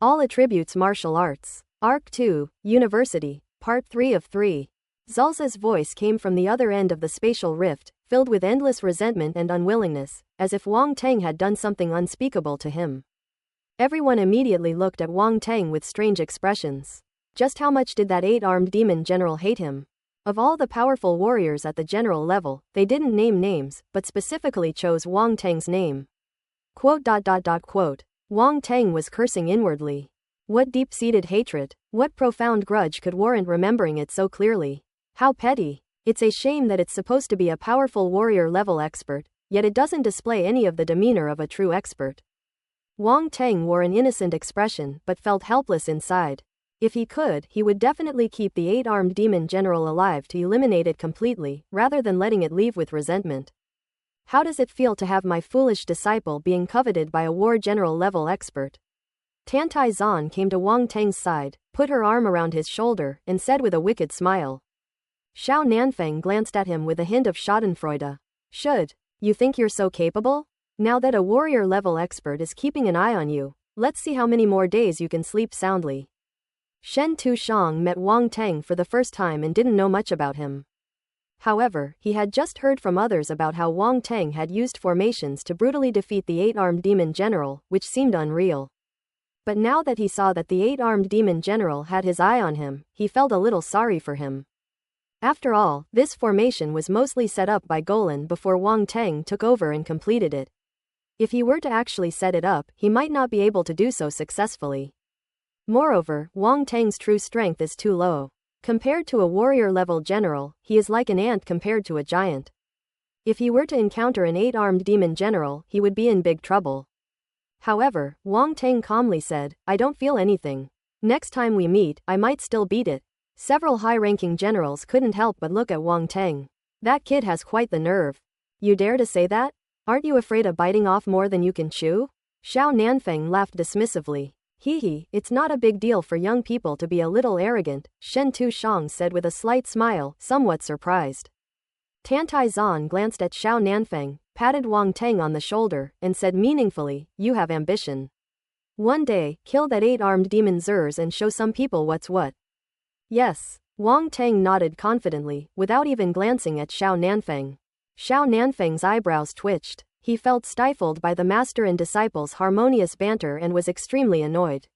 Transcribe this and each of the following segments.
All attributes martial arts. Arc 2, University, Part 3 of 3. Zalza's voice came from the other end of the spatial rift, filled with endless resentment and unwillingness, as if Wang Teng had done something unspeakable to him. Everyone immediately looked at Wang Teng with strange expressions. Just how much did that 8-armed demon general hate him? Of all the powerful warriors at the general level, they didn't name names, but specifically chose Wang Teng's name. Quote. Wang Teng was cursing inwardly. What deep-seated hatred, what profound grudge could warrant remembering it so clearly? How petty. It's a shame that it's supposed to be a powerful warrior-level expert, yet it doesn't display any of the demeanor of a true expert. Wang Teng wore an innocent expression but felt helpless inside. If he could, he would definitely keep the 8-armed demon general alive to eliminate it completely, rather than letting it leave with resentment. How does it feel to have my foolish disciple being coveted by a war general-level expert? Tantai Zan came to Wang Teng's side, put her arm around his shoulder, and said with a wicked smile. Xiao Nanfeng glanced at him with a hint of schadenfreude. Should you think you're so capable? Now that a warrior-level expert is keeping an eye on you, let's see how many more days you can sleep soundly. Shen Tushang met Wang Teng for the first time and didn't know much about him. However, he had just heard from others about how Wang Teng had used formations to brutally defeat the 8-armed demon general, which seemed unreal. But now that he saw that the 8-armed demon general had his eye on him, he felt a little sorry for him. After all, this formation was mostly set up by Golan before Wang Teng took over and completed it. If he were to actually set it up, he might not be able to do so successfully. Moreover, Wang Teng's true strength is too low. Compared to a warrior-level general, he is like an ant compared to a giant. If he were to encounter an 8-armed demon general, he would be in big trouble. However, Wang Teng calmly said, I don't feel anything. Next time we meet, I might still beat it. Several high-ranking generals couldn't help but look at Wang Teng. That kid has quite the nerve. You dare to say that? Aren't you afraid of biting off more than you can chew? Xiao Nanfeng laughed dismissively. Hee, it's not a big deal for young people to be a little arrogant, Shen Tushang said with a slight smile, somewhat surprised. Tantai Zan glanced at Xiao Nanfeng, patted Wang Teng on the shoulder, and said meaningfully, you have ambition. One day, kill that 8-armed demon Zers and show some people what's what. Yes. Wang Teng nodded confidently, without even glancing at Xiao Nanfeng. Xiao Nanfeng's eyebrows twitched. He felt stifled by the master and disciple's harmonious banter and was extremely annoyed.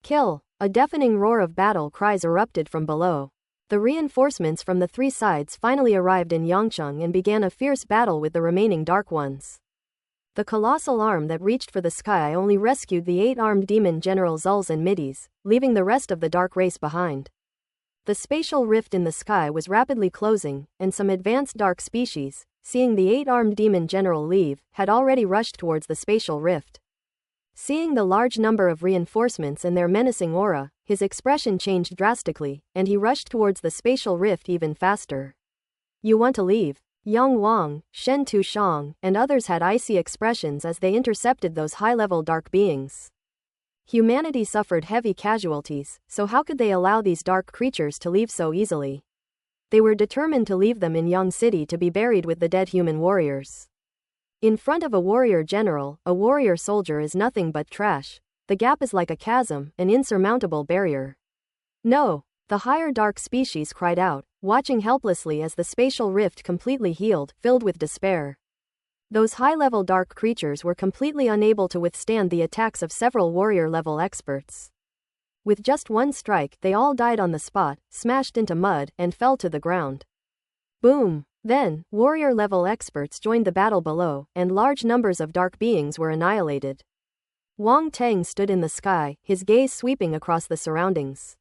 Kill! A deafening roar of battle cries erupted from below. The reinforcements from the three sides finally arrived in Yangcheng and began a fierce battle with the remaining Dark Ones. The colossal arm that reached for the sky only rescued the 8-armed demon general Zulz and Midis, leaving the rest of the dark race behind. The spatial rift in the sky was rapidly closing, and some advanced dark species, seeing the 8-armed demon general leave, had already rushed towards the spatial rift. Seeing the large number of reinforcements and their menacing aura, his expression changed drastically, and he rushed towards the spatial rift even faster. You want to leave? Yang Wang, Shen Tushang, and others had icy expressions as they intercepted those high-level dark beings. Humanity suffered heavy casualties, so how could they allow these dark creatures to leave so easily? They were determined to leave them in Yang City to be buried with the dead human warriors. In front of a warrior general, a warrior soldier is nothing but trash. The gap is like a chasm, an insurmountable barrier. No! The higher dark species cried out, watching helplessly as the spatial rift completely healed, filled with despair. Those high-level dark creatures were completely unable to withstand the attacks of several warrior-level experts. With just one strike, they all died on the spot, smashed into mud, and fell to the ground. Boom! Then, warrior-level experts joined the battle below, and large numbers of dark beings were annihilated. Wang Teng stood in the sky, his gaze sweeping across the surroundings.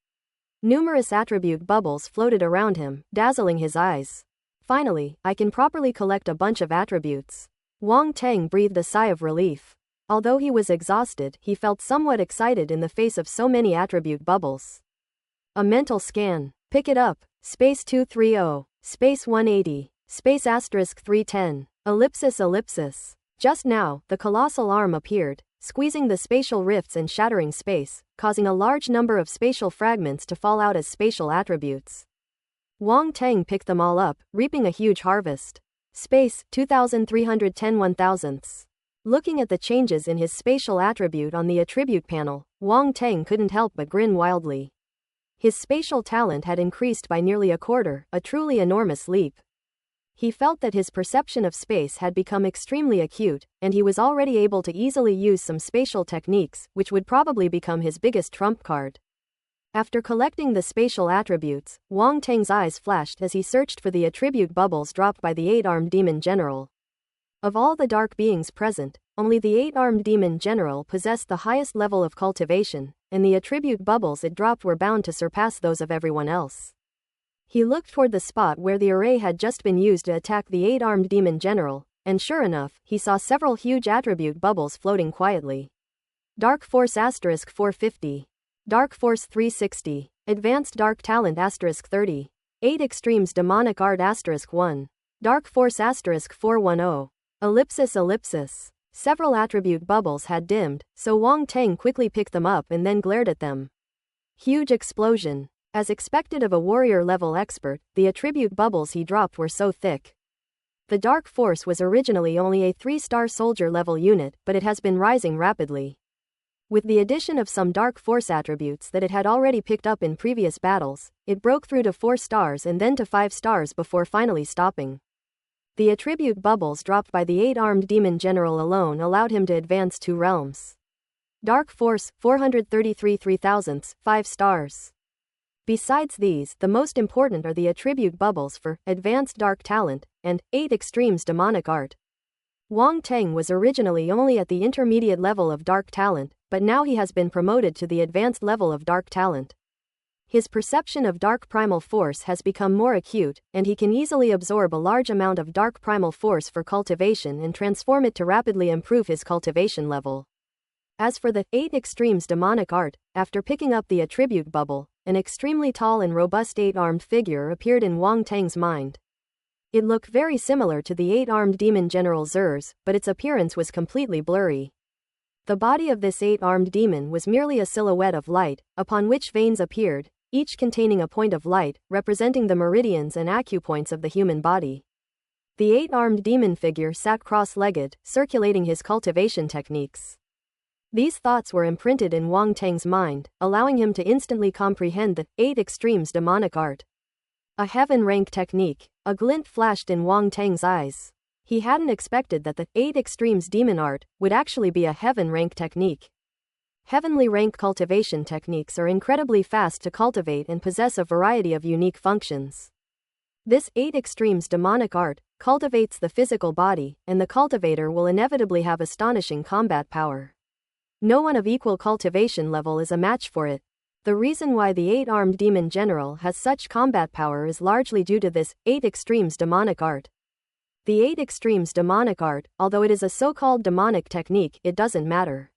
Numerous attribute bubbles floated around him, dazzling his eyes. Finally, I can properly collect a bunch of attributes. Wang Teng breathed a sigh of relief. Although he was exhausted, he felt somewhat excited in the face of so many attribute bubbles. A mental scan. Pick it up. Space 230. Space 180. Space *310. Ellipsis. Just now, the colossal arm appeared, squeezing the spatial rifts and shattering space, causing a large number of spatial fragments to fall out as spatial attributes. Wang Teng picked them all up, reaping a huge harvest. Space 2310 1/1000. Looking at the changes in his spatial attribute on the attribute panel, Wang Teng couldn't help but grin wildly. His spatial talent had increased by nearly a quarter, a truly enormous leap. He felt that his perception of space had become extremely acute, and he was already able to easily use some spatial techniques, which would probably become his biggest trump card. After collecting the spatial attributes, Wang Teng's eyes flashed as he searched for the attribute bubbles dropped by the 8-armed demon general. Of all the dark beings present, only the 8-armed demon general possessed the highest level of cultivation, and the attribute bubbles it dropped were bound to surpass those of everyone else. He looked toward the spot where the array had just been used to attack the 8-armed demon general, and sure enough, he saw several huge attribute bubbles floating quietly. Dark Force *450. Dark Force 360. Advanced Dark Talent *30. 8 Extremes Demonic Art *1. Dark Force *410. Ellipsis. Several attribute bubbles had dimmed, so Wang Teng quickly picked them up and then glared at them. Huge explosion. As expected of a warrior-level expert, the attribute bubbles he dropped were so thick. The Dark Force was originally only a 3-star soldier-level unit, but it has been rising rapidly. With the addition of some Dark Force attributes that it had already picked up in previous battles, it broke through to 4 stars and then to 5 stars before finally stopping. The attribute bubbles dropped by the 8-armed demon general alone allowed him to advance 2 realms. Dark Force, 433 3/1000, 5 stars. Besides these, the most important are the attribute bubbles for Advanced Dark Talent and 8 Extremes Demonic Art. Wang Teng was originally only at the intermediate level of Dark Talent, but now he has been promoted to the advanced level of Dark Talent. His perception of Dark Primal Force has become more acute, and he can easily absorb a large amount of Dark Primal Force for cultivation and transform it to rapidly improve his cultivation level. As for the 8 Extremes Demonic Art, after picking up the attribute bubble, an extremely tall and robust 8-armed figure appeared in Wang Teng's mind. It looked very similar to the 8-armed demon general Zer's, but its appearance was completely blurry. The body of this 8-armed demon was merely a silhouette of light, upon which veins appeared, each containing a point of light, representing the meridians and acupoints of the human body. The 8-armed demon figure sat cross-legged, circulating his cultivation techniques. These thoughts were imprinted in Wang Teng's mind, allowing him to instantly comprehend the 8 Extremes Demonic Art. A heaven rank technique. A glint flashed in Wang Teng's eyes. He hadn't expected that the 8 Extremes Demon Art would actually be a heaven rank technique. Heavenly rank cultivation techniques are incredibly fast to cultivate and possess a variety of unique functions. This 8 Extremes Demonic Art cultivates the physical body, and the cultivator will inevitably have astonishing combat power. No one of equal cultivation level is a match for it. The reason why the 8-armed demon general has such combat power is largely due to this 8 Extremes Demonic Art. The 8 Extremes Demonic Art, although it is a so-called demonic technique, it doesn't matter.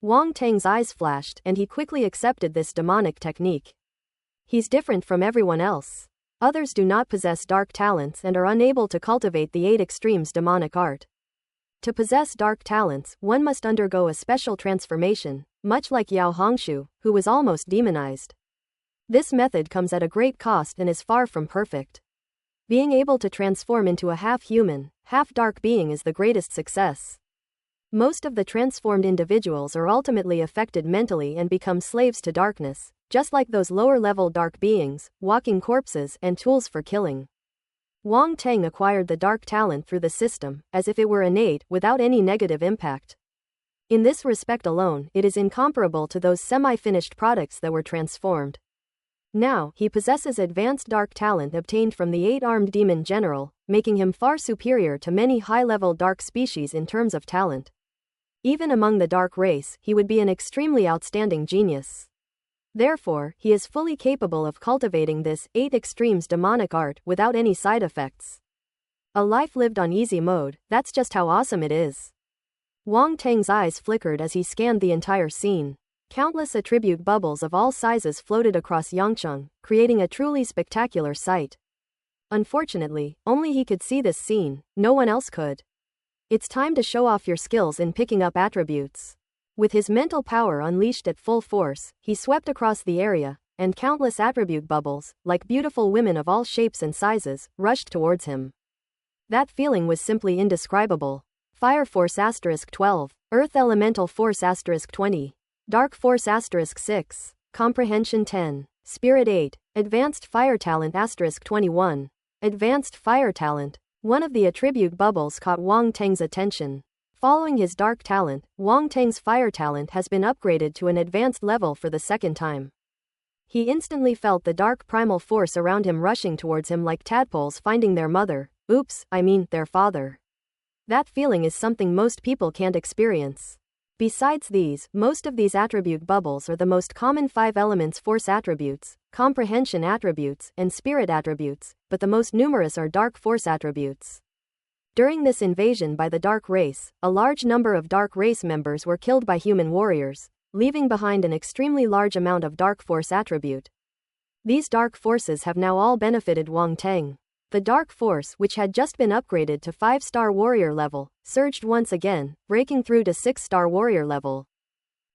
Wang Teng's eyes flashed, and he quickly accepted this demonic technique. He's different from everyone else. Others do not possess dark talents and are unable to cultivate the 8 Extremes Demonic Art. To possess dark talents, one must undergo a special transformation, much like Yao Hongshu, who was almost demonized. This method comes at a great cost and is far from perfect. Being able to transform into a half-human, half-dark being is the greatest success. Most of the transformed individuals are ultimately affected mentally and become slaves to darkness, just like those lower-level dark beings, walking corpses and tools for killing. Wang Teng acquired the dark talent through the system, as if it were innate, without any negative impact. In this respect alone, it is incomparable to those semi-finished products that were transformed. Now, he possesses advanced dark talent obtained from the 8-armed demon general, making him far superior to many high-level dark species in terms of talent. Even among the dark race, he would be an extremely outstanding genius. Therefore, he is fully capable of cultivating this 8 Extremes Demonic Art without any side effects. A life lived on easy mode, that's just how awesome it is. Wang Teng's eyes flickered as he scanned the entire scene. Countless attribute bubbles of all sizes floated across Yangcheng, creating a truly spectacular sight. Unfortunately, only he could see this scene, no one else could. It's time to show off your skills in picking up attributes. With his mental power unleashed at full force, he swept across the area, and countless attribute bubbles, like beautiful women of all shapes and sizes, rushed towards him. That feeling was simply indescribable. Fire Force * 12, Earth Elemental Force * 20, Dark Force * 6, Comprehension 10, Spirit 8, Advanced Fire Talent * 21. Advanced Fire Talent. One of the attribute bubbles caught Wang Teng's attention. Following his Dark Talent, Wang Teng's Fire Talent has been upgraded to an advanced level for the second time. He instantly felt the dark primal force around him rushing towards him like tadpoles finding their mother. Their father. That feeling is something most people can't experience. Besides these, most of these attribute bubbles are the most common 5 elements force attributes, comprehension attributes, and spirit attributes, but the most numerous are dark force attributes. During this invasion by the dark race, a large number of dark race members were killed by human warriors, leaving behind an extremely large amount of dark force attribute. These dark forces have now all benefited Wang Teng. The Dark Force, which had just been upgraded to 5-star warrior level, surged once again, breaking through to 6-star warrior level.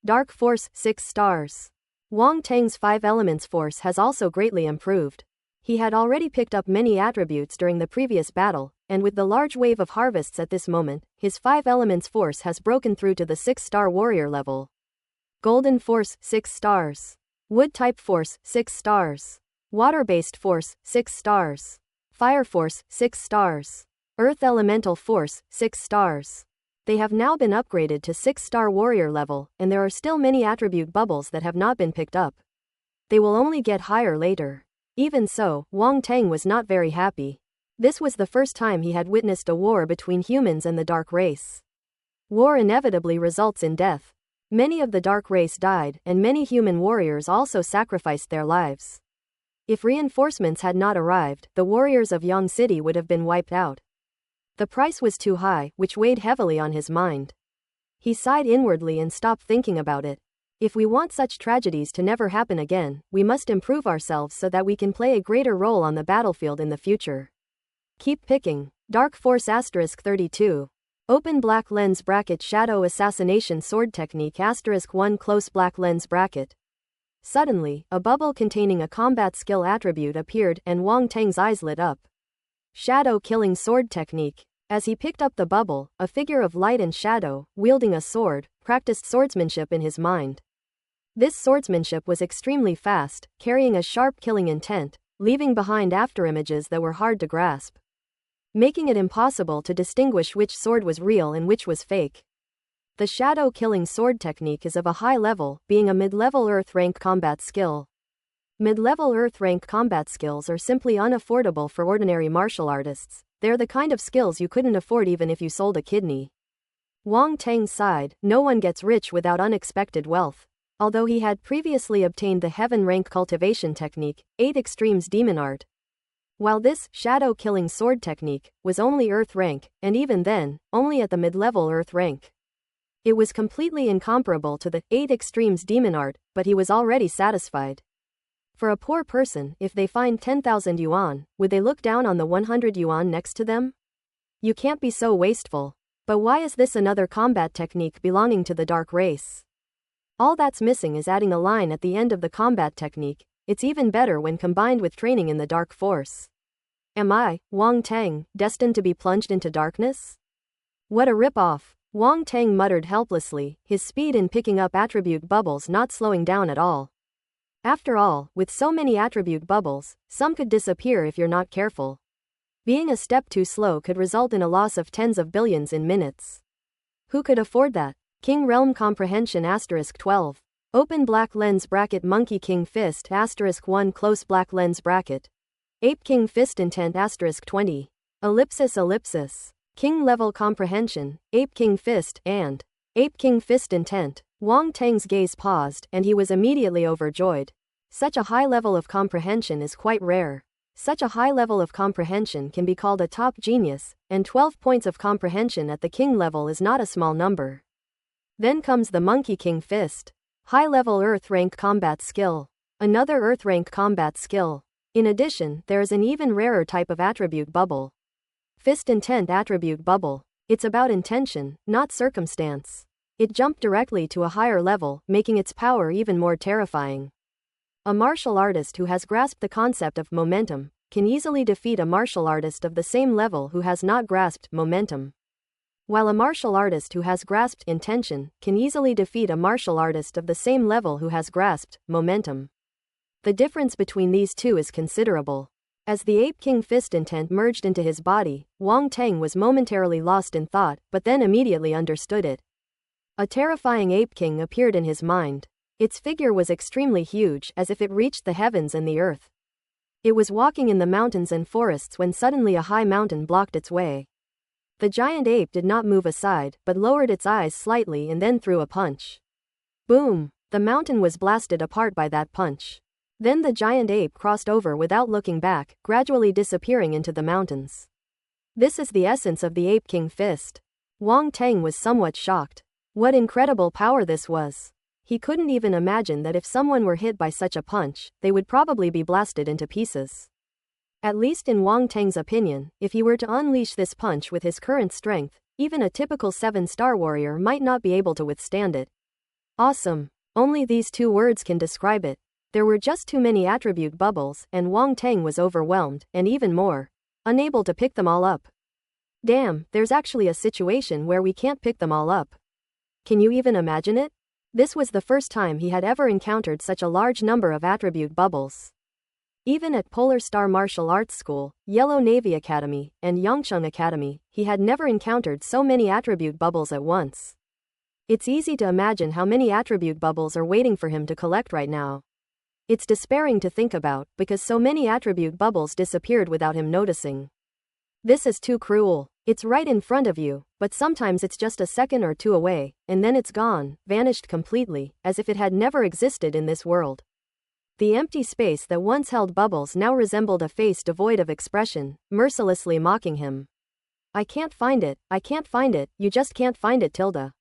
Dark Force, 6 stars. Wang Teng's 5 elements force has also greatly improved. He had already picked up many attributes during the previous battle, and with the large wave of harvests at this moment, his 5 elements force has broken through to the 6-star warrior level. Golden Force, 6 stars. Wood Type Force, 6 stars. Water-based Force, 6 stars. Fire Force, 6 stars. Earth Elemental Force, 6 stars. They have now been upgraded to 6-star warrior level, and there are still many attribute bubbles that have not been picked up. They will only get higher later. Even so, Wang Teng was not very happy. This was the first time he had witnessed a war between humans and the dark race. War inevitably results in death. Many of the dark race died, and many human warriors also sacrificed their lives. If reinforcements had not arrived, the warriors of Yang City would have been wiped out. The price was too high, which weighed heavily on his mind. He sighed inwardly and stopped thinking about it. If we want such tragedies to never happen again, we must improve ourselves so that we can play a greater role on the battlefield in the future. Keep picking. Dark Force * 32. Open black lens bracket Shadow Assassination Sword Technique * 1 close black lens bracket. Suddenly, a bubble containing a combat skill attribute appeared and Wang Teng's eyes lit up. Shadow Killing Sword Technique. As he picked up the bubble, a figure of light and shadow, wielding a sword, practiced swordsmanship in his mind. This swordsmanship was extremely fast, carrying a sharp killing intent, leaving behind afterimages that were hard to grasp, making it impossible to distinguish which sword was real and which was fake. The Shadow Killing Sword Technique is of a high level, being a mid-level Earth rank combat skill. Mid-level Earth rank combat skills are simply unaffordable for ordinary martial artists. They're the kind of skills you couldn't afford even if you sold a kidney. Wang Teng sighed. No one gets rich without unexpected wealth. Although he had previously obtained the Heaven rank cultivation technique, 8 Extremes Demon Art. While this Shadow Killing Sword Technique was only Earth rank, and even then, only at the mid-level Earth rank. It was completely incomparable to the 8 Extremes Demon Art, but he was already satisfied. For a poor person, if they find 10,000 yuan, would they look down on the 100 yuan next to them? You can't be so wasteful. But why is this another combat technique belonging to the dark race? All that's missing is adding a line at the end of the combat technique. It's even better when combined with training in the dark force. Am I, Wang Teng, destined to be plunged into darkness? What a rip-off. Wang Teng muttered helplessly, his speed in picking up attribute bubbles not slowing down at all. After all, with so many attribute bubbles, some could disappear if you're not careful. Being a step too slow could result in a loss of tens of billions in minutes. Who could afford that? King Realm Comprehension * 12. Open black lens bracket Monkey King Fist * 1 close black lens bracket. Ape King Fist Intent * 20. Ellipsis. King Level Comprehension, Ape King Fist, and Ape King Fist Intent. Wang Teng's gaze paused, and he was immediately overjoyed. Such a high level of comprehension is quite rare. Such a high level of comprehension can be called a top genius, and 12 points of comprehension at the king level is not a small number. Then comes the Monkey King Fist. High level Earth rank combat skill. Another Earth rank combat skill. In addition, there is an even rarer type of attribute bubble. Fist Intent Attribute Bubble. It's about intention, not circumstance. It jumped directly to a higher level, making its power even more terrifying. A martial artist who has grasped the concept of momentum can easily defeat a martial artist of the same level who has not grasped momentum. While a martial artist who has grasped intention can easily defeat a martial artist of the same level who has grasped momentum. The difference between these two is considerable. As the Ape King fist intent merged into his body, Wang Teng was momentarily lost in thought, but then immediately understood it. A terrifying Ape King appeared in his mind. Its figure was extremely huge, as if it reached the heavens and the earth. It was walking in the mountains and forests when suddenly a high mountain blocked its way. The giant ape did not move aside, but lowered its eyes slightly and then threw a punch. Boom! The mountain was blasted apart by that punch. Then the giant ape crossed over without looking back, gradually disappearing into the mountains. This is the essence of the Ape King fist. Wang Teng was somewhat shocked. What incredible power this was! He couldn't even imagine that if someone were hit by such a punch, they would probably be blasted into pieces. At least in Wang Teng's opinion, if he were to unleash this punch with his current strength, even a typical 7-star warrior might not be able to withstand it. Awesome! Only these two words can describe it. There were just too many attribute bubbles, and Wang Teng was overwhelmed, and even more, unable to pick them all up. Damn, there's actually a situation where we can't pick them all up. Can you even imagine it? This was the first time he had ever encountered such a large number of attribute bubbles. Even at Polar Star Martial Arts School, Yellow Navy Academy, and Yangcheng Academy, he had never encountered so many attribute bubbles at once. It's easy to imagine how many attribute bubbles are waiting for him to collect right now. It's despairing to think about, because so many attribute bubbles disappeared without him noticing. This is too cruel. It's right in front of you, but sometimes it's just a second or two away, and then it's gone, vanished completely, as if it had never existed in this world. The empty space that once held bubbles now resembled a face devoid of expression, mercilessly mocking him. I can't find it, you just can't find it tilde.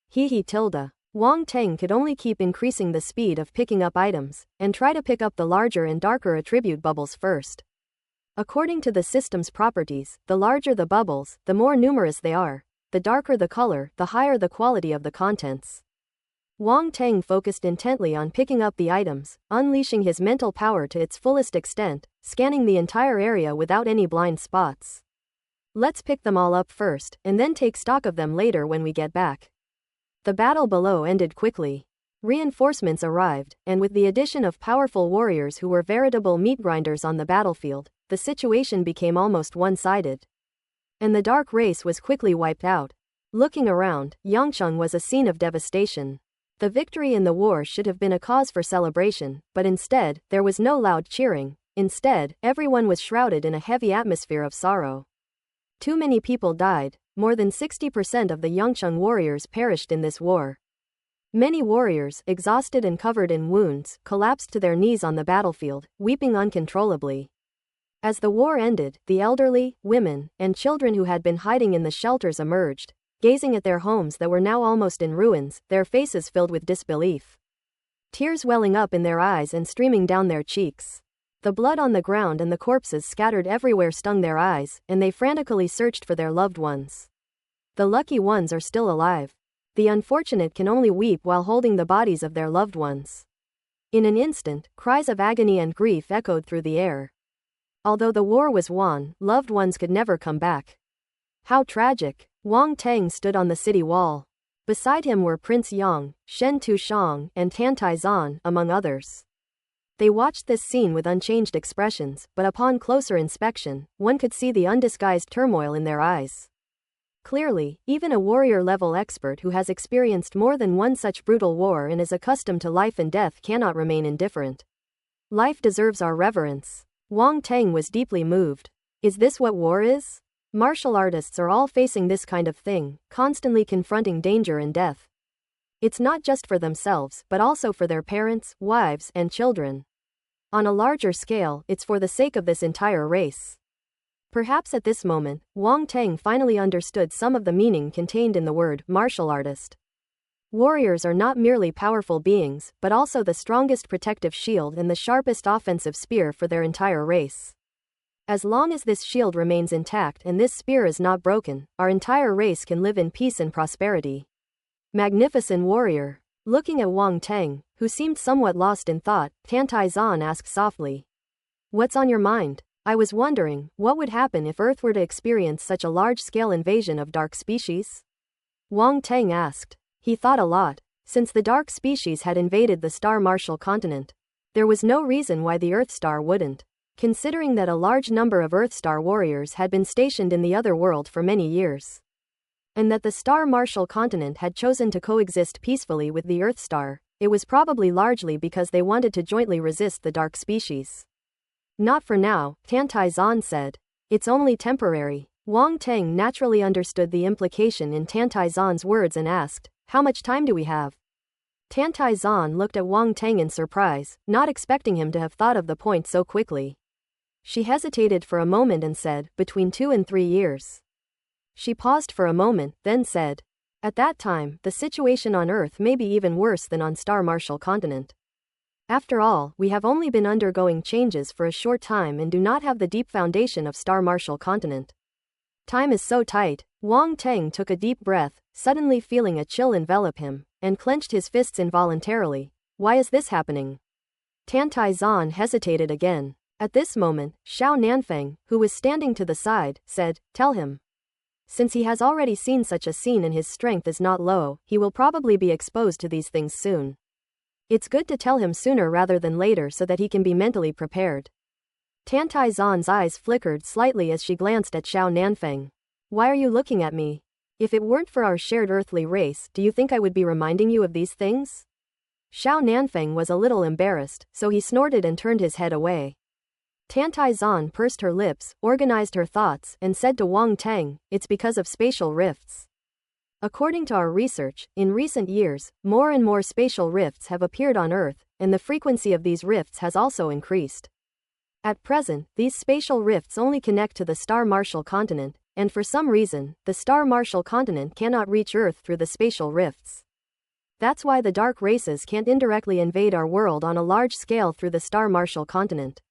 Hee tilde. Wang Teng could only keep increasing the speed of picking up items, and try to pick up the larger and darker attribute bubbles first. According to the system's properties, the larger the bubbles, the more numerous they are. The darker the color, the higher the quality of the contents. Wang Teng focused intently on picking up the items, unleashing his mental power to its fullest extent, scanning the entire area without any blind spots. Let's pick them all up first, and then take stock of them later when we get back. The battle below ended quickly. Reinforcements arrived, and with the addition of powerful warriors who were veritable meat grinders on the battlefield, the situation became almost one-sided. And the dark race was quickly wiped out. Looking around, Yangcheng was a scene of devastation. The victory in the war should have been a cause for celebration, but instead, there was no loud cheering. Instead, everyone was shrouded in a heavy atmosphere of sorrow. Too many people died. More than 60% of the Yangcheng warriors perished in this war. Many warriors, exhausted and covered in wounds, collapsed to their knees on the battlefield, weeping uncontrollably. As the war ended, the elderly, women, and children who had been hiding in the shelters emerged, gazing at their homes that were now almost in ruins, their faces filled with disbelief. Tears welling up in their eyes and streaming down their cheeks. The blood on the ground and the corpses scattered everywhere stung their eyes, and they frantically searched for their loved ones. The lucky ones are still alive. The unfortunate can only weep while holding the bodies of their loved ones. In an instant, cries of agony and grief echoed through the air. Although the war was won, loved ones could never come back. How tragic! Wang Teng stood on the city wall. Beside him were Prince Yang, Shen Tushang, and Tan Taizan, among others. They watched this scene with unchanged expressions, but upon closer inspection, one could see the undisguised turmoil in their eyes. Clearly, even a warrior-level expert who has experienced more than one such brutal war and is accustomed to life and death cannot remain indifferent. Life deserves our reverence. Wang Teng was deeply moved. Is this what war is? Martial artists are all facing this kind of thing, constantly confronting danger and death. It's not just for themselves, but also for their parents, wives, and children. On a larger scale, it's for the sake of this entire race. Perhaps at this moment, Wang Teng finally understood some of the meaning contained in the word martial artist. Warriors are not merely powerful beings, but also the strongest protective shield and the sharpest offensive spear for their entire race. As long as this shield remains intact and this spear is not broken, our entire race can live in peace and prosperity. Magnificent warrior. Looking at Wang Teng, who seemed somewhat lost in thought, Tan Taizan asked softly. What's on your mind? I was wondering, what would happen if Earth were to experience such a large-scale invasion of dark species? Wang Teng asked. He thought a lot. Since the dark species had invaded the Star Marshal continent, there was no reason why the Earth Star wouldn't. Considering that a large number of Earth Star warriors had been stationed in the other world for many years, and that the Star Marshal continent had chosen to coexist peacefully with the Earth Star, it was probably largely because they wanted to jointly resist the dark species. Not for now, Tantai Zan said. It's only temporary. Wang Teng naturally understood the implication in Tantai Zan's words and asked, how much time do we have? Tantai Zan looked at Wang Teng in surprise, not expecting him to have thought of the point so quickly. She hesitated for a moment and said, between 2 and 3 years. She paused for a moment, then said, at that time, the situation on Earth may be even worse than on Star Marshal continent. After all, we have only been undergoing changes for a short time and do not have the deep foundation of Star Marshal continent. Time is so tight. Wang Teng took a deep breath, suddenly feeling a chill envelop him, and clenched his fists involuntarily. Why is this happening? Tantai Zan hesitated again. At this moment, Xiao Nanfeng, who was standing to the side, said, tell him. Since he has already seen such a scene and his strength is not low, he will probably be exposed to these things soon. It's good to tell him sooner rather than later so that he can be mentally prepared. Tantai Zan's eyes flickered slightly as she glanced at Xiao Nanfeng. Why are you looking at me? If it weren't for our shared earthly race, do you think I would be reminding you of these things? Xiao Nanfeng was a little embarrassed, so he snorted and turned his head away. Tantai Zan pursed her lips, organized her thoughts, and said to Wang Teng, it's because of spatial rifts. According to our research, in recent years, more and more spatial rifts have appeared on Earth, and the frequency of these rifts has also increased. At present, these spatial rifts only connect to the Star Marshal continent, and for some reason, the Star Marshal continent cannot reach Earth through the spatial rifts. That's why the dark races can't indirectly invade our world on a large scale through the Star Marshal continent.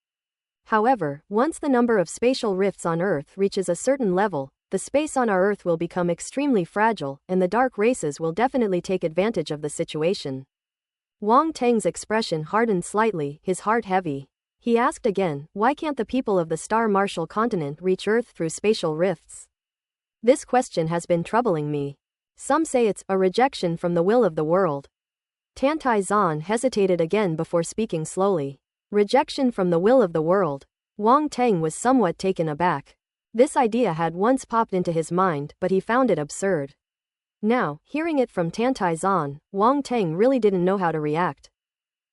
However, once the number of spatial rifts on Earth reaches a certain level, the space on our Earth will become extremely fragile, and the dark races will definitely take advantage of the situation. Wang Teng's expression hardened slightly, his heart heavy. He asked again, why can't the people of the Star Marshal continent reach Earth through spatial rifts? This question has been troubling me. Some say it's a rejection from the will of the world. Tantai Zan hesitated again before speaking slowly. Rejection from the will of the world. Wang Teng was somewhat taken aback. This idea had once popped into his mind, but he found it absurd. Now, hearing it from Tantai Zan, Wang Teng really didn't know how to react.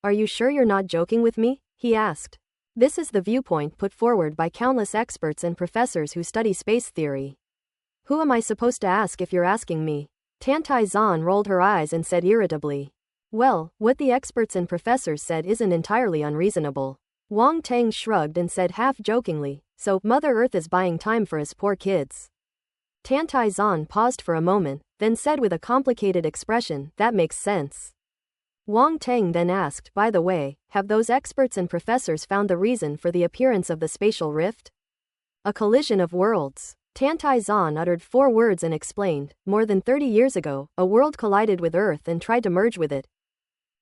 Are you sure you're not joking with me? He asked. This is the viewpoint put forward by countless experts and professors who study space theory. Who am I supposed to ask if you're asking me? Tantai Zan rolled her eyes and said irritably. Well, what the experts and professors said isn't entirely unreasonable. Wang Teng shrugged and said half-jokingly, so, Mother Earth is buying time for us poor kids. Tantai Zan paused for a moment, then said with a complicated expression, that makes sense. Wang Teng then asked, by the way, have those experts and professors found the reason for the appearance of the spatial rift? A collision of worlds. Tantai Zan uttered 4 words and explained, more than 30 years ago, a world collided with Earth and tried to merge with it.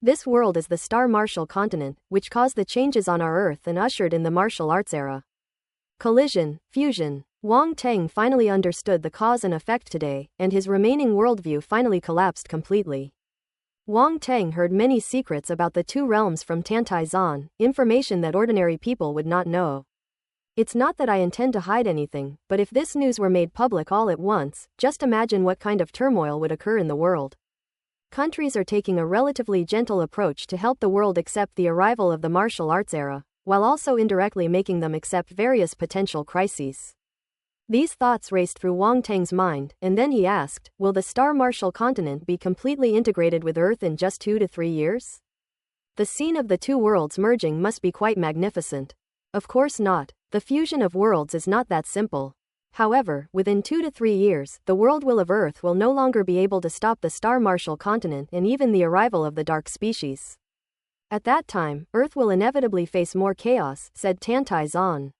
This world is the Star Marshal continent, which caused the changes on our Earth and ushered in the martial arts era. Collision, fusion. Wang Teng finally understood the cause and effect today, and his remaining worldview finally collapsed completely. Wang Teng heard many secrets about the 2 realms from Tantai Zan, information that ordinary people would not know. It's not that I intend to hide anything, but if this news were made public all at once, just imagine what kind of turmoil would occur in the world. Countries are taking a relatively gentle approach to help the world accept the arrival of the martial arts era, while also indirectly making them accept various potential crises. These thoughts raced through Wang Teng's mind, and then he asked, will the Star Marshal continent be completely integrated with Earth in just 2 to 3 years? The scene of the 2 worlds merging must be quite magnificent. Of course not. The fusion of worlds is not that simple. However, within 2 to 3 years, the world will of Earth will no longer be able to stop the Star Marshal continent and even the arrival of the dark species. At that time, Earth will inevitably face more chaos, said Tantai Zan.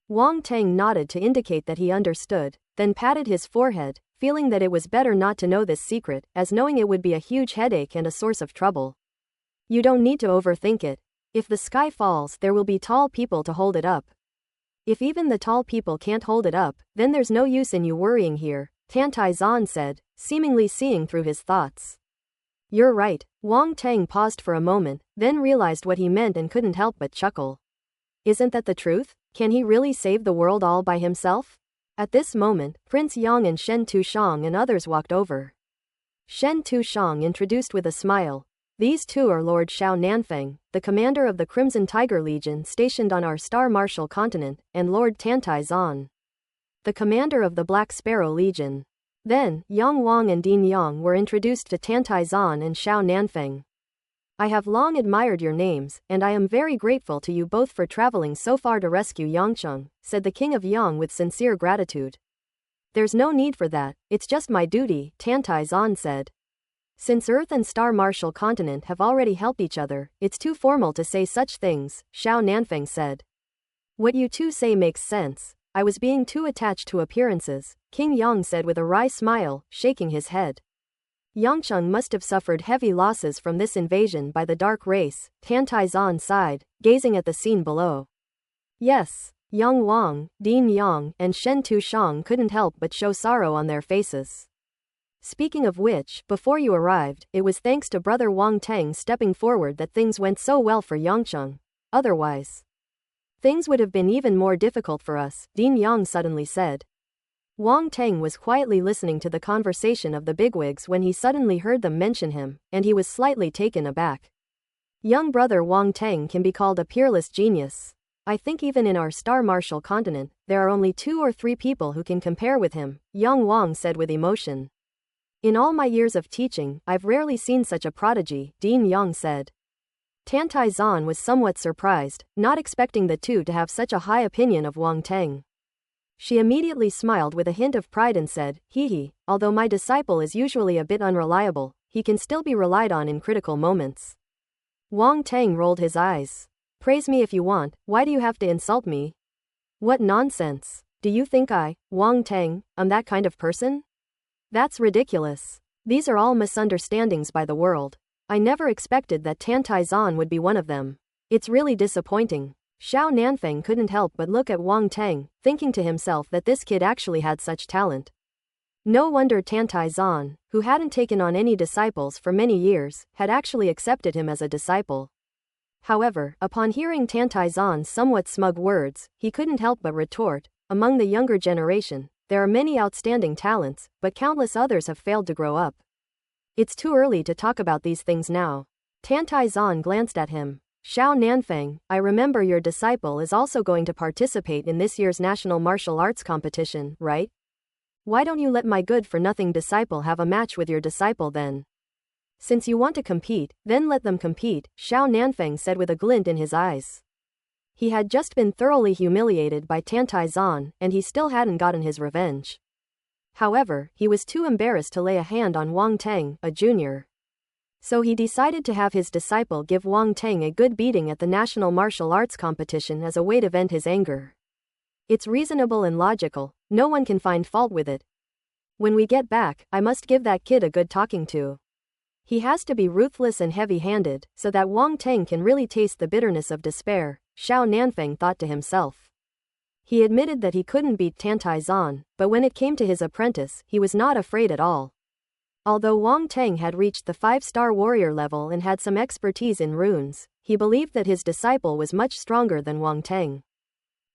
Wang Teng nodded to indicate that he understood, then patted his forehead, feeling that it was better not to know this secret, as knowing it would be a huge headache and a source of trouble. You don't need to overthink it. If the sky falls, there will be tall people to hold it up. If even the tall people can't hold it up, then there's no use in you worrying here, Tantai Zan said, seemingly seeing through his thoughts. You're right. Wang Teng paused for a moment, then realized what he meant and couldn't help but chuckle. Isn't that the truth? Can he really save the world all by himself? At this moment, Prince Yang and Shen Tushang and others walked over. Shen Tushang introduced with a smile. These two are Lord Xiao Nanfeng, the commander of the Crimson Tiger Legion stationed on our Star Martial continent, and Lord Tantai Zan, the commander of the Black Sparrow Legion. Then, Yang Wang and Din Yang were introduced to Tantai Zan and Xiao Nanfeng. I have long admired your names, and I am very grateful to you both for traveling so far to rescue Yangcheng, said the King of Yang with sincere gratitude. There's no need for that, it's just my duty, Tantai Zan said. Since Earth and Star Martial Continent have already helped each other, it's too formal to say such things, Xiao Nanfeng said. What you two say makes sense. I was being too attached to appearances, King Yang said with a wry smile, shaking his head. Yangcheng must have suffered heavy losses from this invasion by the dark race, Tantai Zan sighed, gazing at the scene below. Yes, Yang Wang, Din Yang, and Shen Tushang couldn't help but show sorrow on their faces. Speaking of which, before you arrived, it was thanks to brother Wang Teng stepping forward that things went so well for Yangcheng. Otherwise, things would have been even more difficult for us, Din Yang suddenly said. Wang Teng was quietly listening to the conversation of the bigwigs when he suddenly heard them mention him, and he was slightly taken aback. Young brother Wang Teng can be called a peerless genius. I think even in our Star Martial continent, there are only 2 or 3 people who can compare with him, Yang Wang said with emotion. In all my years of teaching, I've rarely seen such a prodigy, Din Yang said. Tantai Zan was somewhat surprised, not expecting the two to have such a high opinion of Wang Teng. She immediately smiled with a hint of pride and said, Hee, although my disciple is usually a bit unreliable, he can still be relied on in critical moments. Wang Teng rolled his eyes. Praise me if you want, why do you have to insult me? What nonsense. Do you think I, Wang Teng, am that kind of person? That's ridiculous. These are all misunderstandings by the world. I never expected that Tantai Zan would be one of them. It's really disappointing. Xiao Nanfeng couldn't help but look at Wang Teng, thinking to himself that this kid actually had such talent. No wonder Tantai Zan, who hadn't taken on any disciples for many years, had actually accepted him as a disciple. However, upon hearing Tantai Zan's somewhat smug words, he couldn't help but retort, among the younger generation, there are many outstanding talents, but countless others have failed to grow up. It's too early to talk about these things now. Tantai Zan glanced at him. Xiao Nanfeng, I remember your disciple is also going to participate in this year's National Martial Arts Competition, right? Why don't you let my good-for-nothing disciple have a match with your disciple then? Since you want to compete, then let them compete, Xiao Nanfeng said with a glint in his eyes. He had just been thoroughly humiliated by Tantai Zan, and he still hadn't gotten his revenge. However, he was too embarrassed to lay a hand on Wang Teng, a junior. So he decided to have his disciple give Wang Teng a good beating at the National Martial Arts Competition as a way to vent his anger. It's reasonable and logical, no one can find fault with it. When we get back, I must give that kid a good talking to. He has to be ruthless and heavy-handed, so that Wang Teng can really taste the bitterness of despair, Xiao Nanfeng thought to himself. He admitted that he couldn't beat Tantai Zan, but when it came to his apprentice, he was not afraid at all. Although Wang Teng had reached the 5-star warrior level and had some expertise in runes, he believed that his disciple was much stronger than Wang Teng.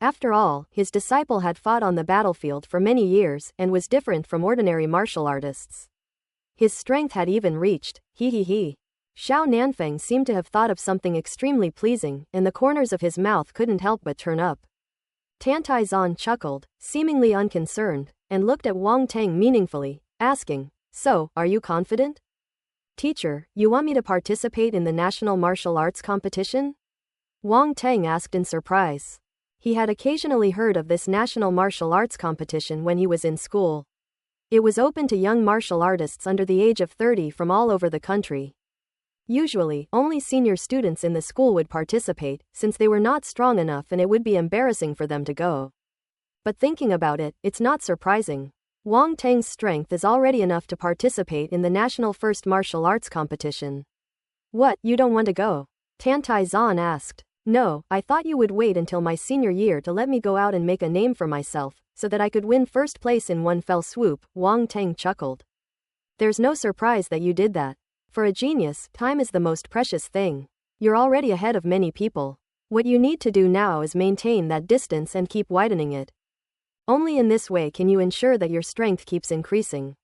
After all, his disciple had fought on the battlefield for many years and was different from ordinary martial artists. His strength had even reached, Xiao Nanfeng seemed to have thought of something extremely pleasing, and the corners of his mouth couldn't help but turn up. Tantai Zan chuckled, seemingly unconcerned, and looked at Wang Teng meaningfully, asking, So, are you confident? Teacher, you want me to participate in the National Martial Arts Competition? Wang Teng asked in surprise. He had occasionally heard of this National Martial Arts Competition when he was in school. It was open to young martial artists under the age of 30 from all over the country. Usually, only senior students in the school would participate, since they were not strong enough and it would be embarrassing for them to go. But thinking about it, it's not surprising. Wang Teng's strength is already enough to participate in the National First Martial Arts Competition. What, you don't want to go? Tantai Zan asked. No, I thought you would wait until my senior year to let me go out and make a name for myself, so that I could win first place in one fell swoop, Wang Teng chuckled. There's no surprise that you did that. For a genius, time is the most precious thing. You're already ahead of many people. What you need to do now is maintain that distance and keep widening it. Only in this way can you ensure that your strength keeps increasing.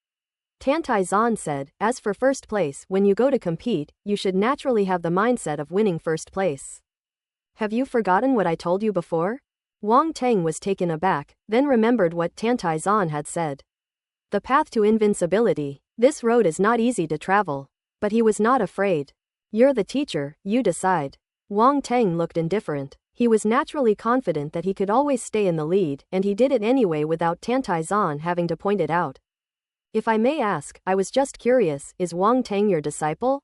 Tantai Zan said, as for first place, when you go to compete, you should naturally have the mindset of winning first place. Have you forgotten what I told you before? Wang Teng was taken aback, then remembered what Tantai Zan had said. The path to invincibility. This road is not easy to travel. But he was not afraid. You're the teacher, you decide. Wang Teng looked indifferent. He was naturally confident that he could always stay in the lead, and he did it anyway without Tantai Zan having to point it out. If I may ask, I was just curious, is Wang Teng your disciple?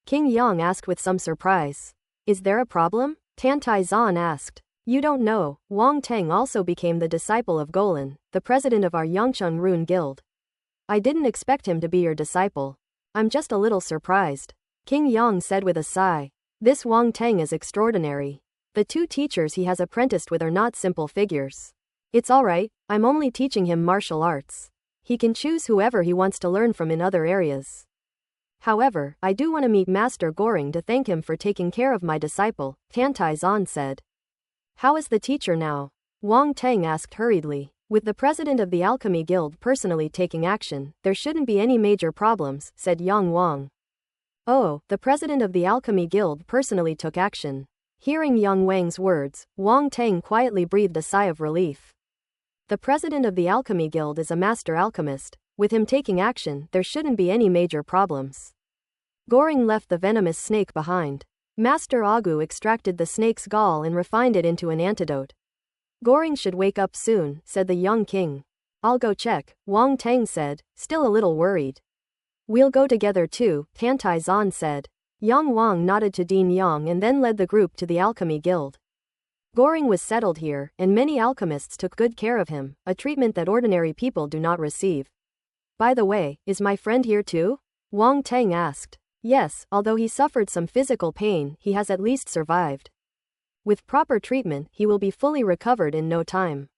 King Yang asked with some surprise. Is there a problem? Tantai Zan asked. You don't know, Wang Teng also became the disciple of Golan, the president of our Yangcheng Rune Guild. I didn't expect him to be your disciple. I'm just a little surprised. King Yang said with a sigh. This Wang Teng is extraordinary. The two teachers he has apprenticed with are not simple figures. It's alright, I'm only teaching him martial arts. He can choose whoever he wants to learn from in other areas. However, I do want to meet Master Goring to thank him for taking care of my disciple, Tantai Zan said. How is the teacher now? Wang Teng asked hurriedly. With the president of the Alchemy Guild personally taking action, there shouldn't be any major problems, said Yang Wang. Oh, the president of the Alchemy Guild personally took action. Hearing Yang Wang's words, Wang Teng quietly breathed a sigh of relief. The president of the Alchemy Guild is a master alchemist. With him taking action, there shouldn't be any major problems. Goring left the venomous snake behind. Master Agu extracted the snake's gall and refined it into an antidote. Goring should wake up soon, said the young king. I'll go check, Wang Teng said, still a little worried. We'll go together too, Tantai Zan said. Yang Wang nodded to Dean Yang and then led the group to the Alchemy Guild. Goring was settled here, and many alchemists took good care of him, a treatment that ordinary people do not receive. By the way, is my friend here too? Wang Teng asked. Yes, although he suffered some physical pain, he has at least survived. With proper treatment, he will be fully recovered in no time.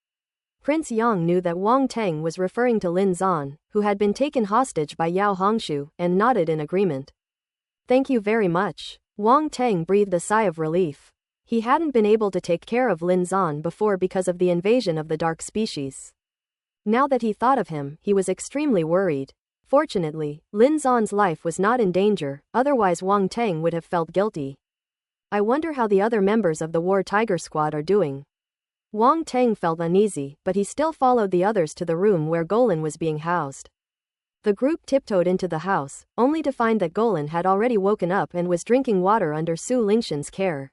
Prince Yang knew that Wang Teng was referring to Lin Zan, who had been taken hostage by Yao Hongshu, and nodded in agreement. Thank you very much. Wang Teng breathed a sigh of relief. He hadn't been able to take care of Lin Zan before because of the invasion of the dark species. Now that he thought of him, he was extremely worried. Fortunately, Lin Zan's life was not in danger, otherwise Wang Teng would have felt guilty. I wonder how the other members of the War Tiger Squad are doing. Wang Teng felt uneasy, but he still followed the others to the room where Golan was being housed. The group tiptoed into the house, only to find that Golan had already woken up and was drinking water under Su Lingshan's care.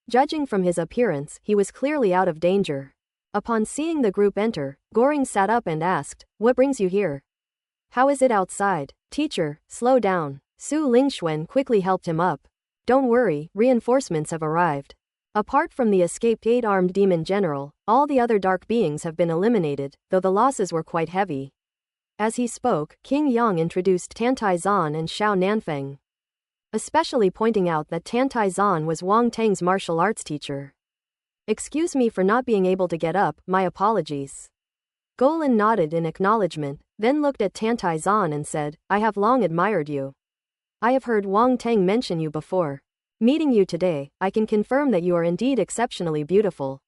Judging from his appearance, he was clearly out of danger. Upon seeing the group enter, Goring sat up and asked, "What brings you here? How is it outside?" "Teacher, slow down." Su Lingxuan quickly helped him up. "Don't worry, reinforcements have arrived. Apart from the escaped 8-armed demon general, all the other dark beings have been eliminated, though the losses were quite heavy." As he spoke, King Yang introduced Tantai Zan and Xiao Nanfeng, especially pointing out that Tantai Zan was Wang Teng's martial arts teacher. "Excuse me for not being able to get up, my apologies." Golan nodded in acknowledgement, then looked at Tantai Zan and said, "I have long admired you. I have heard Wang Teng mention you before. Meeting you today, I can confirm that you are indeed exceptionally beautiful."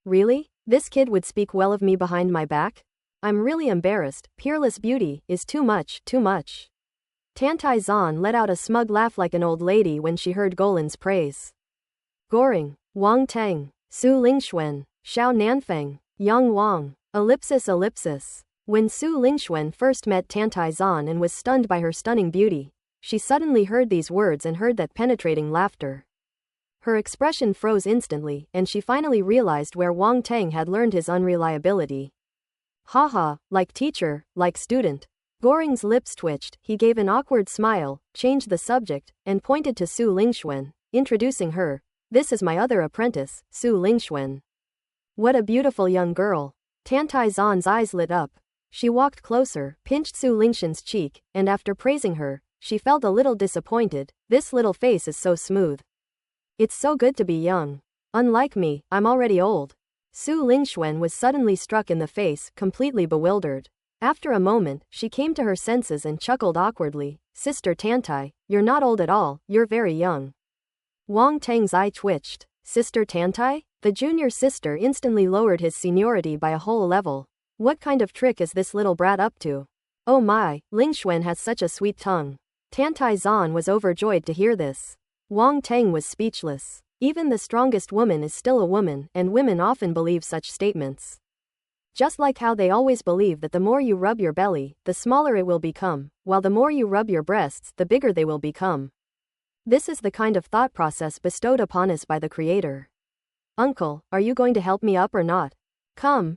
"Really? This kid would speak well of me behind my back? I'm really embarrassed. Peerless beauty is too much, too much." Tantai Zan let out a smug laugh like an old lady when she heard Golan's praise. Goring, Wang Teng, Su Lingxuan, Xiao Nanfeng, Yang Wang, ellipsis. When Su Lingxuan first met Tantai Zan and was stunned by her stunning beauty, she suddenly heard these words and heard that penetrating laughter. Her expression froze instantly, and she finally realized where Wang Teng had learned his unreliability. "Haha, like teacher, like student." Goring's lips twitched, he gave an awkward smile, changed the subject, and pointed to Su Lingxuan, introducing her. "This is my other apprentice, Su Lingxuan." "What a beautiful young girl." Tantai Zan's eyes lit up. She walked closer, pinched Su Lingxuan's cheek, and after praising her, she felt a little disappointed. "This little face is so smooth." It's so good to be young. Unlike me, I'm already old. Su Lingxuan was suddenly struck in the face, completely bewildered. After a moment, she came to her senses and chuckled awkwardly. Sister Tantai, you're not old at all, you're very young. Wang Teng's eye twitched. Sister Tantai? The junior sister instantly lowered his seniority by a whole level. What kind of trick is this little brat up to? Oh my, Lingxuan has such a sweet tongue. Tantai Zan was overjoyed to hear this. Wang Teng was speechless. Even the strongest woman is still a woman, and women often believe such statements. Just like how they always believe that the more you rub your belly, the smaller it will become, while the more you rub your breasts, the bigger they will become. This is the kind of thought process bestowed upon us by the Creator. Uncle, are you going to help me up or not? Come,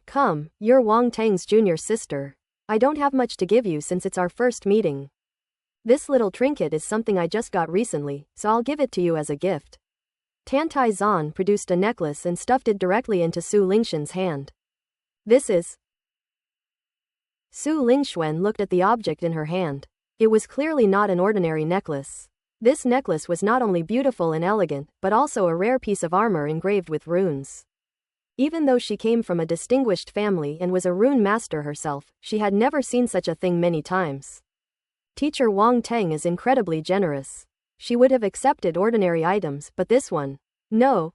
you're Wang Teng's junior sister. I don't have much to give you since it's our first meeting. This little trinket is something I just got recently, so I'll give it to you as a gift. Tantai Zan produced a necklace and stuffed it directly into Su Lingxuan's hand. This is... Su Lingxuan looked at the object in her hand. It was clearly not an ordinary necklace. This necklace was not only beautiful and elegant, but also a rare piece of armor engraved with runes. Even though she came from a distinguished family and was a rune master herself, she had never seen such a thing many times. Teacher Wang Teng is incredibly generous. She would have accepted ordinary items, but this one. No,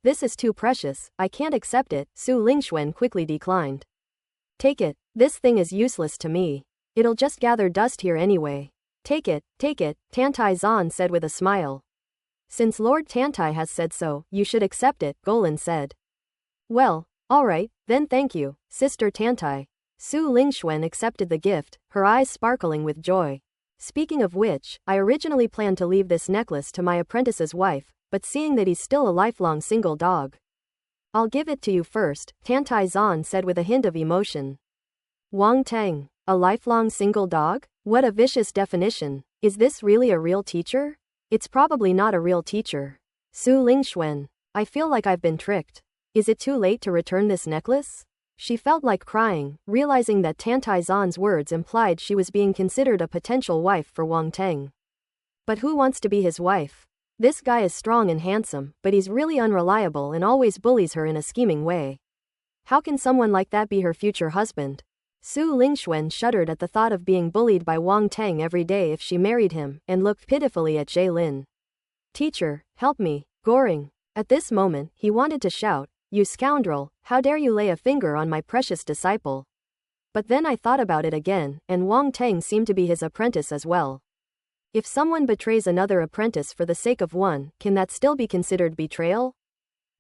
this is too precious, I can't accept it, Su Lingxuan quickly declined. Take it, this thing is useless to me. It'll just gather dust here anyway. Take it, Tantai Zan said with a smile. Since Lord Tantai has said so, you should accept it, Golan said. Well, alright, then thank you, Sister Tantai. Su Lingxuan accepted the gift, her eyes sparkling with joy. Speaking of which, I originally planned to leave this necklace to my apprentice's wife, but seeing that he's still a lifelong single dog. I'll give it to you first, Tantai Zan said with a hint of emotion. Wang Teng, a lifelong single dog? What a vicious definition. Is this really a real teacher? It's probably not a real teacher. Su Lingxuan, I feel like I've been tricked. Is it too late to return this necklace? She felt like crying, realizing that Tantai Zan's words implied she was being considered a potential wife for Wang Teng. But who wants to be his wife? This guy is strong and handsome, but he's really unreliable and always bullies her in a scheming way. How can someone like that be her future husband? Su Lingxuan shuddered at the thought of being bullied by Wang Teng every day if she married him, and looked pitifully at Jie Lin. Teacher, help me, Goring. At this moment, he wanted to shout, you scoundrel, how dare you lay a finger on my precious disciple? But then I thought about it again, and Wang Teng seemed to be his apprentice as well. If someone betrays another apprentice for the sake of one, can that still be considered betrayal?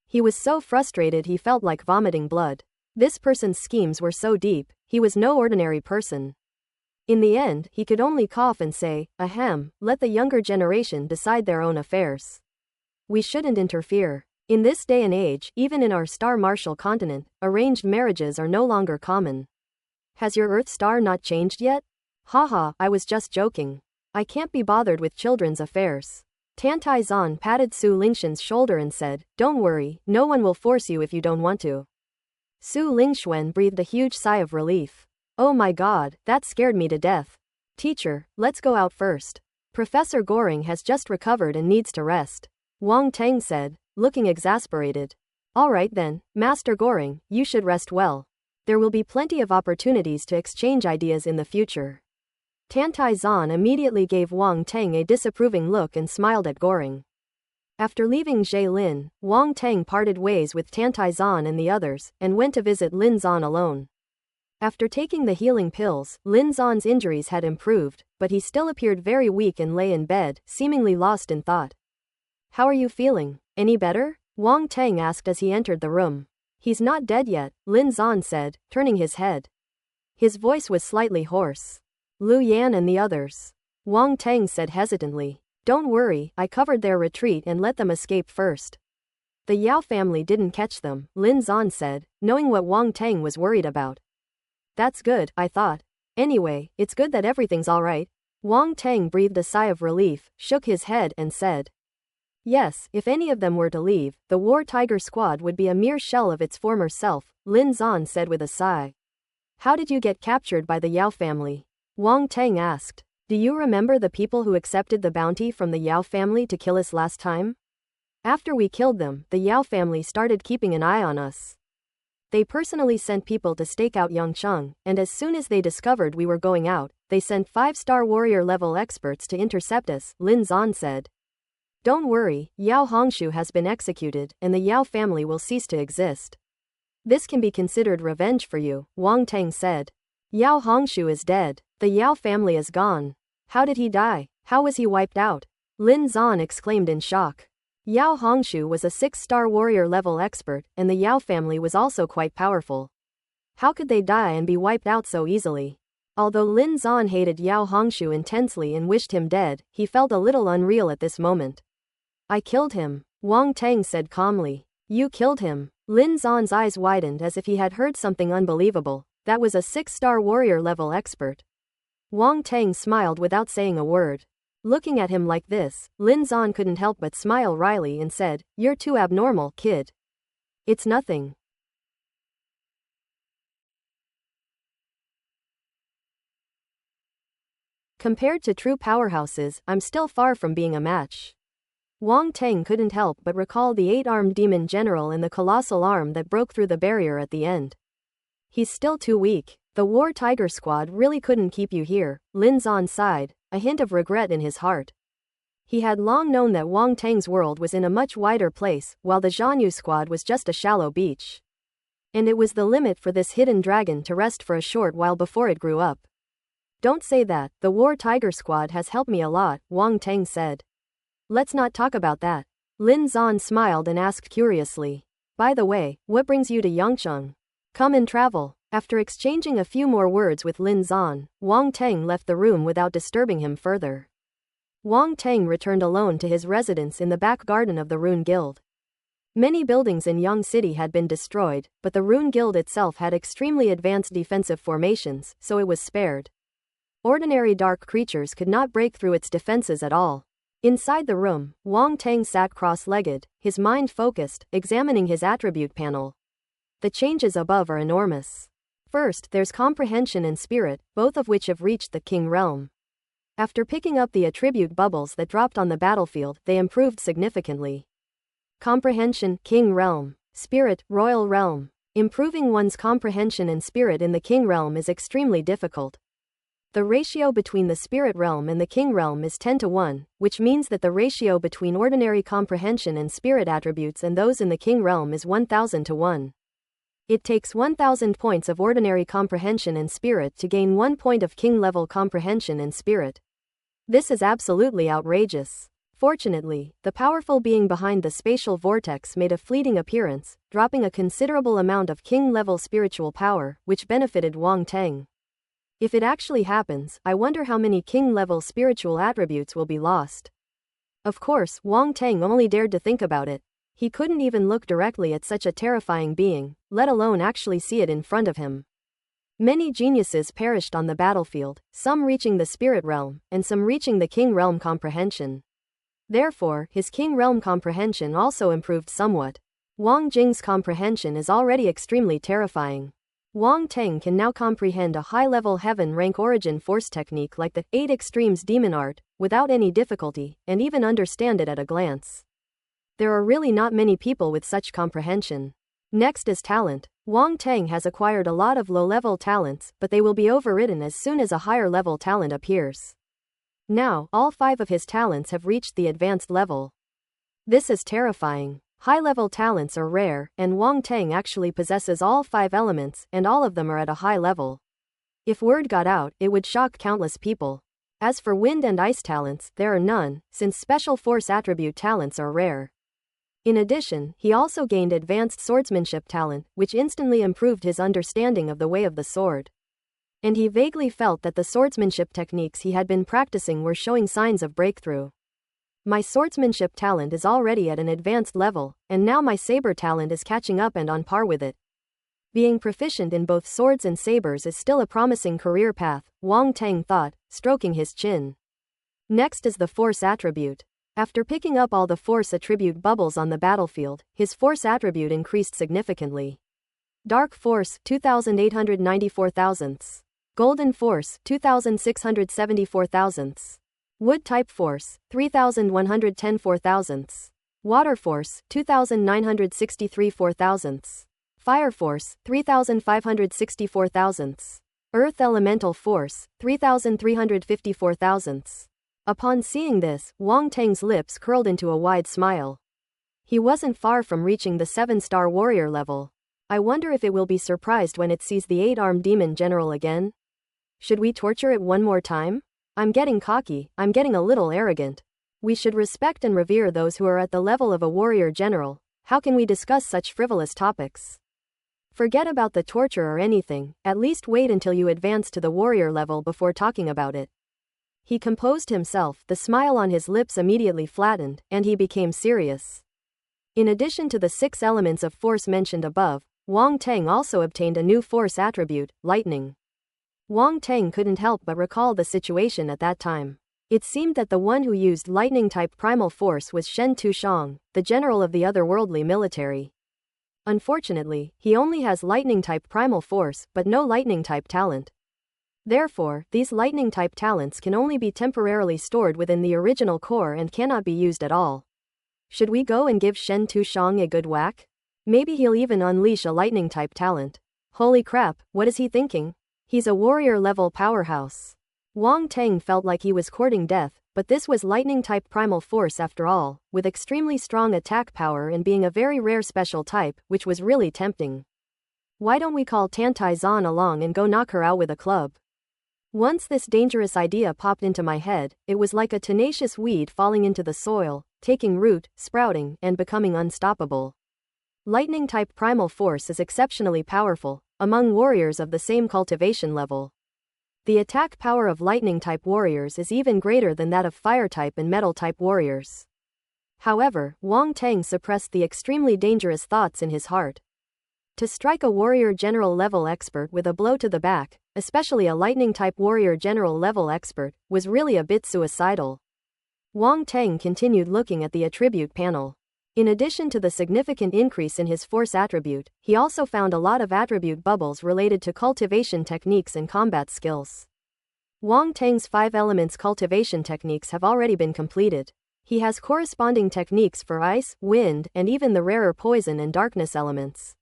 He was so frustrated he felt like vomiting blood. This person's schemes were so deep, he was no ordinary person. In the end, he could only cough and say, ahem, let the younger generation decide their own affairs. We shouldn't interfere. In this day and age, even in our star martial continent, arranged marriages are no longer common. Has your Earth star not changed yet? Haha, I was just joking. I can't be bothered with children's affairs. Tantai Zan patted Su Lingxuan's shoulder and said, don't worry, no one will force you if you don't want to. Su Lingxuan breathed a huge sigh of relief. Oh my god, that scared me to death. Teacher, let's go out first. Professor Goring has just recovered and needs to rest. Wang Teng said, looking exasperated. Alright then, Master Goring, you should rest well. There will be plenty of opportunities to exchange ideas in the future. Tantai Zan immediately gave Wang Teng a disapproving look and smiled at Goring. After leaving Jie Lin, Wang Teng parted ways with Tantai Zan and the others, and went to visit Lin Zan alone. After taking the healing pills, Lin Zan's injuries had improved, but he still appeared very weak and lay in bed, seemingly lost in thought. How are you feeling? Any better? Wang Teng asked as he entered the room. He's not dead yet, Lin Zan said, turning his head. His voice was slightly hoarse. Lu Yan and the others. Wang Teng said hesitantly. Don't worry, I covered their retreat and let them escape first. The Yao family didn't catch them, Lin Zan said, knowing what Wang Teng was worried about. That's good, I thought. Anyway, it's good that everything's alright. Wang Teng breathed a sigh of relief, shook his head and said. Yes, if any of them were to leave, the War Tiger squad would be a mere shell of its former self, Lin Zan said with a sigh. How did you get captured by the Yao family? Wang Teng asked. Do you remember the people who accepted the bounty from the Yao family to kill us last time? After we killed them, the Yao family started keeping an eye on us. They personally sent people to stake out Yangcheng, and as soon as they discovered we were going out, they sent 5-star warrior level experts to intercept us, Lin Zan said. Don't worry, Yao Hongshu has been executed, and the Yao family will cease to exist. This can be considered revenge for you, Wang Teng said. Yao Hongshu is dead. The Yao family is gone. How did he die? How was he wiped out? Lin Zan exclaimed in shock. Yao Hongshu was a 6-star warrior level expert, and the Yao family was also quite powerful. How could they die and be wiped out so easily? Although Lin Zan hated Yao Hongshu intensely and wished him dead, he felt a little unreal at this moment. I killed him, Wang Teng said calmly. You killed him? Lin Zan's eyes widened as if he had heard something unbelievable. That was a 6-star warrior level expert. Wang Teng smiled without saying a word. Looking at him like this, Lin Zan couldn't help but smile wryly and said, You're too abnormal, kid. It's nothing. Compared to true powerhouses, I'm still far from being a match. Wang Teng couldn't help but recall the 8-armed demon general and the colossal arm that broke through the barrier at the end. He's still too weak. The War Tiger Squad really couldn't keep you here, Lin Zan sighed, a hint of regret in his heart. He had long known that Wang Teng's world was in a much wider place, while the Zhanyu Squad was just a shallow beach. And it was the limit for this hidden dragon to rest for a short while before it grew up. Don't say that, the War Tiger Squad has helped me a lot, Wang Teng said. Let's not talk about that. Lin Zan smiled and asked curiously. By the way, what brings you to Yangcheng? Come and travel. After exchanging a few more words with Lin Zan, Wang Teng left the room without disturbing him further. Wang Teng returned alone to his residence in the back garden of the Rune Guild. Many buildings in Yang City had been destroyed, but the Rune Guild itself had extremely advanced defensive formations, so it was spared. Ordinary dark creatures could not break through its defenses at all. Inside the room, Wang Teng sat cross-legged, his mind focused, examining his attribute panel. The changes above are enormous. First, there's Comprehension and Spirit, both of which have reached the King Realm. After picking up the attribute bubbles that dropped on the battlefield, they improved significantly. Comprehension, King Realm. Spirit, Royal Realm. Improving one's comprehension and spirit in the King Realm is extremely difficult. The ratio between the Spirit Realm and the King Realm is 10-1, which means that the ratio between ordinary comprehension and spirit attributes and those in the King Realm is 1000-1. It takes 1000 points of ordinary comprehension and spirit to gain 1 point of King-level comprehension and spirit. This is absolutely outrageous. Fortunately, the powerful being behind the spatial vortex made a fleeting appearance, dropping a considerable amount of King-level spiritual power, which benefited Wang Teng. If it actually happens, I wonder how many King-level spiritual attributes will be lost. Of course, Wang Teng only dared to think about it. He couldn't even look directly at such a terrifying being, let alone actually see it in front of him. Many geniuses perished on the battlefield, some reaching the Spirit Realm, and some reaching the King Realm comprehension. Therefore, his King Realm comprehension also improved somewhat. Wang Jing's comprehension is already extremely terrifying. Wang Teng can now comprehend a high-level heaven rank origin force technique like the 8 Extremes Demon Art, without any difficulty, and even understand it at a glance. There are really not many people with such comprehension. Next is talent. Wang Teng has acquired a lot of low-level talents, but they will be overridden as soon as a higher-level talent appears. Now, all 5 of his talents have reached the advanced level. This is terrifying. High-level talents are rare, and Wang Teng actually possesses all 5 elements, and all of them are at a high level. If word got out, it would shock countless people. As for wind and ice talents, there are none, since special force attribute talents are rare. In addition, he also gained advanced swordsmanship talent, which instantly improved his understanding of the way of the sword. And he vaguely felt that the swordsmanship techniques he had been practicing were showing signs of breakthrough. My swordsmanship talent is already at an advanced level, and now my saber talent is catching up and on par with it. Being proficient in both swords and sabers is still a promising career path, Wang Teng thought, stroking his chin. Next is the force attribute. After picking up all the force attribute bubbles on the battlefield, his force attribute increased significantly. Dark Force, 2,894 thousandths. Golden Force, 2,674 thousandths. Wood Type Force, 3,110 thousandths. Water Force, 2,963 4,000ths. Fire Force, 3,564 thousandths. Earth Elemental Force, 3,354 thousandths. Upon seeing this, Wang Tang's lips curled into a wide smile. He wasn't far from reaching the 7-star warrior level. I wonder if it will be surprised when it sees the 8-armed demon general again? Should we torture it one more time? I'm getting cocky, I'm getting a little arrogant. We should respect and revere those who are at the level of a warrior general. How can we discuss such frivolous topics? Forget about the torture or anything, at least wait until you advance to the warrior level before talking about it. He composed himself, the smile on his lips immediately flattened, and he became serious. In addition to the 6 elements of force mentioned above, Wang Tang also obtained a new force attribute, lightning. Wang Tang couldn't help but recall the situation at that time. It seemed that the one who used lightning-type primal force was Shen Tushang, the general of the otherworldly military. Unfortunately, he only has lightning-type primal force, but no lightning-type talent. Therefore, these lightning-type talents can only be temporarily stored within the original core and cannot be used at all. Should we go and give Shen Tushang a good whack? Maybe he'll even unleash a lightning-type talent. Holy crap, what is he thinking? He's a warrior-level powerhouse. Wang Tang felt like he was courting death, but this was lightning-type primal force after all, with extremely strong attack power and being a very rare special type, which was really tempting. Why don't we call Tantai Zan along and go knock her out with a club? Once this dangerous idea popped into my head, it was like a tenacious weed falling into the soil, taking root, sprouting, and becoming unstoppable. Lightning-type primal force is exceptionally powerful among warriors of the same cultivation level. The attack power of lightning-type warriors is even greater than that of fire-type and metal-type warriors. However, Wang Tang suppressed the extremely dangerous thoughts in his heart. To strike a warrior general level expert with a blow to the back, especially a lightning-type warrior general level expert, was really a bit suicidal. Wang Tang continued looking at the attribute panel. In addition to the significant increase in his force attribute, he also found a lot of attribute bubbles related to cultivation techniques and combat skills. Wang Tang's 5 elements cultivation techniques have already been completed. He has corresponding techniques for ice, wind, and even the rarer poison and darkness elements.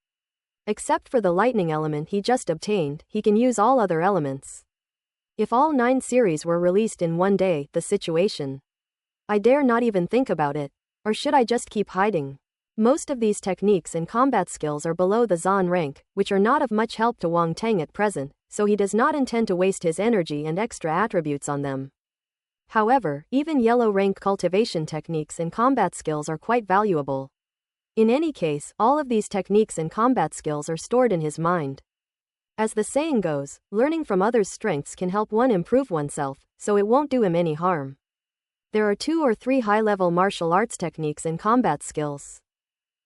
Except for the lightning element he just obtained, he can use all other elements. If all 9 series were released in one day, the situation. I dare not even think about it. Or should I just keep hiding? Most of these techniques and combat skills are below the Zan rank, which are not of much help to Wang Tang at present, so he does not intend to waste his energy and extra attributes on them. However, even yellow rank cultivation techniques and combat skills are quite valuable. In any case, all of these techniques and combat skills are stored in his mind. As the saying goes, learning from others' strengths can help one improve oneself, so it won't do him any harm. There are 2 or 3 high-level martial arts techniques and combat skills.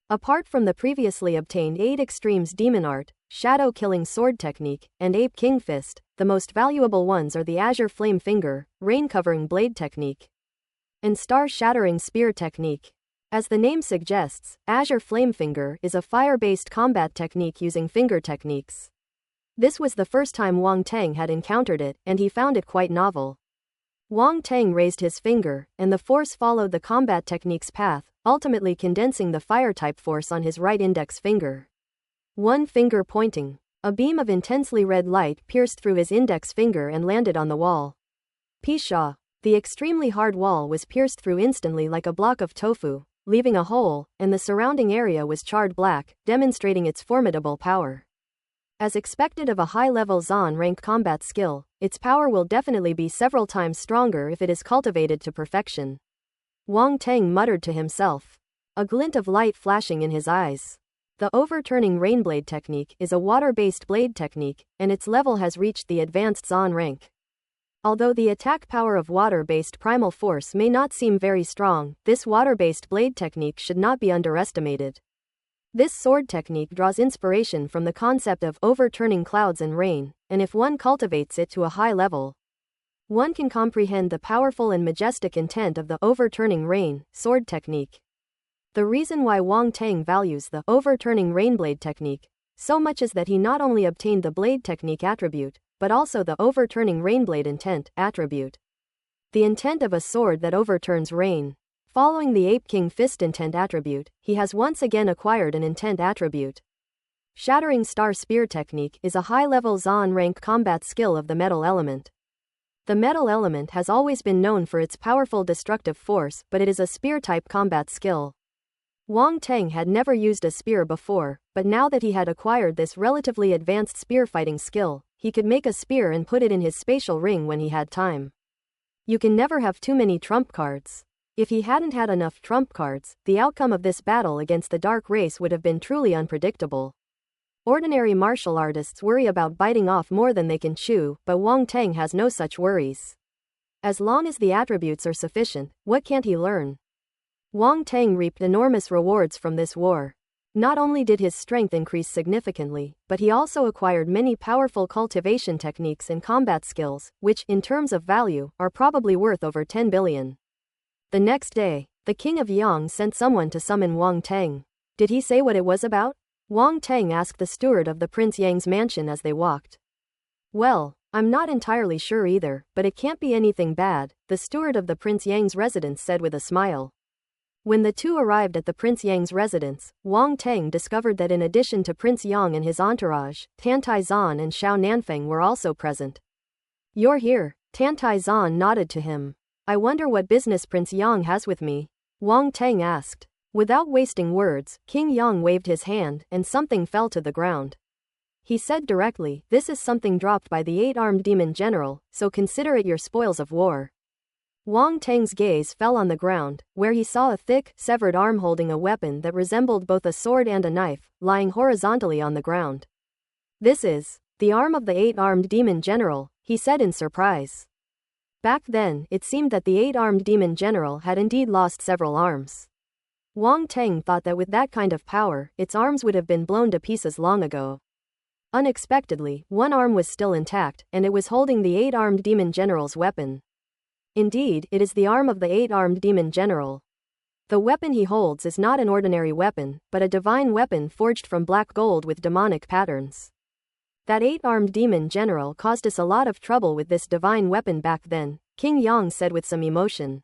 Apart from the previously obtained 8 extremes demon art, shadow killing sword technique, and ape king fist, the most valuable ones are the azure flame finger, rain covering blade technique, and star shattering spear technique. As the name suggests, azure flame finger is a fire-based combat technique using finger techniques. This was the first time Wang Tang had encountered it, and he found it quite novel. Wang Tang raised his finger, and the force followed the combat technique's path, ultimately condensing the fire-type force on his right index finger. One finger pointing. A beam of intensely red light pierced through his index finger and landed on the wall. Pishaw. The extremely hard wall was pierced through instantly like a block of tofu, leaving a hole, and the surrounding area was charred black, demonstrating its formidable power. As expected of a high-level Zan rank combat skill, its power will definitely be several times stronger if it is cultivated to perfection. Wang Tang muttered to himself, a glint of light flashing in his eyes. The overturning rainblade technique is a water-based blade technique, and its level has reached the advanced Zan rank. Although the attack power of water-based primal force may not seem very strong, this water-based blade technique should not be underestimated. This sword technique draws inspiration from the concept of overturning clouds and rain, and if one cultivates it to a high level, one can comprehend the powerful and majestic intent of the overturning rain sword technique. The reason why Wang Tang values the overturning rainblade technique so much is that he not only obtained the blade technique attribute, but also the overturning rainblade intent attribute. The intent of a sword that overturns rain. following the Ape King Fist Intent attribute, he has once again acquired an Intent attribute. Shattering Star Spear Technique is a high-level Zon rank combat skill of the metal element. The metal element has always been known for its powerful destructive force, but it is a spear-type combat skill. Wang Teng had never used a spear before, but now that he had acquired this relatively advanced spear fighting skill, he could make a spear and put it in his spatial ring when he had time. You can never have too many trump cards. If he hadn't had enough trump cards, the outcome of this battle against the dark race would have been truly unpredictable. Ordinary martial artists worry about biting off more than they can chew, but Wang Teng has no such worries. As long as the attributes are sufficient, what can't he learn? Wang Teng reaped enormous rewards from this war. Not only did his strength increase significantly, but he also acquired many powerful cultivation techniques and combat skills, which, in terms of value, are probably worth over 10 billion. The next day, the king of Yang sent someone to summon Wang Teng. Did he say what it was about? Wang Teng asked the steward of the Prince Yang's mansion as they walked. Well, I'm not entirely sure either, but it can't be anything bad, the steward of the Prince Yang's residence said with a smile. When the two arrived at the Prince Yang's residence, Wang Teng discovered that in addition to Prince Yang and his entourage, Tantai Zan and Xiao Nanfeng were also present. You're here, Tantai Zan nodded to him. I wonder what business Prince Yang has with me? Wang Teng asked. Without wasting words, King Yang waved his hand, and something fell to the ground. He said directly, this is something dropped by the 8-armed demon general, so consider it your spoils of war. Wang Teng's gaze fell on the ground, where he saw a thick, severed arm holding a weapon that resembled both a sword and a knife, lying horizontally on the ground. This is the arm of the 8-armed demon general, he said in surprise. Back then, it seemed that the 8-armed demon general had indeed lost several arms. Wang Teng thought that with that kind of power, its arms would have been blown to pieces long ago. Unexpectedly, one arm was still intact, and it was holding the 8-armed demon general's weapon. Indeed, it is the arm of the 8-armed demon general. The weapon he holds is not an ordinary weapon, but a divine weapon forged from black gold with demonic patterns. That 8-armed demon general caused us a lot of trouble with this divine weapon back then, King Yang said with some emotion.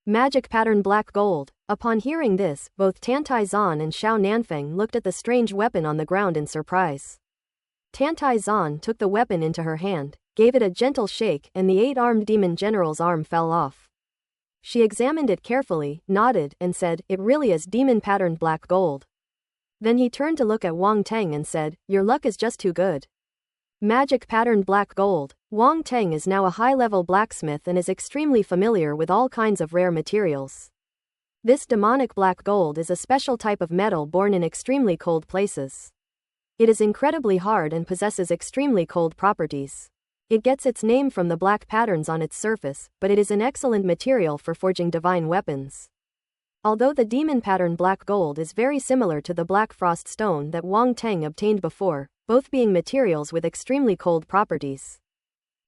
Magic pattern black gold. Upon hearing this, both Tantai Zan and Xiao Nanfeng looked at the strange weapon on the ground in surprise. Tantai Zan took the weapon into her hand, gave it a gentle shake, and the 8-armed demon general's arm fell off. She examined it carefully, nodded, and said, it really is demon-patterned black gold. Then he turned to look at Wang Teng and said, your luck is just too good. Magic-patterned black gold. Wang Teng is now a high-level blacksmith and is extremely familiar with all kinds of rare materials. This demonic black gold is a special type of metal born in extremely cold places. It is incredibly hard and possesses extremely cold properties. It gets its name from the black patterns on its surface, but it is an excellent material for forging divine weapons. Although the demon pattern black gold is very similar to the black frost stone that Wang Teng obtained before, both being materials with extremely cold properties,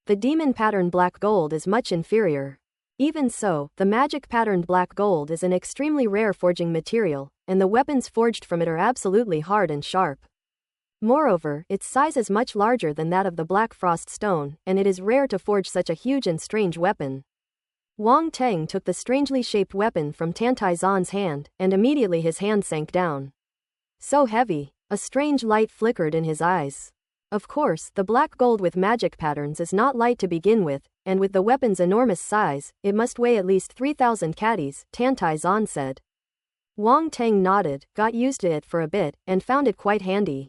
the demon pattern black gold is much inferior. Even so, the magic patterned black gold is an extremely rare forging material, and the weapons forged from it are absolutely hard and sharp. Moreover, its size is much larger than that of the black frost stone, and it is rare to forge such a huge and strange weapon. Wang Teng took the strangely shaped weapon from Tantai Zan's hand, and immediately his hand sank down. So heavy. A strange light flickered in his eyes. Of course, the black gold with magic patterns is not light to begin with, and with the weapon's enormous size, it must weigh at least 3,000 catties, Tantai Zan said. Wang Teng nodded, got used to it for a bit, and found it quite handy.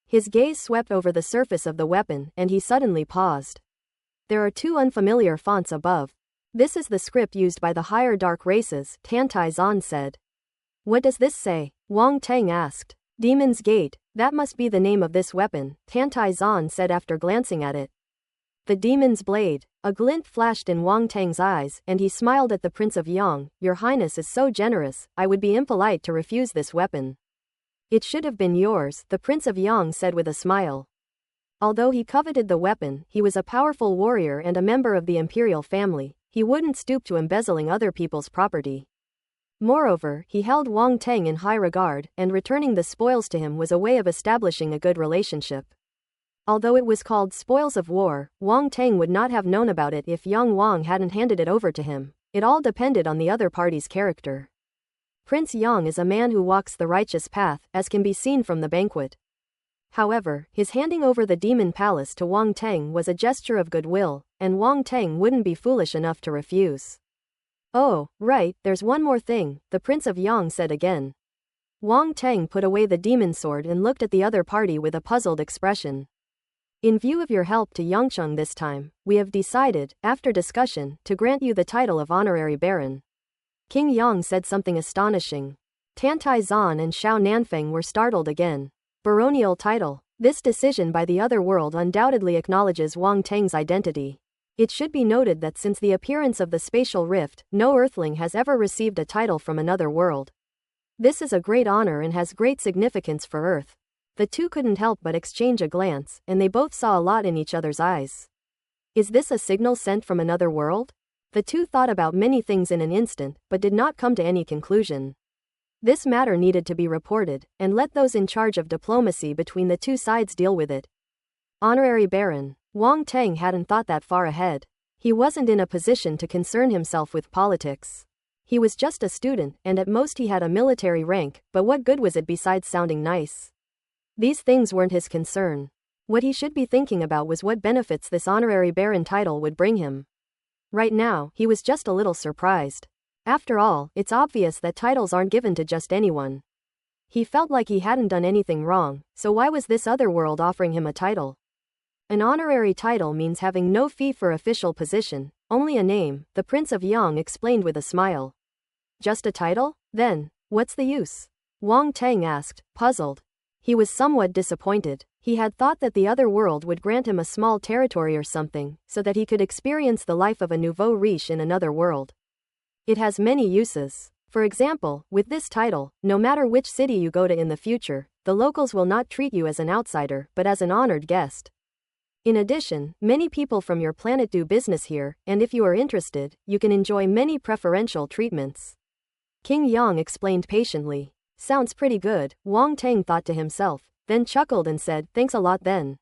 His gaze swept over the surface of the weapon, and he suddenly paused. There are two unfamiliar fonts above. This is the script used by the higher dark races, Tantai Zan said. What does this say? Wang Teng asked. Demon's Gate, that must be the name of this weapon, Tantai Zan said after glancing at it. The Demon's Blade. A glint flashed in Wang Teng's eyes, and he smiled at the Prince of Yang. Your Highness is so generous, I would be impolite to refuse this weapon. It should have been yours, the Prince of Yang said with a smile. Although he coveted the weapon, he was a powerful warrior and a member of the imperial family. He wouldn't stoop to embezzling other people's property. Moreover, he held Wang Teng in high regard, and returning the spoils to him was a way of establishing a good relationship. Although it was called spoils of war, Wang Teng would not have known about it if Yang Wang hadn't handed it over to him. It all depended on the other party's character. Prince Yang is a man who walks the righteous path, as can be seen from the banquet. However, his handing over the demon palace to Wang Teng was a gesture of goodwill, and Wang Teng wouldn't be foolish enough to refuse. Oh, right, there's one more thing, the Prince of Yang said again. Wang Teng put away the demon sword and looked at the other party with a puzzled expression. In view of your help to Yangcheng this time, we have decided, after discussion, to grant you the title of honorary baron. King Yang said something astonishing. Tantai Zan and Xiao Nanfeng were startled again. Baronial title. This decision by the other world undoubtedly acknowledges Wang Teng's identity. It should be noted that since the appearance of the spatial rift, no earthling has ever received a title from another world. This is a great honor and has great significance for Earth. The two couldn't help but exchange a glance, and they both saw a lot in each other's eyes. Is this a signal sent from another world? The two thought about many things in an instant, but did not come to any conclusion. This matter needed to be reported, and let those in charge of diplomacy between the two sides deal with it. Honorary Baron. Wang Teng hadn't thought that far ahead. He wasn't in a position to concern himself with politics. He was just a student, and at most he had a military rank, but what good was it besides sounding nice? These things weren't his concern. What he should be thinking about was what benefits this honorary baron title would bring him. Right now, he was just a little surprised. After all, it's obvious that titles aren't given to just anyone. He felt like he hadn't done anything wrong, so why was this other world offering him a title? An honorary title means having no fee for official position, only a name, the Prince of Yang explained with a smile. Just a title? Then, what's the use? Wang Teng asked, puzzled. He was somewhat disappointed. He had thought that the other world would grant him a small territory or something, so that he could experience the life of a nouveau riche in another world. It has many uses. For example, with this title, no matter which city you go to in the future, the locals will not treat you as an outsider, but as an honored guest. In addition, many people from your planet do business here, and if you are interested, you can enjoy many preferential treatments. King Yang explained patiently. Sounds pretty good, Wang Teng thought to himself, then chuckled and said, thanks a lot then.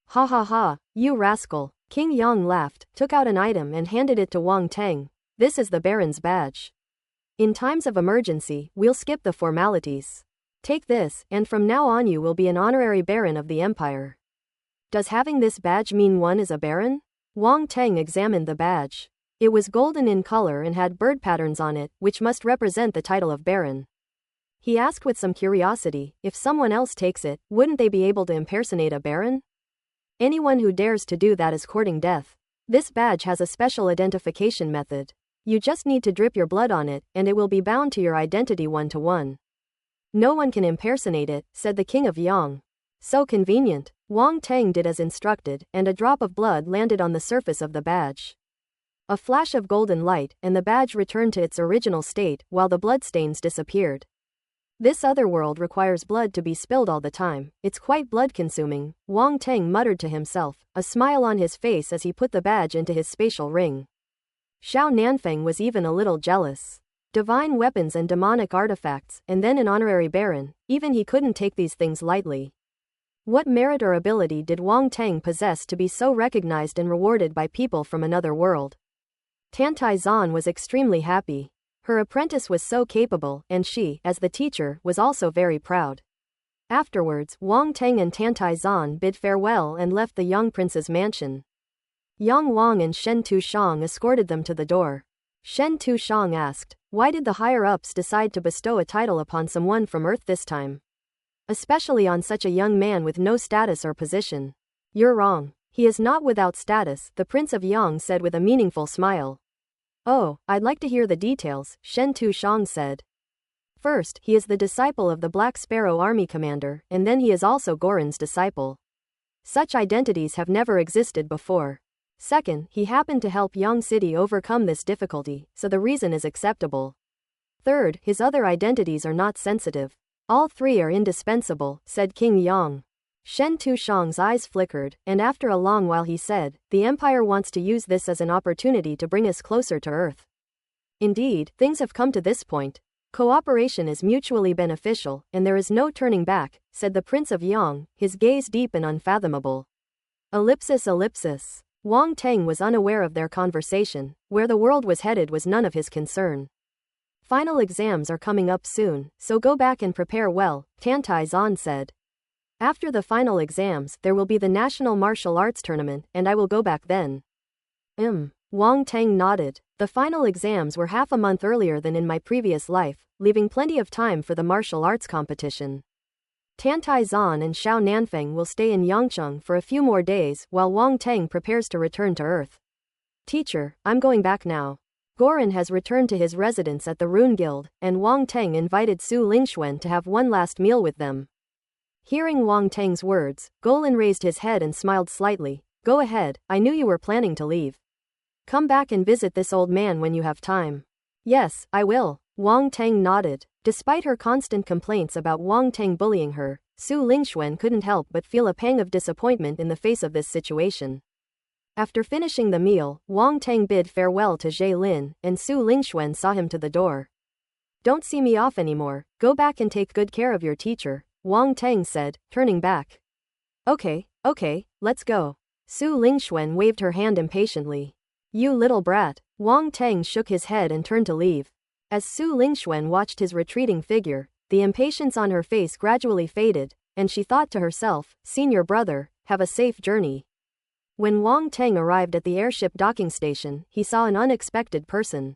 Ha ha ha, you rascal. King Yang laughed, took out an item and handed it to Wang Teng. This is the Baron's badge. In times of emergency, we'll skip the formalities. Take this, and from now on you will be an honorary Baron of the Empire. Does having this badge mean one is a Baron? Wang Teng examined the badge. It was golden in color and had bird patterns on it, which must represent the title of Baron. He asked with some curiosity, if someone else takes it, wouldn't they be able to impersonate a Baron? Anyone who dares to do that is courting death. This badge has a special identification method. You just need to drip your blood on it, and it will be bound to your identity one-to-one. No one can impersonate it, said the King of Yang. So convenient. Wang Teng did as instructed, and a drop of blood landed on the surface of the badge. A flash of golden light, and the badge returned to its original state, while the bloodstains disappeared. This other world requires blood to be spilled all the time. It's quite blood-consuming, Wang Teng muttered to himself, a smile on his face as he put the badge into his spatial ring. Xiao Nanfeng was even a little jealous. Divine weapons and demonic artifacts, and then an honorary baron, even he couldn't take these things lightly. What merit or ability did Wang Teng possess to be so recognized and rewarded by people from another world? Tantai Zan was extremely happy. Her apprentice was so capable, and she, as the teacher, was also very proud. Afterwards, Wang Teng and Tantai Zan bid farewell and left the young prince's mansion. Yang Wang and Shen Tushang escorted them to the door. Shen Tushang asked, why did the higher-ups decide to bestow a title upon someone from Earth this time? Especially on such a young man with no status or position. You're wrong. He is not without status, the Prince of Yang said with a meaningful smile. Oh, I'd like to hear the details, Shen Tushang said. First, he is the disciple of the Black Sparrow army commander, and then he is also Goran's disciple. Such identities have never existed before. Second, he happened to help Yang City overcome this difficulty, so the reason is acceptable. Third, his other identities are not sensitive. All three are indispensable, said King Yang. Shen Tushang's eyes flickered, and after a long while he said, the Empire wants to use this as an opportunity to bring us closer to Earth. Indeed, things have come to this point. Cooperation is mutually beneficial, and there is no turning back, said the Prince of Yang, his gaze deep and unfathomable. Ellipsis ellipsis. Wang Teng was unaware of their conversation. Where the world was headed was none of his concern. Final exams are coming up soon, so go back and prepare well, Tantai Zan said. After the final exams, there will be the National Martial Arts Tournament, and I will go back then. Wang Teng nodded. The final exams were half a month earlier than in my previous life, leaving plenty of time for the martial arts competition. Tantai Zan and Xiao Nanfeng will stay in Yangcheng for a few more days while Wang Teng prepares to return to Earth. Teacher, I'm going back now. Goran has returned to his residence at the Rune Guild, and Wang Teng invited Su Lingxuan to have one last meal with them. Hearing Wang Teng's words, Golan raised his head and smiled slightly. Go ahead, I knew you were planning to leave. Come back and visit this old man when you have time. Yes, I will. Wang Teng nodded. Despite her constant complaints about Wang Teng bullying her, Su Lingxuan couldn't help but feel a pang of disappointment in the face of this situation. After finishing the meal, Wang Teng bid farewell to Zhe Lin, and Su Lingxuan saw him to the door. Don't see me off anymore, go back and take good care of your teacher, Wang Teng said, turning back. Okay, let's go. Su Lingxuan waved her hand impatiently. You little brat. Wang Teng shook his head and turned to leave. As Su Lingxuan watched his retreating figure, the impatience on her face gradually faded, and she thought to herself, Senior brother, have a safe journey. When Wang Teng arrived at the airship docking station, he saw an unexpected person.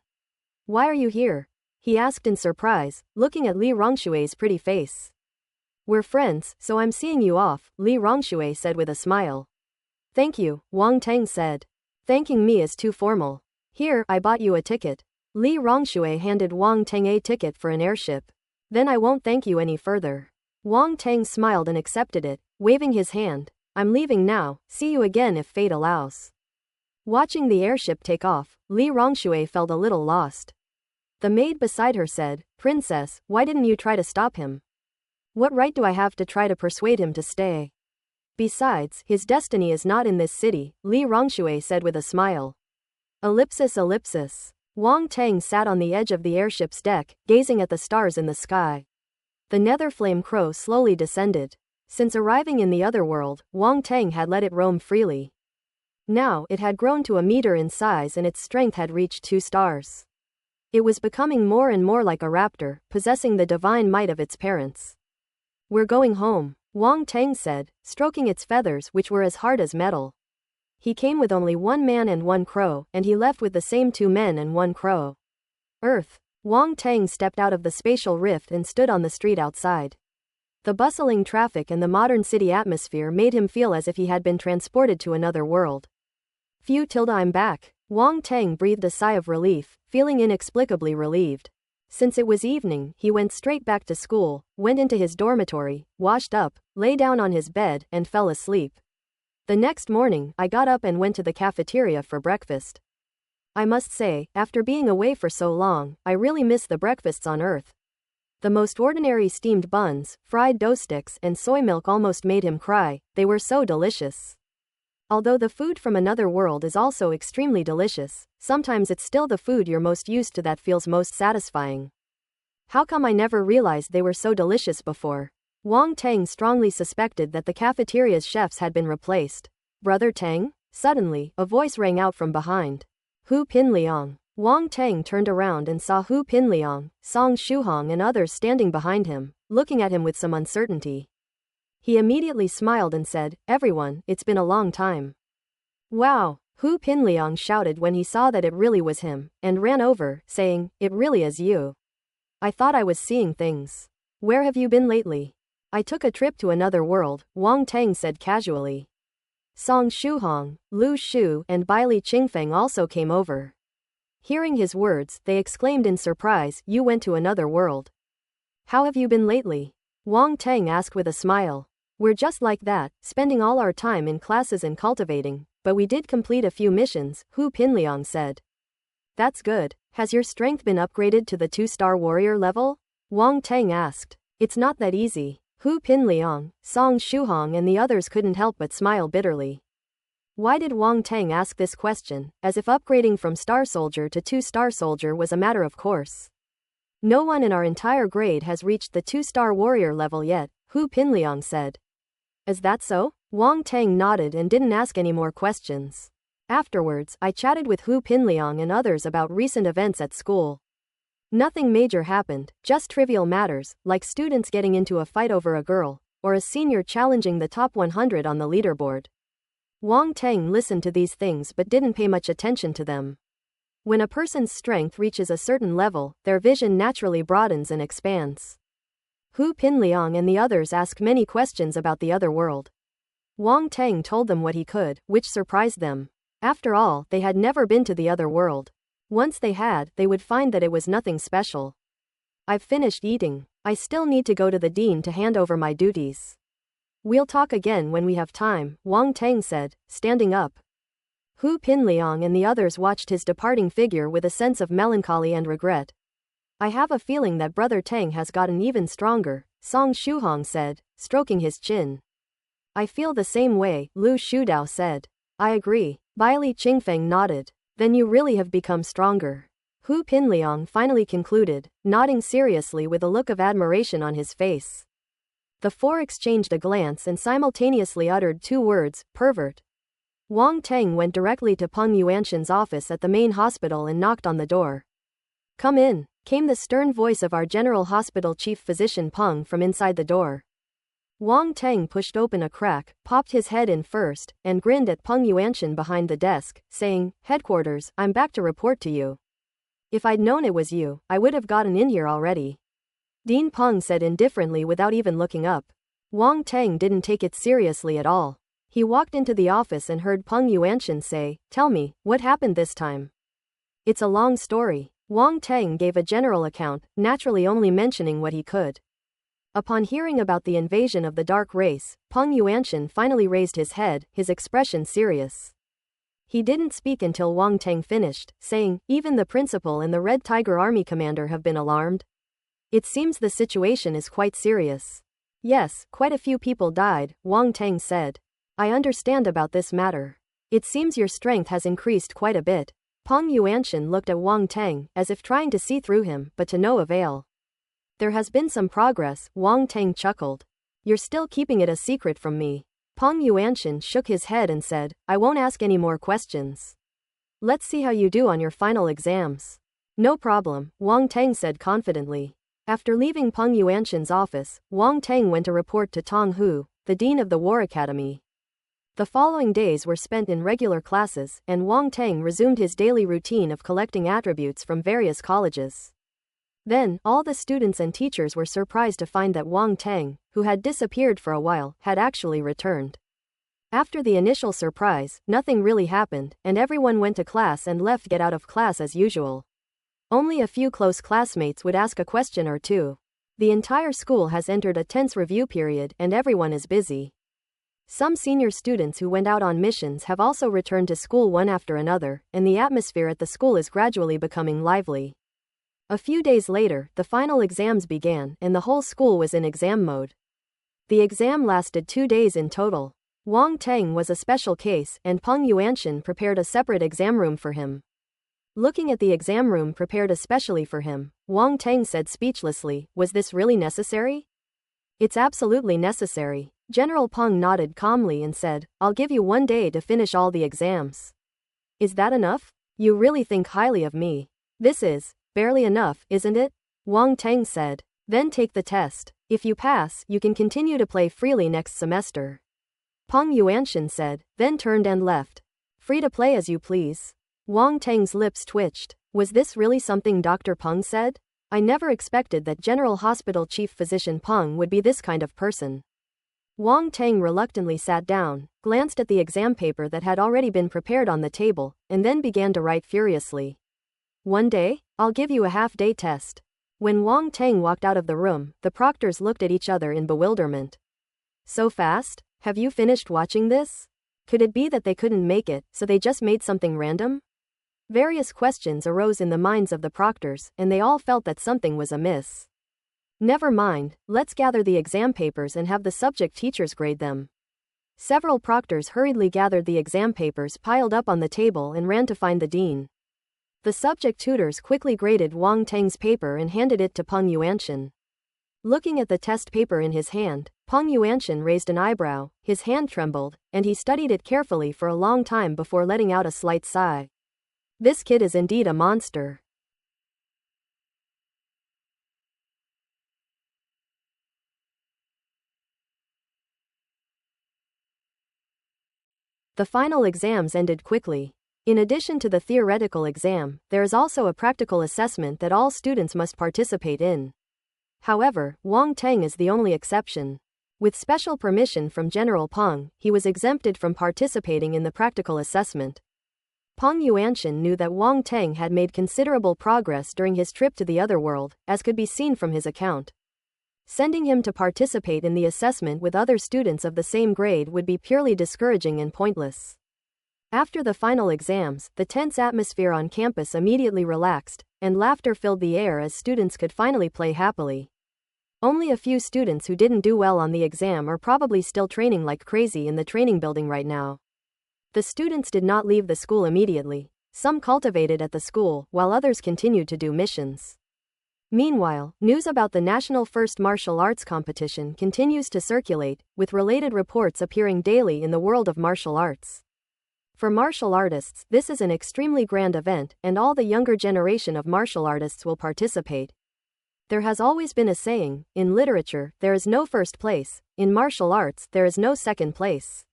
Why are you here? He asked in surprise, looking at Li Rongshue's pretty face. We're friends, so I'm seeing you off, Li Rongxue said with a smile. Thank you, Wang Teng said. Thanking me is too formal. Here, I bought you a ticket. Li Rongxue handed Wang Teng a ticket for an airship. Then I won't thank you any further. Wang Teng smiled and accepted it, waving his hand. I'm leaving now, see you again if fate allows. Watching the airship take off, Li Rongxue felt a little lost. The maid beside her said, Princess, why didn't you try to stop him? What right do I have to try to persuade him to stay? Besides, his destiny is not in this city, Li Rongxue said with a smile. Ellipsis. Wang Teng sat on the edge of the airship's deck, gazing at the stars in the sky. The nether flame crow slowly descended. Since arriving in the other world, Wang Teng had let it roam freely. Now, it had grown to a meter in size and its strength had reached 2 stars. It was becoming more and more like a raptor, possessing the divine might of its parents. We're going home, Wang Teng said, stroking its feathers which were as hard as metal. He came with only 1 man and 1 crow, and he left with the same 2 men and 1 crow. Earth. Wang Teng stepped out of the spatial rift and stood on the street outside. The bustling traffic and the modern city atmosphere made him feel as if he had been transported to another world. Phew, I'm back. Wang Teng breathed a sigh of relief, feeling inexplicably relieved. Since it was evening, he went straight back to school, went into his dormitory, washed up, lay down on his bed, and fell asleep. The next morning, I got up and went to the cafeteria for breakfast. I must say, after being away for so long, I really miss the breakfasts on Earth. The most ordinary steamed buns, fried dough sticks, and soy milk almost made him cry, they were so delicious. Although the food from another world is also extremely delicious, sometimes it's still the food you're most used to that feels most satisfying. How come I never realized they were so delicious before? Wang Teng strongly suspected that the cafeteria's chefs had been replaced. Brother Teng? Suddenly, a voice rang out from behind. Hu Pinliang. Wang Teng turned around and saw Hu Pinliang, Song Shuhong and others standing behind him, looking at him with some uncertainty. He immediately smiled and said, Everyone, it's been a long time. Wow, Hu Pinliang shouted when he saw that it really was him, and ran over, saying, It really is you. I thought I was seeing things. Where have you been lately? I took a trip to another world, Wang Teng said casually. Song Shuhong, Lu Shu, and Baili Qingfeng also came over. Hearing his words, they exclaimed in surprise, You went to another world. How have you been lately? Wang Teng asked with a smile. We're just like that, spending all our time in classes and cultivating, but we did complete a few missions, Hu Pinliang said. That's good. Has your strength been upgraded to the 2-star warrior level? Wang Teng asked. It's not that easy. Hu Pinliang, Song Shuhong and the others couldn't help but smile bitterly. Why did Wang Teng ask this question, as if upgrading from Star Soldier to 2-star Soldier was a matter of course? No one in our entire grade has reached the 2-star warrior level yet, Hu Pinliang said. Is that so? Wang Teng nodded and didn't ask any more questions. Afterwards, I chatted with Hu Pinliang and others about recent events at school. Nothing major happened, just trivial matters, like students getting into a fight over a girl, or a senior challenging the top 100 on the leaderboard. Wang Teng listened to these things but didn't pay much attention to them. When a person's strength reaches a certain level, their vision naturally broadens and expands. Hu Pinliang and the others asked many questions about the other world. Wang Teng told them what he could, which surprised them. After all, they had never been to the other world. Once they had, they would find that it was nothing special. I've finished eating. I still need to go to the dean to hand over my duties. We'll talk again when we have time, Wang Teng said, standing up. Hu Pinliang and the others watched his departing figure with a sense of melancholy and regret. I have a feeling that Brother Teng has gotten even stronger, Song Shuhong said, stroking his chin. I feel the same way, Lu Shudao said. I agree. Baili Qingfeng nodded. Then you really have become stronger. Hu Pinliang finally concluded, nodding seriously with a look of admiration on his face. The four exchanged a glance and simultaneously uttered two words, pervert. Wang Teng went directly to Peng Yuanshan's office at the main hospital and knocked on the door. Come in, came the stern voice of our General Hospital Chief Physician Peng from inside the door. Wang Teng pushed open a crack, popped his head in first, and grinned at Peng Yuanshan behind the desk, saying, Headquarters, I'm back to report to you. If I'd known it was you, I would have gotten in here already. Dean Peng said indifferently without even looking up. Wang Teng didn't take it seriously at all. He walked into the office and heard Peng Yuanshan say, Tell me, what happened this time? It's a long story. Wang Teng gave a general account, naturally only mentioning what he could. Upon hearing about the invasion of the dark race, Peng Yuanshan finally raised his head, his expression serious. He didn't speak until Wang Teng finished, saying, Even the principal and the Red Tiger Army commander have been alarmed. It seems the situation is quite serious. Yes, quite a few people died, Wang Teng said. I understand about this matter. It seems your strength has increased quite a bit. Peng Yuanshan looked at Wang Teng, as if trying to see through him, but to no avail. There has been some progress, Wang Teng chuckled. You're still keeping it a secret from me. Peng Yuanshan shook his head and said, I won't ask any more questions. Let's see how you do on your final exams. No problem, Wang Teng said confidently. After leaving Peng Yuanshan's office, Wang Teng went to report to Tong Hu, the dean of the War Academy. The following days were spent in regular classes, and Wang Teng resumed his daily routine of collecting attributes from various colleges. Then, all the students and teachers were surprised to find that Wang Teng, who had disappeared for a while, had actually returned. After the initial surprise, nothing really happened, and everyone went to class and left get out of class as usual. Only a few close classmates would ask a question or two. The entire school has entered a tense review period and everyone is busy. Some senior students who went out on missions have also returned to school one after another, and the atmosphere at the school is gradually becoming lively. A few days later, the final exams began, and the whole school was in exam mode. The exam lasted 2 days in total. Wang Teng was a special case, and Peng Yuanshan prepared a separate exam room for him. Looking at the exam room prepared especially for him, Wang Teng said speechlessly, Was this really necessary? It's absolutely necessary. General Peng nodded calmly and said, I'll give you 1 day to finish all the exams. Is that enough? You really think highly of me. This is barely enough, isn't it? Wang Teng said. Then take the test. If you pass, you can continue to play freely next semester. Peng Yuanshan said, then turned and left. Free to play as you please. Wang Teng's lips twitched. Was this really something Dr. Peng said? I never expected that General Hospital Chief Physician Peng would be this kind of person. Wang Teng reluctantly sat down, glanced at the exam paper that had already been prepared on the table, and then began to write furiously. 1 day? I'll give you a half-day test. When Wang Teng walked out of the room, the proctors looked at each other in bewilderment. So fast? Have you finished watching this? Could it be that they couldn't make it, so they just made something random? Various questions arose in the minds of the proctors, and they all felt that something was amiss. Never mind, let's gather the exam papers and have the subject teachers grade them. Several proctors hurriedly gathered the exam papers piled up on the table and ran to find the dean. The subject tutors quickly graded Wang Teng's paper and handed it to Peng Yuanshan. Looking at the test paper in his hand, Peng Yuanshan raised an eyebrow, his hand trembled, and he studied it carefully for a long time before letting out a slight sigh. This kid is indeed a monster. The final exams ended quickly. In addition to the theoretical exam, there is also a practical assessment that all students must participate in. However, Wang Teng is the only exception. With special permission from General Peng, he was exempted from participating in the practical assessment. Peng Yuanshan knew that Wang Teng had made considerable progress during his trip to the other world, as could be seen from his account. Sending him to participate in the assessment with other students of the same grade would be purely discouraging and pointless. After the final exams, the tense atmosphere on campus immediately relaxed, and laughter filled the air as students could finally play happily. Only a few students who didn't do well on the exam are probably still training like crazy in the training building right now. The students did not leave the school immediately. Some cultivated at the school, while others continued to do missions. Meanwhile, news about the National First Martial Arts Competition continues to circulate, with related reports appearing daily in the world of martial arts. For martial artists, this is an extremely grand event, and all the younger generation of martial artists will participate. There has always been a saying, in literature, there is no first place, in martial arts, there is no second place.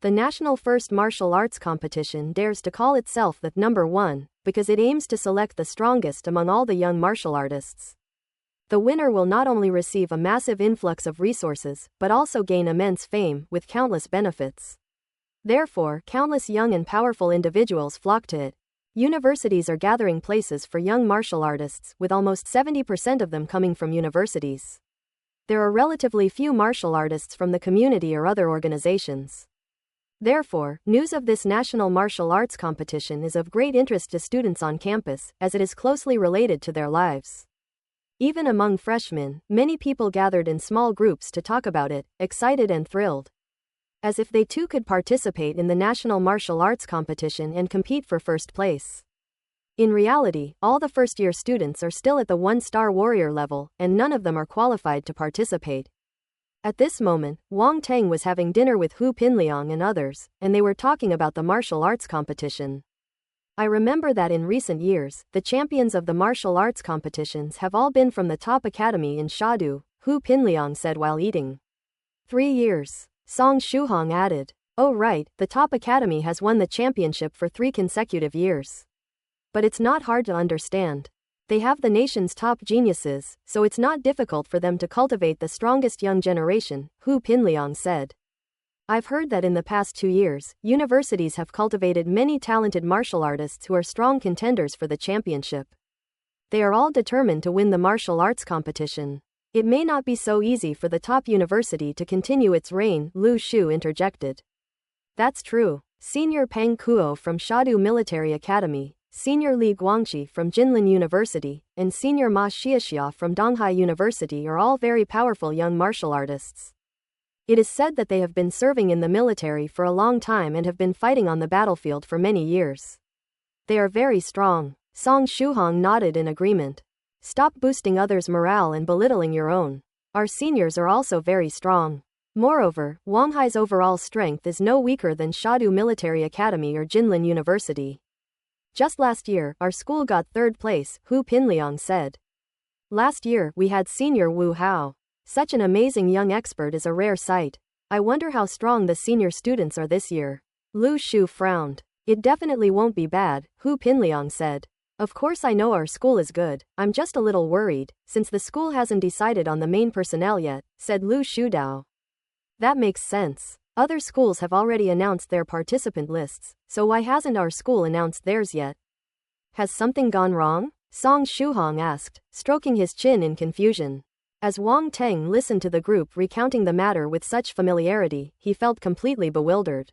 The National First Martial Arts Competition dares to call itself the number one, because it aims to select the strongest among all the young martial artists. The winner will not only receive a massive influx of resources, but also gain immense fame, with countless benefits. Therefore, countless young and powerful individuals flock to it. Universities are gathering places for young martial artists, with almost 70% of them coming from universities. There are relatively few martial artists from the community or other organizations. Therefore, news of this national martial arts competition is of great interest to students on campus, as it is closely related to their lives. Even among freshmen, many people gathered in small groups to talk about it, excited and thrilled. As if they too could participate in the national martial arts competition and compete for first place. In reality, all the first-year students are still at the one-star warrior level, and none of them are qualified to participate. At this moment, Wang Teng was having dinner with Hu Pinliang and others, and they were talking about the martial arts competition. I remember that in recent years, the champions of the martial arts competitions have all been from the top academy in Shadu, Hu Pinliang said while eating. 3 years. Song Shuhong added. Oh right, the top academy has won the championship for 3 consecutive years. But it's not hard to understand. They have the nation's top geniuses, so it's not difficult for them to cultivate the strongest young generation, Hu Pinliang said. I've heard that in the past 2 years, universities have cultivated many talented martial artists who are strong contenders for the championship. They are all determined to win the martial arts competition. It may not be so easy for the top university to continue its reign, Lu Shu interjected. That's true. Senior Peng Kuo from Shadu Military Academy, Senior Li Guangqi from Jinlin University, and Senior Ma Xiaxia from Donghai University are all very powerful young martial artists. It is said that they have been serving in the military for a long time and have been fighting on the battlefield for many years. They are very strong. Song Shuhong nodded in agreement. Stop boosting others' morale and belittling your own. Our seniors are also very strong. Moreover, Wanghai's overall strength is no weaker than Shadu Military Academy or Jinlin University. Just last year, our school got 3rd place, Hu Pinliang said. Last year, we had Senior Wu Hao. Such an amazing young expert is a rare sight. I wonder how strong the senior students are this year. Lu Shu frowned. It definitely won't be bad, Hu Pinliang said. Of course I know our school is good, I'm just a little worried, since the school hasn't decided on the main personnel yet, said Lu Shudao. That makes sense. Other schools have already announced their participant lists, so why hasn't our school announced theirs yet? Has something gone wrong? Song Shuhong asked, stroking his chin in confusion. As Wang Teng listened to the group recounting the matter with such familiarity, he felt completely bewildered.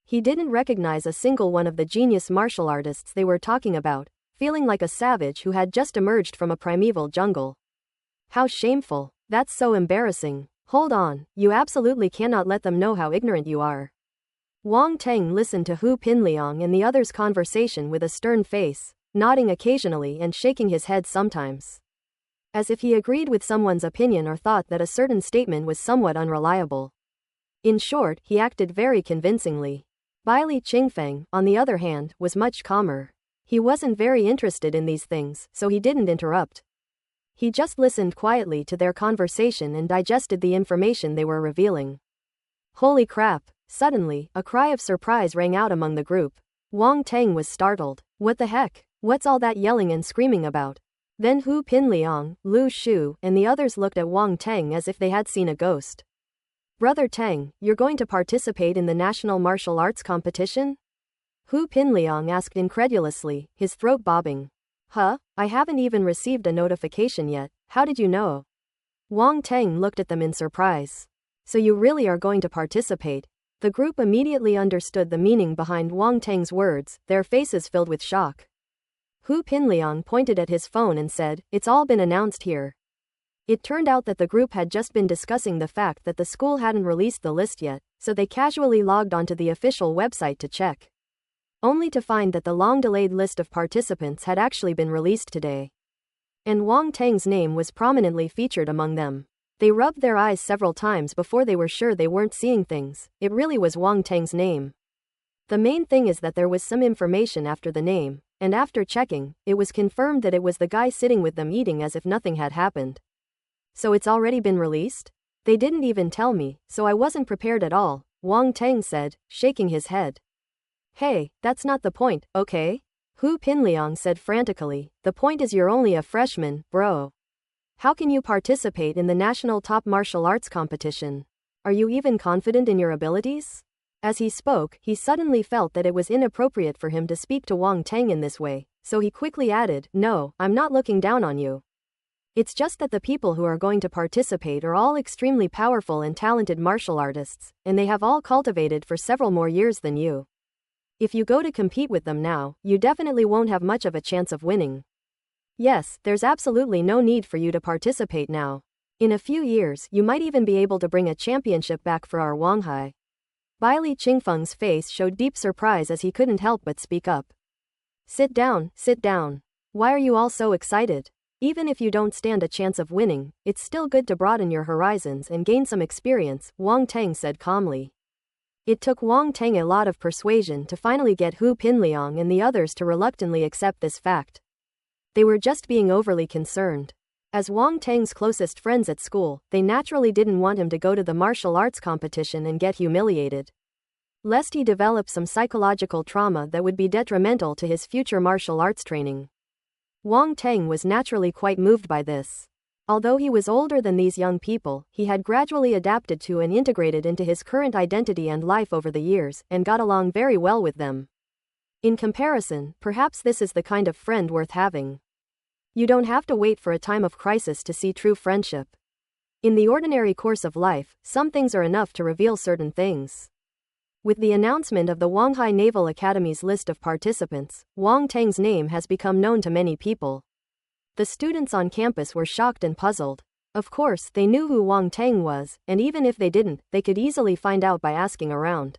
He didn't recognize a single one of the genius martial artists they were talking about, feeling like a savage who had just emerged from a primeval jungle. How shameful. That's so embarrassing. Hold on, you absolutely cannot let them know how ignorant you are. Wang Teng listened to Hu Pinliang and the others' conversation with a stern face, nodding occasionally and shaking his head sometimes. as if he agreed with someone's opinion or thought that a certain statement was somewhat unreliable. In short, he acted very convincingly. Bai Li Qingfeng, on the other hand, was much calmer. He wasn't very interested in these things, so he didn't interrupt. He just listened quietly to their conversation and digested the information they were revealing. Holy crap! Suddenly, a cry of surprise rang out among the group. Wang Teng was startled. What the heck? What's all that yelling and screaming about? Then Hu Pinliang, Lu Shu, and the others looked at Wang Teng as if they had seen a ghost. Brother Teng, you're going to participate in the national martial arts competition? Hu Pinliang asked incredulously, his throat bobbing. Huh? I haven't even received a notification yet. How did you know? Wang Teng looked at them in surprise. So you really are going to participate? The group immediately understood the meaning behind Wang Teng's words, their faces filled with shock. Hu Pinliang pointed at his phone and said, "It's all been announced here." It turned out that the group had just been discussing the fact that the school hadn't released the list yet, so they casually logged onto the official website to check. Only to find that the long-delayed list of participants had actually been released today. And Wang Teng's name was prominently featured among them. They rubbed their eyes several times before they were sure they weren't seeing things. It really was Wang Teng's name. The main thing is that there was some information after the name, and after checking, it was confirmed that it was the guy sitting with them eating as if nothing had happened. So it's already been released? They didn't even tell me, so I wasn't prepared at all, Wang Teng said, shaking his head. Hey, that's not the point, okay? Hu Pinliang said frantically, the point is you're only a freshman, bro. How can you participate in the national top martial arts competition? Are you even confident in your abilities? As he spoke, he suddenly felt that it was inappropriate for him to speak to Wang Teng in this way, so he quickly added, "No, I'm not looking down on you. It's just that the people who are going to participate are all extremely powerful and talented martial artists, and they have all cultivated for several more years than you. If you go to compete with them now, you definitely won't have much of a chance of winning. Yes, there's absolutely no need for you to participate now. In a few years, you might even be able to bring a championship back for our Wanghai." Bai Li Qingfeng's face showed deep surprise as he couldn't help but speak up. Sit down, sit down. Why are you all so excited? Even if you don't stand a chance of winning, it's still good to broaden your horizons and gain some experience, Wang Teng said calmly. It took Wang Teng a lot of persuasion to finally get Hu Pinliang and the others to reluctantly accept this fact. They were just being overly concerned. As Wang Teng's closest friends at school, they naturally didn't want him to go to the martial arts competition and get humiliated. Lest he develop some psychological trauma that would be detrimental to his future martial arts training. Wang Teng was naturally quite moved by this. Although he was older than these young people, he had gradually adapted to and integrated into his current identity and life over the years, and got along very well with them. In comparison, perhaps this is the kind of friend worth having. You don't have to wait for a time of crisis to see true friendship. In the ordinary course of life, some things are enough to reveal certain things. With the announcement of the Wanghai Naval Academy's list of participants, Wang Teng's name has become known to many people. The students on campus were shocked and puzzled. Of course, they knew who Wang Teng was, and even if they didn't, they could easily find out by asking around.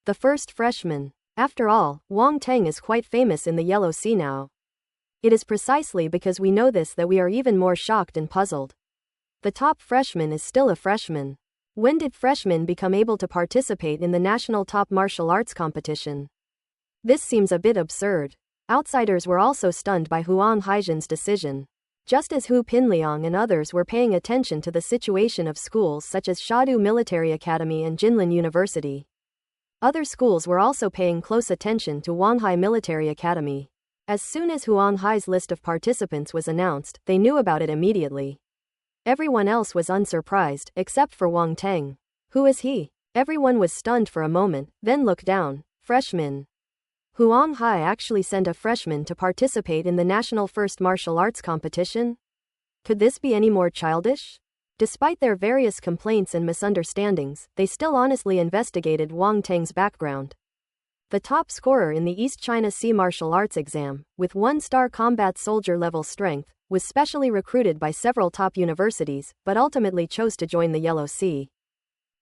The first freshman. After all, Wang Teng is quite famous in the Yellow Sea now. It is precisely because we know this that we are even more shocked and puzzled. The top freshman is still a freshman. When did freshmen become able to participate in the national top martial arts competition? This seems a bit absurd. Outsiders were also stunned by Huang Haizhen's decision. Just as Hu Pinliang and others were paying attention to the situation of schools such as Shadu Military Academy and Jinlin University. Other schools were also paying close attention to Wanghai Military Academy. As soon as Huang Hai's list of participants was announced, they knew about it immediately. Everyone else was unsurprised, except for Wang Teng. Who is he? Everyone was stunned for a moment, then looked down. Freshman. Huang Hai actually sent a freshman to participate in the national first martial arts competition? Could this be any more childish? Despite their various complaints and misunderstandings, they still honestly investigated Wang Teng's background. The top scorer in the East China Sea Martial Arts exam, with 1-star combat soldier level strength, was specially recruited by several top universities, but ultimately chose to join the Yellow Sea.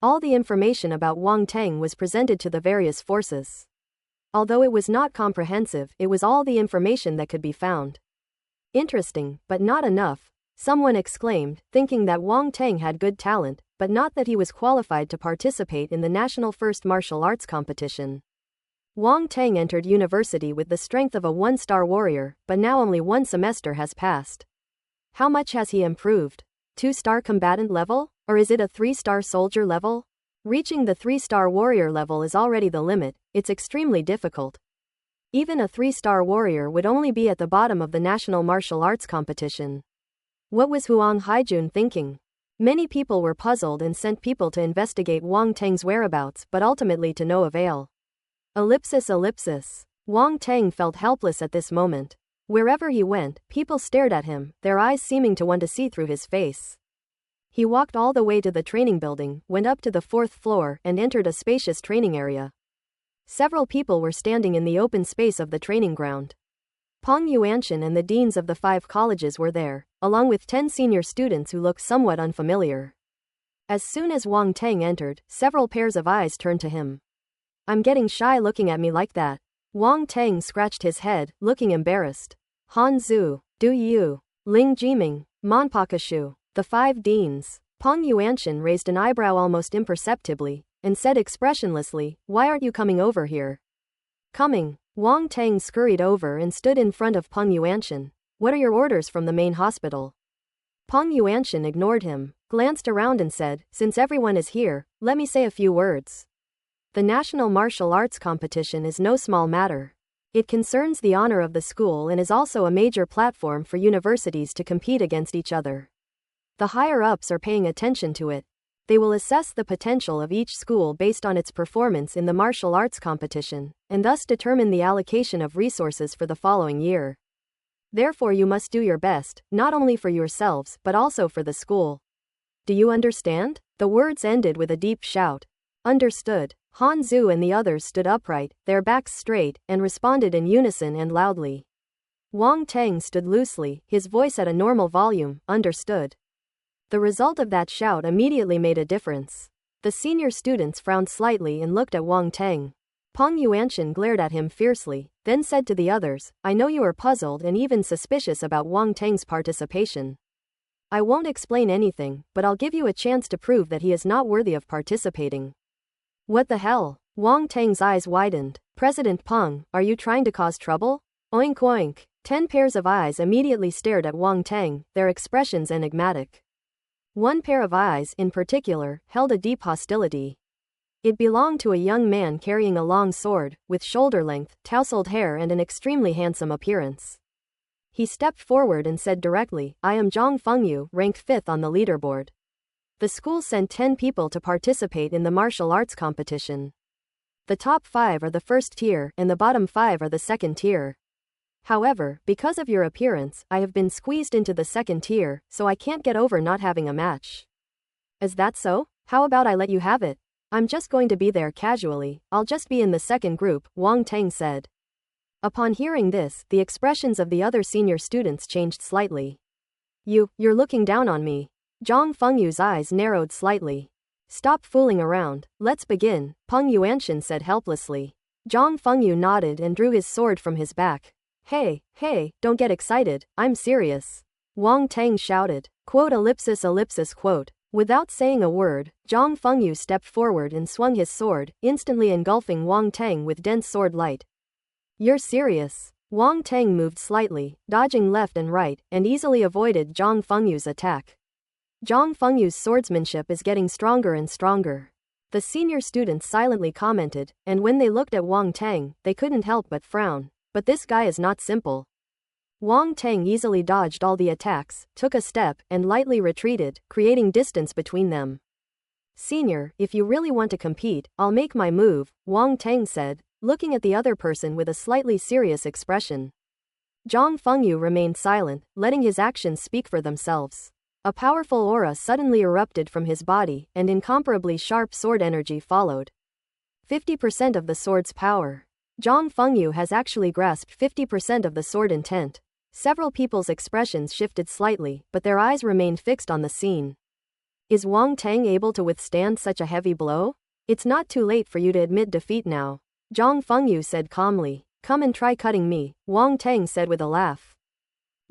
All the information about Wang Teng was presented to the various forces. Although it was not comprehensive, it was all the information that could be found. Interesting, but not enough. Someone exclaimed, thinking that Wang Teng had good talent, but not that he was qualified to participate in the national first martial arts competition. Wang Teng entered university with the strength of a one-star warrior, but now only one semester has passed. How much has he improved? 2-star combatant level? Or is it a 3-star soldier level? Reaching the 3-star warrior level is already the limit. It's extremely difficult. Even a 3-star warrior would only be at the bottom of the national martial arts competition. What was Huang Haijun thinking? Many people were puzzled and sent people to investigate Wang Teng's whereabouts, but ultimately to no avail. Ellipsis. Wang Teng felt helpless at this moment. Wherever he went, people stared at him, their eyes seeming to want to see through his face. He walked all the way to the training building, went up to the 4th floor, and entered a spacious training area. Several people were standing in the open space of the training ground. Peng Yuanshan and the deans of the 5 colleges were there, along with 10 senior students who looked somewhat unfamiliar. As soon as Wang Teng entered, several pairs of eyes turned to him. I'm getting shy looking at me like that. Wang Teng scratched his head, looking embarrassed. Han Zhu, Du Yu, Ling Jiming, Monpakashu, the 5 deans. Peng Yuanshan raised an eyebrow almost imperceptibly, and said expressionlessly, why aren't you coming over here? Coming. Wang Teng scurried over and stood in front of Peng Yuanshan. What are your orders from the main hospital? Peng Yuanshan ignored him, glanced around and said, since everyone is here, let me say a few words. The National Martial Arts Competition is no small matter. It concerns the honor of the school and is also a major platform for universities to compete against each other. The higher-ups are paying attention to it. They will assess the potential of each school based on its performance in the martial arts competition, and thus determine the allocation of resources for the following year. Therefore you must do your best, not only for yourselves, but also for the school. Do you understand? The words ended with a deep shout. Understood. Han Zhu and the others stood upright, their backs straight, and responded in unison and loudly. Wang Teng stood loosely, his voice at a normal volume, understood. The result of that shout immediately made a difference. The senior students frowned slightly and looked at Wang Teng. Peng Yuanshan glared at him fiercely, then said to the others, I know you are puzzled and even suspicious about Wang Teng's participation. I won't explain anything, but I'll give you a chance to prove that he is not worthy of participating. What the hell? Wang Teng's eyes widened. President Peng, are you trying to cause trouble? Oink oink. 10 pairs of eyes immediately stared at Wang Teng, their expressions enigmatic. One pair of eyes, in particular, held a deep hostility. It belonged to a young man carrying a long sword, with shoulder-length, tousled hair and an extremely handsome appearance. He stepped forward and said directly, I am Zhang Fengyu, ranked 5th on the leaderboard. The school sent 10 people to participate in the martial arts competition. The top 5 are the first tier, and the bottom 5 are the second tier. However, because of your appearance, I have been squeezed into the second tier, so I can't get over not having a match. Is that so? How about I let you have it? I'm just going to be there casually, I'll just be in the second group, Wang Teng said. Upon hearing this, the expressions of the other senior students changed slightly. You're looking down on me. Zhang Fengyu's eyes narrowed slightly. Stop fooling around, let's begin, Peng Yuanshan said helplessly. Zhang Fengyu nodded and drew his sword from his back. Hey, don't get excited, I'm serious. Wang Teng shouted. Quote ellipsis quote. Without saying a word, Zhang Fengyu stepped forward and swung his sword, instantly engulfing Wang Teng with dense sword light. You're serious? Wang Teng moved slightly, dodging left and right, and easily avoided Zhang Fengyu's attack. Zhang Fengyu's swordsmanship is getting stronger and stronger. The senior students silently commented, and when they looked at Wang Teng, they couldn't help but frown. But this guy is not simple. Wang Teng easily dodged all the attacks, took a step, and lightly retreated, creating distance between them. Senior, if you really want to compete, I'll make my move, Wang Teng said, looking at the other person with a slightly serious expression. Zhang Fengyu remained silent, letting his actions speak for themselves. A powerful aura suddenly erupted from his body, and incomparably sharp sword energy followed. 50% of the sword's power. Zhang Fengyu has actually grasped 50% of the sword intent. Several people's expressions shifted slightly, but their eyes remained fixed on the scene. Is Wang Teng able to withstand such a heavy blow? It's not too late for you to admit defeat now. Zhang Fengyu said calmly. Come and try cutting me, Wang Teng said with a laugh.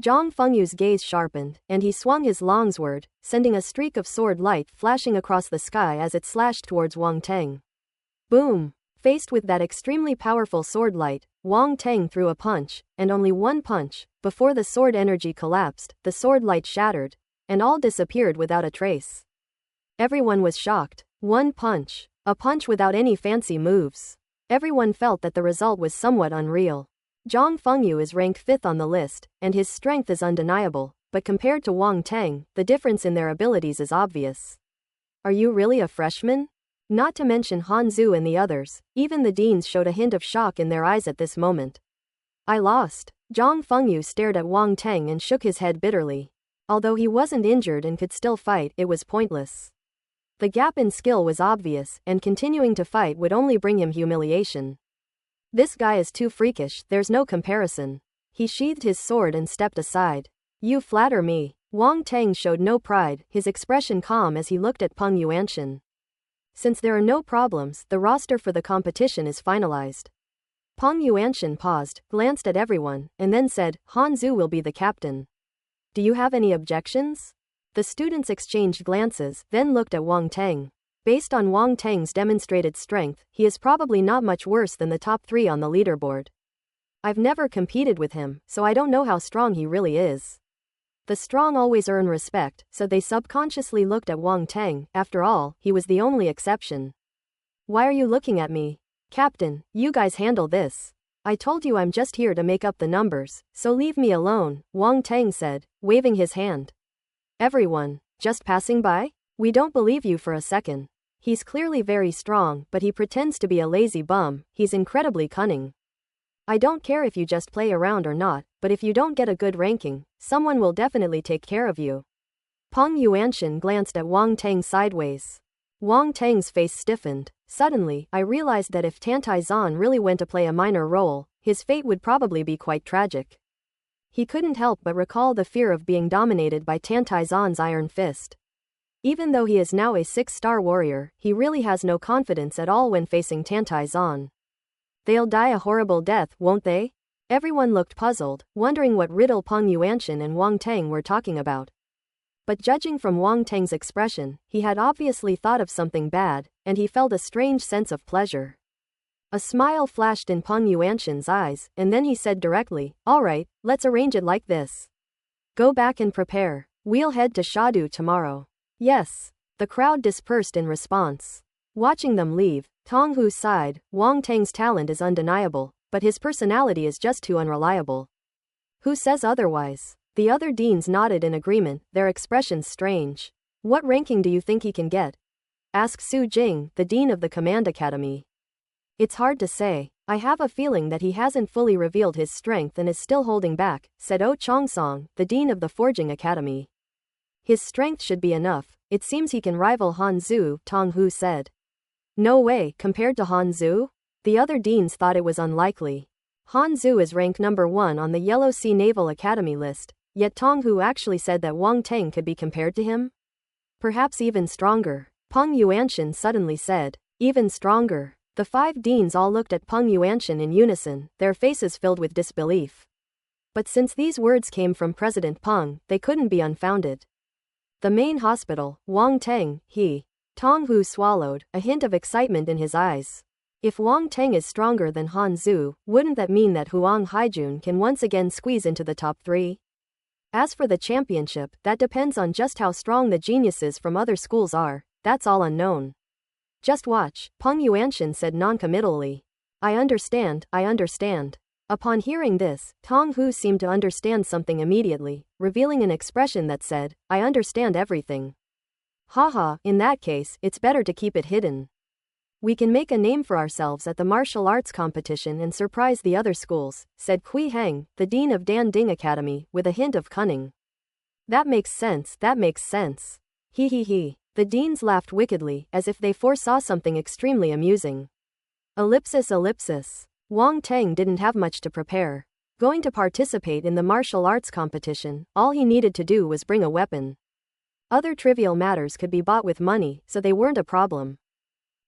Zhang Fengyu's gaze sharpened, and he swung his longsword, sending a streak of sword light flashing across the sky as it slashed towards Wang Teng. Boom! Faced with that extremely powerful sword light, Wang Teng threw a punch, and only one punch. Before the sword energy collapsed, the sword light shattered, and all disappeared without a trace. Everyone was shocked. One punch. A punch without any fancy moves. Everyone felt that the result was somewhat unreal. Zhang Fengyu is ranked 5th on the list, and his strength is undeniable, but compared to Wang Teng, the difference in their abilities is obvious. Are you really a freshman? Not to mention Han Zhu and the others, even the deans showed a hint of shock in their eyes at this moment. I lost. Zhang Fengyu stared at Wang Teng and shook his head bitterly. Although he wasn't injured and could still fight, it was pointless. The gap in skill was obvious, and continuing to fight would only bring him humiliation. This guy is too freakish, there's no comparison. He sheathed his sword and stepped aside. You flatter me. Wang Teng showed no pride, his expression calm as he looked at Peng Yuanshan. Since there are no problems, the roster for the competition is finalized. Peng Yuanshan paused, glanced at everyone, and then said, Han Zhu will be the captain. Do you have any objections? The students exchanged glances, then looked at Wang Teng. Based on Wang Teng's demonstrated strength, he is probably not much worse than the top 3 on the leaderboard. I've never competed with him, so I don't know how strong he really is. The strong always earn respect, so they subconsciously looked at Wang Teng. After all, he was the only exception. Why are you looking at me? Captain, you guys handle this. I told you I'm just here to make up the numbers, so leave me alone, Wang Teng said, waving his hand. Everyone, just passing by? We don't believe you for a second. He's clearly very strong, but he pretends to be a lazy bum. He's incredibly cunning. I don't care if you just play around or not, but if you don't get a good ranking, someone will definitely take care of you. Peng Yuanshan glanced at Wang Teng sideways. Wang Teng's face stiffened. Suddenly, I realized that if Tantai Zan really went to play a minor role, his fate would probably be quite tragic. He couldn't help but recall the fear of being dominated by Tantai Zan's iron fist. Even though he is now a 6-star warrior, he really has no confidence at all when facing Tantai Zan. They'll die a horrible death, won't they? Everyone looked puzzled, wondering what riddle Peng Yuanshan and Wang Teng were talking about. But judging from Wang Teng's expression, he had obviously thought of something bad, and he felt a strange sense of pleasure. A smile flashed in Peng Yuanshan's eyes, and then he said directly, all right, let's arrange it like this. Go back and prepare. We'll head to Shadu tomorrow. Yes. The crowd dispersed in response. Watching them leave, Tong Hu sighed. Wang Teng's talent is undeniable, but his personality is just too unreliable. Who says otherwise? The other deans nodded in agreement, their expressions strange. What ranking do you think he can get? Asked Su Jing, the dean of the Command Academy. It's hard to say. I have a feeling that he hasn't fully revealed his strength and is still holding back, said Oh Chongsong, the dean of the Forging Academy. His strength should be enough. It seems he can rival Han Zhu, Tong Hu said. No way, compared to Han Zhu? The other deans thought it was unlikely. Han Zhu is ranked number 1 on the Yellow Sea Naval Academy list, yet Tong Hu actually said that Wang Teng could be compared to him? Perhaps even stronger. Peng Yuanshan suddenly said. Even stronger. The 5 deans all looked at Peng Yuanshan in unison, their faces filled with disbelief. But since these words came from President Peng, they couldn't be unfounded. The main hospital, Wang Teng, Tong Hu swallowed, a hint of excitement in his eyes. If Wang Teng is stronger than Han Zhu, wouldn't that mean that Huang Haijun can once again squeeze into the top 3? As for the championship, that depends on just how strong the geniuses from other schools are, that's all unknown. Just watch, Peng Yuanshan said non-committally. I understand. Upon hearing this, Tong Hu seemed to understand something immediately, revealing an expression that said, I understand everything. Haha, in that case, it's better to keep it hidden. We can make a name for ourselves at the martial arts competition and surprise the other schools, said Kui Heng, the dean of Dan Ding Academy, with a hint of cunning. That makes sense. He. The deans laughed wickedly, as if they foresaw something extremely amusing. Ellipsis. Wang Teng didn't have much to prepare. Going to participate in the martial arts competition, all he needed to do was bring a weapon. Other trivial matters could be bought with money, so they weren't a problem.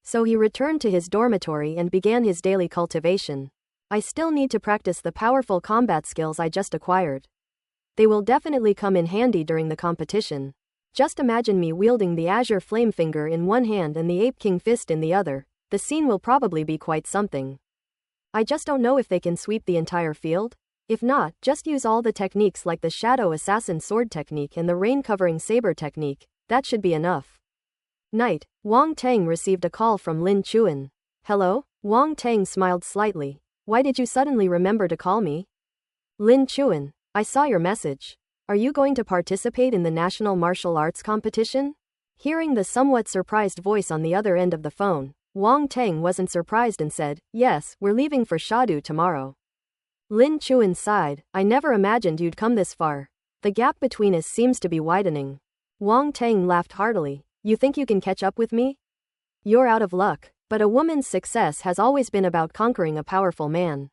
So he returned to his dormitory and began his daily cultivation. I still need to practice the powerful combat skills I just acquired. They will definitely come in handy during the competition. Just imagine me wielding the Azure Flame Finger in one hand and the Ape King Fist in the other. The scene will probably be quite something. I just don't know if they can sweep the entire field. If not, just use all the techniques like the Shadow Assassin Sword technique and the Rain Covering Saber technique. That should be enough. Night. Wang Tang received a call from Lin Chuan. Hello? Wang Tang smiled slightly. Why did you suddenly remember to call me? Lin Chuan, I saw your message. Are you going to participate in the National Martial Arts Competition? Hearing the somewhat surprised voice on the other end of the phone, Wang Tang wasn't surprised and said, yes, we're leaving for Shadu tomorrow. Lin Chuan sighed, I never imagined you'd come this far. The gap between us seems to be widening. Wang Tang laughed heartily. You think you can catch up with me? You're out of luck, but a woman's success has always been about conquering a powerful man.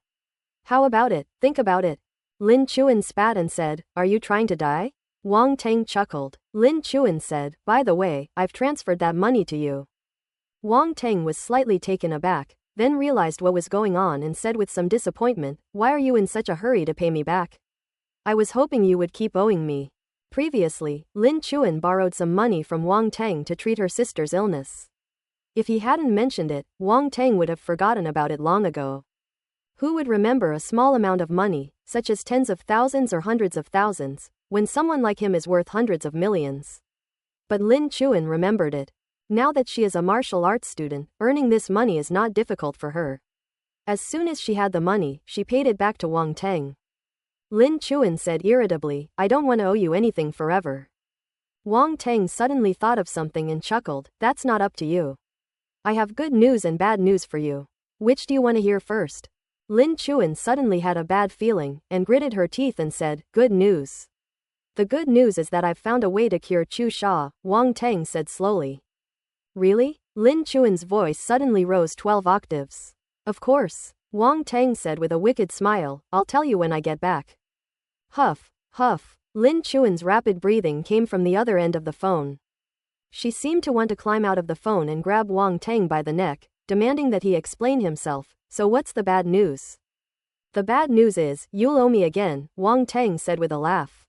How about it? Think about it. Lin Chuan spat and said, are you trying to die? Wang Tang chuckled. Lin Chuan said, by the way, I've transferred that money to you. Wang Tang was slightly taken aback, then realized what was going on and said with some disappointment, why are you in such a hurry to pay me back? I was hoping you would keep owing me. Previously, Lin Chuan borrowed some money from Wang Tang to treat her sister's illness. If he hadn't mentioned it, Wang Tang would have forgotten about it long ago. Who would remember a small amount of money, such as tens of thousands or hundreds of thousands, when someone like him is worth hundreds of millions? But Lin Chuan remembered it. Now that she is a martial arts student, earning this money is not difficult for her. As soon as she had the money, she paid it back to Wang Tang. Lin Chuan said irritably, I don't want to owe you anything forever. Wang Tang suddenly thought of something and chuckled, that's not up to you. I have good news and bad news for you. Which do you want to hear first? Lin Chuan suddenly had a bad feeling, and gritted her teeth and said, good news. The good news is that I've found a way to cure Chu Sha, Wang Tang said slowly. Really? Lin Chuan's voice suddenly rose 12 octaves. Of course, Wang Tang said with a wicked smile, I'll tell you when I get back. Huff, huff. Lin Chuan's rapid breathing came from the other end of the phone. She seemed to want to climb out of the phone and grab Wang Tang by the neck, demanding that he explain himself. So what's the bad news? The bad news is, you'll owe me again, Wang Tang said with a laugh.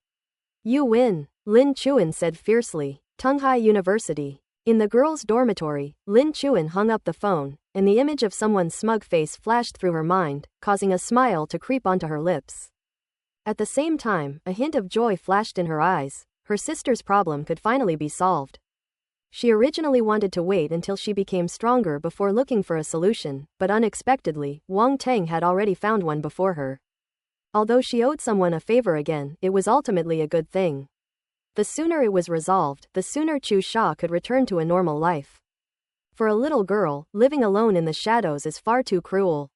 You win, Lin Chuan said fiercely. Tunghai University. In the girls' dormitory, Lin Chuan hung up the phone, and the image of someone's smug face flashed through her mind, causing a smile to creep onto her lips. At the same time, a hint of joy flashed in her eyes. Her sister's problem could finally be solved. She originally wanted to wait until she became stronger before looking for a solution, but unexpectedly, Wang Tang had already found one before her. Although she owed someone a favor again, it was ultimately a good thing. The sooner it was resolved, the sooner Chu Sha could return to a normal life. For a little girl, living alone in the shadows is far too cruel.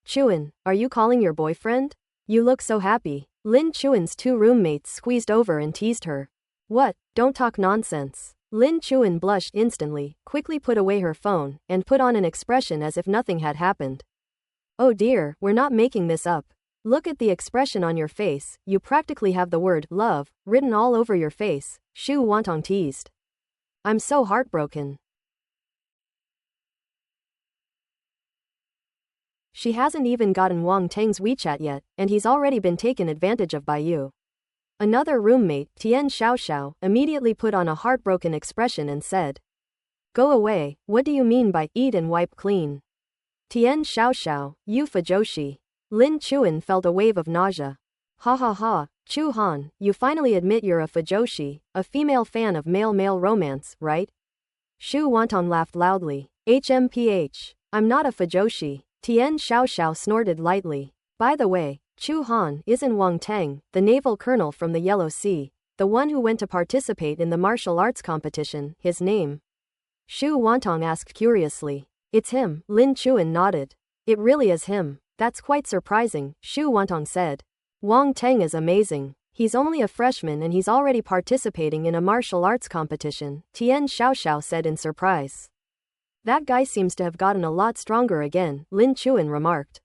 Chuan, are you calling your boyfriend? You look so happy. Lin Chuan's two roommates squeezed over and teased her. What? Don't talk nonsense. Lin Chuan blushed instantly, quickly put away her phone, and put on an expression as if nothing had happened. Oh dear, we're not making this up. Look at the expression on your face, you practically have the word love written all over your face, Shu Wantong teased. I'm so heartbroken. She hasn't even gotten Wang Tang's WeChat yet, and he's already been taken advantage of by you. Another roommate, Tian Xiaoxiao, immediately put on a heartbroken expression and said. Go away, what do you mean by eat and wipe clean? Tian Xiaoxiao, you fujoshi. Lin Chuan felt a wave of nausea. Ha ha ha, Chu Han, you finally admit you're a fujoshi, a female fan of male-male romance, right? Shu Wantong laughed loudly. HMPH. I'm not a fujoshi. Tian Xiaoxiao snorted lightly. By the way, Chu Han isn't Wang Tang, the naval colonel from the Yellow Sea, the one who went to participate in the martial arts competition, his name? Shu Wantong asked curiously. It's him, Lin Chuan nodded. It really is him. That's quite surprising, Shu Wantong said. Wang Tang is amazing. He's only a freshman and he's already participating in a martial arts competition, Tian Xiaoxiao said in surprise. That guy seems to have gotten a lot stronger again, Lin Chuan remarked.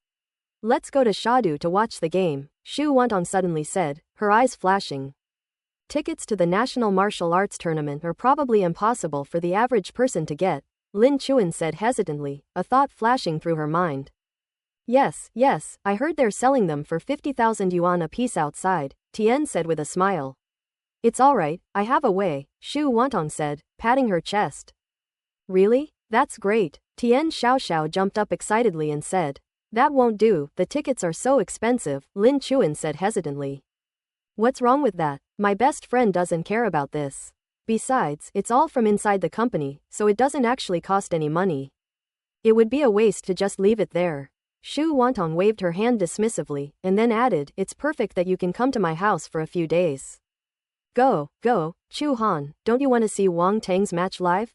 Let's go to Shadu to watch the game, Shu Wantong suddenly said, her eyes flashing. Tickets to the National Martial Arts Tournament are probably impossible for the average person to get, Lin Chuan said hesitantly, a thought flashing through her mind. Yes, I heard they're selling them for 50,000 yuan apiece outside, Tian said with a smile. It's alright, I have a way, Shu Wantong said, patting her chest. Really? That's great. Tian Xiaoxiao jumped up excitedly and said. That won't do, the tickets are so expensive, Lin Chuan said hesitantly. What's wrong with that? My best friend doesn't care about this. Besides, it's all from inside the company, so it doesn't actually cost any money. It would be a waste to just leave it there. Shu Wantong waved her hand dismissively, and then added, it's perfect that you can come to my house for a few days. Go, Chu Han, don't you want to see Wang Tang's match live?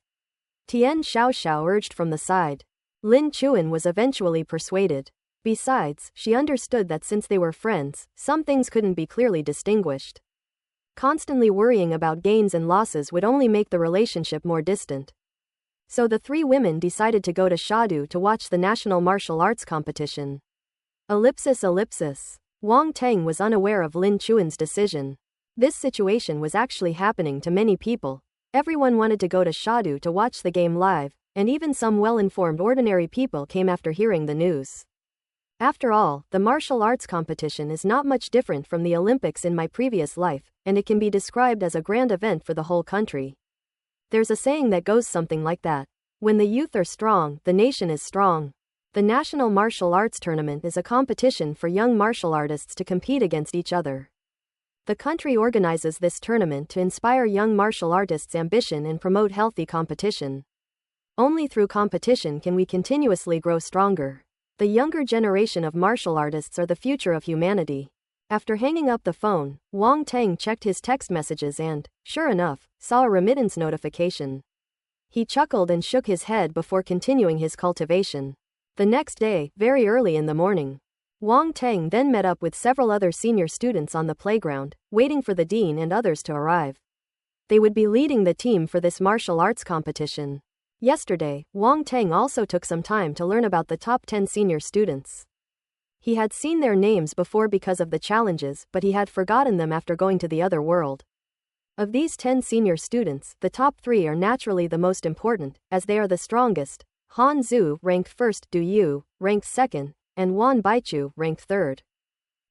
Tian Xiaoxiao urged from the side. Lin Chuan was eventually persuaded. Besides, she understood that since they were friends, some things couldn't be clearly distinguished. Constantly worrying about gains and losses would only make the relationship more distant. So the three women decided to go to Shadu to watch the national martial arts competition. Ellipsis. Wang Tang was unaware of Lin Chuan's decision. This situation was actually happening to many people. Everyone wanted to go to Shadu to watch the game live, and even some well-informed ordinary people came after hearing the news. After all, the martial arts competition is not much different from the Olympics in my previous life, and it can be described as a grand event for the whole country. There's a saying that goes something like that. When the youth are strong, the nation is strong. The National Martial Arts Tournament is a competition for young martial artists to compete against each other. The country organizes this tournament to inspire young martial artists' ambition and promote healthy competition. Only through competition can we continuously grow stronger. The younger generation of martial artists are the future of humanity. After hanging up the phone, Wang Tang checked his text messages and, sure enough, saw a remittance notification. He chuckled and shook his head before continuing his cultivation. The next day, very early in the morning, Wang Tang then met up with several other senior students on the playground, waiting for the dean and others to arrive. They would be leading the team for this martial arts competition. Yesterday, Wang Tang also took some time to learn about the top 10 senior students. He had seen their names before because of the challenges, but he had forgotten them after going to the other world. Of these 10 senior students, the top 3 are naturally the most important, as they are the strongest. Han Zhu ranked 1st, Du Yu ranked 2nd, and Wan Baichu ranked 3rd.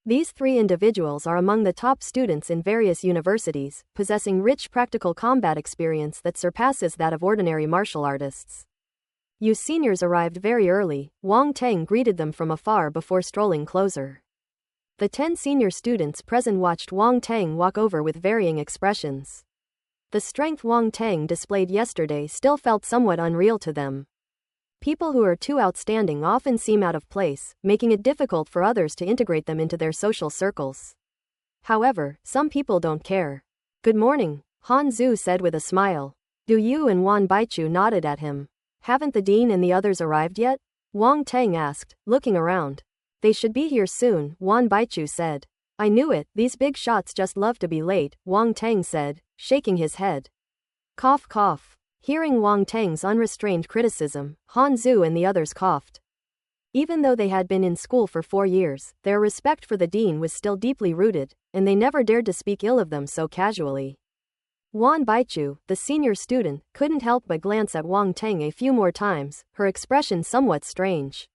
These 3 individuals are among the top students in various universities, possessing rich practical combat experience that surpasses that of ordinary martial artists. You seniors arrived very early, Wang Tang greeted them from afar before strolling closer. The 10 senior students present watched Wang Tang walk over with varying expressions. The strength Wang Tang displayed yesterday still felt somewhat unreal to them. People who are too outstanding often seem out of place, making it difficult for others to integrate them into their social circles. However, some people don't care. Good morning, Han Zhu said with a smile. Du Yu and Wan Baichu nodded at him. Haven't the dean and the others arrived yet? Wang Tang asked, looking around. They should be here soon, Wan Baichu said. I knew it, these big shots just love to be late, Wang Tang said, shaking his head. Cough cough. Hearing Wang Tang's unrestrained criticism, Han Zhu and the others coughed. Even though they had been in school for 4 years, their respect for the dean was still deeply rooted, and they never dared to speak ill of them so casually. Wan Baichu, the senior student, couldn't help but glance at Wang Tang a few more times, her expression somewhat strange.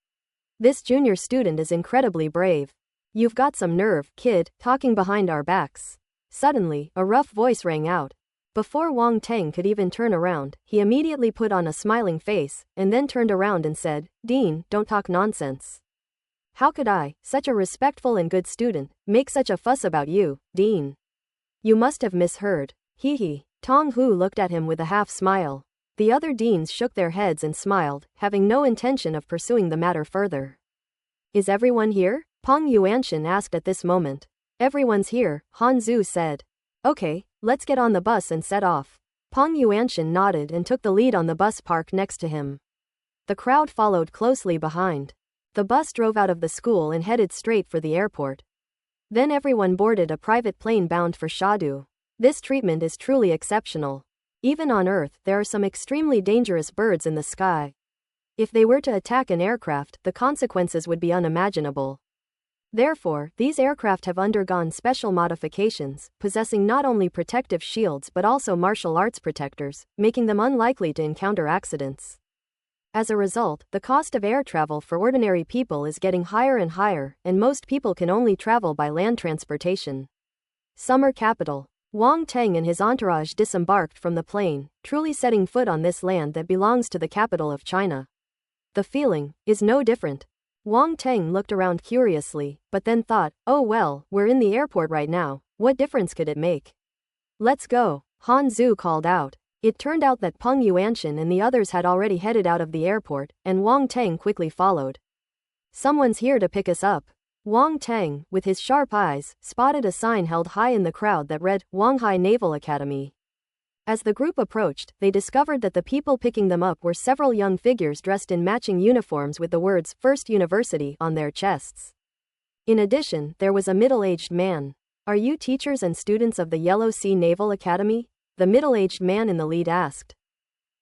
This junior student is incredibly brave. You've got some nerve, kid, talking behind our backs. Suddenly, a rough voice rang out. Before Wang Tang could even turn around, he immediately put on a smiling face, and then turned around and said, Dean, don't talk nonsense. How could I, such a respectful and good student, make such a fuss about you, Dean? You must have misheard. Hee hee. Tong Hu looked at him with a half smile. The other deans shook their heads and smiled, having no intention of pursuing the matter further. Is everyone here? Peng Yuanshan asked at this moment. Everyone's here, Han Zhu said. Okay, let's get on the bus and set off. Peng Yuanshan nodded and took the lead on the bus parked next to him. The crowd followed closely behind. The bus drove out of the school and headed straight for the airport. Then everyone boarded a private plane bound for Shadu. This treatment is truly exceptional. Even on Earth, there are some extremely dangerous birds in the sky. If they were to attack an aircraft, the consequences would be unimaginable. Therefore, these aircraft have undergone special modifications, possessing not only protective shields but also martial arts protectors, making them unlikely to encounter accidents. As a result, the cost of air travel for ordinary people is getting higher and higher, and most people can only travel by land transportation. Summer capital. Wang Teng and his entourage disembarked from the plane, truly setting foot on this land that belongs to the capital of China. The feeling is no different. Wang Teng looked around curiously, but then thought, oh well, we're in the airport right now, what difference could it make? Let's go, Han Zhu called out. It turned out that Peng Yuanshan and the others had already headed out of the airport, and Wang Teng quickly followed. Someone's here to pick us up. Wang Teng, with his sharp eyes, spotted a sign held high in the crowd that read, Wanghai Naval Academy. As the group approached, they discovered that the people picking them up were several young figures dressed in matching uniforms with the words, First University, on their chests. In addition, there was a middle-aged man. Are you teachers and students of the Yellow Sea Naval Academy? The middle-aged man in the lead asked.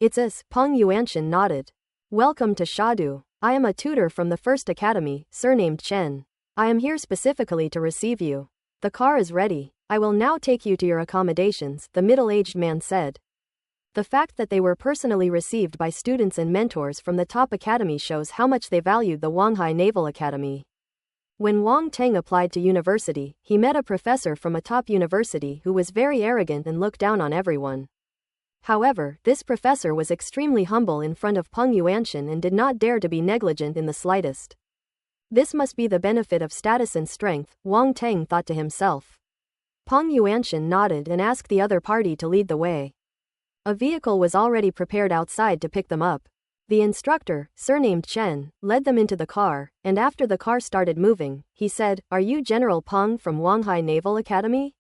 It's us, Peng Yuanshan nodded. Welcome to Shadu. I am a tutor from the First Academy, surnamed Chen. I am here specifically to receive you. The car is ready. I will now take you to your accommodations, the middle-aged man said. The fact that they were personally received by students and mentors from the top academy shows how much they valued the Wanghai Naval Academy. When Wang Teng applied to university, he met a professor from a top university who was very arrogant and looked down on everyone. However, this professor was extremely humble in front of Peng Yuanshan and did not dare to be negligent in the slightest. This must be the benefit of status and strength, Wang Teng thought to himself. Peng Yuanshan nodded and asked the other party to lead the way. A vehicle was already prepared outside to pick them up. The instructor, surnamed Chen, led them into the car, and after the car started moving, he said, Are you General Peng from Wanghai Naval Academy?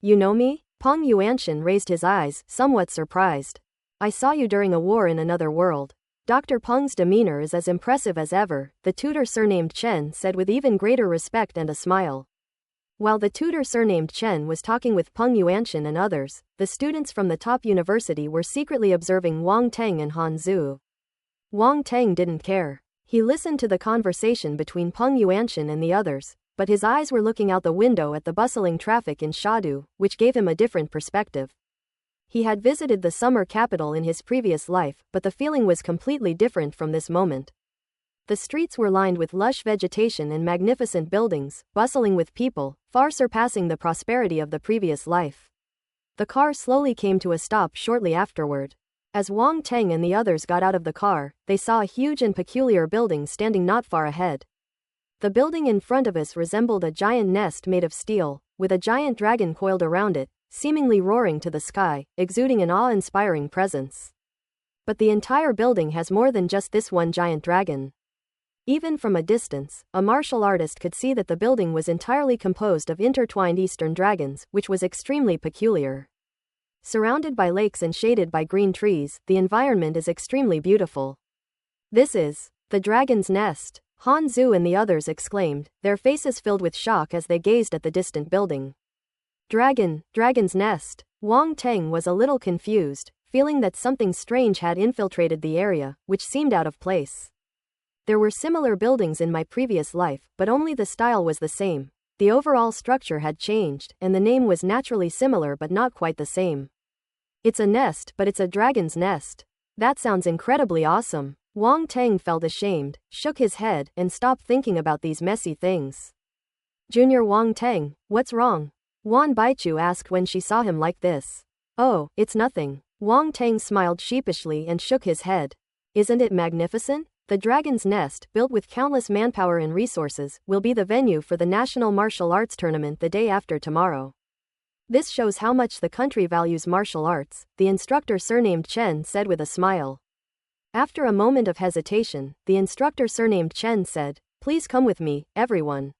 You know me? Peng Yuanshan raised his eyes, somewhat surprised. I saw you during a war in another world. Dr. Peng's demeanor is as impressive as ever, the tutor surnamed Chen said with even greater respect and a smile. While the tutor surnamed Chen was talking with Peng Yuanshan and others, the students from the top university were secretly observing Wang Teng and Han Zhu. Wang Teng didn't care. He listened to the conversation between Peng Yuanshan and the others, but his eyes were looking out the window at the bustling traffic in Shadu, which gave him a different perspective. He had visited the summer capital in his previous life, but the feeling was completely different from this moment. The streets were lined with lush vegetation and magnificent buildings, bustling with people, far surpassing the prosperity of the previous life. The car slowly came to a stop shortly afterward. As Wang Teng and the others got out of the car, they saw a huge and peculiar building standing not far ahead. The building in front of us resembled a giant nest made of steel, with a giant dragon coiled around it, seemingly roaring to the sky, exuding an awe-inspiring presence. But the entire building has more than just this one giant dragon. Even from a distance, a martial artist could see that the building was entirely composed of intertwined eastern dragons, which was extremely peculiar. Surrounded by lakes and shaded by green trees, the environment is extremely beautiful. This is the dragon's nest, Han Zhu and the others exclaimed, their faces filled with shock as they gazed at the distant building. Dragon's nest. Wang Teng was a little confused, feeling that something strange had infiltrated the area, which seemed out of place. There were similar buildings in my previous life, but only the style was the same. The overall structure had changed, and the name was naturally similar but not quite the same. It's a nest, but it's a dragon's nest. That sounds incredibly awesome. Wang Teng felt ashamed, shook his head, and stopped thinking about these messy things. Junior Wang Teng, what's wrong? Wan Baichu asked when she saw him like this. Oh, it's nothing. Wang Teng smiled sheepishly and shook his head. Isn't it magnificent? The Dragon's Nest, built with countless manpower and resources, will be the venue for the National Martial Arts Tournament the day after tomorrow. This shows how much the country values martial arts, the instructor surnamed Chen said with a smile. After a moment of hesitation, the instructor surnamed Chen said, Please come with me, everyone.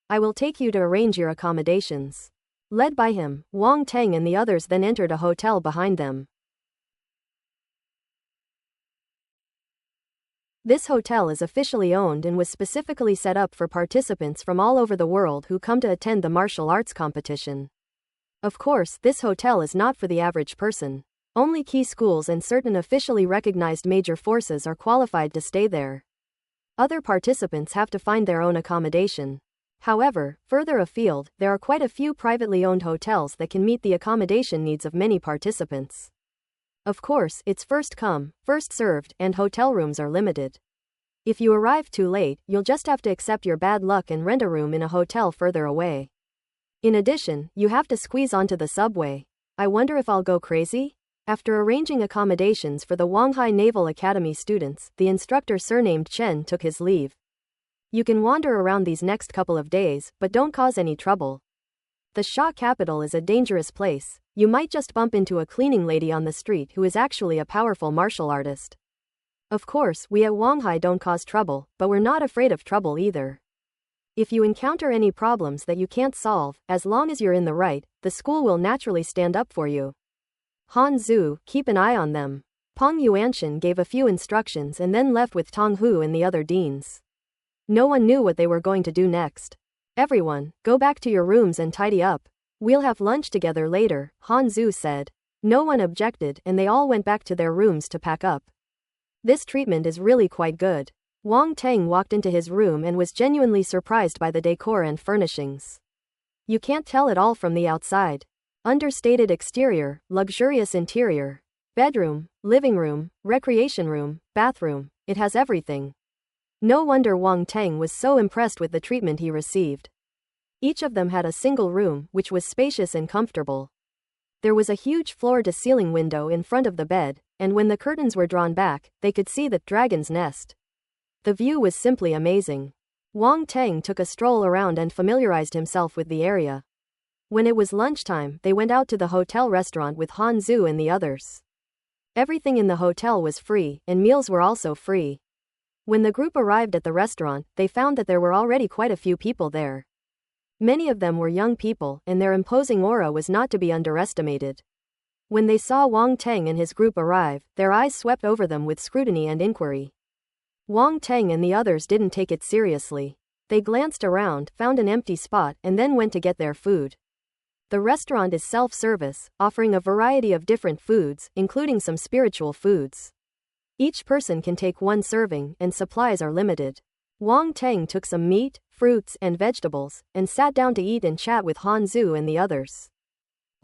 I will take you to arrange your accommodations. Led by him, Wang Teng and the others then entered a hotel behind them. This hotel is officially owned and was specifically set up for participants from all over the world who come to attend the martial arts competition. Of course, this hotel is not for the average person. Only key schools and certain officially recognized major forces are qualified to stay there. Other participants have to find their own accommodation. However, further afield, there are quite a few privately owned hotels that can meet the accommodation needs of many participants. Of course, it's first come, first served, and hotel rooms are limited. If you arrive too late, you'll just have to accept your bad luck and rent a room in a hotel further away. In addition, you have to squeeze onto the subway. I wonder if I'll go crazy? After arranging accommodations for the Wanghai Naval Academy students, the instructor surnamed Chen took his leave. You can wander around these next couple of days, but don't cause any trouble. The Sha capital is a dangerous place. You might just bump into a cleaning lady on the street who is actually a powerful martial artist. Of course, we at Wanghai don't cause trouble, but we're not afraid of trouble either. If you encounter any problems that you can't solve, as long as you're in the right, the school will naturally stand up for you. Han Zhu, keep an eye on them. Peng Yuanshan gave a few instructions and then left with Tong Hu and the other deans. No one knew what they were going to do next. Everyone, go back to your rooms and tidy up. We'll have lunch together later, Han Zhu said. No one objected and they all went back to their rooms to pack up. This treatment is really quite good. Wang Teng walked into his room and was genuinely surprised by the decor and furnishings. You can't tell it all from the outside. Understated exterior, luxurious interior. Bedroom, living room, recreation room, bathroom, it has everything. No wonder Wang Teng was so impressed with the treatment he received. Each of them had a single room, which was spacious and comfortable. There was a huge floor-to-ceiling window in front of the bed, and when the curtains were drawn back, they could see the dragon's nest. The view was simply amazing. Wang Teng took a stroll around and familiarized himself with the area. When it was lunchtime, they went out to the hotel restaurant with Han Zhu and the others. Everything in the hotel was free, and meals were also free. When the group arrived at the restaurant, they found that there were already quite a few people there. Many of them were young people, and their imposing aura was not to be underestimated. When they saw Wang Teng and his group arrive, their eyes swept over them with scrutiny and inquiry. Wang Teng and the others didn't take it seriously. They glanced around, found an empty spot, and then went to get their food. The restaurant is self-service, offering a variety of different foods, including some spiritual foods. Each person can take one serving, and supplies are limited. Wang Teng took some meat, fruits, and vegetables, and sat down to eat and chat with Han Zhu and the others.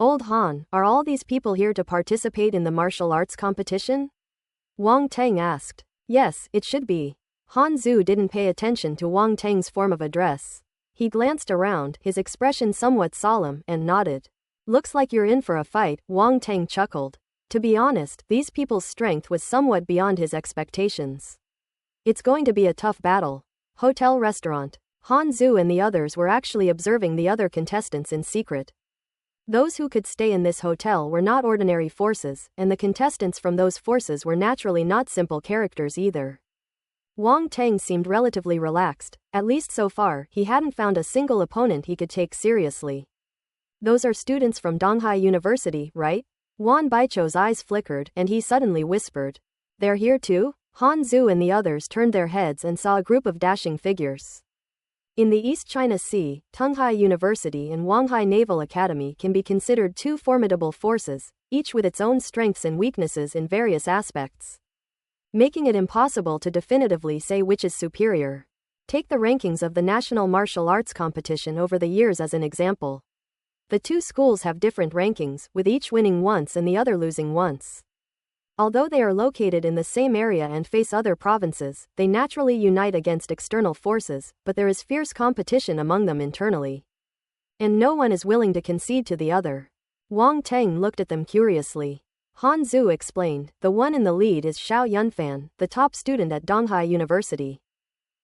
Old Han, are all these people here to participate in the martial arts competition? Wang Teng asked. Yes, it should be. Han Zhu didn't pay attention to Wang Teng's form of address. He glanced around, his expression somewhat solemn, and nodded. Looks like you're in for a fight, Wang Teng chuckled. To be honest, these people's strength was somewhat beyond his expectations. It's going to be a tough battle. Hotel restaurant. Han Zhu and the others were actually observing the other contestants in secret. Those who could stay in this hotel were not ordinary forces, and the contestants from those forces were naturally not simple characters either. Wang Teng seemed relatively relaxed, at least so far, he hadn't found a single opponent he could take seriously. Those are students from Donghai University, right? Wan Baicho's eyes flickered, and he suddenly whispered. They're here too? Han Zhu and the others turned their heads and saw a group of dashing figures. In the East China Sea, Donghai University and Wanghai Naval Academy can be considered two formidable forces, each with its own strengths and weaknesses in various aspects, making it impossible to definitively say which is superior. Take the rankings of the National Martial Arts Competition over the years as an example. The two schools have different rankings, with each winning once and the other losing once. Although they are located in the same area and face other provinces, they naturally unite against external forces, but there is fierce competition among them internally. And no one is willing to concede to the other. Wang Teng looked at them curiously. Han Zhu explained, the one in the lead is Xiao Yunfan, the top student at Donghai University.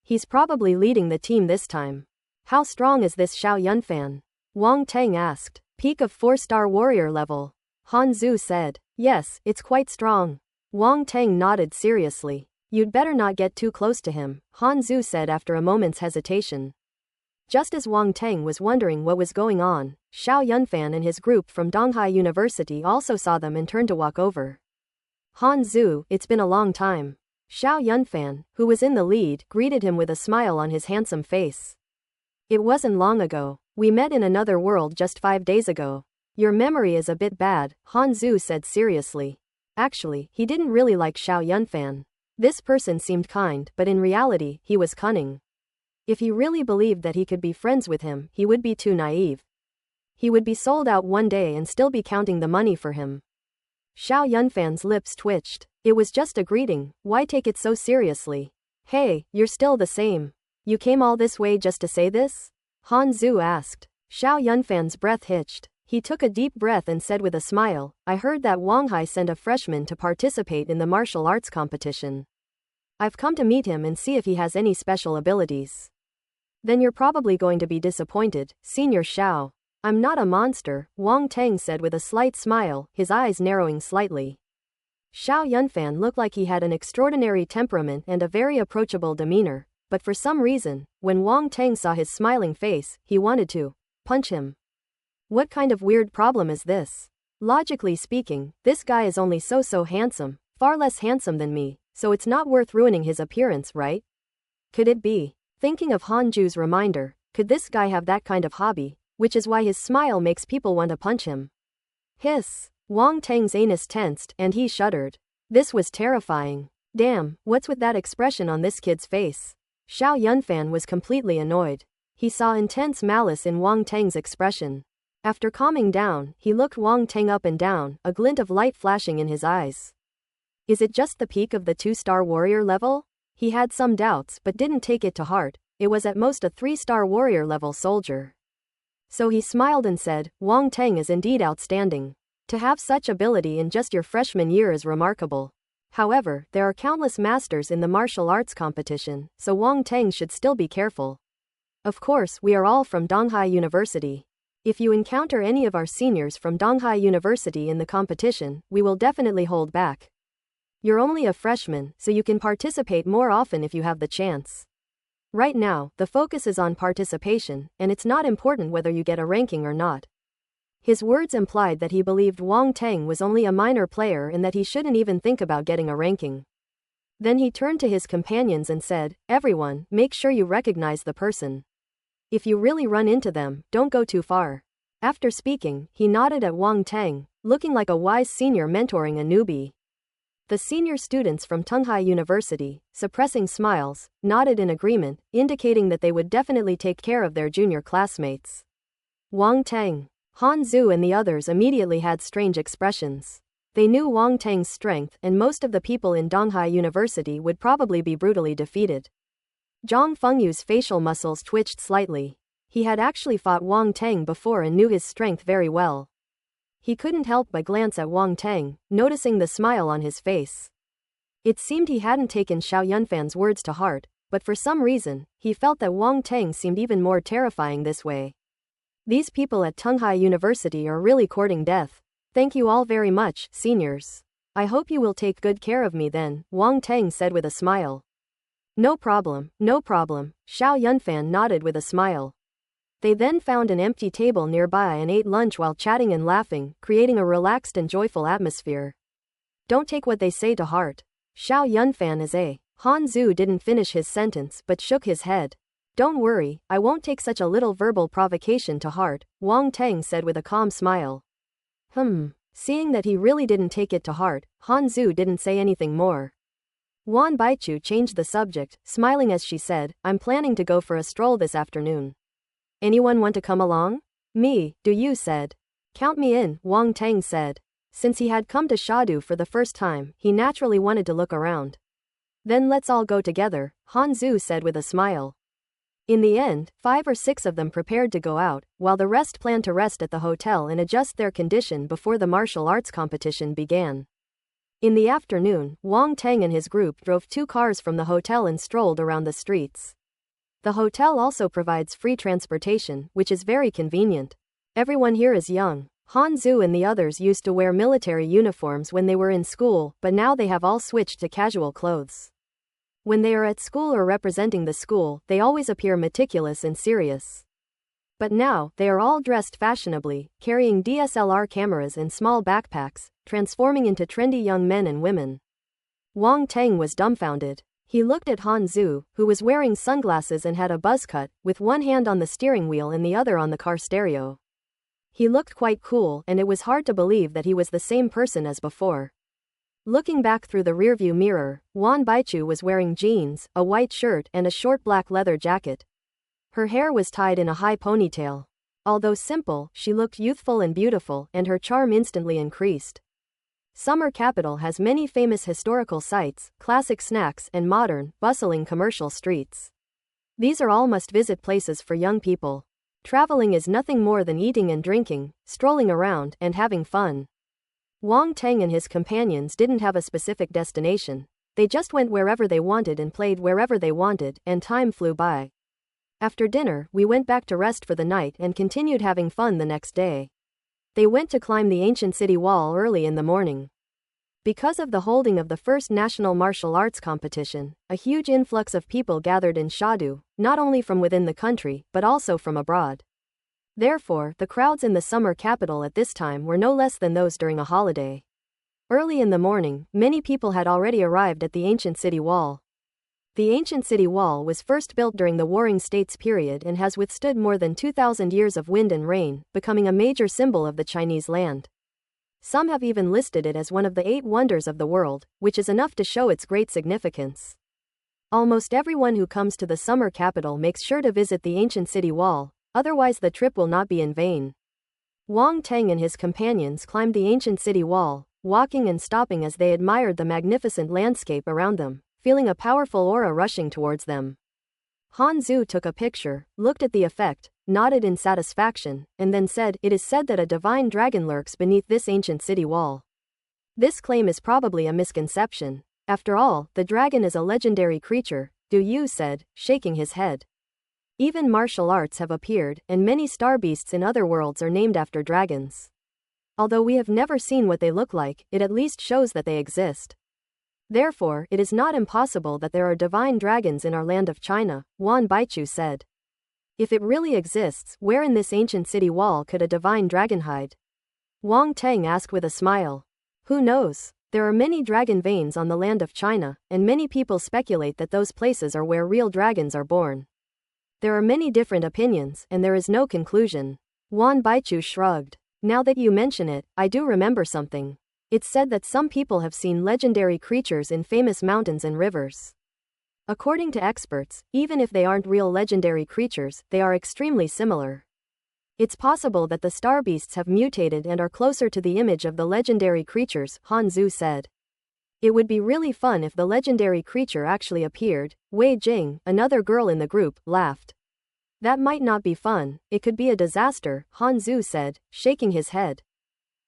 He's probably leading the team this time. How strong is this Xiao Yunfan? Wang Teng asked. Peak of 4-star warrior level. Han Zhu said. Yes, it's quite strong. Wang Teng nodded seriously. You'd better not get too close to him, Han Zhu said after a moment's hesitation. Just as Wang Teng was wondering what was going on, Xiao Yunfan and his group from Donghai University also saw them and turned to walk over. Han Zhu, it's been a long time. Xiao Yunfan, who was in the lead, greeted him with a smile on his handsome face. It wasn't long ago. We met in another world just 5 days ago. Your memory is a bit bad, Han Zhu said seriously. Actually, he didn't really like Xiao Yunfan. This person seemed kind, but in reality, he was cunning. If he really believed that he could be friends with him, he would be too naive. He would be sold out one day and still be counting the money for him. Xiao Yunfan's lips twitched. It was just a greeting, why take it so seriously? Hey, you're still the same. You came all this way just to say this? Han Zhu asked. Xiao Yunfan's breath hitched. He took a deep breath and said with a smile, I heard that Wang Hai sent a freshman to participate in the martial arts competition. I've come to meet him and see if he has any special abilities. Then you're probably going to be disappointed, Senior Xiao. I'm not a monster, Wang Teng said with a slight smile, his eyes narrowing slightly. Xiao Yunfan looked like he had an extraordinary temperament and a very approachable demeanor, but for some reason, when Wang Teng saw his smiling face, he wanted to punch him. What kind of weird problem is this? Logically speaking, this guy is only so handsome, far less handsome than me, so it's not worth ruining his appearance, right? Could it be? Thinking of Hanju's reminder, could this guy have that kind of hobby, which is why his smile makes people want to punch him? Hiss! Wang Teng's anus tensed, and he shuddered. This was terrifying. Damn, what's with that expression on this kid's face? Xiao Yunfan was completely annoyed. He saw intense malice in Wang Teng's expression. After calming down, he looked Wang Teng up and down, a glint of light flashing in his eyes. Is it just the peak of the 2-star warrior level? He had some doubts but didn't take it to heart, it was at most a 3-star warrior level soldier. So he smiled and said, Wang Teng is indeed outstanding. To have such ability in just your freshman year is remarkable. However, there are countless masters in the martial arts competition, so Wang Teng should still be careful. Of course, we are all from Donghai University. If you encounter any of our seniors from Donghai University in the competition, we will definitely hold back. You're only a freshman, so you can participate more often if you have the chance. Right now, the focus is on participation, and it's not important whether you get a ranking or not. His words implied that he believed Wang Teng was only a minor player and that he shouldn't even think about getting a ranking. Then he turned to his companions and said, everyone, make sure you recognize the person. If you really run into them, don't go too far. After speaking, he nodded at Wang Teng, looking like a wise senior mentoring a newbie. The senior students from Donghai University, suppressing smiles, nodded in agreement, indicating that they would definitely take care of their junior classmates. Wang Teng, Han Zhu and the others immediately had strange expressions. They knew Wang Teng's strength and most of the people in Donghai University would probably be brutally defeated. Zhang Fengyu's facial muscles twitched slightly. He had actually fought Wang Teng before and knew his strength very well. He couldn't help but glance at Wang Teng, noticing the smile on his face. It seemed he hadn't taken Xiao Yunfan's words to heart, but for some reason, he felt that Wang Teng seemed even more terrifying this way. These people at Donghai University are really courting death. Thank you all very much, seniors. I hope you will take good care of me then, Wang Teng said with a smile. No problem, Xiao Yunfan nodded with a smile. They then found an empty table nearby and ate lunch while chatting and laughing, creating a relaxed and joyful atmosphere. Don't take what they say to heart. Xiao Yunfan is a. Han Zhu didn't finish his sentence but shook his head. Don't worry, I won't take such a little verbal provocation to heart, Wang Teng said with a calm smile. Seeing that he really didn't take it to heart, Han Zhu didn't say anything more. Wan Baichu changed the subject, smiling as she said, I'm planning to go for a stroll this afternoon. Anyone want to come along? Me, do you said. Count me in, Wang Teng said. Since he had come to Shadu for the first time, he naturally wanted to look around. Then let's all go together, Han Zhu said with a smile. In the end, 5 or 6 of them prepared to go out, while the rest planned to rest at the hotel and adjust their condition before the martial arts competition began. In the afternoon, Wang Teng and his group drove 2 cars from the hotel and strolled around the streets. The hotel also provides free transportation, which is very convenient. Everyone here is young. Han Zhu and the others used to wear military uniforms when they were in school, but now they have all switched to casual clothes. When they are at school or representing the school, they always appear meticulous and serious. But now, they are all dressed fashionably, carrying DSLR cameras and small backpacks, transforming into trendy young men and women. Wang Teng was dumbfounded. He looked at Han Zhu, who was wearing sunglasses and had a buzz cut, with one hand on the steering wheel and the other on the car stereo. He looked quite cool, and it was hard to believe that he was the same person as before. Looking back through the rearview mirror, Wan Baichu was wearing jeans, a white shirt and a short black leather jacket. Her hair was tied in a high ponytail. Although simple, she looked youthful and beautiful, and her charm instantly increased. Summer Capital has many famous historical sites, classic snacks, and modern, bustling commercial streets. These are all must-visit places for young people. Traveling is nothing more than eating and drinking, strolling around, and having fun. Wang Teng and his companions didn't have a specific destination. They just went wherever they wanted and played wherever they wanted, and time flew by. After dinner, we went back to rest for the night and continued having fun the next day. They went to climb the ancient city wall early in the morning. Because of the holding of the first national martial arts competition, a huge influx of people gathered in Shadu, not only from within the country, but also from abroad. Therefore, the crowds in the summer capital at this time were no less than those during a holiday. Early in the morning, many people had already arrived at the ancient city wall. The ancient city wall was first built during the Warring States period and has withstood more than 2,000 years of wind and rain, becoming a major symbol of the Chinese land. Some have even listed it as one of the 8 wonders of the world, which is enough to show its great significance. Almost everyone who comes to the summer capital makes sure to visit the ancient city wall, otherwise the trip will not be in vain. Wang Teng and his companions climbed the ancient city wall, walking and stopping as they admired the magnificent landscape around them, feeling a powerful aura rushing towards them. Han Zu took a picture, looked at the effect, nodded in satisfaction, and then said, "It is said that a divine dragon lurks beneath this ancient city wall." This claim is probably a misconception. After all, the dragon is a legendary creature, Du Yu said, shaking his head. Even martial arts have appeared, and many star beasts in other worlds are named after dragons. Although we have never seen what they look like, it at least shows that they exist. Therefore, it is not impossible that there are divine dragons in our land of China, Wan Baichu said. If it really exists, where in this ancient city wall could a divine dragon hide? Wang Teng asked with a smile. Who knows? There are many dragon veins on the land of China, and many people speculate that those places are where real dragons are born. There are many different opinions, and there is no conclusion. Wan Baichu shrugged. Now that you mention it, I do remember something. It's said that some people have seen legendary creatures in famous mountains and rivers. According to experts, even if they aren't real legendary creatures, they are extremely similar. It's possible that the star beasts have mutated and are closer to the image of the legendary creatures, Han Zu said. It would be really fun if the legendary creature actually appeared, Wei Jing, another girl in the group, laughed. That might not be fun, it could be a disaster, Han Zu said, shaking his head.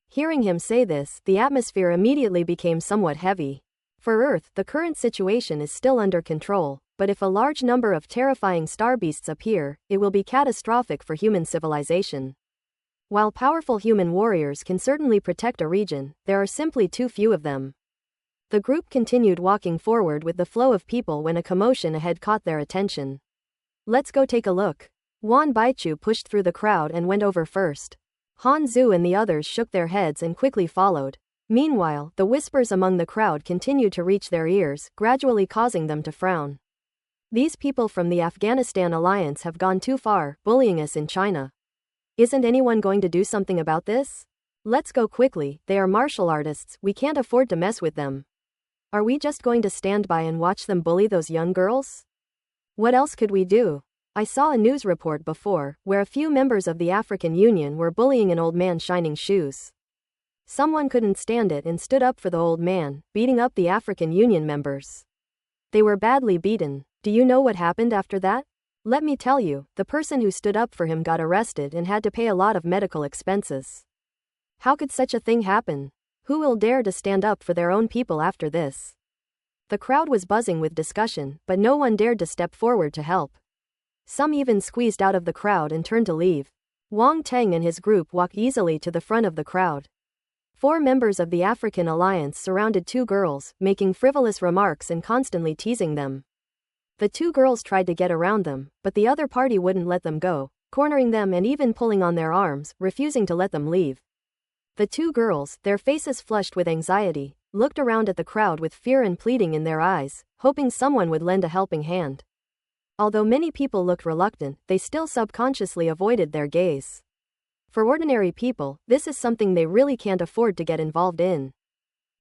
Hearing him say this, the atmosphere immediately became somewhat heavy. For Earth, the current situation is still under control, but if a large number of terrifying star beasts appear, it will be catastrophic for human civilization. While powerful human warriors can certainly protect a region, there are simply too few of them. The group continued walking forward with the flow of people when a commotion ahead caught their attention. Let's go take a look. Wan Baichu pushed through the crowd and went over first. Han Zu and the others shook their heads and quickly followed. Meanwhile, the whispers among the crowd continued to reach their ears, gradually causing them to frown. These people from the Afghanistan alliance have gone too far, bullying us in China. Isn't anyone going to do something about this? Let's go quickly, they are martial artists, we can't afford to mess with them. Are we just going to stand by and watch them bully those young girls? What else could we do? I saw a news report before, where a few members of the African Union were bullying an old man shining shoes. Someone couldn't stand it and stood up for the old man, beating up the African Union members. They were badly beaten. Do you know what happened after that? Let me tell you, the person who stood up for him got arrested and had to pay a lot of medical expenses. How could such a thing happen? Who will dare to stand up for their own people after this? The crowd was buzzing with discussion, but no one dared to step forward to help. Some even squeezed out of the crowd and turned to leave. Wang Teng and his group walked easily to the front of the crowd. 4 members of the African alliance surrounded 2 girls, making frivolous remarks and constantly teasing them. The 2 girls tried to get around them, but the other party wouldn't let them go, cornering them and even pulling on their arms, refusing to let them leave. The 2 girls, their faces flushed with anxiety, looked around at the crowd with fear and pleading in their eyes, hoping someone would lend a helping hand. Although many people looked reluctant, they still subconsciously avoided their gaze. For ordinary people, this is something they really can't afford to get involved in.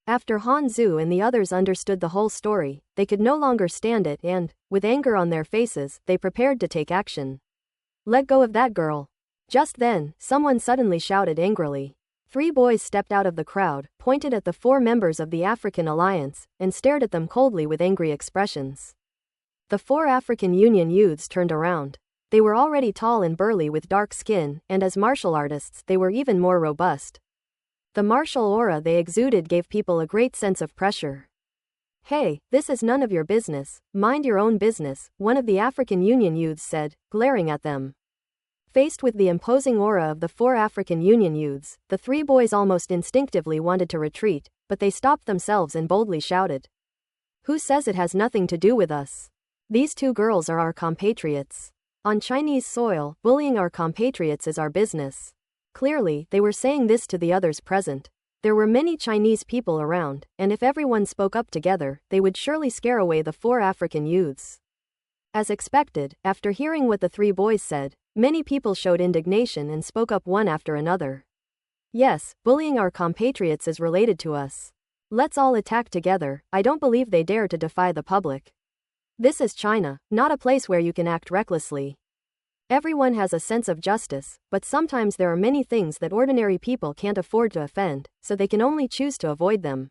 After Han Zu and the others understood the whole story, they could no longer stand it and, with anger on their faces, they prepared to take action. Let go of that girl. Just then, someone suddenly shouted angrily. 3 boys stepped out of the crowd, pointed at the 4 members of the African alliance, and stared at them coldly with angry expressions. The 4 African Union youths turned around. They were already tall and burly with dark skin, and as martial artists they were even more robust. The martial aura they exuded gave people a great sense of pressure. "Hey, this is none of your business, mind your own business," one of the African Union youths said, glaring at them. Faced with the imposing aura of the 4 African Union youths, the 3 boys almost instinctively wanted to retreat, but they stopped themselves and boldly shouted. "Who says it has nothing to do with us? These 2 girls are our compatriots. On Chinese soil, bullying our compatriots is our business." Clearly, they were saying this to the others present. There were many Chinese people around, and if everyone spoke up together, they would surely scare away the 4 African youths. As expected, after hearing what the 3 boys said, many people showed indignation and spoke up one after another. "Yes, bullying our compatriots is related to us. Let's all attack together. I don't believe they dare to defy the public. This is China, not a place where you can act recklessly. Everyone has a sense of justice, but sometimes there are many things that ordinary people can't afford to offend, so they can only choose to avoid them."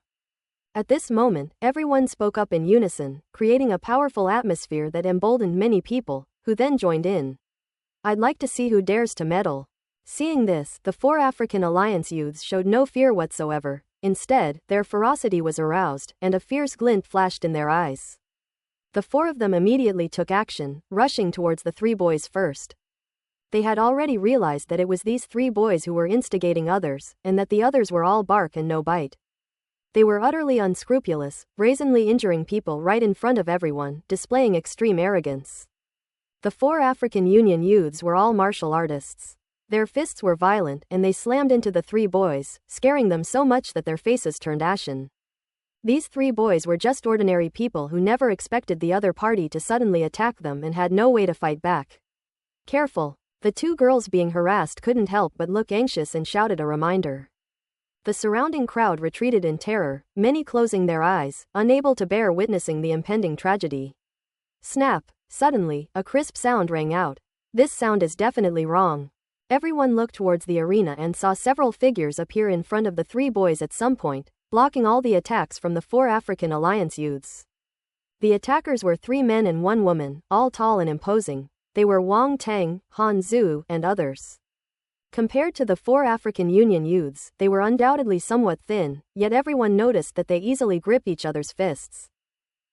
At this moment, everyone spoke up in unison, creating a powerful atmosphere that emboldened many people, who then joined in. "I'd like to see who dares to meddle." Seeing this, the 4 African Alliance youths showed no fear whatsoever. Instead, their ferocity was aroused, and a fierce glint flashed in their eyes. The 4 of them immediately took action, rushing towards the 3 boys first. They had already realized that it was these 3 boys who were instigating others, and that the others were all bark and no bite. They were utterly unscrupulous, brazenly injuring people right in front of everyone, displaying extreme arrogance. The 4 African Union youths were all martial artists. Their fists were violent, and they slammed into the 3 boys, scaring them so much that their faces turned ashen. These 3 boys were just ordinary people who never expected the other party to suddenly attack them and had no way to fight back. "Careful." The 2 girls being harassed couldn't help but look anxious and shouted a reminder. The surrounding crowd retreated in terror, many closing their eyes, unable to bear witnessing the impending tragedy. Snap! Suddenly, a crisp sound rang out. This sound is definitely wrong. Everyone looked towards the arena and saw several figures appear in front of the 3 boys at some point, blocking all the attacks from the 4 African Alliance youths. The attackers were 3 men and 1 woman, all tall and imposing. They were Wang Tang, Han Zhu, and others. Compared to the 4 African Union youths, they were undoubtedly somewhat thin, yet everyone noticed that they easily grip each other's fists.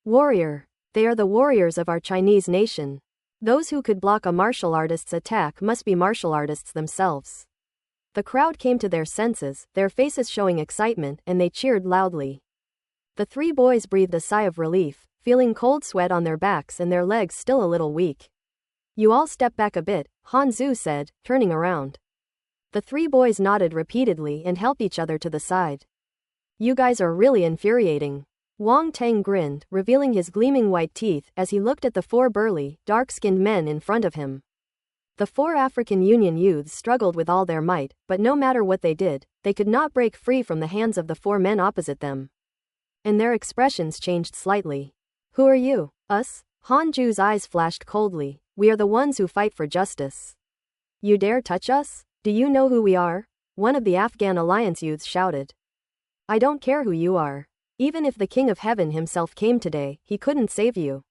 "Warrior." They are the warriors of our Chinese nation. Those who could block a martial artist's attack must be martial artists themselves. The crowd came to their senses, their faces showing excitement, and they cheered loudly. The 3 boys breathed a sigh of relief, feeling cold sweat on their backs and their legs still a little weak. "You all step back a bit," Han Zhu said, turning around. The 3 boys nodded repeatedly and helped each other to the side. "You guys are really infuriating." Wang Tang grinned, revealing his gleaming white teeth as he looked at the 4 burly, dark-skinned men in front of him. The 4 African Union youths struggled with all their might, but no matter what they did, they could not break free from the hands of the 4 men opposite them. And their expressions changed slightly. "Who are you?" "Us?" Han Zhu's eyes flashed coldly. "We are the ones who fight for justice." "You dare touch us? Do you know who we are?" one of the Afghan Alliance youths shouted. "I don't care who you are. Even if the King of Heaven himself came today, he couldn't save you."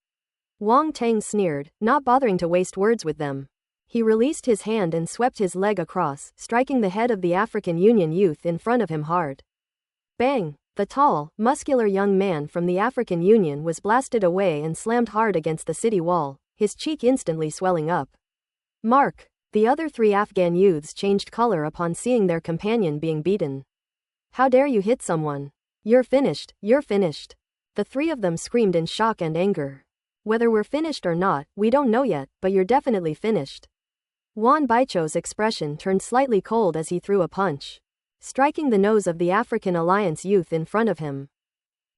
Wang Tang sneered, not bothering to waste words with them. He released his hand and swept his leg across, striking the head of the African Union youth in front of him hard. Bang! The tall, muscular young man from the African Union was blasted away and slammed hard against the city wall, his cheek instantly swelling up. "Mark!" The other 3 Afghan youths changed color upon seeing their companion being beaten. "How dare you hit someone? You're finished, you're finished." The 3 of them screamed in shock and anger. "Whether we're finished or not, we don't know yet, but you're definitely finished." Wan Baicho's expression turned slightly cold as he threw a punch, striking the nose of the African Alliance youth in front of him.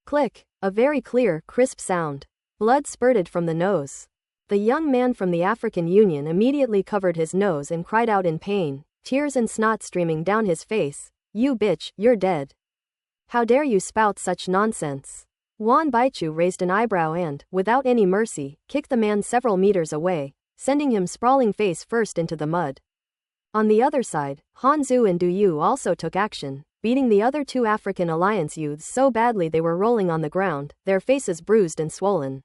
Click! A very clear, crisp sound. Blood spurted from the nose. The young man from the African Union immediately covered his nose and cried out in pain, tears and snot streaming down his face. "You bitch, you're dead. How dare you spout such nonsense?" Wan Baichu raised an eyebrow and, without any mercy, kicked the man several meters away, sending him sprawling face first into the mud. On the other side, Han Zhu and Du Yu also took action, beating the other 2 African Alliance youths so badly they were rolling on the ground, their faces bruised and swollen.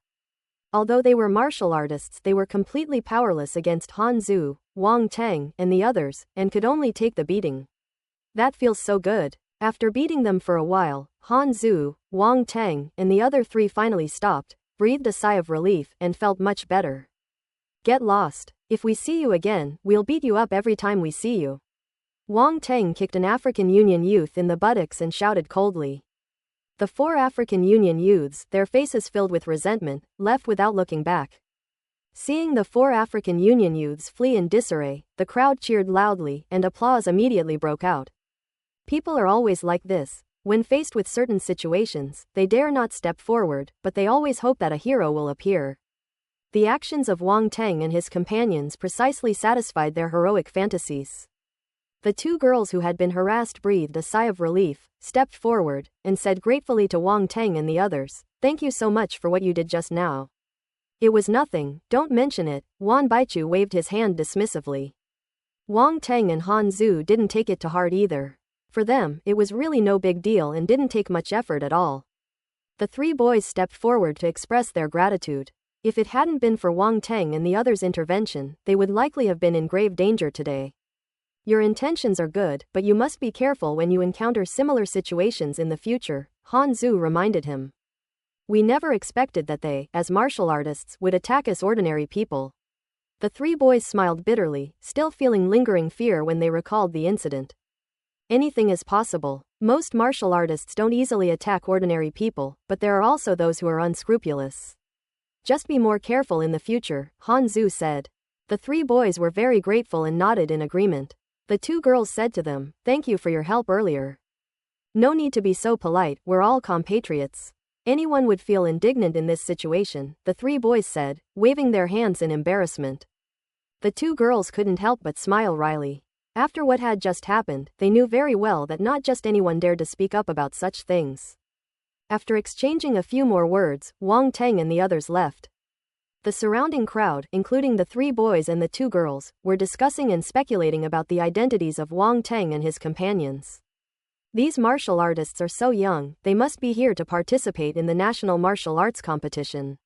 Although they were martial artists, they were completely powerless against Han Zu, Wang Tang, and the others, and could only take the beating. That feels so good. After beating them for a while, Han Zu, Wang Tang, and the other three finally stopped, breathed a sigh of relief, and felt much better. Get lost. If we see you again, we'll beat you up every time we see you. Wang Tang kicked an African Union youth in the buttocks and shouted coldly. The 4 African Union youths, their faces filled with resentment, left without looking back. Seeing the 4 African Union youths flee in disarray, the crowd cheered loudly, and applause immediately broke out. People are always like this. When faced with certain situations, they dare not step forward, but they always hope that a hero will appear. The actions of Wang Tang and his companions precisely satisfied their heroic fantasies. The 2 girls who had been harassed breathed a sigh of relief, stepped forward, and said gratefully to Wang Tang and the others, "Thank you so much for what you did just now." "It was nothing, don't mention it," Wan Baichu waved his hand dismissively. Wang Tang and Han Zu didn't take it to heart either. For them, it was really no big deal and didn't take much effort at all. The 3 boys stepped forward to express their gratitude. If it hadn't been for Wang Tang and the others' intervention, they would likely have been in grave danger today. Your intentions are good, but you must be careful when you encounter similar situations in the future, Han Zu reminded him. We never expected that they, as martial artists, would attack us ordinary people. The 3 boys smiled bitterly, still feeling lingering fear when they recalled the incident. Anything is possible. Most martial artists don't easily attack ordinary people, but there are also those who are unscrupulous. Just be more careful in the future, Han Zu said. The 3 boys were very grateful and nodded in agreement. The 2 girls said to them, "Thank you for your help earlier." No need to be so polite, we're all compatriots. Anyone would feel indignant in this situation, the 3 boys said, waving their hands in embarrassment. The 2 girls couldn't help but smile wryly. After what had just happened, they knew very well that not just anyone dared to speak up about such things. After exchanging a few more words, Wang Tang and the others left. The surrounding crowd, including the 3 boys and the 2 girls, were discussing and speculating about the identities of Wang Tang and his companions. These martial artists are so young, they must be here to participate in the National Martial Arts Competition.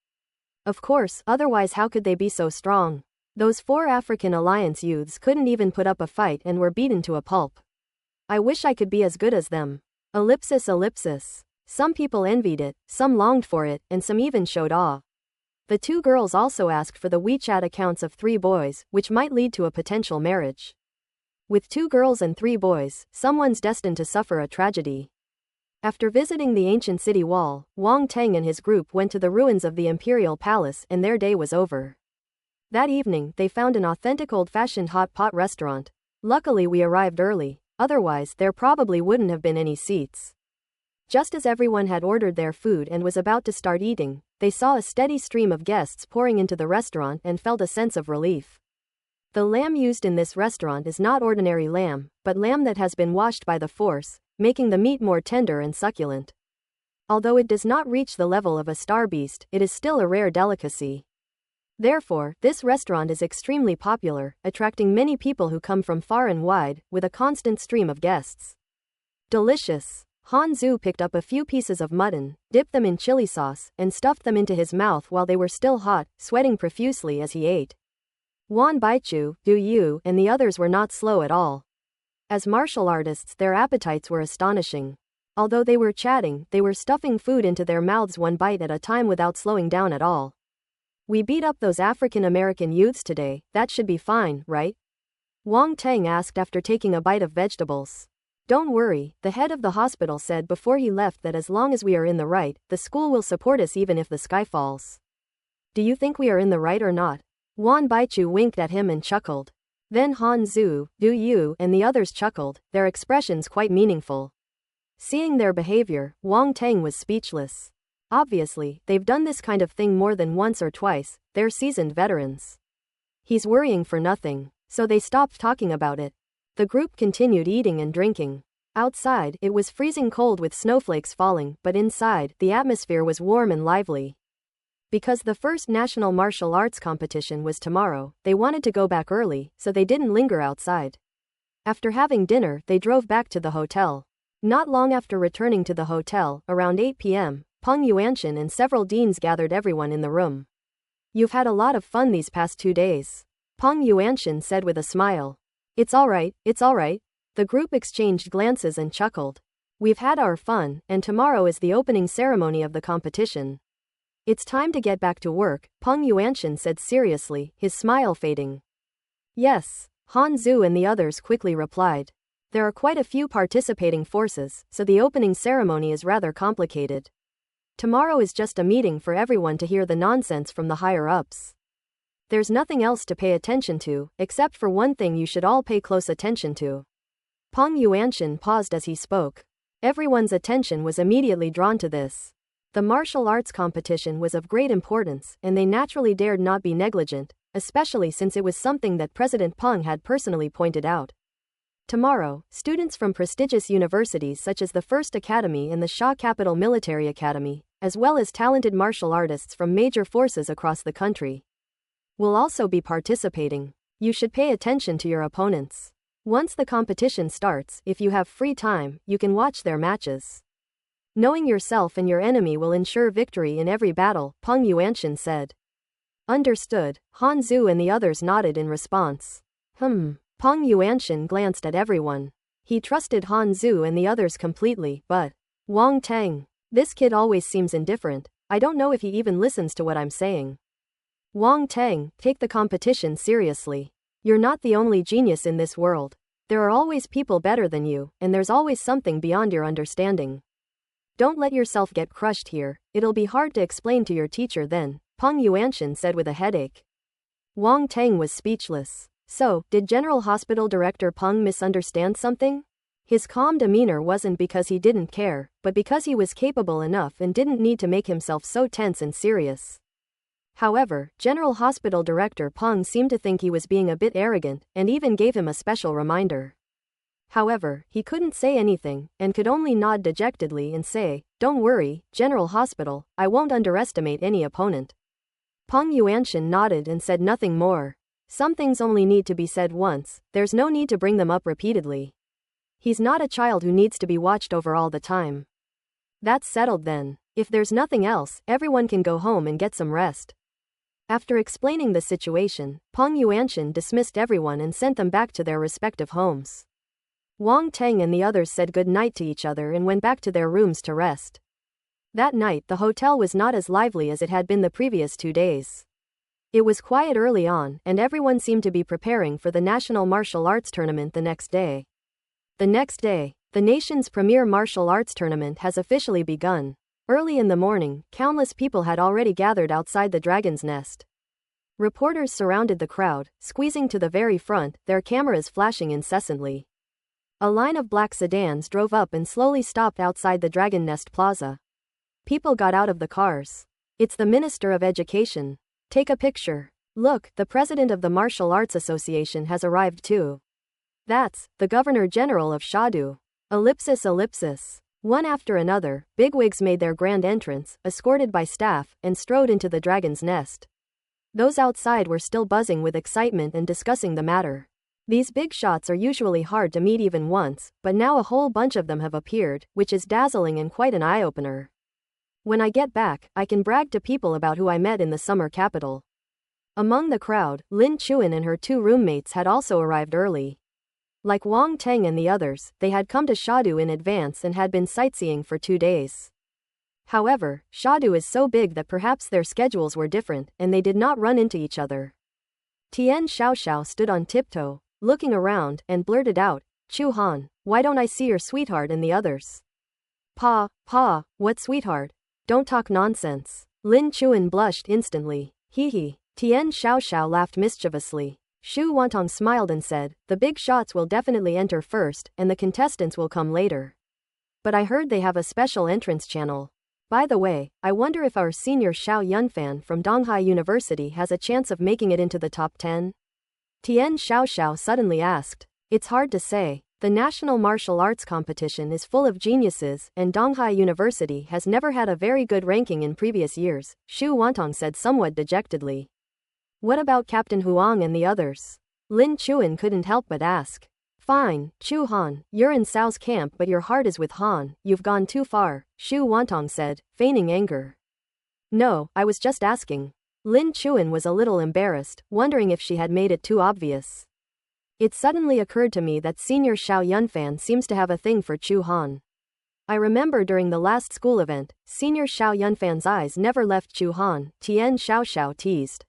Of course, otherwise how could they be so strong? Those 4 African Alliance youths couldn't even put up a fight and were beaten to a pulp. I wish I could be as good as them. Ellipsis ellipsis. Some people envied it, some longed for it, and some even showed awe. The 2 girls also asked for the WeChat accounts of 3 boys, which might lead to a potential marriage. With 2 girls and 3 boys, someone's destined to suffer a tragedy. After visiting the ancient city wall, Wang Tang and his group went to the ruins of the Imperial Palace and their day was over. That evening, they found an authentic old-fashioned hot pot restaurant. Luckily we arrived early, otherwise there probably wouldn't have been any seats. Just as everyone had ordered their food and was about to start eating, they saw a steady stream of guests pouring into the restaurant and felt a sense of relief. The lamb used in this restaurant is not ordinary lamb, but lamb that has been washed by the Force, making the meat more tender and succulent. Although it does not reach the level of a star beast, it is still a rare delicacy. Therefore, this restaurant is extremely popular, attracting many people who come from far and wide, with a constant stream of guests. Delicious. Han Zu picked up a few pieces of mutton, dipped them in chili sauce, and stuffed them into his mouth while they were still hot, sweating profusely as he ate. Wan Baichu, Du Yu, and the others were not slow at all. As martial artists, their appetites were astonishing. Although they were chatting, they were stuffing food into their mouths one bite at a time without slowing down at all. We beat up those African American youths today, that should be fine, right? Wang Tang asked after taking a bite of vegetables. Don't worry, the head of the hospital said before he left that as long as we are in the right, the school will support us even if the sky falls. Do you think we are in the right or not? Wan Baichu winked at him and chuckled. Then Han Zu, Du Yu, and the others chuckled, their expressions quite meaningful. Seeing their behavior, Wang Tang was speechless. Obviously, they've done this kind of thing more than once or twice, they're seasoned veterans. He's worrying for nothing, so they stopped talking about it. The group continued eating and drinking. Outside, it was freezing cold with snowflakes falling, but inside, the atmosphere was warm and lively. Because the first National Martial Arts Competition was tomorrow, they wanted to go back early, so they didn't linger outside. After having dinner, they drove back to the hotel. Not long after returning to the hotel, around 8 p.m., Peng Yuanshan and several deans gathered everyone in the room. You've had a lot of fun these past 2 days. Peng Yuanshan said with a smile. It's alright, it's alright. The group exchanged glances and chuckled. We've had our fun, and tomorrow is the opening ceremony of the competition. It's time to get back to work, Peng Yuanshan said seriously, his smile fading. Yes, Han Zhu and the others quickly replied. There are quite a few participating forces, so the opening ceremony is rather complicated. Tomorrow is just a meeting for everyone to hear the nonsense from the higher-ups. There's nothing else to pay attention to, except for one thing you should all pay close attention to. Peng Yuanshan paused as he spoke. Everyone's attention was immediately drawn to this. The martial arts competition was of great importance, and they naturally dared not be negligent, especially since it was something that President Peng had personally pointed out. Tomorrow, students from prestigious universities such as the First Academy and the Shah Capital Military Academy, as well as talented martial artists from major forces across the country, will also be participating. You should pay attention to your opponents. Once the competition starts, if you have free time, you can watch their matches. Knowing yourself and your enemy will ensure victory in every battle, Peng Yuanshan said. Understood, Han Zhu and the others nodded in response. Peng Yuanshan glanced at everyone. He trusted Han Zhu and the others completely, but Wang Teng, this kid always seems indifferent. I don't know if he even listens to what I'm saying. Wang Teng, take the competition seriously. You're not the only genius in this world. There are always people better than you, and there's always something beyond your understanding. Don't let yourself get crushed here. It'll be hard to explain to your teacher then, Peng Yuanshan said with a headache. Wang Teng was speechless. So, did General Hospital Director Peng misunderstand something? His calm demeanor wasn't because he didn't care, but because he was capable enough and didn't need to make himself so tense and serious. However, General Hospital Director Peng seemed to think he was being a bit arrogant, and even gave him a special reminder. However, he couldn't say anything, and could only nod dejectedly and say, Don't worry, General Hospital, I won't underestimate any opponent. Peng Yuanshan nodded and said nothing more. Some things only need to be said once, there's no need to bring them up repeatedly. He's not a child who needs to be watched over all the time. That's settled then. If there's nothing else, everyone can go home and get some rest. After explaining the situation, Peng Yuanshan dismissed everyone and sent them back to their respective homes. Wang Teng and the others said good night to each other and went back to their rooms to rest. That night the hotel was not as lively as it had been the previous 2 days. It was quiet early on, and everyone seemed to be preparing for the National Martial Arts Tournament the next day. The next day, the nation's premier martial arts tournament has officially begun. Early in the morning, countless people had already gathered outside the dragon's nest. Reporters surrounded the crowd, squeezing to the very front, their cameras flashing incessantly. A line of black sedans drove up and slowly stopped outside the Dragon Nest Plaza. People got out of the cars. It's the Minister of Education. Take a picture. Look, the president of the Martial Arts Association has arrived too. That's the Governor General of Shadu. Ellipsis. One after another, bigwigs made their grand entrance, escorted by staff, and strode into the dragon's nest. Those outside were still buzzing with excitement and discussing the matter. These big shots are usually hard to meet even once, but now a whole bunch of them have appeared, which is dazzling and quite an eye-opener. When I get back, I can brag to people about who I met in the summer capital. Among the crowd, Lin Chuan and her 2 roommates had also arrived early. Like Wang Teng and the others, they had come to Shadu in advance and had been sightseeing for 2 days. However, Shadu is so big that perhaps their schedules were different, and they did not run into each other. Tian Xiaoxiao stood on tiptoe, looking around, and blurted out, Chu Han, why don't I see your sweetheart and the others? Pa, what sweetheart? Don't talk nonsense. Lin Chuan blushed instantly. Hee. Tian Xiaoxiao laughed mischievously. Shu Wantong smiled and said, the big shots will definitely enter first, and the contestants will come later. But I heard they have a special entrance channel. By the way, I wonder if our senior Xiao Yunfan from Donghai University has a chance of making it into the top 10? Tian Xiaoxiao suddenly asked. It's hard to say. The National Martial Arts Competition is full of geniuses, and Donghai University has never had a very good ranking in previous years, Shu Wantong said somewhat dejectedly. What about Captain Huang and the others? Lin Chuan couldn't help but ask. Fine, Chu Han, you're in Cao's camp but your heart is with Han, you've gone too far, Shu Wantong said, feigning anger. No, I was just asking. Lin Chuan was a little embarrassed, wondering if she had made it too obvious. It suddenly occurred to me that Senior Xiao Yunfan seems to have a thing for Chu Han. I remember during the last school event, Senior Xiao Yunfan's eyes never left Chu Han, Tian Xiao teased.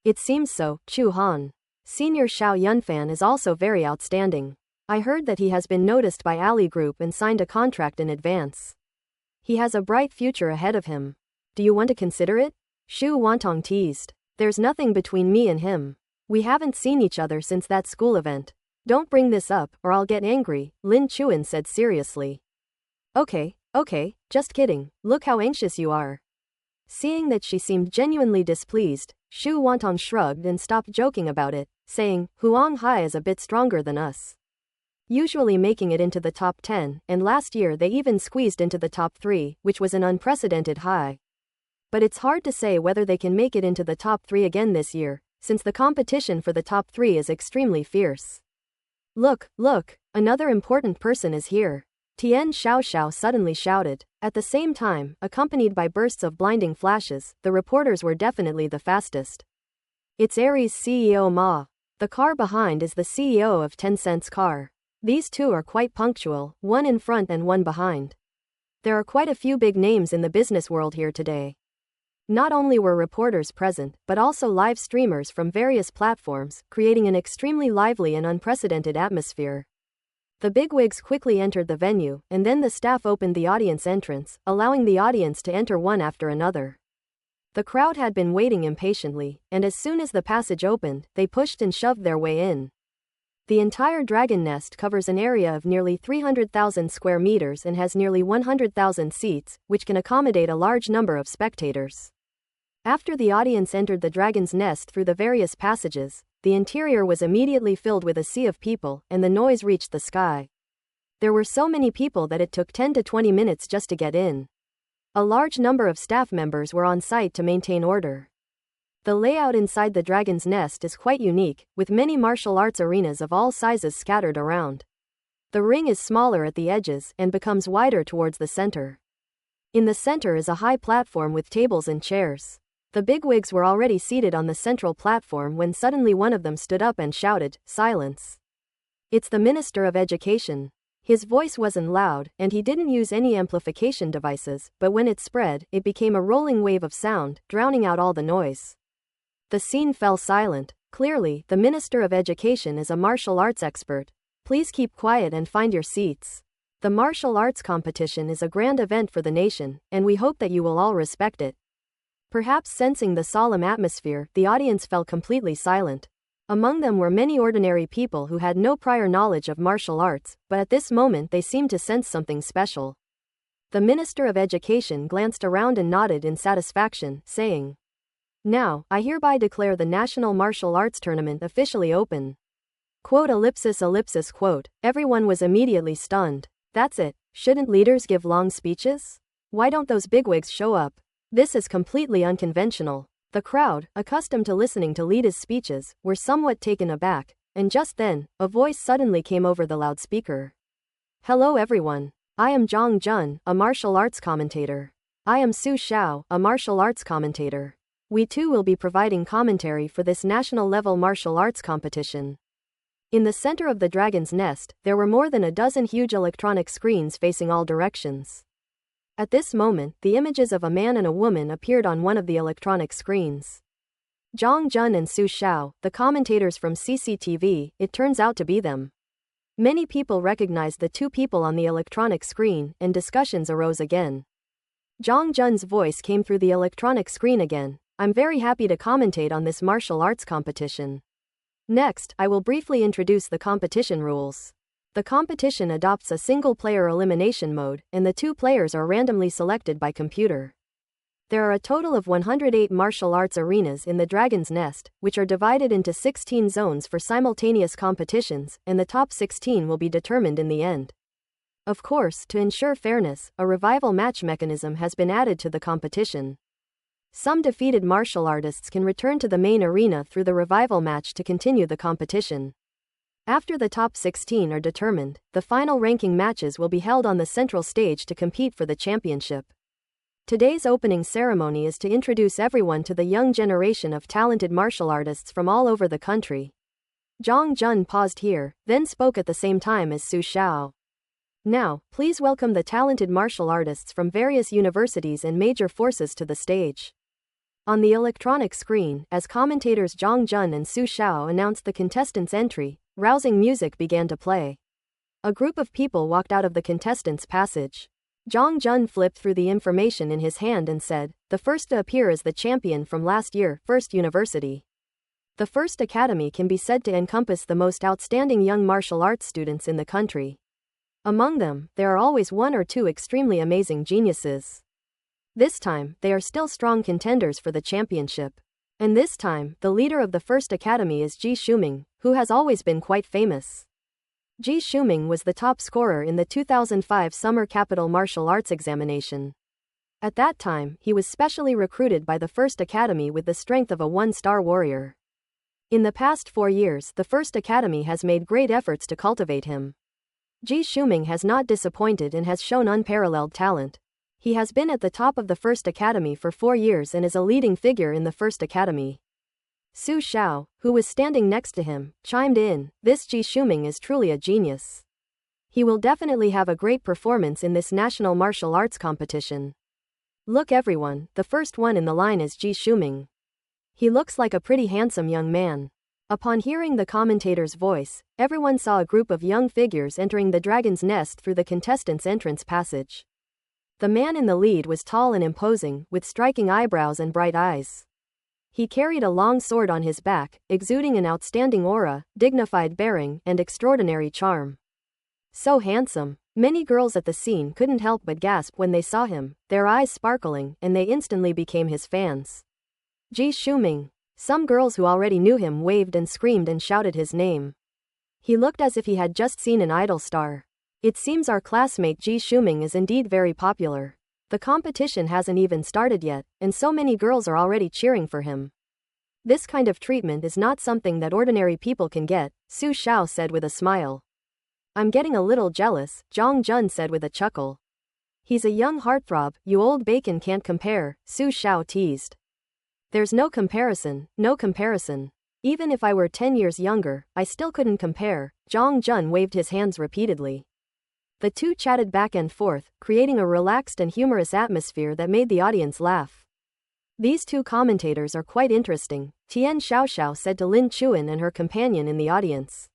It seems so, Chu Han. Senior Xiao Yunfan is also very outstanding. I heard that he has been noticed by Ali Group and signed a contract in advance. He has a bright future ahead of him. Do you want to consider it? Xu Wantong teased. There's nothing between me and him. We haven't seen each other since that school event. Don't bring this up, or I'll get angry, Lin Chuan said seriously. Okay, just kidding, look how anxious you are. Seeing that she seemed genuinely displeased, Xu Wantong shrugged and stopped joking about it, saying, Huang Hai is a bit stronger than us. Usually making it into the top 10, and last year they even squeezed into the top 3, which was an unprecedented high. But it's hard to say whether they can make it into the top 3 again this year, since the competition for the top 3 is extremely fierce. Look, another important person is here. Tian Xiao suddenly shouted. At the same time, accompanied by bursts of blinding flashes, the reporters were definitely the fastest. It's Aries CEO Ma. The car behind is the CEO of Tencent's car. These two are quite punctual, one in front and one behind. There are quite a few big names in the business world here today. Not only were reporters present, but also live streamers from various platforms, creating an extremely lively and unprecedented atmosphere. The bigwigs quickly entered the venue, and then the staff opened the audience entrance, allowing the audience to enter one after another. The crowd had been waiting impatiently, and as soon as the passage opened, they pushed and shoved their way in. The entire dragon nest covers an area of nearly 300,000 square meters and has nearly 100,000 seats, which can accommodate a large number of spectators. After the audience entered the dragon's nest through the various passages, the interior was immediately filled with a sea of people, and the noise reached the sky. There were so many people that it took 10 to 20 minutes just to get in. A large number of staff members were on site to maintain order. The layout inside the dragon's nest is quite unique, with many martial arts arenas of all sizes scattered around. The ring is smaller at the edges and becomes wider towards the center. In the center is a high platform with tables and chairs. The bigwigs were already seated on the central platform when suddenly one of them stood up and shouted, "Silence!" It's the Minister of Education. His voice wasn't loud, and he didn't use any amplification devices, but when it spread, it became a rolling wave of sound, drowning out all the noise. The scene fell silent. Clearly, the Minister of Education is a martial arts expert. Please keep quiet and find your seats. The martial arts competition is a grand event for the nation, and we hope that you will all respect it. Perhaps sensing the solemn atmosphere, the audience fell completely silent. Among them were many ordinary people who had no prior knowledge of martial arts, but at this moment they seemed to sense something special. The Minister of Education glanced around and nodded in satisfaction, saying, "Now, I hereby declare the National Martial Arts Tournament officially open." Quote ellipsis quote. Everyone was immediately stunned. That's it. Shouldn't leaders give long speeches? Why don't those bigwigs show up? This is completely unconventional. The crowd, accustomed to listening to leaders' speeches, were somewhat taken aback, and just then, a voice suddenly came over the loudspeaker. "Hello everyone. I am Zhang Jun, a martial arts commentator. I am Su Xiao, a martial arts commentator. We too will be providing commentary for this national-level martial arts competition." In the center of the dragon's nest, there were more than a dozen huge electronic screens facing all directions. At this moment, the images of a man and a woman appeared on one of the electronic screens. Zhang Jun and Su Xiao, the commentators from CCTV, it turns out to be them. Many people recognized the two people on the electronic screen, and discussions arose again. Zhang Jun's voice came through the electronic screen again. "I'm very happy to commentate on this martial arts competition. Next, I will briefly introduce the competition rules. The competition adopts a single-player elimination mode, and the two players are randomly selected by computer. There are a total of 108 martial arts arenas in the Dragon's Nest, which are divided into 16 zones for simultaneous competitions, and the top 16 will be determined in the end. Of course, to ensure fairness, a revival match mechanism has been added to the competition. Some defeated martial artists can return to the main arena through the revival match to continue the competition. After the top 16 are determined, the final ranking matches will be held on the central stage to compete for the championship. Today's opening ceremony is to introduce everyone to the young generation of talented martial artists from all over the country. Zhang Jun paused here, then spoke at the same time as Su Xiao. Now, please welcome the talented martial artists from various universities and major forces to the stage. On the electronic screen, as commentators Zhang Jun and Su Xiao announced the contestants' entry, rousing music began to play. A group of people walked out of the contestants' passage. Zhang Jun flipped through the information in his hand and said, "The first to appear is the champion from last year, First University." The First Academy can be said to encompass the most outstanding young martial arts students in the country. Among them, there are always one or two extremely amazing geniuses. This time, they are still strong contenders for the championship. And this time, the leader of the First Academy is Ji Shuming, who has always been quite famous. Ji Shuming was the top scorer in the 2005 Summer Capital Martial Arts Examination. At that time, he was specially recruited by the First Academy with the strength of a one-star warrior. In the past 4 years, the First Academy has made great efforts to cultivate him. Ji Shuming has not disappointed and has shown unparalleled talent. He has been at the top of the First Academy for 4 years and is a leading figure in the First Academy. Su Xiao, who was standing next to him, chimed in, "This Ji Shuming is truly a genius. He will definitely have a great performance in this national martial arts competition. Look everyone, the first one in the line is Ji Shuming. He looks like a pretty handsome young man." Upon hearing the commentator's voice, everyone saw a group of young figures entering the dragon's nest through the contestants' entrance passage. The man in the lead was tall and imposing, with striking eyebrows and bright eyes. He carried a long sword on his back, exuding an outstanding aura, dignified bearing, and extraordinary charm. So handsome. Many girls at the scene couldn't help but gasp when they saw him, their eyes sparkling, and they instantly became his fans. Ji Shuming. Some girls who already knew him waved and screamed and shouted his name. He looked as if he had just seen an idol star. It seems our classmate Ji Shuming is indeed very popular. The competition hasn't even started yet, and so many girls are already cheering for him. This kind of treatment is not something that ordinary people can get, Su Xiao said with a smile. "I'm getting a little jealous," Zhang Jun said with a chuckle. "He's a young heartthrob, you old bacon can't compare," Su Xiao teased. "There's no comparison, no comparison. Even if I were 10 years younger, I still couldn't compare," Zhang Jun waved his hands repeatedly. The two chatted back and forth, creating a relaxed and humorous atmosphere that made the audience laugh. "These two commentators are quite interesting," Tian Xiaoxiao said to Lin Chuan and her companion in the audience.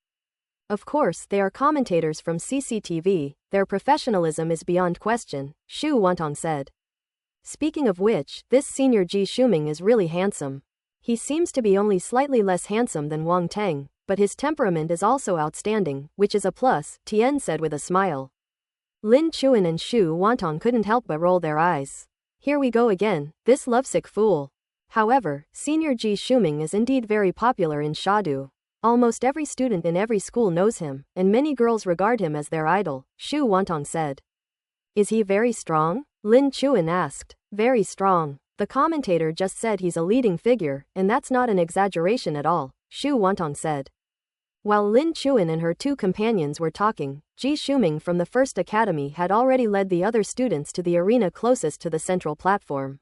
"Of course, they are commentators from CCTV, their professionalism is beyond question," Xu Wantong said. "Speaking of which, this senior Ji Shuming is really handsome. He seems to be only slightly less handsome than Wang Teng, but his temperament is also outstanding, which is a plus," Tian said with a smile. Lin Chuan and Xu Wantong couldn't help but roll their eyes. "Here we go again, this lovesick fool." However, senior Ji Shuming is indeed very popular in Shadu. Almost every student in every school knows him, and many girls regard him as their idol, Xu Wantong said. "Is he very strong?" Lin Chuan asked. "Very strong. The commentator just said he's a leading figure, and that's not an exaggeration at all," Xu Wantong said. While Lin Chuan and her two companions were talking, Ji Shuming from the First Academy had already led the other students to the arena closest to the central platform.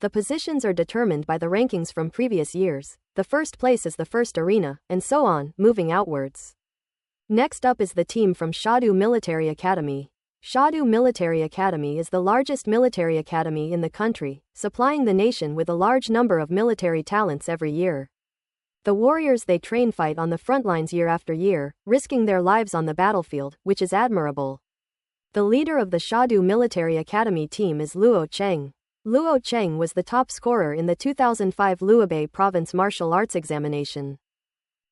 The positions are determined by the rankings from previous years. The first place is the first arena, and so on, moving outwards. Next up is the team from Shadu Military Academy. Shadu Military Academy is the largest military academy in the country, supplying the nation with a large number of military talents every year. The warriors they train fight on the front lines year after year, risking their lives on the battlefield, which is admirable. The leader of the Shadu Military Academy team is Luo Cheng. Luo Cheng was the top scorer in the 2005 Luobei Province Martial Arts Examination.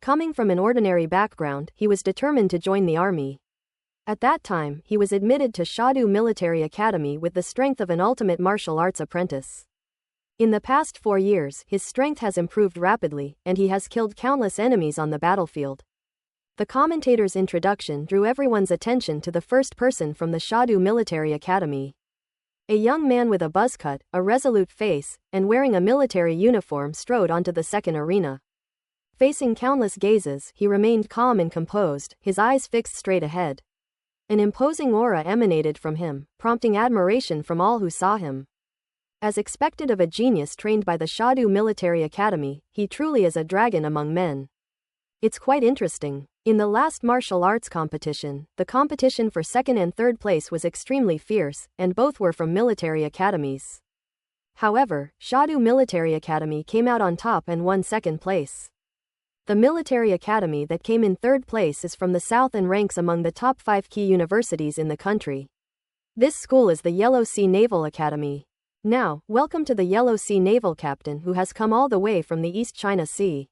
Coming from an ordinary background, he was determined to join the army. At that time, he was admitted to Shadu Military Academy with the strength of an ultimate martial arts apprentice. In the past 4 years, his strength has improved rapidly, and he has killed countless enemies on the battlefield. The commentator's introduction drew everyone's attention to the first person from the Shadu Military Academy. A young man with a buzz cut, a resolute face, and wearing a military uniform strode onto the second arena. Facing countless gazes, he remained calm and composed, his eyes fixed straight ahead. An imposing aura emanated from him, prompting admiration from all who saw him. As expected of a genius trained by the Shadu Military Academy, he truly is a dragon among men. It's quite interesting. In the last martial arts competition, the competition for second and third place was extremely fierce, and both were from military academies. However, Shadu Military Academy came out on top and won second place. The military academy that came in third place is from the south and ranks among the top 5 key universities in the country. This school is the Yellow Sea Naval Academy. Now, welcome to the Yellow Sea Naval Captain who has come all the way from the East China Sea.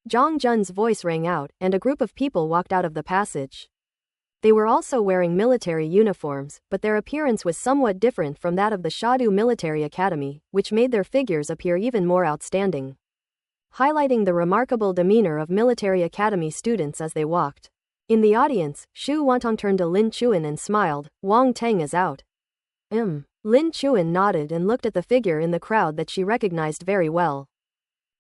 Zhang Jun's voice rang out, and a group of people walked out of the passage. They were also wearing military uniforms, but their appearance was somewhat different from that of the Shadu Military Academy, which made their figures appear even more outstanding, highlighting the remarkable demeanor of military academy students as they walked. In the audience, Xu Wantong turned to Lin Chuan and smiled. Wang Teng is out. Lin Chuan nodded and looked at the figure in the crowd that she recognized very well.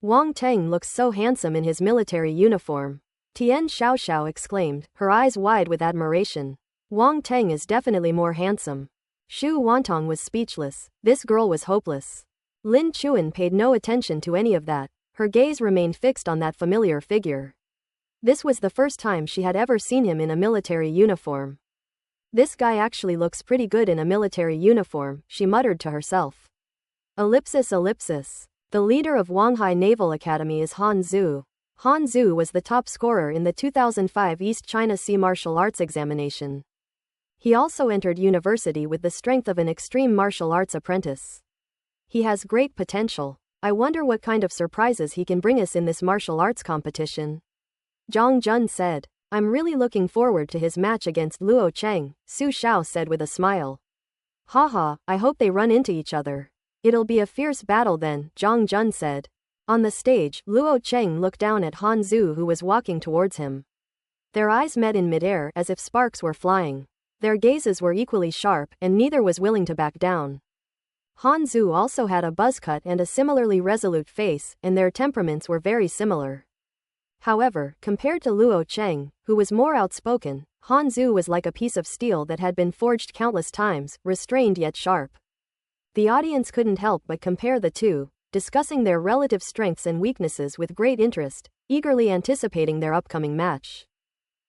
Wang Teng looks so handsome in his military uniform. Tian Xiaoxiao exclaimed, her eyes wide with admiration. Wang Teng is definitely more handsome. Xu Wantong was speechless. This girl was hopeless. Lin Chuan paid no attention to any of that. Her gaze remained fixed on that familiar figure. This was the first time she had ever seen him in a military uniform. This guy actually looks pretty good in a military uniform, she muttered to herself. Ellipsis. The leader of Wanghai Naval Academy is Han Zhu. Han Zhu was the top scorer in the 2005 East China Sea Martial Arts examination. He also entered university with the strength of an extreme martial arts apprentice. He has great potential. I wonder what kind of surprises he can bring us in this martial arts competition. Zhang Jun said. I'm really looking forward to his match against Luo Cheng, Su Xiao said with a smile. Haha, I hope they run into each other. It'll be a fierce battle then, Zhang Jun said. On the stage, Luo Cheng looked down at Han Zhu who was walking towards him. Their eyes met in midair as if sparks were flying. Their gazes were equally sharp, and neither was willing to back down. Han Zhu also had a buzz cut and a similarly resolute face, and their temperaments were very similar. However, compared to Luo Cheng, who was more outspoken, Han Zhu was like a piece of steel that had been forged countless times, restrained yet sharp. The audience couldn't help but compare the two, discussing their relative strengths and weaknesses with great interest, eagerly anticipating their upcoming match.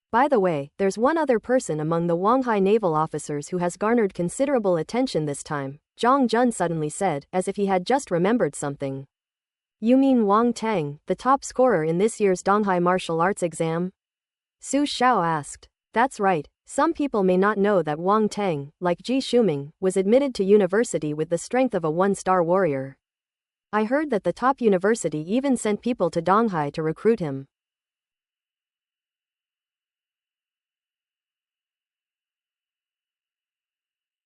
By the way, there's one other person among the Wanghai naval officers who has garnered considerable attention this time, Zhang Jun suddenly said, as if he had just remembered something. You mean Wang Teng, the top scorer in this year's Donghai martial arts exam? Su Xiao asked. That's right. Some people may not know that Wang Teng, like Ji Shuming, was admitted to university with the strength of a one-star warrior. I heard that the top university even sent people to Donghai to recruit him.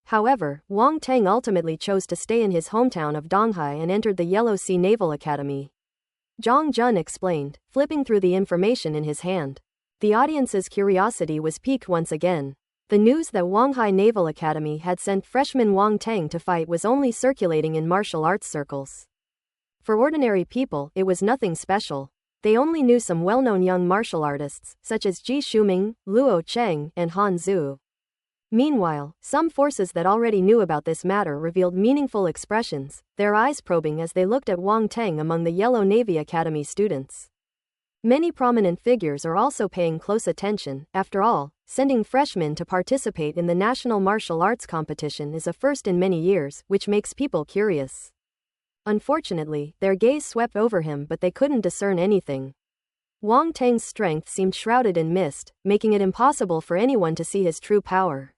However, Wang Teng ultimately chose to stay in his hometown of Donghai and entered the Yellow Sea Naval Academy. Zhang Jun explained, flipping through the information in his hand. The audience's curiosity was piqued once again. The news that Wanghai Naval Academy had sent freshman Wang Teng to fight was only circulating in martial arts circles. For ordinary people, it was nothing special. They only knew some well-known young martial artists, such as Ji Shuming, Luo Cheng, and Han Zhu. Meanwhile, some forces that already knew about this matter revealed meaningful expressions, their eyes probing as they looked at Wang Teng among the Yellow Navy Academy students. Many prominent figures are also paying close attention. After all, sending freshmen to participate in the national martial arts competition is a first in many years, which makes people curious. Unfortunately, their gaze swept over him but they couldn't discern anything. Wang Teng's strength seemed shrouded in mist, making it impossible for anyone to see his true power.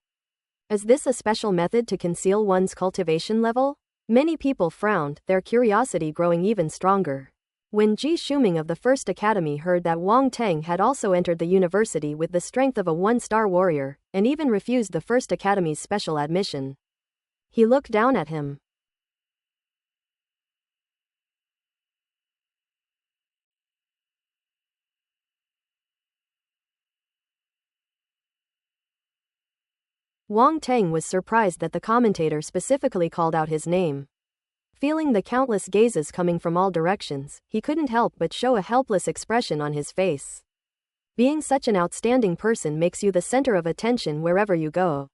Is this a special method to conceal one's cultivation level? Many people frowned, their curiosity growing even stronger. When Ji Shuming of the First Academy heard that Wang Teng had also entered the university with the strength of a one-star warrior, and even refused the First Academy's special admission, he looked down at him. Wang Teng was surprised that the commentator specifically called out his name. Feeling the countless gazes coming from all directions, he couldn't help but show a helpless expression on his face. Being such an outstanding person makes you the center of attention wherever you go.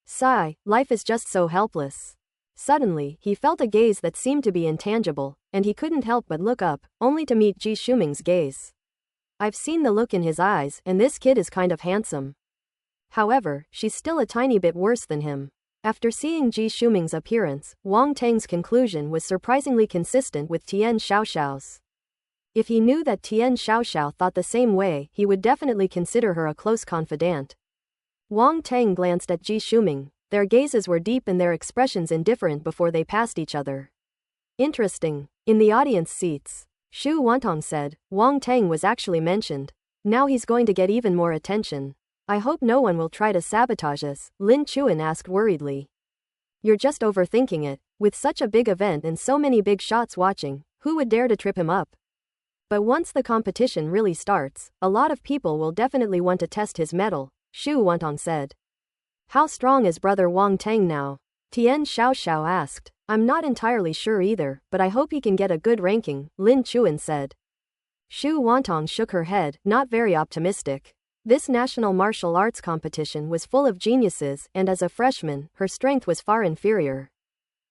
Sigh, life is just so helpless. Suddenly, he felt a gaze that seemed to be intangible, and he couldn't help but look up, only to meet Ji Shuming's gaze. I've seen the look in his eyes, and this kid is kind of handsome. However, she's still a tiny bit worse than him. After seeing Ji Shuming's appearance, Wang Teng's conclusion was surprisingly consistent with Tian Xiaoxiao's. If he knew that Tian Xiaoxiao thought the same way, he would definitely consider her a close confidant. Wang Teng glanced at Ji Shuming. Their gazes were deep and their expressions indifferent before they passed each other. Interesting. In the audience seats, Xu Wantong said, Wang Teng was actually mentioned. Now he's going to get even more attention. I hope no one will try to sabotage us, Lin Chuan asked worriedly. You're just overthinking it. With such a big event and so many big shots watching, who would dare to trip him up? But once the competition really starts, a lot of people will definitely want to test his mettle, Xu Wantong said. How strong is brother Wang Teng now? Tian Xiaoxiao asked. I'm not entirely sure either, but I hope he can get a good ranking, Lin Chuan said. Xu Wantong shook her head, not very optimistic. This national martial arts competition was full of geniuses, and as a freshman, her strength was far inferior.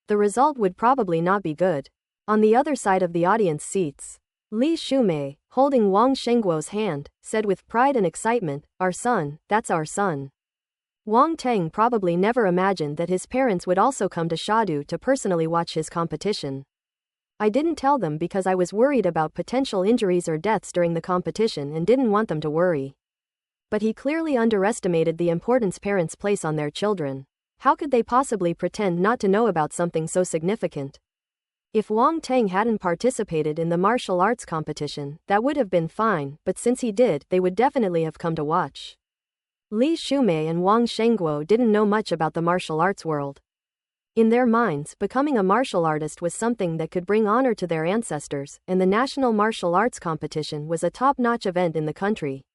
The result would probably not be good. On the other side of the audience seats, Li Shumei, holding Wang Shengguo's hand, said with pride and excitement, Our son, that's our son. Wang Teng probably never imagined that his parents would also come to Shadu to personally watch his competition. I didn't tell them because I was worried about potential injuries or deaths during the competition and didn't want them to worry. But he clearly underestimated the importance parents place on their children. How could they possibly pretend not to know about something so significant? If Wang Teng hadn't participated in the martial arts competition, that would have been fine, but since he did, they would definitely have come to watch. Li Shumei and Wang Shengguo didn't know much about the martial arts world. In their minds, becoming a martial artist was something that could bring honor to their ancestors, and the National Martial Arts Competition was a top-notch event in the country.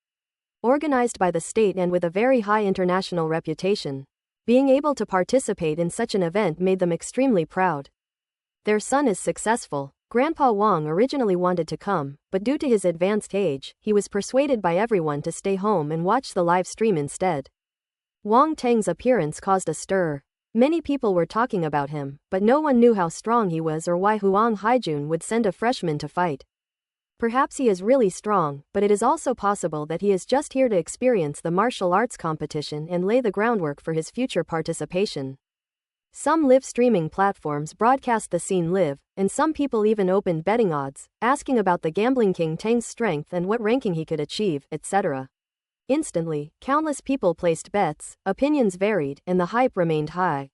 Organized by the state and with a very high international reputation. Being able to participate in such an event made them extremely proud. Their son is successful. Grandpa Wang originally wanted to come, but due to his advanced age, he was persuaded by everyone to stay home and watch the live stream instead. Wang Teng's appearance caused a stir. Many people were talking about him, but no one knew how strong he was or why Huang Haijun would send a freshman to fight. Perhaps he is really strong, but it is also possible that he is just here to experience the martial arts competition and lay the groundwork for his future participation. Some live streaming platforms broadcast the scene live, and some people even opened betting odds, asking about the gambling king Teng's strength and what ranking he could achieve, etc. Instantly, countless people placed bets, opinions varied, and the hype remained high.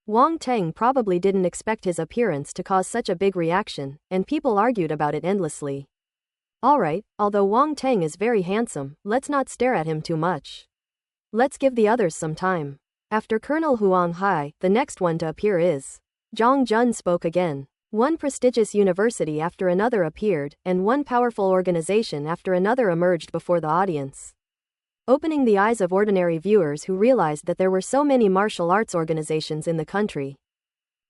Wang Teng probably didn't expect his appearance to cause such a big reaction, and people argued about it endlessly. Alright, although Wang Teng is very handsome, let's not stare at him too much. Let's give the others some time. After Colonel Huang Hai, the next one to appear is. Zhang Jun spoke again. One prestigious university after another appeared, and one powerful organization after another emerged before the audience, opening the eyes of ordinary viewers who realized that there were so many martial arts organizations in the country.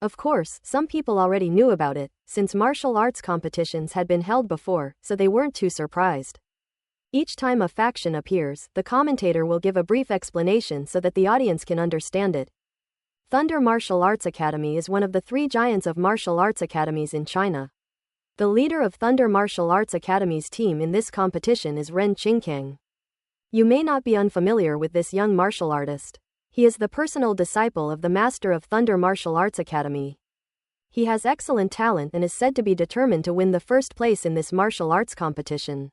Of course, some people already knew about it, since martial arts competitions had been held before, so they weren't too surprised. Each time a faction appears, the commentator will give a brief explanation so that the audience can understand it. Thunder Martial Arts Academy is one of the 3 giants of martial arts academies in China. The leader of Thunder Martial Arts Academy's team in this competition is Ren Qingkang. You may not be unfamiliar with this young martial artist. He is the personal disciple of the master of Thunder Martial Arts Academy. He has excellent talent and is said to be determined to win the first place in this martial arts competition.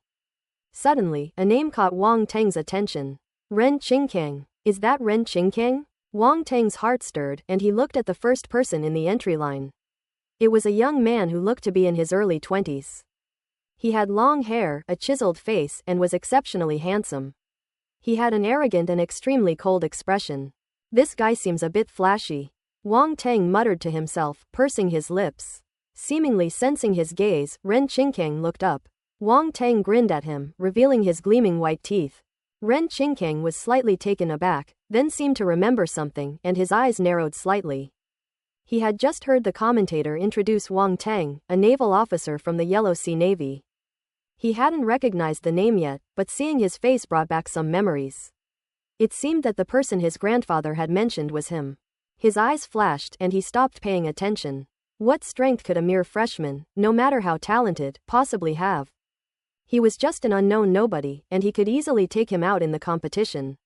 Suddenly, a name caught Wang Teng's attention. Ren Qingkang. Is that Ren Qingkang? Wang Teng's heart stirred, and he looked at the first person in the entry line. It was a young man who looked to be in his early 20s. He had long hair, a chiseled face, and was exceptionally handsome. He had an arrogant and extremely cold expression. This guy seems a bit flashy. Wang Teng muttered to himself, pursing his lips. Seemingly sensing his gaze, Ren Qingkang looked up. Wang Teng grinned at him, revealing his gleaming white teeth. Ren Qingkang was slightly taken aback, then seemed to remember something, and his eyes narrowed slightly. He had just heard the commentator introduce Wang Teng, a naval officer from the Yellow Sea Navy. He hadn't recognized the name yet, but seeing his face brought back some memories. It seemed that the person his grandfather had mentioned was him. His eyes flashed and he stopped paying attention. What strength could a mere freshman, no matter how talented, possibly have? He was just an unknown nobody, and he could easily take him out in the competition.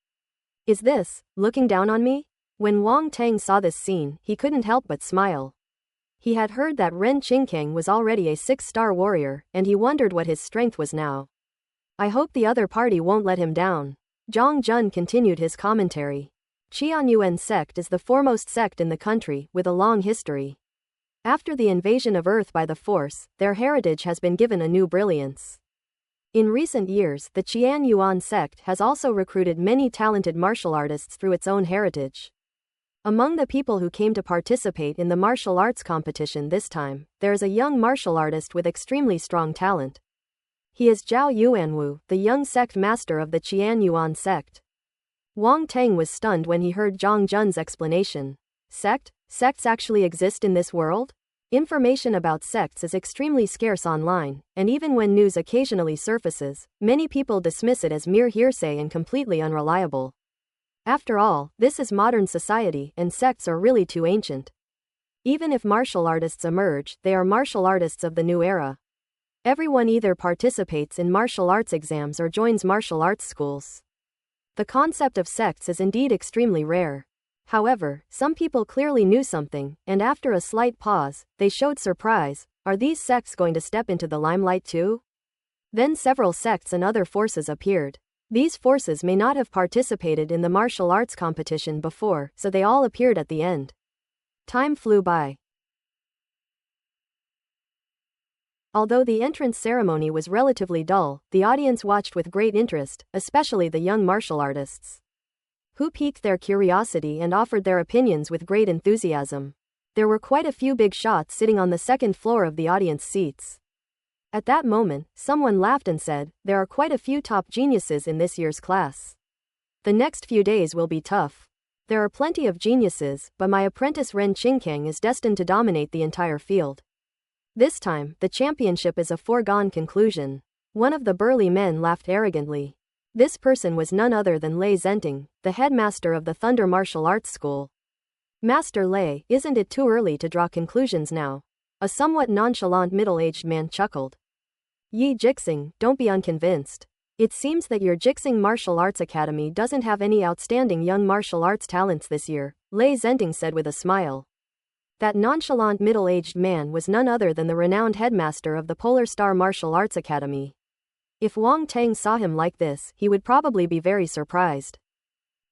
Is this looking down on me? When Wang Tang saw this scene, he couldn't help but smile. He had heard that Ren Qingkang was already a 6-star warrior, and he wondered what his strength was now. I hope the other party won't let him down. Zhang Jun continued his commentary. Qianyuan sect is the foremost sect in the country, with a long history. After the invasion of Earth by the Force, their heritage has been given a new brilliance. In recent years, the Qianyuan sect has also recruited many talented martial artists through its own heritage. Among the people who came to participate in the martial arts competition this time, there is a young martial artist with extremely strong talent. He is Zhao Yuanwu, the young sect master of the Qianyuan sect. Wang Tang was stunned when he heard Zhang Jun's explanation. Sect? Sects actually exist in this world? Information about sects is extremely scarce online, and even when news occasionally surfaces, many people dismiss it as mere hearsay and completely unreliable. After all, this is modern society, and sects are really too ancient. Even if martial artists emerge, they are martial artists of the new era. Everyone either participates in martial arts exams or joins martial arts schools. The concept of sects is indeed extremely rare. However, some people clearly knew something, and after a slight pause, they showed surprise. Are these sects going to step into the limelight too? Then several sects and other forces appeared. These forces may not have participated in the martial arts competition before, so they all appeared at the end. Time flew by. Although the entrance ceremony was relatively dull, the audience watched with great interest, especially the young martial artists, who piqued their curiosity and offered their opinions with great enthusiasm. There were quite a few big shots sitting on the second floor of the audience seats. At that moment, someone laughed and said, "There are quite a few top geniuses in this year's class. The next few days will be tough. There are plenty of geniuses, but my apprentice Ren Qingkang is destined to dominate the entire field. This time, the championship is a foregone conclusion." One of the burly men laughed arrogantly. This person was none other than Lei Zhenting, the headmaster of the Thunder Martial Arts School. "Master Lei, isn't it too early to draw conclusions now?" A somewhat nonchalant middle-aged man chuckled. "Yi Jixing, don't be unconvinced. It seems that your Jixing Martial Arts Academy doesn't have any outstanding young martial arts talents this year," Lei Zhenting said with a smile. That nonchalant middle-aged man was none other than the renowned headmaster of the Polar Star Martial Arts Academy. If Wang Tang saw him like this, he would probably be very surprised.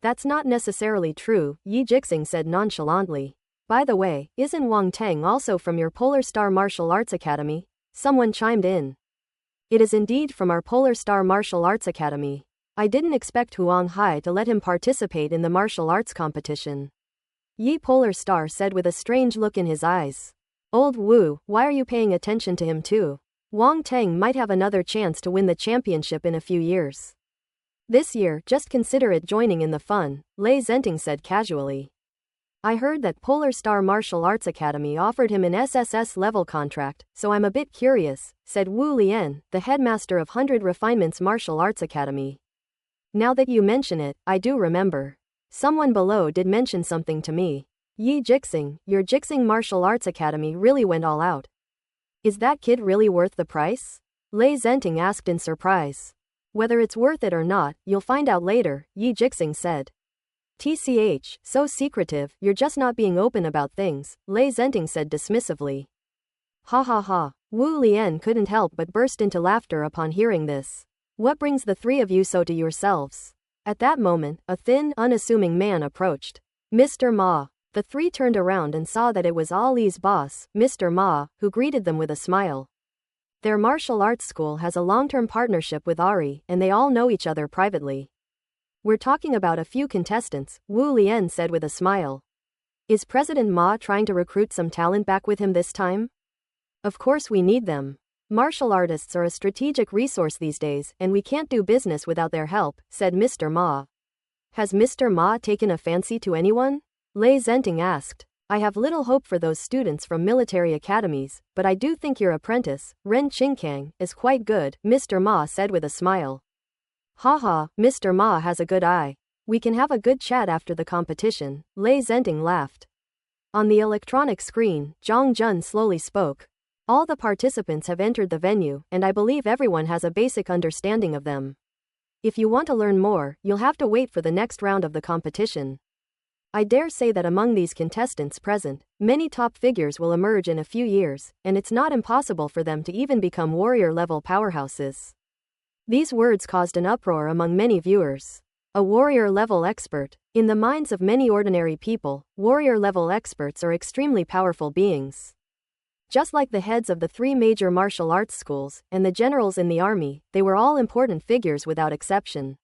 "That's not necessarily true," Yi Jixing said nonchalantly. "By the way, isn't Wang Tang also from your Polar Star Martial Arts Academy?" Someone chimed in. "It is indeed from our Polar Star Martial Arts Academy. I didn't expect Huang Hai to let him participate in the martial arts competition," Yi Polar Star said with a strange look in his eyes. "Old Wu, why are you paying attention to him too? Wang Tang might have another chance to win the championship in a few years. This year, just consider it joining in the fun," Lei Zhenting said casually. "I heard that Polar Star Martial Arts Academy offered him an SSS level contract, so I'm a bit curious," said Wu Lian, the headmaster of 100 Refinements Martial Arts Academy. "Now that you mention it, I do remember. Someone below did mention something to me. Yi Jixing, your Jixing Martial Arts Academy really went all out. Is that kid really worth the price?" Lei Zhenting asked in surprise. "Whether it's worth it or not, you'll find out later," Yi Jixing said. "TCH, so secretive, you're just not being open about things," Lei Zhenting said dismissively. "Ha ha ha." Wu Lian couldn't help but burst into laughter upon hearing this. "What brings the three of you so to yourselves?" At that moment, a thin, unassuming man approached. "Mr. Ma." The three turned around and saw that it was Ali's boss, Mr. Ma, who greeted them with a smile. Their martial arts school has a long-term partnership with Ari, and they all know each other privately. "We're talking about a few contestants," Wu Lian said with a smile. "Is President Ma trying to recruit some talent back with him this time?" "Of course we need them. Martial artists are a strategic resource these days, and we can't do business without their help," said Mr. Ma. "Has Mr. Ma taken a fancy to anyone?" Lei Zhenting asked. "I have little hope for those students from military academies, but I do think your apprentice, Ren Qingkang, is quite good," Mr. Ma said with a smile. "Ha ha, Mr. Ma has a good eye. We can have a good chat after the competition," Lei Zhenting laughed. On the electronic screen, Zhang Jun slowly spoke. All the participants have entered the venue, and I believe everyone has a basic understanding of them. If you want to learn more, you'll have to wait for the next round of the competition. I dare say that among these contestants present, many top figures will emerge in a few years, and it's not impossible for them to even become warrior-level powerhouses. These words caused an uproar among many viewers. A warrior-level expert. In the minds of many ordinary people, warrior-level experts are extremely powerful beings. Just like the heads of the 3 major martial arts schools, and the generals in the army, they were all important figures without exception.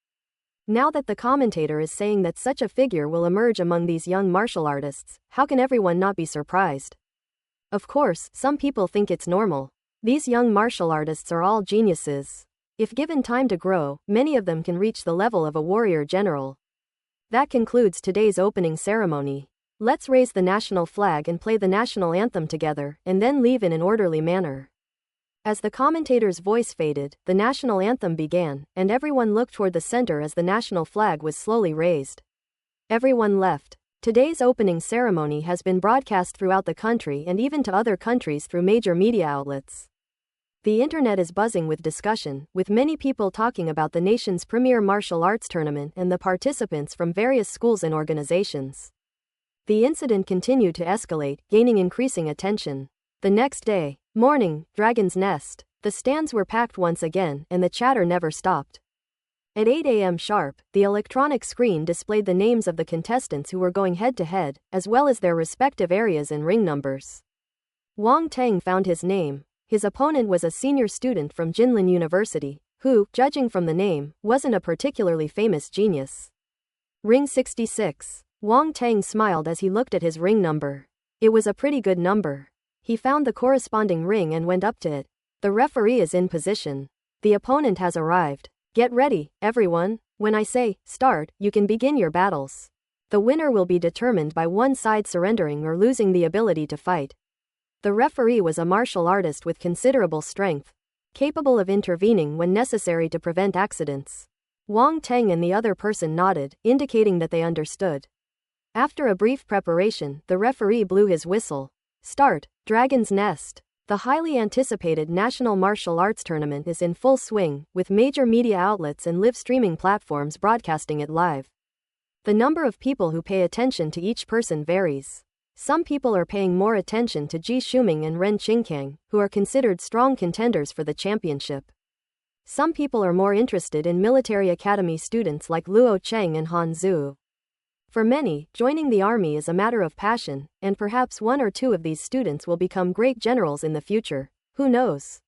Now that the commentator is saying that such a figure will emerge among these young martial artists, how can everyone not be surprised? Of course, some people think it's normal. These young martial artists are all geniuses. If given time to grow, many of them can reach the level of a warrior general. That concludes today's opening ceremony. Let's raise the national flag and play the national anthem together, and then leave in an orderly manner. As the commentator's voice faded, the national anthem began, and everyone looked toward the center as the national flag was slowly raised. Everyone left. Today's opening ceremony has been broadcast throughout the country and even to other countries through major media outlets. The internet is buzzing with discussion, with many people talking about the nation's premier martial arts tournament and the participants from various schools and organizations. The incident continued to escalate, gaining increasing attention. The next day, morning, Dragon's Nest. The stands were packed once again, and the chatter never stopped. At 8 a.m. sharp, the electronic screen displayed the names of the contestants who were going head-to-head, as well as their respective areas and ring numbers. Wang Teng found his name. His opponent was a senior student from Jinlin University, who, judging from the name, wasn't a particularly famous genius. Ring 66. Wang Teng smiled as he looked at his ring number. It was a pretty good number. He found the corresponding ring and went up to it. The referee is in position. The opponent has arrived. Get ready, everyone. When I say, start, you can begin your battles. The winner will be determined by one side surrendering or losing the ability to fight. The referee was a martial artist with considerable strength, capable of intervening when necessary to prevent accidents. Wang Teng and the other person nodded, indicating that they understood. After a brief preparation, the referee blew his whistle. Start. Dragon's Nest. The highly anticipated National Martial Arts Tournament is in full swing, with major media outlets and live streaming platforms broadcasting it live. The number of people who pay attention to each person varies. Some people are paying more attention to Ji Shuming and Ren Qingkang, who are considered strong contenders for the championship. Some people are more interested in military academy students like Luo Cheng and Han Zhu. For many, joining the army is a matter of passion, and perhaps 1 or 2 of these students will become great generals in the future. Who knows?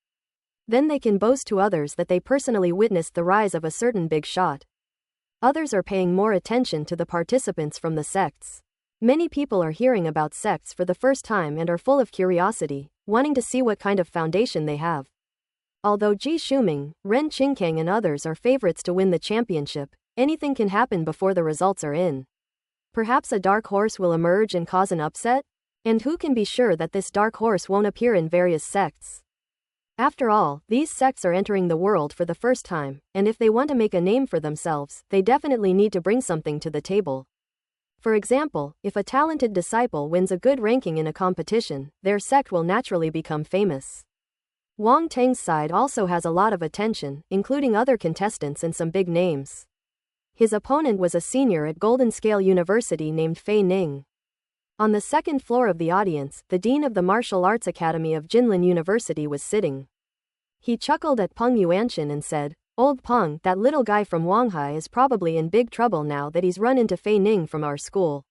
Then they can boast to others that they personally witnessed the rise of a certain big shot. Others are paying more attention to the participants from the sects. Many people are hearing about sects for the first time and are full of curiosity, wanting to see what kind of foundation they have. Although Ji Shuming, Ren Qingkang and others are favorites to win the championship, anything can happen before the results are in. Perhaps a dark horse will emerge and cause an upset? And who can be sure that this dark horse won't appear in various sects? After all, these sects are entering the world for the first time, and if they want to make a name for themselves, they definitely need to bring something to the table. For example, if a talented disciple wins a good ranking in a competition, their sect will naturally become famous. Wang Teng's side also has a lot of attention, including other contestants and some big names. His opponent was a senior at Golden Scale University named Fei Ning. On the second floor of the audience, the dean of the Martial Arts Academy of Jinlin University was sitting. He chuckled at Peng Yuanshan and said, "Old Peng, that little guy from Wanghai is probably in big trouble now that he's run into Fei Ning from our school."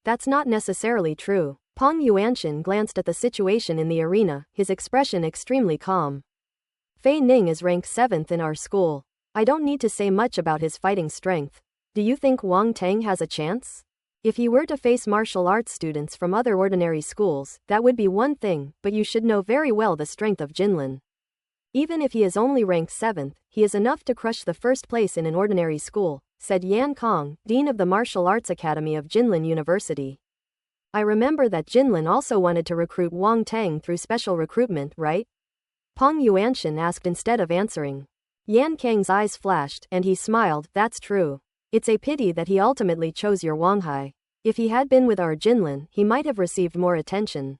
That's not necessarily true. Peng Yuanshan glanced at the situation in the arena, his expression extremely calm. Fei Ning is ranked 7th in our school. I don't need to say much about his fighting strength. Do you think Wang Teng has a chance? If he were to face martial arts students from other ordinary schools, that would be one thing, but you should know very well the strength of Jinlin. Even if he is only ranked 7th, he is enough to crush the first place in an ordinary school, said Yan Kong, dean of the Martial Arts Academy of Jinlin University. I remember that Jinlin also wanted to recruit Wang Teng through special recruitment, right? Peng Yuanshan asked instead of answering. Yan Kang's eyes flashed, and he smiled. That's true. It's a pity that he ultimately chose your Wanghai. If he had been with our Jinlin, he might have received more attention.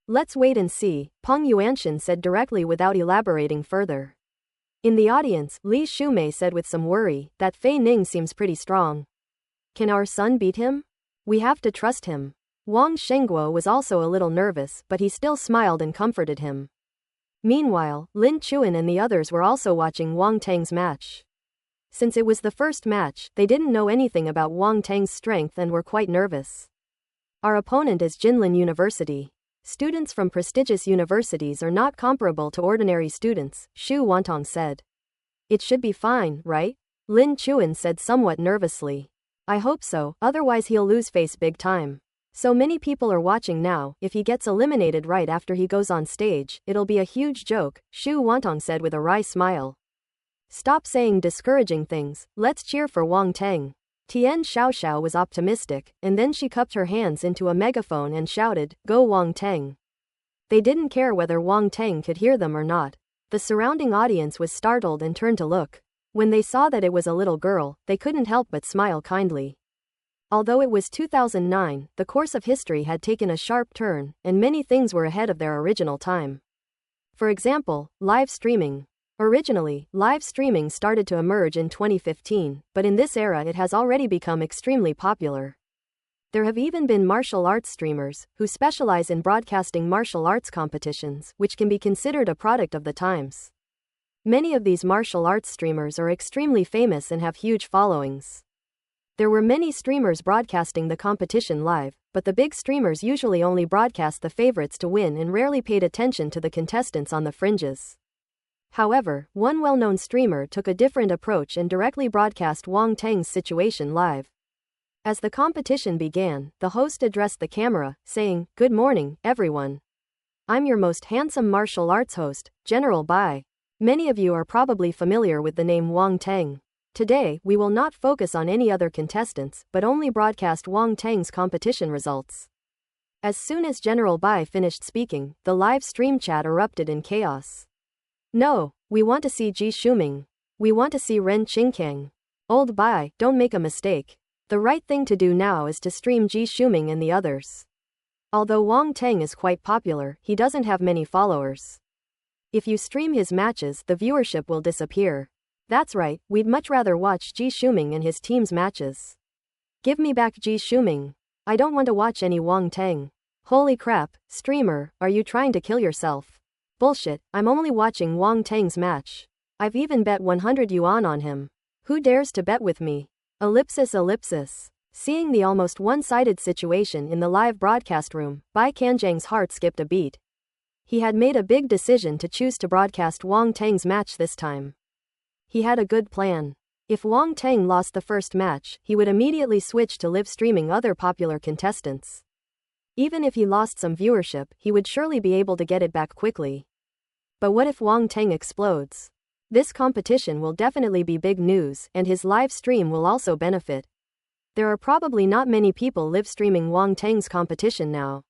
Let's wait and see, Peng Yuanshan said directly without elaborating further. In the audience, Li Shumei said with some worry, that Fei Ning seems pretty strong. Can our son beat him? We have to trust him. Wang Shengguo was also a little nervous, but he still smiled and comforted him. Meanwhile, Lin Chuan and the others were also watching Wang Tang's match. Since it was the first match, they didn't know anything about Wang Tang's strength and were quite nervous. Our opponent is Jinlin University. Students from prestigious universities are not comparable to ordinary students, Xu Wantong said. It should be fine, right? Lin Chuan said somewhat nervously. I hope so, otherwise he'll lose face big time. So many people are watching now, if he gets eliminated right after he goes on stage, it'll be a huge joke, Xu Wantong said with a wry smile. Stop saying discouraging things, let's cheer for Wang Tang. Tian Xiaoxiao was optimistic, and then she cupped her hands into a megaphone and shouted, Go Wang Tang. They didn't care whether Wang Tang could hear them or not. The surrounding audience was startled and turned to look. When they saw that it was a little girl, they couldn't help but smile kindly. Although it was 2009, the course of history had taken a sharp turn, and many things were ahead of their original time. For example, live streaming. Originally, live streaming started to emerge in 2015, but in this era it has already become extremely popular. There have even been martial arts streamers, who specialize in broadcasting martial arts competitions, which can be considered a product of the times. Many of these martial arts streamers are extremely famous and have huge followings. There were many streamers broadcasting the competition live, but the big streamers usually only broadcast the favorites to win and rarely paid attention to the contestants on the fringes. However, one well-known streamer took a different approach and directly broadcast Wang Tang's situation live. As the competition began, the host addressed the camera, saying, Good morning, everyone. I'm your most handsome martial arts host, General Bai. Many of you are probably familiar with the name Wang Tang. Today, we will not focus on any other contestants, but only broadcast Wang Tang's competition results. As soon as General Bai finished speaking, the live stream chat erupted in chaos. No, we want to see Ji Shuming. We want to see Ren Qingkang. Old Bai, don't make a mistake. The right thing to do now is to stream Ji Shuming and the others. Although Wang Tang is quite popular, he doesn't have many followers. If you stream his matches, the viewership will disappear. That's right, we'd much rather watch Ji Shuming and his team's matches. Give me back Ji Shuming. I don't want to watch any Wang Tang. Holy crap, streamer, are you trying to kill yourself? Bullshit, I'm only watching Wang Tang's match. I've even bet 100 yuan on him. Who dares to bet with me? Ellipsis. Seeing the almost one-sided situation in the live broadcast room, Bai Kanjang's heart skipped a beat. He had made a big decision to choose to broadcast Wang Tang's match this time. He had a good plan. If Wang Tang lost the first match, he would immediately switch to live streaming other popular contestants. Even if he lost some viewership, he would surely be able to get it back quickly. But what if Wang Tang explodes? This competition will definitely be big news, and his live stream will also benefit. There are probably not many people live streaming Wang Tang's competition now.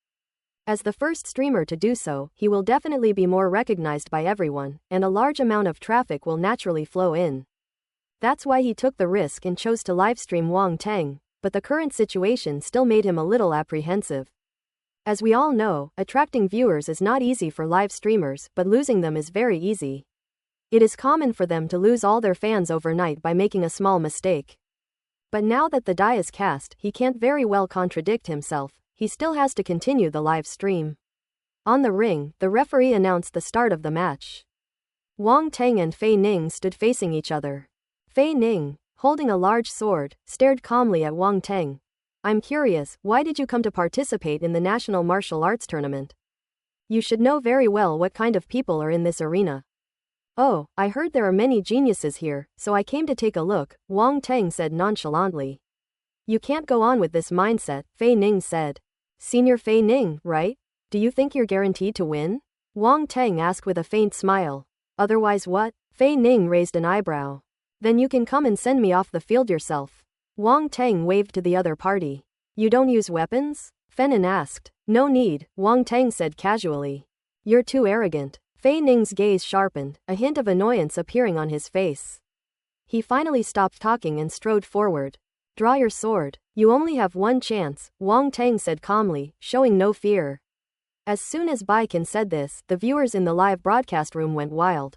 As the first streamer to do so, he will definitely be more recognized by everyone, and a large amount of traffic will naturally flow in. That's why he took the risk and chose to livestream Wang Tang, but the current situation still made him a little apprehensive. As we all know, attracting viewers is not easy for live streamers, but losing them is very easy. It is common for them to lose all their fans overnight by making a small mistake. But now that the die is cast, he can't very well contradict himself. He still has to continue the live stream. On the ring, the referee announced the start of the match. Wang Tang and Fei Ning stood facing each other. Fei Ning, holding a large sword, stared calmly at Wang Tang. I'm curious, why did you come to participate in the National Martial Arts Tournament? You should know very well what kind of people are in this arena. Oh, I heard there are many geniuses here, so I came to take a look, Wang Tang said nonchalantly. You can't go on with this mindset, Fei Ning said. Senior Fei Ning, right? Do you think you're guaranteed to win? Wang Tang asked with a faint smile. Otherwise what? Fei Ning raised an eyebrow. Then you can come and send me off the field yourself. Wang Tang waved to the other party. You don't use weapons? Fenin asked. No need, Wang Tang said casually. You're too arrogant. Fei Ning's gaze sharpened, a hint of annoyance appearing on his face. He finally stopped talking and strode forward. Draw your sword. You only have one chance, Wang Tang said calmly, showing no fear. As soon as Bai Kan said this, the viewers in the live broadcast room went wild.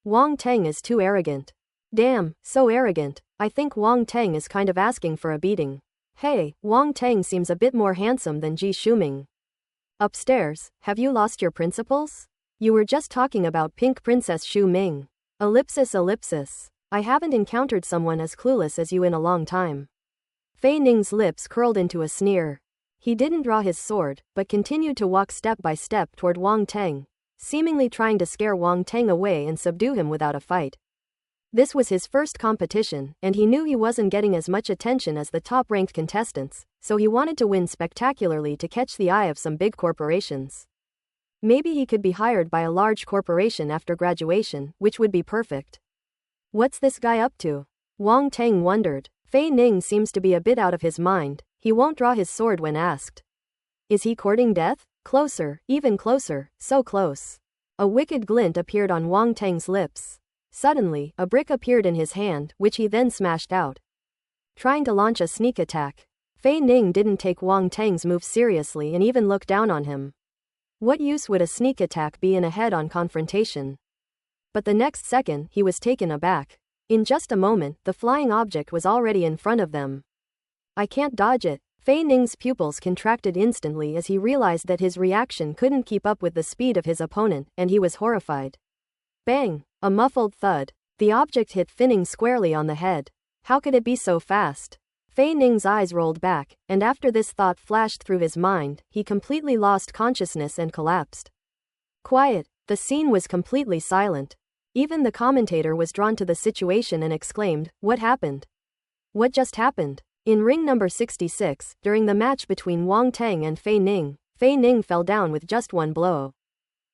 Wang Tang is too arrogant. Damn, so arrogant. I think Wang Tang is kind of asking for a beating. Hey, Wang Tang seems a bit more handsome than Ji Shuming. Upstairs, have you lost your principles? You were just talking about Pink Princess Shu Ming. Ellipsis. I haven't encountered someone as clueless as you in a long time. Fei Ning's lips curled into a sneer. He didn't draw his sword, but continued to walk step by step toward Wang Tang, seemingly trying to scare Wang Tang away and subdue him without a fight. This was his first competition, and he knew he wasn't getting as much attention as the top-ranked contestants, so he wanted to win spectacularly to catch the eye of some big corporations. Maybe he could be hired by a large corporation after graduation, which would be perfect. What's this guy up to? Wang Tang wondered. Fei Ning seems to be a bit out of his mind. He won't draw his sword when asked. Is he courting death? Closer, even closer, so close. A wicked glint appeared on Wang Tang's lips. Suddenly, a brick appeared in his hand, which he then smashed out. Trying to launch a sneak attack. Fei Ning didn't take Wang Tang's move seriously and even looked down on him. What use would a sneak attack be in a head-on confrontation? But the next second, he was taken aback. In just a moment, the flying object was already in front of them. I can't dodge it. Fei Ning's pupils contracted instantly as he realized that his reaction couldn't keep up with the speed of his opponent, and he was horrified. Bang! A muffled thud. The object hit Fei Ning squarely on the head. How could it be so fast? Fei Ning's eyes rolled back, and after this thought flashed through his mind, he completely lost consciousness and collapsed. Quiet. The scene was completely silent. Even the commentator was drawn to the situation and exclaimed, "What happened? What just happened?" In ring number 66, during the match between Wang Tang and Fei Ning fell down with just one blow.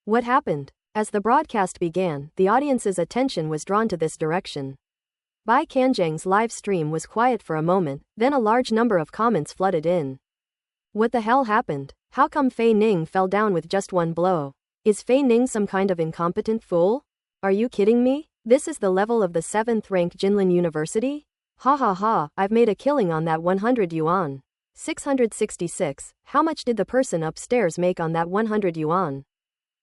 What happened? As the broadcast began, the audience's attention was drawn to this direction. Bai Kanjiang's live stream was quiet for a moment, then a large number of comments flooded in. What the hell happened? How come Fei Ning fell down with just one blow? Is Fei Ning some kind of incompetent fool? Are you kidding me? This is the level of the 7th-ranked Jinlin University? Ha ha ha, I've made a killing on that 100 yuan. 666, how much did the person upstairs make on that 100 yuan?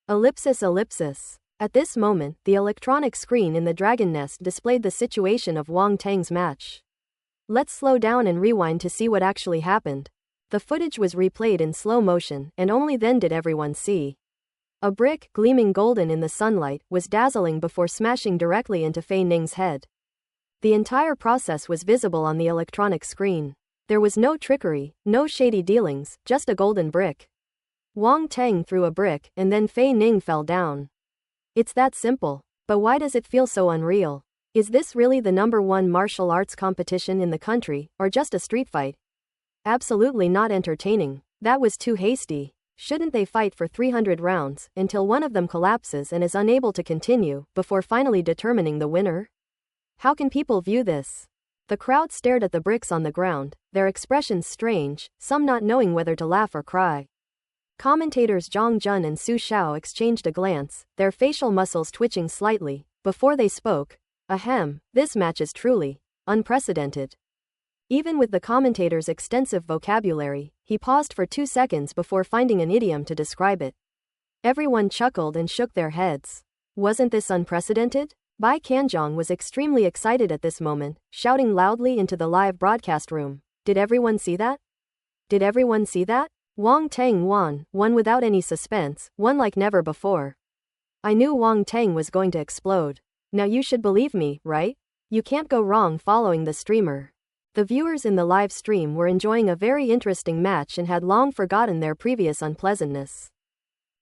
Ellipsis. At this moment, the electronic screen in the dragon nest displayed the situation of Wang Tang's match. Let's slow down and rewind to see what actually happened. The footage was replayed in slow motion, and only then did everyone see. A brick, gleaming golden in the sunlight, was dazzling before smashing directly into Fei Ning's head. The entire process was visible on the electronic screen. There was no trickery, no shady dealings, just a golden brick. Wang Tang threw a brick, and then Fei Ning fell down. It's that simple. But why does it feel so unreal? Is this really the #1 martial arts competition in the country, or just a street fight? Absolutely not entertaining. That was too hasty. Shouldn't they fight for 300 rounds, until one of them collapses and is unable to continue, before finally determining the winner? How can people view this? The crowd stared at the bricks on the ground, their expressions strange, some not knowing whether to laugh or cry. Commentators Zhang Jun and Su Xiao exchanged a glance, their facial muscles twitching slightly, before they spoke. Ahem, this match is truly unprecedented. Even with the commentator's extensive vocabulary, he paused for 2 seconds before finding an idiom to describe it. Everyone chuckled and shook their heads. Wasn't this unprecedented? Bai Kanjiang was extremely excited at this moment, shouting loudly into the live broadcast room. Did everyone see that? Did everyone see that? Wang Tang won without any suspense, won like never before. I knew Wang Tang was going to explode. Now you should believe me, right? You can't go wrong following the streamer. The viewers in the live stream were enjoying a very interesting match and had long forgotten their previous unpleasantness.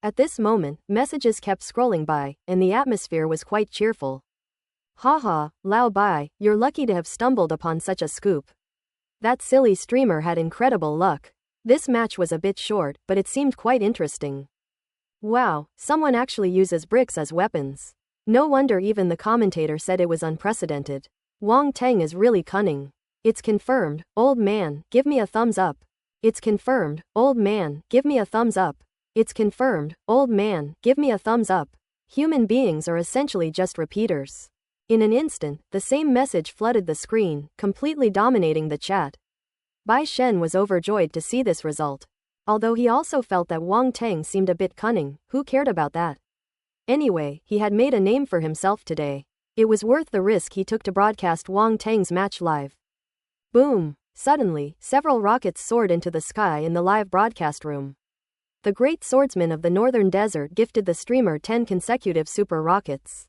At this moment, messages kept scrolling by, and the atmosphere was quite cheerful. Haha, Lao Bai, you're lucky to have stumbled upon such a scoop. That silly streamer had incredible luck. This match was a bit short, but it seemed quite interesting. Wow, someone actually uses bricks as weapons. No wonder even the commentator said it was unprecedented. Wang Tang is really cunning. It's confirmed, old man, give me a thumbs up. It's confirmed, old man, give me a thumbs up. It's confirmed, old man, give me a thumbs up. Human beings are essentially just repeaters. In an instant, the same message flooded the screen, completely dominating the chat. Bai Shen was overjoyed to see this result. Although he also felt that Wang Teng seemed a bit cunning, who cared about that? Anyway, he had made a name for himself today. It was worth the risk he took to broadcast Wang Teng's match live. Boom! Suddenly, several rockets soared into the sky in the live broadcast room. The great swordsman of the northern desert gifted the streamer 10 consecutive super rockets.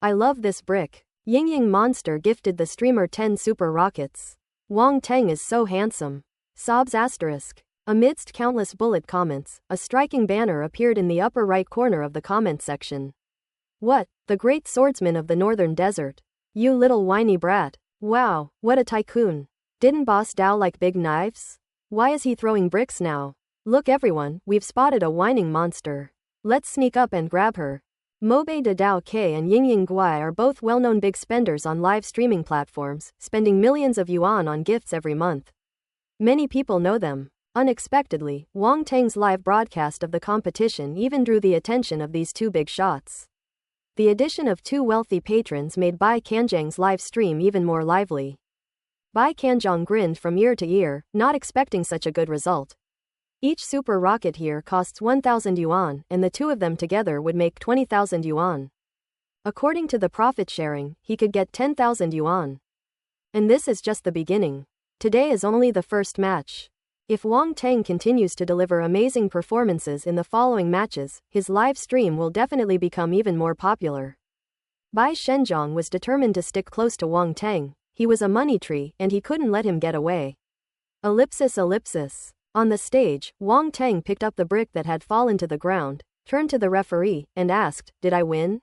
I love this brick. Ying Ying Monster gifted the streamer 10 super rockets. Wang Teng is so handsome. Sobs asterisk. Amidst countless bullet comments, a striking banner appeared in the upper right corner of the comment section. What? The great swordsman of the northern desert. You little whiny brat. Wow, what a tycoon. Didn't Boss Dao like big knives? Why is he throwing bricks now? Look everyone, we've spotted a whining monster. Let's sneak up and grab her. Mobe de Dao K and Ying Ying Guai are both well-known big spenders on live streaming platforms, spending millions of yuan on gifts every month. Many people know them. Unexpectedly, Wang Teng's live broadcast of the competition even drew the attention of these two big shots. The addition of two wealthy patrons made Bai Kanjiang's live stream even more lively. Bai Kanjiang grinned from ear to ear, not expecting such a good result. Each super rocket here costs 1,000 yuan, and the two of them together would make 20,000 yuan. According to the profit sharing, he could get 10,000 yuan. And this is just the beginning. Today is only the first match. If Wang Teng continues to deliver amazing performances in the following matches, his live stream will definitely become even more popular. Bai Shenjiang was determined to stick close to Wang Teng. He was a money tree, and he couldn't let him get away. Ellipsis. On the stage, Wang Teng picked up the brick that had fallen to the ground, turned to the referee, and asked, "Did I win?"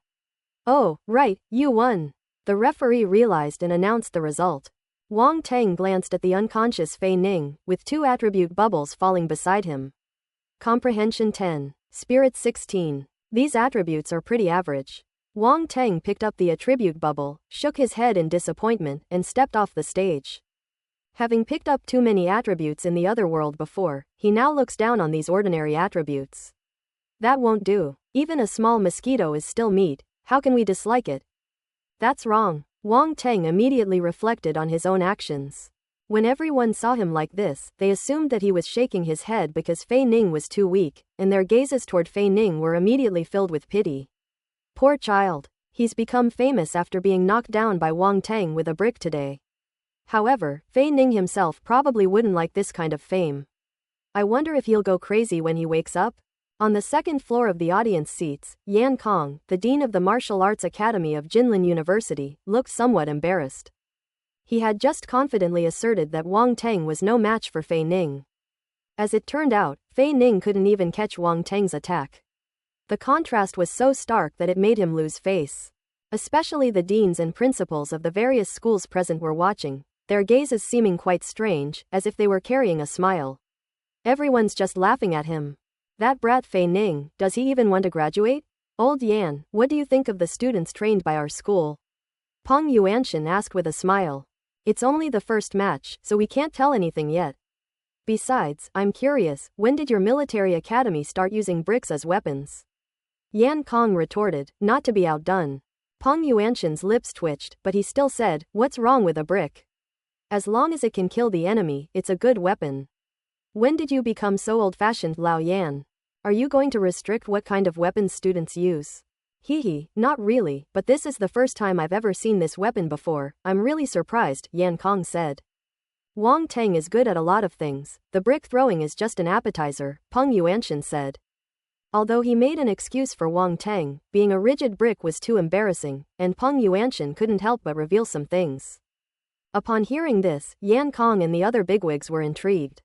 "Oh, right, you won." The referee realized and announced the result. Wang Teng glanced at the unconscious Fei Ning, with 2 attribute bubbles falling beside him. Comprehension 10. Spirit 16. These attributes are pretty average. Wang Teng picked up the attribute bubble, shook his head in disappointment, and stepped off the stage. Having picked up too many attributes in the other world before, he now looks down on these ordinary attributes. That won't do. Even a small mosquito is still meat. How can we dislike it? That's wrong. Wang Teng immediately reflected on his own actions. When everyone saw him like this, they assumed that he was shaking his head because Fei Ning was too weak, and their gazes toward Fei Ning were immediately filled with pity. Poor child. He's become famous after being knocked down by Wang Teng with a brick today. However, Fei Ning himself probably wouldn't like this kind of fame. I wonder if he'll go crazy when he wakes up? On the second floor of the audience seats, Yan Kong, the dean of the Martial Arts Academy of Jinlin University, looked somewhat embarrassed. He had just confidently asserted that Wang Teng was no match for Fei Ning. As it turned out, Fei Ning couldn't even catch Wang Teng's attack. The contrast was so stark that it made him lose face. Especially the deans and principals of the various schools present were watching, their gazes seeming quite strange, as if they were carrying a smile. Everyone's just laughing at him. That brat Fei Ning, does he even want to graduate? Old Yan, what do you think of the students trained by our school? Peng Yuanshan asked with a smile. It's only the first match, so we can't tell anything yet. Besides, I'm curious, when did your military academy start using bricks as weapons? Yan Kong retorted, not to be outdone. Peng Yuanshan's lips twitched, but he still said, what's wrong with a brick? As long as it can kill the enemy, it's a good weapon. When did you become so old-fashioned, Lao Yan? Are you going to restrict what kind of weapons students use? Hee, not really, but this is the first time I've ever seen this weapon before. I'm really surprised, Yan Kong said. Wang Teng is good at a lot of things. The brick throwing is just an appetizer, Peng Yuanshan said. Although he made an excuse for Wang Teng, being a rigid brick was too embarrassing, and Peng Yuanshan couldn't help but reveal some things. Upon hearing this, Yan Kong and the other bigwigs were intrigued.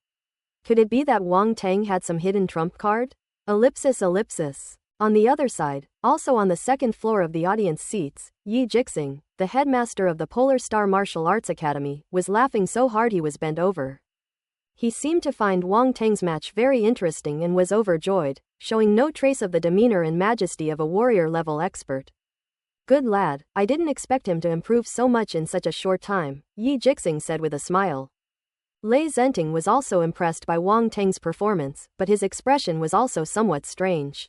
Could it be that Wang Teng had some hidden trump card? Ellipsis. On the other side, also on the second floor of the audience seats, Yi Jixing, the headmaster of the Polar Star Martial Arts Academy, was laughing so hard he was bent over. He seemed to find Wang Teng's match very interesting and was overjoyed, showing no trace of the demeanor and majesty of a warrior-level expert. Good lad, I didn't expect him to improve so much in such a short time, Yi Jixing said with a smile. Lei Zhenting was also impressed by Wang Teng's performance, but his expression was also somewhat strange.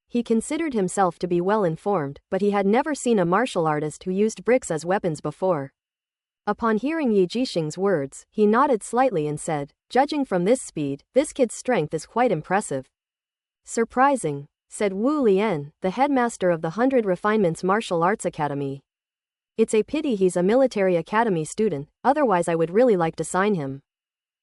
He considered himself to be well informed, but he had never seen a martial artist who used bricks as weapons before. Upon hearing Yi Jixing's words, he nodded slightly and said, "Judging from this speed, this kid's strength is quite impressive." "Surprising," said Wu Lian, the headmaster of the 100 Refinements Martial Arts Academy. "It's a pity he's a military academy student, otherwise I would really like to sign him."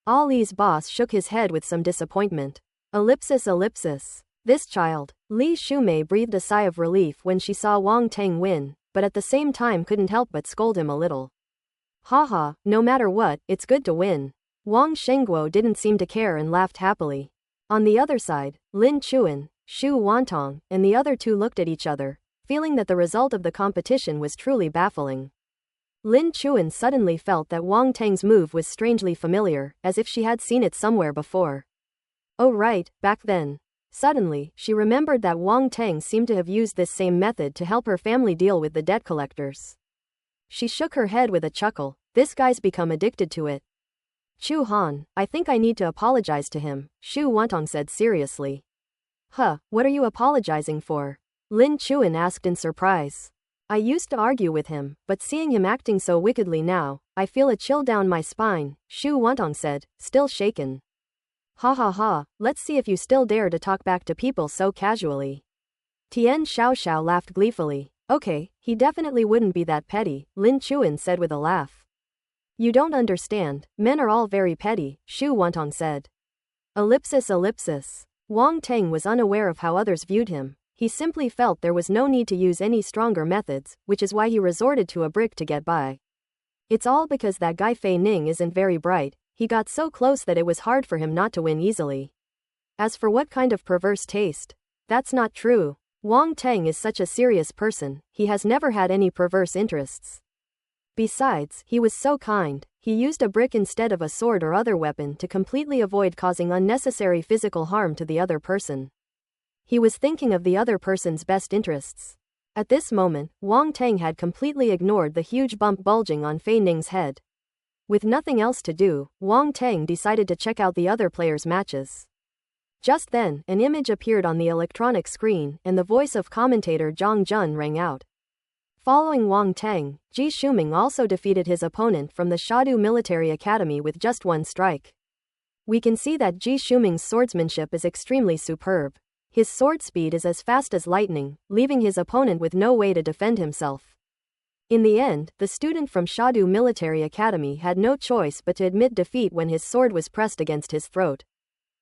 Ali's boss shook his head with some disappointment. Ellipsis. This child. Li Shumei breathed a sigh of relief when she saw Wang Teng win, but at the same time couldn't help but scold him a little. "Haha, no matter what, it's good to win." Wang Shengguo didn't seem to care and laughed happily. On the other side, Lin Chuan, Xu Wantong, and the other two looked at each other, feeling that the result of the competition was truly baffling. Lin Chuan suddenly felt that Wang Teng's move was strangely familiar, as if she had seen it somewhere before. Oh right, back then. Suddenly, she remembered that Wang Teng seemed to have used this same method to help her family deal with the debt collectors. She shook her head with a chuckle. This guy's become addicted to it. "Chu Han, I think I need to apologize to him," Xu Wantong said seriously. "Huh, what are you apologizing for?" Lin Chuan asked in surprise. "I used to argue with him, but seeing him acting so wickedly now, I feel a chill down my spine," Xu Wantong said, still shaken. "Ha ha ha, let's see if you still dare to talk back to people so casually." Tian Xiaoxiao laughed gleefully. "Okay, he definitely wouldn't be that petty," Lin Chuan said with a laugh. "You don't understand, men are all very petty," Xu Wantong said. Ellipsis. Wang Teng was unaware of how others viewed him. He simply felt there was no need to use any stronger methods, which is why he resorted to a brick to get by. It's all because that guy Fei Ning isn't very bright. He got so close that it was hard for him not to win easily. As for what kind of perverse taste? That's not true. Wang Teng is such a serious person, he has never had any perverse interests. Besides, he was so kind, he used a brick instead of a sword or other weapon to completely avoid causing unnecessary physical harm to the other person. He was thinking of the other person's best interests. At this moment, Wang Teng had completely ignored the huge bump bulging on Fei Ning's head. With nothing else to do, Wang Teng decided to check out the other players' matches. Just then, an image appeared on the electronic screen, and the voice of commentator Zhang Jun rang out. Following Wang Teng, Ji Shuming also defeated his opponent from the Shadu Military Academy with just one strike. We can see that Ji Shuming's swordsmanship is extremely superb. His sword speed is as fast as lightning, leaving his opponent with no way to defend himself. In the end, the student from Shadu Military Academy had no choice but to admit defeat when his sword was pressed against his throat.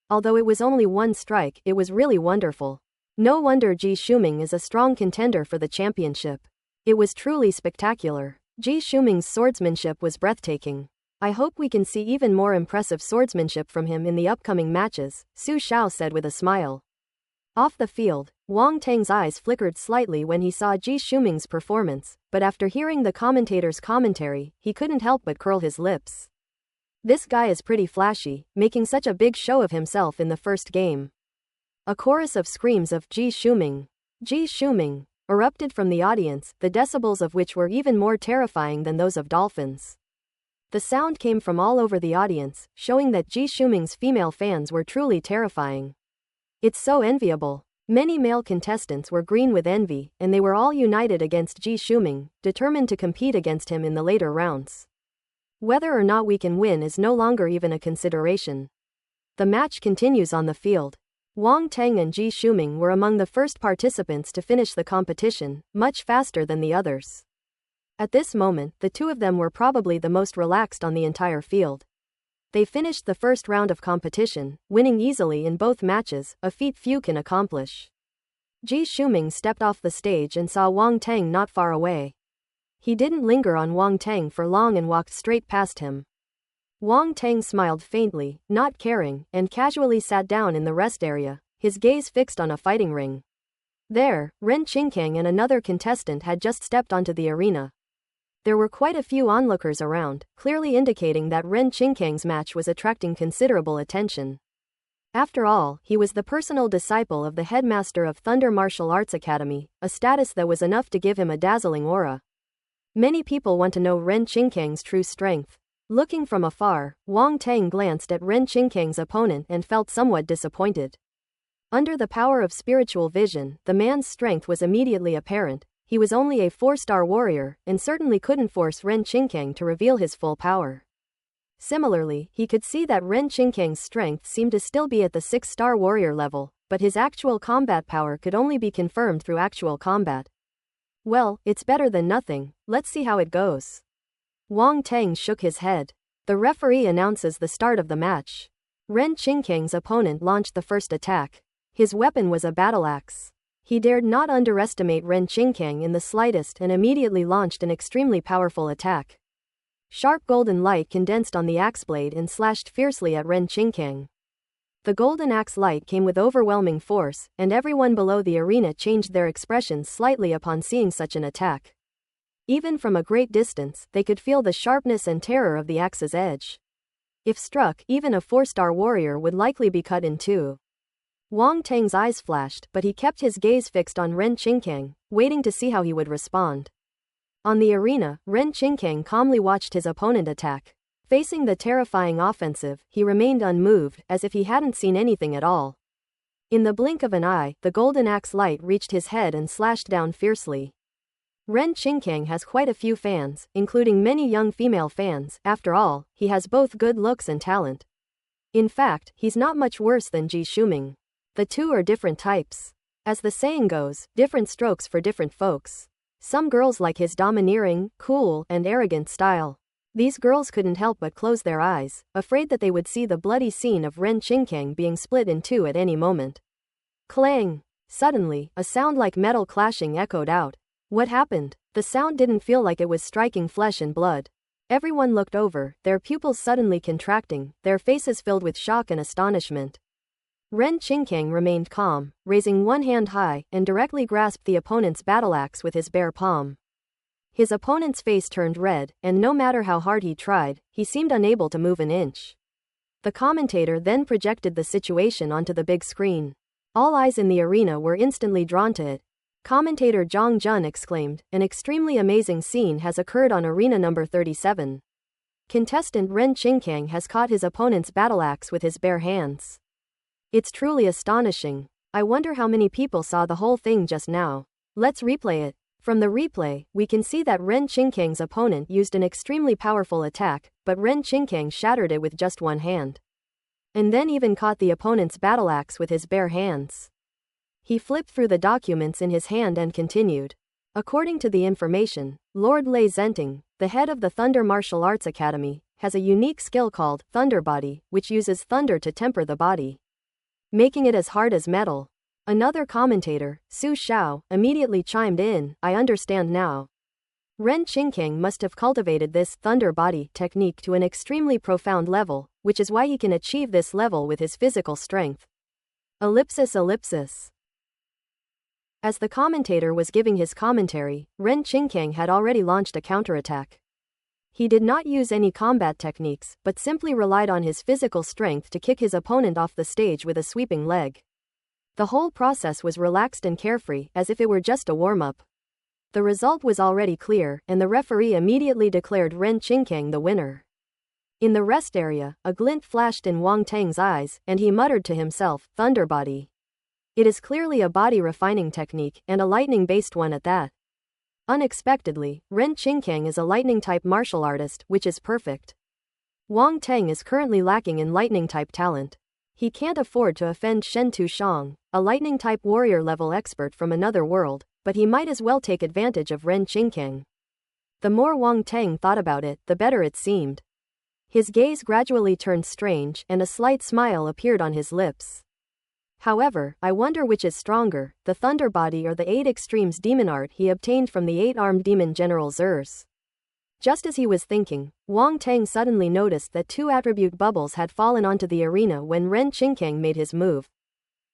Although it was only one strike, it was really wonderful. No wonder Ji Shuming is a strong contender for the championship. It was truly spectacular. Ji Shuming's swordsmanship was breathtaking. I hope we can see even more impressive swordsmanship from him in the upcoming matches, Su Xiao said with a smile. Off the field, Wang Teng's eyes flickered slightly when he saw Ji Shuming's performance, but after hearing the commentator's commentary, he couldn't help but curl his lips. This guy is pretty flashy, making such a big show of himself in the first game. A chorus of screams of Ji Shuming erupted from the audience, the decibels of which were even more terrifying than those of dolphins. The sound came from all over the audience, showing that Ji Shuming's female fans were truly terrifying. It's so enviable. Many male contestants were green with envy, and they were all united against Ji Shuming, determined to compete against him in the later rounds. Whether or not we can win is no longer even a consideration. The match continues on the field. Wang Teng and Ji Shuming were among the first participants to finish the competition, much faster than the others. At this moment, the two of them were probably the most relaxed on the entire field. They finished the first round of competition, winning easily in both matches, a feat few can accomplish. Ji Shuming stepped off the stage and saw Wang Teng not far away. He didn't linger on Wang Teng for long and walked straight past him. Wang Teng smiled faintly, not caring, and casually sat down in the rest area, his gaze fixed on a fighting ring. There, Ren Qingkang and another contestant had just stepped onto the arena. There were quite a few onlookers around, clearly indicating that Ren Qingkang's match was attracting considerable attention. After all, he was the personal disciple of the headmaster of Thunder Martial Arts Academy, a status that was enough to give him a dazzling aura. Many people want to know Ren Qingkang's true strength. Looking from afar, Wang Teng glanced at Ren Qingkang's opponent and felt somewhat disappointed. Under the power of spiritual vision, the man's strength was immediately apparent. He was only a 4-star warrior, and certainly couldn't force Ren Qingkang to reveal his full power. Similarly, he could see that Ren Qingkang's strength seemed to still be at the 6-star warrior level, but his actual combat power could only be confirmed through actual combat. Well, it's better than nothing, let's see how it goes. Wang Teng shook his head. The referee announces the start of the match. Ren Qingkang's opponent launched the first attack. His weapon was a battle axe. He dared not underestimate Ren Qingkang in the slightest and immediately launched an extremely powerful attack. Sharp golden light condensed on the axe blade and slashed fiercely at Ren Qingkang. The golden axe light came with overwhelming force, and everyone below the arena changed their expressions slightly upon seeing such an attack. Even from a great distance, they could feel the sharpness and terror of the axe's edge. If struck, even a 4-star warrior would likely be cut in two. Wang Teng's eyes flashed, but he kept his gaze fixed on Ren Qingkang, waiting to see how he would respond. On the arena, Ren Qingkang calmly watched his opponent attack. Facing the terrifying offensive, he remained unmoved, as if he hadn't seen anything at all. In the blink of an eye, the golden axe light reached his head and slashed down fiercely. Ren Qingkang has quite a few fans, including many young female fans. After all, he has both good looks and talent. In fact, he's not much worse than Ji Shuming. The two are different types. As the saying goes, different strokes for different folks. Some girls like his domineering, cool, and arrogant style. These girls couldn't help but close their eyes, afraid that they would see the bloody scene of Ren Qingkang being split in two at any moment. Clang! Suddenly, a sound like metal clashing echoed out. What happened? The sound didn't feel like it was striking flesh and blood. Everyone looked over, their pupils suddenly contracting, their faces filled with shock and astonishment. Ren Qingkang remained calm, raising one hand high, and directly grasped the opponent's battle axe with his bare palm. His opponent's face turned red, and no matter how hard he tried, he seemed unable to move an inch. The commentator then projected the situation onto the big screen. All eyes in the arena were instantly drawn to it. Commentator Zhang Jun exclaimed, "An extremely amazing scene has occurred on arena number 37. Contestant Ren Qingkang has caught his opponent's battle axe with his bare hands. It's truly astonishing. I wonder how many people saw the whole thing just now. Let's replay it." From the replay, we can see that Ren Qingkang's opponent used an extremely powerful attack, but Ren Qingkang shattered it with just one hand. And then even caught the opponent's battle axe with his bare hands. He flipped through the documents in his hand and continued. According to the information, Lord Lei Zenting, the head of the Thunder Martial Arts Academy, has a unique skill called Thunder Body, which uses thunder to temper the body, making it as hard as metal. Another commentator, Su Xiao, immediately chimed in, "I understand now." Ren Qingkang must have cultivated this thunder body technique to an extremely profound level, which is why he can achieve this level with his physical strength. Ellipsis. As the commentator was giving his commentary, Ren Qingkang had already launched a counterattack. He did not use any combat techniques, but simply relied on his physical strength to kick his opponent off the stage with a sweeping leg. The whole process was relaxed and carefree, as if it were just a warm-up. The result was already clear, and the referee immediately declared Ren Qingkang the winner. In the rest area, a glint flashed in Wang Teng's eyes, and he muttered to himself, "Thunder Body." It is clearly a body refining technique, and a lightning-based one at that. Unexpectedly, Ren Qingkang is a lightning-type martial artist, which is perfect. Wang Teng is currently lacking in lightning-type talent. He can't afford to offend Shen Tushang, a lightning-type warrior-level expert from another world, but he might as well take advantage of Ren Qingkang. The more Wang Teng thought about it, the better it seemed. His gaze gradually turned strange, and a slight smile appeared on his lips. However, I wonder which is stronger, the Thunder Body or the 8 Extremes demon art he obtained from the 8-armed demon General Zers. Just as he was thinking, Wang Teng suddenly noticed that 2 attribute bubbles had fallen onto the arena when Ren Qingkang made his move.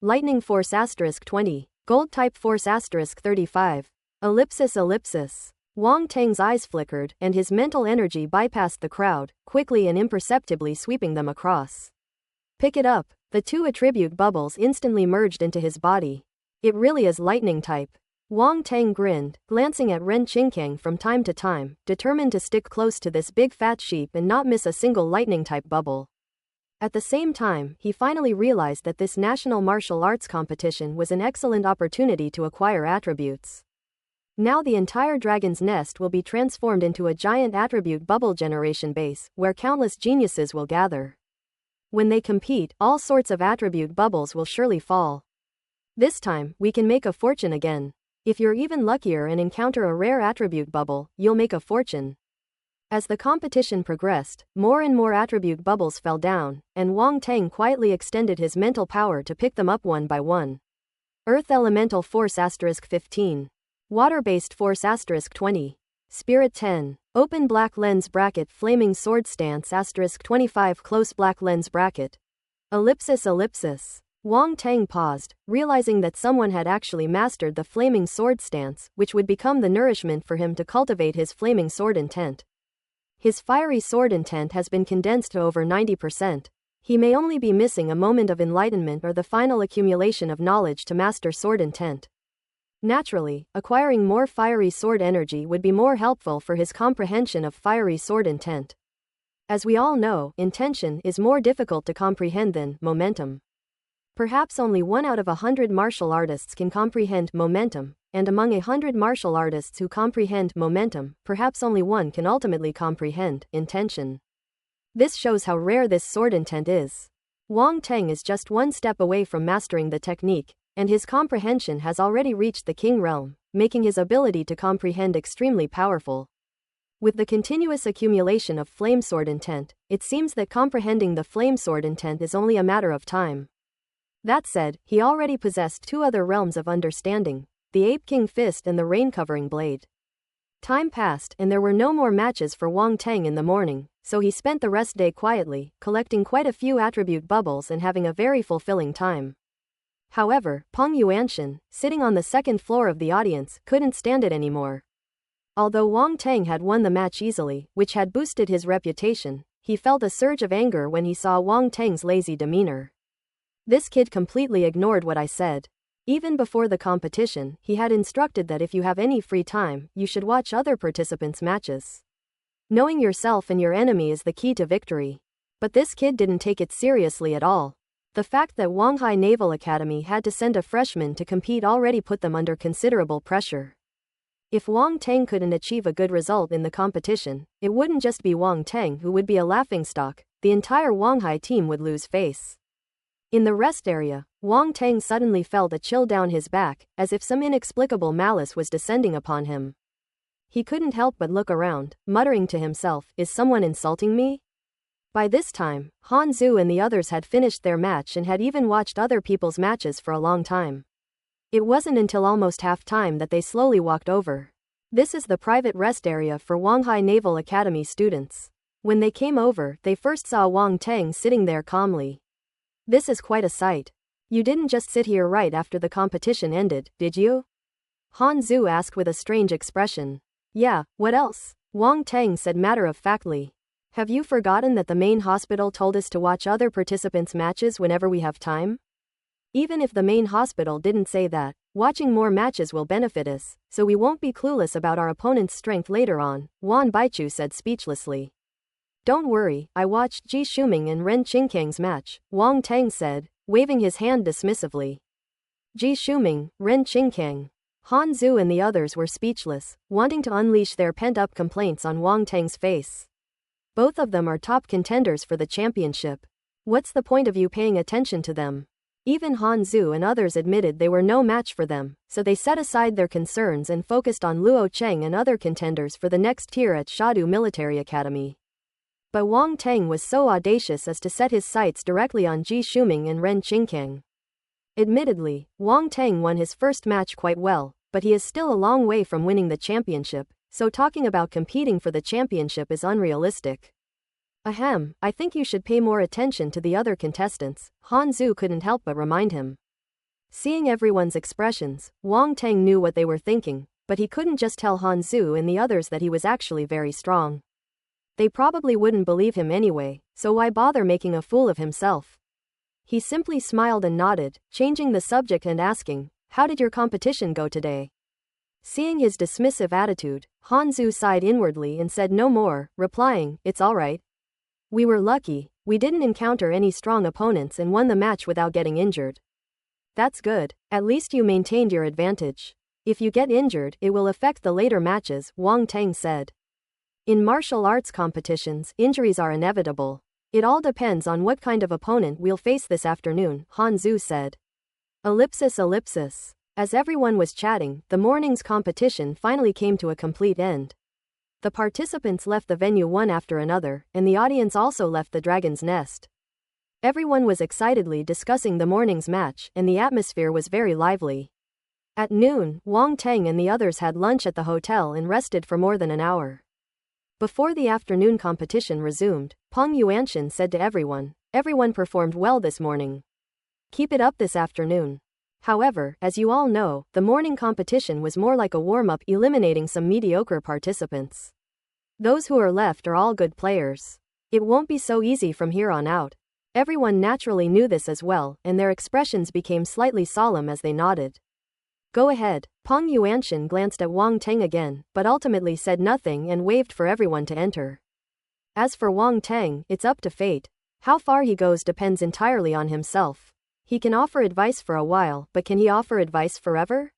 Lightning Force *20. Gold Type Force *35. Ellipsis. Wang Teng's eyes flickered, and his mental energy bypassed the crowd, quickly and imperceptibly sweeping them across. Pick it up. The 2 attribute bubbles instantly merged into his body. It really is lightning type. Wang Teng grinned, glancing at Ren Qingkang from time to time, determined to stick close to this big fat sheep and not miss a single lightning type bubble. At the same time, he finally realized that this national martial arts competition was an excellent opportunity to acquire attributes. Now the entire dragon's nest will be transformed into a giant attribute bubble generation base, where countless geniuses will gather. When they compete, all sorts of attribute bubbles will surely fall. This time, we can make a fortune again. If you're even luckier and encounter a rare attribute bubble, you'll make a fortune. As the competition progressed, more and more attribute bubbles fell down, and Wang Teng quietly extended his mental power to pick them up one by one. Earth Elemental Force *15. Water-based Force *20. Spirit 10. Open black lens bracket Flaming Sword Stance *25 Close black lens bracket. *. Wang Teng paused, realizing that someone had actually mastered the Flaming Sword Stance, which would become the nourishment for him to cultivate his Flaming Sword intent. His fiery sword intent has been condensed to over 90%. He may only be missing a moment of enlightenment or the final accumulation of knowledge to master sword intent. Naturally, acquiring more fiery sword energy would be more helpful for his comprehension of fiery sword intent. As we all know, intention is more difficult to comprehend than momentum. Perhaps only 1 out of 100 martial artists can comprehend momentum, and among 100 martial artists who comprehend momentum, perhaps only one can ultimately comprehend intention. This shows how rare this sword intent is. Wang Teng is just one step away from mastering the technique, and his comprehension has already reached the king realm, making his ability to comprehend extremely powerful. With the continuous accumulation of flame sword intent, it seems that comprehending the flame sword intent is only a matter of time. That said, he already possessed 2 other realms of understanding, the Ape King Fist and the Rain-Covering Blade. Time passed and there were no more matches for Wang Teng in the morning, so he spent the rest day quietly, collecting quite a few attribute bubbles and having a very fulfilling time. However, Peng Yuanshan, sitting on the second floor of the audience, couldn't stand it anymore. Although Wang Teng had won the match easily, which had boosted his reputation, he felt a surge of anger when he saw Wang Teng's lazy demeanor. This kid completely ignored what I said. Even before the competition, he had instructed that if you have any free time, you should watch other participants' matches. Knowing yourself and your enemy is the key to victory. But this kid didn't take it seriously at all. The fact that Wanghai Naval Academy had to send a freshman to compete already put them under considerable pressure. If Wang Teng couldn't achieve a good result in the competition, it wouldn't just be Wang Teng who would be a laughingstock, the entire Wanghai team would lose face. In the rest area, Wang Teng suddenly felt a chill down his back, as if some inexplicable malice was descending upon him. He couldn't help but look around, muttering to himself, "Is someone insulting me?" By this time, Han Zhu and the others had finished their match and had even watched other people's matches for a long time. It wasn't until almost half-time that they slowly walked over. This is the private rest area for Wanghai Naval Academy students. When they came over, they first saw Wang Teng sitting there calmly. This is quite a sight. You didn't just sit here right after the competition ended, did you? Han Zhu asked with a strange expression. Yeah, what else? Wang Teng said matter-of-factly. Have you forgotten that the main hospital told us to watch other participants' matches whenever we have time? Even if the main hospital didn't say that, watching more matches will benefit us, so we won't be clueless about our opponent's strength later on, Wan Baichu said speechlessly. Don't worry, I watched Ji Shuming and Ren Qingkang's match, Wang Teng said, waving his hand dismissively. Ji Shuming, Ren Qingkang. Han Zhu and the others were speechless, wanting to unleash their pent-up complaints on Wang Teng's face. Both of them are top contenders for the championship. What's the point of you paying attention to them? Even Han Zhu and others admitted they were no match for them, so they set aside their concerns and focused on Luo Cheng and other contenders for the next tier at Shadu Military Academy. But Wang Teng was so audacious as to set his sights directly on Ji Shuming and Ren Qingkang. Admittedly, Wang Teng won his first match quite well, but he is still a long way from winning the championship, so talking about competing for the championship is unrealistic. Ahem, I think you should pay more attention to the other contestants, Han Zhu couldn't help but remind him. Seeing everyone's expressions, Wang Teng knew what they were thinking, but he couldn't just tell Han Zhu and the others that he was actually very strong. They probably wouldn't believe him anyway, so why bother making a fool of himself? He simply smiled and nodded, changing the subject and asking, "How did your competition go today?" Seeing his dismissive attitude, Han Zhu sighed inwardly and said no more, replying, "It's alright. We were lucky, We didn't encounter any strong opponents and won the match without getting injured. That's good. At least you maintained your advantage. If you get injured, it will affect the later matches, Wang Tang said. In martial arts competitions, injuries are inevitable. It all depends on what kind of opponent we'll face this afternoon, Han Zhu said. Ellipsis. As everyone was chatting, the morning's competition finally came to a complete end. The participants left the venue one after another, and the audience also left the Dragon's Nest. Everyone was excitedly discussing the morning's match, and the atmosphere was very lively. At noon, Wang Tang and the others had lunch at the hotel and rested for more than an hour. Before the afternoon competition resumed, Peng Yuanshan said to everyone, "Everyone performed well this morning. Keep it up this afternoon." However, as you all know, the morning competition was more like a warm-up, eliminating some mediocre participants. Those who are left are all good players. It won't be so easy from here on out. Everyone naturally knew this as well, and their expressions became slightly solemn as they nodded. Go ahead. Peng Yuanshan glanced at Wang Tang again, but ultimately said nothing and waved for everyone to enter. As for Wang Tang, it's up to fate. How far he goes depends entirely on himself. He can offer advice for a while, but can he offer advice forever?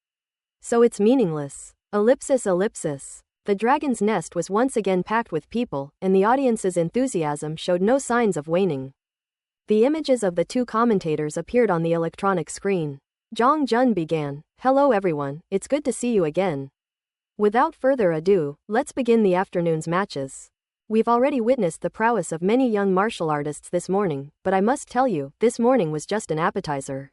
So it's meaningless. Ellipsis. The Dragon's Nest was once again packed with people, and the audience's enthusiasm showed no signs of waning. The images of the two commentators appeared on the electronic screen. Zhang Jun began, "Hello everyone, it's good to see you again. Without further ado, let's begin the afternoon's matches. We've already witnessed the prowess of many young martial artists this morning, but I must tell you, this morning was just an appetizer.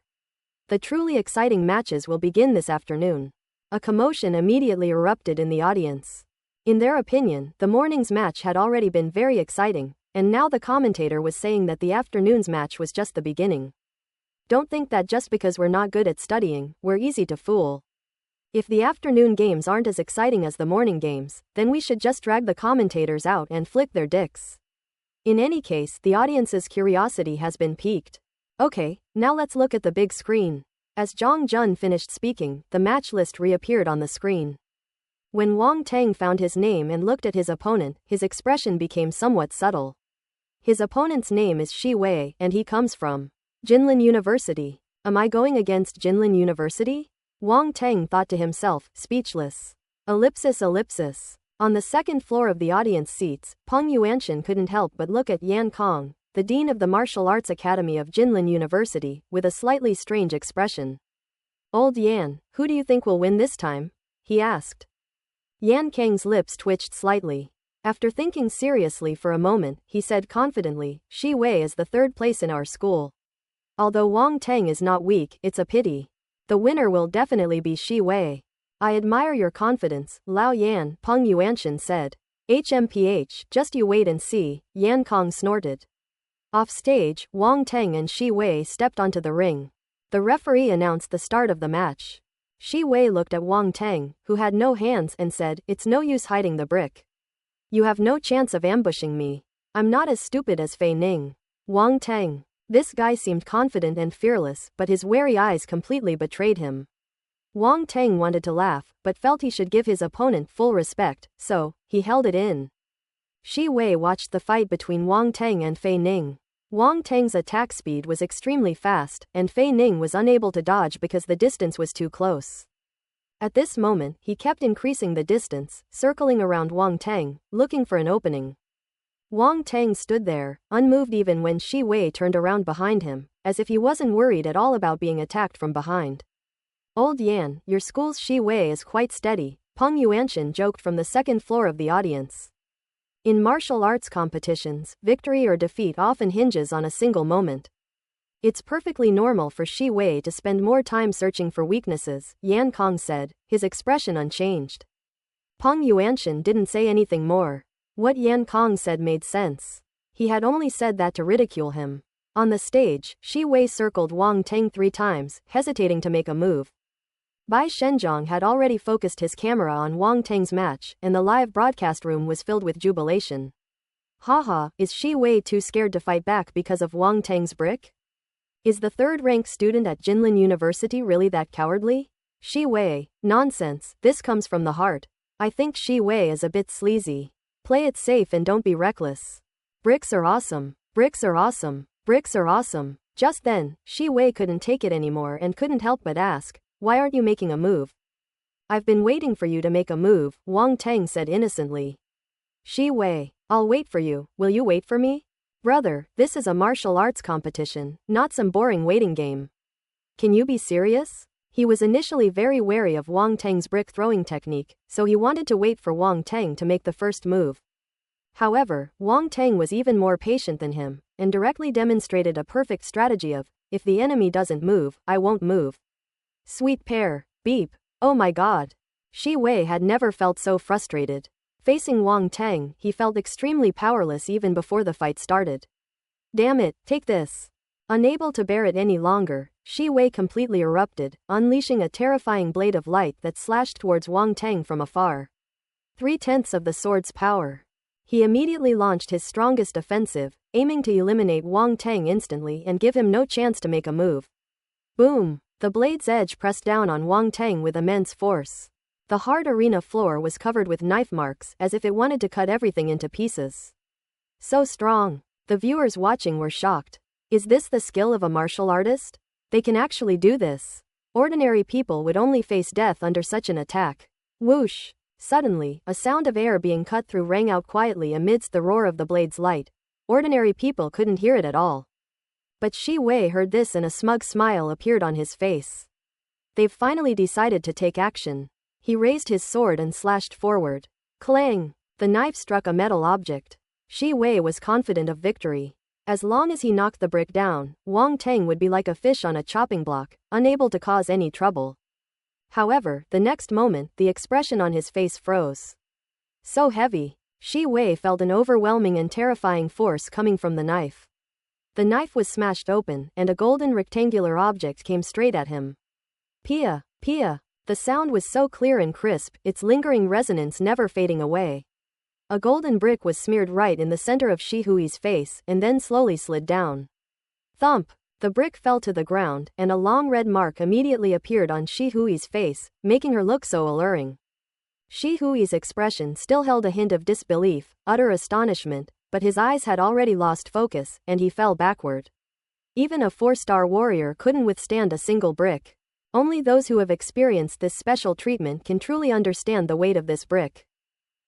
The truly exciting matches will begin this afternoon." A commotion immediately erupted in the audience. In their opinion, the morning's match had already been very exciting, and now the commentator was saying that the afternoon's match was just the beginning. Don't think that just because we're not good at studying, we're easy to fool. If the afternoon games aren't as exciting as the morning games, then we should just drag the commentators out and flick their dicks. In any case, the audience's curiosity has been piqued. Okay, now let's look at the big screen. As Zhang Jun finished speaking, the match list reappeared on the screen. When Wang Tang found his name and looked at his opponent, his expression became somewhat subtle. His opponent's name is Shi Wei, and he comes from Jinlin University. Am I going against Jinlin University? Wang Tang thought to himself, speechless. Ellipsis. On the second floor of the audience seats, Peng Yuanshan couldn't help but look at Yan Kong, the dean of the Martial Arts Academy of Jinlin University, with a slightly strange expression. Old Yan, who do you think will win this time? He asked. Yan Kang's lips twitched slightly. After thinking seriously for a moment, he said confidently, Shi Wei is the third place in our school. Although Wang Tang is not weak, it's a pity. The winner will definitely be Shi Wei. I admire your confidence, Lao Yan, Peng Yuanshan said. HMPH, just you wait and see, Yan Kong snorted. Off stage, Wang Tang and Shi Wei stepped onto the ring. The referee announced the start of the match. Shi Wei looked at Wang Tang, who had no hands, and said, "It's no use hiding the brick. You have no chance of ambushing me. I'm not as stupid as Fei Ning." Wang Tang. This guy seemed confident and fearless, but his wary eyes completely betrayed him. Wang Tang wanted to laugh, but felt he should give his opponent full respect, so he held it in. Shi Wei watched the fight between Wang Tang and Fei Ning. Wang Tang's attack speed was extremely fast, and Fei Ning was unable to dodge because the distance was too close. At this moment, he kept increasing the distance, circling around Wang Tang, looking for an opening. Wang Tang stood there, unmoved even when Shi Wei turned around behind him, as if he wasn't worried at all about being attacked from behind. Old Yan, your school's Shi Wei is quite steady, Peng Yuanshan joked from the second floor of the audience. In martial arts competitions, victory or defeat often hinges on a single moment. It's perfectly normal for Shi Wei to spend more time searching for weaknesses, Yan Kong said, his expression unchanged. Peng Yuanshan didn't say anything more. What Yan Kong said made sense. He had only said that to ridicule him. On the stage, Shi Wei circled Wang Tang 3 times, hesitating to make a move. Bai Shenjiang had already focused his camera on Wang Tang's match, and the live broadcast room was filled with jubilation. Haha, is Shi Wei too scared to fight back because of Wang Tang's brick? Is the third-ranked student at Jinlin University really that cowardly? Shi Wei, nonsense, this comes from the heart. I think Shi Wei is a bit sleazy. Play it safe and don't be reckless. Bricks are awesome. Bricks are awesome. Bricks are awesome. Just then, Shi Wei couldn't take it anymore and couldn't help but ask, why aren't you making a move? I've been waiting for you to make a move, Wang Tang said innocently. Shi Wei, I'll wait for you, will you wait for me? Brother, this is a martial arts competition, not some boring waiting game. Can you be serious? He was initially very wary of Wang Tang's brick throwing technique, so he wanted to wait for Wang Tang to make the first move. However, Wang Tang was even more patient than him, and directly demonstrated a perfect strategy of, if the enemy doesn't move, I won't move. Sweet pear, beep. Oh my god. Shi Wei had never felt so frustrated. Facing Wang Tang, he felt extremely powerless even before the fight started. Damn it, take this. Unable to bear it any longer, Shi Wei completely erupted, unleashing a terrifying blade of light that slashed towards Wang Tang from afar. 3/10 of the sword's power. He immediately launched his strongest offensive, aiming to eliminate Wang Tang instantly and give him no chance to make a move. Boom! The blade's edge pressed down on Wang Tang with immense force. The hard arena floor was covered with knife marks as if it wanted to cut everything into pieces. So strong. The viewers watching were shocked. Is this the skill of a martial artist? They can actually do this. Ordinary people would only face death under such an attack. Whoosh! Suddenly, a sound of air being cut through rang out quietly amidst the roar of the blade's light. Ordinary people couldn't hear it at all. But Shi Wei heard this and a smug smile appeared on his face. They've finally decided to take action. He raised his sword and slashed forward. Clang! The knife struck a metal object. Shi Wei was confident of victory. As long as he knocked the brick down, Wang Tang would be like a fish on a chopping block, unable to cause any trouble. However, the next moment, the expression on his face froze. So heavy. Shi Wei felt an overwhelming and terrifying force coming from the knife. The knife was smashed open, and a golden rectangular object came straight at him. Pia, pia. The sound was so clear and crisp, its lingering resonance never fading away. A golden brick was smeared right in the center of Shi Hui's face, and then slowly slid down. Thump! The brick fell to the ground, and a long red mark immediately appeared on Shi Hui's face, making her look so alluring. Shi Hui's expression still held a hint of disbelief, utter astonishment, but his eyes had already lost focus, and he fell backward. Even a 4-star warrior couldn't withstand a single brick. Only those who have experienced this special treatment can truly understand the weight of this brick.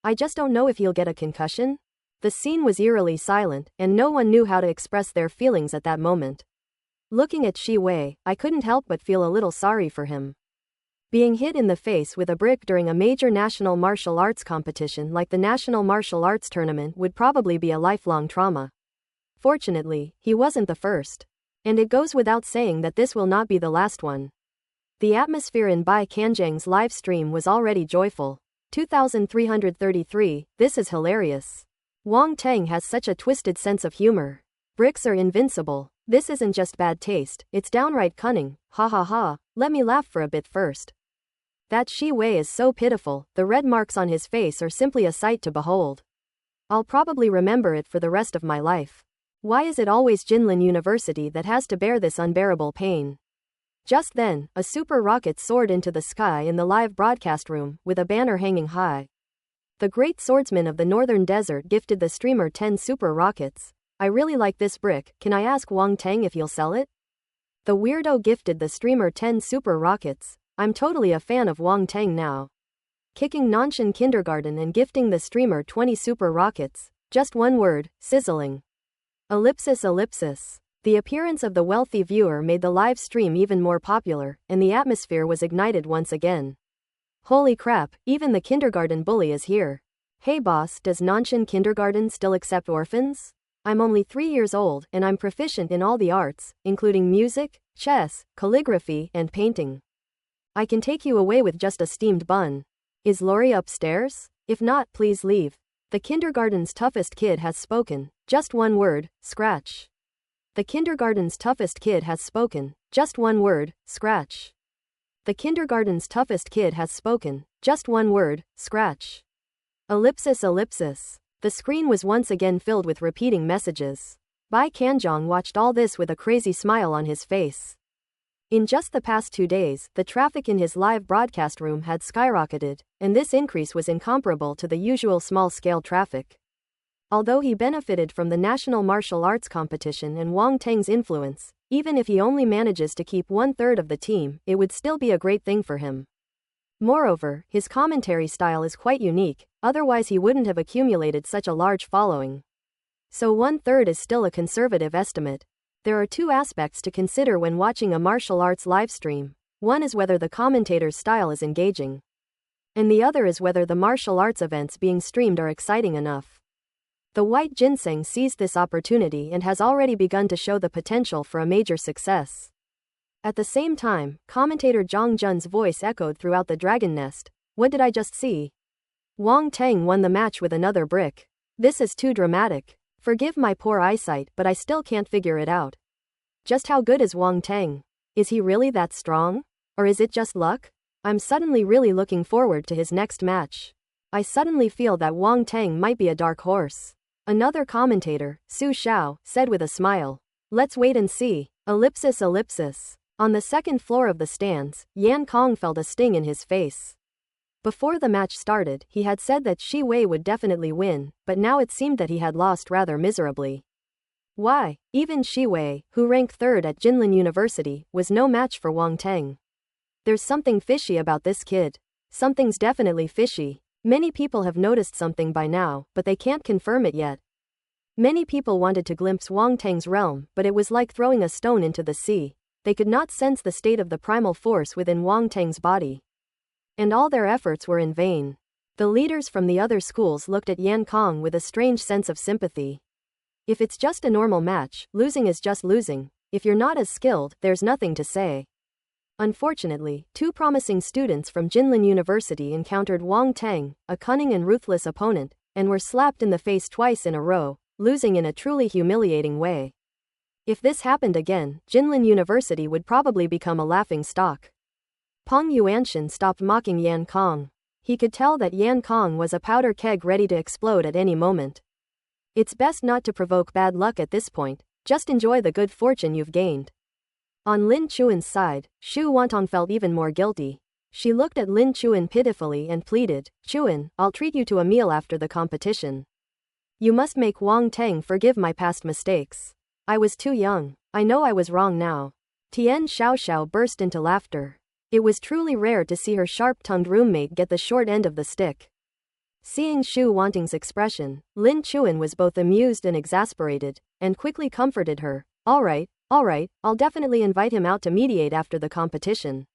I just don't know if he'll get a concussion? The scene was eerily silent, and no one knew how to express their feelings at that moment. Looking at Shi Wei, I couldn't help but feel a little sorry for him. Being hit in the face with a brick during a major national martial arts competition like the National Martial Arts Tournament would probably be a lifelong trauma. Fortunately, he wasn't the first. And it goes without saying that this will not be the last one. The atmosphere in Bai Kanjiang's live stream was already joyful. 2333, this is hilarious. Wang Tang has such a twisted sense of humor. Bricks are invincible. This isn't just bad taste, it's downright cunning. Ha ha ha, let me laugh for a bit first. That Shi Wei is so pitiful, the red marks on his face are simply a sight to behold. I'll probably remember it for the rest of my life. Why is it always Jinlin University that has to bear this unbearable pain? Just then, a super rocket soared into the sky in the live broadcast room, with a banner hanging high. The great swordsman of the northern desert gifted the streamer 10 super rockets. I really like this brick, can I ask Wang Tang if he'll sell it? The weirdo gifted the streamer 10 super rockets. I'm totally a fan of Wang Tang now. Kicking Nanshan kindergarten and gifting the streamer 20 super rockets. Just one word, sizzling. Ellipsis ellipsis. The appearance of the wealthy viewer made the live stream even more popular, and the atmosphere was ignited once again. Holy crap, even the kindergarten bully is here. Hey boss, does Nanshan kindergarten still accept orphans? I'm only 3 years old, and I'm proficient in all the arts, including music, chess, calligraphy, and painting. I can take you away with just a steamed bun. Is Lori upstairs? If not, please leave. The kindergarten's toughest kid has spoken. Just one word, scratch. The kindergarten's toughest kid has spoken. Just one word, scratch. The kindergarten's toughest kid has spoken. Just one word, scratch. Ellipsis ellipsis. The screen was once again filled with repeating messages. Bai Kanjiang watched all this with a crazy smile on his face. In just the past 2 days, the traffic in his live broadcast room had skyrocketed, and this increase was incomparable to the usual small-scale traffic. Although he benefited from the national martial arts competition and Wang Teng's influence, even if he only manages to keep 1/3 of the team, it would still be a great thing for him. Moreover, his commentary style is quite unique, otherwise he wouldn't have accumulated such a large following. So 1/3 is still a conservative estimate. There are two aspects to consider when watching a martial arts livestream. One is whether the commentator's style is engaging, and the other is whether the martial arts events being streamed are exciting enough. The White Ginseng seized this opportunity and has already begun to show the potential for a major success. At the same time, commentator Zhang Jun's voice echoed throughout the Dragon Nest. What did I just see? Wang Teng won the match with another brick. This is too dramatic. Forgive my poor eyesight, but I still can't figure it out. Just how good is Wang Teng? Is he really that strong? Or is it just luck? I'm suddenly really looking forward to his next match. I suddenly feel that Wang Teng might be a dark horse. Another commentator, Su Xiao, said with a smile. Let's wait and see. Ellipsis. On the second floor of the stands, Yan Kong felt a sting in his face. Before the match started, he had said that Shi Wei would definitely win, but now it seemed that he had lost rather miserably. Why, even Shi Wei, who ranked 3rd at Jinlin University, was no match for Wang Teng. There's something fishy about this kid. Something's definitely fishy. Many people have noticed something by now, but they can't confirm it yet. Many people wanted to glimpse Wang Teng's realm, but it was like throwing a stone into the sea. They could not sense the state of the primal force within Wang Teng's body. And all their efforts were in vain. The leaders from the other schools looked at Yan Kong with a strange sense of sympathy. If it's just a normal match, losing is just losing. If you're not as skilled, there's nothing to say. Unfortunately, two promising students from Jinlin University encountered Wang Teng, a cunning and ruthless opponent, and were slapped in the face twice in a row, losing in a truly humiliating way. If this happened again, Jinlin University would probably become a laughing stock. Peng Yuanshan stopped mocking Yan Kong. He could tell that Yan Kong was a powder keg ready to explode at any moment. It's best not to provoke bad luck at this point, just enjoy the good fortune you've gained. On Lin Chuan's side, Xu Wantong felt even more guilty. She looked at Lin Chuan pitifully and pleaded, Chuan, I'll treat you to a meal after the competition. You must make Wang Teng forgive my past mistakes. I was too young. I know I was wrong now. Tian Xiaoxiao burst into laughter. It was truly rare to see her sharp-tongued roommate get the short end of the stick. Seeing Xu Wantong's expression, Lin Chuan was both amused and exasperated, and quickly comforted her. All right, I'll definitely invite him out to mediate after the competition.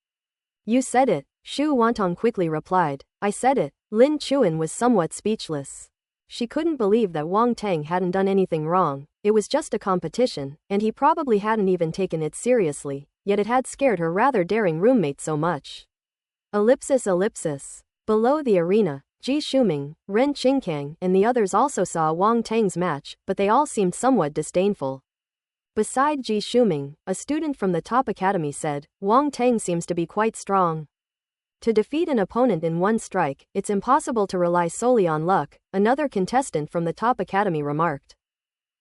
You said it, Xu Wantong quickly replied. I said it. Lin Chuan was somewhat speechless. She couldn't believe that Wang Teng hadn't done anything wrong. It was just a competition, and he probably hadn't even taken it seriously, yet it had scared her rather daring roommate so much. Ellipsis. Below the arena, Ji Shuming, Ren Qingkang, and the others also saw Wang Teng's match, but they all seemed somewhat disdainful. Beside Ji Shuming, a student from the top academy said, Wang Teng seems to be quite strong. To defeat an opponent in one strike, it's impossible to rely solely on luck, another contestant from the top academy remarked.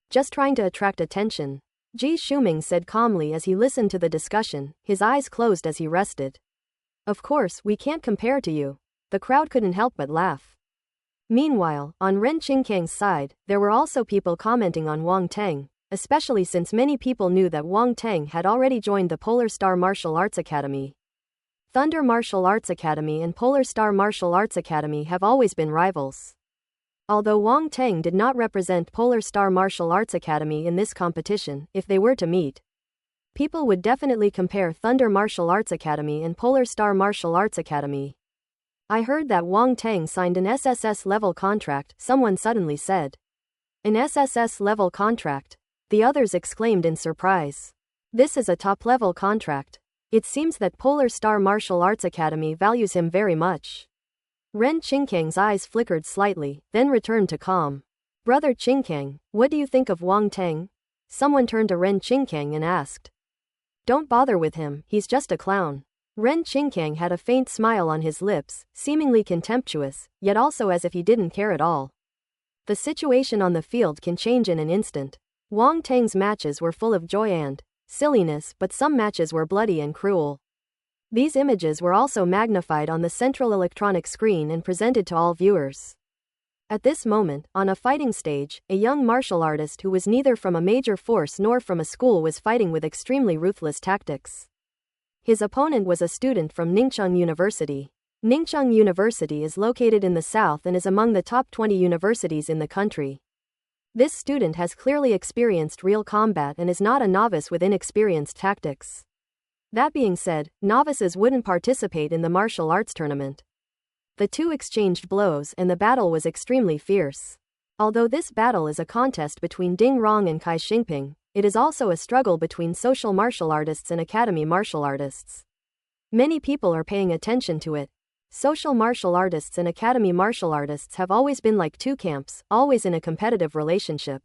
Just trying to attract attention. Ji Shuming said calmly as he listened to the discussion, his eyes closed as he rested. Of course, we can't compare to you. The crowd couldn't help but laugh. Meanwhile, on Ren Qingkang's side, there were also people commenting on Wang Teng, especially since many people knew that Wang Teng had already joined the Polar Star Martial Arts Academy. Thunder Martial Arts Academy and Polar Star Martial Arts Academy have always been rivals. Although Wang Teng did not represent Polar Star Martial Arts Academy in this competition, if they were to meet, people would definitely compare Thunder Martial Arts Academy and Polar Star Martial Arts Academy. I heard that Wang Teng signed an SSS level contract, someone suddenly said. An SSS level contract? The others exclaimed in surprise. This is a top-level contract. It seems that Polar Star Martial Arts Academy values him very much. Ren Qingkang's eyes flickered slightly, then returned to calm. Brother Qingkang, what do you think of Wang Teng? Someone turned to Ren Qingkang and asked. Don't bother with him, he's just a clown. Ren Qingkang had a faint smile on his lips, seemingly contemptuous, yet also as if he didn't care at all. The situation on the field can change in an instant. Wang Teng's matches were full of joy and silliness, but some matches were bloody and cruel. These images were also magnified on the central electronic screen and presented to all viewers. At this moment, on a fighting stage, a young martial artist who was neither from a major force nor from a school was fighting with extremely ruthless tactics. His opponent was a student from Ningcheng University. Ningcheng University is located in the south and is among the top 20 universities in the country. This student has clearly experienced real combat and is not a novice with inexperienced tactics. That being said, novices wouldn't participate in the martial arts tournament. The two exchanged blows and the battle was extremely fierce. Although this battle is a contest between Ding Rong and Kai Xingping, it is also a struggle between social martial artists and academy martial artists. Many people are paying attention to it. Social martial artists and academy martial artists have always been like two camps, always in a competitive relationship.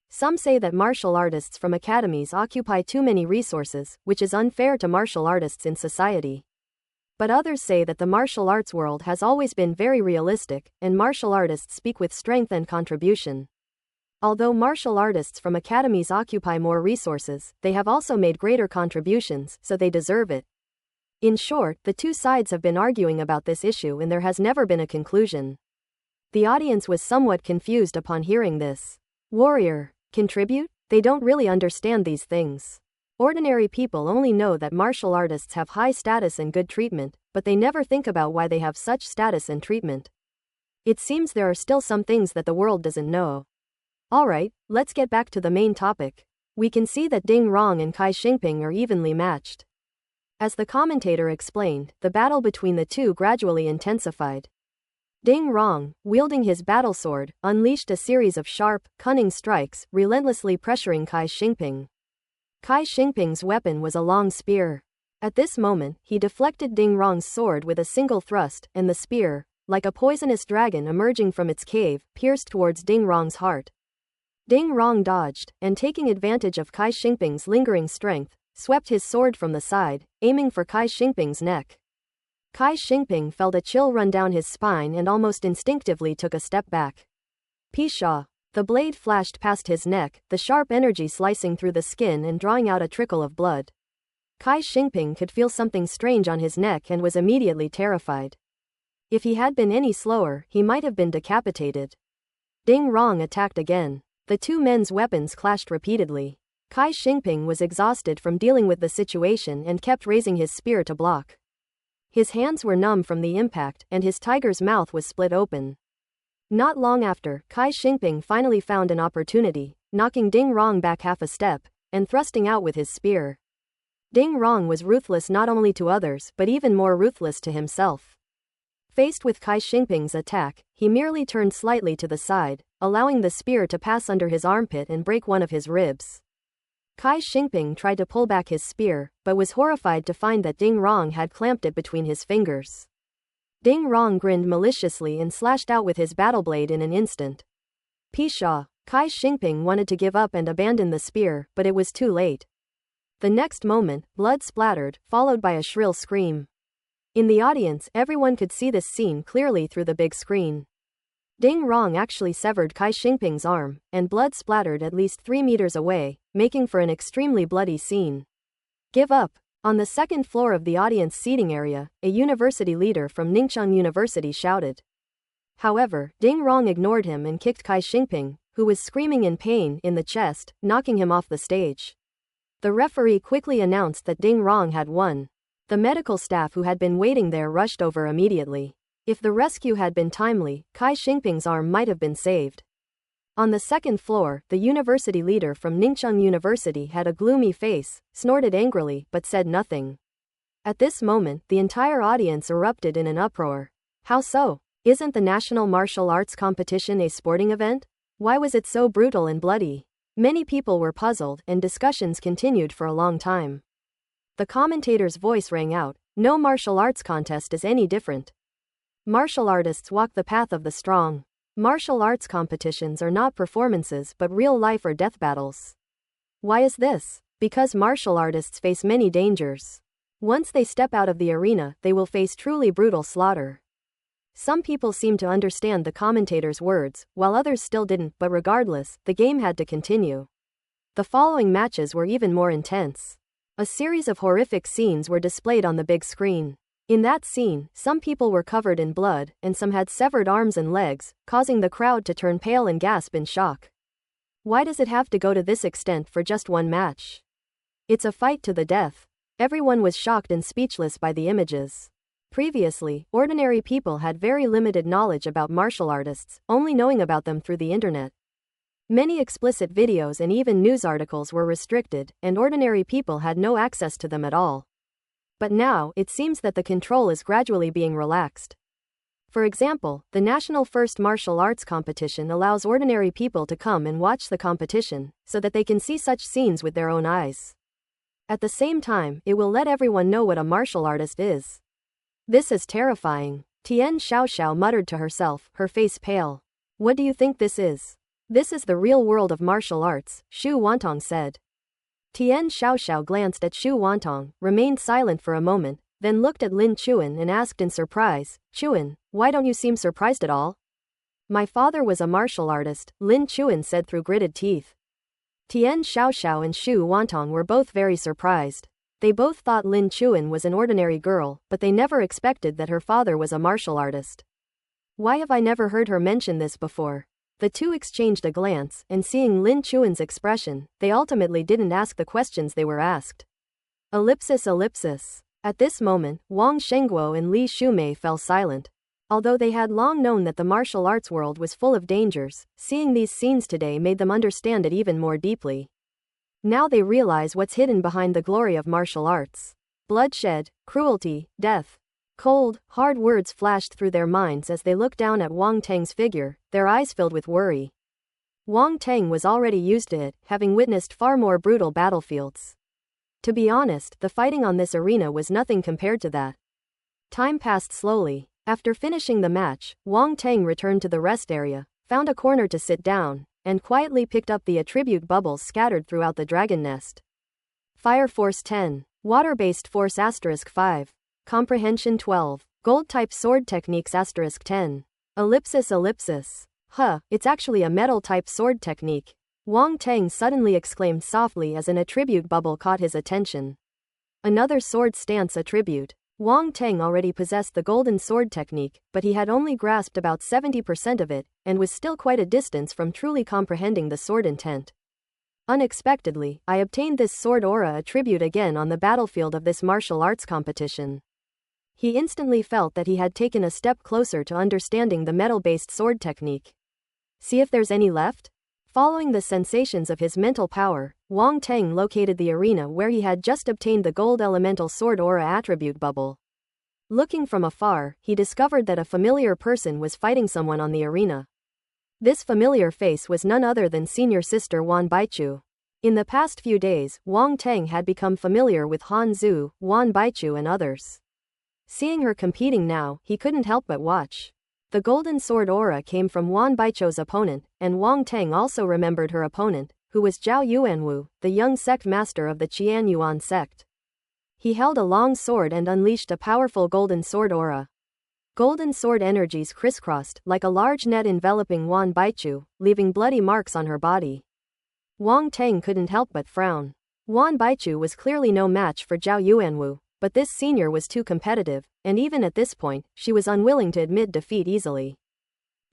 Some say that martial artists from academies occupy too many resources, which is unfair to martial artists in society. But others say that the martial arts world has always been very realistic, and martial artists speak with strength and contribution. Although martial artists from academies occupy more resources, they have also made greater contributions, so they deserve it. In short, the two sides have been arguing about this issue and there has never been a conclusion. The audience was somewhat confused upon hearing this. Warrior, contribute? They don't really understand these things. Ordinary people only know that martial artists have high status and good treatment, but they never think about why they have such status and treatment. It seems there are still some things that the world doesn't know. Alright, let's get back to the main topic. We can see that Ding Rong and Kai Xingping are evenly matched. As the commentator explained, the battle between the two gradually intensified. Ding Rong, wielding his battle sword, unleashed a series of sharp, cunning strikes, relentlessly pressuring Kai Xingping. Kai Xingping's weapon was a long spear. At this moment, he deflected Ding Rong's sword with a single thrust, and the spear, like a poisonous dragon emerging from its cave, pierced towards Ding Rong's heart. Ding Rong dodged, and taking advantage of Kai Xingping's lingering strength, swept his sword from the side, aiming for Kai Xingping's neck. Kai Xingping felt a chill run down his spine and almost instinctively took a step back. Pishaw. The blade flashed past his neck, the sharp energy slicing through the skin and drawing out a trickle of blood. Kai Xingping could feel something strange on his neck and was immediately terrified. If he had been any slower, he might have been decapitated. Ding Rong attacked again. The two men's weapons clashed repeatedly. Kai Xingping was exhausted from dealing with the situation and kept raising his spear to block. His hands were numb from the impact, and his tiger's mouth was split open. Not long after, Kai Xingping finally found an opportunity, knocking Ding Rong back half a step, and thrusting out with his spear. Ding Rong was ruthless not only to others but even more ruthless to himself. Faced with Kai Xingping's attack, he merely turned slightly to the side, allowing the spear to pass under his armpit and break one of his ribs. Kai Xingping tried to pull back his spear, but was horrified to find that Ding Rong had clamped it between his fingers. Ding Rong grinned maliciously and slashed out with his battle blade in an instant. Pishaw. Kai Xingping wanted to give up and abandon the spear, but it was too late. The next moment, blood splattered, followed by a shrill scream. In the audience, everyone could see this scene clearly through the big screen. Ding Rong actually severed Kai Xingping's arm, and blood splattered at least 3 meters away, making for an extremely bloody scene. Give up. On the second floor of the audience seating area, a university leader from Ningcheng University shouted. However, Ding Rong ignored him and kicked Kai Xingping, who was screaming in pain, in the chest, knocking him off the stage. The referee quickly announced that Ding Rong had won. The medical staff who had been waiting there rushed over immediately. If the rescue had been timely, Kai Xingping's arm might have been saved. On the second floor, the university leader from Ningcheng University had a gloomy face, snorted angrily, but said nothing. At this moment, the entire audience erupted in an uproar. How so? Isn't the National Martial Arts Competition a sporting event? Why was it so brutal and bloody? Many people were puzzled, and discussions continued for a long time. The commentator's voice rang out, "No martial arts contest is any different. Martial artists walk the path of the strong. Martial arts competitions are not performances but real life or death battles." Why is this? Because martial artists face many dangers. Once they step out of the arena, they will face truly brutal slaughter. Some people seemed to understand the commentator's words, while others still didn't, but regardless, the game had to continue. The following matches were even more intense. A series of horrific scenes were displayed on the big screen. In that scene, some people were covered in blood, and some had severed arms and legs, causing the crowd to turn pale and gasp in shock. Why does it have to go to this extent for just one match? It's a fight to the death. Everyone was shocked and speechless by the images. Previously, ordinary people had very limited knowledge about martial artists, only knowing about them through the internet. Many explicit videos and even news articles were restricted, and ordinary people had no access to them at all. But now, it seems that the control is gradually being relaxed. For example, the National First Martial Arts Competition allows ordinary people to come and watch the competition, so that they can see such scenes with their own eyes. At the same time, it will let everyone know what a martial artist is. This is terrifying. Tian Xiaoxiao muttered to herself, her face pale. What do you think this is? This is the real world of martial arts, Xu Wantong said. Tian Xiaoxiao glanced at Xu Wantong, remained silent for a moment, then looked at Lin Chuan and asked in surprise, Chuan, why don't you seem surprised at all? My father was a martial artist, Lin Chuan said through gritted teeth. Tian Xiaoxiao and Xu Wantong were both very surprised. They both thought Lin Chuan was an ordinary girl, but they never expected that her father was a martial artist. Why have I never heard her mention this before? The two exchanged a glance, and seeing Lin Chuan's expression, they ultimately didn't ask the questions they were asked. Ellipsis. At this moment, Wang Shengguo and Li Shumei fell silent. Although they had long known that the martial arts world was full of dangers, seeing these scenes today made them understand it even more deeply. Now they realize what's hidden behind the glory of martial arts. Bloodshed, cruelty, death. Cold, hard words flashed through their minds as they looked down at Wang Teng's figure, their eyes filled with worry. Wang Teng was already used to it, having witnessed far more brutal battlefields. To be honest, the fighting on this arena was nothing compared to that. Time passed slowly. After finishing the match, Wang Teng returned to the rest area, found a corner to sit down, and quietly picked up the attribute bubbles scattered throughout the dragon nest. Fire Force 10. Water-based Force *5. Comprehension 12. Gold-type sword techniques *10. Ellipsis. It's actually a metal-type sword technique. Wang Teng suddenly exclaimed softly as an attribute bubble caught his attention. Another sword stance attribute. Wang Teng already possessed the golden sword technique, but he had only grasped about 70% of it, and was still quite a distance from truly comprehending the sword intent. Unexpectedly, I obtained this sword aura attribute again on the battlefield of this martial arts competition. He instantly felt that he had taken a step closer to understanding the metal-based sword technique. See if there's any left? Following the sensations of his mental power, Wang Teng located the arena where he had just obtained the gold elemental sword aura attribute bubble. Looking from afar, he discovered that a familiar person was fighting someone on the arena. This familiar face was none other than senior sister Wan Baichu. In the past few days, Wang Teng had become familiar with Han Zhu, Wan Baichu and others. Seeing her competing now, he couldn't help but watch. The golden sword aura came from Wan Baichu's opponent, and Wang Teng also remembered her opponent, who was Zhao Yuanwu, the young sect master of the Qian Yuan sect. He held a long sword and unleashed a powerful golden sword aura. Golden sword energies crisscrossed like a large net enveloping Wan Baichu, leaving bloody marks on her body. Wang Teng couldn't help but frown. Wan Baichu was clearly no match for Zhao Yuanwu, but this senior was too competitive, and even at this point, she was unwilling to admit defeat easily.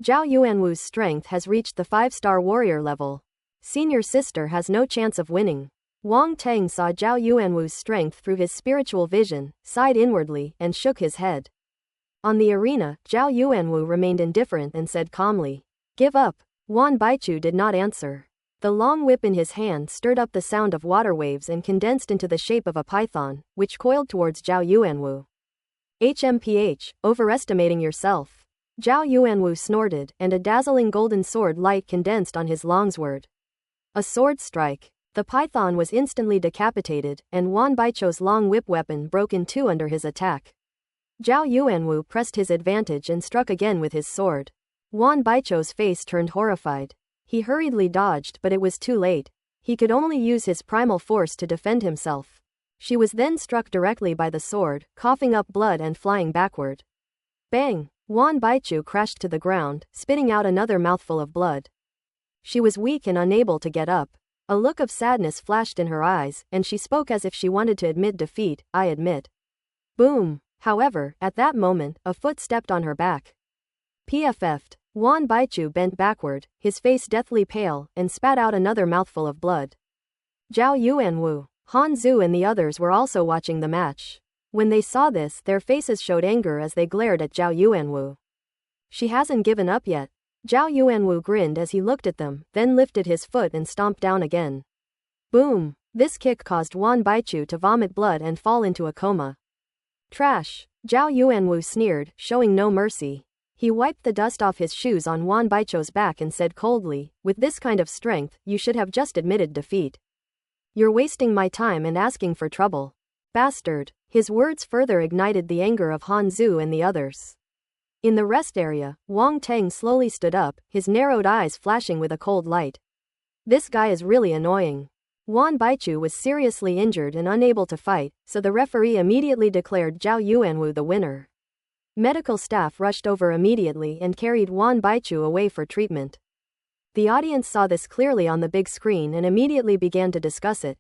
Zhao Yuanwu's strength has reached the 5-star warrior level. Senior sister has no chance of winning. Wang Teng saw Zhao Yuanwu's strength through his spiritual vision, sighed inwardly, and shook his head. On the arena, Zhao Yuanwu remained indifferent and said calmly, "Give up." Wan Baichu did not answer. The long whip in his hand stirred up the sound of water waves and condensed into the shape of a python, which coiled towards Zhao Yuanwu. HMPH, overestimating yourself. Zhao Yuanwu snorted, and a dazzling golden sword light condensed on his longsword. A sword strike. The python was instantly decapitated, and Wan Baichu's long whip weapon broke in two under his attack. Zhao Yuanwu pressed his advantage and struck again with his sword. Wan Baichu's face turned horrified. He hurriedly dodged, but it was too late. He could only use his primal force to defend himself. She was then struck directly by the sword, coughing up blood and flying backward. Bang! Wan Baichu crashed to the ground, spitting out another mouthful of blood. She was weak and unable to get up. A look of sadness flashed in her eyes, and she spoke as if she wanted to admit defeat. "I admit." Boom! However, at that moment, a foot stepped on her back. PFF'd. Wan Baichu bent backward, his face deathly pale, and spat out another mouthful of blood. Zhao Yuanwu, Han Zhu and the others were also watching the match. When they saw this, their faces showed anger as they glared at Zhao Yuanwu. She hasn't given up yet. Zhao Yuanwu grinned as he looked at them, then lifted his foot and stomped down again. Boom! This kick caused Wan Baichu to vomit blood and fall into a coma. Trash! Zhao Yuanwu sneered, showing no mercy. He wiped the dust off his shoes on Wan Baichu's back and said coldly, with this kind of strength, you should have just admitted defeat. You're wasting my time and asking for trouble. Bastard. His words further ignited the anger of Han Zhu and the others. In the rest area, Wang Teng slowly stood up, his narrowed eyes flashing with a cold light. This guy is really annoying. Wan Baichu was seriously injured and unable to fight, so the referee immediately declared Zhao Yuanwu the winner. Medical staff rushed over immediately and carried Wan Baichu away for treatment. The audience saw this clearly on the big screen and immediately began to discuss it.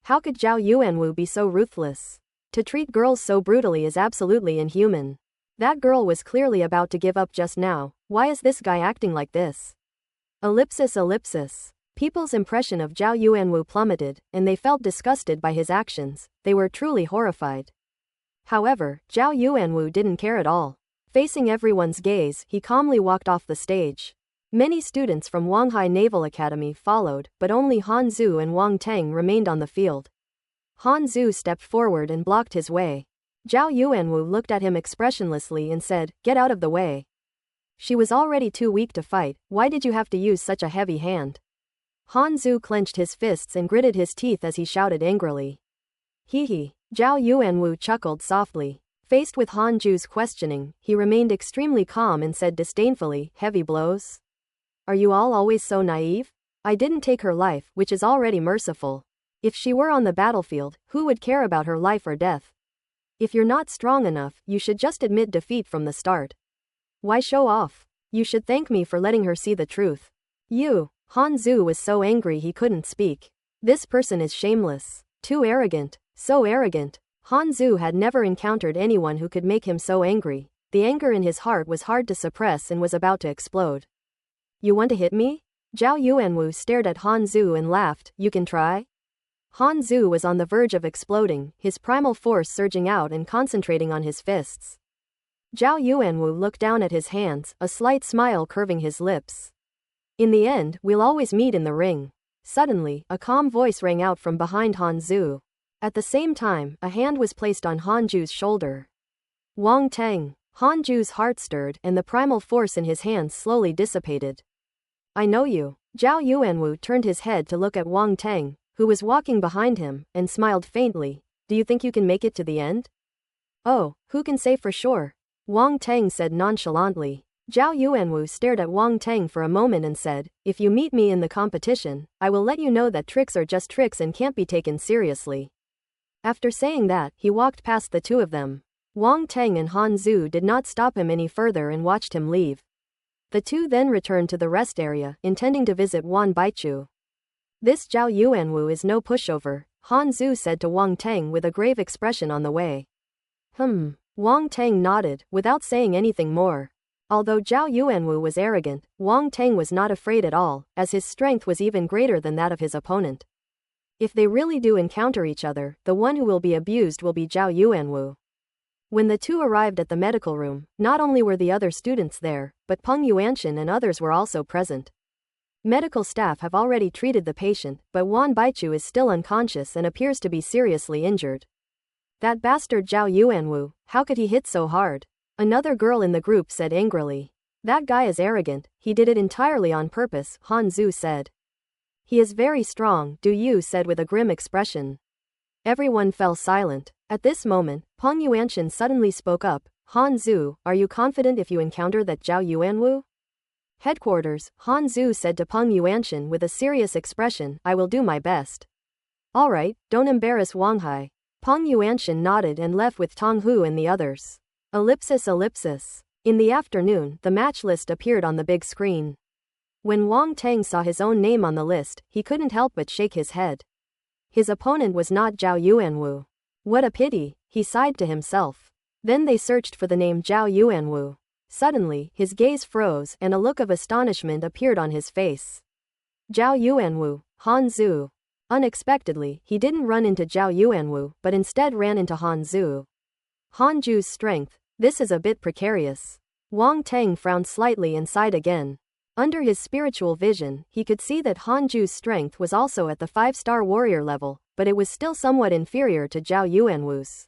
How could Zhao Yuanwu be so ruthless? To treat girls so brutally is absolutely inhuman. That girl was clearly about to give up just now. Why is this guy acting like this? Ellipsis. People's impression of Zhao Yuanwu plummeted, and they felt disgusted by his actions. They were truly horrified. However, Zhao Yuanwu didn't care at all. Facing everyone's gaze, he calmly walked off the stage. Many students from Wanghai Naval Academy followed, but only Han Zhu and Wang Teng remained on the field. Han Zhu stepped forward and blocked his way. Zhao Yuanwu looked at him expressionlessly and said, "Get out of the way." She was already too weak to fight, why did you have to use such a heavy hand? Han Zhu clenched his fists and gritted his teeth as he shouted angrily. Hee. Zhao Yuanwu chuckled softly. Faced with Han Zhu's questioning, he remained extremely calm and said disdainfully, "Heavy blows? Are you all always so naive? I didn't take her life, which is already merciful. If she were on the battlefield, who would care about her life or death? If you're not strong enough, you should just admit defeat from the start. Why show off? You should thank me for letting her see the truth." Han Zhu was so angry he couldn't speak. This person is shameless. Too arrogant. So arrogant. Han Zhu had never encountered anyone who could make him so angry. The anger in his heart was hard to suppress and was about to explode. You want to hit me? Zhao Yuanwu stared at Han Zhu and laughed, you can try? Han Zhu was on the verge of exploding, his primal force surging out and concentrating on his fists. Zhao Yuanwu looked down at his hands, a slight smile curving his lips. In the end, we'll always meet in the ring. Suddenly, a calm voice rang out from behind Han Zhu. At the same time, a hand was placed on Han Zhu's shoulder. Wang Teng. Han Zhu's heart stirred, and the primal force in his hands slowly dissipated. I know you. Zhao Yuanwu turned his head to look at Wang Teng, who was walking behind him, and smiled faintly. Do you think you can make it to the end? Oh, who can say for sure? Wang Teng said nonchalantly. Zhao Yuanwu stared at Wang Teng for a moment and said, if you meet me in the competition, I will let you know that tricks are just tricks and can't be taken seriously. After saying that, he walked past the two of them. Wang Teng and Han Zhu did not stop him any further and watched him leave. The two then returned to the rest area, intending to visit Wan Baichu. This Zhao Yuanwu is no pushover, Han Zhu said to Wang Teng with a grave expression on the way. Wang Teng nodded, without saying anything more. Although Zhao Yuanwu was arrogant, Wang Teng was not afraid at all, as his strength was even greater than that of his opponent. If they really do encounter each other, the one who will be abused will be Zhao Yuanwu. When the two arrived at the medical room, not only were the other students there, but Peng Yuanshan and others were also present. Medical staff have already treated the patient, but Wan Baichu is still unconscious and appears to be seriously injured. That bastard Zhao Yuanwu, how could he hit so hard? Another girl in the group said angrily. That guy is arrogant, he did it entirely on purpose, Han Zhu said. He is very strong, Du Yu said with a grim expression. Everyone fell silent. At this moment, Peng Yuanshan suddenly spoke up. Han Zhu, are you confident if you encounter that Zhao Yuanwu? Headquarters, Han Zhu said to Peng Yuanshan with a serious expression, I will do my best. Alright, don't embarrass Wanghai. Peng Yuanshan nodded and left with Tong Hu and the others. Ellipsis. In the afternoon, the match list appeared on the big screen. When Wang Teng saw his own name on the list, he couldn't help but shake his head. His opponent was not Zhao Yuanwu. What a pity, he sighed to himself. Then they searched for the name Zhao Yuanwu. Suddenly, his gaze froze and a look of astonishment appeared on his face. Zhao Yuanwu, Han Zhu. Unexpectedly, he didn't run into Zhao Yuanwu, but instead ran into Han Zhu. Han Zhu's strength, this is a bit precarious. Wang Teng frowned slightly and sighed again. Under his spiritual vision, he could see that Han Zhu's strength was also at the 5-star warrior level, but it was still somewhat inferior to Zhao Yuanwu's.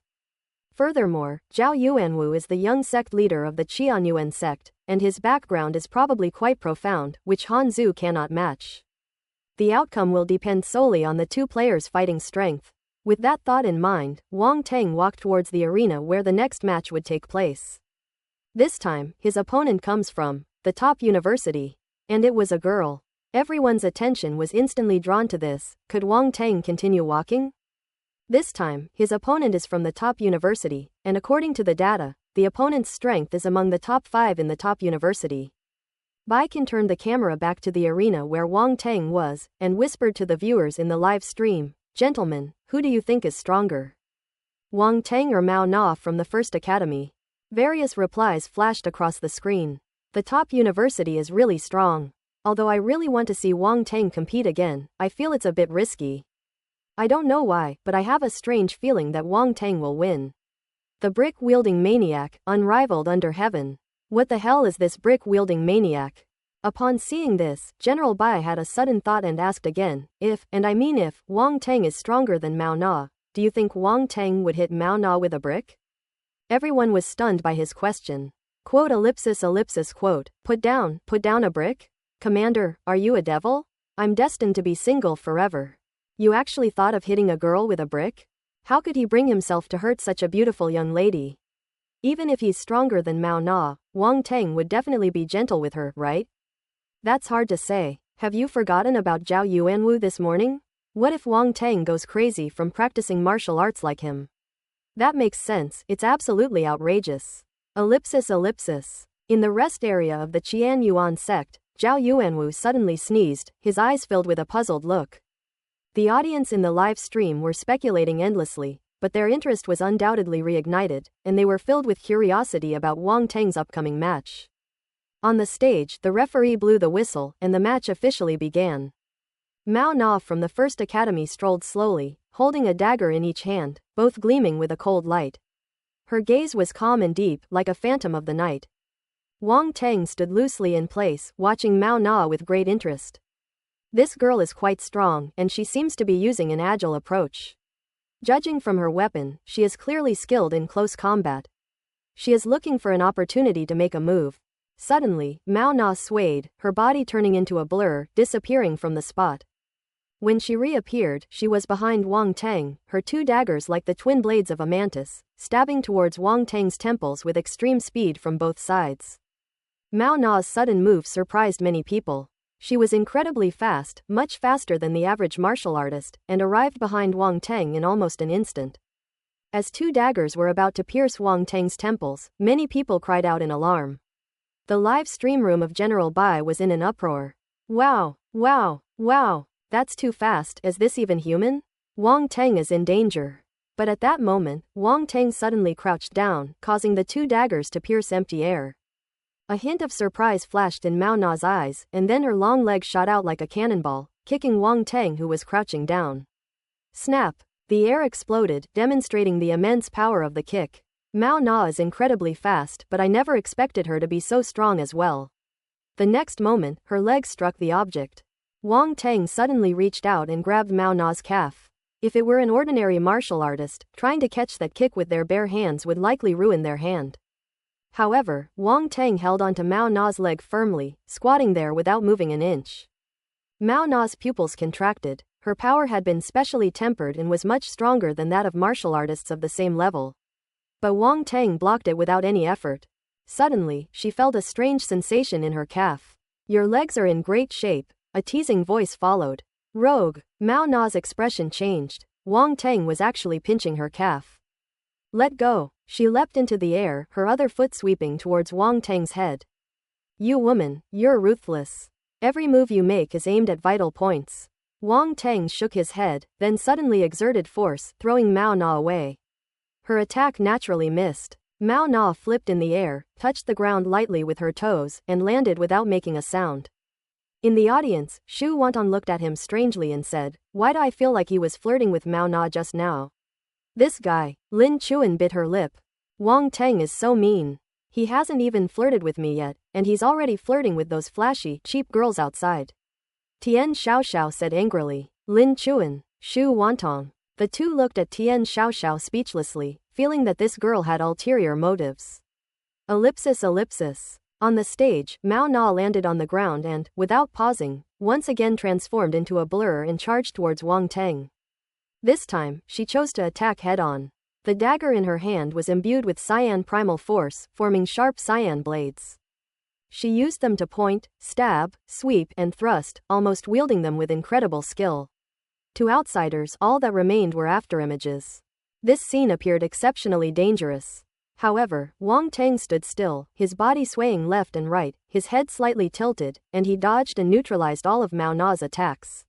Furthermore, Zhao Yuanwu is the young sect leader of the Qianyuan sect, and his background is probably quite profound, which Han Zhu cannot match. The outcome will depend solely on the two players' fighting strength. With that thought in mind, Wang Teng walked towards the arena where the next match would take place. This time, his opponent comes from the top university. And it was a girl. Everyone's attention was instantly drawn to this. Could Wang Teng continue walking? This time, his opponent is from the top university, and according to the data, the opponent's strength is among the top 5 in the top university. Bai Qin turned the camera back to the arena where Wang Teng was, and whispered to the viewers in the live stream, "Gentlemen, who do you think is stronger? Wang Teng or Mao Na from the First Academy?" Various replies flashed across the screen. The top university is really strong. Although I really want to see Wang Teng compete again, I feel it's a bit risky. I don't know why, but I have a strange feeling that Wang Teng will win. The brick-wielding maniac, unrivaled under heaven. What the hell is this brick-wielding maniac? Upon seeing this, General Bai had a sudden thought and asked again, if Wang Teng is stronger than Mao Na, do you think Wang Teng would hit Mao Na with a brick? Everyone was stunned by his question. Quote quote, put down a brick? Commander, are you a devil? I'm destined to be single forever. You actually thought of hitting a girl with a brick? How could he bring himself to hurt such a beautiful young lady? Even if he's stronger than Mao Na, Wang Teng would definitely be gentle with her, right? That's hard to say. Have you forgotten about Zhao Yuanwu this morning? What if Wang Teng goes crazy from practicing martial arts like him? That makes sense, it's absolutely outrageous. In the rest area of the Qianyuan sect, Zhao Yuanwu suddenly sneezed, his eyes filled with a puzzled look. The audience in the live stream were speculating endlessly, but their interest was undoubtedly reignited, and they were filled with curiosity about Wang Teng's upcoming match. On the stage, the referee blew the whistle, and the match officially began. Mao Na from the First Academy strolled slowly, holding a dagger in each hand, both gleaming with a cold light. Her gaze was calm and deep, like a phantom of the night. Wang Teng stood loosely in place, watching Mao Na with great interest. This girl is quite strong, and she seems to be using an agile approach. Judging from her weapon, she is clearly skilled in close combat. She is looking for an opportunity to make a move. Suddenly, Mao Na swayed, her body turning into a blur, disappearing from the spot. When she reappeared, she was behind Wang Teng, her two daggers like the twin blades of a mantis, stabbing towards Wang Teng's temples with extreme speed from both sides. Mao Na's sudden move surprised many people. She was incredibly fast, much faster than the average martial artist, and arrived behind Wang Teng in almost an instant. As two daggers were about to pierce Wang Teng's temples, many people cried out in alarm. The live stream room of General Bai was in an uproar. Wow, wow, wow. That's too fast, is this even human? Wang Teng is in danger. But at that moment, Wang Teng suddenly crouched down, causing the two daggers to pierce empty air. A hint of surprise flashed in Mao Na's eyes, and then her long leg shot out like a cannonball, kicking Wang Teng who was crouching down. Snap! The air exploded, demonstrating the immense power of the kick. Mao Na is incredibly fast, but I never expected her to be so strong as well. The next moment, her leg struck the object. Wang Teng suddenly reached out and grabbed Mao Na's calf. If it were an ordinary martial artist, trying to catch that kick with their bare hands would likely ruin their hand. However, Wang Teng held onto Mao Na's leg firmly, squatting there without moving an inch. Mao Na's pupils contracted. Her power had been specially tempered and was much stronger than that of martial artists of the same level. But Wang Teng blocked it without any effort. Suddenly, she felt a strange sensation in her calf. Your legs are in great shape. A teasing voice followed. Rogue! Mao Na's expression changed. Wang Teng was actually pinching her calf. Let go! She leapt into the air, her other foot sweeping towards Wang Teng's head. You woman, you're ruthless. Every move you make is aimed at vital points. Wang Teng shook his head, then suddenly exerted force, throwing Mao Na away. Her attack naturally missed. Mao Na flipped in the air, touched the ground lightly with her toes, and landed without making a sound. In the audience, Shu Wanton looked at him strangely and said, "Why do I feel like he was flirting with Mao Na just now? This guy." Lin Chuan bit her lip. "Wang Teng is so mean. He hasn't even flirted with me yet, and he's already flirting with those flashy, cheap girls outside." Tian Xiaoxiao said angrily. "Lin Chuan, Shu Wantong." The two looked at Tian Xiaoxiao speechlessly, feeling that this girl had ulterior motives. Ellipsis. On the stage, Mao Na landed on the ground and, without pausing, once again transformed into a blur and charged towards Wang Teng. This time, she chose to attack head-on. The dagger in her hand was imbued with cyan primal force, forming sharp cyan blades. She used them to point, stab, sweep, and thrust, almost wielding them with incredible skill. To outsiders, all that remained were afterimages. This scene appeared exceptionally dangerous. However, Wang Teng stood still, his body swaying left and right, his head slightly tilted, and he dodged and neutralized all of Mao Na's attacks.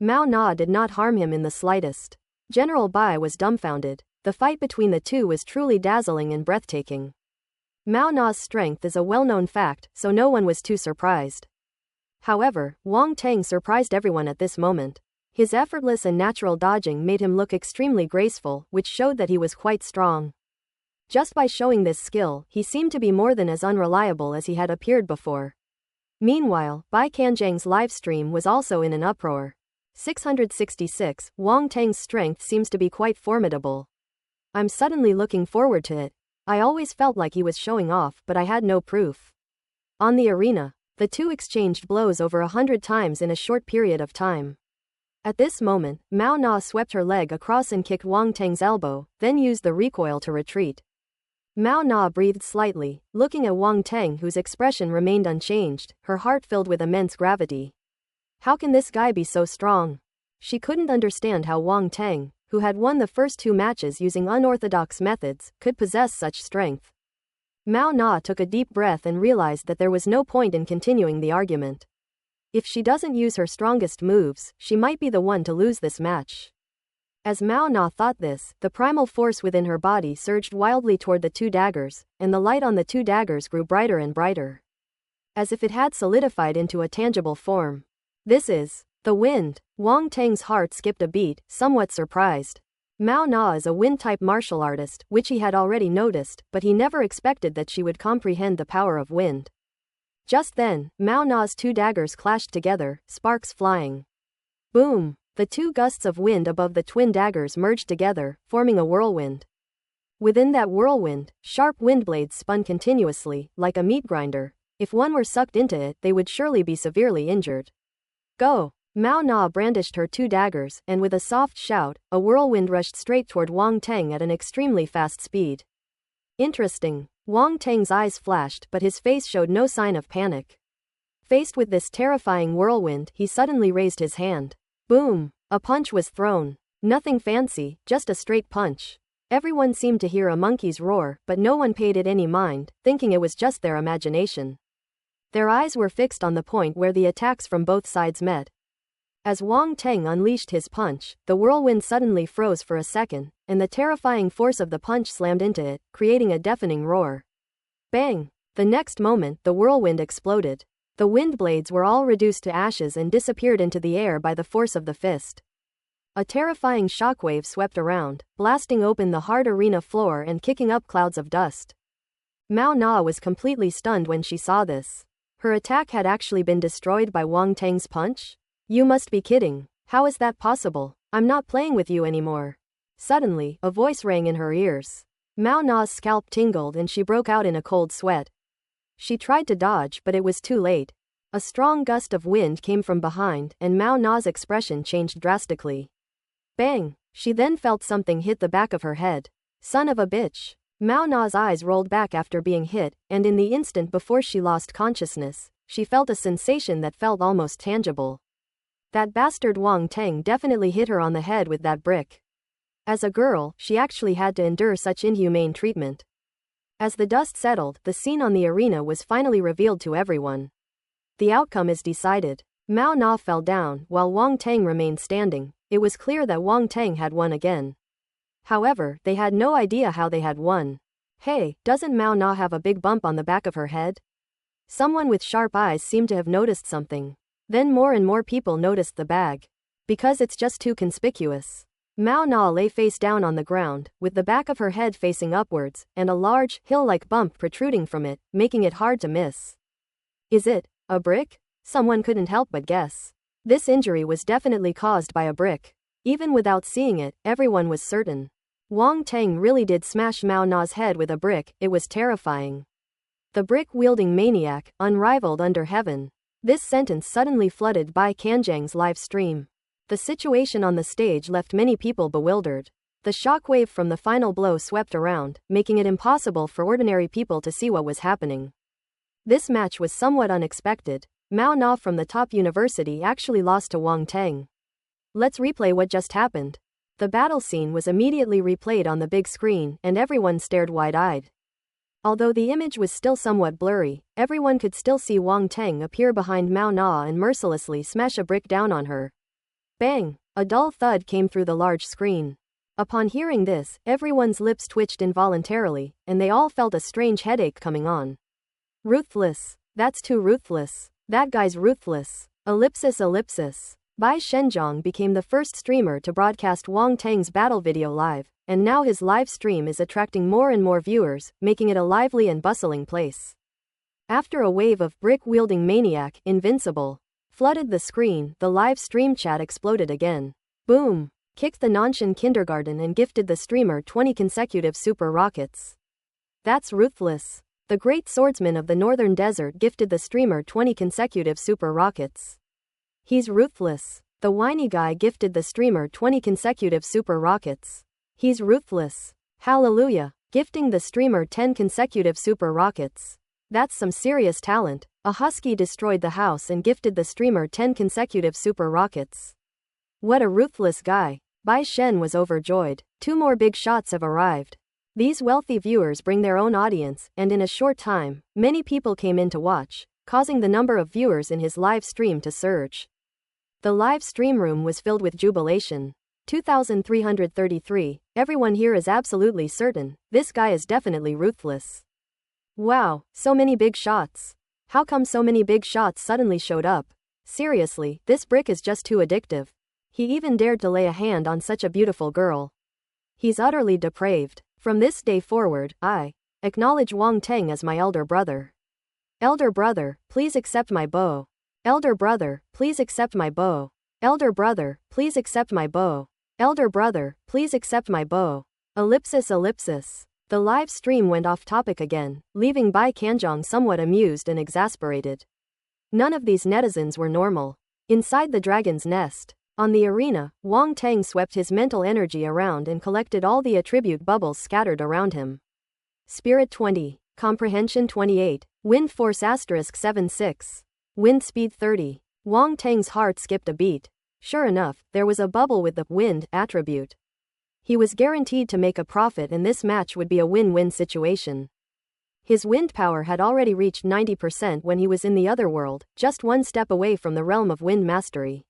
Mao Na did not harm him in the slightest. General Bai was dumbfounded. The fight between the two was truly dazzling and breathtaking. Mao Na's strength is a well-known fact, so no one was too surprised. However, Wang Teng surprised everyone at this moment. His effortless and natural dodging made him look extremely graceful, which showed that he was quite strong. Just by showing this skill, he seemed to be more than as unreliable as he had appeared before. Meanwhile, Bai Kanjiang's live stream was also in an uproar. 666, Wang Teng's strength seems to be quite formidable. I'm suddenly looking forward to it. I always felt like he was showing off, but I had no proof. On the arena, the two exchanged blows over 100 times in a short period of time. At this moment, Mao Na swept her leg across and kicked Wang Teng's elbow, then used the recoil to retreat. Mao Na breathed slightly, looking at Wang Teng, whose expression remained unchanged, her heart filled with immense gravity. How can this guy be so strong? She couldn't understand how Wang Teng, who had won the first two matches using unorthodox methods, could possess such strength. Mao Na took a deep breath and realized that there was no point in continuing the argument. If she doesn't use her strongest moves, she might be the one to lose this match. As Mao Na thought this, the primal force within her body surged wildly toward the two daggers, and the light on the two daggers grew brighter and brighter. As if it had solidified into a tangible form. This is the wind. Wang Teng's heart skipped a beat, somewhat surprised. Mao Na is a wind-type martial artist, which he had already noticed, but he never expected that she would comprehend the power of wind. Just then, Mao Na's two daggers clashed together, sparks flying. Boom! The two gusts of wind above the twin daggers merged together, forming a whirlwind. Within that whirlwind, sharp wind blades spun continuously, like a meat grinder. If one were sucked into it, they would surely be severely injured. Go! Mao Na brandished her two daggers, and with a soft shout, a whirlwind rushed straight toward Wang Teng at an extremely fast speed. Interesting. Wang Teng's eyes flashed, but his face showed no sign of panic. Faced with this terrifying whirlwind, he suddenly raised his hand. Boom! A punch was thrown. Nothing fancy, just a straight punch. Everyone seemed to hear a monkey's roar, but no one paid it any mind, thinking it was just their imagination. Their eyes were fixed on the point where the attacks from both sides met. As Wang Teng unleashed his punch, the whirlwind suddenly froze for a second, and the terrifying force of the punch slammed into it, creating a deafening roar. Bang! The next moment, the whirlwind exploded. The wind blades were all reduced to ashes and disappeared into the air by the force of the fist. A terrifying shockwave swept around, blasting open the hard arena floor and kicking up clouds of dust. Mao Na was completely stunned when she saw this. Her attack had actually been destroyed by Wang Teng's punch? You must be kidding. How is that possible? I'm not playing with you anymore. Suddenly, a voice rang in her ears. Mao Na's scalp tingled and she broke out in a cold sweat. She tried to dodge, but it was too late. A strong gust of wind came from behind, and Mao Na's expression changed drastically. Bang! She then felt something hit the back of her head. Son of a bitch! Mao Na's eyes rolled back after being hit, and in the instant before she lost consciousness, she felt a sensation that felt almost tangible. That bastard Wang Teng definitely hit her on the head with that brick. As a girl, she actually had to endure such inhumane treatment. As the dust settled, the scene on the arena was finally revealed to everyone. The outcome is decided. Mao Na fell down, while Wang Teng remained standing. It was clear that Wang Teng had won again. However, they had no idea how they had won. Hey, doesn't Mao Na have a big bump on the back of her head? Someone with sharp eyes seemed to have noticed something. Then more and more people noticed the bag. Because it's just too conspicuous. Mao Na lay face down on the ground, with the back of her head facing upwards, and a large, hill-like bump protruding from it, making it hard to miss. Is it a brick? Someone couldn't help but guess. This injury was definitely caused by a brick. Even without seeing it, everyone was certain. Wang Teng really did smash Mao Na's head with a brick. It was terrifying. The brick-wielding maniac, unrivaled under heaven. This sentence suddenly flooded Bai Kanjiang's live stream. The situation on the stage left many people bewildered. The shockwave from the final blow swept around, making it impossible for ordinary people to see what was happening. This match was somewhat unexpected. Mao Na from the top university actually lost to Wang Teng. Let's replay what just happened. The battle scene was immediately replayed on the big screen, and everyone stared wide-eyed. Although the image was still somewhat blurry, everyone could still see Wang Teng appear behind Mao Na and mercilessly smash a brick down on her. Bang! A dull thud came through the large screen. Upon hearing this, everyone's lips twitched involuntarily, and they all felt a strange headache coming on. Ruthless. That's too ruthless. That guy's ruthless. Ellipsis. Bai Shenjiang became the first streamer to broadcast Wang Teng's battle video live, and now his live stream is attracting more and more viewers, making it a lively and bustling place. After a wave of brick-wielding maniac, invincible, flooded the screen, the live stream chat exploded again. Boom! Kicked the Nanshan kindergarten and gifted the streamer 20 consecutive super rockets. That's ruthless. The great swordsman of the northern desert gifted the streamer 20 consecutive super rockets. He's ruthless. The whiny guy gifted the streamer 20 consecutive super rockets. He's ruthless. Hallelujah. Gifting the streamer 10 consecutive super rockets. That's some serious talent. A husky destroyed the house and gifted the streamer 10 consecutive super rockets. What a ruthless guy. Bai Shen was overjoyed. 2 more big shots have arrived. These wealthy viewers bring their own audience, and in a short time, many people came in to watch, causing the number of viewers in his live stream to surge. The live stream room was filled with jubilation. 2333, everyone here is absolutely certain, this guy is definitely ruthless. Wow, so many big shots. How come so many big shots suddenly showed up? Seriously, this brick is just too addictive. He even dared to lay a hand on such a beautiful girl. He's utterly depraved. From this day forward, I acknowledge Wang Teng as my elder brother. Elder brother, please accept my bow. Elder brother, please accept my bow. Elder brother, please accept my bow. Elder brother, please accept my bow. Ellipsis. The live stream went off topic again, leaving Bai Kanjiang somewhat amused and exasperated. None of these netizens were normal. Inside the dragon's nest, on the arena, Wang Teng swept his mental energy around and collected all the attribute bubbles scattered around him. Spirit 20, Comprehension 28, Wind Force *76. Wind speed 30. Wang Teng's heart skipped a beat. Sure enough, there was a bubble with the wind attribute. He was guaranteed to make a profit, and this match would be a win-win situation. His wind power had already reached 90% when he was in the other world, just one step away from the realm of wind mastery.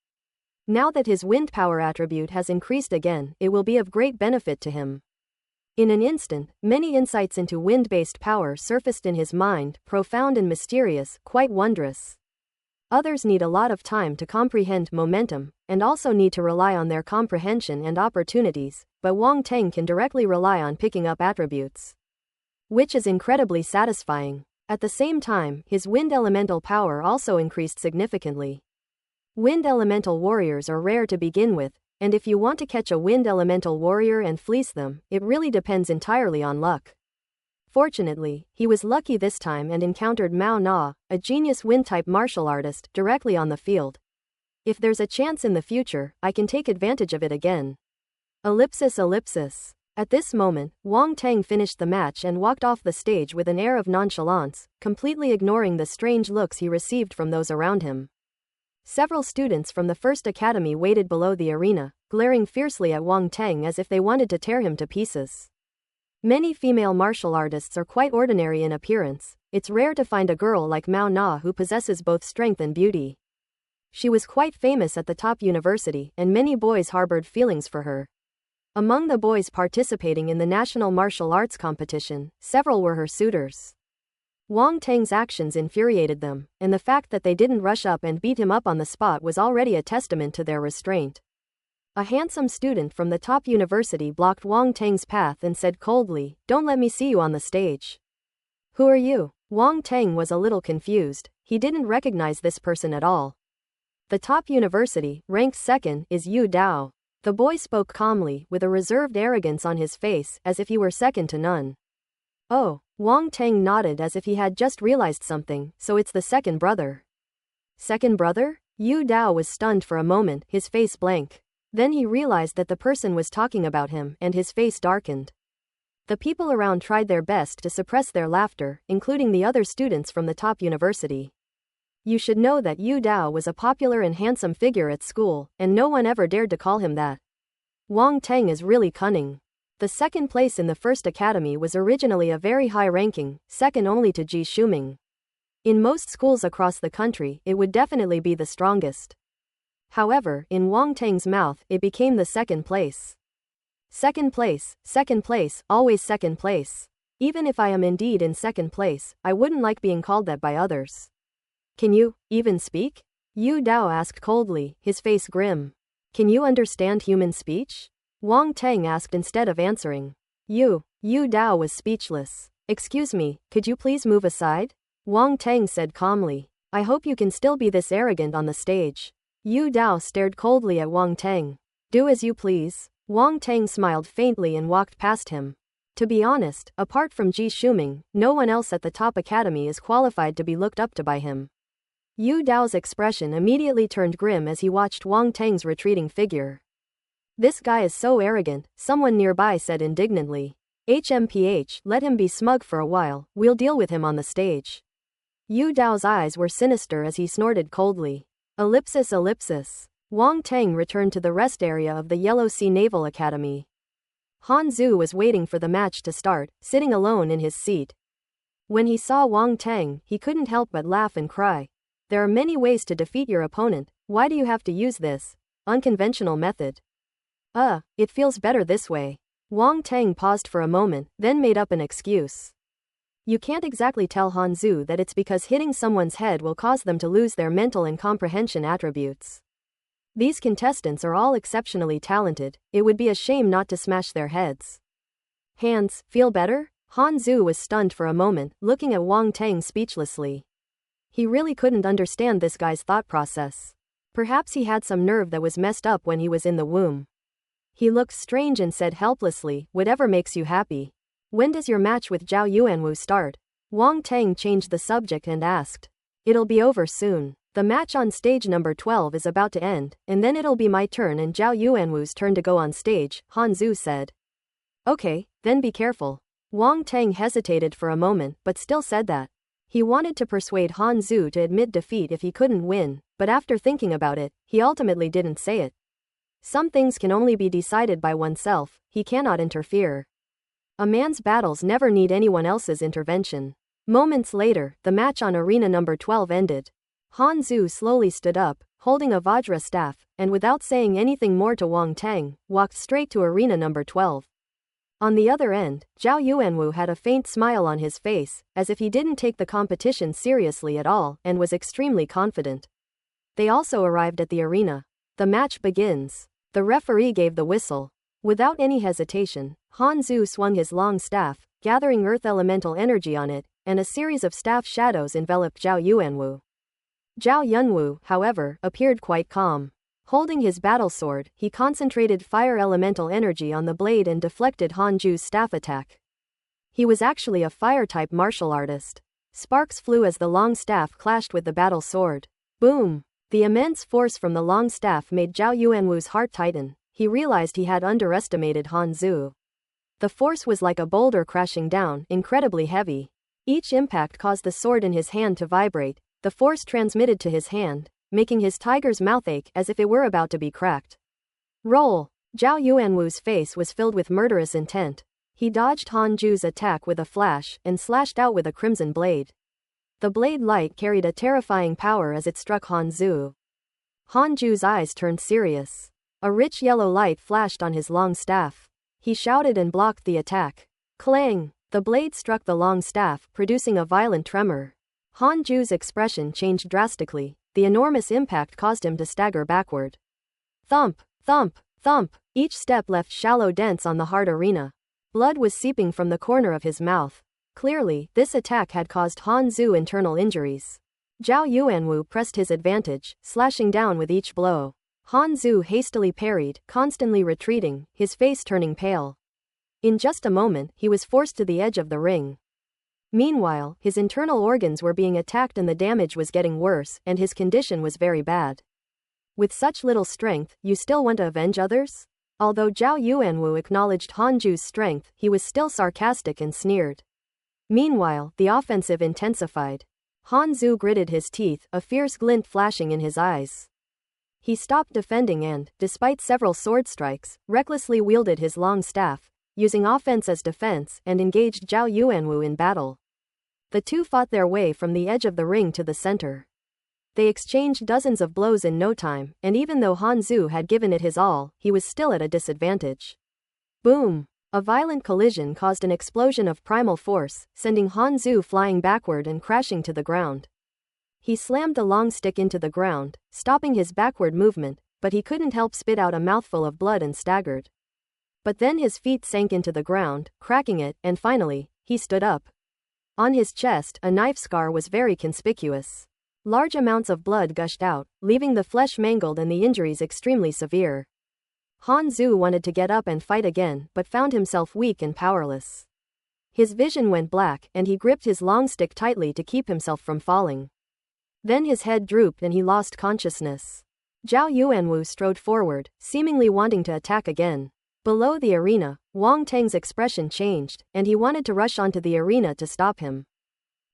Now that his wind power attribute has increased again, it will be of great benefit to him. In an instant, many insights into wind-based power surfaced in his mind, profound and mysterious, quite wondrous. Others need a lot of time to comprehend momentum, and also need to rely on their comprehension and opportunities, but Wang Teng can directly rely on picking up attributes, which is incredibly satisfying. At the same time, his wind elemental power also increased significantly. Wind elemental warriors are rare to begin with, and if you want to catch a wind elemental warrior and fleece them, it really depends entirely on luck. Fortunately, he was lucky this time and encountered Mao Na, a genius wind-type martial artist, directly on the field. If there's a chance in the future, I can take advantage of it again. Ellipsis. At this moment, Wang Teng finished the match and walked off the stage with an air of nonchalance, completely ignoring the strange looks he received from those around him. Several students from the First Academy waited below the arena, glaring fiercely at Wang Teng as if they wanted to tear him to pieces. Many female martial artists are quite ordinary in appearance. It's rare to find a girl like Mao Na who possesses both strength and beauty. She was quite famous at the top university, and many boys harbored feelings for her. Among the boys participating in the national martial arts competition, several were her suitors. Wang Teng's actions infuriated them, and the fact that they didn't rush up and beat him up on the spot was already a testament to their restraint. A handsome student from the top university blocked Wang Teng's path and said coldly, "Don't let me see you on the stage." "Who are you?" Wang Teng was a little confused. He didn't recognize this person at all. "The top university, ranked second, is Yu Dao." The boy spoke calmly, with a reserved arrogance on his face, as if he were second to none. "Oh," Wang Teng nodded as if he had just realized something, "so it's the second brother." "Second brother?" Yu Dao was stunned for a moment, his face blank. Then he realized that the person was talking about him, and his face darkened. The people around tried their best to suppress their laughter, including the other students from the top university. You should know that Yu Dao was a popular and handsome figure at school, and no one ever dared to call him that. Wang Teng is really cunning. The second place in the first academy was originally a very high ranking, second only to Ji Shuming. In most schools across the country, it would definitely be the strongest. However, in Wang Teng's mouth, it became the second place. Second place, always second place. Even if I am indeed in second place, I wouldn't like being called that by others. Can you even speak? Yu Dao asked coldly, his face grim. Can you understand human speech? Wang Teng asked instead of answering. Yu Dao was speechless. Excuse me, could you please move aside? Wang Teng said calmly. I hope you can still be this arrogant on the stage. Yu Dao stared coldly at Wang Teng. Do as you please. Wang Teng smiled faintly and walked past him. To be honest, apart from Ji Shuming, no one else at the top academy is qualified to be looked up to by him. Yu Dao's expression immediately turned grim as he watched Wang Teng's retreating figure. This guy is so arrogant, someone nearby said indignantly. HMPH, let him be smug for a while, we'll deal with him on the stage. Yu Dao's eyes were sinister as he snorted coldly. Ellipsis. Wang Teng returned to the rest area of the Yellow Sea Naval Academy. Han Zhu was waiting for the match to start, sitting alone in his seat. When he saw Wang Teng, he couldn't help but laugh and cry. There are many ways to defeat your opponent, why do you have to use this unconventional method? It feels better this way. Wang Teng paused for a moment, then made up an excuse. You can't exactly tell Han Zhu that it's because hitting someone's head will cause them to lose their mental and comprehension attributes. These contestants are all exceptionally talented, it would be a shame not to smash their heads. Hands, feel better? Han Zhu was stunned for a moment, looking at Wang Teng speechlessly. He really couldn't understand this guy's thought process. Perhaps he had some nerve that was messed up when he was in the womb. He looked strange and said helplessly, whatever makes you happy. When does your match with Zhao Yuanwu start? Wang Teng changed the subject and asked. It'll be over soon. The match on stage number 12 is about to end, and then it'll be my turn and Zhao Yuanwu's turn to go on stage, Han Zhu said. Okay, then be careful. Wang Teng hesitated for a moment, but still said that. He wanted to persuade Han Zhu to admit defeat if he couldn't win, but after thinking about it, he ultimately didn't say it. Some things can only be decided by oneself, he cannot interfere. A man's battles never need anyone else's intervention. Moments later, the match on arena number 12 ended. Han Zhu slowly stood up, holding a Vajra staff, and without saying anything more to Wang Teng, walked straight to arena number 12. On the other end, Zhao Yuanwu had a faint smile on his face, as if he didn't take the competition seriously at all, and was extremely confident. They also arrived at the arena. The match begins. The referee gave the whistle. Without any hesitation, Han Zhu swung his long staff, gathering earth elemental energy on it, and a series of staff shadows enveloped Zhao Yuanwu. Zhao Yunwu, however, appeared quite calm. Holding his battle sword, he concentrated fire elemental energy on the blade and deflected Han Zhu's staff attack. He was actually a fire-type martial artist. Sparks flew as the long staff clashed with the battle sword. Boom! The immense force from the long staff made Zhao Yuanwu's heart tighten. He realized he had underestimated Han Zhu. The force was like a boulder crashing down, incredibly heavy. Each impact caused the sword in his hand to vibrate. The force transmitted to his hand, making his tiger's mouth ache as if it were about to be cracked. Roll! Zhao Yuanwu's face was filled with murderous intent. He dodged Han Zhu's attack with a flash and slashed out with a crimson blade. The blade light carried a terrifying power as it struck Han Zhu. Han Zhu's eyes turned serious. A rich yellow light flashed on his long staff. He shouted and blocked the attack. Clang! The blade struck the long staff, producing a violent tremor. Han Ju's expression changed drastically. The enormous impact caused him to stagger backward. Thump! Thump! Thump! Each step left shallow dents on the hard arena. Blood was seeping from the corner of his mouth. Clearly, this attack had caused Han Zu internal injuries. Zhao Yuanwu pressed his advantage, slashing down with each blow. Han Zu hastily parried, constantly retreating, his face turning pale. In just a moment, he was forced to the edge of the ring. Meanwhile, his internal organs were being attacked and the damage was getting worse, and his condition was very bad. With such little strength, you still want to avenge others? Although Zhao Yuanwu acknowledged Han Ju's strength, he was still sarcastic and sneered. Meanwhile, the offensive intensified. Han Zu gritted his teeth, a fierce glint flashing in his eyes. He stopped defending and, despite several sword strikes, recklessly wielded his long staff, using offense as defense, and engaged Zhao Yuanwu in battle. The two fought their way from the edge of the ring to the center. They exchanged dozens of blows in no time, and even though Han Zu had given it his all, he was still at a disadvantage. Boom! A violent collision caused an explosion of primal force, sending Han Zu flying backward and crashing to the ground. He slammed the long stick into the ground, stopping his backward movement, but he couldn't help spit out a mouthful of blood and staggered. But then his feet sank into the ground, cracking it, and finally, he stood up. On his chest, a knife scar was very conspicuous. Large amounts of blood gushed out, leaving the flesh mangled and the injuries extremely severe. Han Zu wanted to get up and fight again, but found himself weak and powerless. His vision went black, and he gripped his long stick tightly to keep himself from falling. Then his head drooped and he lost consciousness. Zhao Yuanwu strode forward, seemingly wanting to attack again. Below the arena, Wang Teng's expression changed, and he wanted to rush onto the arena to stop him.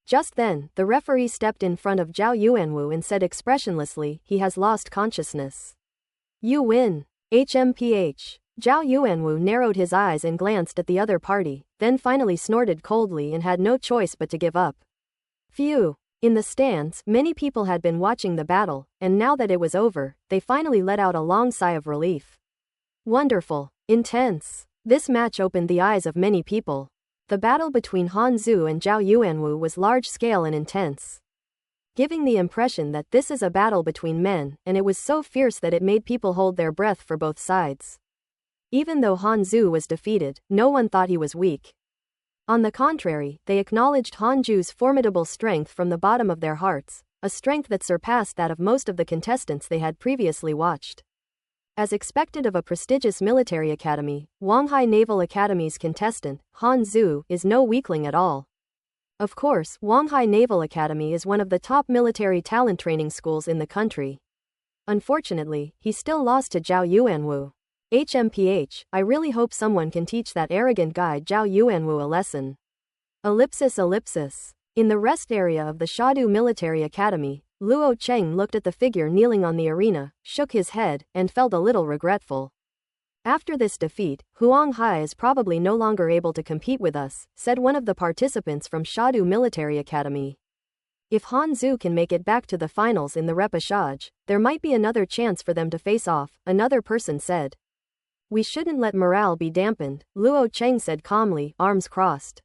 Just then, the referee stepped in front of Zhao Yuanwu and said expressionlessly, "He has lost consciousness." "You win. HMPH. Zhao Yuanwu narrowed his eyes and glanced at the other party, then finally snorted coldly and had no choice but to give up. Phew. In the stands, many people had been watching the battle, and now that it was over, they finally let out a long sigh of relief. Wonderful. Intense. This match opened the eyes of many people. The battle between Han Zu and Zhao Yuanwu was large-scale and intense, giving the impression that this is a battle between men, and it was so fierce that it made people hold their breath for both sides. Even though Han Zu was defeated, no one thought he was weak. On the contrary, they acknowledged Han Ju's formidable strength from the bottom of their hearts, a strength that surpassed that of most of the contestants they had previously watched. As expected of a prestigious military academy, Wanghai Naval Academy's contestant, Han Zu, is no weakling at all. Of course, Wanghai Naval Academy is one of the top military talent training schools in the country. Unfortunately, he still lost to Zhao Yuanwu. HMPH, I really hope someone can teach that arrogant guy Zhao Yuanwu a lesson. Ellipsis. In the rest area of the Shadu Military Academy, Luo Cheng looked at the figure kneeling on the arena, shook his head, and felt a little regretful. After this defeat, Huang Hai is probably no longer able to compete with us, said one of the participants from Shadu Military Academy. If Han Zu can make it back to the finals in the repechage, there might be another chance for them to face off, another person said. We shouldn't let morale be dampened, Luo Cheng said calmly, arms crossed.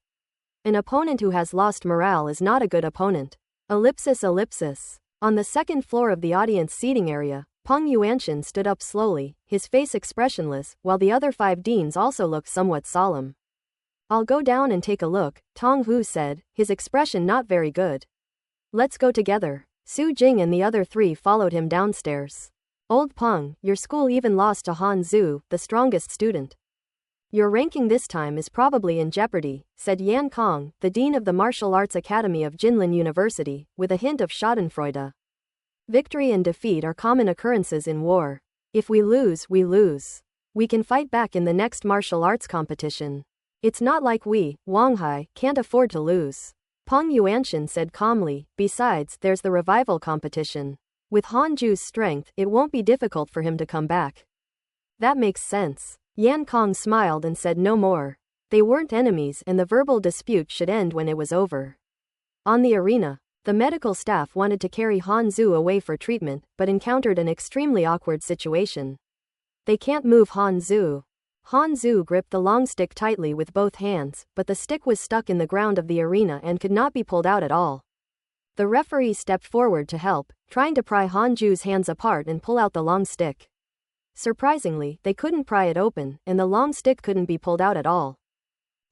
An opponent who has lost morale is not a good opponent. Ellipsis. On the second floor of the audience seating area, Peng Yuanshan stood up slowly, his face expressionless, while the other 5 deans also looked somewhat solemn. I'll go down and take a look, Tong Hu said, his expression not very good. Let's go together. Su Jing and the other 3 followed him downstairs. Old Peng, your school even lost to Han Zu, the strongest student. Your ranking this time is probably in jeopardy, said Yan Kong, the dean of the Martial Arts Academy of Jinlin University, with a hint of schadenfreude. Victory and defeat are common occurrences in war. If we lose, we lose. We can fight back in the next martial arts competition. It's not like we, Wanghai, can't afford to lose. Peng Yuanshan said calmly, besides, there's the revival competition. With Han Ju's strength, it won't be difficult for him to come back. That makes sense. Yan Kong smiled and said no more. They weren't enemies and the verbal dispute should end when it was over. On the arena, the medical staff wanted to carry Han Zu away for treatment, but encountered an extremely awkward situation. They can't move Han Zu. Han Zu gripped the long stick tightly with both hands, but the stick was stuck in the ground of the arena and could not be pulled out at all. The referee stepped forward to help, trying to pry Han Zu's hands apart and pull out the long stick. Surprisingly, they couldn't pry it open, and the long stick couldn't be pulled out at all.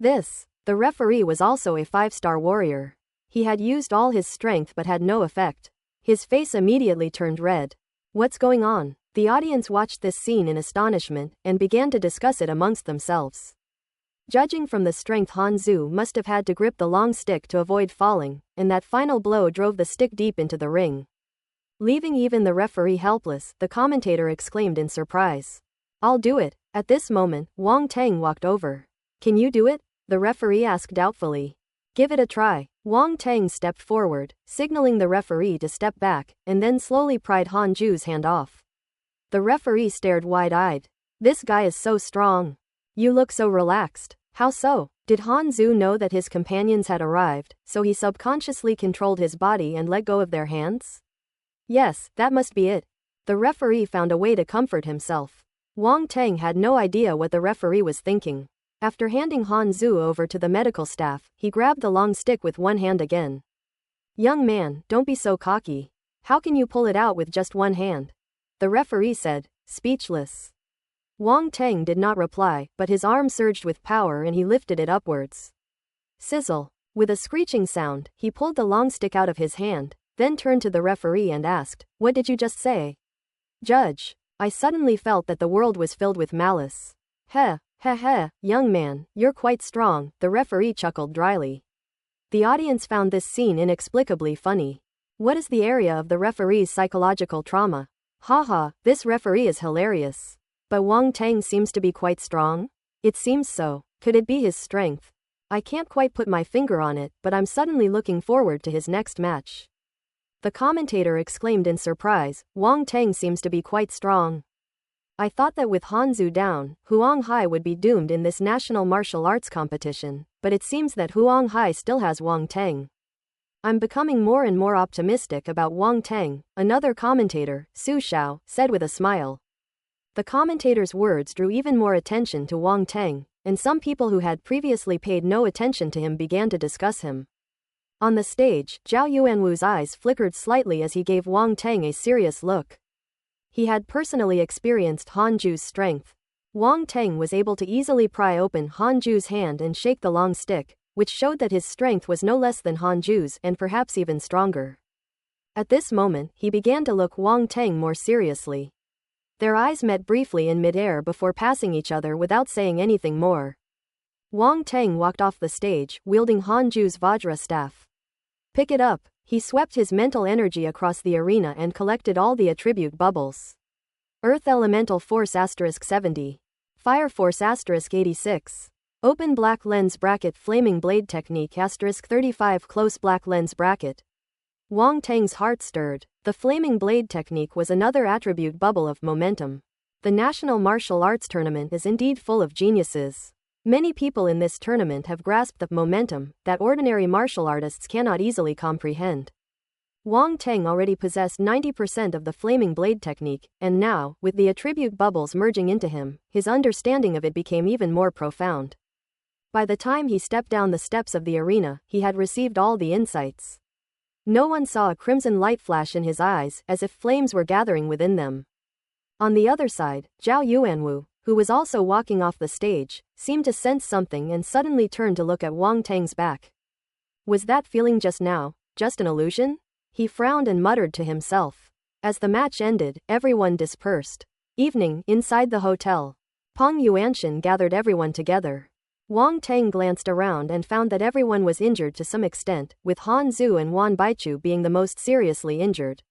The referee was also a 5-star warrior. He had used all his strength but had no effect. His face immediately turned red. What's going on? The audience watched this scene in astonishment and began to discuss it amongst themselves. Judging from the strength Han Zu must have had to grip the long stick to avoid falling, and that final blow drove the stick deep into the ring. Leaving even the referee helpless, the commentator exclaimed in surprise. I'll do it. At this moment, Wang Teng walked over. Can you do it? The referee asked doubtfully. Give it a try. Wang Teng stepped forward, signaling the referee to step back, and then slowly pried Han Zu's hand off. The referee stared wide-eyed. This guy is so strong. You look so relaxed. How so? Did Han Zu know that his companions had arrived, so he subconsciously controlled his body and let go of their hands? Yes, that must be it. The referee found a way to comfort himself. Wang Teng had no idea what the referee was thinking. After handing Han Zu over to the medical staff, he grabbed the long stick with one hand again. Young man, don't be so cocky. How can you pull it out with just one hand? The referee said, speechless. Wang Teng did not reply, but his arm surged with power and he lifted it upwards. Sizzle. With a screeching sound, he pulled the long stick out of his hand, then turned to the referee and asked, What did you just say? Judge. I suddenly felt that the world was filled with malice. Heh, young man, you're quite strong, the referee chuckled dryly. The audience found this scene inexplicably funny. What is the area of the referee's psychological trauma? Haha, this referee is hilarious. But Wang Teng seems to be quite strong? It seems so. Could it be his strength? I can't quite put my finger on it, but I'm suddenly looking forward to his next match. The commentator exclaimed in surprise, Wang Teng seems to be quite strong. I thought that with Han Zu down, Huang Hai would be doomed in this national martial arts competition, but it seems that Huang Hai still has Wang Teng. I'm becoming more and more optimistic about Wang Teng, another commentator, Su Xiao, said with a smile. The commentator's words drew even more attention to Wang Teng, and some people who had previously paid no attention to him began to discuss him. On the stage, Zhao Yuanwu's eyes flickered slightly as he gave Wang Teng a serious look. He had personally experienced Han Zu's strength. Wang Teng was able to easily pry open Han Zu's hand and shake the long stick, which showed that his strength was no less than Han Zu's and perhaps even stronger. At this moment, he began to look Wang Teng more seriously. Their eyes met briefly in midair before passing each other without saying anything more. Wang Teng walked off the stage, wielding Han Zu's Vajra staff. Pick it up. He swept his mental energy across the arena and collected all the attribute bubbles. Earth Elemental Force *70. Fire Force *86. Open black lens bracket Flaming Blade Technique *35 Close black lens bracket. Wang Teng's heart stirred. The Flaming Blade Technique was another attribute bubble of momentum. The National Martial Arts Tournament is indeed full of geniuses. Many people in this tournament have grasped the momentum that ordinary martial artists cannot easily comprehend. Wang Teng already possessed 90% of the Flaming Blade Technique, and now, with the attribute bubbles merging into him, his understanding of it became even more profound. By the time he stepped down the steps of the arena, he had received all the insights. No one saw a crimson light flash in his eyes, as if flames were gathering within them. On the other side, Zhao Yuanwu, who was also walking off the stage, seemed to sense something and suddenly turned to look at Wang Teng's back. Was that feeling just now just an illusion? He frowned and muttered to himself. As the match ended, everyone dispersed. Evening, inside the hotel. Peng Yuanshan gathered everyone together. Wang Teng glanced around and found that everyone was injured to some extent, with Han Zu and Wan Baichu being the most seriously injured.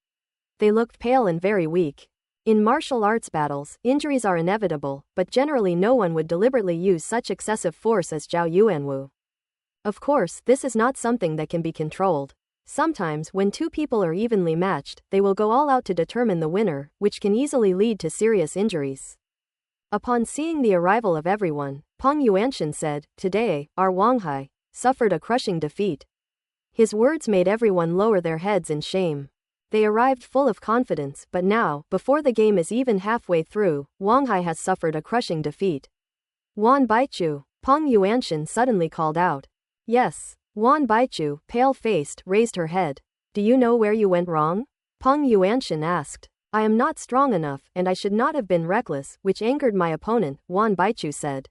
They looked pale and very weak. In martial arts battles, injuries are inevitable, but generally no one would deliberately use such excessive force as Zhao Yuanwu. Of course, this is not something that can be controlled. Sometimes, when two people are evenly matched, they will go all out to determine the winner, which can easily lead to serious injuries. Upon seeing the arrival of everyone, Peng Yuanshan said, Today, our Wang Hai suffered a crushing defeat. His words made everyone lower their heads in shame. They arrived full of confidence, but now, before the game is even halfway through, Wang Hai has suffered a crushing defeat. Wan Baichu, Peng Yuanshan suddenly called out. Yes. Wan Baichu, pale-faced, raised her head. Do you know where you went wrong? Peng Yuanshan asked. I am not strong enough, and I should not have been reckless, which angered my opponent, Wan Baichu said.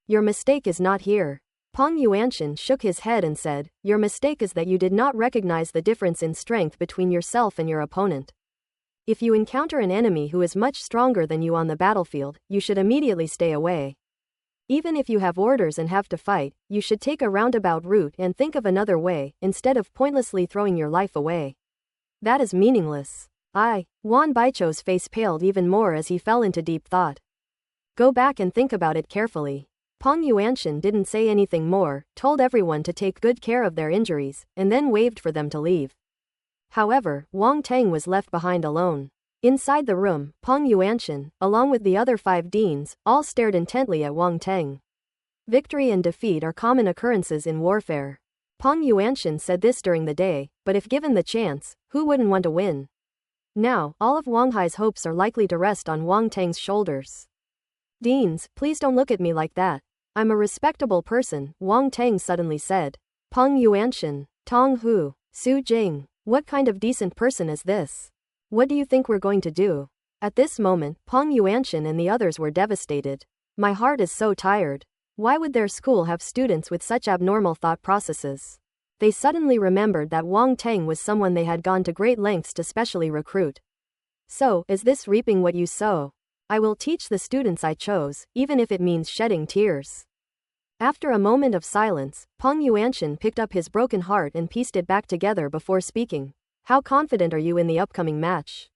Your mistake is not here. Peng Yuanshan shook his head and said, your mistake is that you did not recognize the difference in strength between yourself and your opponent. If you encounter an enemy who is much stronger than you on the battlefield, you should immediately stay away. Even if you have orders and have to fight, you should take a roundabout route and think of another way, instead of pointlessly throwing your life away. That is meaningless. Wan Baichu's face paled even more as he fell into deep thought. Go back and think about it carefully. Peng Yuanshan didn't say anything more, told everyone to take good care of their injuries, and then waved for them to leave. However, Wang Teng was left behind alone. Inside the room, Peng Yuanshan, along with the other 5 deans, all stared intently at Wang Teng. Victory and defeat are common occurrences in warfare. Peng Yuanshan said this during the day, but if given the chance, who wouldn't want to win? Now, all of Wang Hai's hopes are likely to rest on Wang Teng's shoulders. Deans, please don't look at me like that. I'm a respectable person, Wang Teng suddenly said. Peng Yuanshan, Tong Hu, Su Jing, what kind of decent person is this? What do you think we're going to do? At this moment, Peng Yuanshan and the others were devastated. My heart is so tired. Why would their school have students with such abnormal thought processes? They suddenly remembered that Wang Teng was someone they had gone to great lengths to specially recruit. So, is this reaping what you sow? I will teach the students I chose, even if it means shedding tears. After a moment of silence, Peng Yuanshan picked up his broken heart and pieced it back together before speaking. How confident are you in the upcoming match?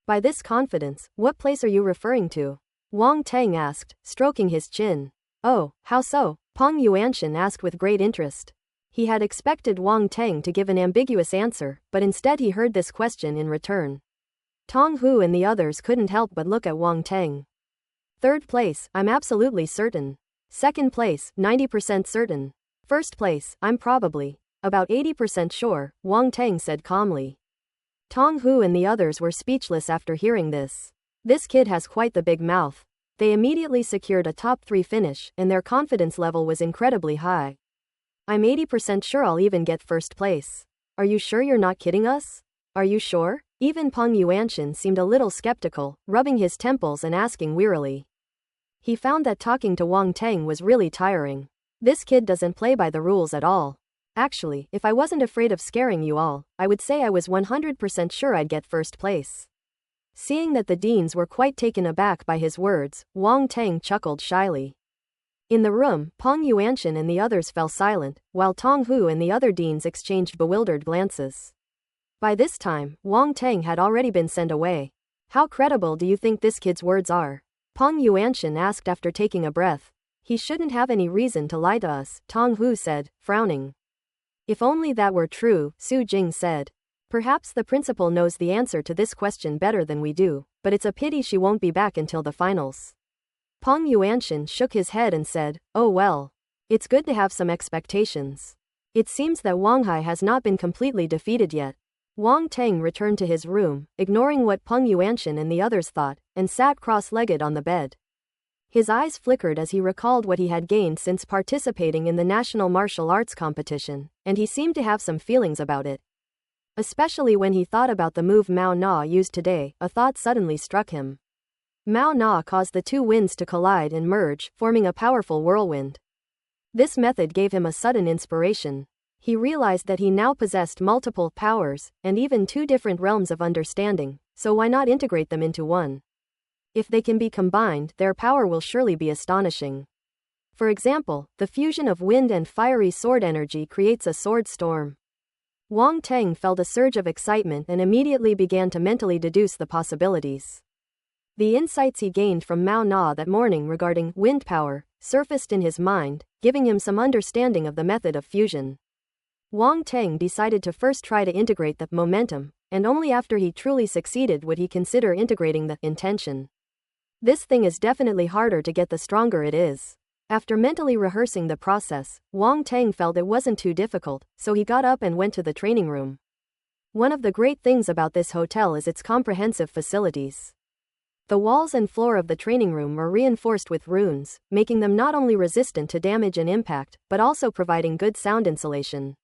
By this confidence, what place are you referring to? Wang Teng asked, stroking his chin. Oh, how so? Peng Yuanshan asked with great interest. He had expected Wang Teng to give an ambiguous answer, but instead he heard this question in return. Tong Hu and the others couldn't help but look at Wang Teng. 3rd place, I'm absolutely certain. 2nd place, 90% certain. 1st place, I'm probably about 80% sure, Wang Teng said calmly. Tong Hu and the others were speechless after hearing this. This kid has quite the big mouth. They immediately secured a top 3 finish, and their confidence level was incredibly high. I'm 80% sure I'll even get 1st place. Are you sure you're not kidding us? Are you sure? Even Peng Yuanshan seemed a little skeptical, rubbing his temples and asking wearily. He found that talking to Wang Teng was really tiring. This kid doesn't play by the rules at all. Actually, if I wasn't afraid of scaring you all, I would say I was 100% sure I'd get 1st place. Seeing that the deans were quite taken aback by his words, Wang Teng chuckled shyly. In the room, Peng Yuanshan and the others fell silent, while Tong Hu and the other deans exchanged bewildered glances. By this time, Wang Teng had already been sent away. How credible do you think this kid's words are? Peng Yuanshan asked after taking a breath. He shouldn't have any reason to lie to us, Tong Hu said, frowning. If only that were true, Su Jing said. Perhaps the principal knows the answer to this question better than we do, but it's a pity she won't be back until the finals. Peng Yuanshan shook his head and said, oh well. It's good to have some expectations. It seems that Wang Hai has not been completely defeated yet. Wang Teng returned to his room, ignoring what Peng Yuanshan and the others thought, and sat cross-legged on the bed. His eyes flickered as he recalled what he had gained since participating in the national martial arts competition, and he seemed to have some feelings about it. Especially when he thought about the move Mao Na used today, a thought suddenly struck him. Mao Na caused the 2 winds to collide and merge, forming a powerful whirlwind. This method gave him a sudden inspiration. He realized that he now possessed multiple powers, and even 2 different realms of understanding, so why not integrate them into one? If they can be combined, their power will surely be astonishing. For example, the fusion of wind and fiery sword energy creates a sword storm. Wang Teng felt a surge of excitement and immediately began to mentally deduce the possibilities. The insights he gained from Mao Na that morning regarding wind power surfaced in his mind, giving him some understanding of the method of fusion. Wang Teng decided to first try to integrate the momentum, and only after he truly succeeded would he consider integrating the intention. This thing is definitely harder to get the stronger it is. After mentally rehearsing the process, Wang Teng felt it wasn't too difficult, so he got up and went to the training room. One of the great things about this hotel is its comprehensive facilities. The walls and floor of the training room are reinforced with runes, making them not only resistant to damage and impact, but also providing good sound insulation.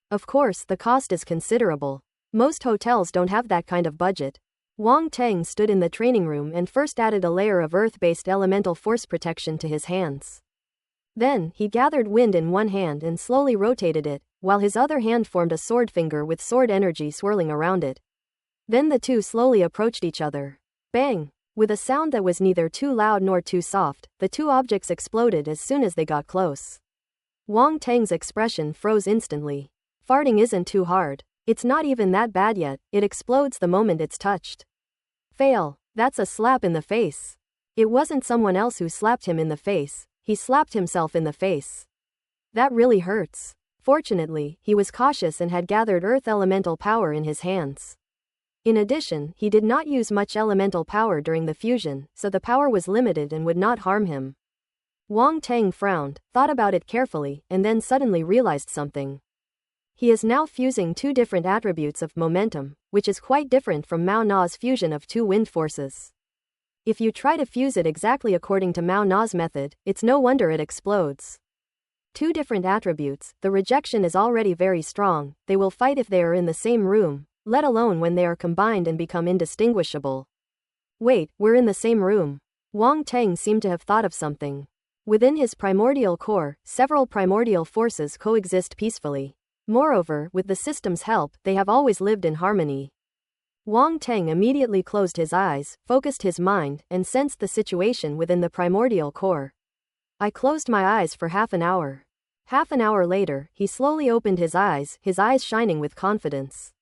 Of course, the cost is considerable. Most hotels don't have that kind of budget. Wang Teng stood in the training room and first added a layer of earth-based elemental force protection to his hands. Then, he gathered wind in one hand and slowly rotated it, while his other hand formed a sword finger with sword energy swirling around it. Then the two slowly approached each other. Bang! With a sound that was neither too loud nor too soft, the two objects exploded as soon as they got close. Wang Teng's expression froze instantly. Farting isn't too hard. It's not even that bad yet, it explodes the moment it's touched. Fail. That's a slap in the face. It wasn't someone else who slapped him in the face, he slapped himself in the face. That really hurts. Fortunately, he was cautious and had gathered earth elemental power in his hands. In addition, he did not use much elemental power during the fusion, so the power was limited and would not harm him. Wang Teng frowned, thought about it carefully, and then suddenly realized something. He is now fusing two different attributes of momentum, which is quite different from Mao Na's fusion of two wind forces. If you try to fuse it exactly according to Mao Na's method, it's no wonder it explodes. Two different attributes, the rejection is already very strong, they will fight if they are in the same room, let alone when they are combined and become indistinguishable. Wait, we're in the same room. Wang Teng seemed to have thought of something. Within his primordial core, several primordial forces coexist peacefully. Moreover, with the system's help, they have always lived in harmony. Wang Teng immediately closed his eyes, focused his mind, and sensed the situation within the primordial core. I closed my eyes for half an hour. Half an hour later, he slowly opened his eyes shining with confidence.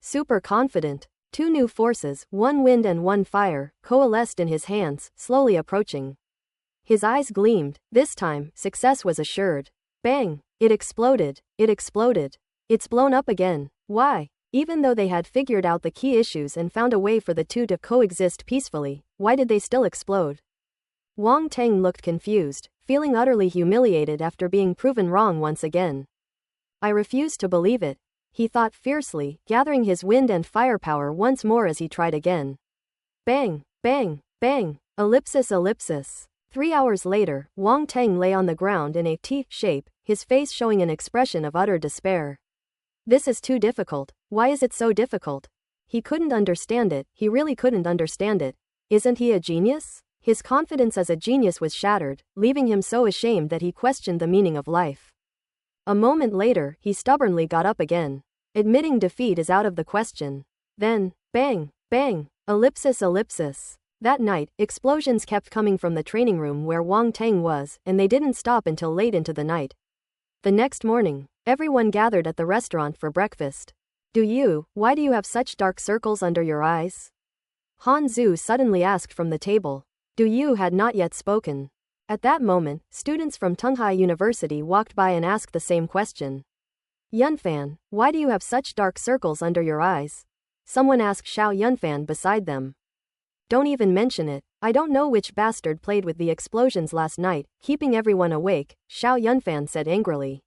Super confident. Two new forces, one wind and one fire, coalesced in his hands, slowly approaching. His eyes gleamed. This time, success was assured. Bang! It exploded. It exploded. It's blown up again. Why? Even though they had figured out the key issues and found a way for the two to coexist peacefully, why did they still explode? Wang Teng looked confused, feeling utterly humiliated after being proven wrong once again. I refuse to believe it, he thought fiercely, gathering his wind and firepower once more as he tried again. Bang! Bang! Bang! Ellipsis ellipsis. 3 hours later, Wang Teng lay on the ground in a T shape, his face showing an expression of utter despair. This is too difficult. Why is it so difficult? He couldn't understand it, he really couldn't understand it. Isn't he a genius? His confidence as a genius was shattered, leaving him so ashamed that he questioned the meaning of life. A moment later, he stubbornly got up again. Admitting defeat is out of the question. Then, bang! Bang! Ellipsis ellipsis. That night, explosions kept coming from the training room where Wang Teng was, and they didn't stop until late into the night. The next morning, everyone gathered at the restaurant for breakfast. Why do you have such dark circles under your eyes? Han Zhu suddenly asked from the table. Du had not yet spoken. At that moment, students from Tunghai University walked by and asked the same question. Yunfan, why do you have such dark circles under your eyes? Someone asked Xiao Yunfan beside them. Don't even mention it. I don't know which bastard played with the explosions last night, keeping everyone awake, Xiao Yunfan said angrily.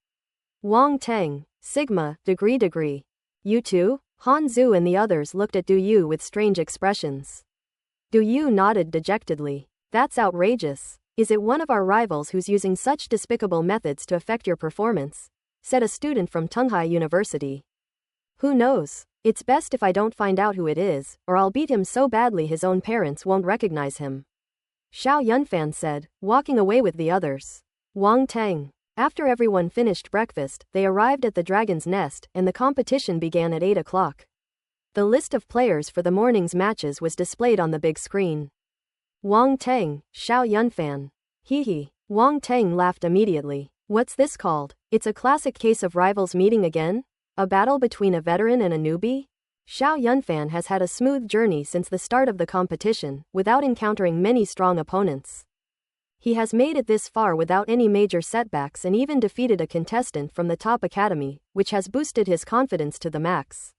Wang Teng, Sigma, degree. You too? Han Zhu and the others looked at Du with strange expressions. Du nodded dejectedly. That's outrageous. Is it one of our rivals who's using such despicable methods to affect your performance? Said a student from Tunghai University. Who knows? It's best if I don't find out who it is, or I'll beat him so badly his own parents won't recognize him. Xiao Yunfan said, walking away with the others. Wang Teng. After everyone finished breakfast, they arrived at the Dragon's Nest, and the competition began at 8 o'clock. The list of players for the morning's matches was displayed on the big screen. Wang Teng, Xiao Yunfan. Hee. Wang Teng laughed immediately. What's this called? It's a classic case of rivals meeting again? A battle between a veteran and a newbie? Xiao Yunfan has had a smooth journey since the start of the competition, without encountering many strong opponents. He has made it this far without any major setbacks and even defeated a contestant from the top academy, which has boosted his confidence to the max.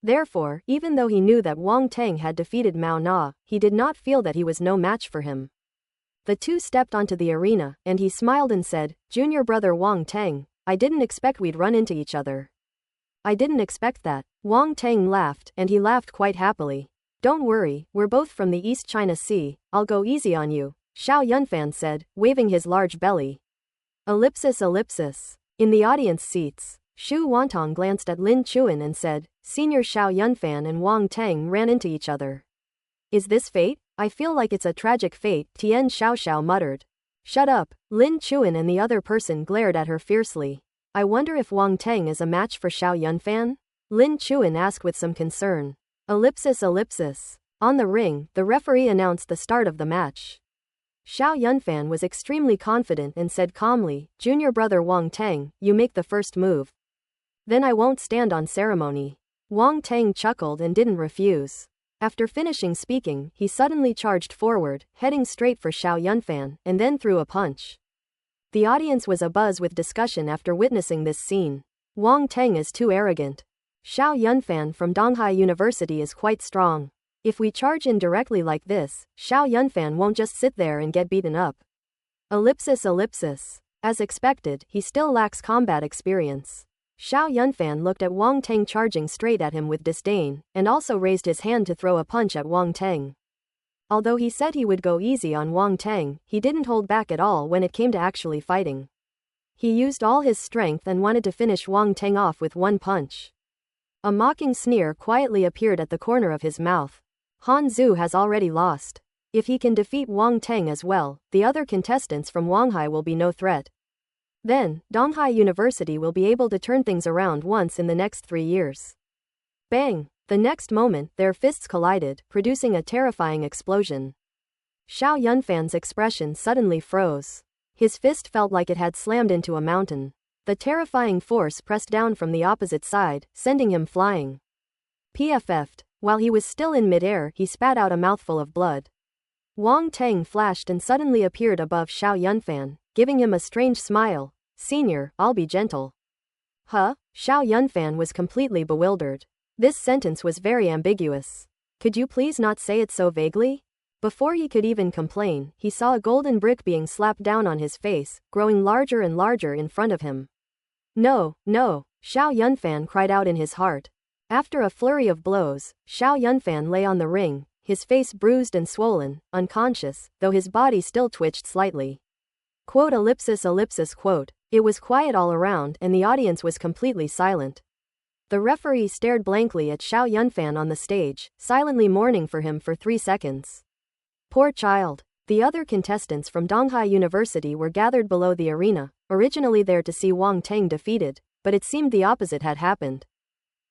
Therefore, even though he knew that Wang Teng had defeated Mao Na, he did not feel that he was no match for him. The two stepped onto the arena, and he smiled and said, Junior brother Wang Teng, I didn't expect we'd run into each other. I didn't expect that. Wang Teng laughed, and he laughed quite happily. Don't worry, we're both from the East China Sea, I'll go easy on you, Xiao Yunfan said, waving his large belly. Ellipsis. In the audience seats, Shu Wantong glanced at Lin Chuan and said, Senior Xiao Yunfan and Wang Teng ran into each other. Is this fate? I feel like it's a tragic fate, Tian Xiaoxiao muttered. Shut up, Lin Chuan and the other person glared at her fiercely. I wonder if Wang Teng is a match for Xiao Yunfan? Lin Chuan asked with some concern. Ellipsis. On the ring, the referee announced the start of the match. Xiao Yunfan was extremely confident and said calmly, Junior brother Wang Teng, you make the first move. Then I won't stand on ceremony. Wang Teng chuckled and didn't refuse. After finishing speaking, he suddenly charged forward, heading straight for Xiao Yunfan, and then threw a punch. The audience was abuzz with discussion after witnessing this scene. Wang Teng is too arrogant. Xiao Yunfan from Donghai University is quite strong. If we charge in directly like this, Xiao Yunfan won't just sit there and get beaten up. Ellipsis. As expected, he still lacks combat experience. Xiao Yunfan looked at Wang Teng charging straight at him with disdain, and also raised his hand to throw a punch at Wang Teng. Although he said he would go easy on Wang Teng, he didn't hold back at all when it came to actually fighting. He used all his strength and wanted to finish Wang Teng off with one punch. A mocking sneer quietly appeared at the corner of his mouth. Han Zhu has already lost. If he can defeat Wang Teng as well, the other contestants from Wanghai will be no threat. Then, Donghai University will be able to turn things around once in the next 3 years. Bang! The next moment, their fists collided, producing a terrifying explosion. Xiao Yunfan's expression suddenly froze. His fist felt like it had slammed into a mountain. The terrifying force pressed down from the opposite side, sending him flying. PFF'd. While he was still in midair, he spat out a mouthful of blood. Wang Teng flashed and suddenly appeared above Xiao Yunfan, giving him a strange smile. Senior, I'll be gentle. Huh? Xiao Yunfan was completely bewildered. This sentence was very ambiguous. Could you please not say it so vaguely? Before he could even complain, he saw a golden brick being slapped down on his face, growing larger and larger in front of him. No, Xiao Yunfan cried out in his heart. After a flurry of blows, Xiao Yunfan lay on the ring, his face bruised and swollen, unconscious, though his body still twitched slightly. Quote ellipsis quote. It was quiet all around and the audience was completely silent. The referee stared blankly at Xiao Yunfan on the stage, silently mourning for him for 3 seconds. Poor child. The other contestants from Donghai University were gathered below the arena, originally there to see Wang Teng defeated, but it seemed the opposite had happened.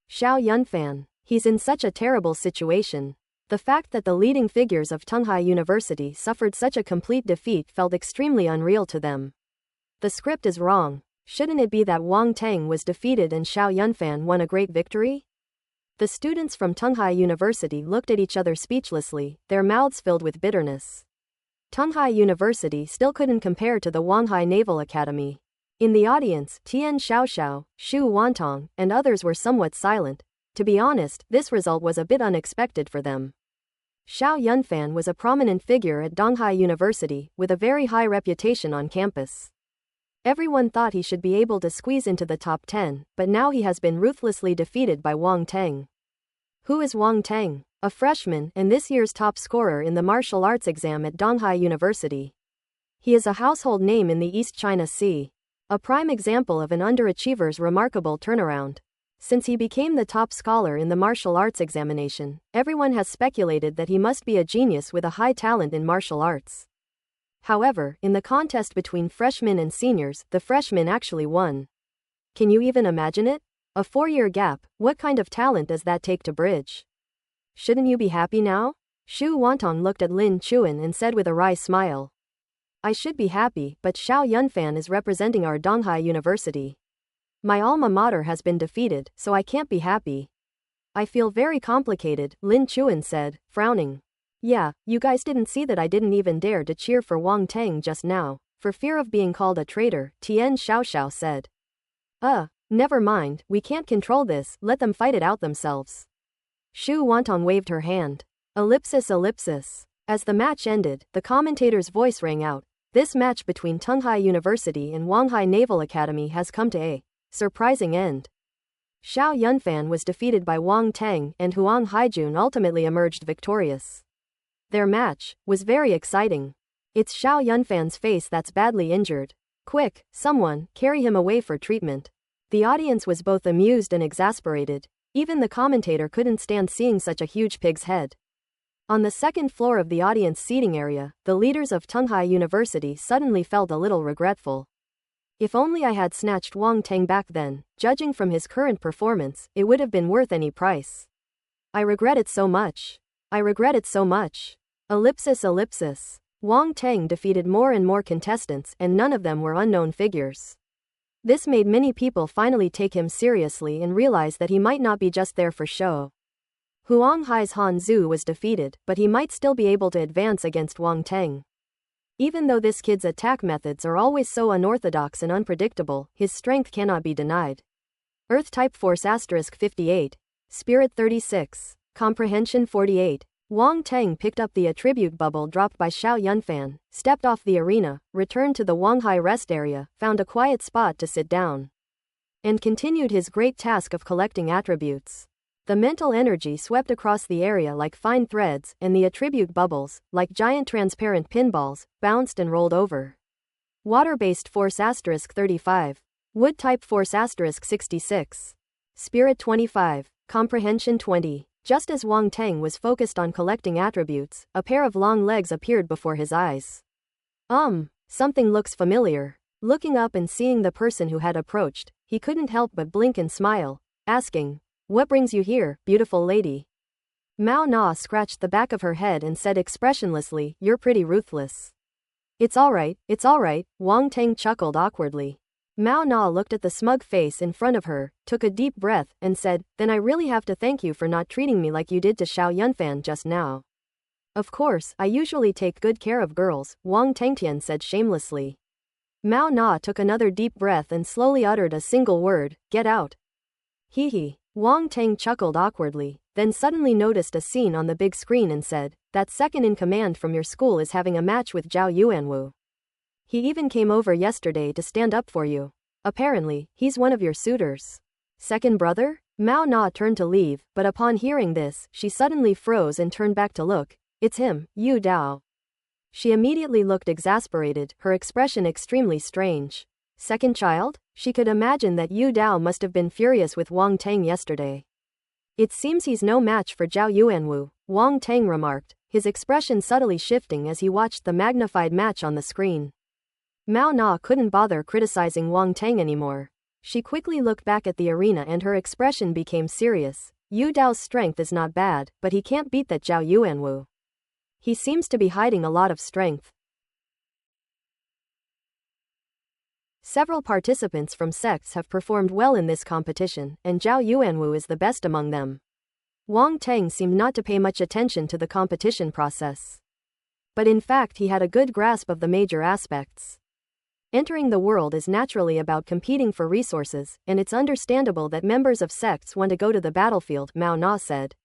Xiao Yunfan. He's in such a terrible situation. The fact that the leading figures of Donghai University suffered such a complete defeat felt extremely unreal to them. The script is wrong. Shouldn't it be that Wang Teng was defeated and Xiao Yunfan won a great victory? The students from Donghai University looked at each other speechlessly, their mouths filled with bitterness. Donghai University still couldn't compare to the Wanghai Naval Academy. In the audience, Tian Xiaoxiao, Shu Wantong, and others were somewhat silent. To be honest, this result was a bit unexpected for them. Xiao Yunfan was a prominent figure at Donghai University, with a very high reputation on campus. Everyone thought he should be able to squeeze into the top 10, but now he has been ruthlessly defeated by Wang Teng. Who is Wang Teng? A freshman and this year's top scorer in the martial arts exam at Donghai University. He is a household name in the East China Sea. A prime example of an underachiever's remarkable turnaround. Since he became the top scholar in the martial arts examination, everyone has speculated that he must be a genius with a high talent in martial arts. However, in the contest between freshmen and seniors, the freshman actually won. Can you even imagine it? A 4-year gap, what kind of talent does that take to bridge? Shouldn't you be happy now? Shu Wantong looked at Lin Chuan and said with a wry smile. I should be happy, but Xiao Yunfan is representing our Donghai University. My alma mater has been defeated, so I can't be happy. I feel very complicated, Lin Chuan said, frowning. Yeah, you guys didn't see that I didn't even dare to cheer for Wang Teng just now, for fear of being called a traitor, Tian Xiaoxiao said. Never mind, we can't control this, let them fight it out themselves. Shu Wantong waved her hand. Ellipsis. As the match ended, the commentator's voice rang out. This match between Donghai University and Wanghai Naval Academy has come to a surprising end. Xiao Yunfan was defeated by Wang Teng, and Huang Haijun ultimately emerged victorious. Their match was very exciting. It's Xiao Yunfan's face that's badly injured. Quick, someone, carry him away for treatment. The audience was both amused and exasperated. Even the commentator couldn't stand seeing such a huge pig's head. On the second floor of the audience seating area, the leaders of Tunghai University suddenly felt a little regretful. If only I had snatched Wang Teng back then, judging from his current performance, it would have been worth any price. I regret it so much. I regret it so much. Ellipsis. Wang Teng defeated more and more contestants, and none of them were unknown figures. This made many people finally take him seriously and realize that he might not be just there for show. Huang Hai's Han Zhu was defeated, but he might still be able to advance against Wang Teng. Even though this kid's attack methods are always so unorthodox and unpredictable, his strength cannot be denied. Earth-type force *58. Spirit 36. Comprehension 48. Wang Teng picked up the attribute bubble dropped by Xiao Yunfan, stepped off the arena, returned to the Wanghai rest area, found a quiet spot to sit down, and continued his great task of collecting attributes. The mental energy swept across the area like fine threads, and the attribute bubbles, like giant transparent pinballs, bounced and rolled over. Water-based force *35. Wood-type force *66. Spirit 25. Comprehension 20. Just as Wang Teng was focused on collecting attributes, a pair of long legs appeared before his eyes. Something looks familiar. Looking up and seeing the person who had approached, he couldn't help but blink and smile, asking, "What brings you here, beautiful lady?" Mao Na scratched the back of her head and said expressionlessly, "You're pretty ruthless." It's all right, Wang Teng chuckled awkwardly. Mao Na looked at the smug face in front of her, took a deep breath, and said, "Then I really have to thank you for not treating me like you did to Xiao Yunfan just now." "Of course, I usually take good care of girls," Wang Tengtian said shamelessly. Mao Na took another deep breath and slowly uttered a single word, "Get out." Hee. Wang Teng chuckled awkwardly, then suddenly noticed a scene on the big screen and said, "That second in command from your school is having a match with Zhao Yuanwu. He even came over yesterday to stand up for you. Apparently, he's one of your suitors." "Second brother?" Mao Na turned to leave, but upon hearing this, she suddenly froze and turned back to look. "It's him, Yu Dao." She immediately looked exasperated, her expression extremely strange. Second child? She could imagine that Yu Dao must have been furious with Wang Teng yesterday. "It seems he's no match for Zhao Yuanwu," Wang Teng remarked, his expression subtly shifting as he watched the magnified match on the screen. Mao Na couldn't bother criticizing Wang Teng anymore. She quickly looked back at the arena and her expression became serious. Yu Dao's strength is not bad, but he can't beat that Zhao Yuanwu. He seems to be hiding a lot of strength. Several participants from sects have performed well in this competition, and Zhao Yuanwu is the best among them. Wang Teng seemed not to pay much attention to the competition process. But in fact he had a good grasp of the major aspects. Entering the world is naturally about competing for resources, and it's understandable that members of sects want to go to the battlefield, Mao Na said.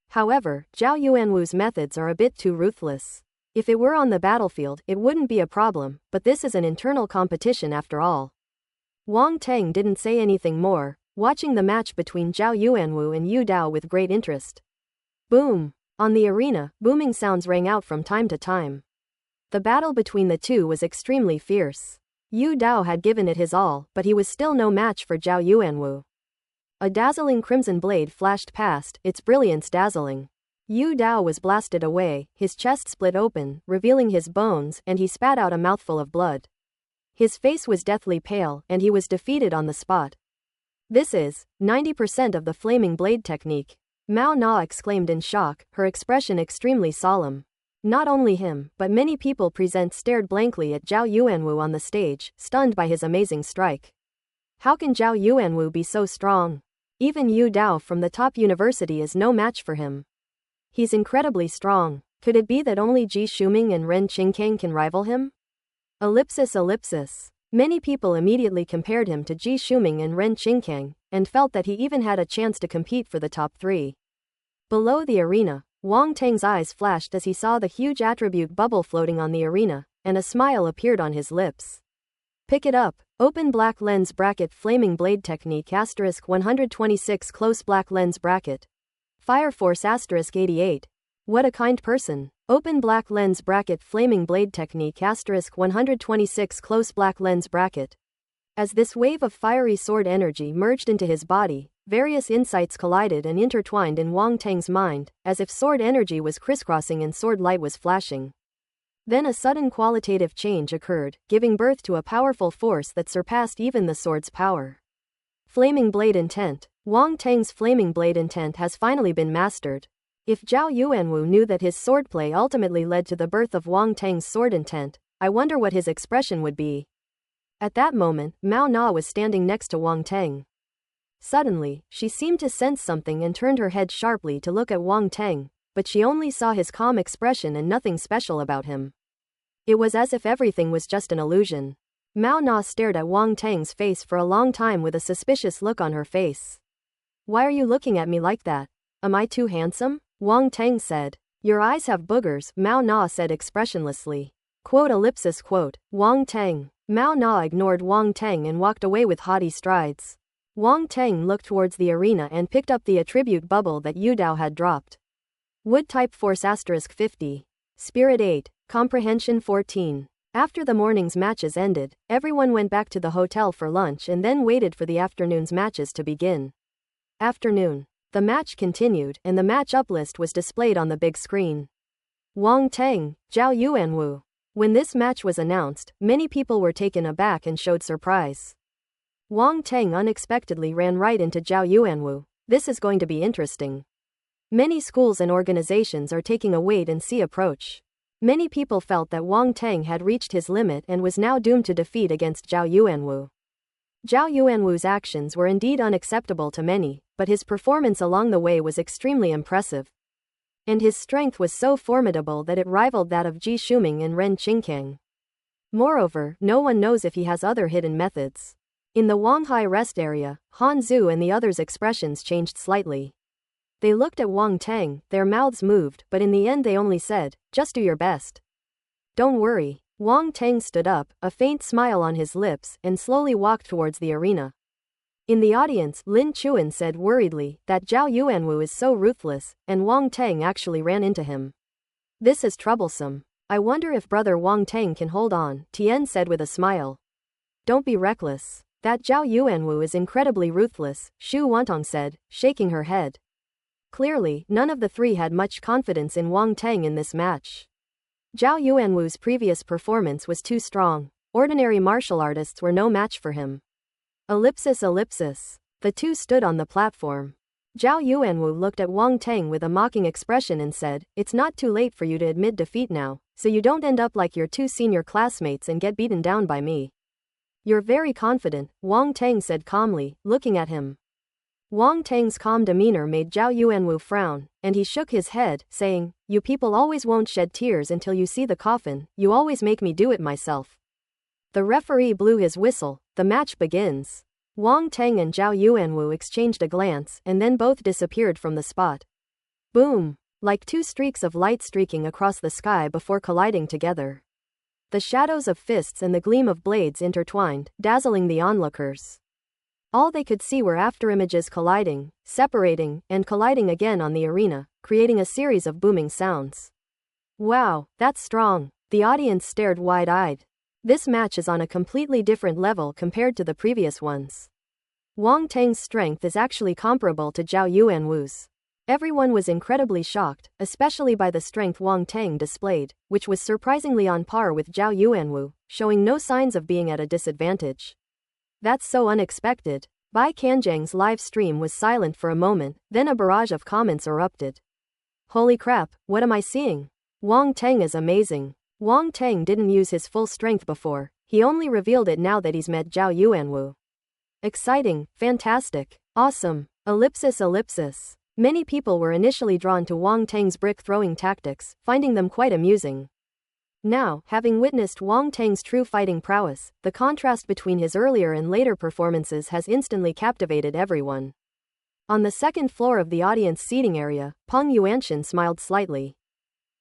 However, Zhao Yuanwu's methods are a bit too ruthless. If it were on the battlefield, it wouldn't be a problem, but this is an internal competition after all. Wang Teng didn't say anything more, watching the match between Zhao Yuanwu and Yu Dao with great interest. Boom! On the arena, booming sounds rang out from time to time. The battle between the two was extremely fierce. Yu Dao had given it his all, but he was still no match for Zhao Yuanwu. A dazzling crimson blade flashed past, its brilliance dazzling. Yu Dao was blasted away, his chest split open, revealing his bones, and he spat out a mouthful of blood. His face was deathly pale, and he was defeated on the spot. "This is 90% of the flaming blade technique," Mao Na exclaimed in shock, her expression extremely solemn. Not only him, but many people present stared blankly at Zhao Yuanwu on the stage, stunned by his amazing strike. How can Zhao Yuanwu be so strong? Even Yu Dao from the top university is no match for him. He's incredibly strong. Could it be that only Ji Shuming and Ren Qingkang can rival him? Ellipsis. Many people immediately compared him to Ji Shuming and Ren Qingkang, and felt that he even had a chance to compete for the top 3. Below the arena, Wang Teng's eyes flashed as he saw the huge attribute bubble floating on the arena, and a smile appeared on his lips. Pick it up. Open black lens bracket flaming blade technique asterisk 126 close black lens bracket. Fire force asterisk 88. What a kind person. Open black lens bracket flaming blade technique asterisk 126 close black lens bracket. As this wave of fiery sword energy merged into his body, various insights collided and intertwined in Wang Teng's mind, as if sword energy was crisscrossing and sword light was flashing. Then a sudden qualitative change occurred, giving birth to a powerful force that surpassed even the sword's power. Flaming blade intent. Wang Teng's flaming blade intent has finally been mastered. If Zhao Yuanwu knew that his swordplay ultimately led to the birth of Wang Teng's sword intent, I wonder what his expression would be. At that moment, Mao Na was standing next to Wang Teng. Suddenly, she seemed to sense something and turned her head sharply to look at Wang Teng, but she only saw his calm expression and nothing special about him. It was as if everything was just an illusion. Mao Na stared at Wang Teng's face for a long time with a suspicious look on her face. Why are you looking at me like that? Am I too handsome? Wang Teng said. Your eyes have boogers, Mao Na said expressionlessly. Quote. Wang Teng. Mao Na ignored Wang Teng and walked away with haughty strides. Wang Teng looked towards the arena and picked up the attribute bubble that Yu Dao had dropped. Wood type force asterisk 50. Spirit 8. Comprehension 14. After the morning's matches ended, everyone went back to the hotel for lunch and then waited for the afternoon's matches to begin. Afternoon. The match continued, and the match-up list was displayed on the big screen. Wang Teng, Zhao Yuanwu. When this match was announced, many people were taken aback and showed surprise. Wang Teng unexpectedly ran right into Zhao Yuanwu. This is going to be interesting. Many schools and organizations are taking a wait-and-see approach. Many people felt that Wang Teng had reached his limit and was now doomed to defeat against Zhao Yuanwu. Zhao Yuanwu's actions were indeed unacceptable to many, but his performance along the way was extremely impressive. And his strength was so formidable that it rivaled that of Ji Shuming and Ren Qingkang. Moreover, no one knows if he has other hidden methods. In the Wanghai rest area, Han Zhu and the others' expressions changed slightly. They looked at Wang Teng, their mouths moved, but in the end they only said, just do your best. Don't worry. Wang Teng stood up, a faint smile on his lips, and slowly walked towards the arena. In the audience, Lin Chuan said worriedly that Zhao Yuanwu is so ruthless, and Wang Teng actually ran into him. This is troublesome. I wonder if brother Wang Teng can hold on, Tian said with a smile. Don't be reckless. That Zhao Yuanwu is incredibly ruthless, Xu Wantong said, shaking her head. Clearly, none of the three had much confidence in Wang Teng in this match. Zhao Yuanwu's previous performance was too strong. Ordinary martial artists were no match for him. Ellipsis. The two stood on the platform. Zhao Yuanwu looked at Wang Teng with a mocking expression and said, it's not too late for you to admit defeat now, so you don't end up like your two senior classmates and get beaten down by me. You're very confident, Wang Teng said calmly, looking at him. Wang Teng's calm demeanor made Zhao Yuanwu frown, and he shook his head, saying, you people always won't shed tears until you see the coffin, you always make me do it myself. The referee blew his whistle, the match begins. Wang Teng and Zhao Yuanwu exchanged a glance and then both disappeared from the spot. Boom! Like two streaks of light streaking across the sky before colliding together. The shadows of fists and the gleam of blades intertwined, dazzling the onlookers. All they could see were afterimages colliding, separating, and colliding again on the arena, creating a series of booming sounds. Wow, that's strong. The audience stared wide-eyed. This match is on a completely different level compared to the previous ones. Wang Teng's strength is actually comparable to Zhao Yuanwu's. Everyone was incredibly shocked, especially by the strength Wang Teng displayed, which was surprisingly on par with Zhao Yuanwu, showing no signs of being at a disadvantage. That's so unexpected. Bai Kanjiang's live stream was silent for a moment, then a barrage of comments erupted. Holy crap, what am I seeing? Wang Teng is amazing. Wang Teng didn't use his full strength before, he only revealed it now that he's met Zhao Yuanwu. Exciting, fantastic, awesome, ellipsis. Many people were initially drawn to Wang Teng's brick-throwing tactics, finding them quite amusing. Now, having witnessed Wang Teng's true fighting prowess, the contrast between his earlier and later performances has instantly captivated everyone. On the second floor of the audience seating area, Peng Yuanshan smiled slightly.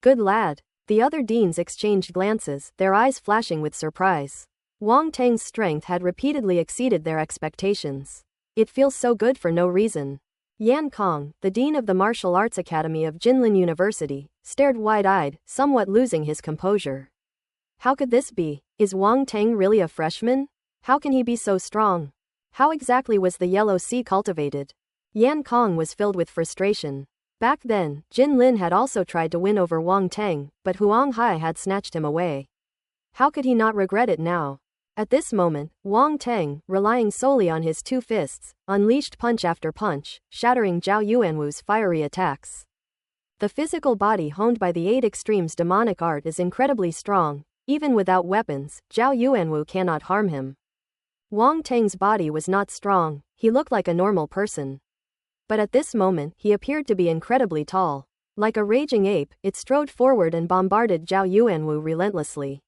Good lad. The other deans exchanged glances, their eyes flashing with surprise. Wang Tang's strength had repeatedly exceeded their expectations. It feels so good for no reason. Yan Kong, the dean of the Martial Arts Academy of Jinlin University, stared wide-eyed, somewhat losing his composure. How could this be? Is Wang Tang really a freshman? How can he be so strong? How exactly was the Yellow Sea cultivated? Yan Kong was filled with frustration. Back then, Jin Lin had also tried to win over Wang Tang, but Huang Hai had snatched him away. How could he not regret it now? At this moment, Wang Tang, relying solely on his two fists, unleashed punch after punch, shattering Zhao Yuanwu's fiery attacks. The physical body honed by the 8 Extremes demonic art is incredibly strong. Even without weapons, Zhao Yuanwu cannot harm him. Wang Tang's body was not strong, he looked like a normal person. But at this moment, he appeared to be incredibly tall. Like a raging ape, it strode forward and bombarded Zhao Yuanwu relentlessly.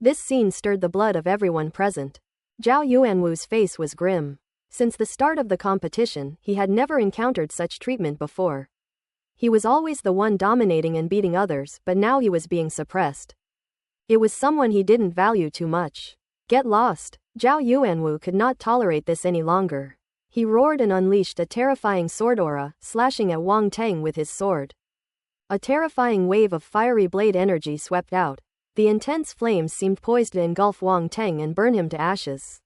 This scene stirred the blood of everyone present. Zhao Yuanwu's face was grim. Since the start of the competition, he had never encountered such treatment before. He was always the one dominating and beating others, but now he was being suppressed. It was someone he didn't value too much. Get lost. Zhao Yuanwu could not tolerate this any longer. He roared and unleashed a terrifying sword aura, slashing at Wang Tang with his sword. A terrifying wave of fiery blade energy swept out. The intense flames seemed poised to engulf Wang Tang and burn him to ashes.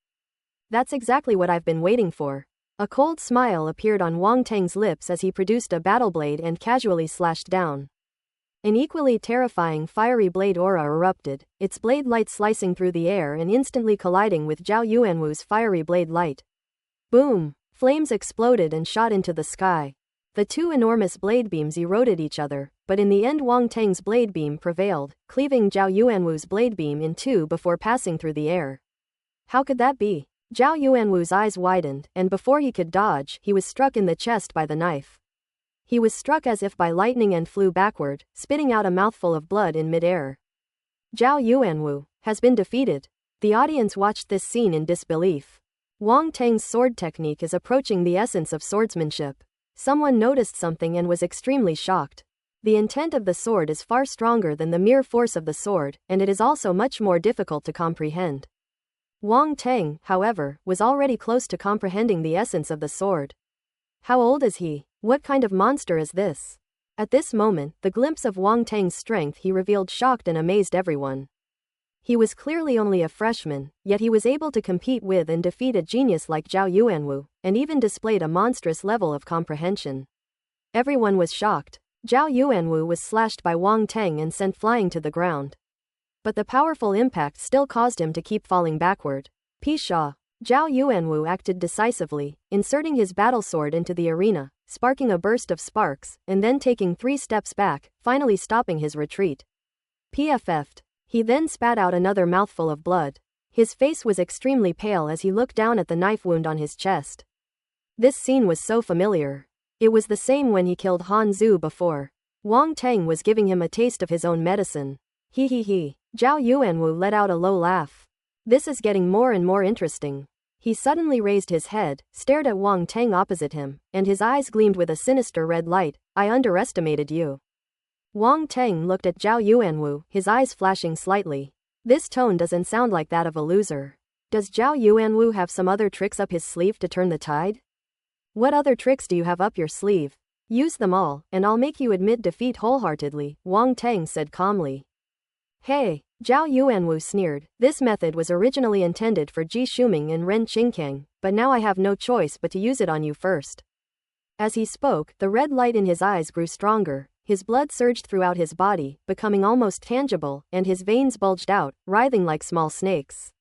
That's exactly what I've been waiting for. A cold smile appeared on Wang Tang's lips as he produced a battle blade and casually slashed down. An equally terrifying fiery blade aura erupted, its blade light slicing through the air and instantly colliding with Zhao Yuanwu's fiery blade light. Boom! Flames exploded and shot into the sky. The two enormous blade beams eroded each other, but in the end Wang Tang's blade beam prevailed, cleaving Zhao Yuanwu's blade beam in two before passing through the air. How could that be? Zhao Yuanwu's eyes widened, and before he could dodge, he was struck in the chest by the knife. He was struck as if by lightning and flew backward, spitting out a mouthful of blood in midair. Zhao Yuanwu has been defeated. The audience watched this scene in disbelief. Wang Tang's sword technique is approaching the essence of swordsmanship. Someone noticed something and was extremely shocked. The intent of the sword is far stronger than the mere force of the sword, and it is also much more difficult to comprehend. Wang Tang, however, was already close to comprehending the essence of the sword. How old is he? What kind of monster is this? At this moment, the glimpse of Wang Tang's strength he revealed shocked and amazed everyone. He was clearly only a freshman, yet he was able to compete with and defeat a genius like Zhao Yuanwu, and even displayed a monstrous level of comprehension. Everyone was shocked. Zhao Yuanwu was slashed by Wang Tang and sent flying to the ground. But the powerful impact still caused him to keep falling backward. Pisha. Zhao Yuanwu acted decisively, inserting his battle sword into the arena, sparking a burst of sparks, and then taking 3 steps back, finally stopping his retreat. PFF'd. He then spat out another mouthful of blood. His face was extremely pale as he looked down at the knife wound on his chest. This scene was so familiar. It was the same when he killed Han Zhu before. Wang Tang was giving him a taste of his own medicine. He. Zhao Yuanwu let out a low laugh. This is getting more and more interesting. He suddenly raised his head, stared at Wang Tang opposite him, and his eyes gleamed with a sinister red light. I underestimated you. Wang Tang looked at Zhao Yuanwu, his eyes flashing slightly. This tone doesn't sound like that of a loser. Does Zhao Yuanwu have some other tricks up his sleeve to turn the tide? What other tricks do you have up your sleeve? Use them all, and I'll make you admit defeat wholeheartedly, Wang Tang said calmly. Hey, Zhao Yuanwu sneered. This method was originally intended for Ji Shuming and Ren Qingkang, but now I have no choice but to use it on you first. As he spoke, the red light in his eyes grew stronger. His blood surged throughout his body, becoming almost tangible, and his veins bulged out, writhing like small snakes.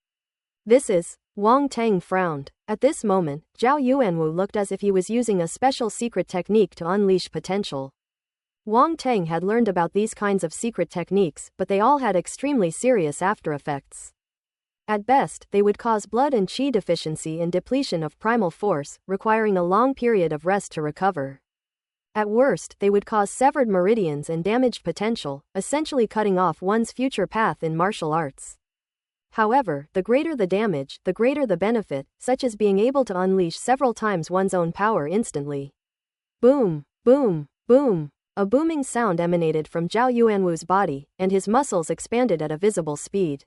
This is... Wang Tang frowned. At this moment, Zhao Yuanwu looked as if he was using a special secret technique to unleash potential. Wang Tang had learned about these kinds of secret techniques, but they all had extremely serious after effects. At best, they would cause blood and qi deficiency and depletion of primal force, requiring a long period of rest to recover. At worst, they would cause severed meridians and damaged potential, essentially cutting off one's future path in martial arts. However, the greater the damage, the greater the benefit, such as being able to unleash several times one's own power instantly. Boom, boom, boom. A booming sound emanated from Zhao Yuanwu's body, and his muscles expanded at a visible speed.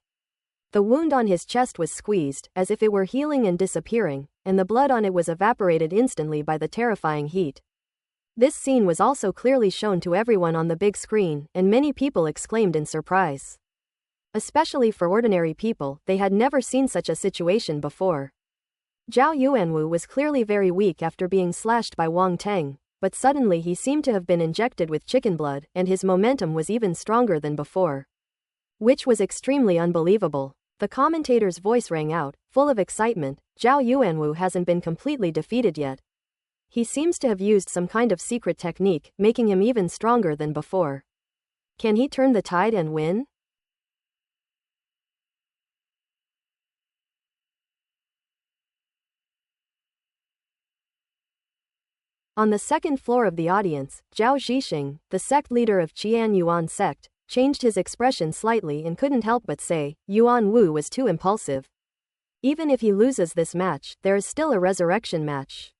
The wound on his chest was squeezed, as if it were healing and disappearing, and the blood on it was evaporated instantly by the terrifying heat. This scene was also clearly shown to everyone on the big screen, and many people exclaimed in surprise. Especially for ordinary people, they had never seen such a situation before. Zhao Yuanwu was clearly very weak after being slashed by Wang Teng, but suddenly he seemed to have been injected with chicken blood, and his momentum was even stronger than before. Which was extremely unbelievable. The commentator's voice rang out, full of excitement. Zhao Yuanwu hasn't been completely defeated yet. He seems to have used some kind of secret technique, making him even stronger than before. Can he turn the tide and win? On the second floor of the audience, Zhao Zhixing, the sect leader of Qian Yuan sect, changed his expression slightly and couldn't help but say, Yuan Wu was too impulsive. Even if he loses this match, there is still a resurrection match.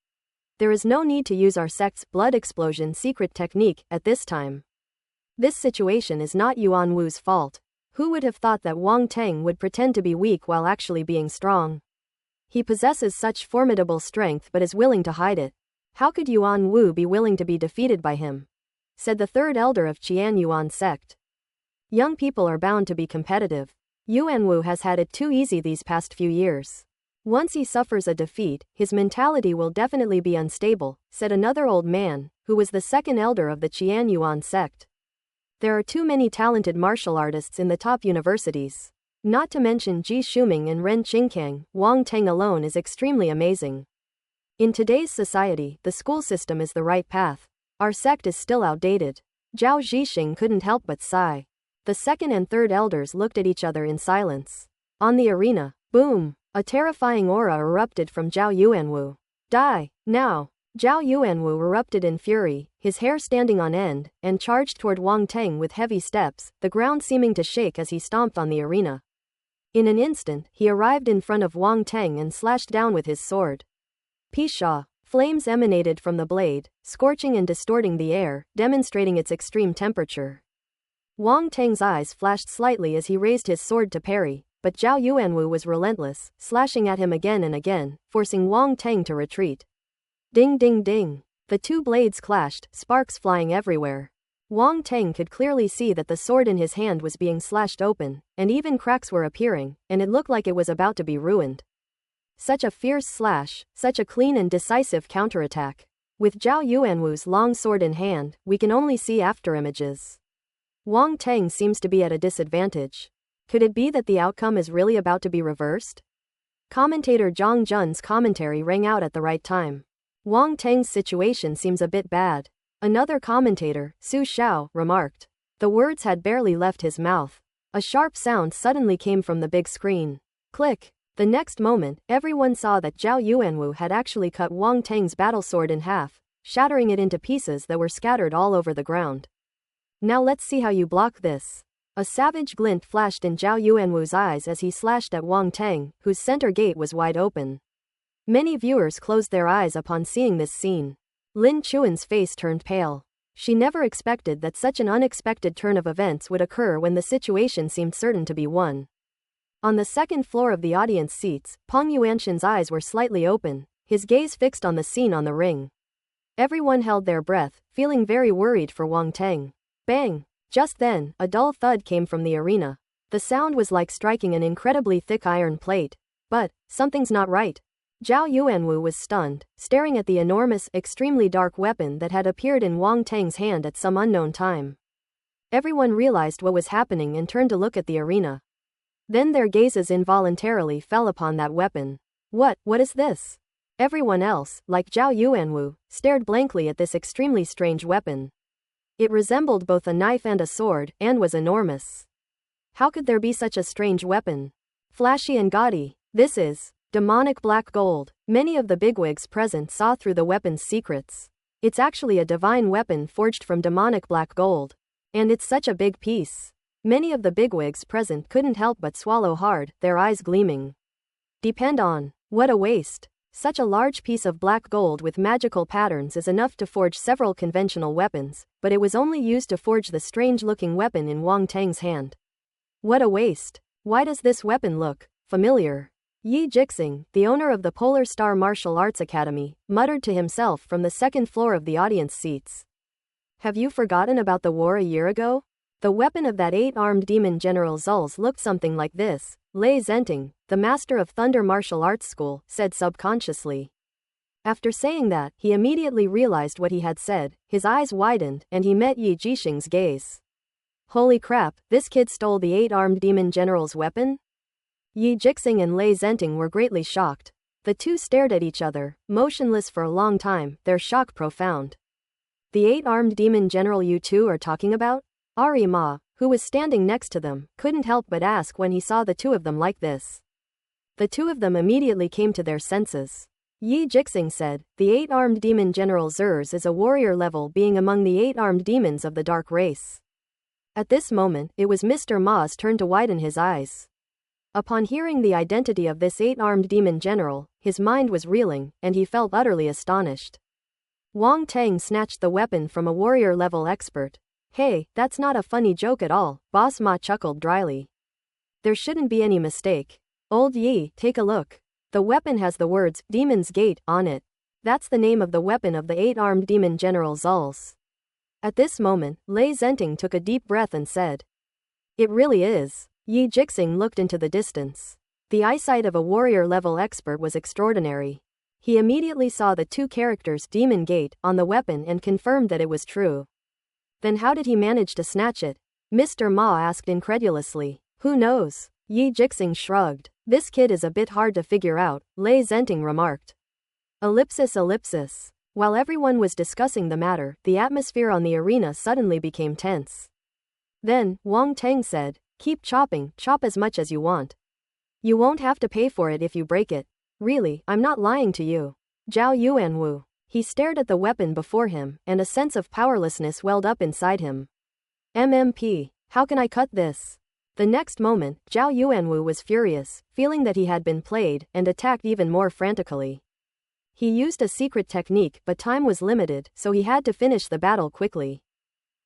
There is no need to use our sect's blood explosion secret technique at this time. This situation is not Yuan Wu's fault. Who would have thought that Wang Teng would pretend to be weak while actually being strong? He possesses such formidable strength but is willing to hide it. How could Yuan Wu be willing to be defeated by him? Said the third elder of Qian Yuan sect. Young people are bound to be competitive. Yuan Wu has had it too easy these past few years. Once he suffers a defeat, his mentality will definitely be unstable, said another old man, who was the second elder of the Qian Yuan sect. There are too many talented martial artists in the top universities. Not to mention Ji Shuming and Ren Qingkang, Wang Teng alone is extremely amazing. In today's society, the school system is the right path. Our sect is still outdated. Zhao Zhixing couldn't help but sigh. The second and third elders looked at each other in silence. On the arena, boom! A terrifying aura erupted from Zhao Yuanwu. Die, now! Zhao Yuanwu erupted in fury, his hair standing on end, and charged toward Wang Teng with heavy steps, the ground seeming to shake as he stomped on the arena. In an instant, he arrived in front of Wang Teng and slashed down with his sword. Pisha! Flames emanated from the blade, scorching and distorting the air, demonstrating its extreme temperature. Wang Teng's eyes flashed slightly as he raised his sword to parry, but Zhao Yuanwu was relentless, slashing at him again and again, forcing Wang Teng to retreat. Ding ding ding. The two blades clashed, sparks flying everywhere. Wang Teng could clearly see that the sword in his hand was being slashed open, and even cracks were appearing, and it looked like it was about to be ruined. Such a fierce slash, such a clean and decisive counterattack. With Zhao Yuanwu's long sword in hand, we can only see afterimages. Wang Teng seems to be at a disadvantage. Could it be that the outcome is really about to be reversed? Commentator Zhang Jun's commentary rang out at the right time. Wang Teng's situation seems a bit bad. Another commentator, Su Xiao, remarked. The words had barely left his mouth. A sharp sound suddenly came from the big screen. Click. The next moment, everyone saw that Zhao Yuanwu had actually cut Wang Teng's battle sword in half, shattering it into pieces that were scattered all over the ground. Now let's see how you block this. A savage glint flashed in Zhao Yuanwu's eyes as he slashed at Wang Teng, whose center gate was wide open. Many viewers closed their eyes upon seeing this scene. Lin Chuan's face turned pale. She never expected that such an unexpected turn of events would occur when the situation seemed certain to be won. On the second floor of the audience seats, Peng Yuanshan's eyes were slightly open, his gaze fixed on the scene on the ring. Everyone held their breath, feeling very worried for Wang Teng. Bang! Just then, a dull thud came from the arena. The sound was like striking an incredibly thick iron plate. But, something's not right. Zhao Yuanwu was stunned, staring at the enormous, extremely dark weapon that had appeared in Wang Teng's hand at some unknown time. Everyone realized what was happening and turned to look at the arena. Then their gazes involuntarily fell upon that weapon. What is this? Everyone else, like Zhao Yuanwu, stared blankly at this extremely strange weapon. It resembled both a knife and a sword, and was enormous. How could there be such a strange weapon? Flashy and gaudy. This is demonic black gold. Many of the bigwigs present saw through the weapon's secrets. It's actually a divine weapon forged from demonic black gold. And it's such a big piece. Many of the bigwigs present couldn't help but swallow hard, their eyes gleaming. Depend on. What a waste. Such a large piece of black gold with magical patterns is enough to forge several conventional weapons, but it was only used to forge the strange-looking weapon in Wang Teng's hand. What a waste. Why does this weapon look familiar? Yi Jixing, the owner of the Polar Star Martial Arts Academy, muttered to himself from the second floor of the audience seats. Have you forgotten about the war a year ago? The weapon of that 8-armed demon General Zulz looked something like this, Lei Zenting, the master of Thunder Martial Arts School, said subconsciously. After saying that, he immediately realized what he had said, his eyes widened, and he met Yi Jixing's gaze. Holy crap, this kid stole the 8-armed demon general's weapon? Yi Jixing and Lei Zenting were greatly shocked. The two stared at each other, motionless for a long time, their shock profound. The 8-armed demon general you two are talking about? Ari Ma, who was standing next to them, couldn't help but ask when he saw the two of them like this. The two of them immediately came to their senses. Yi Jixing said, the 8-armed demon General Zers is a warrior level being among the 8-armed demons of the dark race. At this moment, it was Mr. Ma's turn to widen his eyes. Upon hearing the identity of this 8-armed demon general, his mind was reeling, and he felt utterly astonished. Wang Tang snatched the weapon from a warrior level expert. Hey, that's not a funny joke at all, Boss Ma chuckled dryly. There shouldn't be any mistake. Old Yi, take a look. The weapon has the words, Demon's Gate, on it. That's the name of the weapon of the 8-armed demon General Zulz. At this moment, Lei Zenting took a deep breath and said. It really is. Yi Jixing looked into the distance. The eyesight of a warrior-level expert was extraordinary. He immediately saw the two characters Demon Gate on the weapon and confirmed that it was true. Then how did he manage to snatch it? Mr. Ma asked incredulously. Who knows? Yi Jixing shrugged. This kid is a bit hard to figure out, Lei Zenting remarked. Ellipsis. While everyone was discussing the matter, the atmosphere on the arena suddenly became tense. Then, Wang Tang said, keep chopping, chop as much as you want. You won't have to pay for it if you break it. Really, I'm not lying to you. Zhao Yuanwu. He stared at the weapon before him, and a sense of powerlessness welled up inside him. MMP. How can I cut this? The next moment, Zhao Yuanwu was furious, feeling that he had been played, and attacked even more frantically. He used a secret technique, but time was limited, so he had to finish the battle quickly.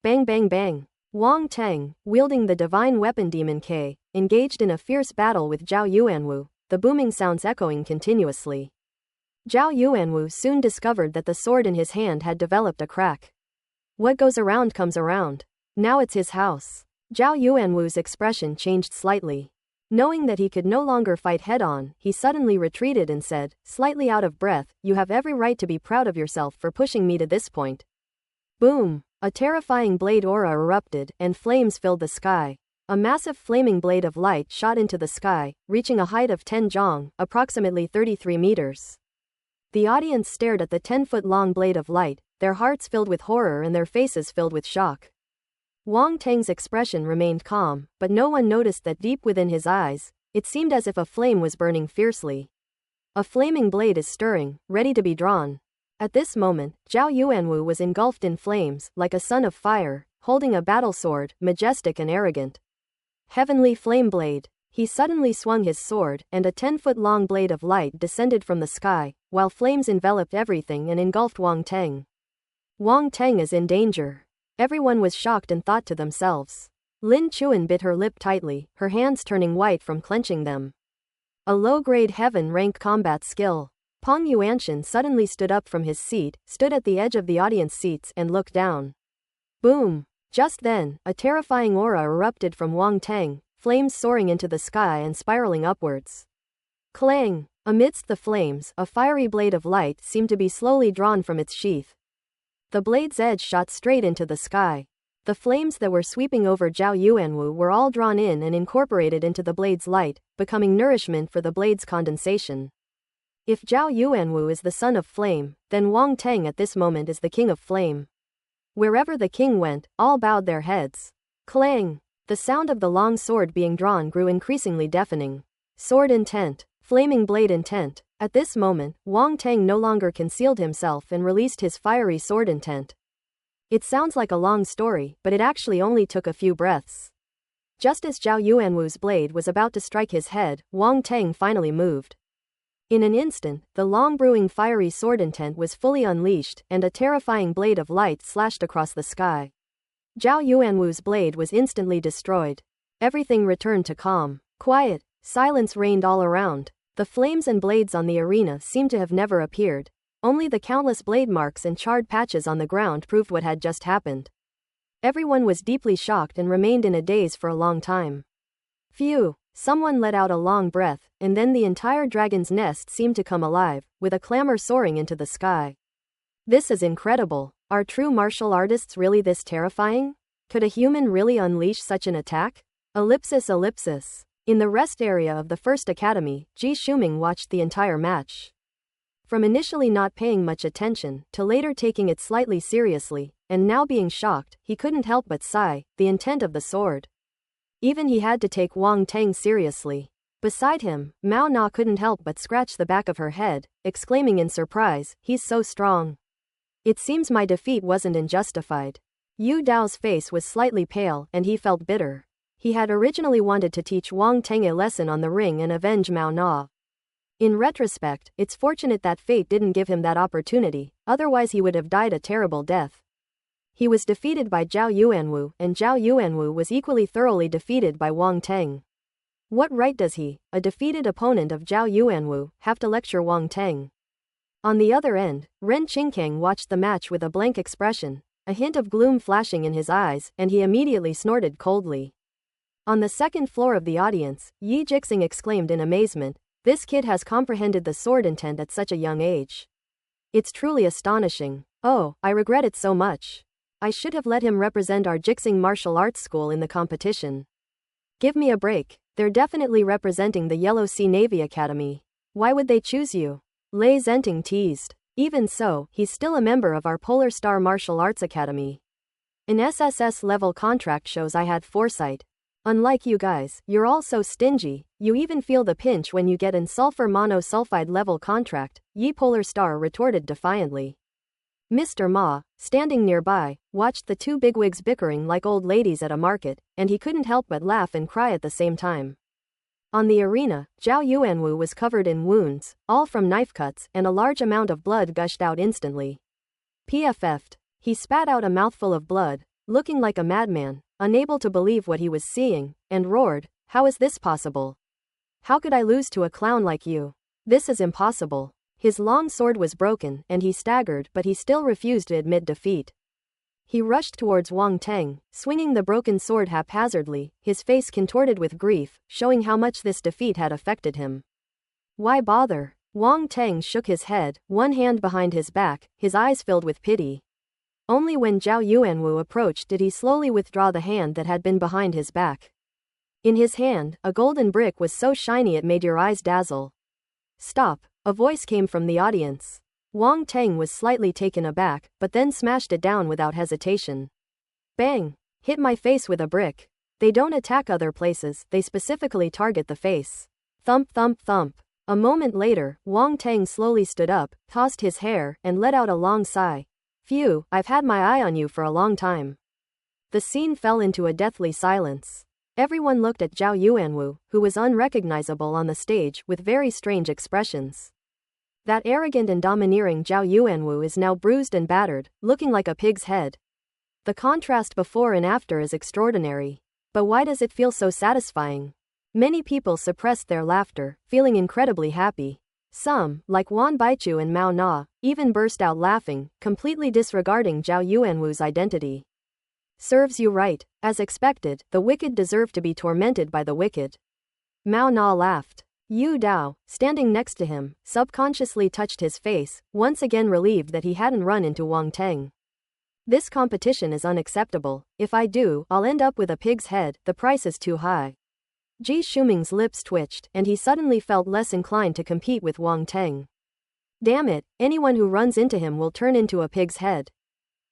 Bang bang bang. Wang Tang, wielding the divine weapon Demon K, engaged in a fierce battle with Zhao Yuanwu, the booming sounds echoing continuously. Zhao Yuanwu soon discovered that the sword in his hand had developed a crack. What goes around comes around. Now it's his house. Zhao Yuanwu's expression changed slightly. Knowing that he could no longer fight head-on, he suddenly retreated and said, slightly out of breath, you have every right to be proud of yourself for pushing me to this point. Boom! A terrifying blade aura erupted, and flames filled the sky. A massive flaming blade of light shot into the sky, reaching a height of 10 zhong, approximately 33 meters. The audience stared at the 10-foot-long blade of light, their hearts filled with horror and their faces filled with shock. Wang Tang's expression remained calm, but no one noticed that deep within his eyes, it seemed as if a flame was burning fiercely. A flaming blade is stirring, ready to be drawn. At this moment, Zhao Yuanwu was engulfed in flames, like a son of fire, holding a battle sword, majestic and arrogant. Heavenly Flame Blade. He suddenly swung his sword, and a 10-foot-long blade of light descended from the sky, while flames enveloped everything and engulfed Wang Tang. Wang Tang is in danger. Everyone was shocked and thought to themselves. Lin Chuan bit her lip tightly, her hands turning white from clenching them. A low-grade heaven-rank combat skill. Peng Yuanshan suddenly stood up from his seat, stood at the edge of the audience seats and looked down. Boom! Just then, a terrifying aura erupted from Wang Tang, flames soaring into the sky and spiraling upwards. Clang! Amidst the flames, a fiery blade of light seemed to be slowly drawn from its sheath. The blade's edge shot straight into the sky. The flames that were sweeping over Zhao Yuanwu were all drawn in and incorporated into the blade's light, becoming nourishment for the blade's condensation. If Zhao Yuanwu is the son of flame, then Wang Tang at this moment is the king of flame. Wherever the king went, all bowed their heads. Clang! The sound of the long sword being drawn grew increasingly deafening. Sword intent. Flaming blade intent. At this moment, Wang Tang no longer concealed himself and released his fiery sword intent. It sounds like a long story, but it actually only took a few breaths. Just as Zhao Yuanwu's blade was about to strike his head, Wang Tang finally moved. In an instant, the long-brewing fiery sword intent was fully unleashed, and a terrifying blade of light slashed across the sky. Zhao Yuanwu's blade was instantly destroyed. Everything returned to calm. Quiet, silence reigned all around. The flames and blades on the arena seemed to have never appeared. Only the countless blade marks and charred patches on the ground proved what had just happened. Everyone was deeply shocked and remained in a daze for a long time. Phew! Someone let out a long breath, and then the entire dragon's nest seemed to come alive, with a clamor soaring into the sky. This is incredible. Are true martial artists really this terrifying? Could a human really unleash such an attack? Ellipsis. In the rest area of the first academy, Ji Shuming watched the entire match. From initially not paying much attention, to later taking it slightly seriously, and now being shocked, he couldn't help but sigh, the intent of the sword. Even he had to take Wang Teng seriously. Beside him, Mao Na couldn't help but scratch the back of her head, exclaiming in surprise, he's so strong. It seems my defeat wasn't unjustified. Yu Dao's face was slightly pale, and he felt bitter. He had originally wanted to teach Wang Teng a lesson on the ring and avenge Mao Na. In retrospect, it's fortunate that fate didn't give him that opportunity, otherwise he would have died a terrible death. He was defeated by Zhao Yuanwu, and Zhao Yuanwu was equally thoroughly defeated by Wang Teng. What right does he, a defeated opponent of Zhao Yuanwu, have to lecture Wang Teng? On the other end, Ren Qingkang watched the match with a blank expression, a hint of gloom flashing in his eyes, and he immediately snorted coldly. On the second floor of the audience, Yi Jixing exclaimed in amazement, this kid has comprehended the sword intent at such a young age. It's truly astonishing. Oh, I regret it so much. I should have let him represent our Jixing martial arts school in the competition. Give me a break. They're definitely representing the Yellow Sea Navy Academy. Why would they choose you? Lei Zenting teased. Even so, he's still a member of our Polar Star Martial Arts Academy. An SSS level contract shows I had foresight. Unlike you guys, you're all so stingy, you even feel the pinch when you get an sulfur monosulfide level contract, Yi Polar Star retorted defiantly. Mr. Ma, standing nearby, watched the two bigwigs bickering like old ladies at a market, and he couldn't help but laugh and cry at the same time. On the arena, Zhao Yuanwu was covered in wounds, all from knife cuts, and a large amount of blood gushed out instantly. PFF'd. He spat out a mouthful of blood, looking like a madman, unable to believe what he was seeing, and roared, how is this possible? How could I lose to a clown like you? This is impossible. His long sword was broken, and he staggered, but he still refused to admit defeat. He rushed towards Wang Teng, swinging the broken sword haphazardly, his face contorted with grief, showing how much this defeat had affected him. Why bother? Wang Teng shook his head, one hand behind his back, his eyes filled with pity. Only when Zhao Yuanwu approached did he slowly withdraw the hand that had been behind his back. In his hand, a golden brick was so shiny it made your eyes dazzle. Stop, a voice came from the audience. Wang Teng was slightly taken aback, but then smashed it down without hesitation. Bang! Hit my face with a brick. They don't attack other places, they specifically target the face. Thump thump thump. A moment later, Wang Teng slowly stood up, tossed his hair, and let out a long sigh. Phew, I've had my eye on you for a long time. The scene fell into a deathly silence. Everyone looked at Zhao Yuanwu, who was unrecognizable on the stage, with very strange expressions. That arrogant and domineering Zhao Yuanwu is now bruised and battered, looking like a pig's head. The contrast before and after is extraordinary. But why does it feel so satisfying? Many people suppressed their laughter, feeling incredibly happy. Some, like Wan Baichu and Mao Na, even burst out laughing, completely disregarding Zhao Yuanwu's identity. Serves you right. As expected, the wicked deserve to be tormented by the wicked. Mao Na laughed. Yu Dao, standing next to him, subconsciously touched his face, once again relieved that he hadn't run into Wang Teng. This competition is unacceptable. If I do, I'll end up with a pig's head, the price is too high. Ji Shuming's lips twitched, and he suddenly felt less inclined to compete with Wang Teng. Damn it, anyone who runs into him will turn into a pig's head.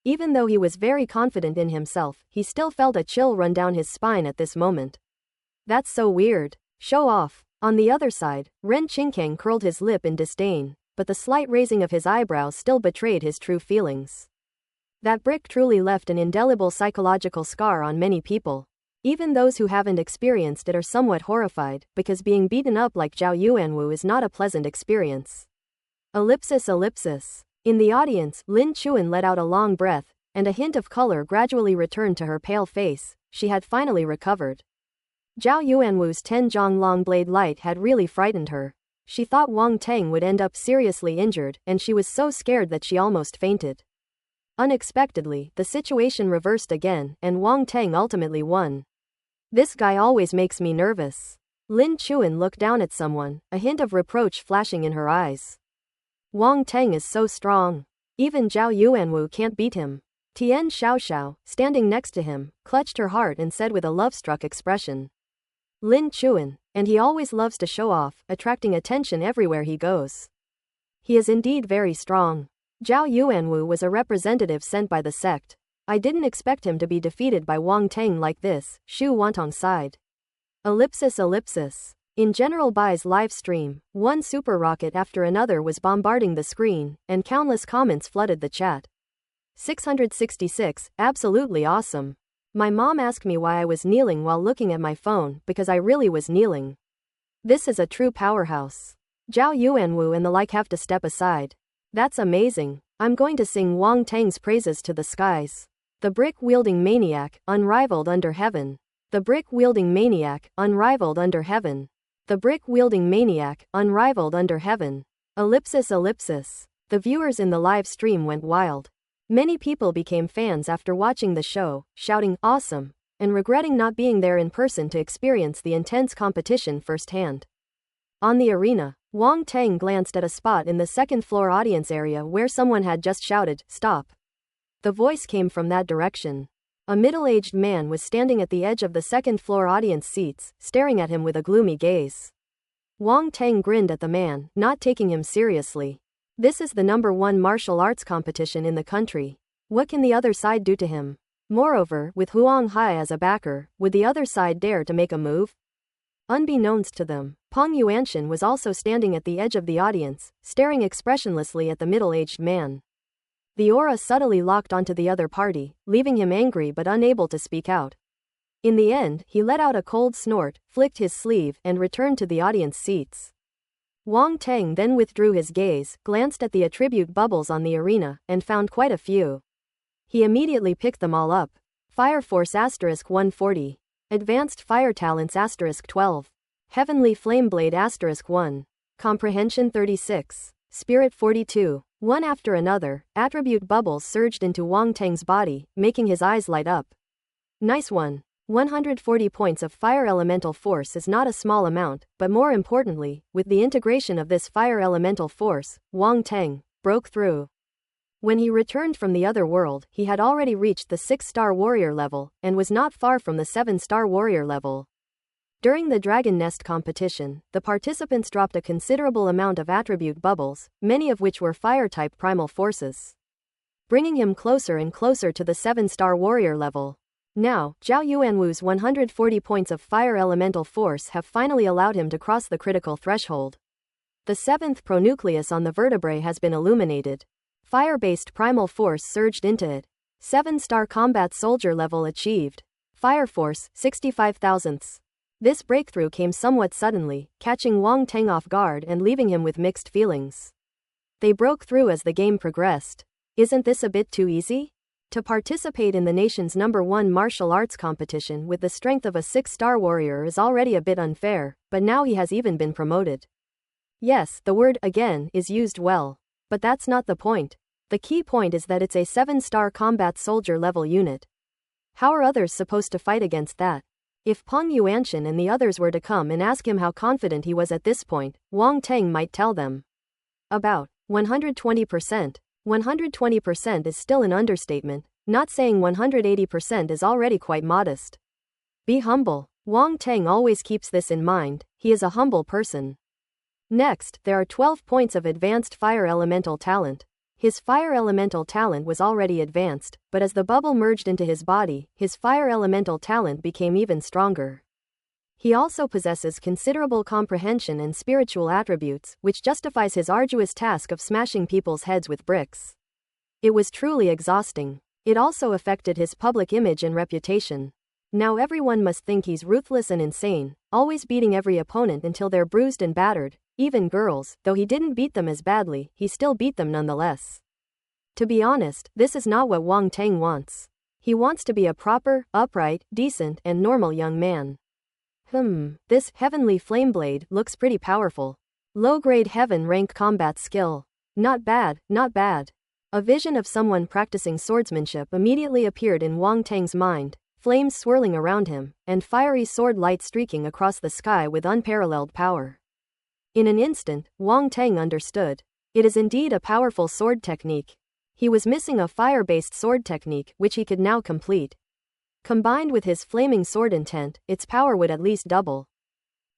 Even though he was very confident in himself, he still felt a chill run down his spine at this moment. That's so weird. Show off. On the other side, Ren Qingkang curled his lip in disdain, but the slight raising of his eyebrows still betrayed his true feelings. That brick truly left an indelible psychological scar on many people. Even those who haven't experienced it are somewhat horrified, because being beaten up like Zhao Yuanwu is not a pleasant experience. Ellipsis. In the audience, Lin Chuan let out a long breath, and a hint of color gradually returned to her pale face. She had finally recovered. Zhao Yuanwu's 10-jong long blade light had really frightened her. She thought Wang Teng would end up seriously injured, and she was so scared that she almost fainted. Unexpectedly, the situation reversed again, and Wang Teng ultimately won. This guy always makes me nervous. Lin Chuan looked down at someone, a hint of reproach flashing in her eyes. Wang Teng is so strong. Even Zhao Yuanwu can't beat him. Tian Xiaoxiao, standing next to him, clutched her heart and said with a love-struck expression. Lin Chuan, and he always loves to show off, attracting attention everywhere he goes. He is indeed very strong. Zhao Yuanwu was a representative sent by the sect. I didn't expect him to be defeated by Wang Teng like this, Xu Wantong sighed. ellipsis. In General Bai's live stream, one super rocket after another was bombarding the screen, and countless comments flooded the chat. 666, absolutely awesome. My mom asked me why I was kneeling while looking at my phone, because I really was kneeling. This is a true powerhouse. Zhao Yuanwu and the like have to step aside. That's amazing. I'm going to sing Wang Teng's praises to the skies. The brick-wielding maniac, unrivaled under heaven. The brick-wielding maniac, unrivaled under heaven. The brick-wielding maniac, unrivaled under heaven. Ellipsis. The viewers in the live stream went wild. Many people became fans after watching the show, shouting, awesome, and regretting not being there in person to experience the intense competition firsthand. On the arena, Wang Teng glanced at a spot in the second-floor audience area where someone had just shouted, stop. The voice came from that direction. A middle-aged man was standing at the edge of the second-floor audience seats, staring at him with a gloomy gaze. Wang Teng grinned at the man, not taking him seriously. This is the #1 martial arts competition in the country. What can the other side do to him? Moreover, with Huang Hai as a backer, would the other side dare to make a move? Unbeknownst to them, Peng Yuanshan was also standing at the edge of the audience, staring expressionlessly at the middle-aged man. The aura subtly locked onto the other party, leaving him angry but unable to speak out. In the end, he let out a cold snort, flicked his sleeve, and returned to the audience seats. Wang Teng then withdrew his gaze, glanced at the attribute bubbles on the arena, and found quite a few. He immediately picked them all up. Fire Force *140. Advanced Fire Talents *12. Heavenly Flameblade *1. Comprehension 36. Spirit 42. One after another, attribute bubbles surged into Wang Teng's body, making his eyes light up. Nice one. 140 points of fire elemental force is not a small amount, but more importantly, with the integration of this fire elemental force, Wang Teng broke through. When he returned from the other world, he had already reached the 6-star warrior level, and was not far from the 7-star warrior level. During the Dragon Nest competition, the participants dropped a considerable amount of attribute bubbles, many of which were fire-type primal forces, bringing him closer and closer to the 7-star warrior level. Now, Zhao Yuanwu's 140 points of fire elemental force have finally allowed him to cross the critical threshold. The 7th pronucleus on the vertebrae has been illuminated. Fire-based primal force surged into it. 7-star combat soldier level achieved. Fire force, 65 thousandths. This breakthrough came somewhat suddenly, catching Wang Teng off guard and leaving him with mixed feelings. They broke through as the game progressed. Isn't this a bit too easy? To participate in the nation's #1 martial arts competition with the strength of a 6-star warrior is already a bit unfair, but now he has even been promoted. Yes, the word again is used well. But that's not the point. The key point is that it's a 7-star combat soldier level unit. How are others supposed to fight against that? If Peng Yuanshan and the others were to come and ask him how confident he was at this point, Wang Teng might tell them. About 120%. 120% is still an understatement, not saying 180% is already quite modest. Be humble. Wang Teng always keeps this in mind, he is a humble person. Next, there are 12 points of advanced fire elemental talent. His fire elemental talent was already advanced, but as the bubble merged into his body, his fire elemental talent became even stronger. He also possesses considerable comprehension and spiritual attributes, which justifies his arduous task of smashing people's heads with bricks. It was truly exhausting. It also affected his public image and reputation. Now everyone must think he's ruthless and insane, always beating every opponent until they're bruised and battered. Even girls, though he didn't beat them as badly, he still beat them nonetheless. To be honest, this is not what Wang Teng wants. He wants to be a proper, upright, decent, and normal young man. This heavenly flameblade looks pretty powerful. Low-grade heaven rank combat skill. Not bad, not bad. A vision of someone practicing swordsmanship immediately appeared in Wang Tang's mind, flames swirling around him, and fiery sword light streaking across the sky with unparalleled power. In an instant, Wang Tang understood. It is indeed a powerful sword technique. He was missing a fire-based sword technique which he could now complete. Combined with his flaming sword intent, its power would at least double.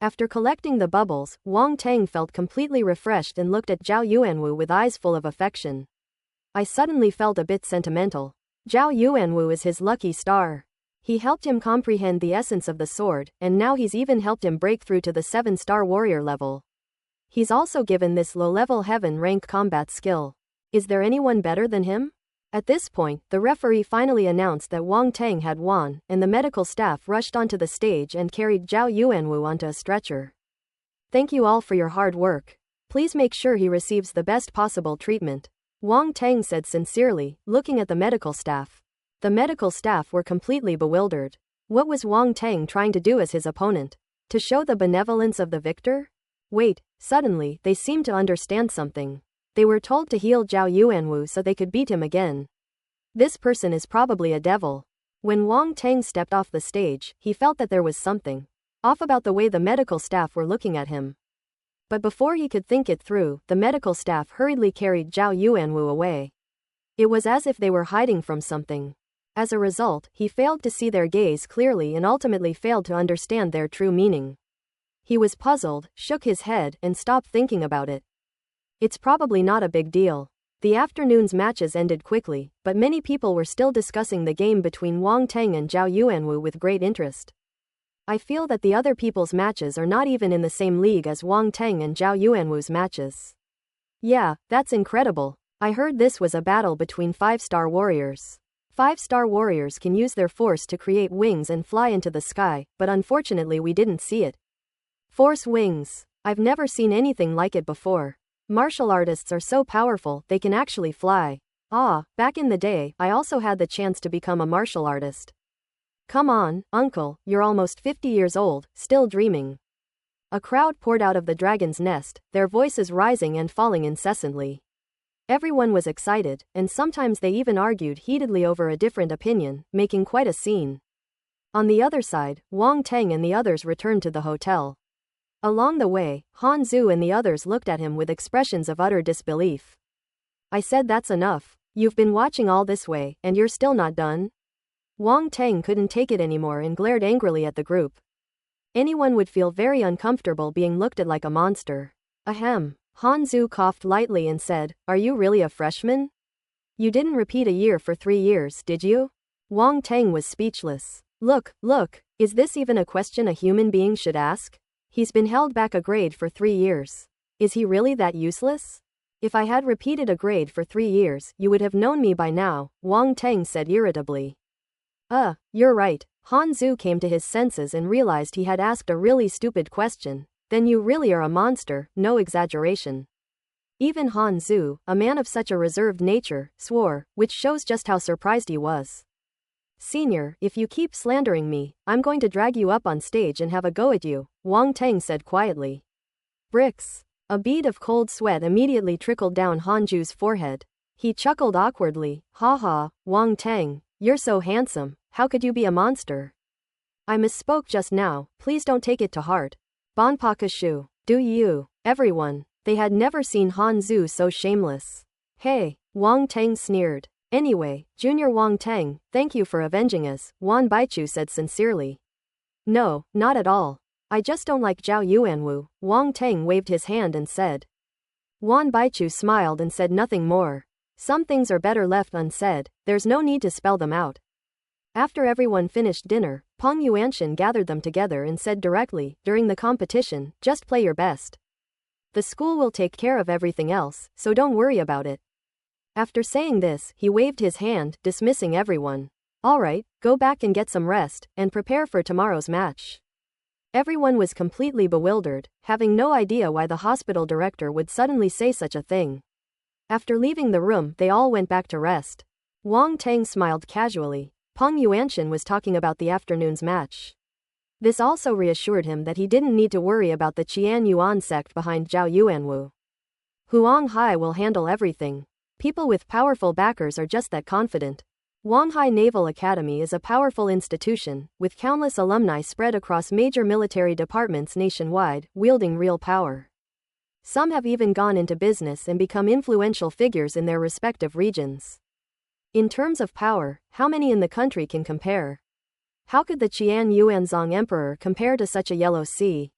After collecting the bubbles, Wang Tang felt completely refreshed and looked at Zhao Yuanwu with eyes full of affection. I suddenly felt a bit sentimental. Zhao Yuanwu is his lucky star. He helped him comprehend the essence of the sword, and now he's even helped him break through to the 7-star warrior level. He's also given this low-level heaven rank combat skill. Is there anyone better than him? At this point, the referee finally announced that Wang Tang had won, and the medical staff rushed onto the stage and carried Zhao Yuanwu onto a stretcher. Thank you all for your hard work. Please make sure he receives the best possible treatment, Wang Tang said sincerely, looking at the medical staff. The medical staff were completely bewildered. What was Wang Tang trying to do as his opponent? To show the benevolence of the victor? Wait, suddenly, they seemed to understand something. They were told to heal Zhao Yuanwu so they could beat him again. This person is probably a devil. When Wang Tang stepped off the stage, he felt that there was something off about the way the medical staff were looking at him. But before he could think it through, the medical staff hurriedly carried Zhao Yuanwu away. It was as if they were hiding from something. As a result, he failed to see their gaze clearly and ultimately failed to understand their true meaning. He was puzzled, shook his head, and stopped thinking about it. It's probably not a big deal. The afternoon's matches ended quickly, but many people were still discussing the game between Wang Tang and Zhao Yuanwu with great interest. I feel that the other people's matches are not even in the same league as Wang Tang and Zhao Yuanwu's matches. Yeah, that's incredible. I heard this was a battle between 5-star warriors. 5-star warriors can use their force to create wings and fly into the sky, but unfortunately we didn't see it. Force wings. I've never seen anything like it before. Martial artists are so powerful, they can actually fly. Back in the day, I also had the chance to become a martial artist. Come on, uncle, you're almost 50 years old, still dreaming. A crowd poured out of the dragon's nest, their voices rising and falling incessantly. Everyone was excited, and sometimes they even argued heatedly over a different opinion, making quite a scene. On the other side, Wang Tang and the others returned to the hotel. Along the way, Han Zhu and the others looked at him with expressions of utter disbelief. I said that's enough. You've been watching all this way, and you're still not done? Wang Tang couldn't take it anymore and glared angrily at the group. Anyone would feel very uncomfortable being looked at like a monster. Ahem. Han Zhu coughed lightly and said, Are you really a freshman? You didn't repeat a year for 3 years, did you? Wang Tang was speechless. Look, is this even a question a human being should ask? He's been held back a grade for 3 years. Is he really that useless? If I had repeated a grade for 3 years, you would have known me by now, Wang Tang said irritably. You're right. Han Zhu came to his senses and realized he had asked a really stupid question. Then you really are a monster, no exaggeration. Even Han Zhu, a man of such a reserved nature, swore, which shows just how surprised he was. Senior, if you keep slandering me, I'm going to drag you up on stage and have a go at you, Wang Tang said quietly. Bricks. A bead of cold sweat immediately trickled down Han Zhu's forehead. He chuckled awkwardly. Ha, Wang Tang, you're so handsome, how could you be a monster? I misspoke just now, please don't take it to heart. Banpakashu. Do you? Everyone. They had never seen Han Zhu so shameless. Hey, Wang Tang sneered. Anyway, Junior Wang Tang, thank you for avenging us, Wan Baichu said sincerely. No, not at all. I just don't like Zhao Yuanwu, Wang Tang waved his hand and said. Wan Baichu smiled and said nothing more. Some things are better left unsaid, there's no need to spell them out. After everyone finished dinner, Peng Yuanshan gathered them together and said directly, during the competition, just play your best. The school will take care of everything else, so don't worry about it. After saying this, he waved his hand, dismissing everyone. Alright, go back and get some rest, and prepare for tomorrow's match. Everyone was completely bewildered, having no idea why the hospital director would suddenly say such a thing. After leaving the room, they all went back to rest. Wang Tang smiled casually. Peng Yuanshan was talking about the afternoon's match. This also reassured him that he didn't need to worry about the Qian Yuan sect behind Zhao Yuanwu. Huang Hai will handle everything. People with powerful backers are just that confident. Huanghai Naval Academy is a powerful institution, with countless alumni spread across major military departments nationwide, wielding real power. Some have even gone into business and become influential figures in their respective regions. In terms of power, how many in the country can compare? How could the Qian Yuanzong Emperor compare to such a yellow sea?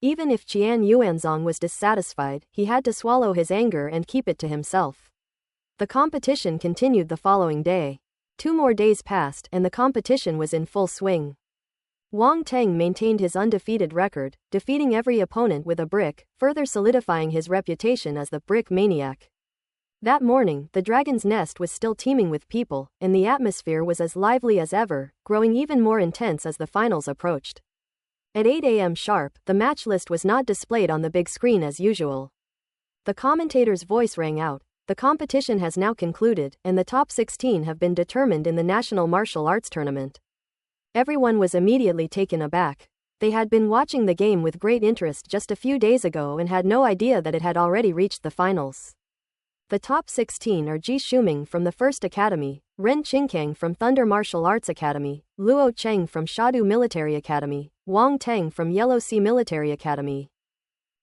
Even if Qian Yuanzong was dissatisfied, he had to swallow his anger and keep it to himself. The competition continued the following day. 2 more days passed and the competition was in full swing. Wang Teng maintained his undefeated record, defeating every opponent with a brick, further solidifying his reputation as the brick maniac. That morning, the dragon's nest was still teeming with people, and the atmosphere was as lively as ever, growing even more intense as the finals approached. At 8 a.m. sharp, the match list was not displayed on the big screen as usual. The commentator's voice rang out. The competition has now concluded, and the top 16 have been determined in the National Martial Arts Tournament. Everyone was immediately taken aback. They had been watching the game with great interest just a few days ago and had no idea that it had already reached the finals. The top 16 are Ji Shuming from the First Academy, Ren Qingkang from Thunder Martial Arts Academy, Luo Cheng from Shadu Military Academy, Wang Teng from Yellow Sea Military Academy,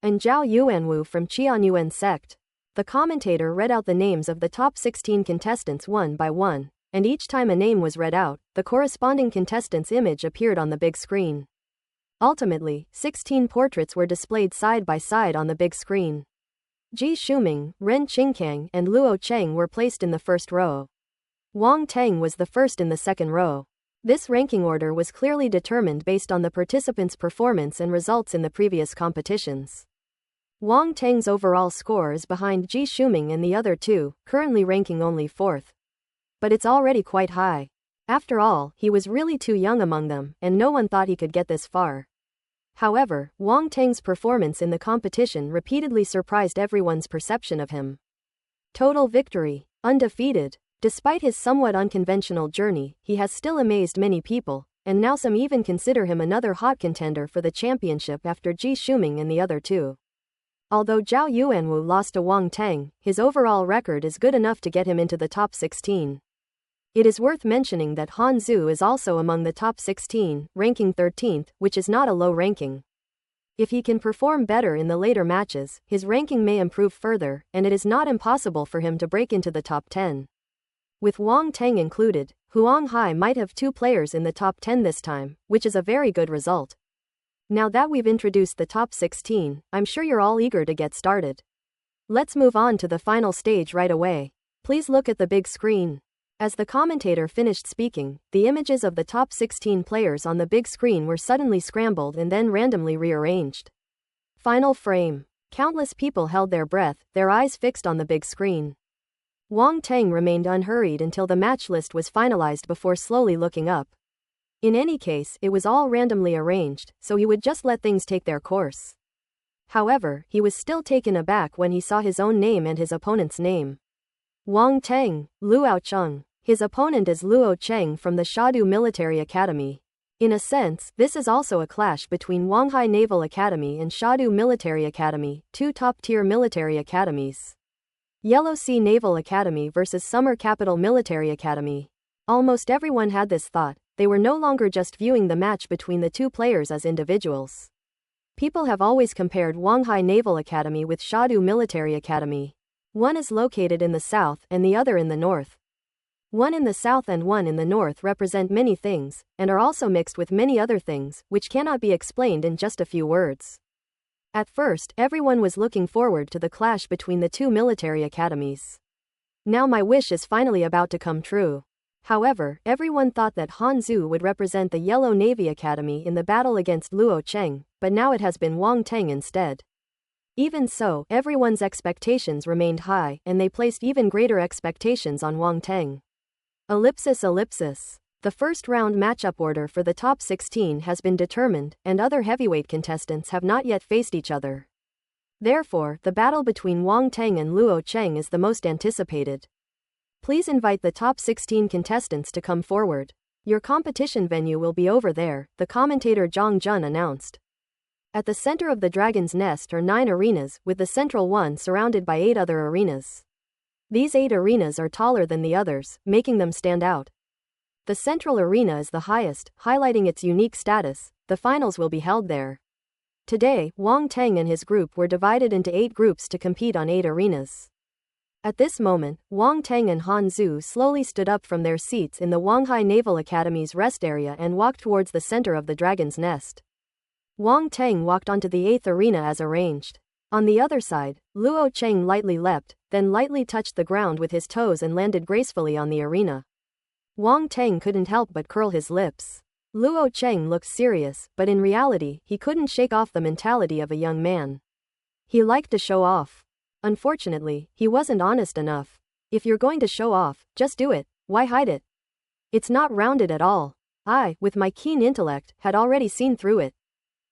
and Zhao Yuanwu from Qianyuan Sect. The commentator read out the names of the top 16 contestants one by one, and each time a name was read out, the corresponding contestant's image appeared on the big screen. Ultimately, 16 portraits were displayed side by side on the big screen. Ji Shuming, Ren Qingkang, and Luo Cheng were placed in the first row. Wang Teng was the first in the second row. This ranking order was clearly determined based on the participants' performance and results in the previous competitions. Wang Teng's overall score is behind Ji Shuming and the other two, currently ranking only 4th. But it's already quite high. After all, he was really too young among them, and no one thought he could get this far. However, Wang Teng's performance in the competition repeatedly surprised everyone's perception of him. Total victory. Undefeated. Despite his somewhat unconventional journey, he has still amazed many people, and now some even consider him another hot contender for the championship after Ji Shuming and the other two. Although Zhao Yuanwu lost to Wang Teng, his overall record is good enough to get him into the top 16. It is worth mentioning that Han Zhu is also among the top 16, ranking 13th, which is not a low ranking. If he can perform better in the later matches, his ranking may improve further, and it is not impossible for him to break into the top 10. With Wang Teng included, Huang Hai might have 2 players in the top 10 this time, which is a very good result. Now that we've introduced the top 16, I'm sure you're all eager to get started. Let's move on to the final stage right away. Please look at the big screen. As the commentator finished speaking, the images of the top 16 players on the big screen were suddenly scrambled and then randomly rearranged. Final frame. Countless people held their breath, their eyes fixed on the big screen. Wang Teng remained unhurried until the match list was finalized before slowly looking up. In any case, it was all randomly arranged, so he would just let things take their course. However, he was still taken aback when he saw his own name and his opponent's name. Wang Teng, Luo Cheng. His opponent is Luo Cheng from the Shadu Military Academy. In a sense, this is also a clash between Wanghai Naval Academy and Shadu Military Academy, 2 top-tier military academies. Yellow Sea Naval Academy versus Summer Capital Military Academy. Almost everyone had this thought. They were no longer just viewing the match between the 2 players as individuals. People have always compared Wanghai Naval Academy with Shadu Military Academy. One is located in the south and the other in the north. One in the south and one in the north represent many things, and are also mixed with many other things, which cannot be explained in just a few words. At first, everyone was looking forward to the clash between the 2 military academies. Now my wish is finally about to come true. However, everyone thought that Han Zhu would represent the Yellow Navy Academy in the battle against Luo Cheng, but now it has been Wang Teng instead. Even so, everyone's expectations remained high, and they placed even greater expectations on Wang Teng. Ellipsis. The first round matchup order for the top 16 has been determined, and other heavyweight contestants have not yet faced each other. Therefore, the battle between Wang Teng and Luo Cheng is the most anticipated. Please invite the top 16 contestants to come forward. Your competition venue will be over there, the commentator Zhang Jun announced. At the center of the dragon's nest are 9 arenas, with the central one surrounded by 8 other arenas. These 8 arenas are taller than the others, making them stand out. The central arena is the highest, highlighting its unique status. The finals will be held there. Today, Wang Teng and his group were divided into 8 groups to compete on 8 arenas. At this moment, Wang Teng and Han Zhu slowly stood up from their seats in the Wanghai Naval Academy's rest area and walked towards the center of the dragon's nest. Wang Teng walked onto the 8th arena as arranged. On the other side, Luo Cheng lightly leapt, then lightly touched the ground with his toes and landed gracefully on the arena. Wang Teng couldn't help but curl his lips. Luo Cheng looked serious, but in reality, he couldn't shake off the mentality of a young man. He liked to show off. Unfortunately, he wasn't honest enough. If you're going to show off, just do it, why hide it? It's not rounded at all. I, with my keen intellect, had already seen through it.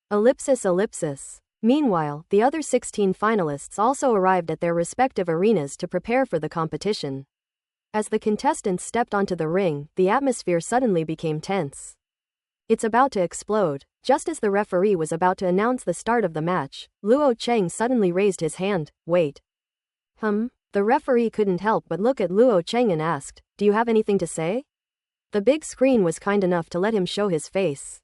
Ellipsis ellipsis. Meanwhile, the other 16 finalists also arrived at their respective arenas to prepare for the competition. As the contestants stepped onto the ring, the atmosphere suddenly became tense. It's about to explode. Just as the referee was about to announce the start of the match, Luo Cheng suddenly raised his hand. Wait. The referee couldn't help but look at Luo Cheng and asked, "Do you have anything to say?" The big screen was kind enough to let him show his face.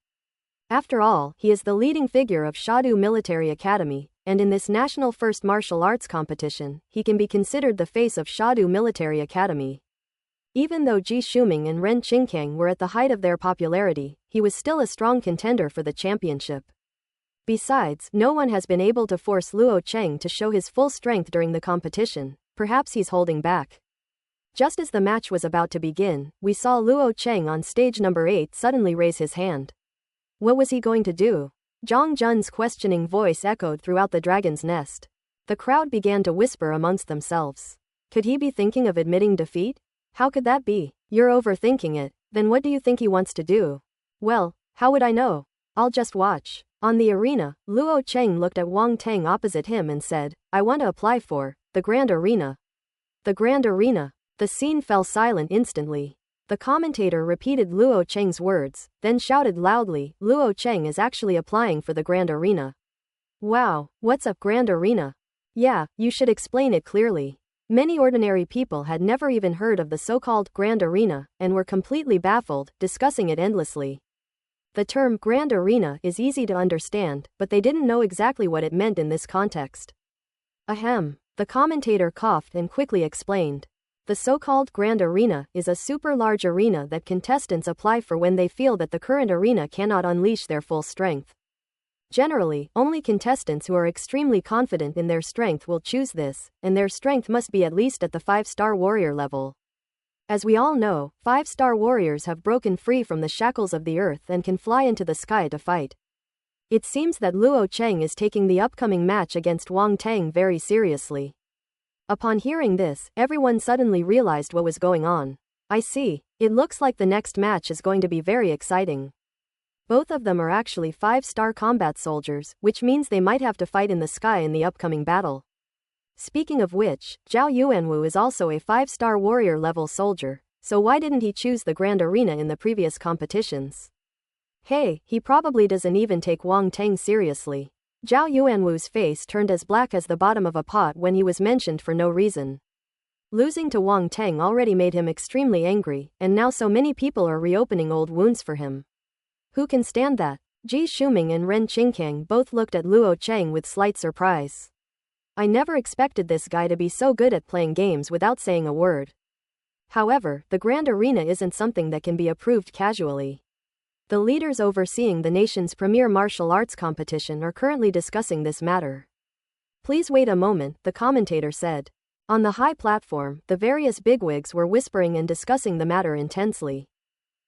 After all, he is the leading figure of Shadu Military Academy, and in this national first martial arts competition, he can be considered the face of Shadu Military Academy. Even though Ji Shuming and Ren Qingkang were at the height of their popularity, he was still a strong contender for the championship. Besides, no one has been able to force Luo Cheng to show his full strength during the competition. Perhaps he's holding back. Just as the match was about to begin, we saw Luo Cheng on stage number 8 suddenly raise his hand. What was he going to do? Zhang Jun's questioning voice echoed throughout the dragon's nest. The crowd began to whisper amongst themselves. Could he be thinking of admitting defeat? How could that be? You're overthinking it. Then what do you think he wants to do? Well, how would I know? I'll just watch. On the arena, Luo Cheng looked at Wang Teng opposite him and said, "I want to apply for the Grand Arena." The Grand Arena. The scene fell silent instantly. The commentator repeated Luo Cheng's words, then shouted loudly, "Luo Cheng is actually applying for the Grand Arena." Wow, what's a Grand Arena? Yeah, you should explain it clearly. Many ordinary people had never even heard of the so-called Grand Arena, and were completely baffled, discussing it endlessly. The term Grand Arena is easy to understand, but they didn't know exactly what it meant in this context. Ahem. The commentator coughed and quickly explained. The so-called Grand Arena is a super large arena that contestants apply for when they feel that the current arena cannot unleash their full strength. Generally, only contestants who are extremely confident in their strength will choose this, and their strength must be at least at the 5-star warrior level. As we all know, 5-star warriors have broken free from the shackles of the earth and can fly into the sky to fight. It seems that Luo Cheng is taking the upcoming match against Wang Teng very seriously. Upon hearing this, everyone suddenly realized what was going on. I see. It looks like the next match is going to be very exciting. Both of them are actually 5-star combat soldiers, which means they might have to fight in the sky in the upcoming battle. Speaking of which, Zhao Yuanwu is also a 5-star warrior level soldier, so why didn't he choose the Grand Arena in the previous competitions? Hey, he probably doesn't even take Wang Teng seriously. Zhao Yuanwu's face turned as black as the bottom of a pot when he was mentioned for no reason. Losing to Wang Teng already made him extremely angry, and now so many people are reopening old wounds for him. Who can stand that? Ji Shuming and Ren Qingkang both looked at Luo Cheng with slight surprise. I never expected this guy to be so good at playing games without saying a word. However, the Grand Arena isn't something that can be approved casually. The leaders overseeing the nation's premier martial arts competition are currently discussing this matter. Please wait a moment, the commentator said. On the high platform, the various bigwigs were whispering and discussing the matter intensely.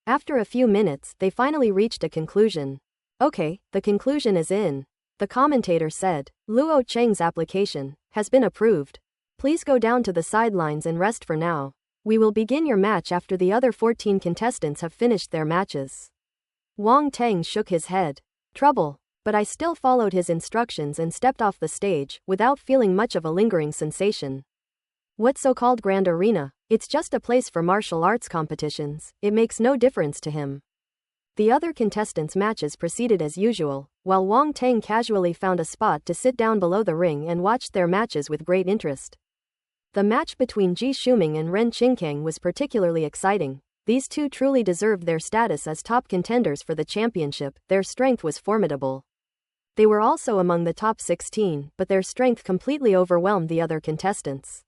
After a few minutes, they finally reached a conclusion. Okay, the conclusion is in. The commentator said, Luo Cheng's application has been approved. Please go down to the sidelines and rest for now. We will begin your match after the other 14 contestants have finished their matches. Wang Teng shook his head. Trouble. But I still followed his instructions and stepped off the stage, without feeling much of a lingering sensation. What so-called grand arena? It's just a place for martial arts competitions. It makes no difference to him. The other contestants' matches proceeded as usual, while Wang Teng casually found a spot to sit down below the ring and watched their matches with great interest. The match between Ji Shuming and Ren Qingkang was particularly exciting. These two truly deserved their status as top contenders for the championship. Their strength was formidable. They were also among the top 16, but their strength completely overwhelmed the other contestants.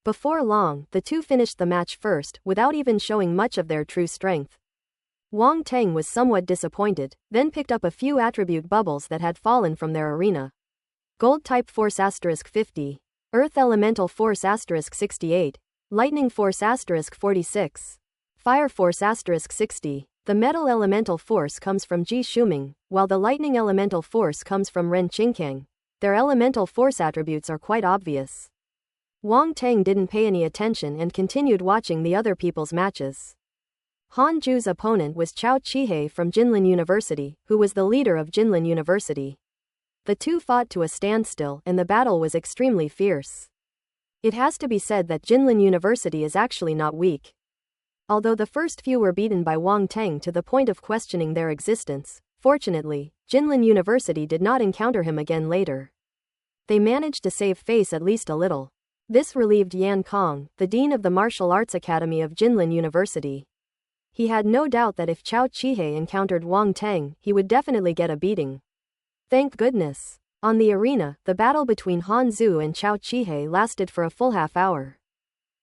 Before long, the two finished the match first, without even showing much of their true strength. Wang Teng was somewhat disappointed, then picked up a few attribute bubbles that had fallen from their arena. Gold type force *50, Earth elemental force *68, Lightning force *46, Fire force *60. The metal elemental force comes from Ji Shuming, while the lightning elemental force comes from Ren Qingkang. Their elemental force attributes are quite obvious. Wang Teng didn't pay any attention and continued watching the other people's matches. Han Ju's opponent was Chao Chihei from Jinlin University, who was the leader of Jinlin University. The two fought to a standstill and the battle was extremely fierce. It has to be said that Jinlin University is actually not weak. Although the first few were beaten by Wang Teng to the point of questioning their existence, fortunately, Jinlin University did not encounter him again later. They managed to save face at least a little. This relieved Yan Kong, the dean of the Martial Arts Academy of Jinlin University. He had no doubt that if Chao Chihei encountered Wang Teng, he would definitely get a beating. Thank goodness. On the arena, the battle between Han Zhu and Chao Chihei lasted for a full half hour.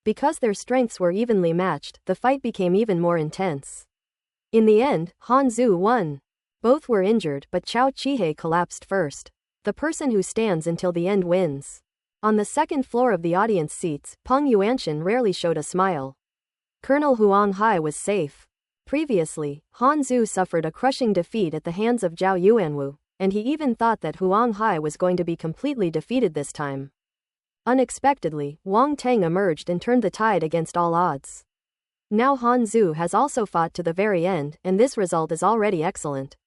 Because their strengths were evenly matched, the fight became even more intense. In the end, Han Zhu won. Both were injured, but Chao Chihei collapsed first. The person who stands until the end wins. On the second floor of the audience seats, Peng Yuanshan rarely showed a smile. Colonel Huang Hai was safe. Previously, Han Zhu suffered a crushing defeat at the hands of Zhao Yuanwu, and he even thought that Huang Hai was going to be completely defeated this time. Unexpectedly, Wang Teng emerged and turned the tide against all odds. Now Han Zhu has also fought to the very end, and this result is already excellent.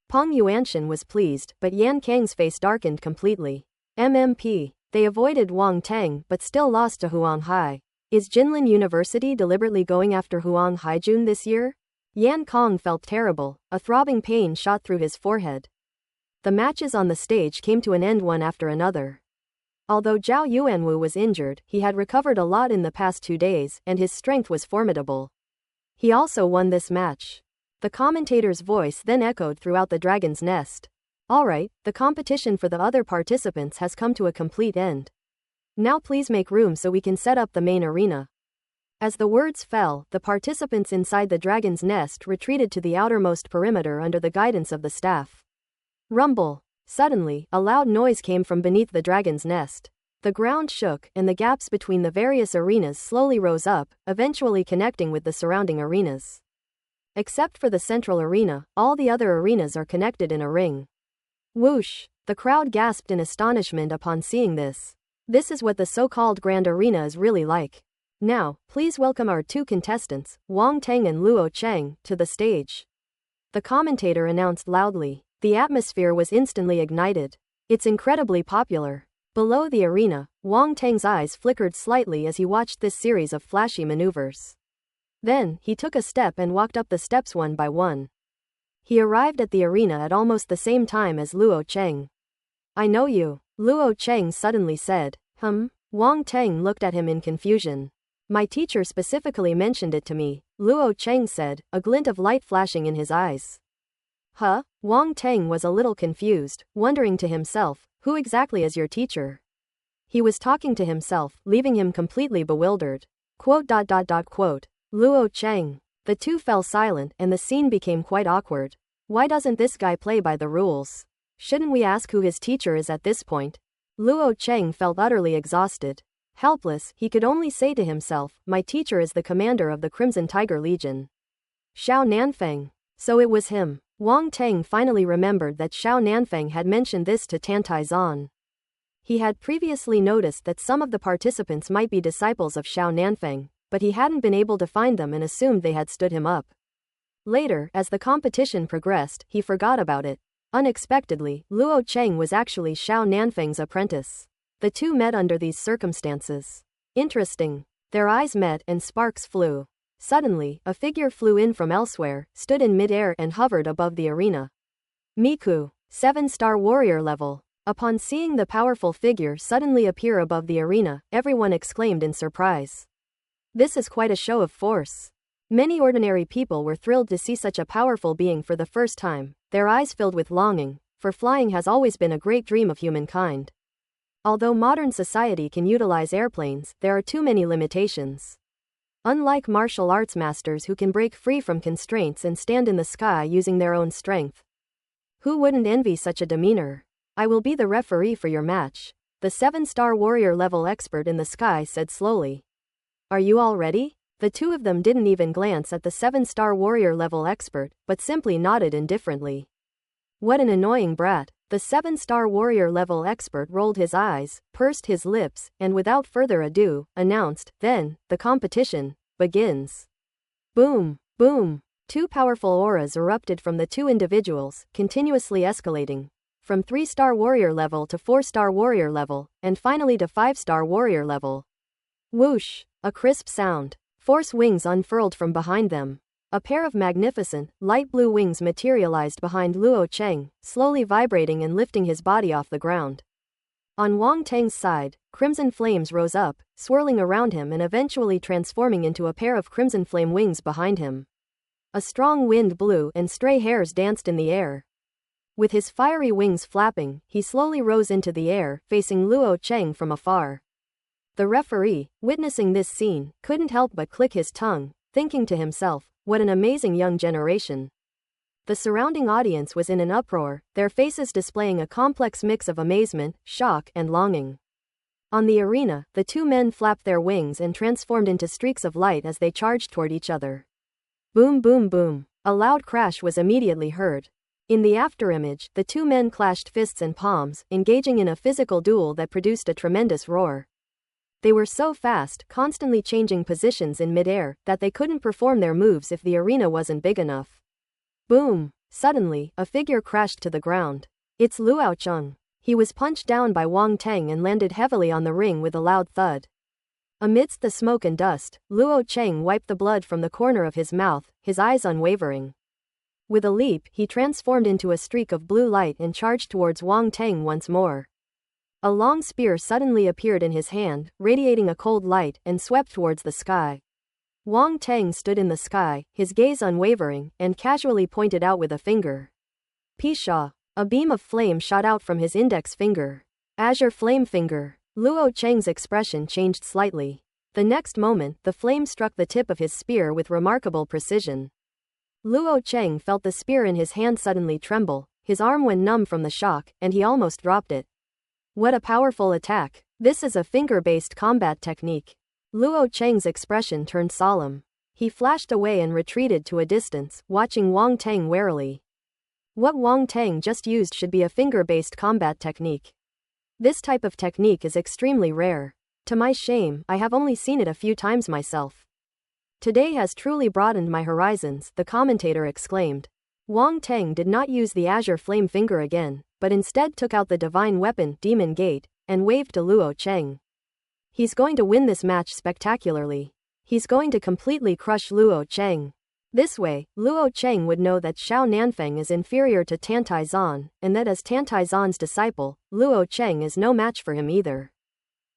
Peng Yuanshan was pleased, but Yan Kang's face darkened completely. MMP. They avoided Wang Teng but still lost to Huang Hai. Is Jinlin University deliberately going after Huang Haijun this year? Yan Kong felt terrible, a throbbing pain shot through his forehead. The matches on the stage came to an end one after another. Although Zhao Yuanwu was injured, he had recovered a lot in the past 2 days, and his strength was formidable. He also won this match. The commentator's voice then echoed throughout the Dragon's Nest. Alright, the competition for the other participants has come to a complete end. Now please make room so we can set up the main arena. As the words fell, the participants inside the Dragon's Nest retreated to the outermost perimeter under the guidance of the staff. Rumble. Suddenly, a loud noise came from beneath the Dragon's Nest. The ground shook, and the gaps between the various arenas slowly rose up, eventually connecting with the surrounding arenas. Except for the central arena, all the other arenas are connected in a ring. Whoosh! The crowd gasped in astonishment upon seeing this. This is what the so-called Grand Arena is really like. Now, please welcome our two contestants, Wang Teng and Luo Cheng, to the stage. The commentator announced loudly. The atmosphere was instantly ignited. It's incredibly popular. Below the arena, Wang Teng's eyes flickered slightly as he watched this series of flashy maneuvers. Then, he took a step and walked up the steps one by one. He arrived at the arena at almost the same time as Luo Cheng. I know you, Luo Cheng suddenly said. Wang Teng looked at him in confusion. My teacher specifically mentioned it to me, Luo Cheng said, a glint of light flashing in his eyes. Huh? Wang Teng was a little confused, wondering to himself, who exactly is your teacher? He was talking to himself, leaving him completely bewildered. Luo Cheng. The two fell silent and the scene became quite awkward. Why doesn't this guy play by the rules? Shouldn't we ask who his teacher is at this point? Luo Cheng felt utterly exhausted. Helpless, he could only say to himself, my teacher is the commander of the Crimson Tiger Legion. Xiao Nanfeng. So it was him. Wang Teng finally remembered that Xiao Nanfeng had mentioned this to Tantai Zan. He had previously noticed that some of the participants might be disciples of Xiao Nanfeng, but he hadn't been able to find them and assumed they had stood him up. Later, as the competition progressed, he forgot about it. Unexpectedly, Luo Cheng was actually Xiao Nanfeng's apprentice. The two met under these circumstances. Interesting. Their eyes met and sparks flew. Suddenly, a figure flew in from elsewhere, stood in mid-air and hovered above the arena. Miku, 7-star warrior level. Upon seeing the powerful figure suddenly appear above the arena, everyone exclaimed in surprise. This is quite a show of force. Many ordinary people were thrilled to see such a powerful being for the first time, their eyes filled with longing, for flying has always been a great dream of humankind. Although modern society can utilize airplanes, there are too many limitations. Unlike martial arts masters who can break free from constraints and stand in the sky using their own strength. Who wouldn't envy such a demeanor? I will be the referee for your match, the 7-star warrior level expert in the sky said slowly. Are you all ready? The two of them didn't even glance at the 7-star warrior level expert, but simply nodded indifferently. What an annoying brat. The 7-star warrior level expert rolled his eyes, pursed his lips, and without further ado, announced, then, the competition begins. Boom, boom. Two powerful auras erupted from the two individuals, continuously escalating. From 3-star warrior level to 4-star warrior level, and finally to 5-star warrior level. Whoosh! A crisp sound. Force wings unfurled from behind them. A pair of magnificent, light blue wings materialized behind Luo Cheng, slowly vibrating and lifting his body off the ground. On Wang Teng's side, crimson flames rose up, swirling around him and eventually transforming into a pair of crimson flame wings behind him. A strong wind blew and stray hairs danced in the air. With his fiery wings flapping, he slowly rose into the air, facing Luo Cheng from afar. The referee, witnessing this scene, couldn't help but click his tongue, thinking to himself, what an amazing young generation. The surrounding audience was in an uproar, their faces displaying a complex mix of amazement, shock, and longing. On the arena, the two men flapped their wings and transformed into streaks of light as they charged toward each other. Boom, boom, boom. A loud crash was immediately heard. In the afterimage, the two men clashed fists and palms, engaging in a physical duel that produced a tremendous roar. They were so fast, constantly changing positions in midair, that they couldn't perform their moves if the arena wasn't big enough. Boom! Suddenly, a figure crashed to the ground. It's Luo Cheng. He was punched down by Wang Teng and landed heavily on the ring with a loud thud. Amidst the smoke and dust, Luo Cheng wiped the blood from the corner of his mouth, his eyes unwavering. With a leap, he transformed into a streak of blue light and charged towards Wang Teng once more. A long spear suddenly appeared in his hand, radiating a cold light, and swept towards the sky. Wang Teng stood in the sky, his gaze unwavering, and casually pointed out with a finger. Pisha! A beam of flame shot out from his index finger. Azure flame finger. Luo Cheng's expression changed slightly. The next moment, the flame struck the tip of his spear with remarkable precision. Luo Cheng felt the spear in his hand suddenly tremble, his arm went numb from the shock, and he almost dropped it. What a powerful attack. This is a finger-based combat technique. Luo Cheng's expression turned solemn. He flashed away and retreated to a distance, watching Wang Teng warily. What Wang Teng just used should be a finger-based combat technique. This type of technique is extremely rare. To my shame, I have only seen it a few times myself. Today has truly broadened my horizons, the commentator exclaimed. Wang Teng did not use the azure flame finger again, but instead took out the divine weapon, Demon Gate, and waved to Luo Cheng. He's going to win this match spectacularly. He's going to completely crush Luo Cheng. This way, Luo Cheng would know that Xiao Nanfeng is inferior to Tantai Zan, and that as Tantai Zan's disciple, Luo Cheng is no match for him either.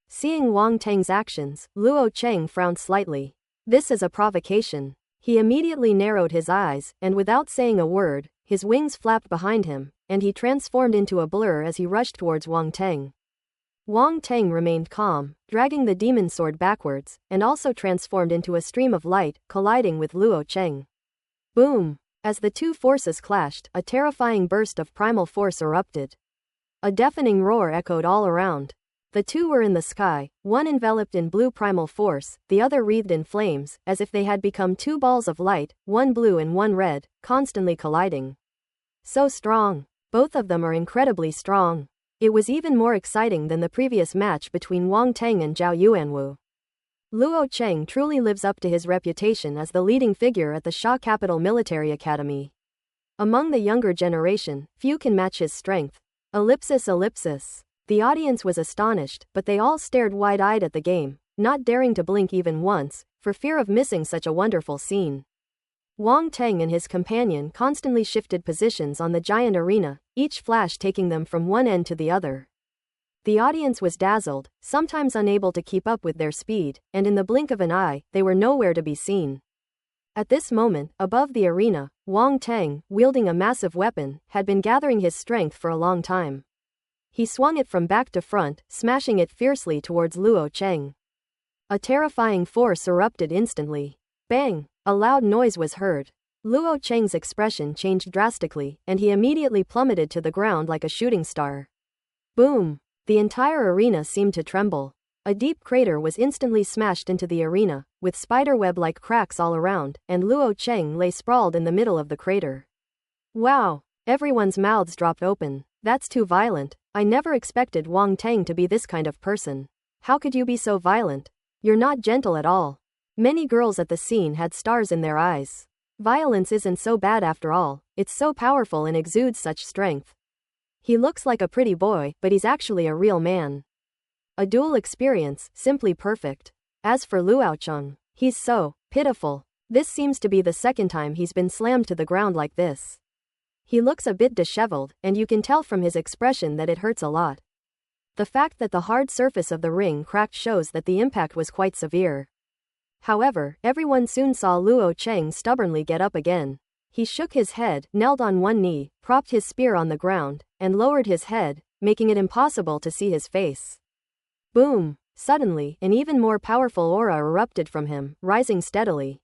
Seeing Wang Teng's actions, Luo Cheng frowned slightly. This is a provocation. He immediately narrowed his eyes, and without saying a word, his wings flapped behind him, and he transformed into a blur as he rushed towards Wang Teng. Wang Teng remained calm, dragging the demon sword backwards, and also transformed into a stream of light, colliding with Luo Cheng. Boom! As the two forces clashed, a terrifying burst of primal force erupted. A deafening roar echoed all around. The two were in the sky, one enveloped in blue primal force, the other wreathed in flames, as if they had become two balls of light, one blue and one red, constantly colliding. So strong. Both of them are incredibly strong. It was even more exciting than the previous match between Wang Teng and Zhao Yuanwu. Luo Cheng truly lives up to his reputation as the leading figure at the Sha Capital Military Academy. Among the younger generation, few can match his strength. Ellipsis ellipsis. The audience was astonished, but they all stared wide-eyed at the game, not daring to blink even once, for fear of missing such a wonderful scene. Wang Teng and his companion constantly shifted positions on the giant arena, each flash taking them from one end to the other. The audience was dazzled, sometimes unable to keep up with their speed, and in the blink of an eye, they were nowhere to be seen. At this moment, above the arena, Wang Teng, wielding a massive weapon, had been gathering his strength for a long time. He swung it from back to front, smashing it fiercely towards Luo Cheng. A terrifying force erupted instantly. Bang! A loud noise was heard. Luo Cheng's expression changed drastically, and he immediately plummeted to the ground like a shooting star. Boom! The entire arena seemed to tremble. A deep crater was instantly smashed into the arena, with spiderweb-like cracks all around, and Luo Cheng lay sprawled in the middle of the crater. Wow! Everyone's mouths dropped open. That's too violent. I never expected Wang Teng to be this kind of person. How could you be so violent? You're not gentle at all. Many girls at the scene had stars in their eyes. Violence isn't so bad after all, it's so powerful and exudes such strength. He looks like a pretty boy, but he's actually a real man. A duel experience, simply perfect. As for Luocheng, he's so pitiful. This seems to be the second time he's been slammed to the ground like this. He looks a bit disheveled, and you can tell from his expression that it hurts a lot. The fact that the hard surface of the ring cracked shows that the impact was quite severe. However, everyone soon saw Luo Cheng stubbornly get up again. He shook his head, knelt on one knee, propped his spear on the ground, and lowered his head, making it impossible to see his face. Boom! Suddenly, an even more powerful aura erupted from him, rising steadily.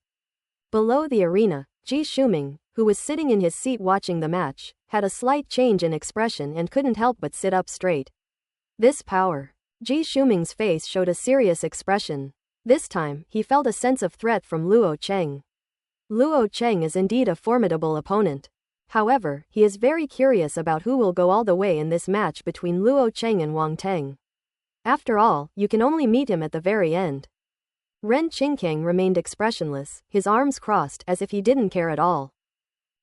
Below the arena, Ji Shuming, who was sitting in his seat watching the match, had a slight change in expression and couldn't help but sit up straight. This power. Ji Shuming's face showed a serious expression. This time, he felt a sense of threat from Luo Cheng. Luo Cheng is indeed a formidable opponent. However, he is very curious about who will go all the way in this match between Luo Cheng and Wang Teng. After all, you can only meet him at the very end. Ren Qingkang remained expressionless, his arms crossed as if he didn't care at all.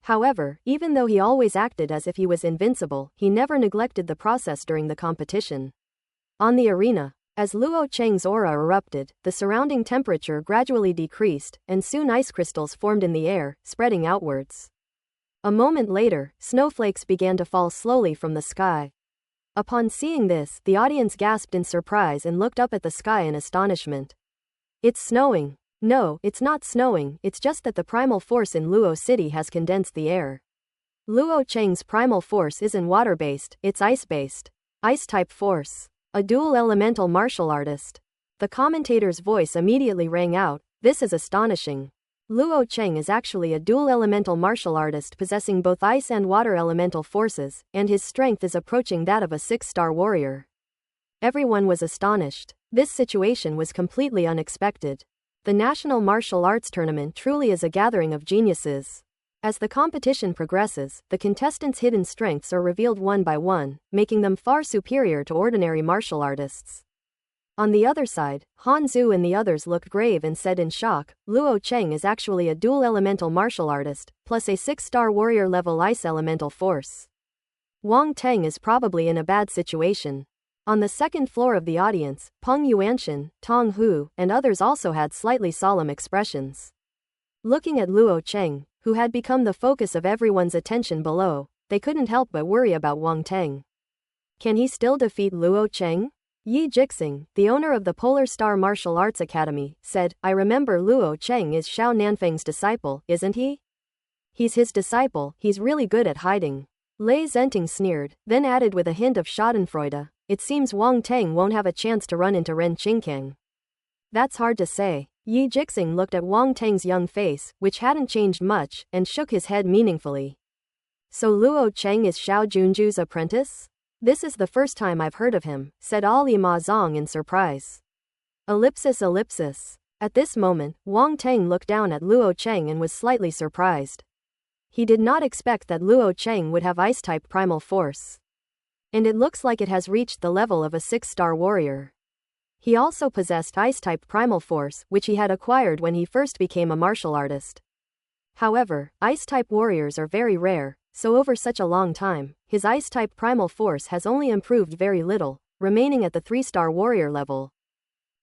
However, even though he always acted as if he was invincible, he never neglected the process during the competition. On the arena, as Luo Cheng's aura erupted, the surrounding temperature gradually decreased, and soon ice crystals formed in the air, spreading outwards. A moment later, snowflakes began to fall slowly from the sky. Upon seeing this, the audience gasped in surprise and looked up at the sky in astonishment. It's snowing. No, it's not snowing, it's just that the primal force in Luo City has condensed the air. Luo Cheng's primal force isn't water-based, it's ice-based. Ice-type force. A dual elemental martial artist. The commentator's voice immediately rang out, this is astonishing. Luo Cheng is actually a dual elemental martial artist possessing both ice and water elemental forces, and his strength is approaching that of a 6-star warrior. Everyone was astonished. This situation was completely unexpected. The National Martial Arts Tournament truly is a gathering of geniuses. As the competition progresses, the contestants' hidden strengths are revealed one by one, making them far superior to ordinary martial artists. On the other side, Han Zhu and the others looked grave and said in shock, Luo Cheng is actually a dual elemental martial artist, plus a 6-star warrior level ice elemental force. Wang Teng is probably in a bad situation. On the second floor of the audience, Peng Yuanshan, Tong Hu, and others also had slightly solemn expressions. Looking at Luo Cheng, who had become the focus of everyone's attention below, they couldn't help but worry about Wang Teng. Can he still defeat Luo Cheng? Yi Jixing, the owner of the Polar Star Martial Arts Academy, said, I remember Luo Cheng is Xiao Nanfeng's disciple, isn't he? He's his disciple, he's really good at hiding. Lei Zenting sneered, then added with a hint of schadenfreude, it seems Wang Teng won't have a chance to run into Ren Qingkang. That's hard to say. Yi Jixing looked at Wang Teng's young face, which hadn't changed much, and shook his head meaningfully. So Luo Cheng is Xiao Junju's apprentice? This is the first time I've heard of him, said Ali Ma Zong in surprise. Ellipsis. At this moment, Wang Teng looked down at Luo Cheng and was slightly surprised. He did not expect that Luo Cheng would have ice-type primal force. And it looks like it has reached the level of a 6-star warrior. He also possessed ice-type primal force, which he had acquired when he first became a martial artist. However, ice-type warriors are very rare, so over such a long time, his ice-type primal force has only improved very little, remaining at the 3-star warrior level.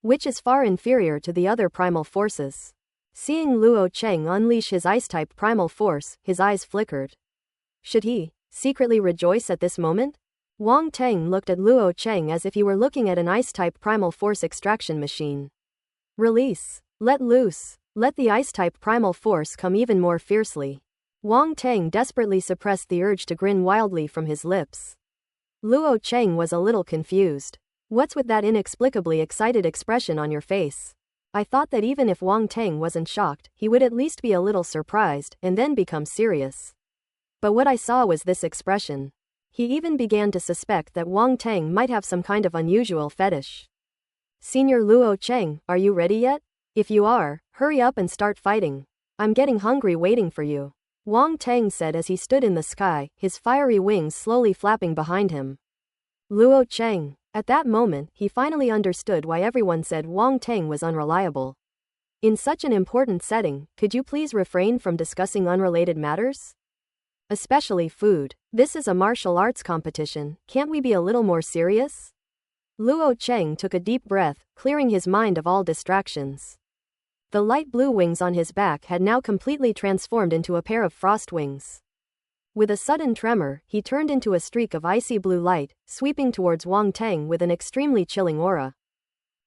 which is far inferior to the other primal forces. Seeing Luo Cheng unleash his ice-type primal force, his eyes flickered. Should he secretly rejoice at this moment? Wang Teng looked at Luo Cheng as if he were looking at an ice-type primal force extraction machine. Release. Let loose. Let the ice-type primal force come even more fiercely. Wang Teng desperately suppressed the urge to grin wildly from his lips. Luo Cheng was a little confused. What's with that inexplicably excited expression on your face? I thought that even if Wang Teng wasn't shocked, he would at least be a little surprised, and then become serious. But what I saw was this expression. He even began to suspect that Wang Teng might have some kind of unusual fetish. Senior Luo Cheng, are you ready yet? If you are, hurry up and start fighting. I'm getting hungry waiting for you. Wang Teng said as he stood in the sky, his fiery wings slowly flapping behind him. Luo Cheng. At that moment, he finally understood why everyone said Wang Teng was unreliable. In such an important setting, could you please refrain from discussing unrelated matters? Especially food. This is a martial arts competition, can't we be a little more serious? Luo Cheng took a deep breath, clearing his mind of all distractions. The light blue wings on his back had now completely transformed into a pair of frost wings. With a sudden tremor, he turned into a streak of icy blue light, sweeping towards Wang Teng with an extremely chilling aura.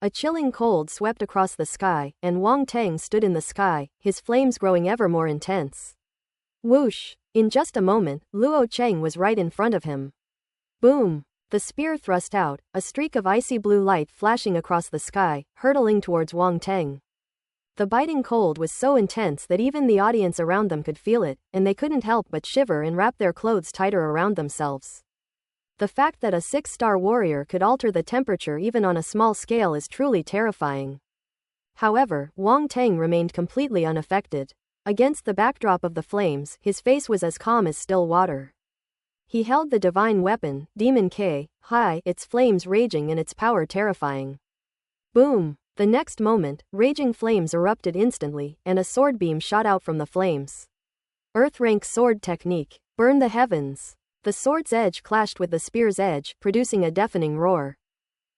A chilling cold swept across the sky, and Wang Teng stood in the sky, his flames growing ever more intense. Whoosh! In just a moment, Luo Cheng was right in front of him. Boom! The spear thrust out, a streak of icy blue light flashing across the sky, hurtling towards Wang Teng. The biting cold was so intense that even the audience around them could feel it, and they couldn't help but shiver and wrap their clothes tighter around themselves. The fact that a 6-star warrior could alter the temperature even on a small scale is truly terrifying. However, Wang Teng remained completely unaffected. Against the backdrop of the flames, his face was as calm as still water. He held the divine weapon, Demon K, high, its flames raging and its power terrifying. Boom! The next moment, raging flames erupted instantly, and a sword beam shot out from the flames. Earth-rank sword technique. Burn the heavens. The sword's edge clashed with the spear's edge, producing a deafening roar.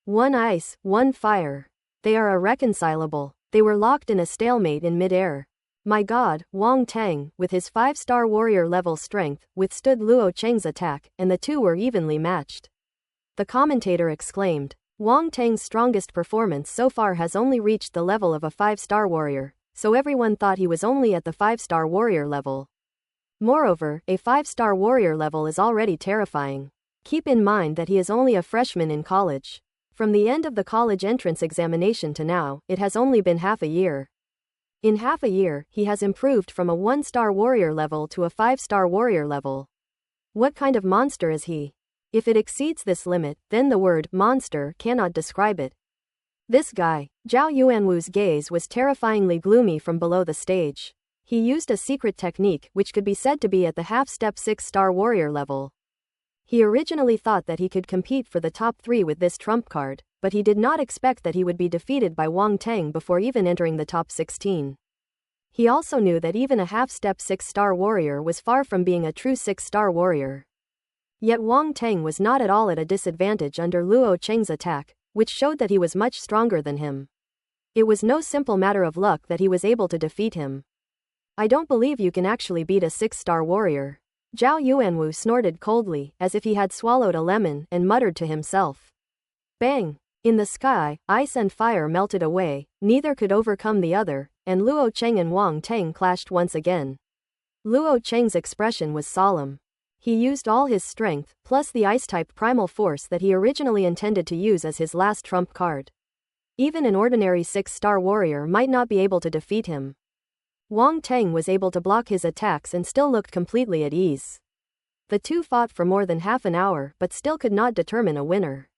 One ice, one fire. They are irreconcilable. They were locked in a stalemate in mid-air. My god, Wang Teng, with his 5-star warrior level strength, withstood Luo Cheng's attack, and the two were evenly matched. The commentator exclaimed. Wang Teng's strongest performance so far has only reached the level of a 5-star warrior, so everyone thought he was only at the 5-star warrior level. Moreover, a 5-star warrior level is already terrifying. Keep in mind that he is only a freshman in college. From the end of the college entrance examination to now, it has only been half a year. In half a year, he has improved from a 1-star warrior level to a 5-star warrior level. What kind of monster is he? If it exceeds this limit, then the word monster cannot describe it. This guy, Zhao Yuanwu's gaze was terrifyingly gloomy from below the stage. He used a secret technique which could be said to be at the half-step 6-star warrior level. He originally thought that he could compete for the top 3 with this trump card, but he did not expect that he would be defeated by Wang Teng before even entering the top 16. He also knew that even a half-step 6-star warrior was far from being a true 6-star warrior. Yet Wang Teng was not at all at a disadvantage under Luo Cheng's attack, which showed that he was much stronger than him. It was no simple matter of luck that he was able to defeat him. I don't believe you can actually beat a 6-star warrior. Zhao Yuanwu snorted coldly, as if he had swallowed a lemon, and muttered to himself. Bang! In the sky, ice and fire melted away, neither could overcome the other, and Luo Cheng and Wang Teng clashed once again. Luo Cheng's expression was solemn. He used all his strength, plus the ice-type primal force that he originally intended to use as his last trump card. Even an ordinary 6-star warrior might not be able to defeat him. Wang Teng was able to block his attacks and still looked completely at ease. The two fought for more than half an hour but still could not determine a winner.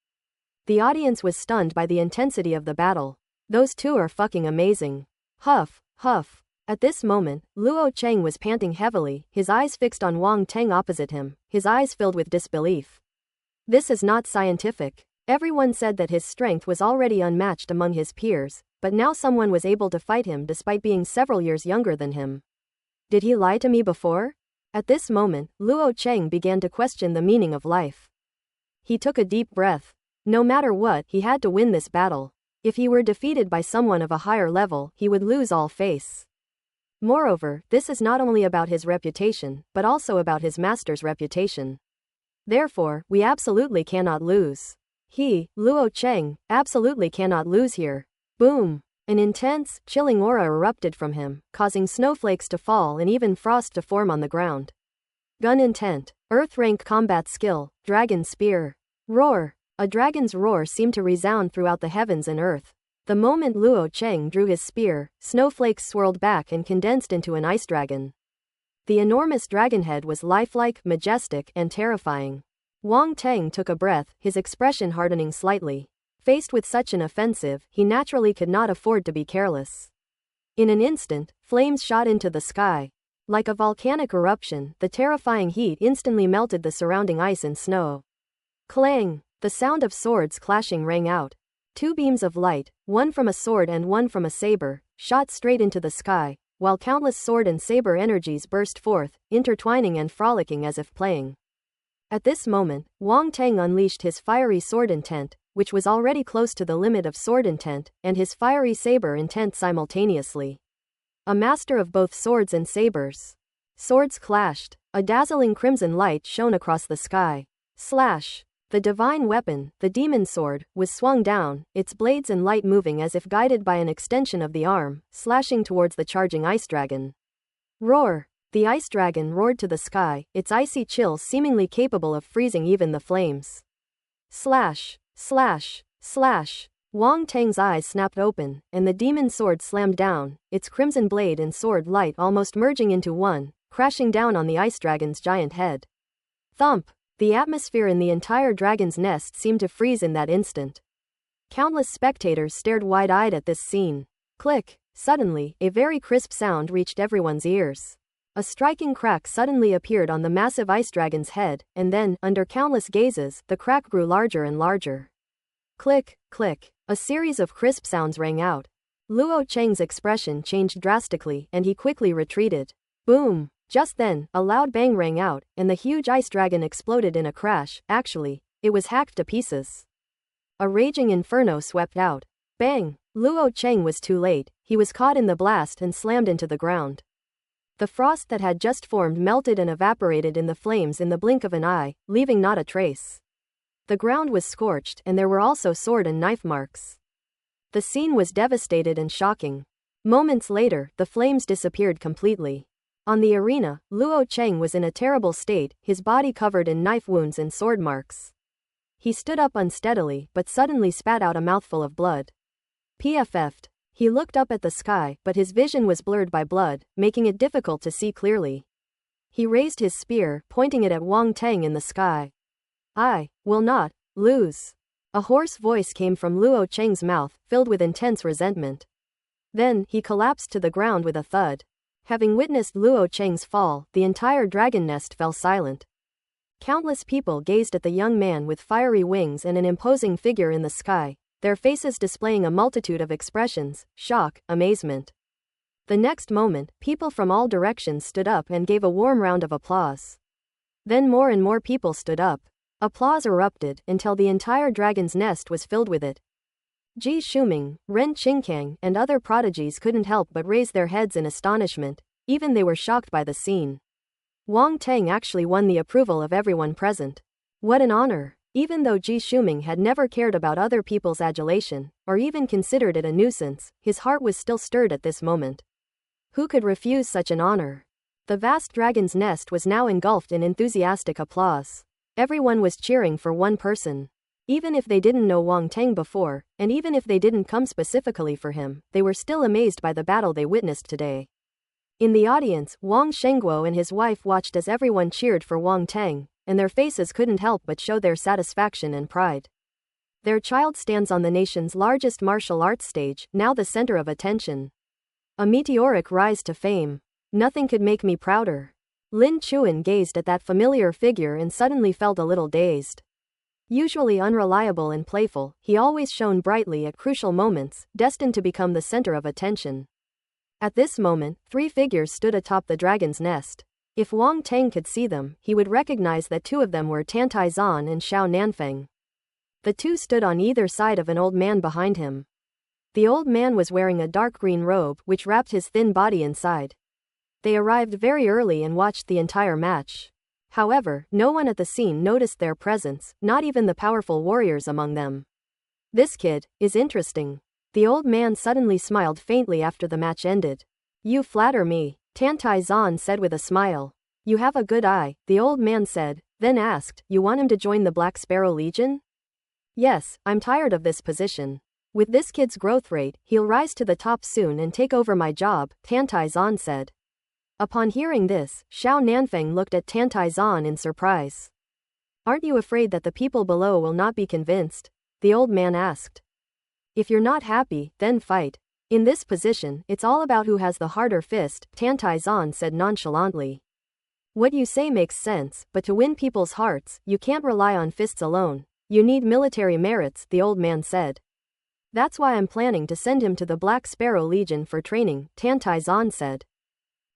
The audience was stunned by the intensity of the battle. Those two are fucking amazing. Huff, huff. At this moment, Luo Cheng was panting heavily, his eyes fixed on Wang Teng opposite him, his eyes filled with disbelief. This is not scientific. Everyone said that his strength was already unmatched among his peers, but now someone was able to fight him despite being several years younger than him. Did he lie to me before? At this moment, Luo Cheng began to question the meaning of life. He took a deep breath. No matter what, he had to win this battle. If he were defeated by someone of a higher level, he would lose all face. Moreover, this is not only about his reputation, but also about his master's reputation. Therefore, we absolutely cannot lose. He, Luo Cheng, absolutely cannot lose here. Boom! An intense, chilling aura erupted from him, causing snowflakes to fall and even frost to form on the ground. Gun intent, Earth rank combat skill, Dragon Spear. Roar! A dragon's roar seemed to resound throughout the heavens and earth. The moment Luo Cheng drew his spear, snowflakes swirled back and condensed into an ice dragon. The enormous dragon head was lifelike, majestic, and terrifying. Wang Teng took a breath, his expression hardening slightly. Faced with such an offensive, he naturally could not afford to be careless. In an instant, flames shot into the sky. Like a volcanic eruption, the terrifying heat instantly melted the surrounding ice and snow. Clang! The sound of swords clashing rang out. Two beams of light, one from a sword and one from a saber, shot straight into the sky, while countless sword and saber energies burst forth, intertwining and frolicking as if playing. At this moment, Wang Teng unleashed his fiery sword intent, which was already close to the limit of sword intent, and his fiery saber intent simultaneously. A master of both swords and sabers. Swords clashed. A dazzling crimson light shone across the sky. Slash! The divine weapon, the demon sword, was swung down, its blades and light moving as if guided by an extension of the arm, slashing towards the charging ice dragon. Roar! The ice dragon roared to the sky, its icy chill seemingly capable of freezing even the flames. Slash! Slash! Slash! Wang Teng's eyes snapped open, and the demon sword slammed down, its crimson blade and sword light almost merging into one, crashing down on the ice dragon's giant head. Thump! The atmosphere in the entire dragon's nest seemed to freeze in that instant. Countless spectators stared wide-eyed at this scene. Click! Suddenly, a very crisp sound reached everyone's ears. A striking crack suddenly appeared on the massive ice dragon's head, and then, under countless gazes, the crack grew larger and larger. Click! Click! A series of crisp sounds rang out. Luo Cheng's expression changed drastically, and he quickly retreated. Boom! Just then, a loud bang rang out, and the huge ice dragon exploded in a crash. Actually, it was hacked to pieces. A raging inferno swept out. Bang! Luo Cheng was too late, he was caught in the blast and slammed into the ground. The frost that had just formed melted and evaporated in the flames in the blink of an eye, leaving not a trace. The ground was scorched, and there were also sword and knife marks. The scene was devastated and shocking. Moments later, the flames disappeared completely. On the arena, Luo Cheng was in a terrible state, his body covered in knife wounds and sword marks. He stood up unsteadily, but suddenly spat out a mouthful of blood. PFF'd. He looked up at the sky, but his vision was blurred by blood, making it difficult to see clearly. He raised his spear, pointing it at Wang Teng in the sky. I will not lose. A hoarse voice came from Luo Cheng's mouth, filled with intense resentment. Then, he collapsed to the ground with a thud. Having witnessed Luo Cheng's fall, the entire dragon nest fell silent. Countless people gazed at the young man with fiery wings and an imposing figure in the sky, their faces displaying a multitude of expressions: shock, amazement. The next moment, people from all directions stood up and gave a warm round of applause. Then more and more people stood up. Applause erupted, until the entire dragon's nest was filled with it. Ji Shuming, Ren Qingkang, and other prodigies couldn't help but raise their heads in astonishment, even they were shocked by the scene. Wang Teng actually won the approval of everyone present. What an honor! Even though Ji Shuming had never cared about other people's adulation, or even considered it a nuisance, his heart was still stirred at this moment. Who could refuse such an honor? The vast dragon's nest was now engulfed in enthusiastic applause. Everyone was cheering for one person. Even if they didn't know Wang Teng before, and even if they didn't come specifically for him, they were still amazed by the battle they witnessed today. In the audience, Wang Shengguo and his wife watched as everyone cheered for Wang Teng, and their faces couldn't help but show their satisfaction and pride. Their child stands on the nation's largest martial arts stage, now the center of attention. A meteoric rise to fame. Nothing could make me prouder. Lin Chuan gazed at that familiar figure and suddenly felt a little dazed. Usually unreliable and playful, he always shone brightly at crucial moments, destined to become the center of attention. At this moment, three figures stood atop the dragon's nest. If Wang Teng could see them, he would recognize that two of them were Tantai Zan and Xiao Nanfeng. The two stood on either side of an old man behind him. The old man was wearing a dark green robe which wrapped his thin body inside. They arrived very early and watched the entire match. However, no one at the scene noticed their presence, not even the powerful warriors among them. This kid is interesting. The old man suddenly smiled faintly after the match ended. You flatter me, Tantai Zan said with a smile. You have a good eye, the old man said, then asked, you want him to join the Black Sparrow Legion? Yes, I'm tired of this position. With this kid's growth rate, he'll rise to the top soon and take over my job, Tantai Zan said. Upon hearing this, Xiao Nanfeng looked at Tantai Zan in surprise. Aren't you afraid that the people below will not be convinced? The old man asked. If you're not happy, then fight. In this position, it's all about who has the harder fist, Tantai Zan said nonchalantly. What you say makes sense, but to win people's hearts, you can't rely on fists alone. You need military merits, the old man said. That's why I'm planning to send him to the Black Sparrow Legion for training, Tantai Zan said.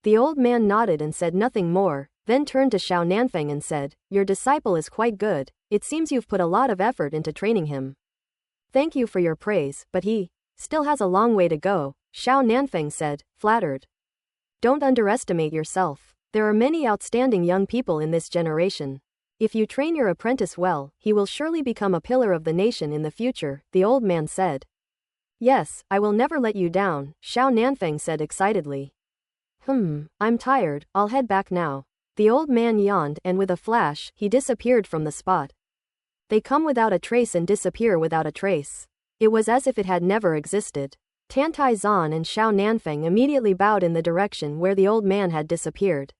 The old man nodded and said nothing more, then turned to Xiao Nanfeng and said, your disciple is quite good, it seems you've put a lot of effort into training him. Thank you for your praise, but he still has a long way to go, Xiao Nanfeng said, flattered. Don't underestimate yourself. There are many outstanding young people in this generation. If you train your apprentice well, he will surely become a pillar of the nation in the future, the old man said. Yes, I will never let you down, Xiao Nanfeng said excitedly. I'm tired, I'll head back now. The old man yawned and with a flash, he disappeared from the spot. They come without a trace and disappear without a trace. It was as if it had never existed. Tantai Zan and Xiao Nanfeng immediately bowed in the direction where the old man had disappeared.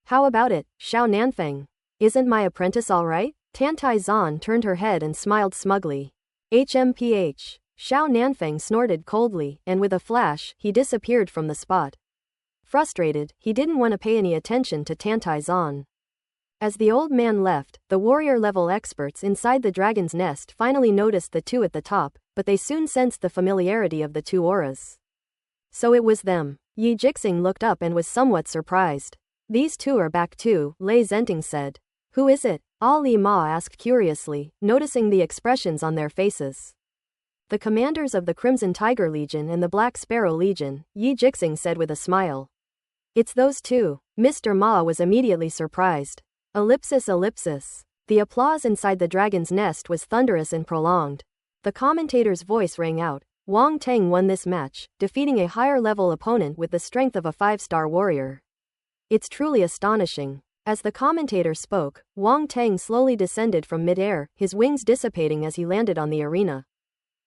How about it, Xiao Nanfeng? Isn't my apprentice all right? Tantai Zan turned her head and smiled smugly. HMPH. Xiao Nanfeng snorted coldly, and with a flash, he disappeared from the spot. Frustrated, he didn't want to pay any attention to Tantai Zan. As the old man left, the warrior-level experts inside the dragon's nest finally noticed the two at the top, but they soon sensed the familiarity of the two auras. So it was them. Yi Jixing looked up and was somewhat surprised. These two are back too, Lei Zenting said. Who is it? Ali Ma asked curiously, noticing the expressions on their faces. The commanders of the Crimson Tiger Legion and the Black Sparrow Legion, Yi Jixing said with a smile. It's those two. Mr. Ma was immediately surprised. Ellipsis. The applause inside the dragon's nest was thunderous and prolonged. The commentator's voice rang out. Wang Teng won this match, defeating a higher-level opponent with the strength of a 5-star warrior. It's truly astonishing. As the commentator spoke, Wang Teng slowly descended from mid-air, his wings dissipating as he landed on the arena.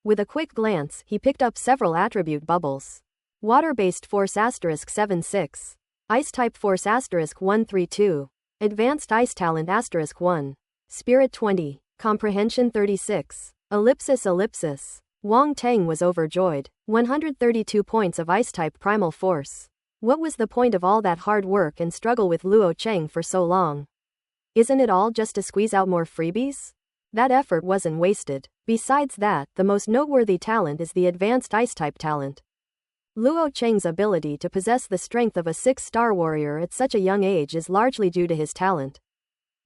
With a quick glance, he picked up several attribute bubbles. Water-based Force *76. Ice-type Force *132. Advanced Ice Talent *1. Spirit 20. Comprehension 36. Ellipsis. Wang Teng was overjoyed. 132 points of Ice-type Primal Force. What was the point of all that hard work and struggle with Luo Cheng for so long? Isn't it all just to squeeze out more freebies? That effort wasn't wasted. Besides that, the most noteworthy talent is the Advanced Ice-type talent. Luo Cheng's ability to possess the strength of a 6-star warrior at such a young age is largely due to his talent.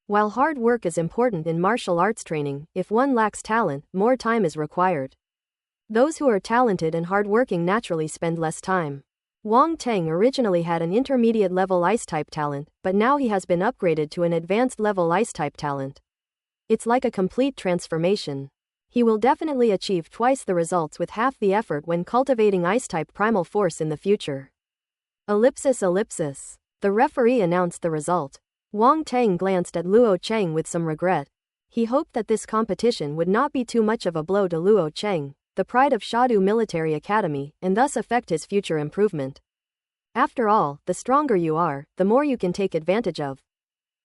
While hard work is important in martial arts training, if one lacks talent, more time is required. Those who are talented and hardworking naturally spend less time. Wang Teng originally had an intermediate-level Ice-type talent, but now he has been upgraded to an advanced-level Ice-type talent. It's like a complete transformation. He will definitely achieve twice the results with half the effort when cultivating Ice-type Primal Force in the future. Ellipsis. The referee announced the result. Wang Teng glanced at Luo Cheng with some regret. He hoped that this competition would not be too much of a blow to Luo Cheng, the pride of Shadu Military Academy, and thus affect his future improvement. After all, the stronger you are, the more you can take advantage of.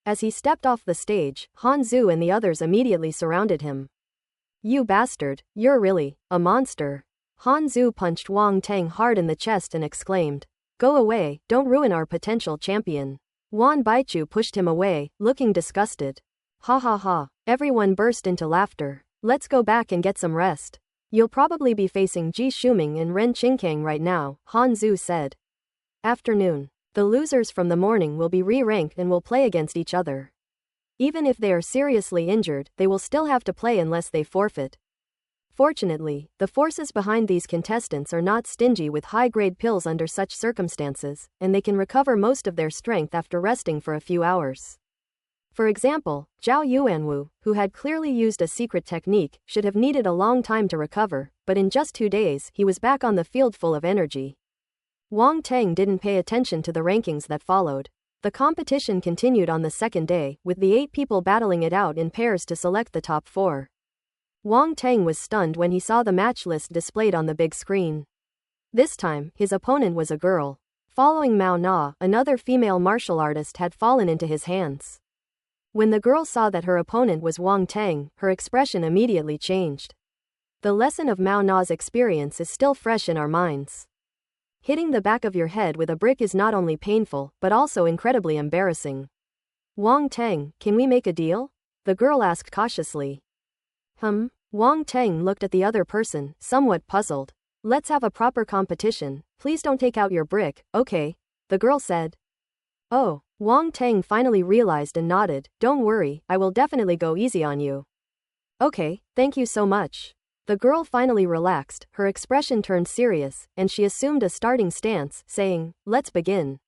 As he stepped off the stage, Han Zhu and the others immediately surrounded him. You bastard, you're really a monster. Han Zhu punched Wang Teng hard in the chest and exclaimed. Go away, don't ruin our potential champion. Wan Baichu pushed him away, looking disgusted. Ha ha ha, everyone burst into laughter. Let's go back and get some rest. You'll probably be facing Ji Shuming and Ren Qingkang right now, Han Zhu said. Afternoon. The losers from the morning will be re-ranked and will play against each other. Even if they are seriously injured, they will still have to play unless they forfeit. Fortunately, the forces behind these contestants are not stingy with high-grade pills under such circumstances, and they can recover most of their strength after resting for a few hours. For example, Zhao Yuanwu, who had clearly used a secret technique, should have needed a long time to recover, but in just 2 days, he was back on the field full of energy. Wang Teng didn't pay attention to the rankings that followed. The competition continued on the second day, with the 8 people battling it out in pairs to select the top 4. Wang Teng was stunned when he saw the match list displayed on the big screen. This time, his opponent was a girl. Following Mao Na, another female martial artist had fallen into his hands. When the girl saw that her opponent was Wang Teng, her expression immediately changed. The lesson of Mao Na's experience is still fresh in our minds. Hitting the back of your head with a brick is not only painful, but also incredibly embarrassing. Wang Teng, can we make a deal? The girl asked cautiously. Wang Teng looked at the other person, somewhat puzzled. Let's have a proper competition, please don't take out your brick, okay? The girl said. Oh, Wang Teng finally realized and nodded, don't worry, I will definitely go easy on you. Okay, thank you so much. The girl finally relaxed, her expression turned serious, and she assumed a starting stance, saying, let's begin.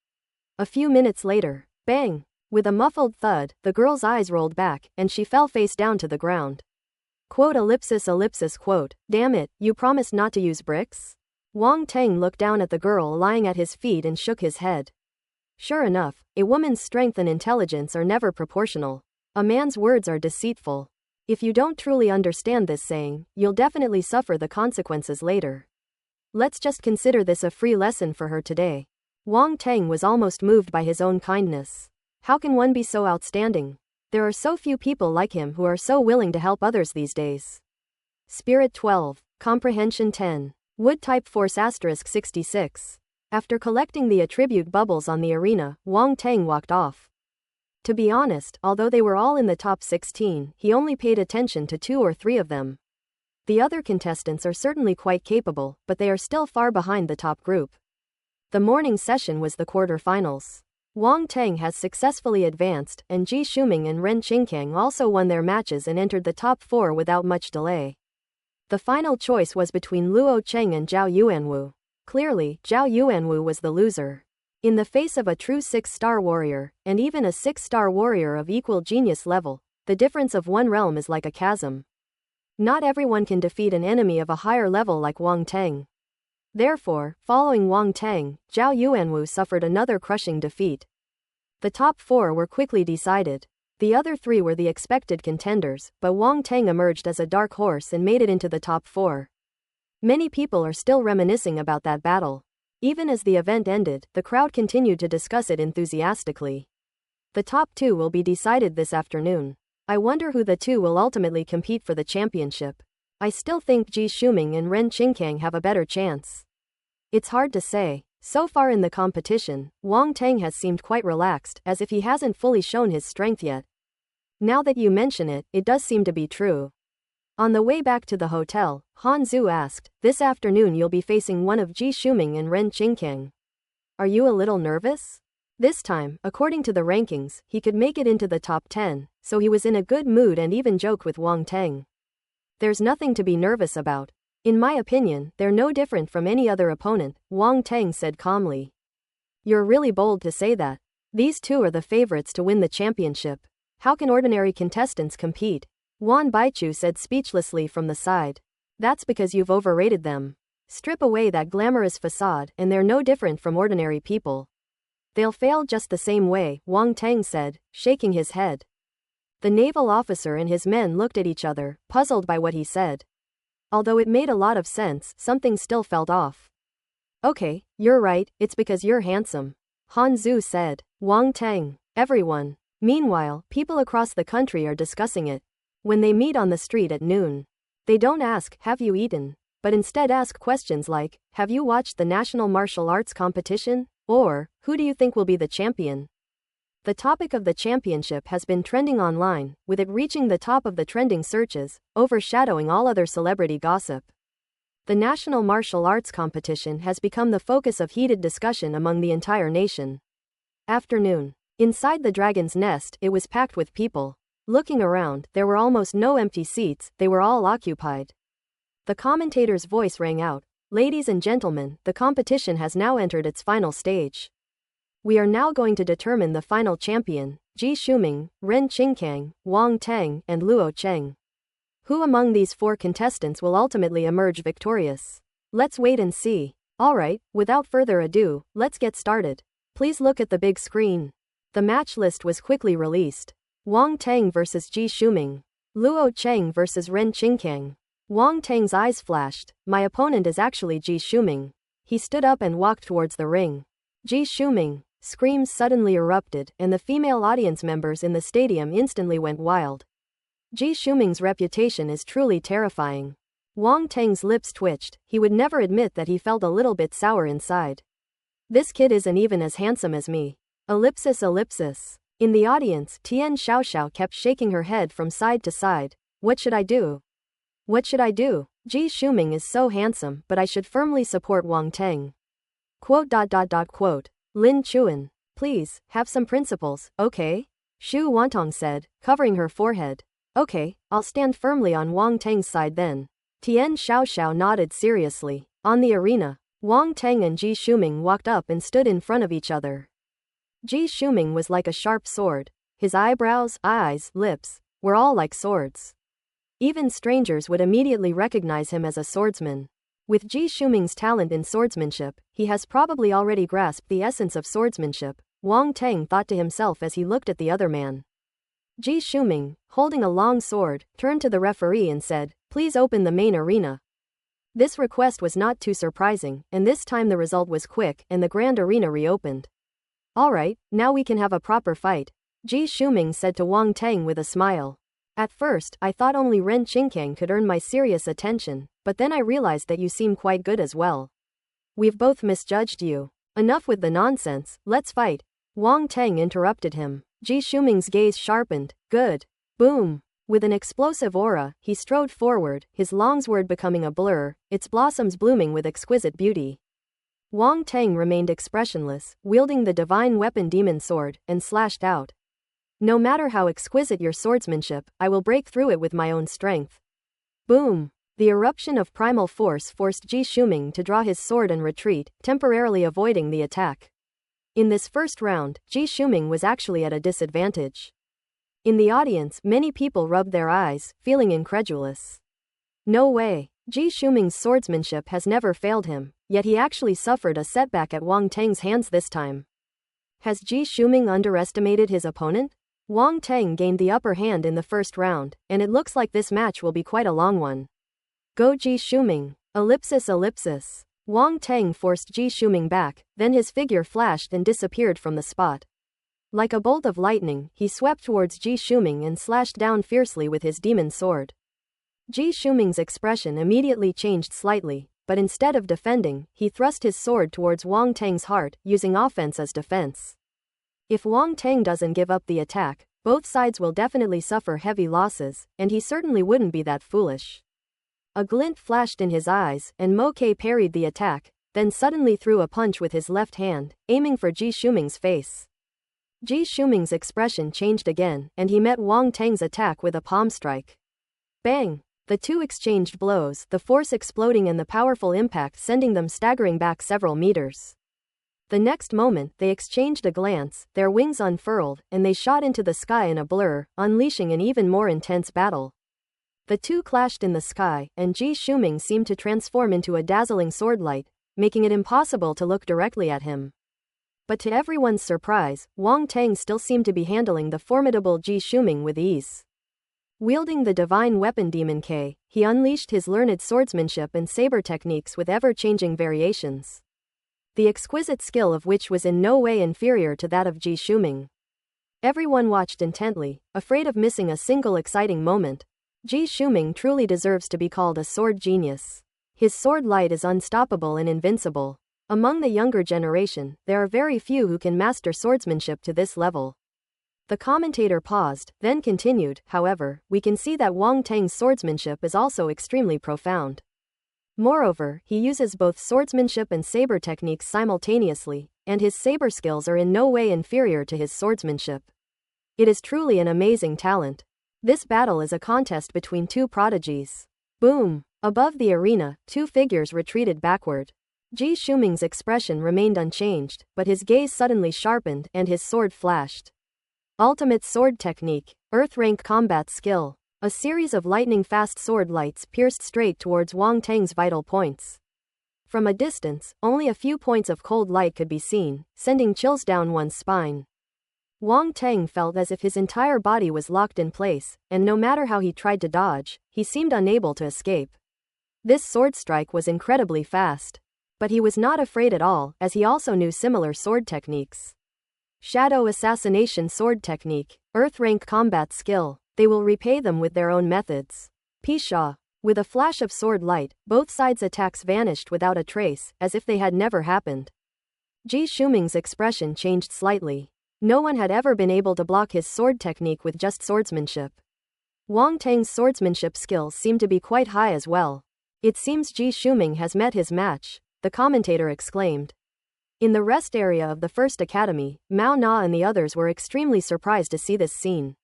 A few minutes later, bang! With a muffled thud, the girl's eyes rolled back, and she fell face down to the ground. Quote ellipsis quote, damn it, you promised not to use bricks? Wang Teng looked down at the girl lying at his feet and shook his head. Sure enough, a woman's strength and intelligence are never proportional. A man's words are deceitful. If you don't truly understand this saying, you'll definitely suffer the consequences later. Let's just consider this a free lesson for her today. Wang Teng was almost moved by his own kindness. How can one be so outstanding? There are so few people like him who are so willing to help others these days. Spirit 12, Comprehension 10, Wood Type Force *66. After collecting the attribute bubbles on the arena, Wang Teng walked off. To be honest, although they were all in the top 16, he only paid attention to 2 or 3 of them. The other contestants are certainly quite capable, but they are still far behind the top group. The morning session was the quarter-finals. Wang Teng has successfully advanced, and Ji Shuming and Ren Qingkang also won their matches and entered the top 4 without much delay. The final choice was between Luo Cheng and Zhao Yuanwu. Clearly, Zhao Yuanwu was the loser. In the face of a true 6-star warrior, and even a 6-star warrior of equal genius level, the difference of one realm is like a chasm. Not everyone can defeat an enemy of a higher level like Wang Teng. Therefore, following Wang Teng, Zhao Yuanwu suffered another crushing defeat. The top 4 were quickly decided. The other 3 were the expected contenders, but Wang Teng emerged as a dark horse and made it into the top 4. Many people are still reminiscing about that battle. Even as the event ended, the crowd continued to discuss it enthusiastically. The top 2 will be decided this afternoon. I wonder who the 2 will ultimately compete for the championship. I still think Ji Shuming and Ren Qingkang have a better chance. It's hard to say. So far in the competition, Wang Teng has seemed quite relaxed, as if he hasn't fully shown his strength yet. Now that you mention it, it does seem to be true. On the way back to the hotel, Han Zhu asked, this afternoon you'll be facing one of Ji Shuming and Ren Qingkang. Are you a little nervous? This time, according to the rankings, he could make it into the top 10, so he was in a good mood and even joked with Wang Teng. There's nothing to be nervous about. In my opinion, they're no different from any other opponent, Wang Teng said calmly. You're really bold to say that. These 2 are the favorites to win the championship. How can ordinary contestants compete? Wan Baichu said speechlessly from the side. That's because you've overrated them. Strip away that glamorous facade and they're no different from ordinary people. They'll fail just the same way, Wang Teng said, shaking his head. The naval officer and his men looked at each other, puzzled by what he said. Although it made a lot of sense, something still felt off. Okay, you're right, it's because you're handsome. Han Zhu said. Wang Teng. Everyone. Meanwhile, people across the country are discussing it. When they meet on the street at noon, they don't ask, have you eaten? But instead ask questions like, have you watched the National Martial Arts Competition? Or, who do you think will be the champion? The topic of the championship has been trending online, with it reaching the top of the trending searches, overshadowing all other celebrity gossip. The National Martial Arts Competition has become the focus of heated discussion among the entire nation. Afternoon. Inside the Dragon's Nest, it was packed with people. Looking around, there were almost no empty seats, they were all occupied. The commentator's voice rang out. Ladies and gentlemen, the competition has now entered its final stage. We are now going to determine the final champion, Ji Shuming, Ren Qingkang, Wang Teng, and Luo Cheng. Who among these 4 contestants will ultimately emerge victorious? Let's wait and see. Alright, without further ado, let's get started. Please look at the big screen. The match list was quickly released. Wang Teng vs Ji Shuming. Luo Cheng vs Ren Qingkang. Wang Teng's eyes flashed. My opponent is actually Ji Shuming. He stood up and walked towards the ring. Ji Shuming. Screams suddenly erupted, and the female audience members in the stadium instantly went wild. Ji Shuming's reputation is truly terrifying. Wang Teng's lips twitched. He would never admit that he felt a little bit sour inside. This kid isn't even as handsome as me. Ellipsis ellipsis. In the audience, Tian Xiaoxiao kept shaking her head from side to side. What should I do? What should I do? Ji Shuming is so handsome, but I should firmly support Wang Teng. Quote. Lin Chuan. Please, have some principles, okay? Xu Wantong said, covering her forehead. Okay, I'll stand firmly on Wang Teng's side then. Tian Xiaoxiao nodded seriously. On the arena, Wang Teng and Ji Shuming walked up and stood in front of each other. Ji Shuming was like a sharp sword. His eyebrows, eyes, lips, were all like swords. Even strangers would immediately recognize him as a swordsman. With Ji Shuming's talent in swordsmanship, he has probably already grasped the essence of swordsmanship, Wang Teng thought to himself as he looked at the other man. Ji Shuming, holding a long sword, turned to the referee and said, "Please open the main arena." This request was not too surprising, and this time the result was quick and the grand arena reopened. Alright, now we can have a proper fight, Ji Shuming said to Wang Teng with a smile. At first, I thought only Ren Qingkang could earn my serious attention, but then I realized that you seem quite good as well. We've both misjudged you. Enough with the nonsense, let's fight. Wang Teng interrupted him. Ji Shuming's gaze sharpened. Good. Boom. With an explosive aura, he strode forward, his long sword becoming a blur, its blossoms blooming with exquisite beauty. Wang Teng remained expressionless, wielding the divine weapon demon sword, and slashed out. No matter how exquisite your swordsmanship, I will break through it with my own strength. Boom. The eruption of primal force forced Ji Shuming to draw his sword and retreat, temporarily avoiding the attack. In this first round, Ji Shuming was actually at a disadvantage. In the audience, many people rubbed their eyes, feeling incredulous. No way. Ji Shuming's swordsmanship has never failed him, yet he actually suffered a setback at Wang Teng's hands this time. Has Ji Shuming underestimated his opponent? Wang Teng gained the upper hand in the first round, and it looks like this match will be quite a long one. Go Ji Shuming. Ellipsis ellipsis. Wang Teng forced Ji Shuming back, then his figure flashed and disappeared from the spot. Like a bolt of lightning, he swept towards Ji Shuming and slashed down fiercely with his demon sword. Ji Shuming's expression immediately changed slightly, but instead of defending, he thrust his sword towards Wang Teng's heart, using offense as defense. If Wang Teng doesn't give up the attack, both sides will definitely suffer heavy losses, and he certainly wouldn't be that foolish. A glint flashed in his eyes, and Mo Ke parried the attack, then suddenly threw a punch with his left hand, aiming for Ji Shuming's face. Ji Shuming's expression changed again, and he met Wang Teng's attack with a palm strike. Bang! The two exchanged blows, the force exploding and the powerful impact sending them staggering back several meters. The next moment, they exchanged a glance, their wings unfurled, and they shot into the sky in a blur, unleashing an even more intense battle. The two clashed in the sky, and Ji Shuming seemed to transform into a dazzling swordlight, making it impossible to look directly at him. But to everyone's surprise, Wang Teng still seemed to be handling the formidable Ji Shuming with ease. Wielding the divine weapon Demon K, he unleashed his learned swordsmanship and saber techniques with ever-changing variations, the exquisite skill of which was in no way inferior to that of Ji Shuming. Everyone watched intently, afraid of missing a single exciting moment. Ji Shuming truly deserves to be called a sword genius. His sword light is unstoppable and invincible. Among the younger generation, there are very few who can master swordsmanship to this level. The commentator paused, then continued, however, we can see that Wang Teng's swordsmanship is also extremely profound. Moreover, he uses both swordsmanship and saber techniques simultaneously, and his saber skills are in no way inferior to his swordsmanship. It is truly an amazing talent. This battle is a contest between two prodigies. Boom! Above the arena, two figures retreated backward. Ji Shuming's expression remained unchanged, but his gaze suddenly sharpened and his sword flashed. Ultimate sword technique, Earth rank combat skill. A series of lightning-fast sword lights pierced straight towards Wang Teng's vital points. From a distance, only a few points of cold light could be seen, sending chills down one's spine. Wang Teng felt as if his entire body was locked in place, and no matter how he tried to dodge, he seemed unable to escape. This sword strike was incredibly fast. But he was not afraid at all, as he also knew similar sword techniques. Shadow assassination sword technique, Earth rank combat skill. They will repay them with their own methods. Pisha. With a flash of sword light, both sides' attacks vanished without a trace, as if they had never happened. Ji Shuming's expression changed slightly. No one had ever been able to block his sword technique with just swordsmanship. Wang Teng's swordsmanship skills seem to be quite high as well. It seems Ji Shuming has met his match, the commentator exclaimed. In the rest area of the First Academy, Mao Na and the others were extremely surprised to see this scene.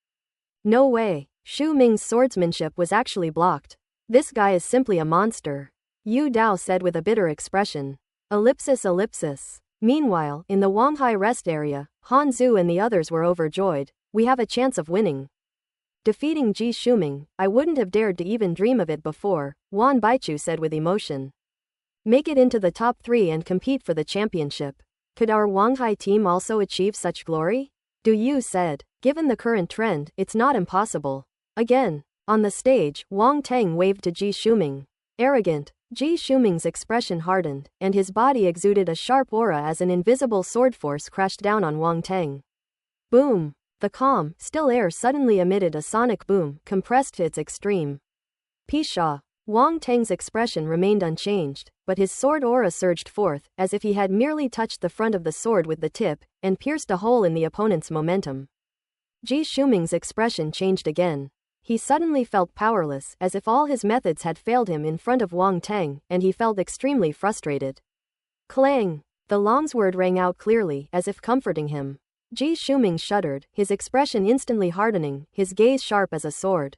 No way, Xu Ming's swordsmanship was actually blocked. This guy is simply a monster. Yu Dao said with a bitter expression. Ellipsis ellipsis. Meanwhile, in the Wanghai rest area, Han Zhu and the others were overjoyed. We have a chance of winning. Defeating Ji Shuming, I wouldn't have dared to even dream of it before, Wan Baichu said with emotion. Make it into the top 3 and compete for the championship. Could our Wanghai team also achieve such glory? Du Yu said. Given the current trend, it's not impossible. Again. On the stage, Wang Teng waved to Ji Shuming. Arrogant. Ji Shuming's expression hardened, and his body exuded a sharp aura as an invisible sword force crashed down on Wang Teng. Boom! The calm, still air suddenly emitted a sonic boom, compressed to its extreme. Pisha. Wang Teng's expression remained unchanged, but his sword aura surged forth, as if he had merely touched the front of the sword with the tip, and pierced a hole in the opponent's momentum. Ji Shuming's expression changed again. He suddenly felt powerless, as if all his methods had failed him in front of Wang Teng, and he felt extremely frustrated. Clang! The longsword rang out clearly, as if comforting him. Ji Shuming shuddered, his expression instantly hardening, his gaze sharp as a sword.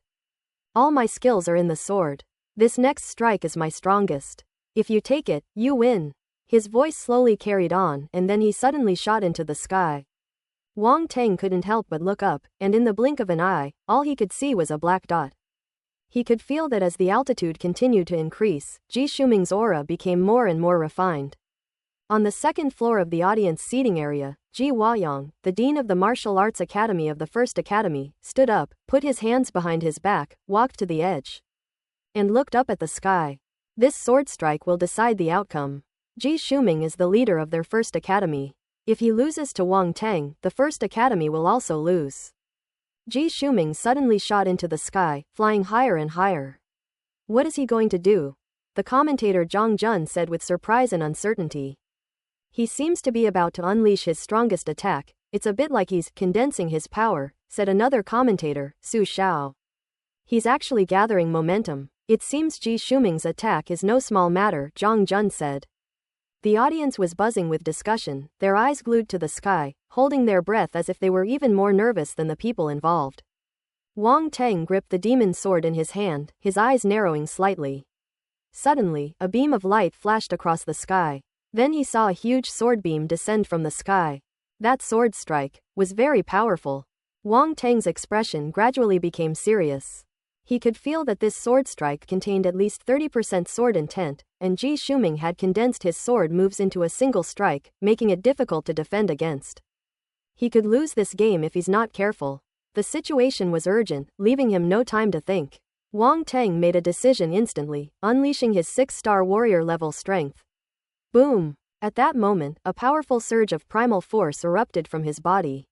All my skills are in the sword. This next strike is my strongest. If you take it, you win. His voice slowly carried on, and then he suddenly shot into the sky. Wang Teng couldn't help but look up, and in the blink of an eye, all he could see was a black dot. He could feel that as the altitude continued to increase, Ji Shuming's aura became more and more refined. On the second floor of the audience seating area, Ji Huayang, the dean of the Martial Arts Academy of the First Academy, stood up, put his hands behind his back, walked to the edge, and looked up at the sky. This sword strike will decide the outcome. Ji Shuming is the leader of their First Academy. If he loses to Wang Teng, the First Academy will also lose. Ji Shuming suddenly shot into the sky, flying higher and higher. What is he going to do? The commentator Zhang Jun said with surprise and uncertainty. He seems to be about to unleash his strongest attack. It's a bit like he's condensing his power, said another commentator, Su Xiao. He's actually gathering momentum. It seems Ji Shuming's attack is no small matter, Zhang Jun said. The audience was buzzing with discussion, their eyes glued to the sky, holding their breath as if they were even more nervous than the people involved. Wang Teng gripped the demon's sword in his hand, his eyes narrowing slightly. Suddenly, a beam of light flashed across the sky. Then he saw a huge sword beam descend from the sky. That sword strike was very powerful. Wang Teng's expression gradually became serious. He could feel that this sword strike contained at least 30% sword intent, and Ji Shuming had condensed his sword moves into a single strike, making it difficult to defend against. He could lose this game if he's not careful. The situation was urgent, leaving him no time to think. Wang Teng made a decision instantly, unleashing his 6-star warrior level strength. Boom! At that moment, a powerful surge of primal force erupted from his body.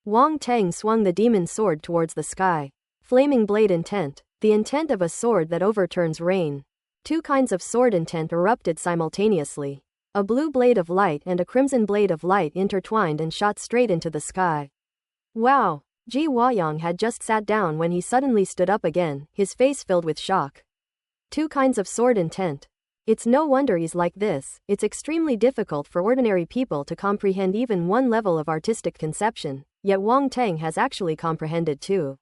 Wang Teng swung the demon sword towards the sky. Flaming blade intent, the intent of a sword that overturns rain. Two kinds of sword intent erupted simultaneously. A blue blade of light and a crimson blade of light intertwined and shot straight into the sky. Wow! Ji Huayang had just sat down when he suddenly stood up again, his face filled with shock. Two kinds of sword intent. It's no wonder he's like this. It's extremely difficult for ordinary people to comprehend even one level of artistic conception, yet Wang Teng has actually comprehended two.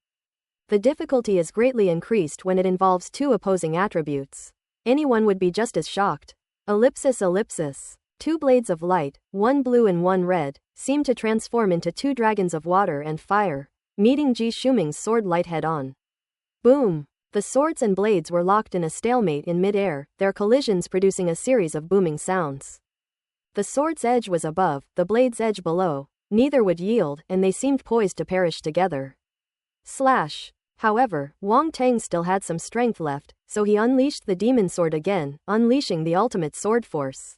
The difficulty is greatly increased when it involves two opposing attributes. Anyone would be just as shocked. Ellipsis ellipsis. Two blades of light, one blue and one red, seemed to transform into two dragons of water and fire, meeting Ji Shuming's sword light head-on. Boom! The swords and blades were locked in a stalemate in mid-air, their collisions producing a series of booming sounds. The sword's edge was above, the blade's edge below. Neither would yield, and they seemed poised to perish together. Slash! However, Wang Tang still had some strength left, so he unleashed the demon sword again, unleashing the ultimate sword force.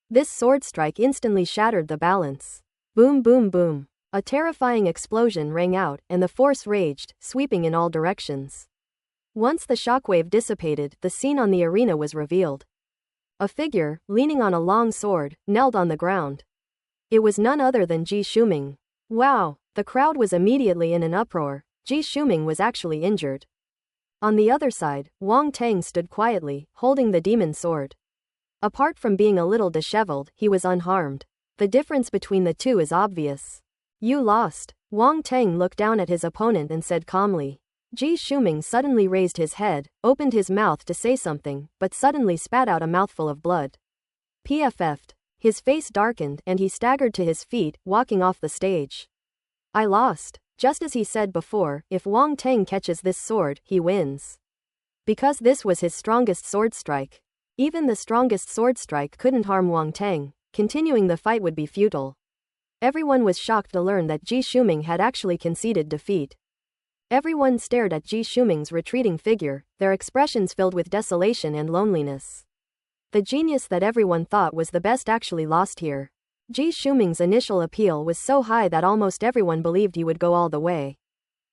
This sword strike instantly shattered the balance. Boom boom boom. A terrifying explosion rang out, and the force raged, sweeping in all directions. Once the shockwave dissipated, the scene on the arena was revealed. A figure, leaning on a long sword, knelt on the ground. It was none other than Ji Shuming. Wow! The crowd was immediately in an uproar. Ji Shuming was actually injured. On the other side, Wang Tang stood quietly, holding the demon sword. Apart from being a little disheveled, he was unharmed. The difference between the two is obvious. You lost. Wang Tang looked down at his opponent and said calmly. Ji Shuming suddenly raised his head, opened his mouth to say something, but suddenly spat out a mouthful of blood. PFF'd. His face darkened and he staggered to his feet, walking off the stage. I lost. Just as he said before, if Wang Tang catches this sword, he wins. Because this was his strongest sword strike. Even the strongest sword strike couldn't harm Wang Tang. Continuing the fight would be futile. Everyone was shocked to learn that Ji Shuming had actually conceded defeat. Everyone stared at Ji Shuming's retreating figure, their expressions filled with desolation and loneliness. The genius that everyone thought was the best actually lost here. Ji Shuming's initial appeal was so high that almost everyone believed he would go all the way.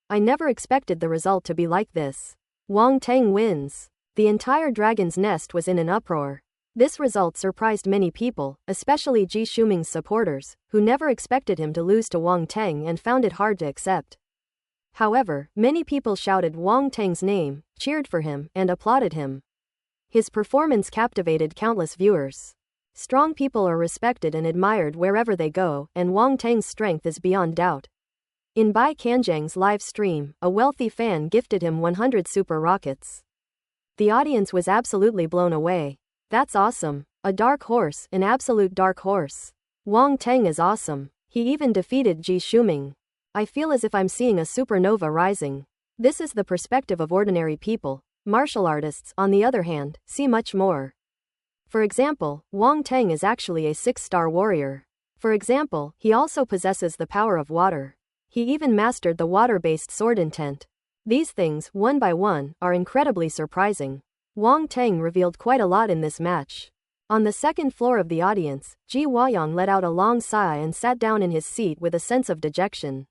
I never expected the result to be like this. Wang Tang wins. The entire dragon's nest was in an uproar. This result surprised many people, especially Ji Shuming's supporters, who never expected him to lose to Wang Tang and found it hard to accept. However, many people shouted Wang Tang's name, cheered for him, and applauded him. His performance captivated countless viewers. Strong people are respected and admired wherever they go, and Wang Tang's strength is beyond doubt. In Bai Kanjiang's live stream, a wealthy fan gifted him 100 super rockets. The audience was absolutely blown away. That's awesome. A dark horse, an absolute dark horse. Wang Tang is awesome. He even defeated Ji Shuming. I feel as if I'm seeing a supernova rising. This is the perspective of ordinary people. Martial artists, on the other hand, see much more. For example, Wang Tang is actually a 6-star warrior. For example, he also possesses the power of water. He even mastered the water-based sword intent. These things, one by one, are incredibly surprising. Wang Tang revealed quite a lot in this match. On the second floor of the audience, Ji Huayang let out a long sigh and sat down in his seat with a sense of dejection.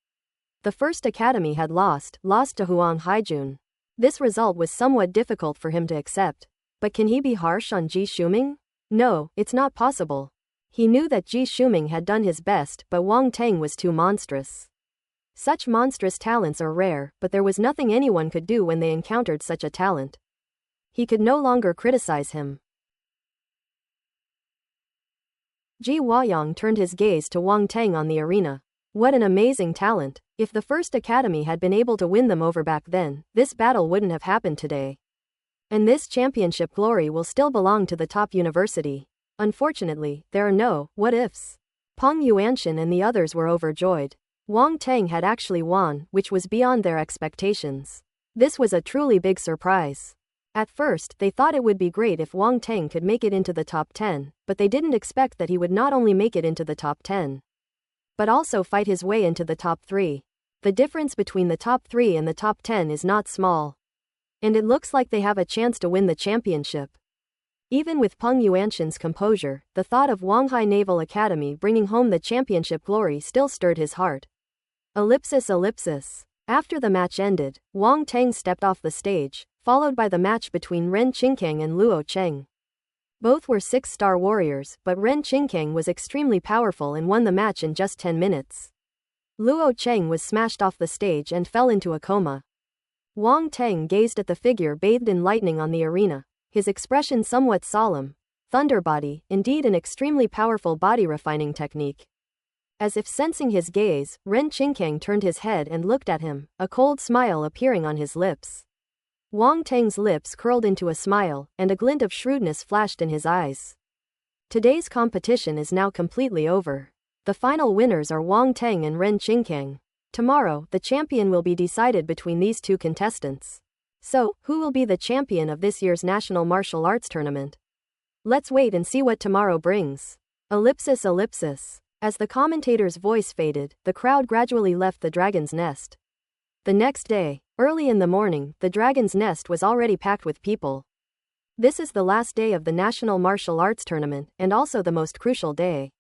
The first academy had lost to Huang Haijun. This result was somewhat difficult for him to accept. But can he be harsh on Ji Shuming? No, it's not possible. He knew that Ji Shuming had done his best, but Wang Tang was too monstrous. Such monstrous talents are rare, but there was nothing anyone could do when they encountered such a talent. He could no longer criticize him. Ji Huayang turned his gaze to Wang Tang on the arena. What an amazing talent. If the first academy had been able to win them over back then, this battle wouldn't have happened today. And this championship glory will still belong to the top university. Unfortunately, there are no what-ifs. Peng Yuanshan and the others were overjoyed. Wang Tang had actually won, which was beyond their expectations. This was a truly big surprise. At first, they thought it would be great if Wang Tang could make it into the top 10, but they didn't expect that he would not only make it into the top 10, but also fight his way into the top 3. The difference between the top 3 and the top 10 is not small. And it looks like they have a chance to win the championship. Even with Peng Yuanshan's composure, the thought of Wanghai Naval Academy bringing home the championship glory still stirred his heart. Ellipsis ellipsis. After the match ended, Wang Tang stepped off the stage, followed by the match between Ren Qingkang and Luo Cheng. Both were 6-star warriors, but Ren Qingkang was extremely powerful and won the match in just 10 minutes. Luo Cheng was smashed off the stage and fell into a coma. Wang Tang gazed at the figure bathed in lightning on the arena, his expression somewhat solemn. Thunder body, indeed an extremely powerful body refining technique. As if sensing his gaze, Ren Qingkang turned his head and looked at him, a cold smile appearing on his lips. Wang Teng's lips curled into a smile, and a glint of shrewdness flashed in his eyes. Today's competition is now completely over. The final winners are Wang Teng and Ren Qingkang. Tomorrow, the champion will be decided between these two contestants. So, who will be the champion of this year's National Martial Arts Tournament? Let's wait and see what tomorrow brings. Ellipsis. As the commentator's voice faded, the crowd gradually left the dragon's nest. The next day, early in the morning, the dragon's nest was already packed with people. This is the last day of the National Martial Arts Tournament, and also the most crucial day.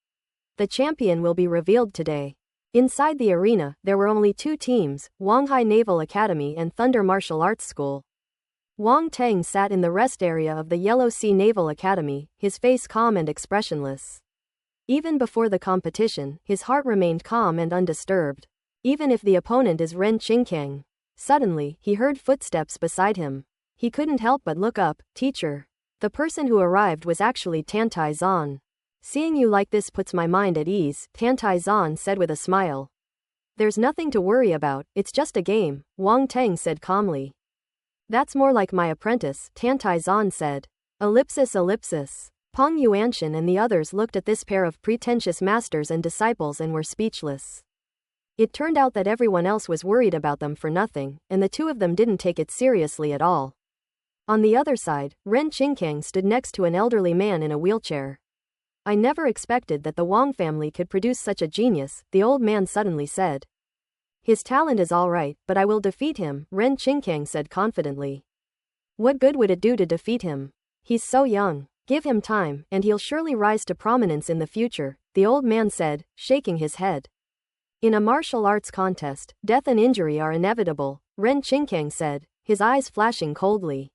The champion will be revealed today. Inside the arena, there were only two teams, Wanghai Naval Academy and Thunder Martial Arts School. Wang Teng sat in the rest area of the Yellow Sea Naval Academy, his face calm and expressionless. Even before the competition, his heart remained calm and undisturbed. Even if the opponent is Ren Qingkang. Suddenly, he heard footsteps beside him. He couldn't help but look up. Teacher. The person who arrived was actually Tantai Zan. Seeing you like this puts my mind at ease, Tantai Zan said with a smile. There's nothing to worry about, it's just a game, Wang Teng said calmly. That's more like my apprentice, Tantai Zan said. Ellipsis. Peng Yuanshan and the others looked at this pair of pretentious masters and disciples and were speechless. It turned out that everyone else was worried about them for nothing, and the two of them didn't take it seriously at all. On the other side, Ren Qingkang stood next to an elderly man in a wheelchair. I never expected that the Wang family could produce such a genius, the old man suddenly said. His talent is all right, but I will defeat him, Ren Qingkang said confidently. What good would it do to defeat him? He's so young. Give him time, and he'll surely rise to prominence in the future, the old man said, shaking his head. In a martial arts contest, death and injury are inevitable, Ren Qingkang said, his eyes flashing coldly.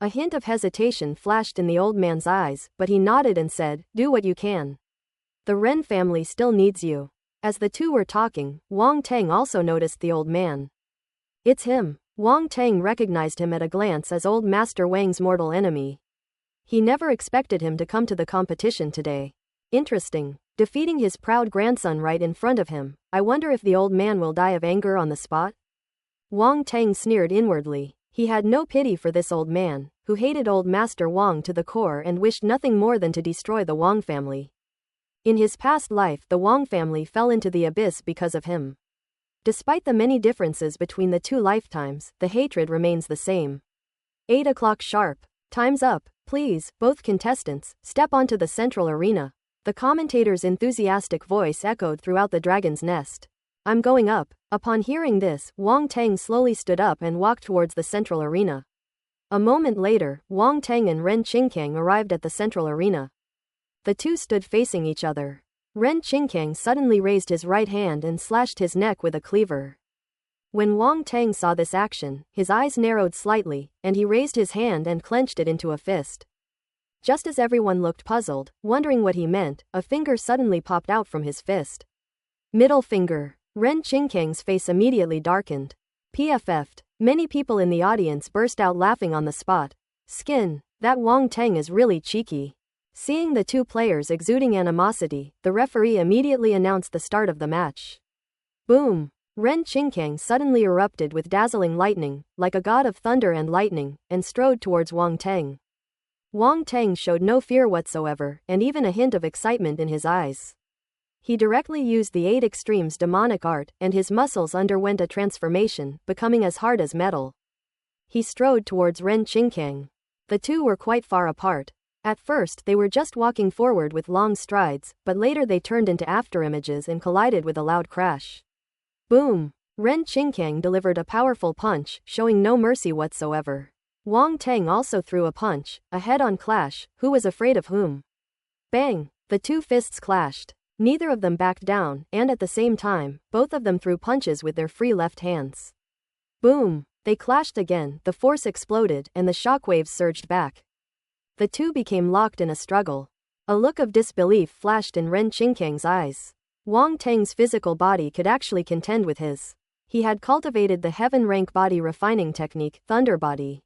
A hint of hesitation flashed in the old man's eyes, but he nodded and said, do what you can. The Ren family still needs you. As the two were talking, Wang Teng also noticed the old man. It's him. Wang Teng recognized him at a glance as old Master Wang's mortal enemy. He never expected him to come to the competition today. Interesting. Defeating his proud grandson right in front of him. I wonder if the old man will die of anger on the spot? Wang Teng sneered inwardly. He had no pity for this old man, who hated old Master Wang to the core and wished nothing more than to destroy the Wang family. In his past life, the Wang family fell into the abyss because of him. Despite the many differences between the two lifetimes, the hatred remains the same. 8 o'clock sharp. Time's up. Please, both contestants, step onto the central arena. The commentator's enthusiastic voice echoed throughout the dragon's nest. I'm going up. Upon hearing this, Wang Teng slowly stood up and walked towards the central arena. A moment later, Wang Teng and Ren Qingkang arrived at the central arena. The two stood facing each other. Ren Qingkang suddenly raised his right hand and slashed his neck with a cleaver. When Wang Teng saw this action, his eyes narrowed slightly, and he raised his hand and clenched it into a fist. Just as everyone looked puzzled, wondering what he meant, a finger suddenly popped out from his fist. Middle finger. Ren Qingkang's face immediately darkened. PFF'd. Many people in the audience burst out laughing on the spot. Skin. That Wang Teng is really cheeky. Seeing the two players exuding animosity, the referee immediately announced the start of the match. Boom. Ren Qingkang suddenly erupted with dazzling lightning, like a god of thunder and lightning, and strode towards Wang Teng. Wang Teng showed no fear whatsoever, and even a hint of excitement in his eyes. He directly used the 8 Extremes demonic art, and his muscles underwent a transformation, becoming as hard as metal. He strode towards Ren Qingkang. The two were quite far apart. At first they were just walking forward with long strides, but later they turned into afterimages and collided with a loud crash. Boom! Ren Qingkang delivered a powerful punch, showing no mercy whatsoever. Wang Teng also threw a punch, a head-on clash, who was afraid of whom? Bang! The two fists clashed. Neither of them backed down, and at the same time, both of them threw punches with their free left hands. Boom! They clashed again, the force exploded, and the shockwaves surged back. The two became locked in a struggle. A look of disbelief flashed in Ren Qingkang's eyes. Wang Teng's physical body could actually contend with his. He had cultivated the heaven rank body refining technique, Thunder Body.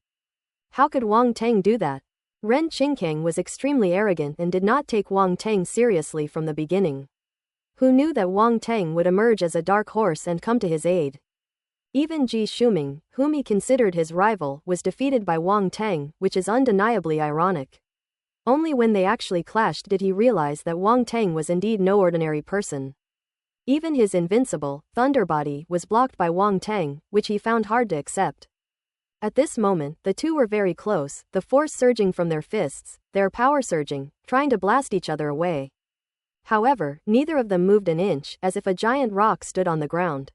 How could Wang Teng do that? Ren Qingkang was extremely arrogant and did not take Wang Teng seriously from the beginning. Who knew that Wang Tang would emerge as a dark horse and come to his aid? Even Ji Shuming, whom he considered his rival, was defeated by Wang Tang, which is undeniably ironic. Only when they actually clashed did he realize that Wang Tang was indeed no ordinary person. Even his invincible, thunder body was blocked by Wang Tang, which he found hard to accept. At this moment, the two were very close, the force surging from their fists, their power surging, trying to blast each other away. However, neither of them moved an inch, as if a giant rock stood on the ground.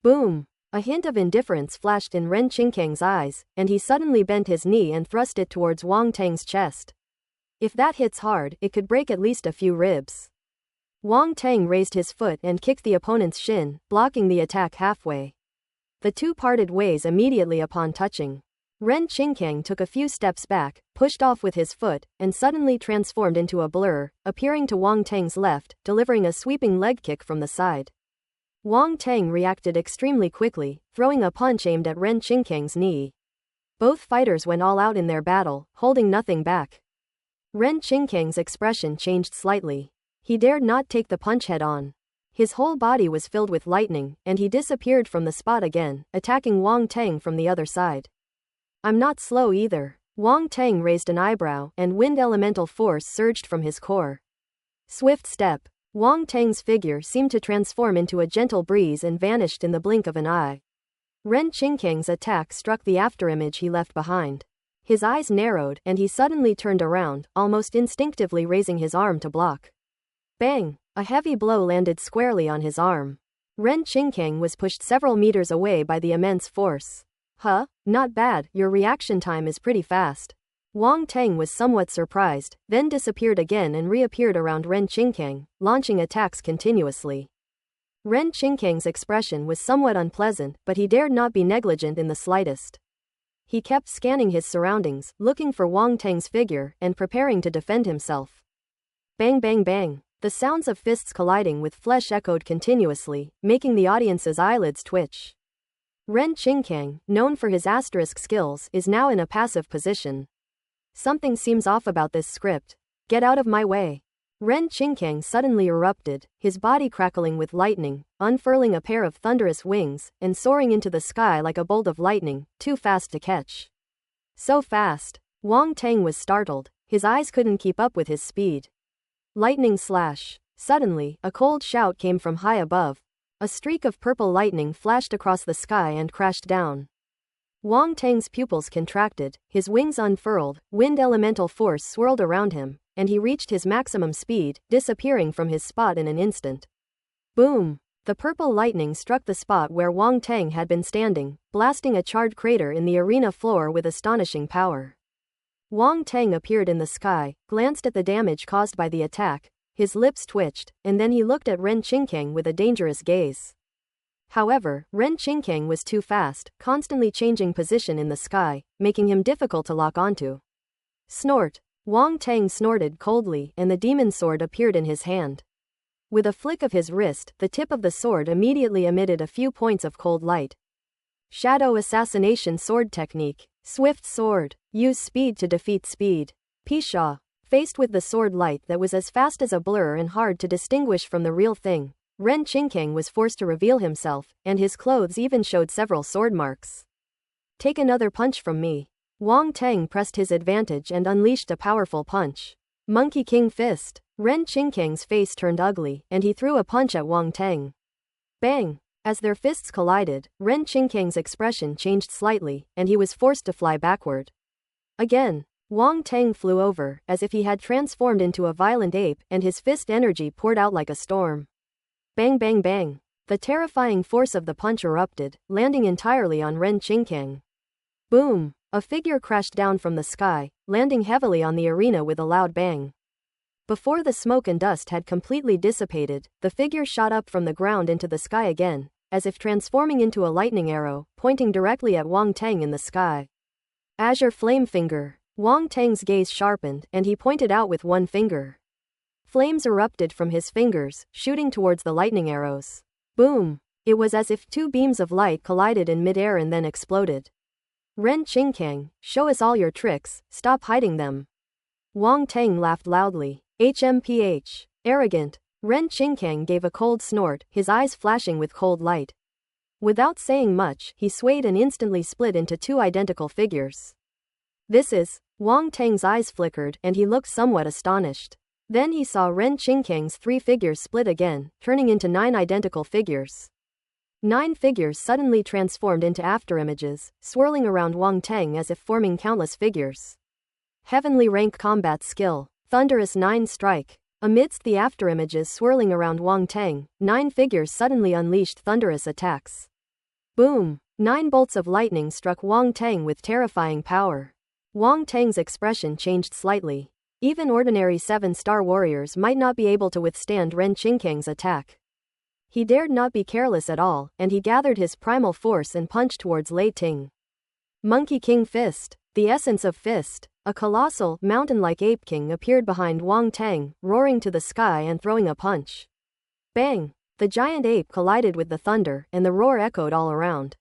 Boom! A hint of indifference flashed in Ren Qingkang's eyes, and he suddenly bent his knee and thrust it towards Wang Tang's chest. If that hits hard, it could break at least a few ribs. Wang Tang raised his foot and kicked the opponent's shin, blocking the attack halfway. The two parted ways immediately upon touching. Ren Qingkang took a few steps back, pushed off with his foot, and suddenly transformed into a blur, appearing to Wang Tang's left, delivering a sweeping leg kick from the side. Wang Tang reacted extremely quickly, throwing a punch aimed at Ren Qingkang's knee. Both fighters went all out in their battle, holding nothing back. Ren Qingkang's expression changed slightly. He dared not take the punch head-on. His whole body was filled with lightning, and he disappeared from the spot again, attacking Wang Tang from the other side. I'm not slow either. Wang Tang raised an eyebrow, and wind elemental force surged from his core. Swift step. Wang Tang's figure seemed to transform into a gentle breeze and vanished in the blink of an eye. Ren Qingkang's attack struck the afterimage he left behind. His eyes narrowed, and he suddenly turned around, almost instinctively raising his arm to block. Bang! A heavy blow landed squarely on his arm. Ren Qingkang was pushed several meters away by the immense force. Huh? Not bad, your reaction time is pretty fast. Wang Tang was somewhat surprised, then disappeared again and reappeared around Ren Qingkang, launching attacks continuously. Ren Qingkang's expression was somewhat unpleasant, but he dared not be negligent in the slightest. He kept scanning his surroundings, looking for Wang Tang's figure, and preparing to defend himself. Bang bang bang. The sounds of fists colliding with flesh echoed continuously, making the audience's eyelids twitch. Ren Qingkang, known for his asterisk skills, is now in a passive position. Something seems off about this script. Get out of my way. Ren Qingkang suddenly erupted, his body crackling with lightning, unfurling a pair of thunderous wings, and soaring into the sky like a bolt of lightning, too fast to catch. So fast. Wang Tang was startled, his eyes couldn't keep up with his speed. Lightning slash. Suddenly, a cold shout came from high above. A streak of purple lightning flashed across the sky and crashed down. Wang Tang's pupils contracted, his wings unfurled, wind elemental force swirled around him, and he reached his maximum speed, disappearing from his spot in an instant. Boom! The purple lightning struck the spot where Wang Tang had been standing, blasting a charred crater in the arena floor with astonishing power. Wang Tang appeared in the sky, glanced at the damage caused by the attack, his lips twitched, and then he looked at Ren Qingkang with a dangerous gaze. However, Ren Qingkang was too fast, constantly changing position in the sky, making him difficult to lock onto. Snort. Wang Tang snorted coldly, and the demon sword appeared in his hand. With a flick of his wrist, the tip of the sword immediately emitted a few points of cold light. Shadow assassination sword technique. Swift sword. Use speed to defeat speed. Pshaw. Faced with the sword light that was as fast as a blur and hard to distinguish from the real thing, Ren Qingkang was forced to reveal himself, and his clothes even showed several sword marks. Take another punch from me. Wang Tang pressed his advantage and unleashed a powerful punch. Monkey King Fist. Ren Qingkang's face turned ugly, and he threw a punch at Wang Tang. Bang! As their fists collided, Ren Qingkang's expression changed slightly, and he was forced to fly backward. Again, Wang Tang flew over, as if he had transformed into a violent ape, and his fist energy poured out like a storm. Bang bang bang. The terrifying force of the punch erupted, landing entirely on Ren Qingkang. Boom! A figure crashed down from the sky, landing heavily on the arena with a loud bang. Before the smoke and dust had completely dissipated, the figure shot up from the ground into the sky again, as if transforming into a lightning arrow, pointing directly at Wang Tang in the sky. Azure Flame Finger. Wang Tang's gaze sharpened, and he pointed out with one finger. Flames erupted from his fingers, shooting towards the lightning arrows. Boom! It was as if two beams of light collided in midair and then exploded. Ren Qingkang, show us all your tricks, stop hiding them. Wang Tang laughed loudly. HMPH. Arrogant. Ren Qingkang gave a cold snort, his eyes flashing with cold light. Without saying much, he swayed and instantly split into two identical figures. This is... Wang Teng's eyes flickered, and he looked somewhat astonished. Then he saw Ren Qingkang's three figures split again, turning into 9 identical figures. 9 figures suddenly transformed into afterimages, swirling around Wang Teng as if forming countless figures. Heavenly rank combat skill. Thunderous 9 strike. Amidst the afterimages swirling around Wang Teng, 9 figures suddenly unleashed thunderous attacks. Boom! 9 bolts of lightning struck Wang Teng with terrifying power. Wang Teng's expression changed slightly. Even ordinary 7-star warriors might not be able to withstand Ren Qingkang's attack. He dared not be careless at all, and he gathered his primal force and punched towards Lei Ting. Monkey King Fist. The essence of fist. A colossal, mountain-like ape king appeared behind Wang Teng, roaring to the sky and throwing a punch. Bang! The giant ape collided with the thunder, and the roar echoed all around.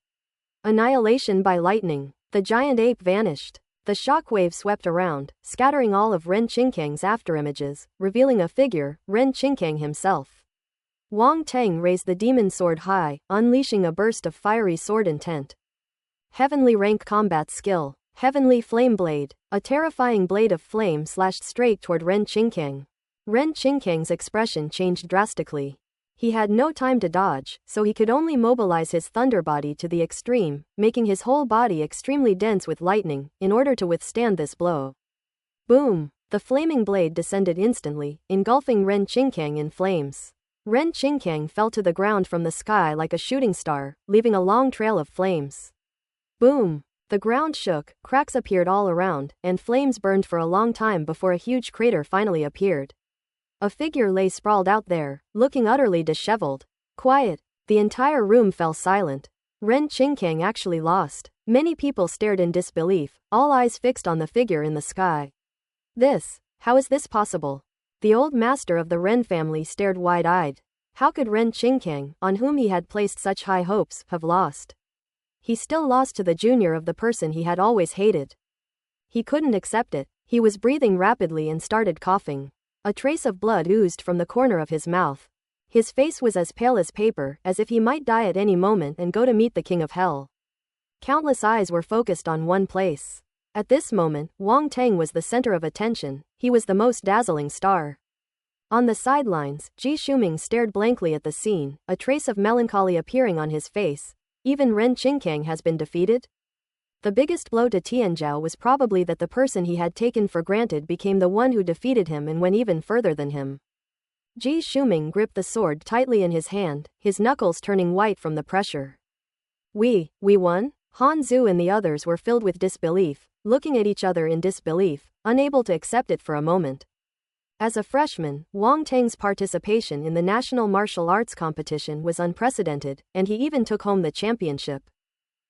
Annihilation by lightning. The giant ape vanished. The shockwave swept around, scattering all of Ren Qingkang's afterimages, revealing a figure, Ren Qingkang himself. Wang Teng raised the demon sword high, unleashing a burst of fiery sword intent. Heavenly rank combat skill. Heavenly Flame Blade. A terrifying blade of flame slashed straight toward Ren Qingkang. Ren Qingkang's expression changed drastically. He had no time to dodge, so he could only mobilize his thunder body to the extreme, making his whole body extremely dense with lightning, in order to withstand this blow. Boom! The flaming blade descended instantly, engulfing Ren Qingkang in flames. Ren Qingkang fell to the ground from the sky like a shooting star, leaving a long trail of flames. Boom! The ground shook, cracks appeared all around, and flames burned for a long time before a huge crater finally appeared. A figure lay sprawled out there, looking utterly disheveled. Quiet. The entire room fell silent. Ren Qingkang actually lost. Many people stared in disbelief, all eyes fixed on the figure in the sky. How is this possible? The old master of the Ren family stared wide-eyed. How could Ren Qingkang, on whom he had placed such high hopes, have lost? He still lost to the junior of the person he had always hated. He couldn't accept it. He was breathing rapidly and started coughing. A trace of blood oozed from the corner of his mouth. His face was as pale as paper, as if he might die at any moment and go to meet the king of hell. Countless eyes were focused on one place. At this moment, Wang Teng was the center of attention. He was the most dazzling star. On the sidelines, Ji Shuming stared blankly at the scene, a trace of melancholy appearing on his face. Even Ren Qingkang has been defeated? The biggest blow to Tianzhao was probably that the person he had taken for granted became the one who defeated him and went even further than him. Ji Shuming gripped the sword tightly in his hand, his knuckles turning white from the pressure. We won? Han Zhu and the others were filled with disbelief, looking at each other in disbelief, unable to accept it for a moment. As a freshman, Wang Teng's participation in the National Martial Arts competition was unprecedented, and he even took home the championship.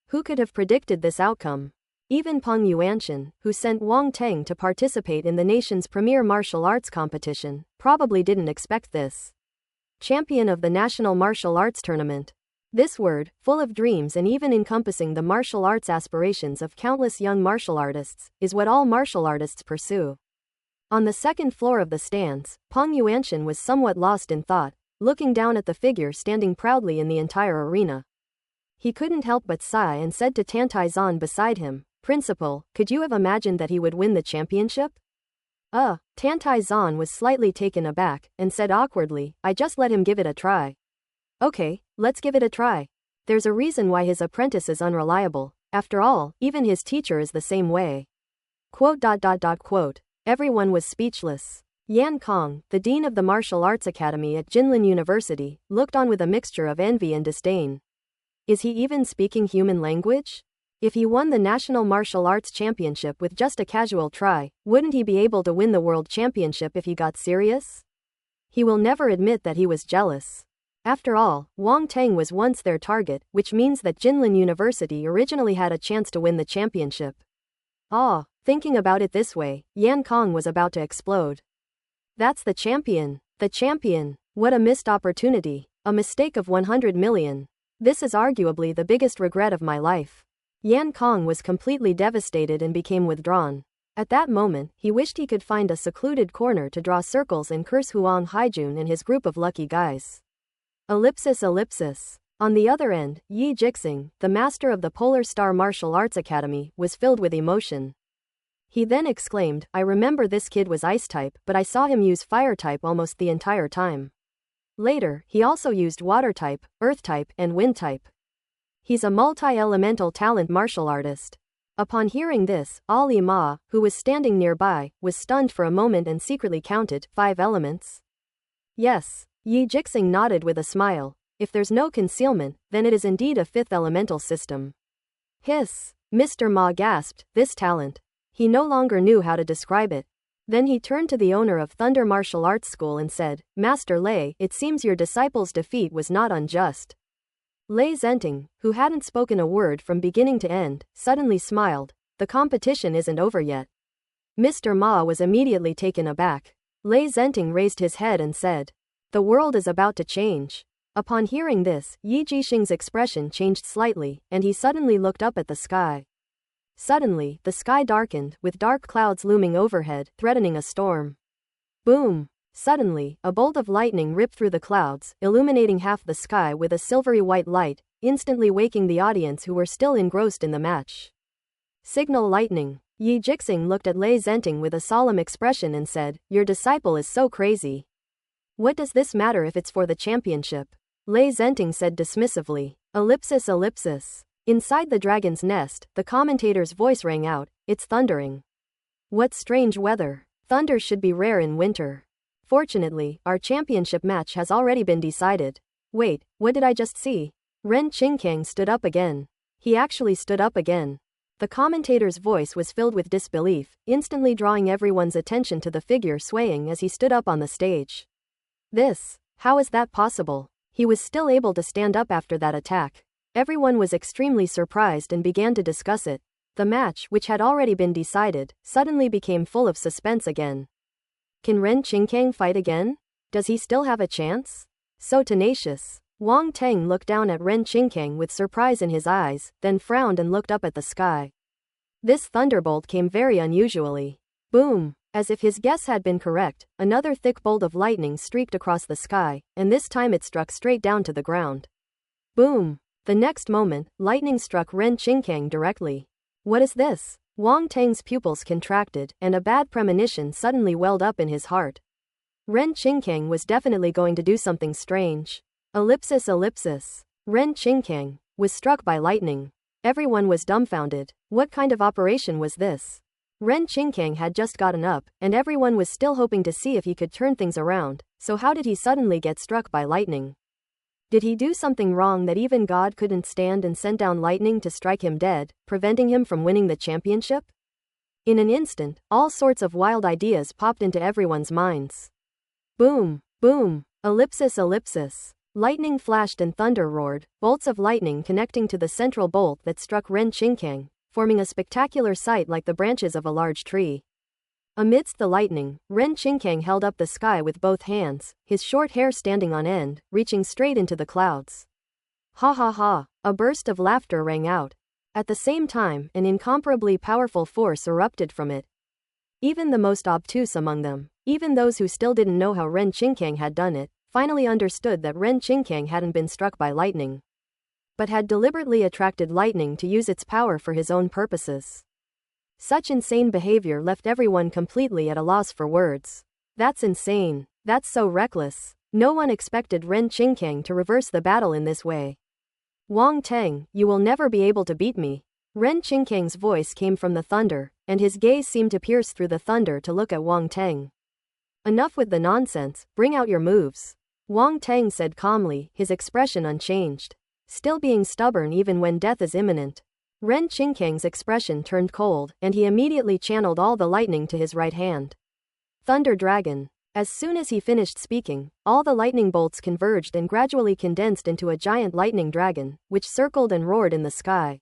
Who could have predicted this outcome? Even Peng Yuanshan, who sent Wang Teng to participate in the nation's premier martial arts competition, probably didn't expect this. Champion of the National Martial Arts Tournament. This word, full of dreams and even encompassing the martial arts aspirations of countless young martial artists, is what all martial artists pursue. On the second floor of the stands, Peng Yuanshan was somewhat lost in thought, looking down at the figure standing proudly in the entire arena. He couldn't help but sigh and said to Tan Taizan beside him, "Principal, could you have imagined that he would win the championship?" Tan Taizan was slightly taken aback, and said awkwardly, "I just let him give it a try." "Okay, let's give it a try. There's a reason why his apprentice is unreliable. After all, even his teacher is the same way." Quote. Everyone was speechless. Yan Kong, the dean of the martial arts academy at Jinlin University, looked on with a mixture of envy and disdain. Is he even speaking human language? If he won the National Martial Arts Championship with just a casual try, wouldn't he be able to win the World Championship if he got serious? He will never admit that he was jealous. After all, Wang Teng was once their target, which means that Jinlin University originally had a chance to win the championship. Thinking about it this way, Yan Kong was about to explode. That's the champion! The champion! What a missed opportunity! A mistake of 100 million. This is arguably the biggest regret of my life. Yan Kong was completely devastated and became withdrawn. At that moment, he wished he could find a secluded corner to draw circles and curse Huang Haijun and his group of lucky guys. Ellipsis ellipsis. On the other end, Yi Jixing, the master of the Polar Star Martial Arts Academy, was filled with emotion. He then exclaimed, I remember this kid was ice type, but I saw him use fire type almost the entire time. Later, he also used water type, earth type, and wind type. He's a multi-elemental talent martial artist. Upon hearing this, Ali Ma, who was standing nearby, was stunned for a moment and secretly counted 5 elements. Yes. Yi Jixing nodded with a smile. If there's no concealment, then it is indeed a 5th elemental system. Hiss. Mr. Ma gasped, this talent. He no longer knew how to describe it. Then he turned to the owner of Thunder Martial Arts School and said, Master Lei, it seems your disciple's defeat was not unjust. Lei Zhenting, who hadn't spoken a word from beginning to end, suddenly smiled. The competition isn't over yet. Mr. Ma was immediately taken aback. Lei Zhenting raised his head and said, the world is about to change. Upon hearing this, Yi Jixing's expression changed slightly, and he suddenly looked up at the sky. Suddenly, the sky darkened, with dark clouds looming overhead, threatening a storm. Boom! Suddenly, a bolt of lightning ripped through the clouds, illuminating half the sky with a silvery white light, instantly waking the audience who were still engrossed in the match. Signal lightning. Yi Jixing looked at Lei Zhenting with a solemn expression and said, your disciple is so crazy. What does this matter if it's for the championship? Lei Zhenting said dismissively. Ellipsis ellipsis. Inside the dragon's nest, the commentator's voice rang out, it's thundering. What strange weather. Thunder should be rare in winter. Fortunately, our championship match has already been decided. Wait, what did I just see? Ren Qingkang stood up again. He actually stood up again. The commentator's voice was filled with disbelief, instantly drawing everyone's attention to the figure swaying as he stood up on the stage. How is that possible? He was still able to stand up after that attack. Everyone was extremely surprised and began to discuss it. The match, which had already been decided, suddenly became full of suspense again. Can Ren Qingkang fight again? Does he still have a chance? So tenacious. Wang Teng looked down at Ren Qingkang with surprise in his eyes, then frowned and looked up at the sky. This thunderbolt came very unusually. Boom! As if his guess had been correct, another thick bolt of lightning streaked across the sky, and this time it struck straight down to the ground. Boom! The next moment, lightning struck Ren Qingkang directly. What is this? Wang Teng's pupils contracted, and a bad premonition suddenly welled up in his heart. Ren Qingkang was definitely going to do something strange. Ellipsis ellipsis. Ren Qingkang was struck by lightning. Everyone was dumbfounded. What kind of operation was this? Ren Qingkang had just gotten up, and everyone was still hoping to see if he could turn things around, so how did he suddenly get struck by lightning? Did he do something wrong that even God couldn't stand and send down lightning to strike him dead, preventing him from winning the championship? In an instant, all sorts of wild ideas popped into everyone's minds. Boom! Boom! Ellipsis ellipsis. Lightning flashed and thunder roared, bolts of lightning connecting to the central bolt that struck Ren Qingkang, forming a spectacular sight like the branches of a large tree. Amidst the lightning, Ren Qingkang held up the sky with both hands, his short hair standing on end, reaching straight into the clouds. Ha ha ha! A burst of laughter rang out. At the same time, an incomparably powerful force erupted from it. Even the most obtuse among them, even those who still didn't know how Ren Qingkang had done it, finally understood that Ren Qingkang hadn't been struck by lightning, but had deliberately attracted lightning to use its power for his own purposes. Such insane behavior left everyone completely at a loss for words. That's insane. That's so reckless. No one expected Ren Qingkang to reverse the battle in this way. Wang Teng, you will never be able to beat me. Ren Qingkang's voice came from the thunder, and his gaze seemed to pierce through the thunder to look at Wang Teng. Enough with the nonsense, bring out your moves. Wang Teng said calmly, his expression unchanged. Still being stubborn even when death is imminent. Ren Qingkang's expression turned cold, and he immediately channeled all the lightning to his right hand. Thunder Dragon. As soon as he finished speaking, all the lightning bolts converged and gradually condensed into a giant lightning dragon, which circled and roared in the sky.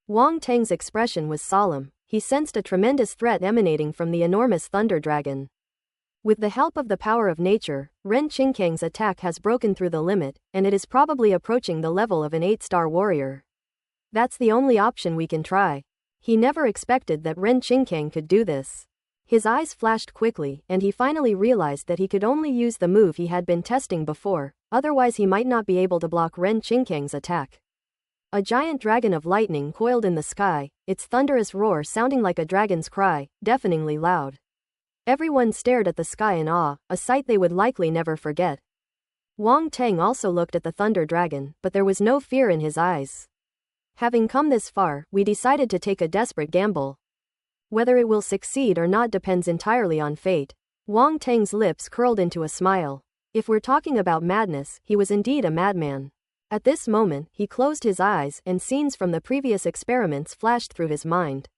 Wang Teng's expression was solemn. He sensed a tremendous threat emanating from the enormous Thunder Dragon. With the help of the power of nature, Ren Qingkang's attack has broken through the limit, and it is probably approaching the level of an 8-star warrior. That's the only option we can try. He never expected that Ren Qingkang could do this. His eyes flashed quickly, and he finally realized that he could only use the move he had been testing before, otherwise he might not be able to block Ren Qingkang's attack. A giant dragon of lightning coiled in the sky, its thunderous roar sounding like a dragon's cry, deafeningly loud. Everyone stared at the sky in awe, a sight they would likely never forget. Wang Teng also looked at the thunder dragon, but there was no fear in his eyes. Having come this far, we decided to take a desperate gamble. Whether it will succeed or not depends entirely on fate. Wang Teng's lips curled into a smile. If we're talking about madness, he was indeed a madman. At this moment, he closed his eyes and scenes from the previous experiments flashed through his mind.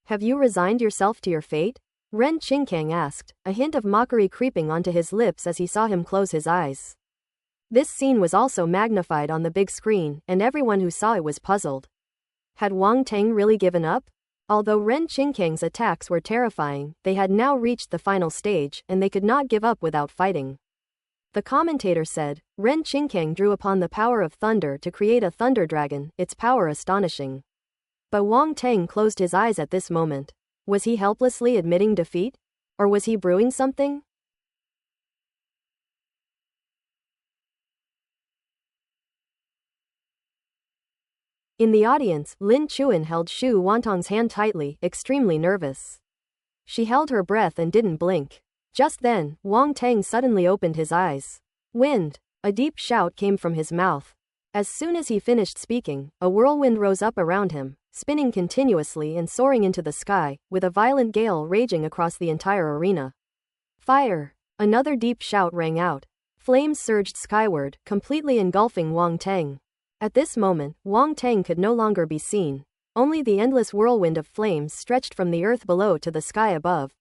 Have you resigned yourself to your fate? Ren Qingkang asked, a hint of mockery creeping onto his lips as he saw him close his eyes. This scene was also magnified on the big screen, and everyone who saw it was puzzled. Had Wang Teng really given up? Although Ren Qingkang's attacks were terrifying, they had now reached the final stage, and they could not give up without fighting. The commentator said, Ren Qingkang drew upon the power of thunder to create a thunder dragon, its power astonishing. But Wang Teng closed his eyes at this moment. Was he helplessly admitting defeat? Or was he brewing something? In the audience, Lin Chuan held Xu Wantong's hand tightly, extremely nervous. She held her breath and didn't blink. Just then, Wang Teng suddenly opened his eyes. Wind! A deep shout came from his mouth. As soon as he finished speaking, a whirlwind rose up around him, spinning continuously and soaring into the sky, with a violent gale raging across the entire arena. Fire! Another deep shout rang out. Flames surged skyward, completely engulfing Wang Teng. At this moment, Wang Teng could no longer be seen. Only the endless whirlwind of flames stretched from the earth below to the sky above.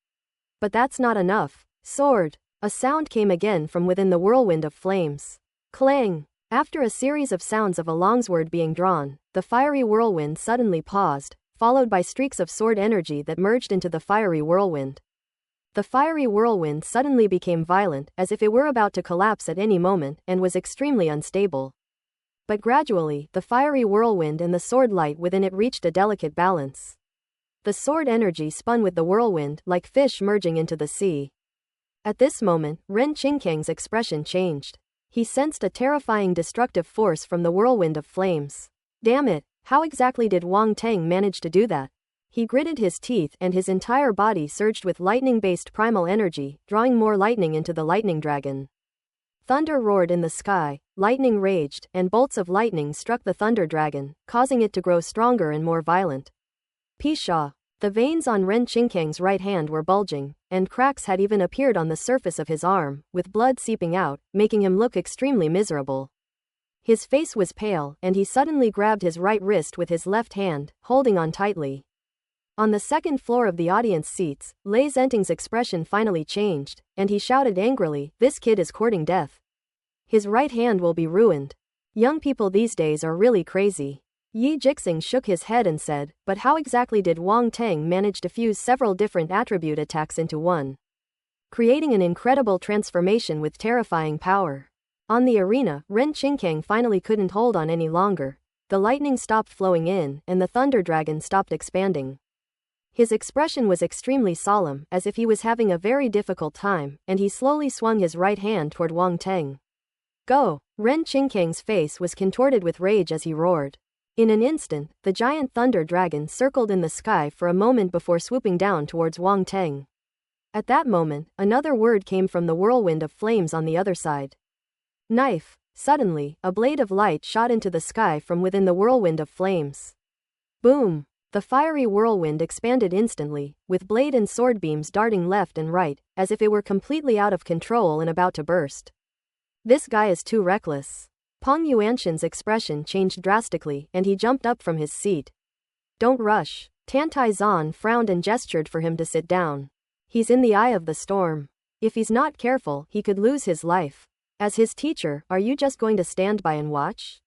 But that's not enough. Sword! A sound came again from within the whirlwind of flames. Clang! After a series of sounds of a longsword being drawn, the fiery whirlwind suddenly paused, followed by streaks of sword energy that merged into the fiery whirlwind. The fiery whirlwind suddenly became violent, as if it were about to collapse at any moment, and was extremely unstable. But gradually, the fiery whirlwind and the sword light within it reached a delicate balance. The sword energy spun with the whirlwind, like fish merging into the sea. At this moment, Ren Qingkang's expression changed. He sensed a terrifying destructive force from the whirlwind of flames. Damn it, how exactly did Wang Teng manage to do that? He gritted his teeth and his entire body surged with lightning-based primal energy, drawing more lightning into the lightning dragon. Thunder roared in the sky, lightning raged, and bolts of lightning struck the thunder dragon, causing it to grow stronger and more violent. Pshaw! The veins on Ren Qingkang's right hand were bulging, and cracks had even appeared on the surface of his arm, with blood seeping out, making him look extremely miserable. His face was pale, and he suddenly grabbed his right wrist with his left hand, holding on tightly. On the second floor of the audience seats, Lei Zenting's expression finally changed, and he shouted angrily, "This kid is courting death. His right hand will be ruined. Young people these days are really crazy." Yi Jixing shook his head and said, "But how exactly did Wang Teng manage to fuse several different attribute attacks into one, creating an incredible transformation with terrifying power?" On the arena, Ren Qingkang finally couldn't hold on any longer. The lightning stopped flowing in, and the thunder dragon stopped expanding. His expression was extremely solemn, as if he was having a very difficult time, and he slowly swung his right hand toward Wang Teng. Go! Ren Qingkang's face was contorted with rage as he roared. In an instant, the giant thunder dragon circled in the sky for a moment before swooping down towards Wang Teng. At that moment, another word came from the whirlwind of flames on the other side. Knife! Suddenly, a blade of light shot into the sky from within the whirlwind of flames. Boom! The fiery whirlwind expanded instantly, with blade and sword beams darting left and right, as if it were completely out of control and about to burst. This guy is too reckless. Peng Yuanshan's expression changed drastically, and he jumped up from his seat. Don't rush. Tantai Zan frowned and gestured for him to sit down. He's in the eye of the storm. If he's not careful, he could lose his life. As his teacher, are you just going to stand by and watch?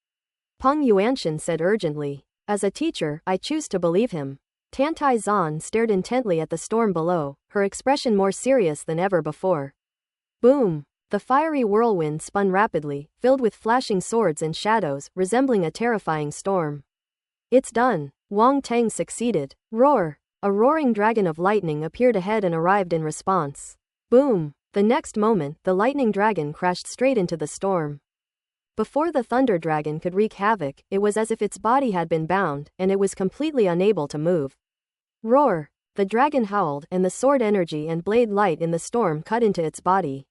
Peng Yuanshan said urgently. As a teacher, I choose to believe him. Tantai Zan stared intently at the storm below, her expression more serious than ever before. Boom! The fiery whirlwind spun rapidly, filled with flashing swords and shadows, resembling a terrifying storm. It's done. Wang Tang succeeded. Roar! A roaring dragon of lightning appeared ahead and arrived in response. Boom! The next moment, the lightning dragon crashed straight into the storm. Before the thunder dragon could wreak havoc, it was as if its body had been bound, and it was completely unable to move. Roar! The dragon howled, and the sword energy and blade light in the storm cut into its body.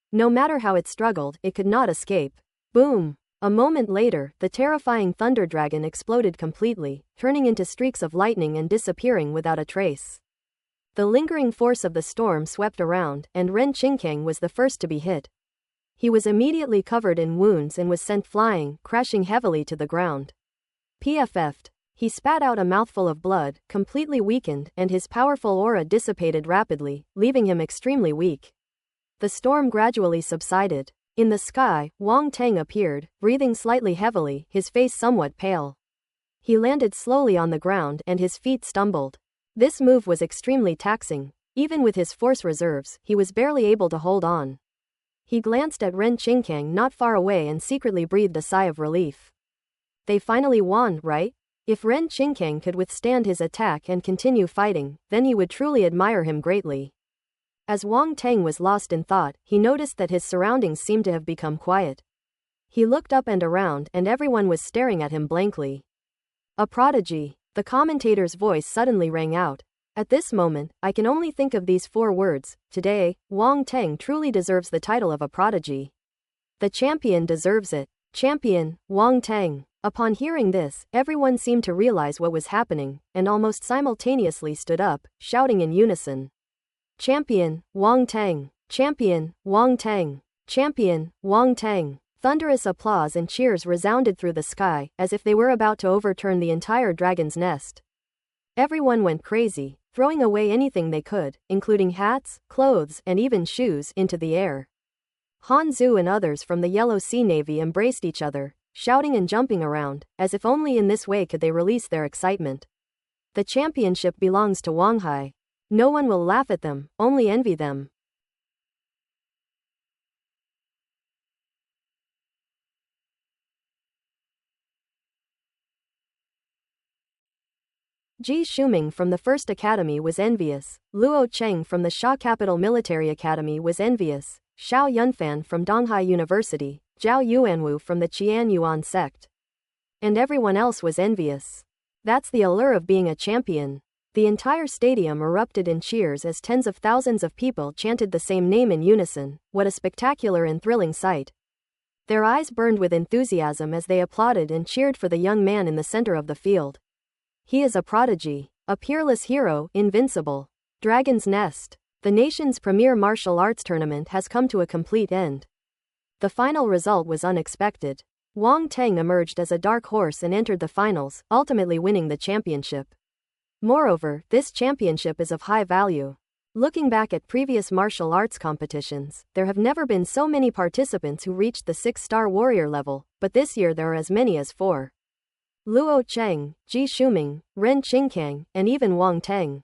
No matter how it struggled, it could not escape. Boom! A moment later, the terrifying thunder dragon exploded completely, turning into streaks of lightning and disappearing without a trace. The lingering force of the storm swept around, and Ren Qingkang was the first to be hit. He was immediately covered in wounds and was sent flying, crashing heavily to the ground. PFF'd. He spat out a mouthful of blood, completely weakened, and his powerful aura dissipated rapidly, leaving him extremely weak. The storm gradually subsided. In the sky, Wang Tang appeared, breathing slightly heavily, his face somewhat pale. He landed slowly on the ground and his feet stumbled. This move was extremely taxing. Even with his force reserves, he was barely able to hold on. He glanced at Ren Qingkang not far away and secretly breathed a sigh of relief. They finally won, right? If Ren Qingkang could withstand his attack and continue fighting, then he would truly admire him greatly. As Wang Tang was lost in thought, he noticed that his surroundings seemed to have become quiet. He looked up and around, and everyone was staring at him blankly. A prodigy. The commentator's voice suddenly rang out. At this moment, I can only think of these 4 words. Today, Wang Tang truly deserves the title of a prodigy. The champion deserves it. Champion, Wang Tang. Upon hearing this, everyone seemed to realize what was happening, and almost simultaneously stood up, shouting in unison. Champion, Wang Tang. Champion, Wang Tang. Champion, Wang Tang. Thunderous applause and cheers resounded through the sky, as if they were about to overturn the entire dragon's nest. Everyone went crazy, throwing away anything they could, including hats, clothes, and even shoes, into the air. Han Zhu and others from the Yellow Sea Navy embraced each other, shouting and jumping around, as if only in this way could they release their excitement. The championship belongs to Wang Hai. No one will laugh at them, only envy them. Ji Shuming from the First Academy was envious, Luo Cheng from the Sha Capital Military Academy was envious, Xiao Yunfan from Donghai University, Zhao Yuanwu from the Qian Yuan sect. And everyone else was envious. That's the allure of being a champion. The entire stadium erupted in cheers as tens of thousands of people chanted the same name in unison. What a spectacular and thrilling sight. Their eyes burned with enthusiasm as they applauded and cheered for the young man in the center of the field. He is a prodigy, a peerless hero, invincible. Dragon's Nest. The nation's premier martial arts tournament has come to a complete end. The final result was unexpected. Wang Tang emerged as a dark horse and entered the finals, ultimately winning the championship. Moreover, this championship is of high value. Looking back at previous martial arts competitions, there have never been so many participants who reached the 6-star warrior level, but this year there are as many as 4. Luo Cheng, Ji Shuming, Ren Qingkang, and even Wang Tang.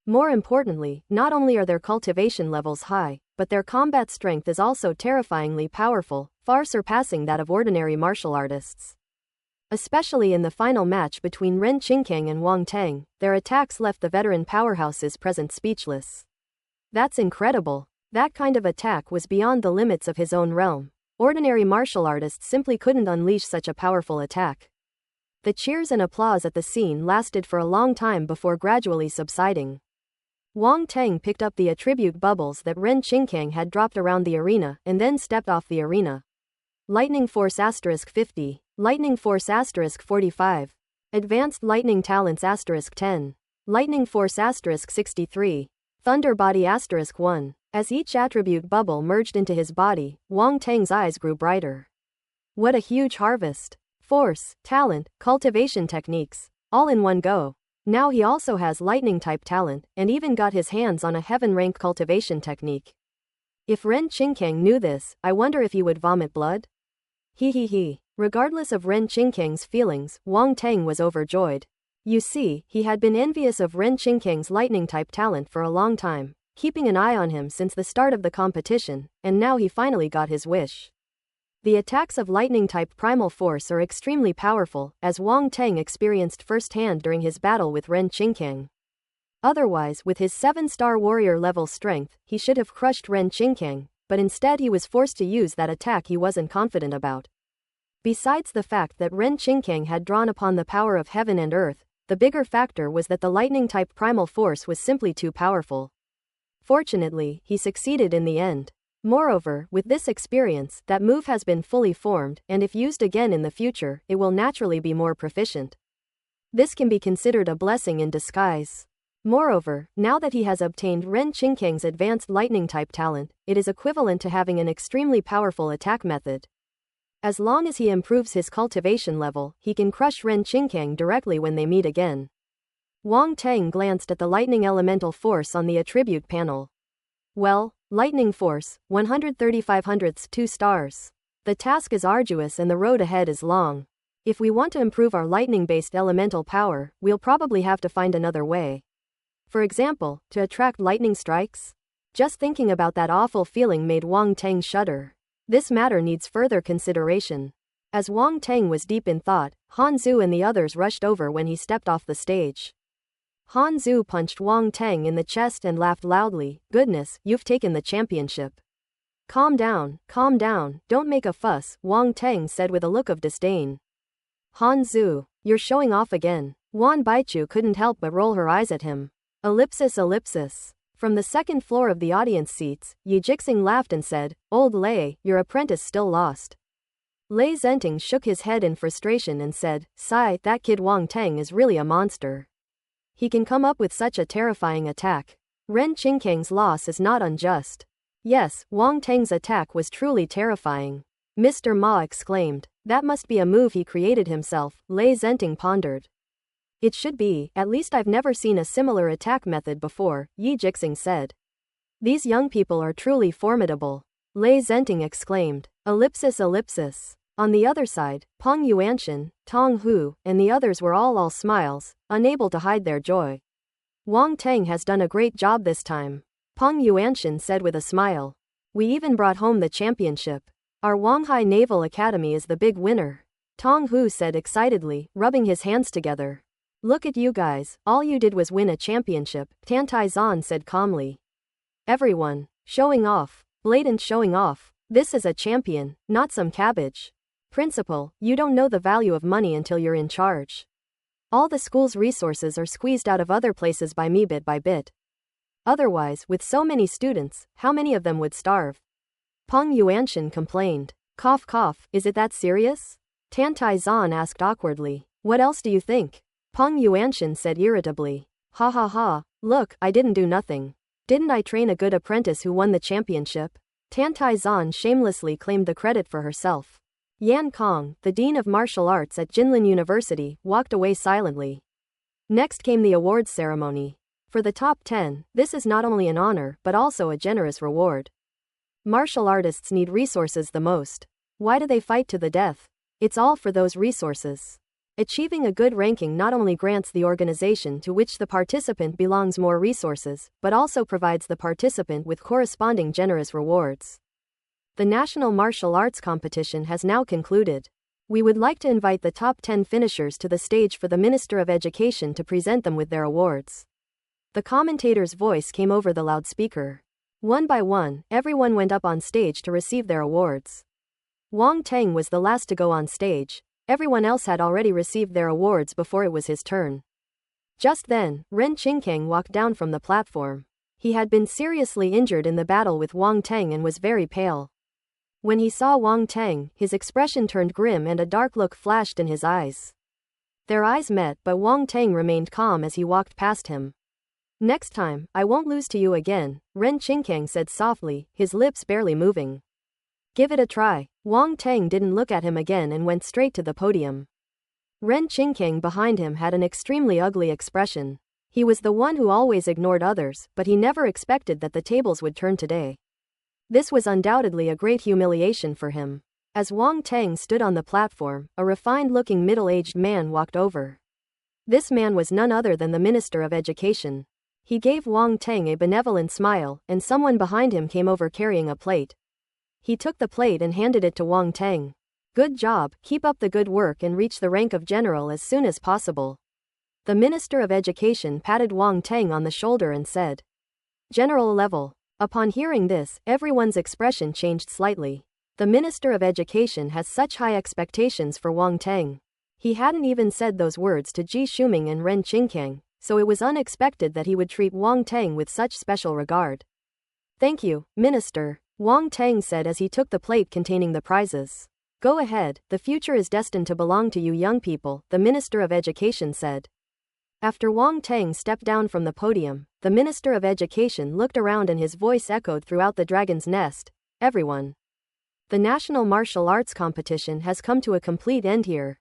More importantly, not only are their cultivation levels high, but their combat strength is also terrifyingly powerful, far surpassing that of ordinary martial artists. Especially in the final match between Ren Qingkang and Wang Tang, their attacks left the veteran powerhouses present speechless. That's incredible. That kind of attack was beyond the limits of his own realm. Ordinary martial artists simply couldn't unleash such a powerful attack. The cheers and applause at the scene lasted for a long time before gradually subsiding. Wang Tang picked up the attribute bubbles that Ren Qingkang had dropped around the arena and then stepped off the arena. Lightning Force *50. Lightning Force *45. Advanced Lightning Talents *10. Lightning Force *63. Thunder Body *1. As each attribute bubble merged into his body, Wang Tang's eyes grew brighter. What a huge harvest! Force, talent, cultivation techniques, all in one go. Now he also has lightning-type talent, and even got his hands on a heaven-rank cultivation technique. If Ren Qingkang knew this, I wonder if he would vomit blood? He. Regardless of Ren Qingkang's feelings, Wang Tang was overjoyed. You see, he had been envious of Ren Qingkang's lightning-type talent for a long time, keeping an eye on him since the start of the competition, and now he finally got his wish. The attacks of lightning-type primal force are extremely powerful, as Wang Teng experienced firsthand during his battle with Ren Qingkang. Otherwise, with his 7-star warrior level strength, he should have crushed Ren Qingkang, but instead he was forced to use that attack he wasn't confident about. Besides the fact that Ren Qingkang had drawn upon the power of heaven and earth, the bigger factor was that the lightning-type primal force was simply too powerful. Fortunately, he succeeded in the end. Moreover, with this experience, that move has been fully formed, and if used again in the future, it will naturally be more proficient. This can be considered a blessing in disguise. Moreover, now that he has obtained Ren Qingkang's advanced lightning-type talent, it is equivalent to having an extremely powerful attack method. As long as he improves his cultivation level, he can crush Ren Qingkang directly when they meet again. Wang Teng glanced at the lightning elemental force on the attribute panel. Well, lightning force, 135/100, 2 stars. The task is arduous and the road ahead is long. If we want to improve our lightning-based elemental power, we'll probably have to find another way. For example, to attract lightning strikes? Just thinking about that awful feeling made Wang Teng shudder. This matter needs further consideration. As Wang Teng was deep in thought, Han Zu and the others rushed over when he stepped off the stage. Han Zu punched Wang Teng in the chest and laughed loudly. Goodness, you've taken the championship. Calm down, don't make a fuss, Wang Teng said with a look of disdain. Han Zu, you're showing off again. Wan Baichu couldn't help but roll her eyes at him. Ellipsis. From the second floor of the audience seats, Yi Jixing laughed and said, Old Lei, your apprentice still lost. Lei Zhenting shook his head in frustration and said, Sigh, that kid Wang Teng is really a monster. He can come up with such a terrifying attack. Ren Qingkang's loss is not unjust. Yes, Wang Teng's attack was truly terrifying. Mr. Ma exclaimed. That must be a move he created himself, Lei Zhenting pondered. It should be, at least I've never seen a similar attack method before, Yi Jixing said. These young people are truly formidable. Lei Zhenting exclaimed. Ellipsis. On the other side, Peng Yuanshan, Tong Hu, and the others were all smiles, unable to hide their joy. Wang Teng has done a great job this time, Peng Yuanshan said with a smile. We even brought home the championship. Our Wanghai Naval Academy is the big winner, Tong Hu said excitedly, rubbing his hands together. Look at you guys, all you did was win a championship, Tan Tai Zan said calmly. Everyone, showing off, blatant showing off. This is a champion, not some cabbage. Principal, you don't know the value of money until you're in charge. All the school's resources are squeezed out of other places by me bit by bit. Otherwise, with so many students, how many of them would starve? Peng Yuanshan complained. Cough, is it that serious? Tan Tai Zan asked awkwardly. What else do you think? Peng Yuanshan said irritably. Ha, look, I didn't do nothing. Didn't I train a good apprentice who won the championship? Tan Tai Zan shamelessly claimed the credit for herself. Yan Kong, the Dean of Martial Arts at Jinlin University, walked away silently. Next came the awards ceremony. For the top 10, this is not only an honor but also a generous reward. Martial artists need resources the most. Why do they fight to the death? It's all for those resources. Achieving a good ranking not only grants the organization to which the participant belongs more resources, but also provides the participant with corresponding generous rewards. The National Martial Arts Competition has now concluded. We would like to invite the top 10 finishers to the stage for the Minister of Education to present them with their awards. The commentator's voice came over the loudspeaker. One by one, everyone went up on stage to receive their awards. Wang Teng was the last to go on stage. Everyone else had already received their awards before it was his turn. Just then, Ren Qingkang walked down from the platform. He had been seriously injured in the battle with Wang Teng and was very pale. When he saw Wang Teng, his expression turned grim and a dark look flashed in his eyes. Their eyes met, but Wang Teng remained calm as he walked past him. Next time, I won't lose to you again, Ren Qingkang said softly, his lips barely moving. Give it a try. Wang Teng didn't look at him again and went straight to the podium. Ren Qingkang behind him had an extremely ugly expression. He was the one who always ignored others, but he never expected that the tables would turn today. This was undoubtedly a great humiliation for him. As Wang Teng stood on the platform, a refined-looking middle-aged man walked over. This man was none other than the Minister of Education. He gave Wang Teng a benevolent smile, and someone behind him came over carrying a plate. He took the plate and handed it to Wang Teng. Good job, keep up the good work and reach the rank of general as soon as possible. The Minister of Education patted Wang Teng on the shoulder and said, General level. Upon hearing this, everyone's expression changed slightly. The Minister of Education has such high expectations for Wang Teng. He hadn't even said those words to Ji Shuming and Ren Qingkang, so it was unexpected that he would treat Wang Teng with such special regard. Thank you, Minister, Wang Teng said as he took the plate containing the prizes. Go ahead, the future is destined to belong to you young people, the Minister of Education said. After Wang Teng stepped down from the podium, the Minister of Education looked around and his voice echoed throughout the Dragon's Nest. Everyone. The National Martial Arts Competition has come to a complete end here.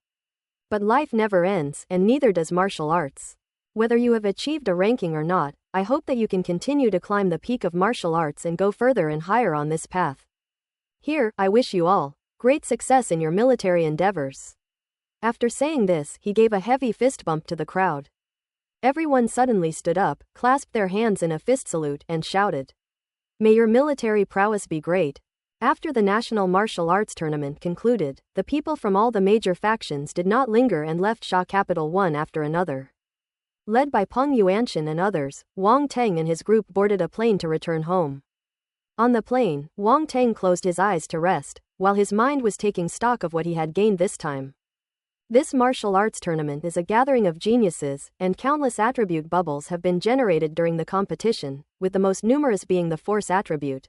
But life never ends, and neither does martial arts. Whether you have achieved a ranking or not, I hope that you can continue to climb the peak of martial arts and go further and higher on this path. Here, I wish you all great success in your military endeavors. After saying this, he gave a heavy fist bump to the crowd. Everyone suddenly stood up, clasped their hands in a fist salute, and shouted, May your military prowess be great. After the National Martial Arts Tournament concluded, the people from all the major factions did not linger and left Sha Capital one after another. Led by Peng Yuanshan and others, Wang Teng and his group boarded a plane to return home. On the plane, Wang Teng closed his eyes to rest, while his mind was taking stock of what he had gained this time. This martial arts tournament is a gathering of geniuses, and countless attribute bubbles have been generated during the competition, with the most numerous being the Force attribute.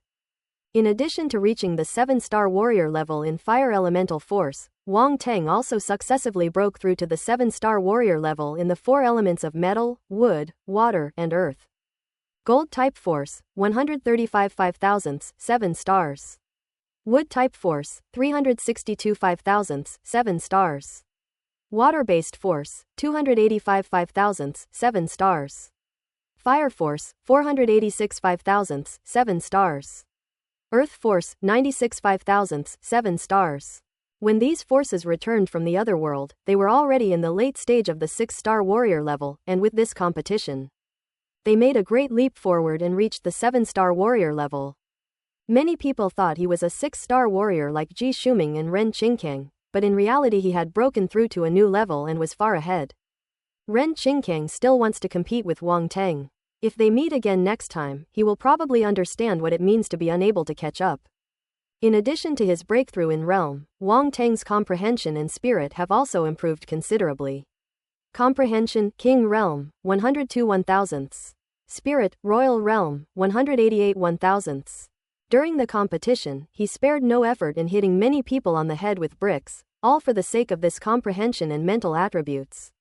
In addition to reaching the 7-star warrior level in Fire Elemental Force, Wang Teng also successively broke through to the 7-star warrior level in the 4 elements of metal, wood, water, and earth. Gold type Force, 135 5/1000, 7 stars. Wood type Force, 362 5/1000, 7 stars. Water-based Force, 285 5/1000, 7 stars. Fire Force, 486 5/1000, 7 stars. Earth Force, 96 5/1000, 7 stars. When these forces returned from the other world, they were already in the late stage of the 6-star warrior level, and with this competition, they made a great leap forward and reached the 7-star warrior level. Many people thought he was a 6-star warrior like Ji Shuming and Ren Qingkang, but in reality he had broken through to a new level and was far ahead. Ren Qingkang still wants to compete with Wang Teng. If they meet again next time, he will probably understand what it means to be unable to catch up. In addition to his breakthrough in Realm, Wang Teng's Comprehension and Spirit have also improved considerably. Comprehension, King Realm, 102 1/1000. Spirit, Royal Realm, 188 1/1000. During the competition, he spared no effort in hitting many people on the head with bricks, all for the sake of this comprehension and mental attributes.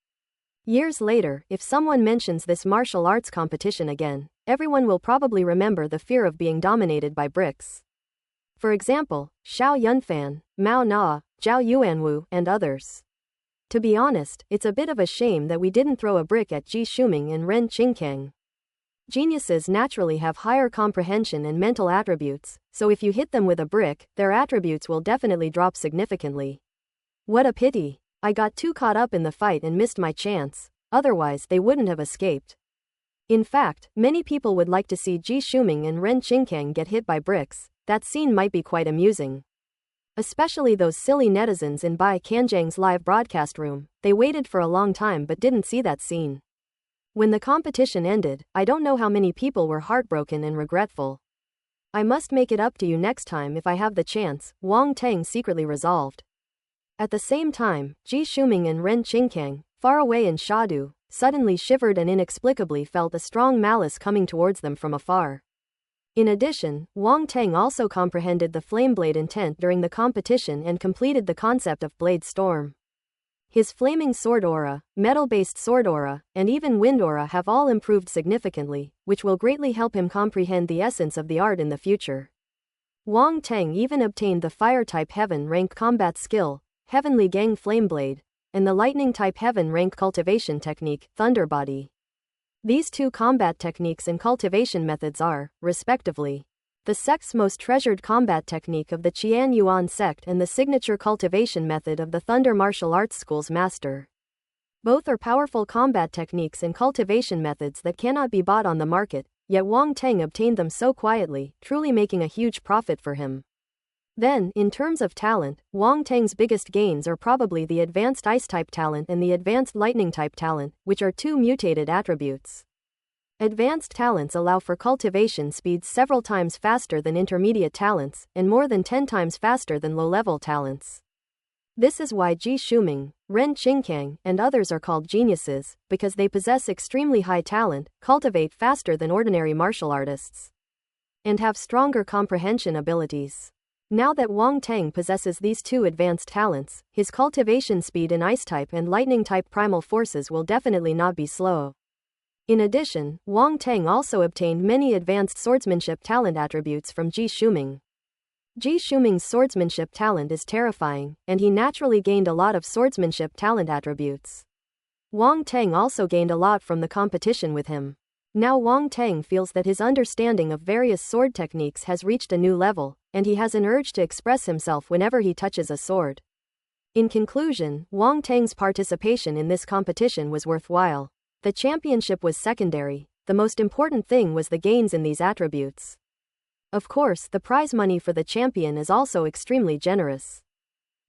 Years later, if someone mentions this martial arts competition again, everyone will probably remember the fear of being dominated by bricks. For example, Xiao Yunfan, Mao Na, Zhao Yuanwu, and others. To be honest, it's a bit of a shame that we didn't throw a brick at Ji Shuming and Ren Qingkang. Geniuses naturally have higher comprehension and mental attributes, so if you hit them with a brick, their attributes will definitely drop significantly. What a pity. I got too caught up in the fight and missed my chance, otherwise they wouldn't have escaped. In fact, many people would like to see Ji Shuming and Ren Qingkang get hit by bricks. That scene might be quite amusing. Especially those silly netizens in Bai Kanjang's live broadcast room, they waited for a long time but didn't see that scene. When the competition ended, I don't know how many people were heartbroken and regretful. I must make it up to you next time if I have the chance, Wang Teng secretly resolved. At the same time, Ji Shuming and Ren Qingkang, far away in Shadu, suddenly shivered and inexplicably felt a strong malice coming towards them from afar. In addition, Wang Teng also comprehended the Flameblade intent during the competition and completed the concept of Blade Storm. His flaming sword aura, metal-based sword aura, and even wind aura have all improved significantly, which will greatly help him comprehend the essence of the art in the future. Wang Teng even obtained the Fire-type Heaven rank combat skill, Heavenly Gang Flameblade, and the Lightning-type Heaven rank cultivation technique, Thunderbody. These two combat techniques and cultivation methods are, respectively, the sect's most treasured combat technique of the Qian Yuan sect and the signature cultivation method of the Thunder Martial Arts School's master. Both are powerful combat techniques and cultivation methods that cannot be bought on the market, yet Wang Teng obtained them so quietly, truly making a huge profit for him. Then, in terms of talent, Wang Teng's biggest gains are probably the advanced ice-type talent and the advanced lightning-type talent, which are two mutated attributes. Advanced talents allow for cultivation speeds several times faster than intermediate talents, and more than 10 times faster than low-level talents. This is why Ji Shuming, Ren Qingkang, and others are called geniuses, because they possess extremely high talent, cultivate faster than ordinary martial artists, and have stronger comprehension abilities. Now that Wang Teng possesses these two advanced talents, his cultivation speed in Ice-type and Lightning-type primal forces will definitely not be slow. In addition, Wang Teng also obtained many advanced swordsmanship talent attributes from Ji Shuming. Ji Shuming's swordsmanship talent is terrifying, and he naturally gained a lot of swordsmanship talent attributes. Wang Teng also gained a lot from the competition with him. Now Wang Teng feels that his understanding of various sword techniques has reached a new level, and he has an urge to express himself whenever he touches a sword. In conclusion, Wang Teng's participation in this competition was worthwhile. The championship was secondary, the most important thing was the gains in these attributes. Of course, the prize money for the champion is also extremely generous.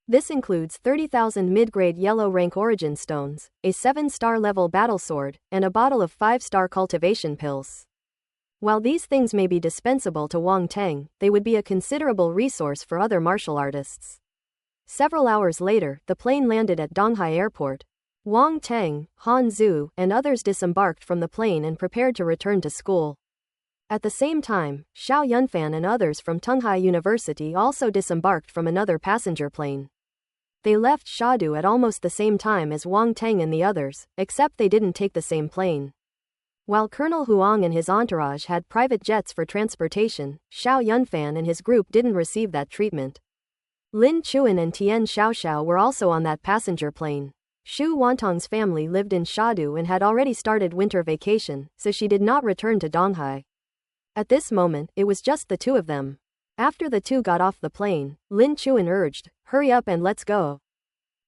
This includes 30,000 mid-grade yellow rank origin stones, a 7-star level battle sword, and a bottle of 5-star cultivation pills. While these things may be dispensable to Wang Teng, they would be a considerable resource for other martial artists. Several hours later, the plane landed at Donghai Airport. Wang Teng, Han Zhu, and others disembarked from the plane and prepared to return to school. At the same time, Xiao Yunfan and others from Tunghai University also disembarked from another passenger plane. They left Shadu at almost the same time as Wang Teng and the others, except they didn't take the same plane. While Colonel Huang and his entourage had private jets for transportation, Xiao Yunfan and his group didn't receive that treatment. Lin Chuan and Tian Xiaoxiao were also on that passenger plane. Xu Wantong's family lived in Shadu and had already started winter vacation, so she did not return to Donghai. At this moment, it was just the two of them. After the two got off the plane, Lin Chuan urged, "Hurry up and let's go."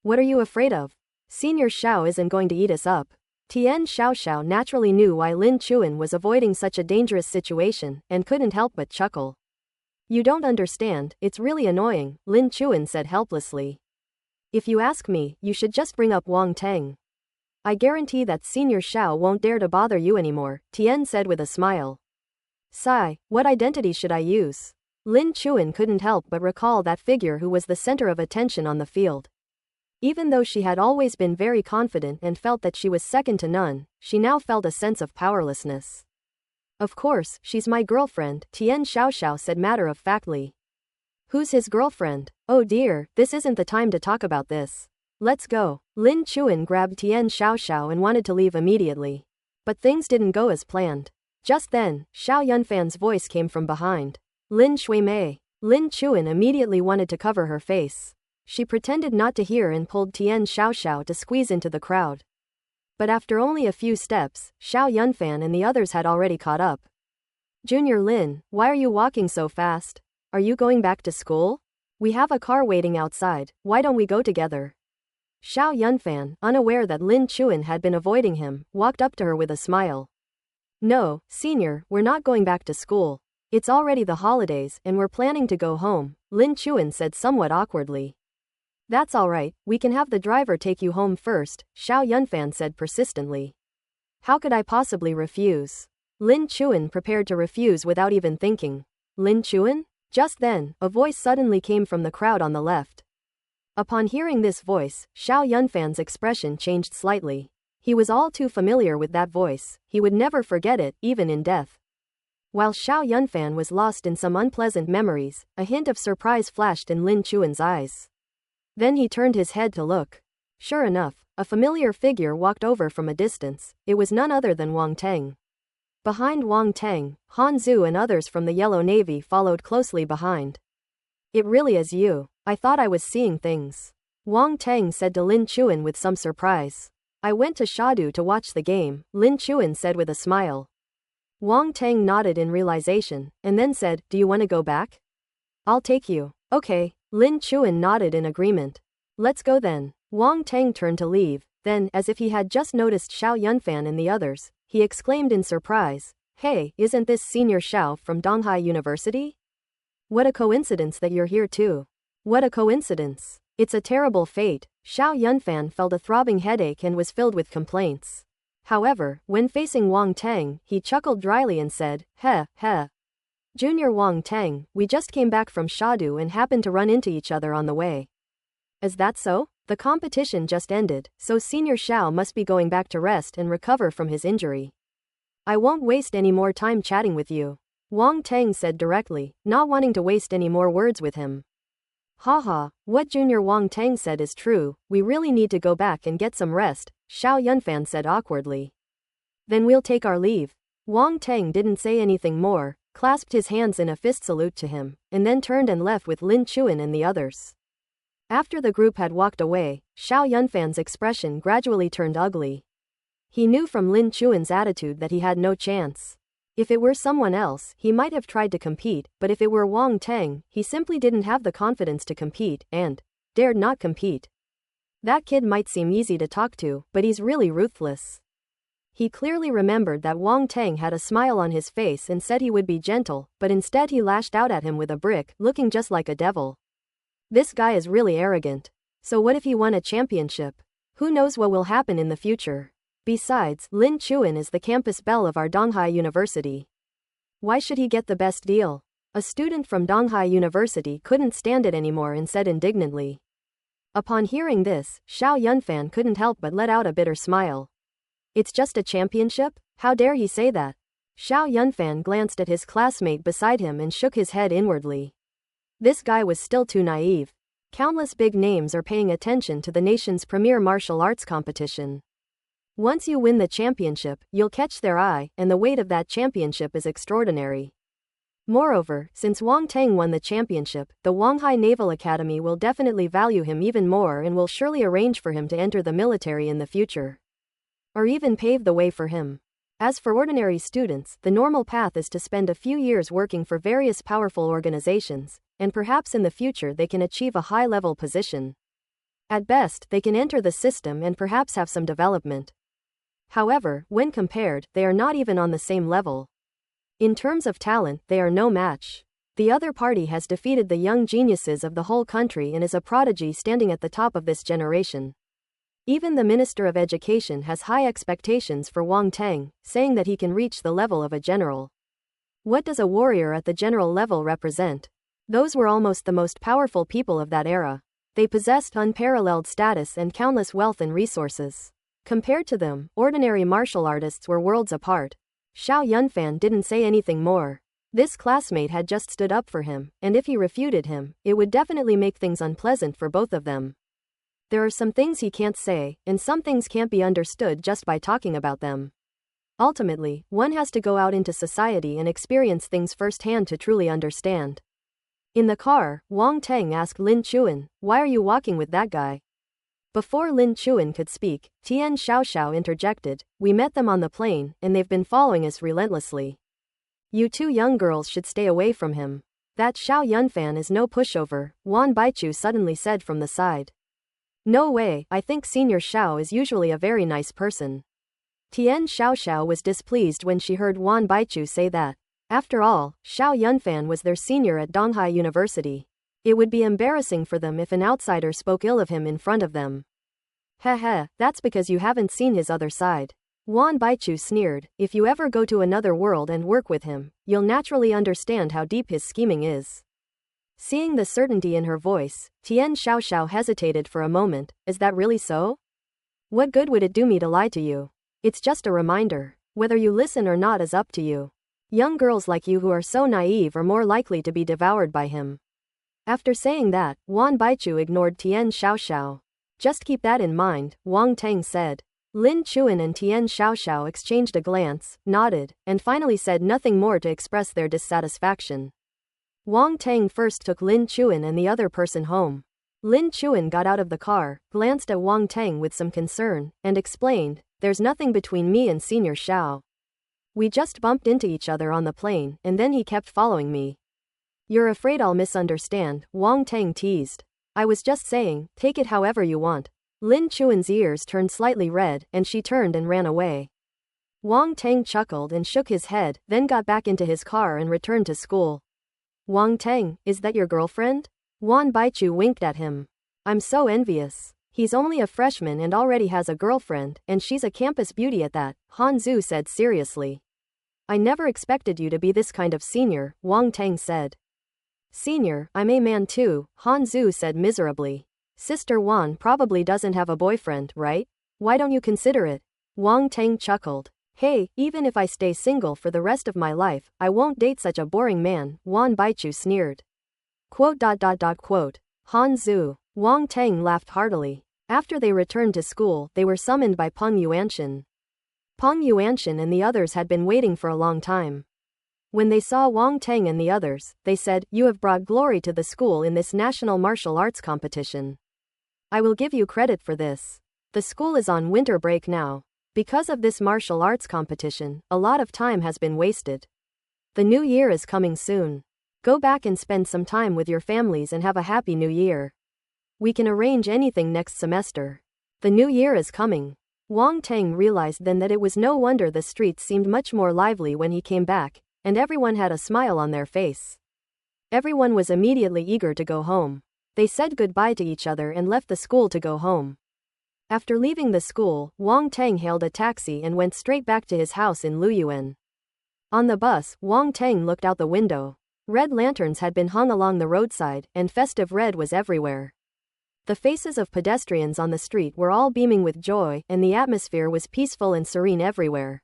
"What are you afraid of? Senior Xiao isn't going to eat us up." Tian Xiaoxiao naturally knew why Lin Chuan was avoiding such a dangerous situation, and couldn't help but chuckle. "You don't understand, it's really annoying," Lin Chuan said helplessly. "If you ask me, you should just bring up Wang Teng. I guarantee that Senior Xiao won't dare to bother you anymore," Tian said with a smile. "Sigh, what identity should I use?" Lin Chuan couldn't help but recall that figure who was the center of attention on the field. Even though she had always been very confident and felt that she was second to none, she now felt a sense of powerlessness. "Of course, she's my girlfriend," Tian Xiaoxiao said matter-of-factly. "Who's his girlfriend? Oh dear, this isn't the time to talk about this. Let's go." Lin Chuan grabbed Tian Xiaoxiao and wanted to leave immediately. But things didn't go as planned. Just then, Xiao Yunfan's voice came from behind. "Lin Shuimei." Lin Chuan immediately wanted to cover her face. She pretended not to hear and pulled Tian Xiaoxiao to squeeze into the crowd. But after only a few steps, Xiao Yunfan and the others had already caught up. "Junior Lin, why are you walking so fast? Are you going back to school? We have a car waiting outside, why don't we go together?" Xiao Yunfan, unaware that Lin Chuan had been avoiding him, walked up to her with a smile. "No, senior, we're not going back to school. It's already the holidays and we're planning to go home," Lin Chuan said somewhat awkwardly. "That's alright, we can have the driver take you home first," Xiao Yunfan said persistently. "How could I possibly refuse?" Lin Chuan prepared to refuse without even thinking. "Lin Chuan?" Just then, a voice suddenly came from the crowd on the left. Upon hearing this voice, Xiao Yunfan's expression changed slightly. He was all too familiar with that voice, he would never forget it, even in death. While Xiao Yunfan was lost in some unpleasant memories, a hint of surprise flashed in Lin Chuan's eyes. Then he turned his head to look. Sure enough, a familiar figure walked over from a distance. It was none other than Wang Teng. Behind Wang Teng, Han Zhu and others from the Yellow Navy followed closely behind. "It really is you. I thought I was seeing things," Wang Teng said to Lin Chuan with some surprise. "I went to Shadu to watch the game," Lin Chuan said with a smile. Wang Teng nodded in realization, and then said, "Do you want to go back? I'll take you." "Okay." Lin Chuan nodded in agreement. "Let's go then." Wang Teng turned to leave, then, as if he had just noticed Xiao Yunfan and the others, he exclaimed in surprise, "Hey, isn't this Senior Xiao from Donghai University?" What a coincidence that you're here too. What a coincidence. It's a terrible fate. Xiao Yunfan felt a throbbing headache and was filled with complaints. However, when facing Wang Teng, he chuckled dryly and said, "Heh, heh. Junior Wang Teng, we just came back from Shadu and happened to run into each other on the way." Is that so? The competition just ended, so Senior Xiao must be going back to rest and recover from his injury. I won't waste any more time chatting with you, Wang Teng said directly, not wanting to waste any more words with him. Haha, what Junior Wang Teng said is true, we really need to go back and get some rest, Xiao Yunfan said awkwardly. Then we'll take our leave. Wang Teng didn't say anything more, clasped his hands in a fist salute to him, and then turned and left with Lin Chuan and the others. After the group had walked away, Xiao Yunfan's expression gradually turned ugly. He knew from Lin Chuan's attitude that he had no chance. If it were someone else, he might have tried to compete, but if it were Wang Teng, he simply didn't have the confidence to compete, and dared not compete. That kid might seem easy to talk to, but he's really ruthless. He clearly remembered that Wang Teng had a smile on his face and said he would be gentle, but instead he lashed out at him with a brick, looking just like a devil. This guy is really arrogant. So what if he won a championship? Who knows what will happen in the future? Besides, Lin Chuan is the campus belle of our Donghai University. Why should he get the best deal? A student from Donghai University couldn't stand it anymore and said indignantly. Upon hearing this, Xiao Yunfan couldn't help but let out a bitter smile. It's just a championship? How dare he say that? Xiao Yunfan glanced at his classmate beside him and shook his head inwardly. This guy was still too naive. Countless big names are paying attention to the nation's premier martial arts competition. Once you win the championship, you'll catch their eye, and the weight of that championship is extraordinary. Moreover, since Wang Teng won the championship, the Wanghai Naval Academy will definitely value him even more and will surely arrange for him to enter the military in the future. Or even pave the way for him. As for ordinary students, the normal path is to spend a few years working for various powerful organizations, and perhaps in the future they can achieve a high-level position. At best, they can enter the system and perhaps have some development. However, when compared, they are not even on the same level. In terms of talent, they are no match. The other party has defeated the young geniuses of the whole country and is a prodigy standing at the top of this generation. Even the Minister of Education has high expectations for Wang Teng, saying that he can reach the level of a general. What does a warrior at the general level represent? Those were almost the most powerful people of that era. They possessed unparalleled status and countless wealth and resources. Compared to them, ordinary martial artists were worlds apart. Xiao Yunfan didn't say anything more. This classmate had just stood up for him, and if he refuted him, it would definitely make things unpleasant for both of them. There are some things he can't say, and some things can't be understood just by talking about them. Ultimately, one has to go out into society and experience things firsthand to truly understand. In the car, Wang Teng asked Lin Chuan, "Why are you walking with that guy?" Before Lin Chuan could speak, Tian Xiaoxiao interjected, "We met them on the plane, and they've been following us relentlessly. You two young girls should stay away from him." "That Xiao Yunfan is no pushover," Wan Baichu suddenly said from the side. "No way, I think Senior Xiao is usually a very nice person." Tian Xiaoxiao was displeased when she heard Wan Baichu say that. After all, Xiao Yunfan was their senior at Donghai University. It would be embarrassing for them if an outsider spoke ill of him in front of them. Heh, that's because you haven't seen his other side. Wan Baichu sneered, "If you ever go to another world and work with him, you'll naturally understand how deep his scheming is." Seeing the certainty in her voice, Tian Xiaoxiao hesitated for a moment. "Is that really so? What good would it do me to lie to you? It's just a reminder. Whether you listen or not is up to you. Young girls like you who are so naive are more likely to be devoured by him." After saying that, Wan Baichu ignored Tian Xiaoxiao. "Just keep that in mind," Wang Teng said. Lin Chuan and Tian Xiaoxiao exchanged a glance, nodded, and finally said nothing more to express their dissatisfaction. Wang Teng first took Lin Chuan and the other person home. Lin Chuan got out of the car, glanced at Wang Teng with some concern, and explained, "There's nothing between me and Senior Xiao. We just bumped into each other on the plane, and then he kept following me." "You're afraid I'll misunderstand," Wang Teng teased. "I was just saying, take it however you want." Lin Chuan's ears turned slightly red, and she turned and ran away. Wang Teng chuckled and shook his head, then got back into his car and returned to school. Wang Teng, is that your girlfriend? Wan Baichu winked at him. I'm so envious. He's only a freshman and already has a girlfriend, and she's a campus beauty at that, Han Zhu said seriously. I never expected you to be this kind of senior, Wang Teng said. Senior, I'm a man too, Han Zhu said miserably. Sister Wan probably doesn't have a boyfriend, right? Why don't you consider it? Wang Teng chuckled. Hey, even if I stay single for the rest of my life, I won't date such a boring man, Wan Baichu sneered. Quote. Han Zhu. Wang Teng laughed heartily. After they returned to school, they were summoned by Peng Yuanshan. Peng Yuanshan and the others had been waiting for a long time. When they saw Wang Teng and the others, they said, You have brought glory to the school in this national martial arts competition. I will give you credit for this. The school is on winter break now. Because of this martial arts competition, a lot of time has been wasted. The new year is coming soon. Go back and spend some time with your families and have a happy new year. We can arrange anything next semester. The new year is coming. Wang Teng realized then that it was no wonder the streets seemed much more lively when he came back, and everyone had a smile on their face. Everyone was immediately eager to go home. They said goodbye to each other and left the school to go home. After leaving the school, Wang Teng hailed a taxi and went straight back to his house in Luyuan. On the bus, Wang Teng looked out the window. Red lanterns had been hung along the roadside, and festive red was everywhere. The faces of pedestrians on the street were all beaming with joy, and the atmosphere was peaceful and serene everywhere.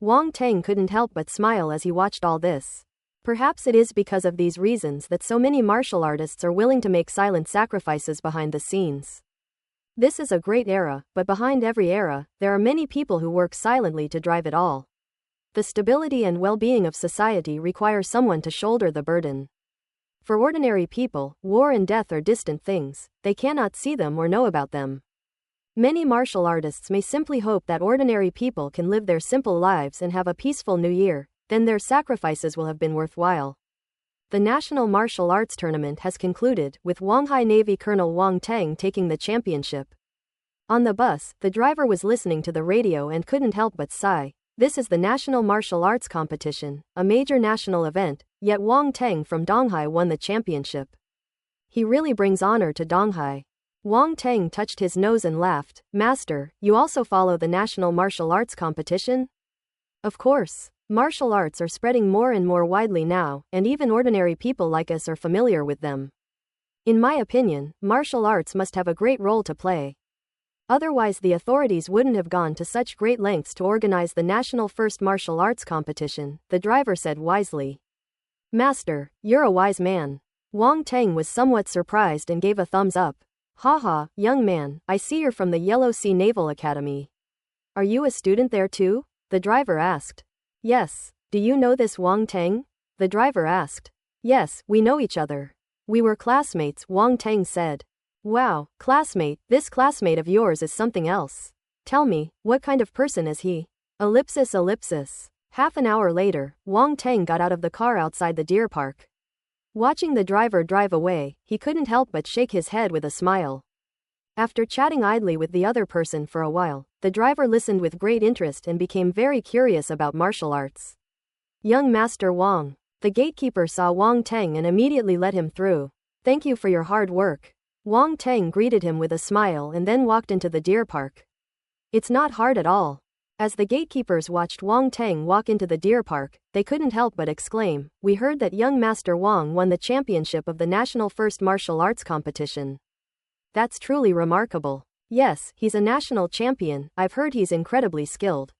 Wang Teng couldn't help but smile as he watched all this. Perhaps it is because of these reasons that so many martial artists are willing to make silent sacrifices behind the scenes. This is a great era, but behind every era, there are many people who work silently to drive it all. The stability and well-being of society require someone to shoulder the burden. For ordinary people, war and death are distant things, they cannot see them or know about them. Many martial artists may simply hope that ordinary people can live their simple lives and have a peaceful new year, then their sacrifices will have been worthwhile. The National Martial Arts Tournament has concluded, with Wanghai Navy Colonel Wang Teng taking the championship. On the bus, the driver was listening to the radio and couldn't help but sigh. This is the National Martial Arts Competition, a major national event, yet Wang Teng from Donghai won the championship. He really brings honor to Donghai. Wang Teng touched his nose and laughed. Master, you also follow the National Martial Arts Competition? Of course. Martial arts are spreading more and more widely now, and even ordinary people like us are familiar with them. In my opinion, martial arts must have a great role to play. Otherwise the authorities wouldn't have gone to such great lengths to organize the national first martial arts competition, the driver said wisely. Master, you're a wise man. Wang Teng was somewhat surprised and gave a thumbs up. Haha, young man, I see you're from the Yellow Sea Naval Academy. Are you a student there too? The driver asked. Yes. Do you know this Wang Teng? The driver asked. Yes, we know each other. We were classmates, Wang Teng said. Wow, classmate, this classmate of yours is something else. Tell me, what kind of person is he? Ellipsis. Half an hour later, Wang Teng got out of the car outside the deer park. Watching the driver drive away, he couldn't help but shake his head with a smile. After chatting idly with the other person for a while, the driver listened with great interest and became very curious about martial arts. Young Master Wang. The gatekeeper saw Wang Teng and immediately let him through. Thank you for your hard work. Wang Teng greeted him with a smile and then walked into the deer park. It's not hard at all. As the gatekeepers watched Wang Teng walk into the deer park, they couldn't help but exclaim, We heard that young Master Wang won the championship of the national first martial arts competition. That's truly remarkable. Yes, he's a national champion, I've heard he's incredibly skilled.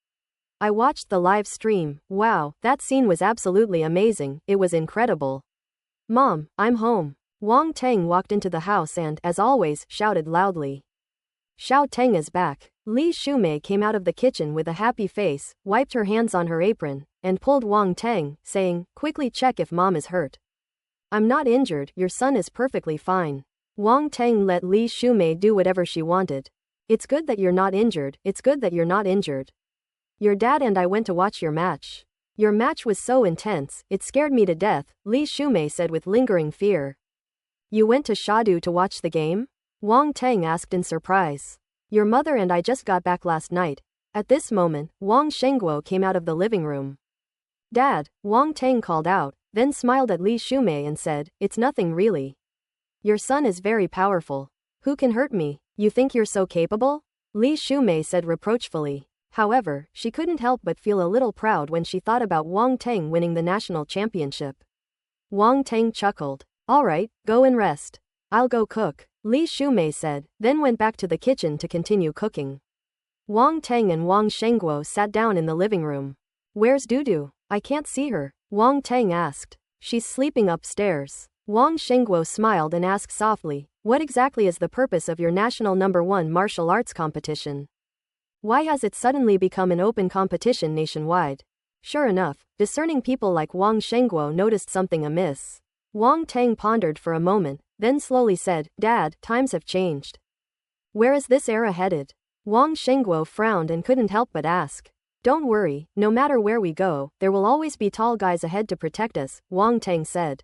I watched the live stream, wow, that scene was absolutely amazing, it was incredible. Mom, I'm home. Wang Teng walked into the house and, as always, shouted loudly. Xiao Teng is back. Li Shumei came out of the kitchen with a happy face, wiped her hands on her apron, and pulled Wang Teng, saying, Quickly check if mom is hurt. I'm not injured, your son is perfectly fine. Wang Teng let Li Shumei do whatever she wanted. It's good that you're not injured, it's good that you're not injured. Your dad and I went to watch your match. Your match was so intense, it scared me to death, Li Shumei said with lingering fear. You went to Shadu to watch the game? Wang Teng asked in surprise. Your mother and I just got back last night. At this moment, Wang Shengguo came out of the living room. Dad, Wang Teng called out, then smiled at Li Shumei and said, "It's nothing really. Your son is very powerful. Who can hurt me? You think you're so capable?" Li Shumei said reproachfully. However, she couldn't help but feel a little proud when she thought about Wang Teng winning the national championship. Wang Teng chuckled. "All right, go and rest. I'll go cook," Li Shumei said, then went back to the kitchen to continue cooking. Wang Teng and Wang Shengguo sat down in the living room. "Where's Dudu? I can't see her," Wang Teng asked. "She's sleeping upstairs." Wang Shengguo smiled and asked softly, "What exactly is the purpose of your national #1 martial arts competition? Why has it suddenly become an open competition nationwide?" Sure enough, discerning people like Wang Shengguo noticed something amiss. Wang Teng pondered for a moment, then slowly said, "Dad, times have changed. Where is this era headed?" Wang Shengguo frowned and couldn't help but ask. "Don't worry, no matter where we go, there will always be tall guys ahead to protect us," Wang Teng said.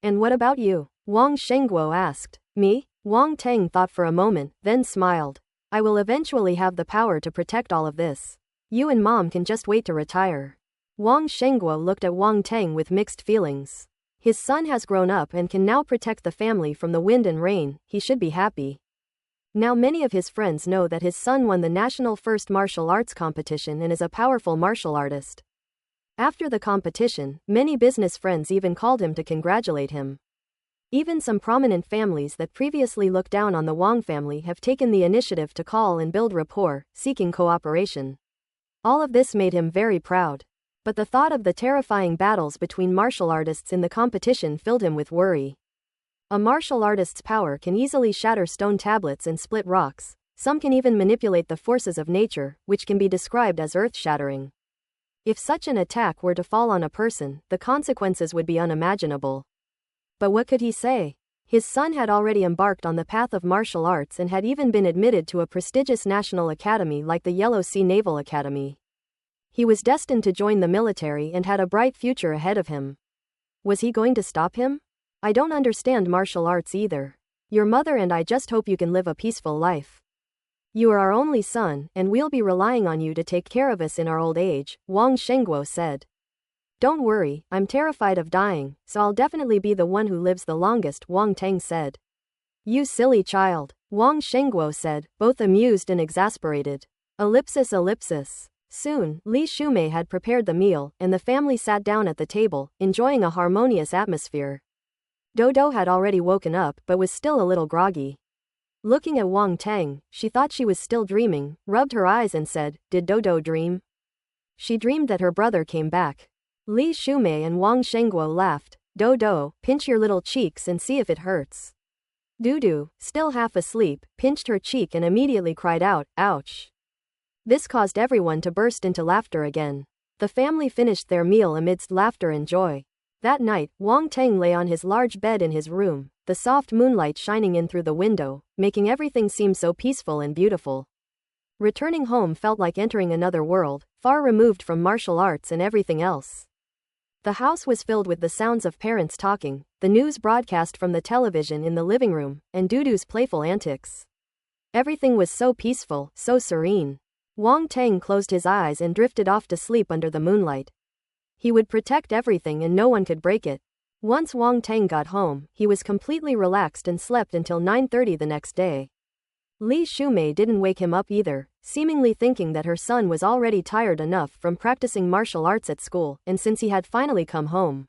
"And what about you?" Wang Shengguo asked. "Me?" Wang Teng thought for a moment, then smiled. "I will eventually have the power to protect all of this. You and Mom can just wait to retire." Wang Shengguo looked at Wang Teng with mixed feelings. His son has grown up and can now protect the family from the wind and rain, he should be happy. Now many of his friends know that his son won the national first martial arts competition and is a powerful martial artist. After the competition, many business friends even called him to congratulate him. Even some prominent families that previously looked down on the Wang family have taken the initiative to call and build rapport, seeking cooperation. All of this made him very proud. But the thought of the terrifying battles between martial artists in the competition filled him with worry. A martial artist's power can easily shatter stone tablets and split rocks. Some can even manipulate the forces of nature, which can be described as earth-shattering. If such an attack were to fall on a person, the consequences would be unimaginable. But what could he say? His son had already embarked on the path of martial arts and had even been admitted to a prestigious national academy like the Yellow Sea Naval Academy. He was destined to join the military and had a bright future ahead of him. Was he going to stop him? "I don't understand martial arts either. Your mother and I just hope you can live a peaceful life. You are our only son, and we'll be relying on you to take care of us in our old age," Wang Shengguo said. "Don't worry, I'm terrified of dying, so I'll definitely be the one who lives the longest," Wang Teng said. "You silly child," Wang Shengguo said, both amused and exasperated. Ellipsis. Soon, Li Shumei had prepared the meal, and the family sat down at the table, enjoying a harmonious atmosphere. Dodo had already woken up but was still a little groggy. Looking at Wang Teng, she thought she was still dreaming, rubbed her eyes and said, "Did Dodo dream?" She dreamed that her brother came back. Li Shumei and Wang Shengguo laughed. "Dodo, pinch your little cheeks and see if it hurts." Dudu, still half asleep, pinched her cheek and immediately cried out, "Ouch." This caused everyone to burst into laughter again. The family finished their meal amidst laughter and joy. That night, Wang Teng lay on his large bed in his room, the soft moonlight shining in through the window, making everything seem so peaceful and beautiful. Returning home felt like entering another world, far removed from martial arts and everything else. The house was filled with the sounds of parents talking, the news broadcast from the television in the living room, and Dudu's playful antics. Everything was so peaceful, so serene. Wang Teng closed his eyes and drifted off to sleep under the moonlight. He would protect everything and no one could break it. Once Wang Teng got home, he was completely relaxed and slept until 9:30 the next day. Li Shumei didn't wake him up either, seemingly thinking that her son was already tired enough from practicing martial arts at school, and since he had finally come home,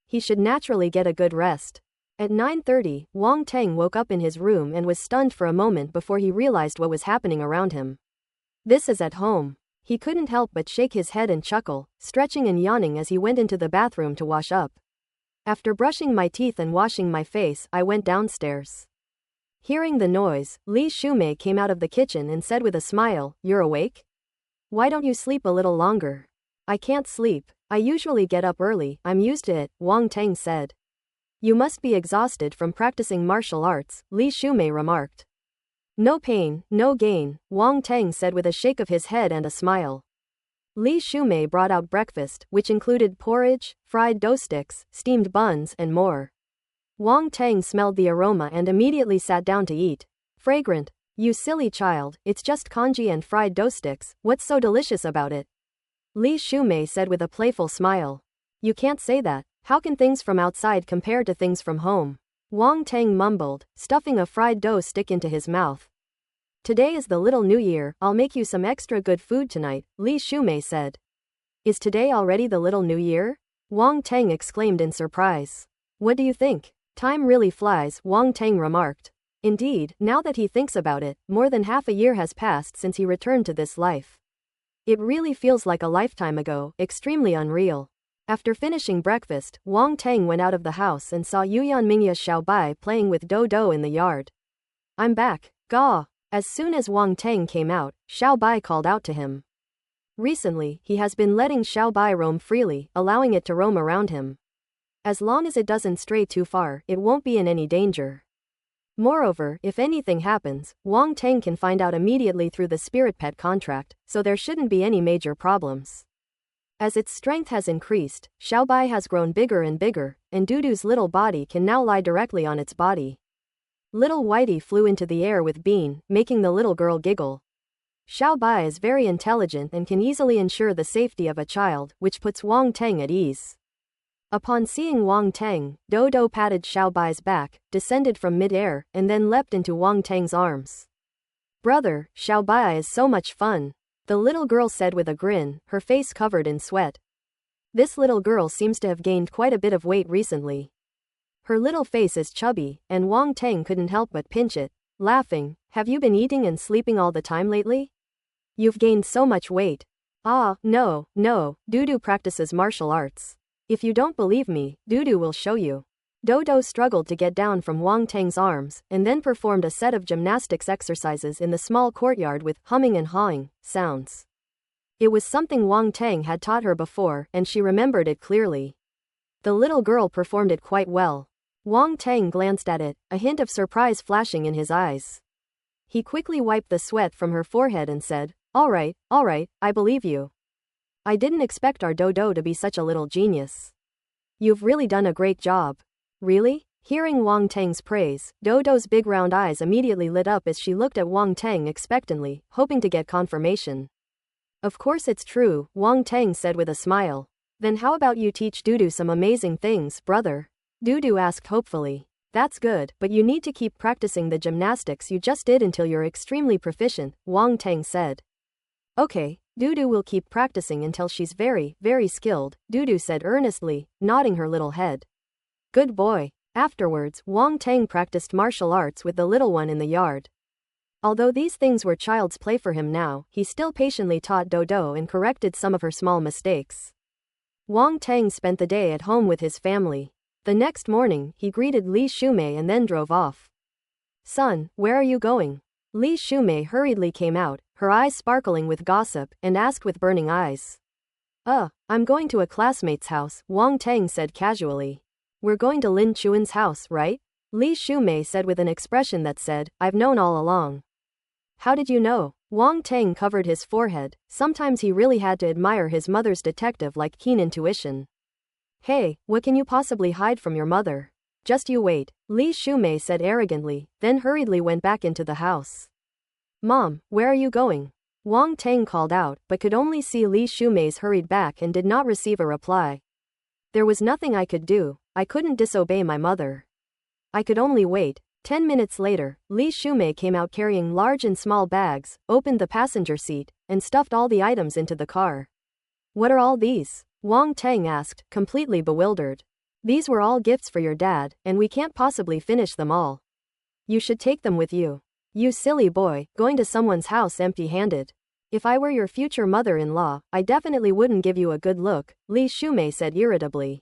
he should naturally get a good rest. At 9:30, Wang Teng woke up in his room and was stunned for a moment before he realized what was happening around him. This is at home. He couldn't help but shake his head and chuckle, stretching and yawning as he went into the bathroom to wash up. "After brushing my teeth and washing my face, I went downstairs." Hearing the noise, Li Shumei came out of the kitchen and said with a smile, "You're awake? Why don't you sleep a little longer?" "I can't sleep. I usually get up early, I'm used to it," Wang Teng said. "You must be exhausted from practicing martial arts," Li Shumei remarked. "No pain, no gain," Wang Teng said with a shake of his head and a smile. Li Shumei brought out breakfast, which included porridge, fried dough sticks, steamed buns, and more. Wang Teng smelled the aroma and immediately sat down to eat. "Fragrant. You silly child, it's just congee and fried dough sticks, what's so delicious about it?" Li Shumei said with a playful smile. "You can't say that. How can things from outside compare to things from home? Wang Tang mumbled, stuffing a fried dough stick into his mouth. Today is the little new year, I'll make you some extra good food tonight, Li Shumei said. Is today already the little new year? Wang Tang exclaimed in surprise. What do you think? Time really flies, Wang Tang remarked. Indeed, now that he thinks about it, more than half a year has passed since he returned to this life. It really feels like a lifetime ago, extremely unreal. After finishing breakfast, Wang Tang went out of the house and saw Yuyan Mingya Xiaobai playing with Dodo in the yard. I'm back, Gaw. As soon as Wang Tang came out, Xiaobai called out to him. Recently, he has been letting Xiaobai roam freely, allowing it to roam around him. As long as it doesn't stray too far, it won't be in any danger. Moreover, if anything happens, Wang Tang can find out immediately through the spirit pet contract, so there shouldn't be any major problems. As its strength has increased, Xiaobai has grown bigger and bigger, and Dudu's little body can now lie directly on its body. Little Whitey flew into the air with Bean, making the little girl giggle. Xiaobai is very intelligent and can easily ensure the safety of a child, which puts Wang Tang at ease. Upon seeing Wang Tang, Dodo patted Xiaobai's back, descended from mid-air, and then leapt into Wang Tang's arms. Brother, Xiaobai is so much fun, the little girl said with a grin, her face covered in sweat. This little girl seems to have gained quite a bit of weight recently. Her little face is chubby, and Wang Tang couldn't help but pinch it, laughing. Have you been eating and sleeping all the time lately? You've gained so much weight. Ah, no, Dudu practices martial arts. If you don't believe me, Dudu will show you. Dodo struggled to get down from Wang Tang's arms, and then performed a set of gymnastics exercises in the small courtyard with humming and hawing sounds. It was something Wang Tang had taught her before, and she remembered it clearly. The little girl performed it quite well. Wang Tang glanced at it, a hint of surprise flashing in his eyes. He quickly wiped the sweat from her forehead and said, all right, I believe you. I didn't expect our Dodo to be such a little genius. You've really done a great job. Really? Hearing Wang Tang's praise, Dodo's big round eyes immediately lit up as she looked at Wang Tang expectantly, hoping to get confirmation. Of course it's true, Wang Tang said with a smile. Then how about you teach Dudu some amazing things, brother? Dudu asked hopefully. That's good, but you need to keep practicing the gymnastics you just did until you're extremely proficient, Wang Tang said. Okay, Dudu will keep practicing until she's very skilled, Dudu said earnestly, nodding her little head. Good boy. Afterwards, Wang Tang practiced martial arts with the little one in the yard. Although these things were child's play for him now, he still patiently taught Dodo and corrected some of her small mistakes. Wang Tang spent the day at home with his family. The next morning, he greeted Li Shumei and then drove off. Son, where are you going? Li Shumei hurriedly came out, her eyes sparkling with gossip, and asked with burning eyes. I'm going to a classmate's house, Wang Tang said casually. We're going to Lin Chuan's house, right? Li Shumei said with an expression that said, I've known all along. How did you know? Wang Tang covered his forehead. Sometimes he really had to admire his mother's detective-like keen intuition. Hey, what can you possibly hide from your mother? Just you wait, Li Shumei said arrogantly, then hurriedly went back into the house. Mom, where are you going? Wang Tang called out, but could only see Li Shumei's hurried back and did not receive a reply. There was nothing I could do, I couldn't disobey my mother. I could only wait. 10 minutes later, Li Shumei came out carrying large and small bags, opened the passenger seat, and stuffed all the items into the car. What are all these? Wang Tang asked, completely bewildered. These were all gifts for your dad, and we can't possibly finish them all. You should take them with you. You silly boy, going to someone's house empty-handed. If I were your future mother-in-law, I definitely wouldn't give you a good look, Li Shumei said irritably.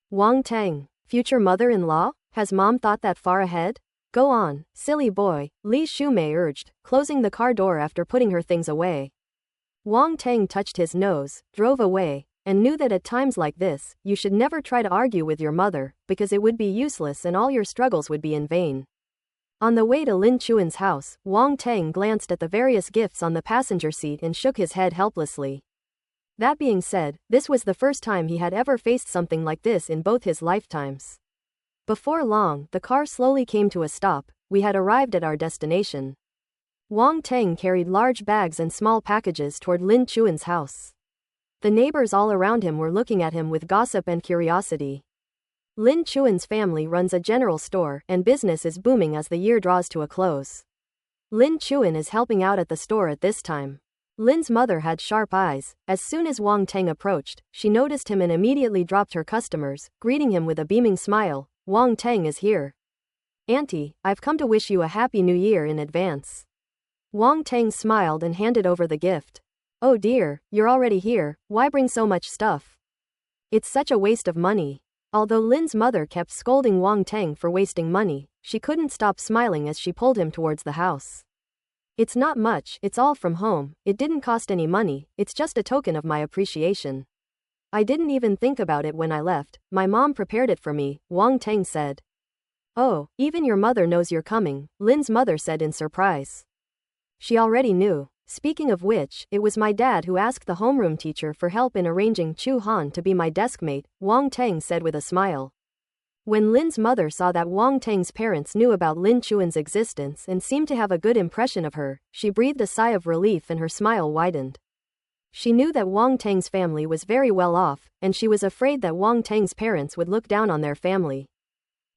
Wang Tang, future mother-in-law? Has mom thought that far ahead? Go on, silly boy, Li Shumei urged, closing the car door after putting her things away. Wang Tang touched his nose, drove away, and knew that at times like this, you should never try to argue with your mother, because it would be useless and all your struggles would be in vain. On the way to Lin Chuan's house, Wang Tang glanced at the various gifts on the passenger seat and shook his head helplessly. That being said, this was the first time he had ever faced something like this in both his lifetimes. Before long, the car slowly came to a stop. We had arrived at our destination. Wang Tang carried large bags and small packages toward Lin Chuan's house. The neighbors all around him were looking at him with gossip and curiosity. Lin Chuan's family runs a general store, and business is booming as the year draws to a close. Lin Chuan is helping out at the store at this time. Lin's mother had sharp eyes. As soon as Wang Teng approached, she noticed him and immediately dropped her customers, greeting him with a beaming smile. Wang Teng is here. Auntie, I've come to wish you a happy new year in advance. Wang Teng smiled and handed over the gift. Oh dear, you're already here, why bring so much stuff? It's such a waste of money. Although Lin's mother kept scolding Wang Teng for wasting money, she couldn't stop smiling as she pulled him towards the house. It's not much, it's all from home, it didn't cost any money, it's just a token of my appreciation. I didn't even think about it when I left, my mom prepared it for me, Wang Teng said. Oh, even your mother knows you're coming, Lin's mother said in surprise. She already knew. Speaking of which, it was my dad who asked the homeroom teacher for help in arranging Chu Han to be my deskmate, Wang Teng said with a smile. When Lin's mother saw that Wang Teng's parents knew about Lin Chuan's existence and seemed to have a good impression of her, she breathed a sigh of relief and her smile widened. She knew that Wang Teng's family was very well off, and she was afraid that Wang Teng's parents would look down on their family.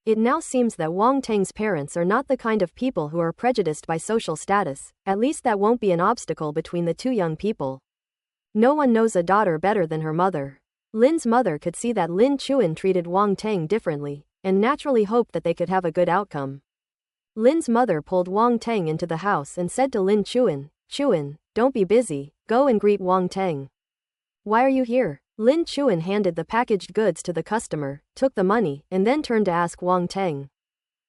It now seems that Wang Teng's parents are not the kind of people who are prejudiced by social status, at least that won't be an obstacle between the two young people. No one knows a daughter better than her mother. Lin's mother could see that Lin Chuan treated Wang Teng differently, and naturally hoped that they could have a good outcome. Lin's mother pulled Wang Teng into the house and said to Lin Chuan, Chuan, don't be busy, go and greet Wang Teng. Why are you here? Lin Chuan handed the packaged goods to the customer, took the money, and then turned to ask Wang Teng.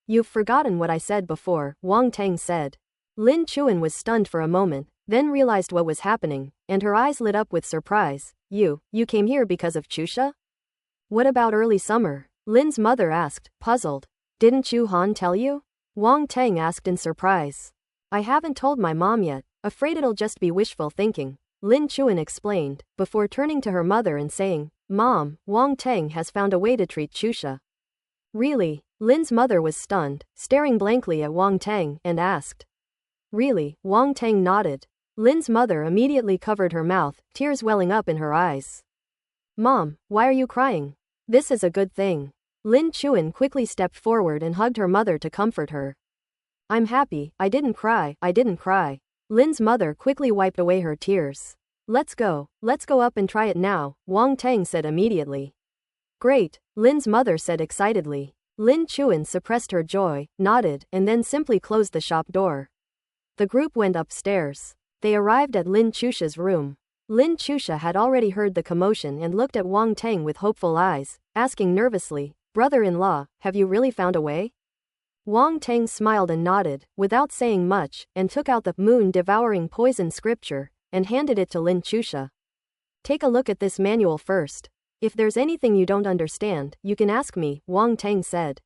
You've forgotten what I said before, Wang Teng said. Lin Chuan was stunned for a moment, then realized what was happening, and her eyes lit up with surprise. You came here because of Chusha? What about early summer? Lin's mother asked, puzzled. Didn't Chu Han tell you? Wang Teng asked in surprise. I haven't told my mom yet, afraid it'll just be wishful thinking, Lin Chuan explained, before turning to her mother and saying, Mom, Wang Teng has found a way to treat Chusha. Really? Lin's mother was stunned, staring blankly at Wang Teng, and asked. Really? Wang Teng nodded. Lin's mother immediately covered her mouth, tears welling up in her eyes. Mom, why are you crying? This is a good thing. Lin Chuan quickly stepped forward and hugged her mother to comfort her. I'm happy, I didn't cry. Lin's mother quickly wiped away her tears. Let's go up and try it now, Wang Teng said immediately. Great, Lin's mother said excitedly. Lin Chuan suppressed her joy, nodded, and then simply closed the shop door. The group went upstairs. They arrived at Lin Chusha's room. Lin Chusha had already heard the commotion and looked at Wang Teng with hopeful eyes, asking nervously, Brother-in-law, have you really found a way? Wang Teng smiled and nodded, without saying much, and took out the moon-devouring poison scripture, and handed it to Lin Chusha. Take a look at this manual first. If there's anything you don't understand, you can ask me, Wang Teng said.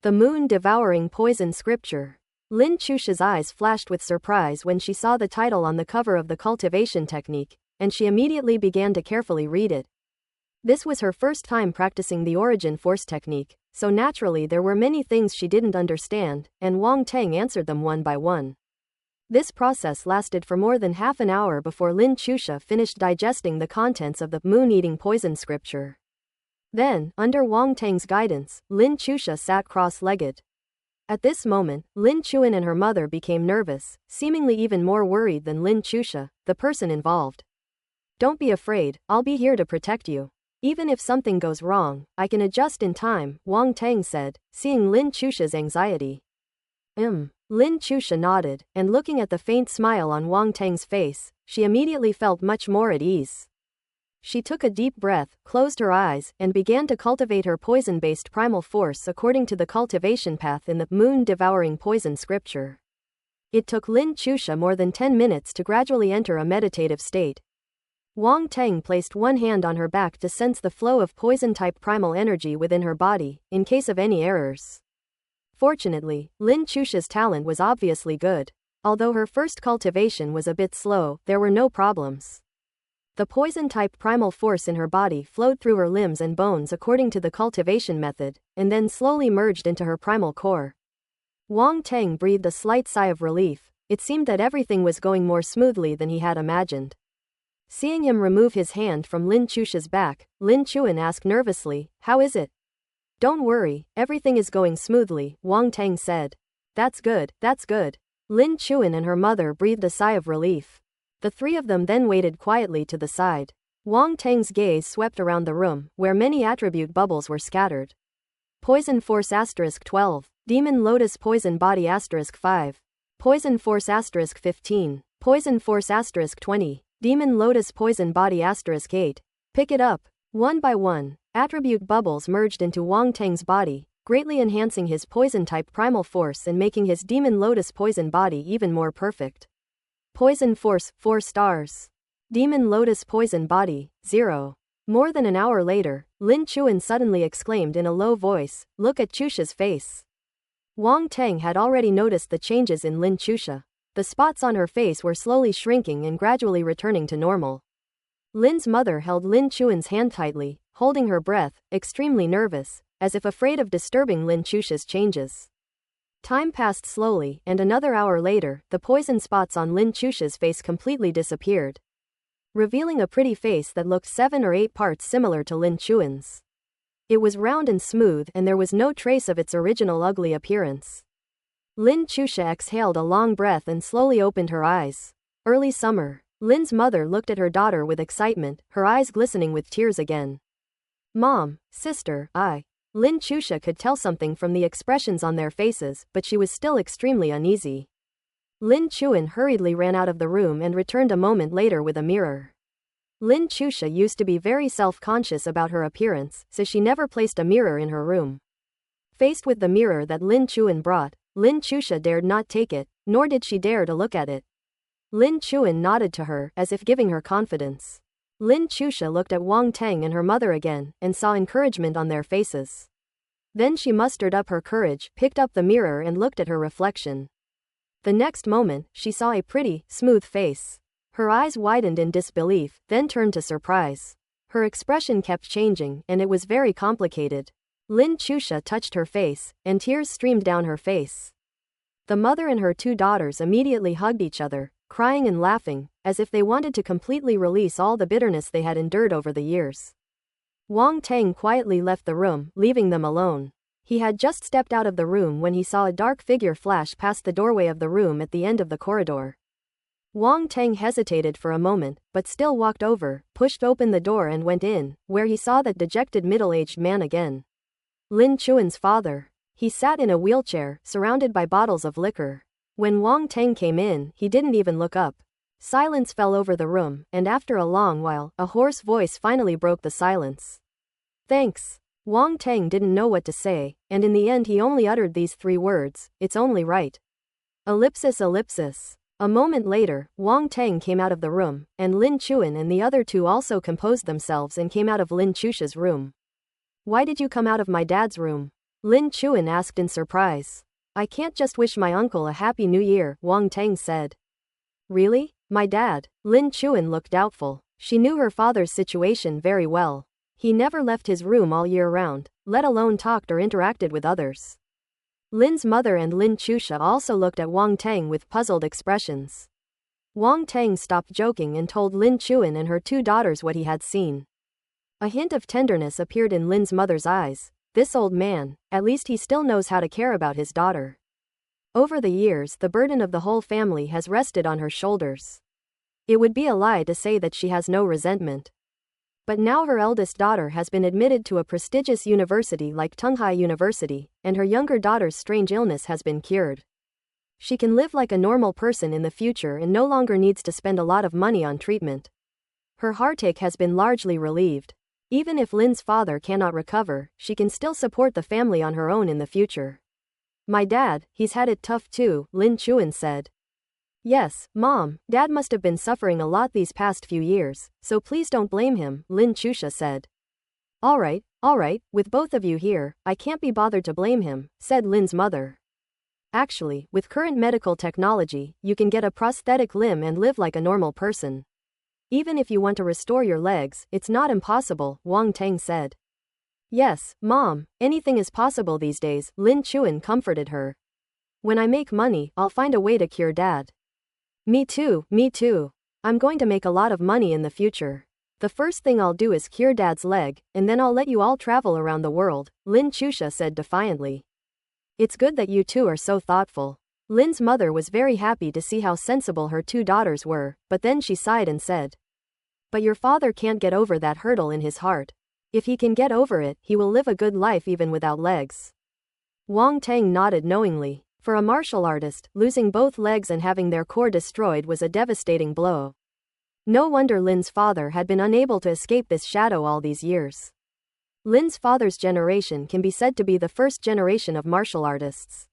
The moon-devouring poison scripture. Lin Chusha's eyes flashed with surprise when she saw the title on the cover of the cultivation technique, and she immediately began to carefully read it. This was her first time practicing the origin force technique, so naturally there were many things she didn't understand, and Wang Teng answered them one by one. This process lasted for more than half an hour before Lin Chusha finished digesting the contents of the moon-eating poison scripture. Then, under Wang Teng's guidance, Lin Chusha sat cross-legged. At this moment, Lin Chuan and her mother became nervous, seemingly even more worried than Lin Chusha, the person involved. Don't be afraid, I'll be here to protect you. Even if something goes wrong, I can adjust in time, Wang Teng said, seeing Lin Chusha's anxiety. Lin Chusha nodded, and looking at the faint smile on Wang Teng's face, she immediately felt much more at ease. She took a deep breath, closed her eyes, and began to cultivate her poison-based primal force according to the cultivation path in the moon-devouring poison scripture. It took Lin Chusha more than 10 minutes to gradually enter a meditative state. Wang Teng placed one hand on her back to sense the flow of poison-type primal energy within her body, in case of any errors. Fortunately, Lin Chusha's talent was obviously good. Although her first cultivation was a bit slow, there were no problems. The poison-type primal force in her body flowed through her limbs and bones according to the cultivation method, and then slowly merged into her primal core. Wang Teng breathed a slight sigh of relief. It seemed that everything was going more smoothly than he had imagined. Seeing him remove his hand from Lin Chusha's back, Lin Chuan asked nervously, "How is it?" Don't worry, everything is going smoothly, Wang Tang said. That's good, that's good. Lin Chuan and her mother breathed a sigh of relief. The three of them then waited quietly to the side. Wang Tang's gaze swept around the room, where many attribute bubbles were scattered. Poison Force *12. Demon Lotus Poison Body *5. Poison Force *15. Poison Force *20. Demon Lotus Poison Body *8. Pick it up. One by one, attribute bubbles merged into Wang Tang's body, greatly enhancing his poison-type primal force and making his Demon Lotus Poison Body even more perfect. Poison Force, 4 stars. Demon Lotus Poison Body, 0. More than an hour later, Lin Chuan suddenly exclaimed in a low voice, "Look at Chusha's face." Wang Tang had already noticed the changes in Lin Chusha. The spots on her face were slowly shrinking and gradually returning to normal. Lin's mother held Lin Chuan's hand tightly, holding her breath, extremely nervous, as if afraid of disturbing Lin Chusha's changes. Time passed slowly, and another hour later, the poison spots on Lin Chusha's face completely disappeared, revealing a pretty face that looked 7 or 8 parts similar to Lin Chuan's. It was round and smooth, and there was no trace of its original ugly appearance. Lin Chusha exhaled a long breath and slowly opened her eyes. Early summer. Lin's mother looked at her daughter with excitement, her eyes glistening with tears again. Mom, sister, Lin Chusha could tell something from the expressions on their faces, but she was still extremely uneasy. Lin Chuan hurriedly ran out of the room and returned a moment later with a mirror. Lin Chusha used to be very self-conscious about her appearance, so she never placed a mirror in her room. Faced with the mirror that Lin Chuan brought, Lin Chusha dared not take it, nor did she dare to look at it. Lin Chuan nodded to her, as if giving her confidence. Lin Chusha looked at Wang Tang and her mother again, and saw encouragement on their faces. Then she mustered up her courage, picked up the mirror and looked at her reflection. The next moment, she saw a pretty, smooth face. Her eyes widened in disbelief, then turned to surprise. Her expression kept changing, and it was very complicated. Lin Chusha touched her face, and tears streamed down her face. The mother and her 2 daughters immediately hugged each other, crying and laughing, as if they wanted to completely release all the bitterness they had endured over the years. Wang Tang quietly left the room, leaving them alone. He had just stepped out of the room when he saw a dark figure flash past the doorway of the room at the end of the corridor. Wang Tang hesitated for a moment, but still walked over, pushed open the door and went in, where he saw that dejected middle-aged man again. Lin Chuan's father. He sat in a wheelchair, surrounded by bottles of liquor. When Wang Tang came in, he didn't even look up. Silence fell over the room, and after a long while, a hoarse voice finally broke the silence. Thanks. Wang Tang didn't know what to say, and in the end he only uttered these 3 words, "It's only right." Ellipsis. A moment later, Wang Tang came out of the room, and Lin Chuan and the other 2 also composed themselves and came out of Lin Chusha's room. "Why did you come out of my dad's room?" Lin Chuan asked in surprise. "I can't just wish my uncle a happy new year," Wang Tang said. "Really? My dad?" Lin Chuan looked doubtful. She knew her father's situation very well. He never left his room all year round, let alone talked or interacted with others. Lin's mother and Lin Chusha also looked at Wang Tang with puzzled expressions. Wang Tang stopped joking and told Lin Chuan and her 2 daughters what he had seen. A hint of tenderness appeared in Lin's mother's eyes. This old man, at least he still knows how to care about his daughter. Over the years, the burden of the whole family has rested on her shoulders. It would be a lie to say that she has no resentment. But now her eldest daughter has been admitted to a prestigious university like Tunghai University, and her younger daughter's strange illness has been cured. She can live like a normal person in the future and no longer needs to spend a lot of money on treatment. Her heartache has been largely relieved. Even if Lin's father cannot recover, she can still support the family on her own in the future. "My dad, he's had it tough too," Lin Chuan said. "Yes, Mom, Dad must have been suffering a lot these past few years, so please don't blame him," Lin Chusha said. All right, with both of you here, I can't be bothered to blame him," said Lin's mother. "Actually, with current medical technology, you can get a prosthetic limb and live like a normal person. Even if you want to restore your legs, it's not impossible," Wang Tang said. "Yes, Mom, anything is possible these days," Lin Chuan comforted her. "When I make money, I'll find a way to cure Dad." Me too. I'm going to make a lot of money in the future. The first thing I'll do is cure Dad's leg, and then I'll let you all travel around the world, Lin Chusha said defiantly. It's good that you two are so thoughtful. Lin's mother was very happy to see how sensible her two daughters were, but then she sighed and said, but your father can't get over that hurdle in his heart. If he can get over it, he will live a good life even without legs. Wang Tang nodded knowingly. For a martial artist, losing both legs and having their core destroyed was a devastating blow. No wonder Lin's father had been unable to escape this shadow all these years. Lin's father's generation can be said to be the first generation of martial artists.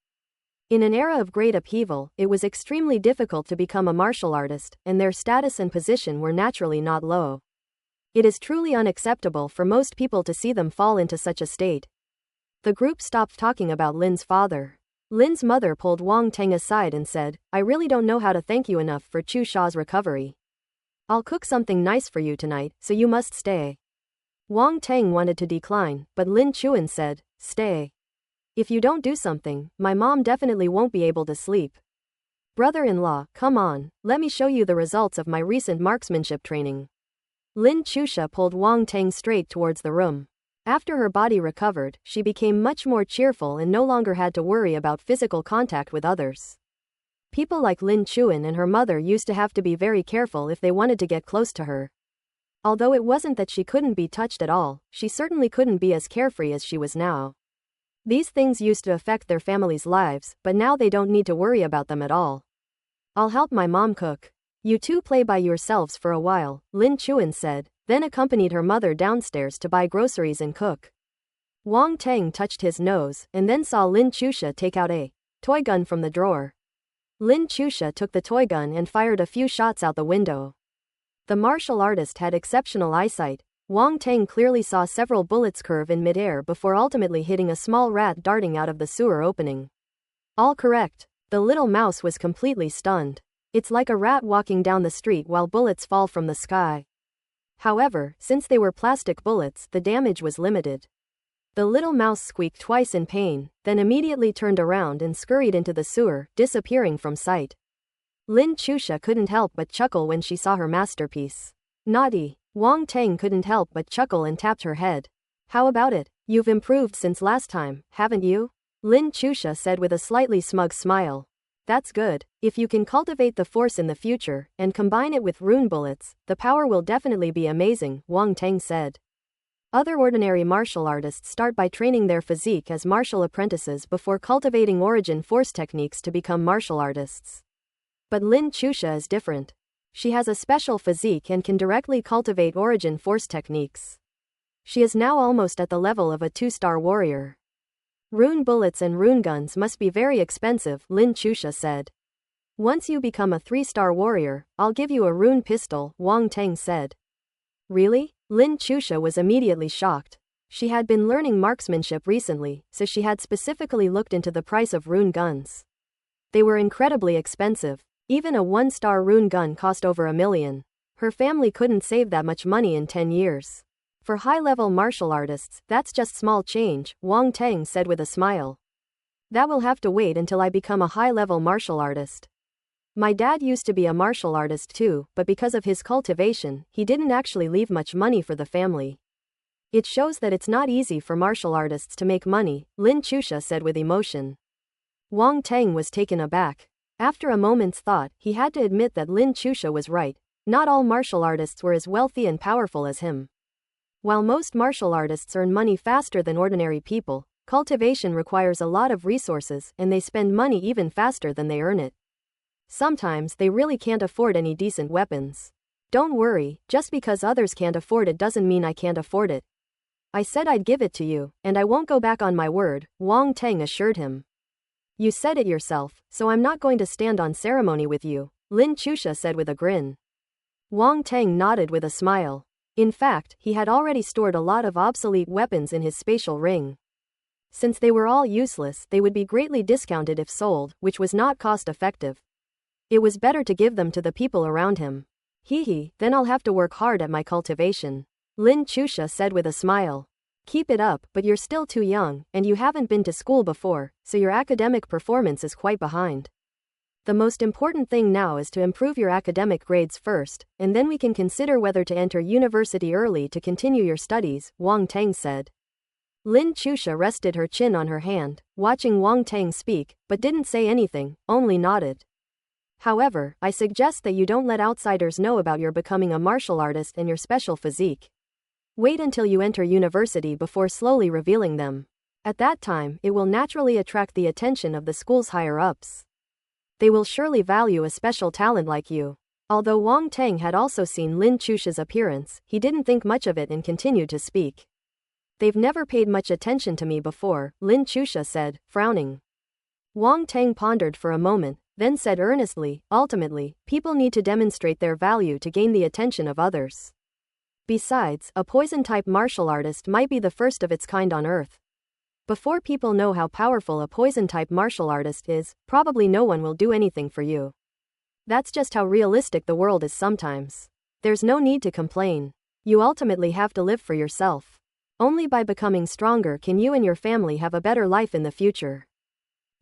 In an era of great upheaval, it was extremely difficult to become a martial artist, and their status and position were naturally not low. It is truly unacceptable for most people to see them fall into such a state. The group stopped talking about Lin's father. Lin's mother pulled Wang Teng aside and said, I really don't know how to thank you enough for Chu Sha's recovery. I'll cook something nice for you tonight, so you must stay. Wang Teng wanted to decline, but Lin Chuan said, stay. If you don't do something, my mom definitely won't be able to sleep. Brother-in-law, come on, let me show you the results of my recent marksmanship training. Lin Chusha pulled Wang Teng straight towards the room. After her body recovered, she became much more cheerful and no longer had to worry about physical contact with others. People like Lin Chuan and her mother used to have to be very careful if they wanted to get close to her. Although it wasn't that she couldn't be touched at all, she certainly couldn't be as carefree as she was now. These things used to affect their families' lives, but now they don't need to worry about them at all. I'll help my mom cook. You two play by yourselves for a while, Lin Chuan said, then accompanied her mother downstairs to buy groceries and cook. Wang Teng touched his nose, and then saw Lin Chusha take out a toy gun from the drawer. Lin Chusha took the toy gun and fired a few shots out the window. The martial artist had exceptional eyesight. Wang Teng clearly saw several bullets curve in midair before ultimately hitting a small rat darting out of the sewer opening. All correct. The little mouse was completely stunned. It's like a rat walking down the street while bullets fall from the sky. However, since they were plastic bullets, the damage was limited. The little mouse squeaked twice in pain, then immediately turned around and scurried into the sewer, disappearing from sight. Lin Chusha couldn't help but chuckle when she saw her masterpiece. Naughty. Wang Teng couldn't help but chuckle and tapped her head. How about it? You've improved since last time, haven't you? Lin Chusha said with a slightly smug smile. That's good. If you can cultivate the force in the future, and combine it with rune bullets, the power will definitely be amazing, Wang Teng said. Other ordinary martial artists start by training their physique as martial apprentices before cultivating origin force techniques to become martial artists. But Lin Chusha is different. She has a special physique and can directly cultivate origin force techniques. She is now almost at the level of a 2-star warrior. Rune bullets and rune guns must be very expensive, Lin Chusha said. Once you become a 3-star warrior, I'll give you a rune pistol, Wang Teng said. Really? Lin Chusha was immediately shocked. She had been learning marksmanship recently, so she had specifically looked into the price of rune guns. They were incredibly expensive. Even a 1-star rune gun cost over $1 million. Her family couldn't save that much money in 10 years. For high-level martial artists, that's just small change, Wang Teng said with a smile. That will have to wait until I become a high-level martial artist. My dad used to be a martial artist too, but because of his cultivation, he didn't actually leave much money for the family. It shows that it's not easy for martial artists to make money, Lin Chusha said with emotion. Wang Teng was taken aback. After a moment's thought, he had to admit that Lin Chusha was right. Not all martial artists were as wealthy and powerful as him. While most martial artists earn money faster than ordinary people, cultivation requires a lot of resources and they spend money even faster than they earn it. Sometimes they really can't afford any decent weapons. Don't worry, just because others can't afford it doesn't mean I can't afford it. I said I'd give it to you, and I won't go back on my word, Wang Teng assured him. You said it yourself, so I'm not going to stand on ceremony with you, Lin Chusha said with a grin. Wang Teng nodded with a smile. In fact, he had already stored a lot of obsolete weapons in his spatial ring. Since they were all useless, they would be greatly discounted if sold, which was not cost-effective. It was better to give them to the people around him. Hee, then I'll have to work hard at my cultivation, Lin Chusha said with a smile. Keep it up, but you're still too young, and you haven't been to school before, so your academic performance is quite behind. The most important thing now is to improve your academic grades first, and then we can consider whether to enter university early to continue your studies, Wang Tang said. Lin Chusha rested her chin on her hand, watching Wang Tang speak, but didn't say anything, only nodded. However, I suggest that you don't let outsiders know about your becoming a martial artist and your special physique. Wait until you enter university before slowly revealing them. At that time, it will naturally attract the attention of the school's higher-ups. They will surely value a special talent like you. Although Wang Tang had also seen Lin Chusha's appearance, he didn't think much of it and continued to speak. They've never paid much attention to me before, Lin Chusha said, frowning. Wang Tang pondered for a moment, then said earnestly, ultimately, people need to demonstrate their value to gain the attention of others. Besides, a poison-type martial artist might be the first of its kind on Earth. Before people know how powerful a poison-type martial artist is, probably no one will do anything for you. That's just how realistic the world is sometimes. There's no need to complain. You ultimately have to live for yourself. Only by becoming stronger can you and your family have a better life in the future.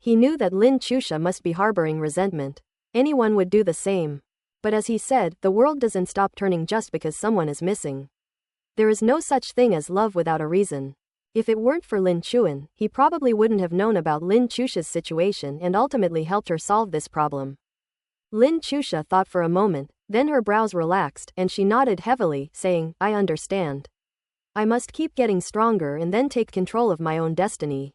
He knew that Lin Chusha must be harboring resentment. Anyone would do the same. But as he said, the world doesn't stop turning just because someone is missing. There is no such thing as love without a reason. If it weren't for Lin Chuan, he probably wouldn't have known about Lin Chusha's situation and ultimately helped her solve this problem. Lin Chusha thought for a moment, then her brows relaxed and she nodded heavily, saying, I understand. I must keep getting stronger and then take control of my own destiny.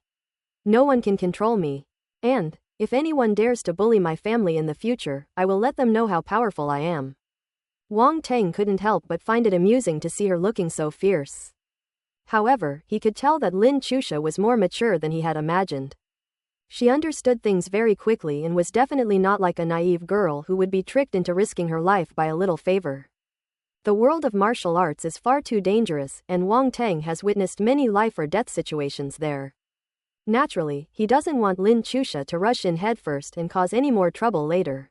No one can control me. And, if anyone dares to bully my family in the future, I will let them know how powerful I am. Wang Tang couldn't help but find it amusing to see her looking so fierce. However, he could tell that Lin Chusha was more mature than he had imagined. She understood things very quickly and was definitely not like a naive girl who would be tricked into risking her life by a little favor. The world of martial arts is far too dangerous, and Wang Tang has witnessed many life or death situations there. Naturally, he doesn't want Lin Chusha to rush in headfirst and cause any more trouble later.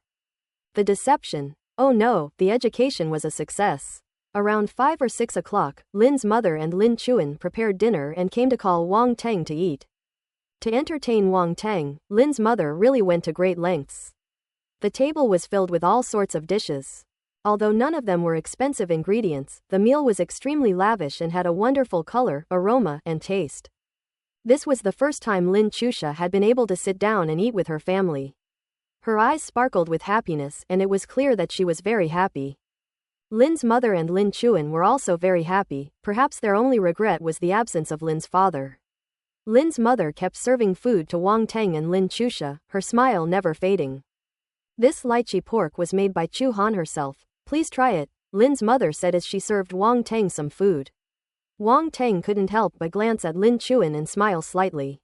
The deception. Oh no, the education was a success. Around 5 or 6 o'clock, Lin's mother and Lin Chuan prepared dinner and came to call Wang Tang to eat. To entertain Wang Tang, Lin's mother really went to great lengths. The table was filled with all sorts of dishes. Although none of them were expensive ingredients, the meal was extremely lavish and had a wonderful color, aroma, and taste. This was the first time Lin Chusha had been able to sit down and eat with her family. Her eyes sparkled with happiness and it was clear that she was very happy. Lin's mother and Lin Chuan were also very happy, perhaps their only regret was the absence of Lin's father. Lin's mother kept serving food to Wang Tang and Lin Chusha, her smile never fading. This lychee pork was made by Chu Han herself, please try it, Lin's mother said as she served Wang Tang some food. Wang Tang couldn't help but glance at Lin Chuan and smile slightly.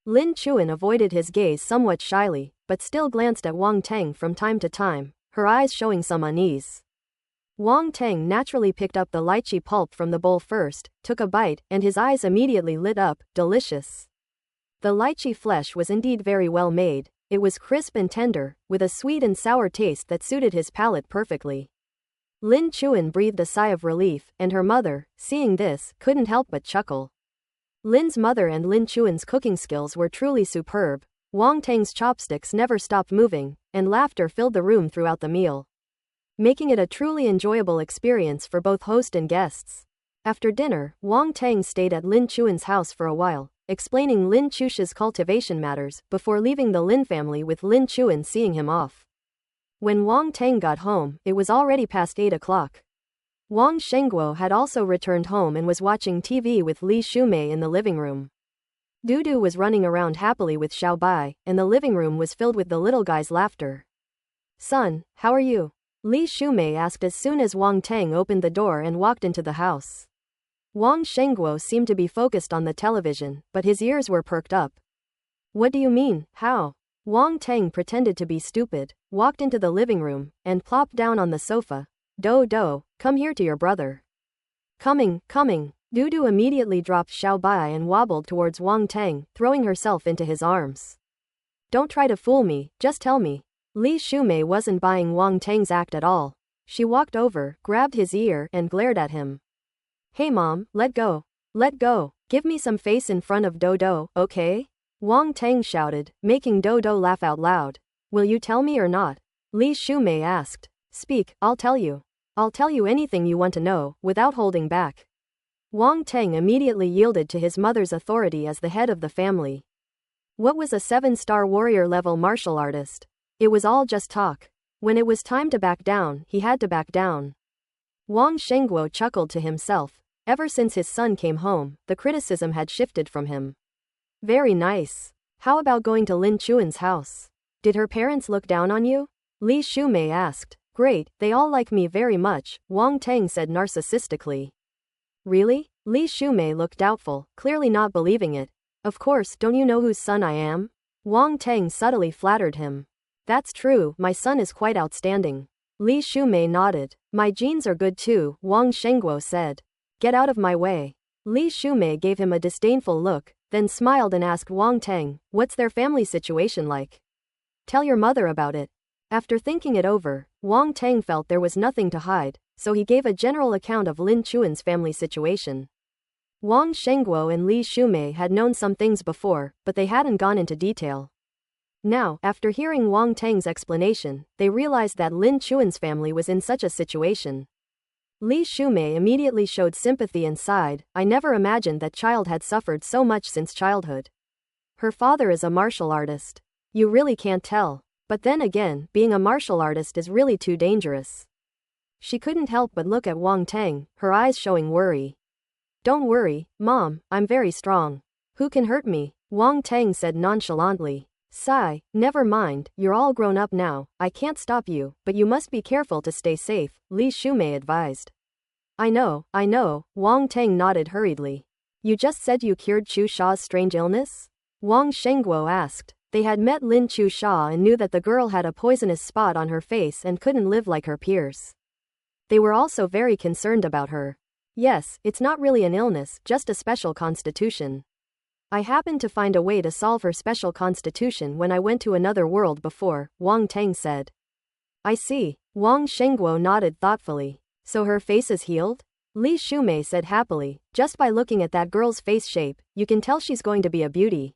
Lin Chuan avoided his gaze somewhat shyly, but still glanced at Wang Tang from time to time, her eyes showing some unease. Wang Tang naturally picked up the lychee pulp from the bowl first, took a bite, and his eyes immediately lit up, delicious. The lychee flesh was indeed very well made, it was crisp and tender, with a sweet and sour taste that suited his palate perfectly. Lin Chuan breathed a sigh of relief, and her mother, seeing this, couldn't help but chuckle. Lin's mother and Lin Chuan's cooking skills were truly superb. Wang Tang's chopsticks never stopped moving, and laughter filled the room throughout the meal, making it a truly enjoyable experience for both host and guests. After dinner, Wang Tang stayed at Lin Chuan's house for a while, explaining Lin Chusha's cultivation matters, before leaving the Lin family with Lin Chuan seeing him off. When Wang Tang got home, it was already past 8 o'clock. Wang Shengguo had also returned home and was watching TV with Li Shumei in the living room. Dudu was running around happily with Xiao Bai, and the living room was filled with the little guy's laughter. Son, how are you? Li Shumei asked as soon as Wang Tang opened the door and walked into the house. Wang Shengguo seemed to be focused on the television, but his ears were perked up. What do you mean, how? Wang Tang pretended to be stupid, walked into the living room, and plopped down on the sofa. Do, come here to your brother. Coming. Dudu immediately dropped Xiao Bai and wobbled towards Wang Tang, throwing herself into his arms. Don't try to fool me, just tell me. Li Shumei wasn't buying Wang Tang's act at all. She walked over, grabbed his ear, and glared at him. Hey mom, let go. Let go. Give me some face in front of Dodo, okay? Wang Tang shouted, making Dodo laugh out loud. Will you tell me or not? Li Shumei asked. Speak, I'll tell you. I'll tell you anything you want to know, without holding back. Wang Teng immediately yielded to his mother's authority as the head of the family. What was a 7-star warrior level martial artist? It was all just talk. When it was time to back down, he had to back down. Wang Shengguo chuckled to himself. Ever since his son came home, the criticism had shifted from him. Very nice. How about going to Lin Chuan's house? Did her parents look down on you? Li Shumei asked. Great, they all like me very much, Wang Teng said narcissistically. Really? Li Shumei looked doubtful, clearly not believing it. Of course, don't you know whose son I am? Wang Teng subtly flattered him. That's true, my son is quite outstanding. Li Shumei nodded. My genes are good too, Wang Shengguo said. Get out of my way. Li Shumei gave him a disdainful look, then smiled and asked Wang Teng, what's their family situation like? Tell your mother about it. After thinking it over, Wang Teng felt there was nothing to hide, so he gave a general account of Lin Chuan's family situation. Wang Shengguo and Li Shumei had known some things before, but they hadn't gone into detail. Now, after hearing Wang Teng's explanation, they realized that Lin Chuan's family was in such a situation. Li Shumei immediately showed sympathy and sighed. I never imagined that child had suffered so much since childhood. Her father is a martial artist. You really can't tell. But then again, being a martial artist is really too dangerous. She couldn't help but look at Wang Teng, her eyes showing worry. Don't worry, Mom, I'm very strong. Who can hurt me? Wang Teng said nonchalantly. Sigh, never mind, you're all grown up now, I can't stop you, but you must be careful to stay safe, Li Shumei advised. I know, Wang Teng nodded hurriedly. You just said you cured Chu Sha's strange illness? Wang Shengguo asked. They had met Lin Chu Sha and knew that the girl had a poisonous spot on her face and couldn't live like her peers. They were also very concerned about her. Yes, it's not really an illness, just a special constitution. I happened to find a way to solve her special constitution when I went to another world before, Wang Teng said. I see. Wang Shengguo nodded thoughtfully. So her face is healed? Li Shumei said happily. Just by looking at that girl's face shape, you can tell she's going to be a beauty.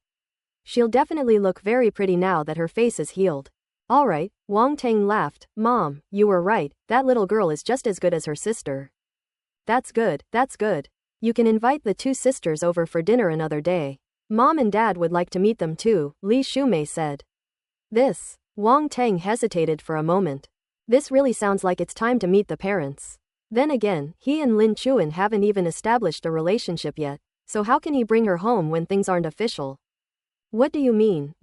She'll definitely look very pretty now that her face is healed. Alright, Wang Teng laughed. Mom, you were right, that little girl is just as good as her sister. That's good. You can invite the two sisters over for dinner another day. Mom and Dad would like to meet them too, Li Shumei said. This. Wang Teng hesitated for a moment. This really sounds like it's time to meet the parents. Then again, he and Lin Chuan haven't even established a relationship yet, so how can he bring her home when things aren't official? What do you mean?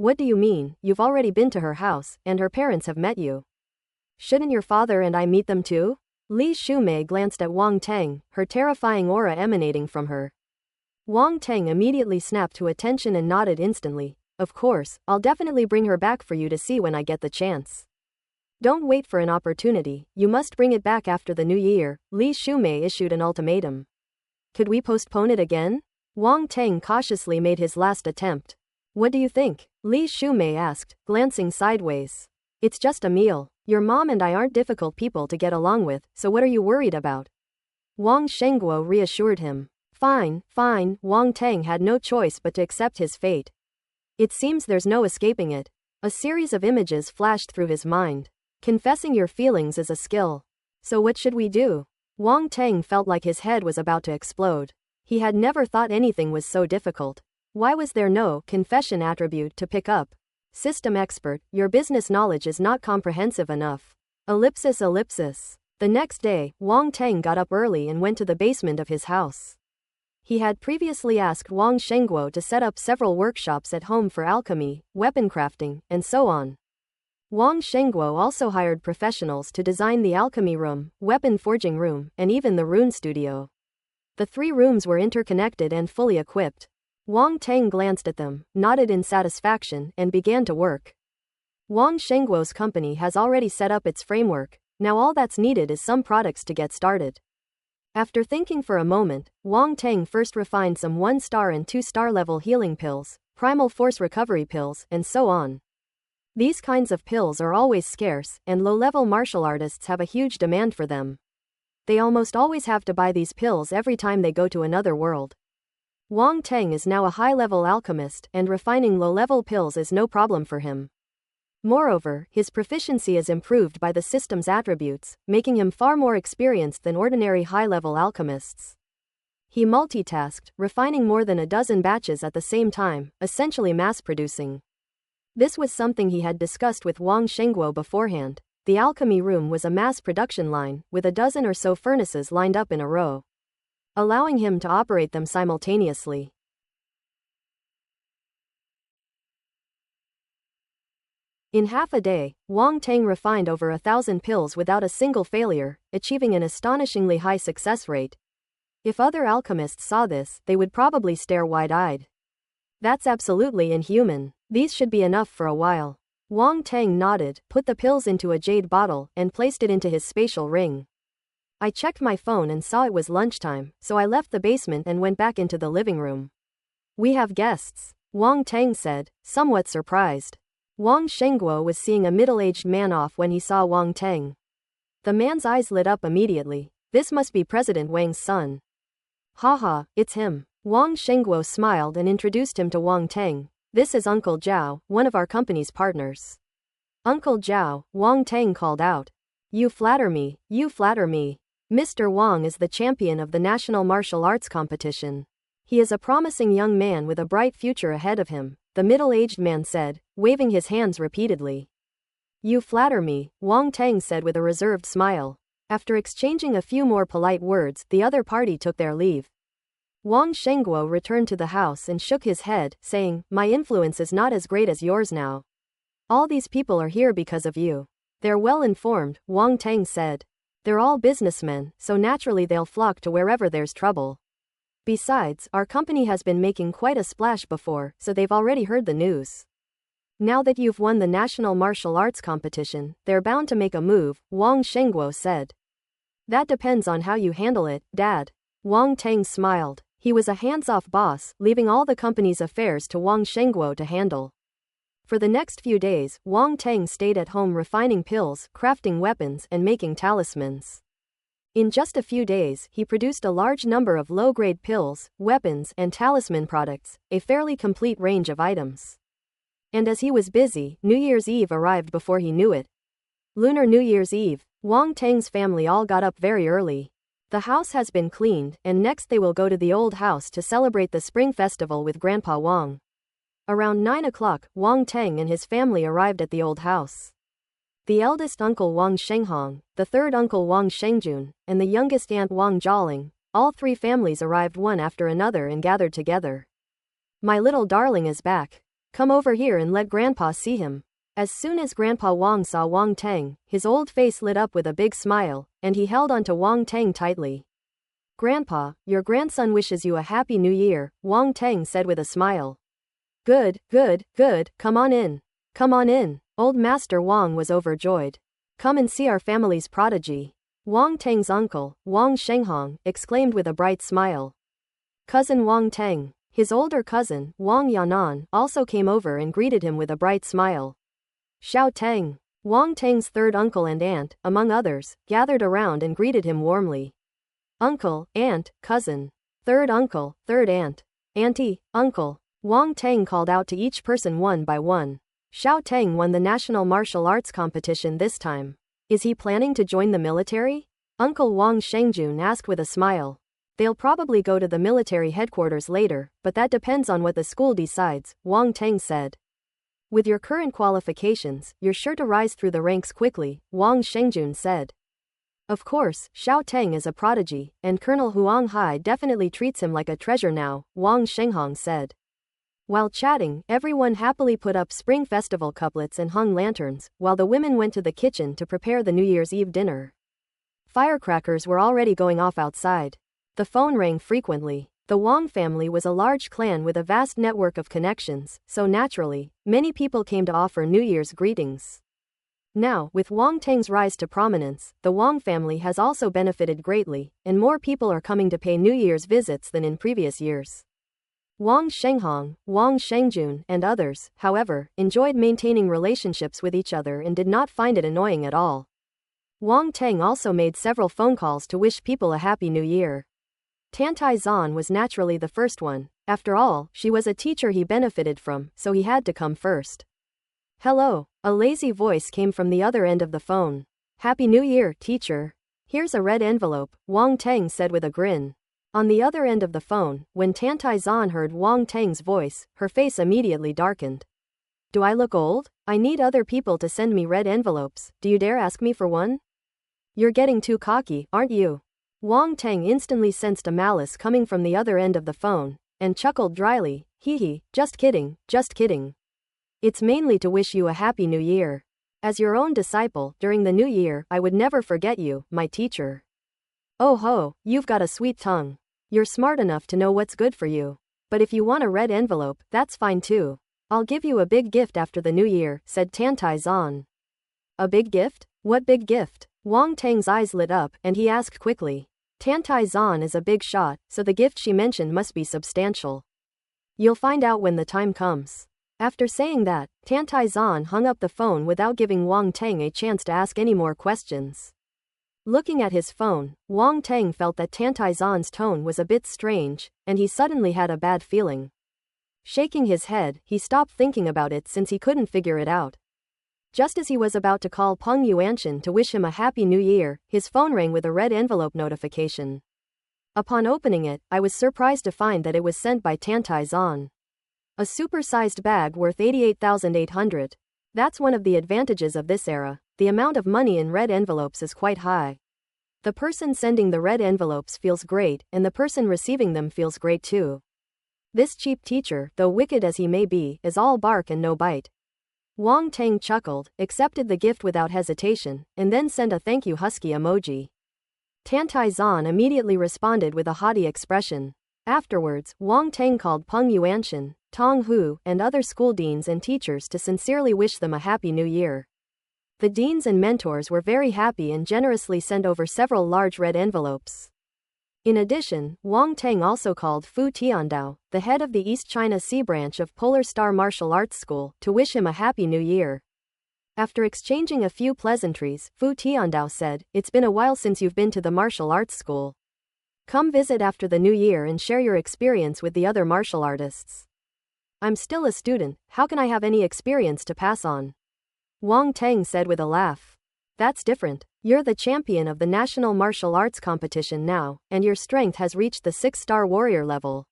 You've already been to her house, and her parents have met you. Shouldn't your father and I meet them too? Li Shumei glanced at Wang Teng, her terrifying aura emanating from her. Wang Teng immediately snapped to attention and nodded instantly. Of course, I'll definitely bring her back for you to see when I get the chance. Don't wait for an opportunity, you must bring it back after the new year, Li Shumei issued an ultimatum. Could we postpone it again? Wang Teng cautiously made his last attempt. What do you think? Li Shumei asked, glancing sideways. It's just a meal. Your mom and I aren't difficult people to get along with, so what are you worried about? Wang Shengguo reassured him. Fine, Wang Teng had no choice but to accept his fate. It seems there's no escaping it. A series of images flashed through his mind. Confessing your feelings is a skill. So what should we do? Wang Teng felt like his head was about to explode. He had never thought anything was so difficult. Why was there no confession attribute to pick up? System expert, your business knowledge is not comprehensive enough. Ellipsis. The next day, Wang Teng got up early and went to the basement of his house. He had previously asked Wang Shengguo to set up several workshops at home for alchemy, weapon crafting, and so on. Wang Shengguo also hired professionals to design the alchemy room, weapon forging room, and even the rune studio. The 3 rooms were interconnected and fully equipped. Wang Teng glanced at them, nodded in satisfaction, and began to work. Wang Shengguo's company has already set up its framework, now all that's needed is some products to get started. After thinking for a moment, Wang Teng first refined some 1-star and 2-star level healing pills, primal force recovery pills, and so on. These kinds of pills are always scarce, and low-level martial artists have a huge demand for them. They almost always have to buy these pills every time they go to another world. Wang Teng is now a high-level alchemist, and refining low-level pills is no problem for him. Moreover, his proficiency is improved by the system's attributes, making him far more experienced than ordinary high-level alchemists. He multitasked, refining more than a dozen batches at the same time, essentially mass-producing. This was something he had discussed with Wang Shengguo beforehand. The alchemy room was a mass production line, with a dozen or so furnaces lined up in a row, allowing him to operate them simultaneously. In half a day, Wang Teng refined over 1,000 pills without a single failure, achieving an astonishingly high success rate. If other alchemists saw this, they would probably stare wide-eyed. That's absolutely inhuman. These should be enough for a while. Wang Teng nodded, put the pills into a jade bottle, and placed it into his spatial ring. I checked my phone and saw it was lunchtime, so I left the basement and went back into the living room. We have guests, Wang Teng said, somewhat surprised. Wang Shengguo was seeing a middle-aged man off when he saw Wang Teng. The man's eyes lit up immediately. This must be President Wang's son. Haha, it's him. Wang Shengguo smiled and introduced him to Wang Teng. This is Uncle Zhao, one of our company's partners. Uncle Zhao, Wang Teng called out. You flatter me, you flatter me. Mr. Wang is the champion of the National Martial Arts Competition. He is a promising young man with a bright future ahead of him, the middle-aged man said, waving his hands repeatedly. You flatter me, Wang Teng said with a reserved smile. After exchanging a few more polite words, the other party took their leave. Wang Shengguo returned to the house and shook his head, saying, my influence is not as great as yours now. All these people are here because of you. They're well informed, Wang Teng said. They're all businessmen, so naturally they'll flock to wherever there's trouble. Besides, our company has been making quite a splash before, so they've already heard the news. Now that you've won the National Martial Arts Competition, they're bound to make a move, Wang Shengguo said. That depends on how you handle it, Dad. Wang Teng smiled. He was a hands-off boss, leaving all the company's affairs to Wang Shengguo to handle. For the next few days, Wang Teng stayed at home refining pills, crafting weapons, and making talismans. In just a few days, he produced a large number of low-grade pills, weapons, and talisman products, a fairly complete range of items. And as he was busy, New Year's Eve arrived before he knew it. Lunar New Year's Eve, Wang Teng's family all got up very early. The house has been cleaned, and next they will go to the old house to celebrate the Spring Festival with Grandpa Wang. Around 9 o'clock, Wang Teng and his family arrived at the old house. The eldest uncle Wang Shenghong, the third uncle Wang Shengjun, and the youngest aunt Wang Jialing, all three families arrived one after another and gathered together. My little darling is back. Come over here and let Grandpa see him. As soon as Grandpa Wang saw Wang Teng, his old face lit up with a big smile, and he held onto Wang Teng tightly. Grandpa, your grandson wishes you a happy new year, Wang Teng said with a smile. Good, good, good, come on in. Come on in. Old Master Wang was overjoyed. Come and see our family's prodigy. Wang Teng's uncle, Wang Shenghong, exclaimed with a bright smile. Cousin Wang Teng, his older cousin, Wang Yanan, also came over and greeted him with a bright smile. Xiao Teng, Wang Teng's third uncle and aunt, among others, gathered around and greeted him warmly. Uncle, aunt, cousin, third uncle, third aunt, auntie, uncle, Wang Teng called out to each person one by one. Xiao Teng won the National Martial Arts Competition this time. Is he planning to join the military? Uncle Wang Shengjun asked with a smile. They'll probably go to the military headquarters later, but that depends on what the school decides, Wang Teng said. With your current qualifications, you're sure to rise through the ranks quickly, Wang Shengjun said. Of course, Xiao Teng is a prodigy, and Colonel Huang Hai definitely treats him like a treasure now, Wang Shenghong said. While chatting, everyone happily put up Spring Festival couplets and hung lanterns, while the women went to the kitchen to prepare the New Year's Eve dinner. Firecrackers were already going off outside. The phone rang frequently. The Wang family was a large clan with a vast network of connections, so naturally, many people came to offer New Year's greetings. Now, with Wang Teng's rise to prominence, the Wang family has also benefited greatly, and more people are coming to pay New Year's visits than in previous years. Wang Shenghong, Wang Shengjun, and others, however, enjoyed maintaining relationships with each other and did not find it annoying at all. Wang Teng also made several phone calls to wish people a happy new year. Tantai Zan was naturally the first one. After all, she was a teacher he benefited from, so he had to come first. Hello, a lazy voice came from the other end of the phone. Happy New Year, teacher. Here's a red envelope, Wang Teng said with a grin. On the other end of the phone, when Tantai Zan heard Wang Teng's voice, her face immediately darkened. Do I look old? I need other people to send me red envelopes. Do you dare ask me for one? You're getting too cocky, aren't you? Wang Teng instantly sensed a malice coming from the other end of the phone, and chuckled dryly, hee hee, just kidding, just kidding. It's mainly to wish you a happy new year. As your own disciple, during the new year, I would never forget you, my teacher. Oh ho, you've got a sweet tongue. You're smart enough to know what's good for you. But if you want a red envelope, that's fine too. I'll give you a big gift after the new year, said Tantai Zan. A big gift? What big gift? Wang Teng's eyes lit up, and he asked quickly. Tantai Zan is a big shot, so the gift she mentioned must be substantial. You'll find out when the time comes. After saying that, Tantai Zan hung up the phone without giving Wang Teng a chance to ask any more questions. Looking at his phone, Wang Teng felt that Tantai Zan's tone was a bit strange, and he suddenly had a bad feeling. Shaking his head, he stopped thinking about it since he couldn't figure it out. Just as he was about to call Peng Yuanshan to wish him a happy new year, his phone rang with a red envelope notification. Upon opening it, I was surprised to find that it was sent by Tantai Zan. A super-sized bag worth 88,800. That's one of the advantages of this era. The amount of money in red envelopes is quite high. The person sending the red envelopes feels great, and the person receiving them feels great too. This cheap teacher, though wicked as he may be, is all bark and no bite. Wang Teng chuckled, accepted the gift without hesitation, and then sent a thank you husky emoji. Tantai Zan immediately responded with a haughty expression. Afterwards, Wang Teng called Peng Yuanshan, Tong Hu, and other school deans and teachers to sincerely wish them a happy new year. The deans and mentors were very happy and generously sent over several large red envelopes. In addition, Wang Teng also called Fu Tiandao, the head of the East China Sea branch of Polar Star Martial Arts School, to wish him a happy new year. After exchanging a few pleasantries, Fu Tiandao said, "It's been a while since you've been to the martial arts school. Come visit after the new year and share your experience with the other martial artists." "I'm still a student, how can I have any experience to pass on?" Wang Teng said with a laugh. "That's different. You're the champion of the national martial arts competition now, and your strength has reached the 6-star warrior level.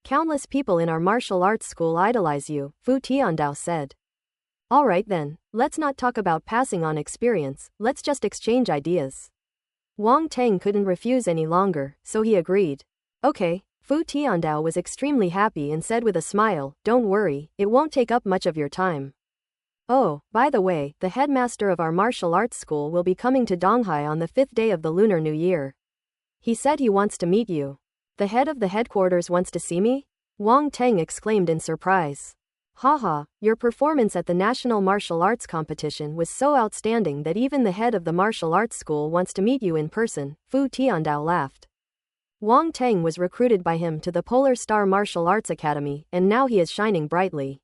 Countless people in our martial arts school idolize you," Fu Tiandao said. "Alright then, let's not talk about passing on experience, let's just exchange ideas." Wang Teng couldn't refuse any longer, so he agreed. "Okay." Fu Tiandao was extremely happy and said with a smile, "Don't worry, it won't take up much of your time. Oh, by the way, the headmaster of our martial arts school will be coming to Donghai on the 5th day of the Lunar New Year. He said he wants to meet you." "The head of the headquarters wants to see me?" Wang Teng exclaimed in surprise. "Haha, your performance at the National Martial Arts Competition was so outstanding that even the head of the martial arts school wants to meet you in person," Fu Tiandao laughed. Wang Teng was recruited by him to the Polar Star Martial Arts Academy, and now he is shining brightly.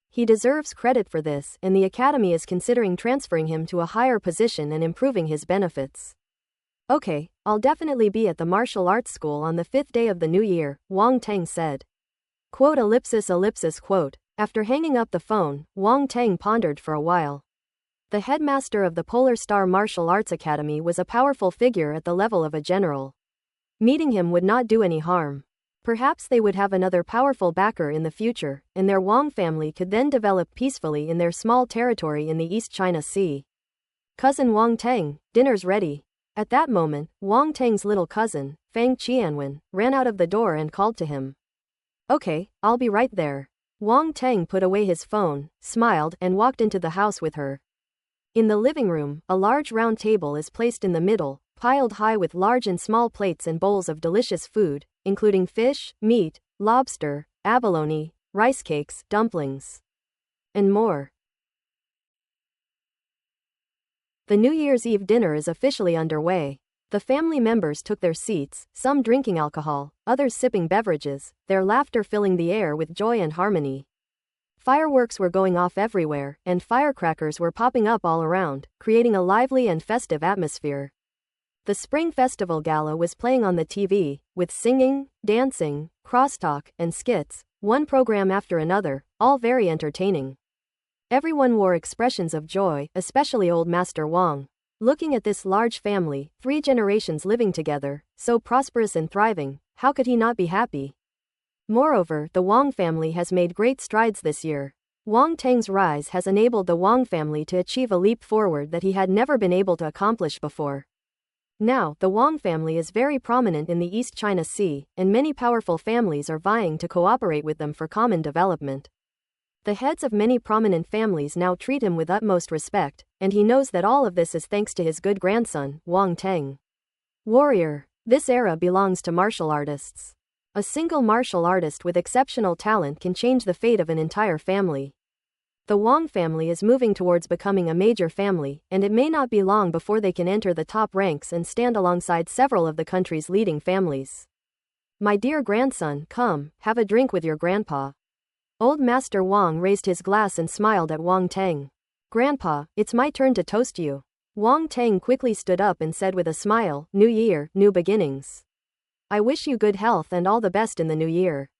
He deserves credit for this, and the academy is considering transferring him to a higher position and improving his benefits. "Okay, I'll definitely be at the martial arts school on the 5th day of the new year," Wang Teng said. Quote ellipsis ellipsis quote. After hanging up the phone, Wang Teng pondered for a while. The headmaster of the Polar Star Martial Arts Academy was a powerful figure at the level of a general. Meeting him would not do any harm. Perhaps they would have another powerful backer in the future, and their Wang family could then develop peacefully in their small territory in the East China Sea. "Cousin Wang Teng, dinner's ready." At that moment, Wang Teng's little cousin, Fang Qianwen, ran out of the door and called to him. "Okay, I'll be right there." Wang Teng put away his phone, smiled, and walked into the house with her. In the living room, a large round table is placed in the middle, piled high with large and small plates and bowls of delicious food, including fish, meat, lobster, abalone, rice cakes, dumplings, and more. The New Year's Eve dinner is officially underway. The family members took their seats, some drinking alcohol, others sipping beverages, their laughter filling the air with joy and harmony. Fireworks were going off everywhere, and firecrackers were popping up all around, creating a lively and festive atmosphere. The Spring Festival Gala was playing on the TV, with singing, dancing, crosstalk, and skits, one program after another, all very entertaining. Everyone wore expressions of joy, especially old Master Wang. Looking at this large family, 3 generations living together, so prosperous and thriving, how could he not be happy? Moreover, the Wang family has made great strides this year. Wang Teng's rise has enabled the Wang family to achieve a leap forward that he had never been able to accomplish before. Now, the Wang family is very prominent in the East China Sea, and many powerful families are vying to cooperate with them for common development. The heads of many prominent families now treat him with utmost respect, and he knows that all of this is thanks to his good grandson, Wang Teng. Warrior. This era belongs to martial artists. A single martial artist with exceptional talent can change the fate of an entire family. The Wang family is moving towards becoming a major family, and it may not be long before they can enter the top ranks and stand alongside several of the country's leading families. My dear grandson, come, have a drink with your grandpa. Old Master Wang raised his glass and smiled at Wang Teng. Grandpa, it's my turn to toast you. Wang Teng quickly stood up and said with a smile, New year, new beginnings. I wish you good health and all the best in the new year.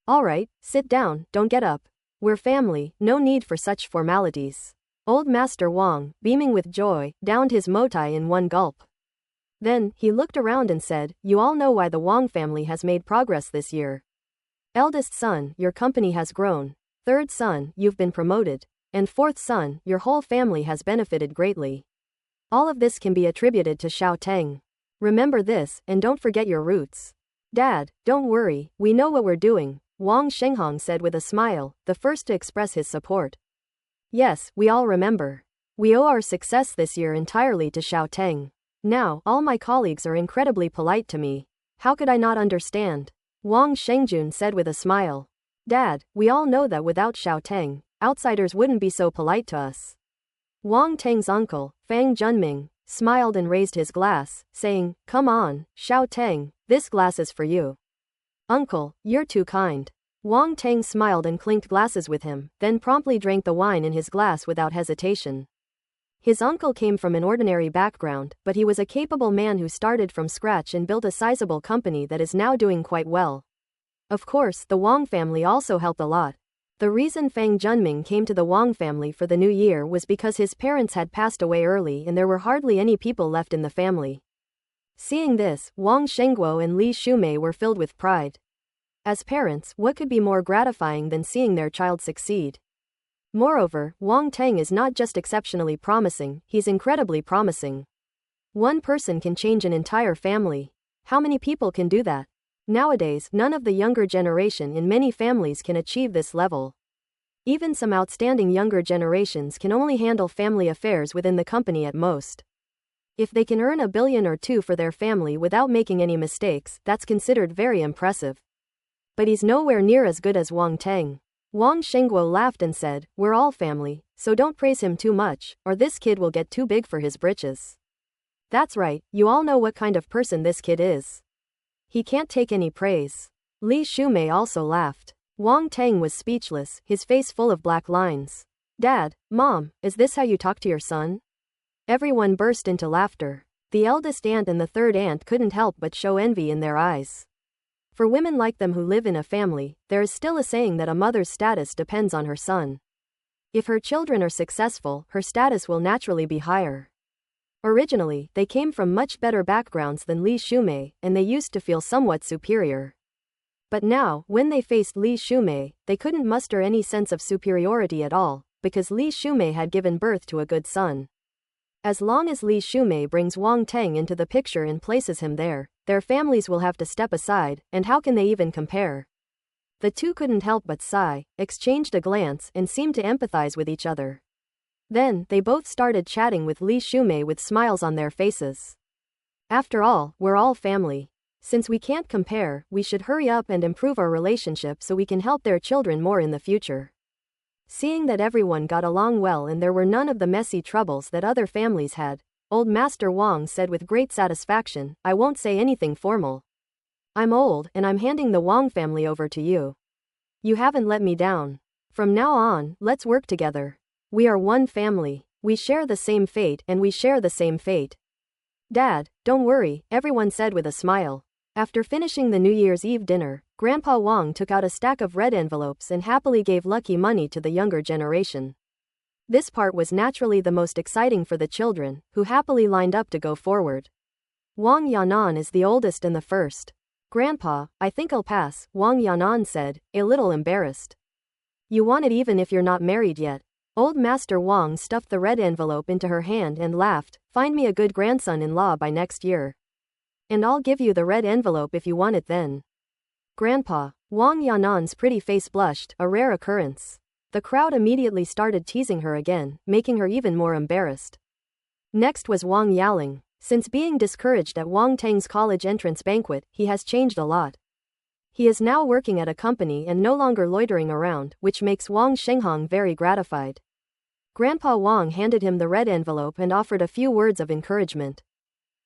All right, sit down, don't get up. We're family, no need for such formalities. Old Master Wang, beaming with joy, downed his motai in one gulp. Then, he looked around and said, You all know why the Wang family has made progress this year. Eldest son, your company has grown. Third son, you've been promoted. And fourth son, your whole family has benefited greatly. All of this can be attributed to Xiao Teng. Remember this, and don't forget your roots. Dad, don't worry, we know what we're doing, Wang Shenghong said with a smile, the first to express his support. Yes, we all remember. We owe our success this year entirely to Xiao Teng. Now, all my colleagues are incredibly polite to me. How could I not understand? Wang Shengjun said with a smile. Dad, we all know that without Xiao Teng, outsiders wouldn't be so polite to us. Wang Teng's uncle, Fang Junming, smiled and raised his glass, saying, Come on, Xiao Teng, this glass is for you. Uncle, you're too kind. Wang Teng smiled and clinked glasses with him, then promptly drank the wine in his glass without hesitation. His uncle came from an ordinary background, but he was a capable man who started from scratch and built a sizable company that is now doing quite well. Of course, the Wang family also helped a lot. The reason Fang Junming came to the Wang family for the new year was because his parents had passed away early and there were hardly any people left in the family. Seeing this, Wang Shengguo and Li Shumei were filled with pride. As parents, what could be more gratifying than seeing their child succeed? Moreover, Wang Teng is not just exceptionally promising, he's incredibly promising. One person can change an entire family. How many people can do that? Nowadays, none of the younger generation in many families can achieve this level. Even some outstanding younger generations can only handle family affairs within the company at most. If they can earn $1 billion or $2 billion for their family without making any mistakes, that's considered very impressive. But he's nowhere near as good as Wang Teng. Wang Shengguo laughed and said, We're all family, so don't praise him too much, or this kid will get too big for his britches. That's right, you all know what kind of person this kid is. He can't take any praise. Li Shumei also laughed. Wang Teng was speechless, his face full of black lines. Dad, Mom, is this how you talk to your son? Everyone burst into laughter. The eldest aunt and the third aunt couldn't help but show envy in their eyes. For women like them who live in a family, there is still a saying that a mother's status depends on her son. If her children are successful, her status will naturally be higher. Originally, they came from much better backgrounds than Li Shumei, and they used to feel somewhat superior. But now, when they faced Li Shumei, they couldn't muster any sense of superiority at all, because Li Shumei had given birth to a good son. As long as Li Shumei brings Wang Teng into the picture and places him there, their families will have to step aside, and how can they even compare? The two couldn't help but sigh, exchanged a glance, and seemed to empathize with each other. Then, they both started chatting with Li Shumei with smiles on their faces. After all, we're all family. Since we can't compare, we should hurry up and improve our relationship so we can help their children more in the future. Seeing that everyone got along well and there were none of the messy troubles that other families had, old Master Wang said with great satisfaction, I won't say anything formal. I'm old, and I'm handing the Wang family over to you. You haven't let me down. From now on, let's work together. We are one family. We share the same fate, and we share the same fate. Dad, don't worry, everyone said with a smile. After finishing the New Year's Eve dinner, Grandpa Wang took out a stack of red envelopes and happily gave lucky money to the younger generation. This part was naturally the most exciting for the children, who happily lined up to go forward. Wang Yanan is the oldest and the first. Grandpa, I think I'll pass, Wang Yanan said, a little embarrassed. You want it even if you're not married yet. Old Master Wang stuffed the red envelope into her hand and laughed, find me a good grandson-in-law by next year. And I'll give you the red envelope if you want it then. Grandpa, Wang Yanan's pretty face blushed, a rare occurrence. The crowd immediately started teasing her again, making her even more embarrassed. Next was Wang Yaling. Since being discouraged at Wang Teng's college entrance banquet, he has changed a lot. He is now working at a company and no longer loitering around, which makes Wang Shenghong very gratified. Grandpa Wang handed him the red envelope and offered a few words of encouragement.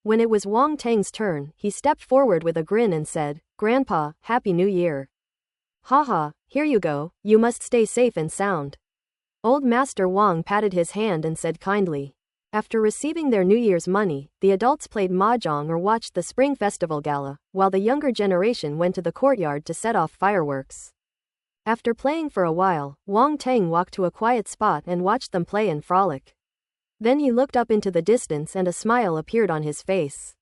When it was Wang Teng's turn, he stepped forward with a grin and said, Grandpa, Happy New Year. Haha, here you go, you must stay safe and sound. Old Master Wang patted his hand and said kindly. After receiving their New Year's money, the adults played mahjong or watched the Spring Festival Gala, while the younger generation went to the courtyard to set off fireworks. After playing for a while, Wang Teng walked to a quiet spot and watched them play and frolic. Then he looked up into the distance and a smile appeared on his face.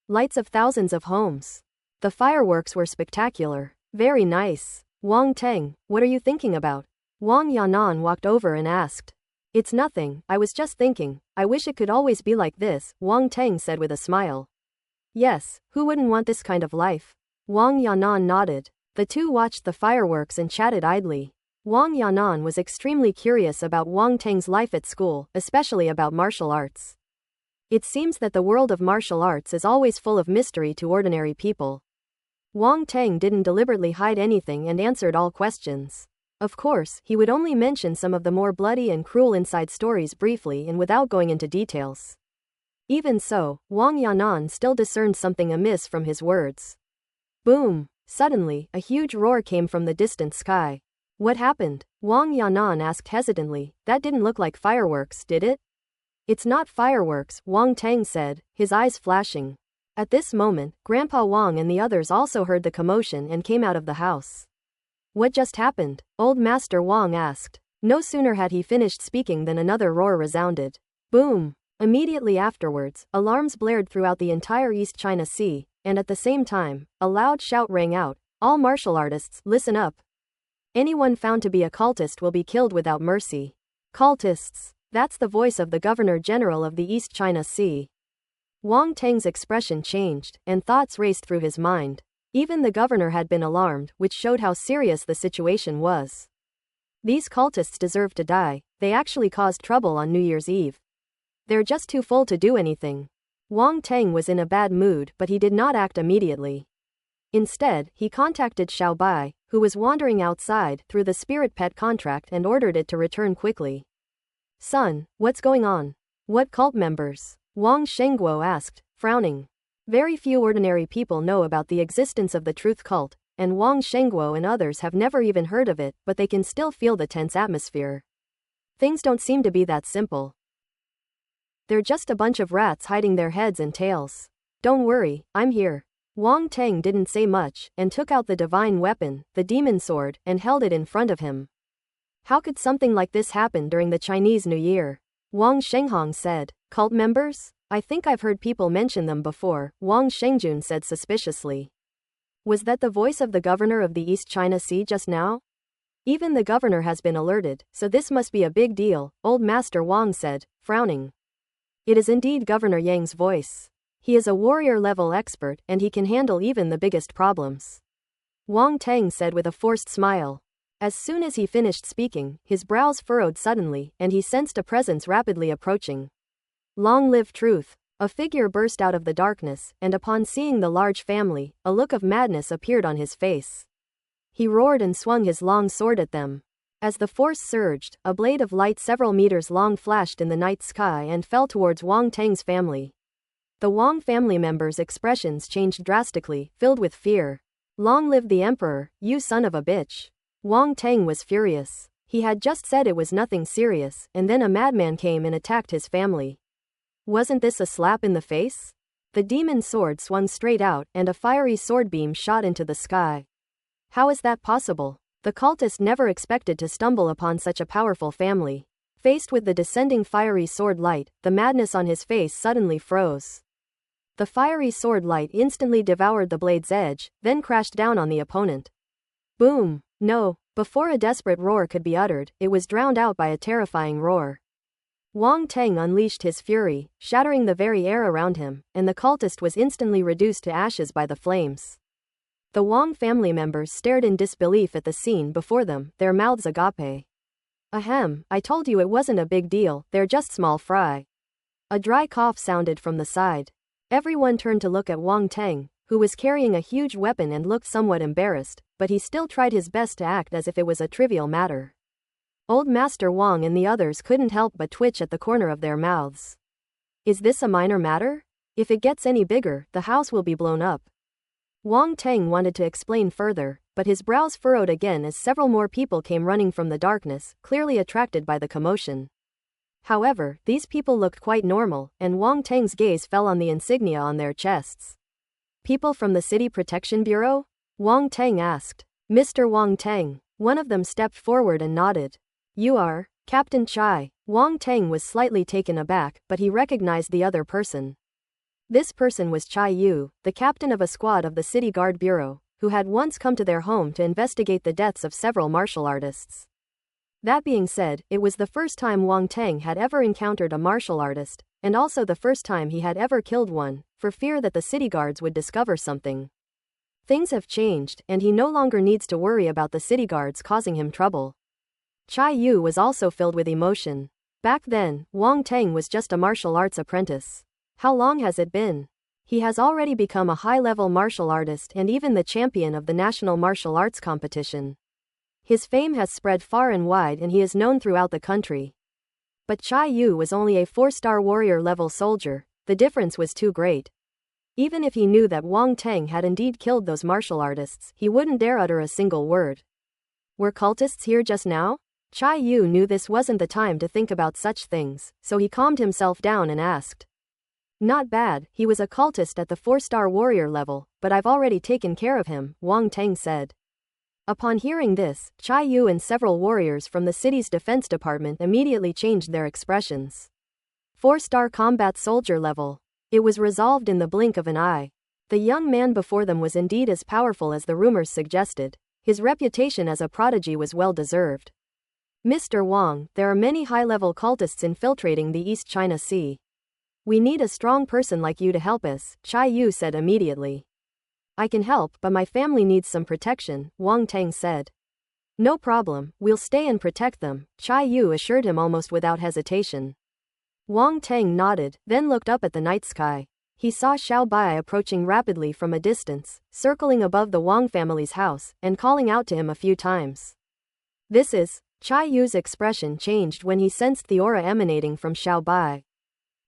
Lights of thousands of homes. The fireworks were spectacular. Very nice. Wang Teng, what are you thinking about? Wang Yanan walked over and asked. It's nothing, I was just thinking, I wish it could always be like this, Wang Teng said with a smile. Yes, who wouldn't want this kind of life? Wang Yanan nodded. The two watched the fireworks and chatted idly. Wang Yanan was extremely curious about Wang Teng's life at school, especially about martial arts. It seems that the world of martial arts is always full of mystery to ordinary people. Wang Teng didn't deliberately hide anything and answered all questions. Of course, he would only mention some of the more bloody and cruel inside stories briefly and without going into details. Even so, Wang Yanan still discerned something amiss from his words. Boom! Suddenly, a huge roar came from the distant sky. What happened? Wang Yanan asked hesitantly. That didn't look like fireworks, did it? It's not fireworks, Wang Teng said, his eyes flashing. At this moment, Grandpa Wang and the others also heard the commotion and came out of the house. What just happened? Old Master Wang asked. No sooner had he finished speaking than another roar resounded. Boom! Immediately afterwards, alarms blared throughout the entire East China Sea, and at the same time, a loud shout rang out, all martial artists, listen up. Anyone found to be a cultist will be killed without mercy. Cultists. That's the voice of the Governor-General of the East China Sea. Wang Teng's expression changed, and thoughts raced through his mind. Even the governor had been alarmed, which showed how serious the situation was. These cultists deserve to die, they actually caused trouble on New Year's Eve. They're just too full to do anything. Wang Teng was in a bad mood, but he did not act immediately. Instead, he contacted Xiao Bai, who was wandering outside, through the spirit pet contract and ordered it to return quickly. Son, what's going on? What cult members? Wang Shengguo asked, frowning. Very few ordinary people know about the existence of the truth cult, and Wang Shengguo and others have never even heard of it, but they can still feel the tense atmosphere. Things don't seem to be that simple. They're just a bunch of rats hiding their heads and tails. Don't worry, I'm here. Wang Teng didn't say much, and took out the divine weapon, the demon sword, and held it in front of him. How could something like this happen during the Chinese New Year? Wang Shenghong said. Cult members? I think I've heard people mention them before, Wang Shengjun said suspiciously. Was that the voice of the governor of the East China Sea just now? Even the governor has been alerted, so this must be a big deal, Old Master Wang said, frowning. It is indeed Governor Yang's voice. He is a warrior-level expert and he can handle even the biggest problems. Wang Teng said with a forced smile. As soon as he finished speaking, his brows furrowed suddenly, and he sensed a presence rapidly approaching. Long live truth! A figure burst out of the darkness, and upon seeing the large family, a look of madness appeared on his face. He roared and swung his long sword at them. As the force surged, a blade of light several meters long flashed in the night sky and fell towards Wang Teng's family. The Wang family members' expressions changed drastically, filled with fear. Long live the emperor, you son of a bitch! Wang Teng was furious. He had just said it was nothing serious, and then a madman came and attacked his family. Wasn't this a slap in the face? The demon sword swung straight out, and a fiery sword beam shot into the sky. How is that possible? The cultist never expected to stumble upon such a powerful family. Faced with the descending fiery sword light, the madness on his face suddenly froze. The fiery sword light instantly devoured the blade's edge, then crashed down on the opponent. Boom! No! Before a desperate roar could be uttered, it was drowned out by a terrifying roar. Wang Teng unleashed his fury, shattering the very air around him, and the cultist was instantly reduced to ashes by the flames. The Wang family members stared in disbelief at the scene before them, their mouths agape. Ahem, I told you it wasn't a big deal, they're just small fry. A dry cough sounded from the side. Everyone turned to look at Wang Teng, who was carrying a huge weapon and looked somewhat embarrassed, but he still tried his best to act as if it was a trivial matter. Old Master Wang and the others couldn't help but twitch at the corner of their mouths. Is this a minor matter? If it gets any bigger, the house will be blown up. Wang Teng wanted to explain further, but his brows furrowed again as several more people came running from the darkness, clearly attracted by the commotion. However, these people looked quite normal, and Wang Teng's gaze fell on the insignia on their chests. People from the City Protection Bureau? Wang Teng asked. Mr. Wang Teng. One of them stepped forward and nodded. You are Captain Chai. Wang Teng was slightly taken aback, but he recognized the other person. This person was Chai Yu, the captain of a squad of the City Guard Bureau, who had once come to their home to investigate the deaths of several martial artists. That being said, it was the first time Wang Teng had ever encountered a martial artist, and also the first time he had ever killed one, for fear that the city guards would discover something. Things have changed, and he no longer needs to worry about the city guards causing him trouble. Chai Yu was also filled with emotion. Back then, Wang Teng was just a martial arts apprentice. How long has it been? He has already become a high-level martial artist and even the champion of the national martial arts competition. His fame has spread far and wide and he is known throughout the country. But Chai Yu was only a 4-star warrior-level soldier, the difference was too great. Even if he knew that Wang Teng had indeed killed those martial artists, he wouldn't dare utter a single word. Were cultists here just now? Chai Yu knew this wasn't the time to think about such things, so he calmed himself down and asked. Not bad, he was a cultist at the 4-star warrior level, but I've already taken care of him, Wang Teng said. Upon hearing this, Chai Yu and several warriors from the city's defense department immediately changed their expressions. 4-star combat soldier level. It was resolved in the blink of an eye. The young man before them was indeed as powerful as the rumors suggested. His reputation as a prodigy was well deserved. Mr. Wang, there are many high-level cultists infiltrating the East China Sea. We need a strong person like you to help us, Chai Yu said immediately. I can help, but my family needs some protection, Wang Teng said. No problem, we'll stay and protect them, Chai Yu assured him almost without hesitation. Wang Teng nodded, then looked up at the night sky. He saw Xiao Bai approaching rapidly from a distance, circling above the Wang family's house, and calling out to him a few times. This is... Chai Yu's expression changed when he sensed the aura emanating from Xiao Bai.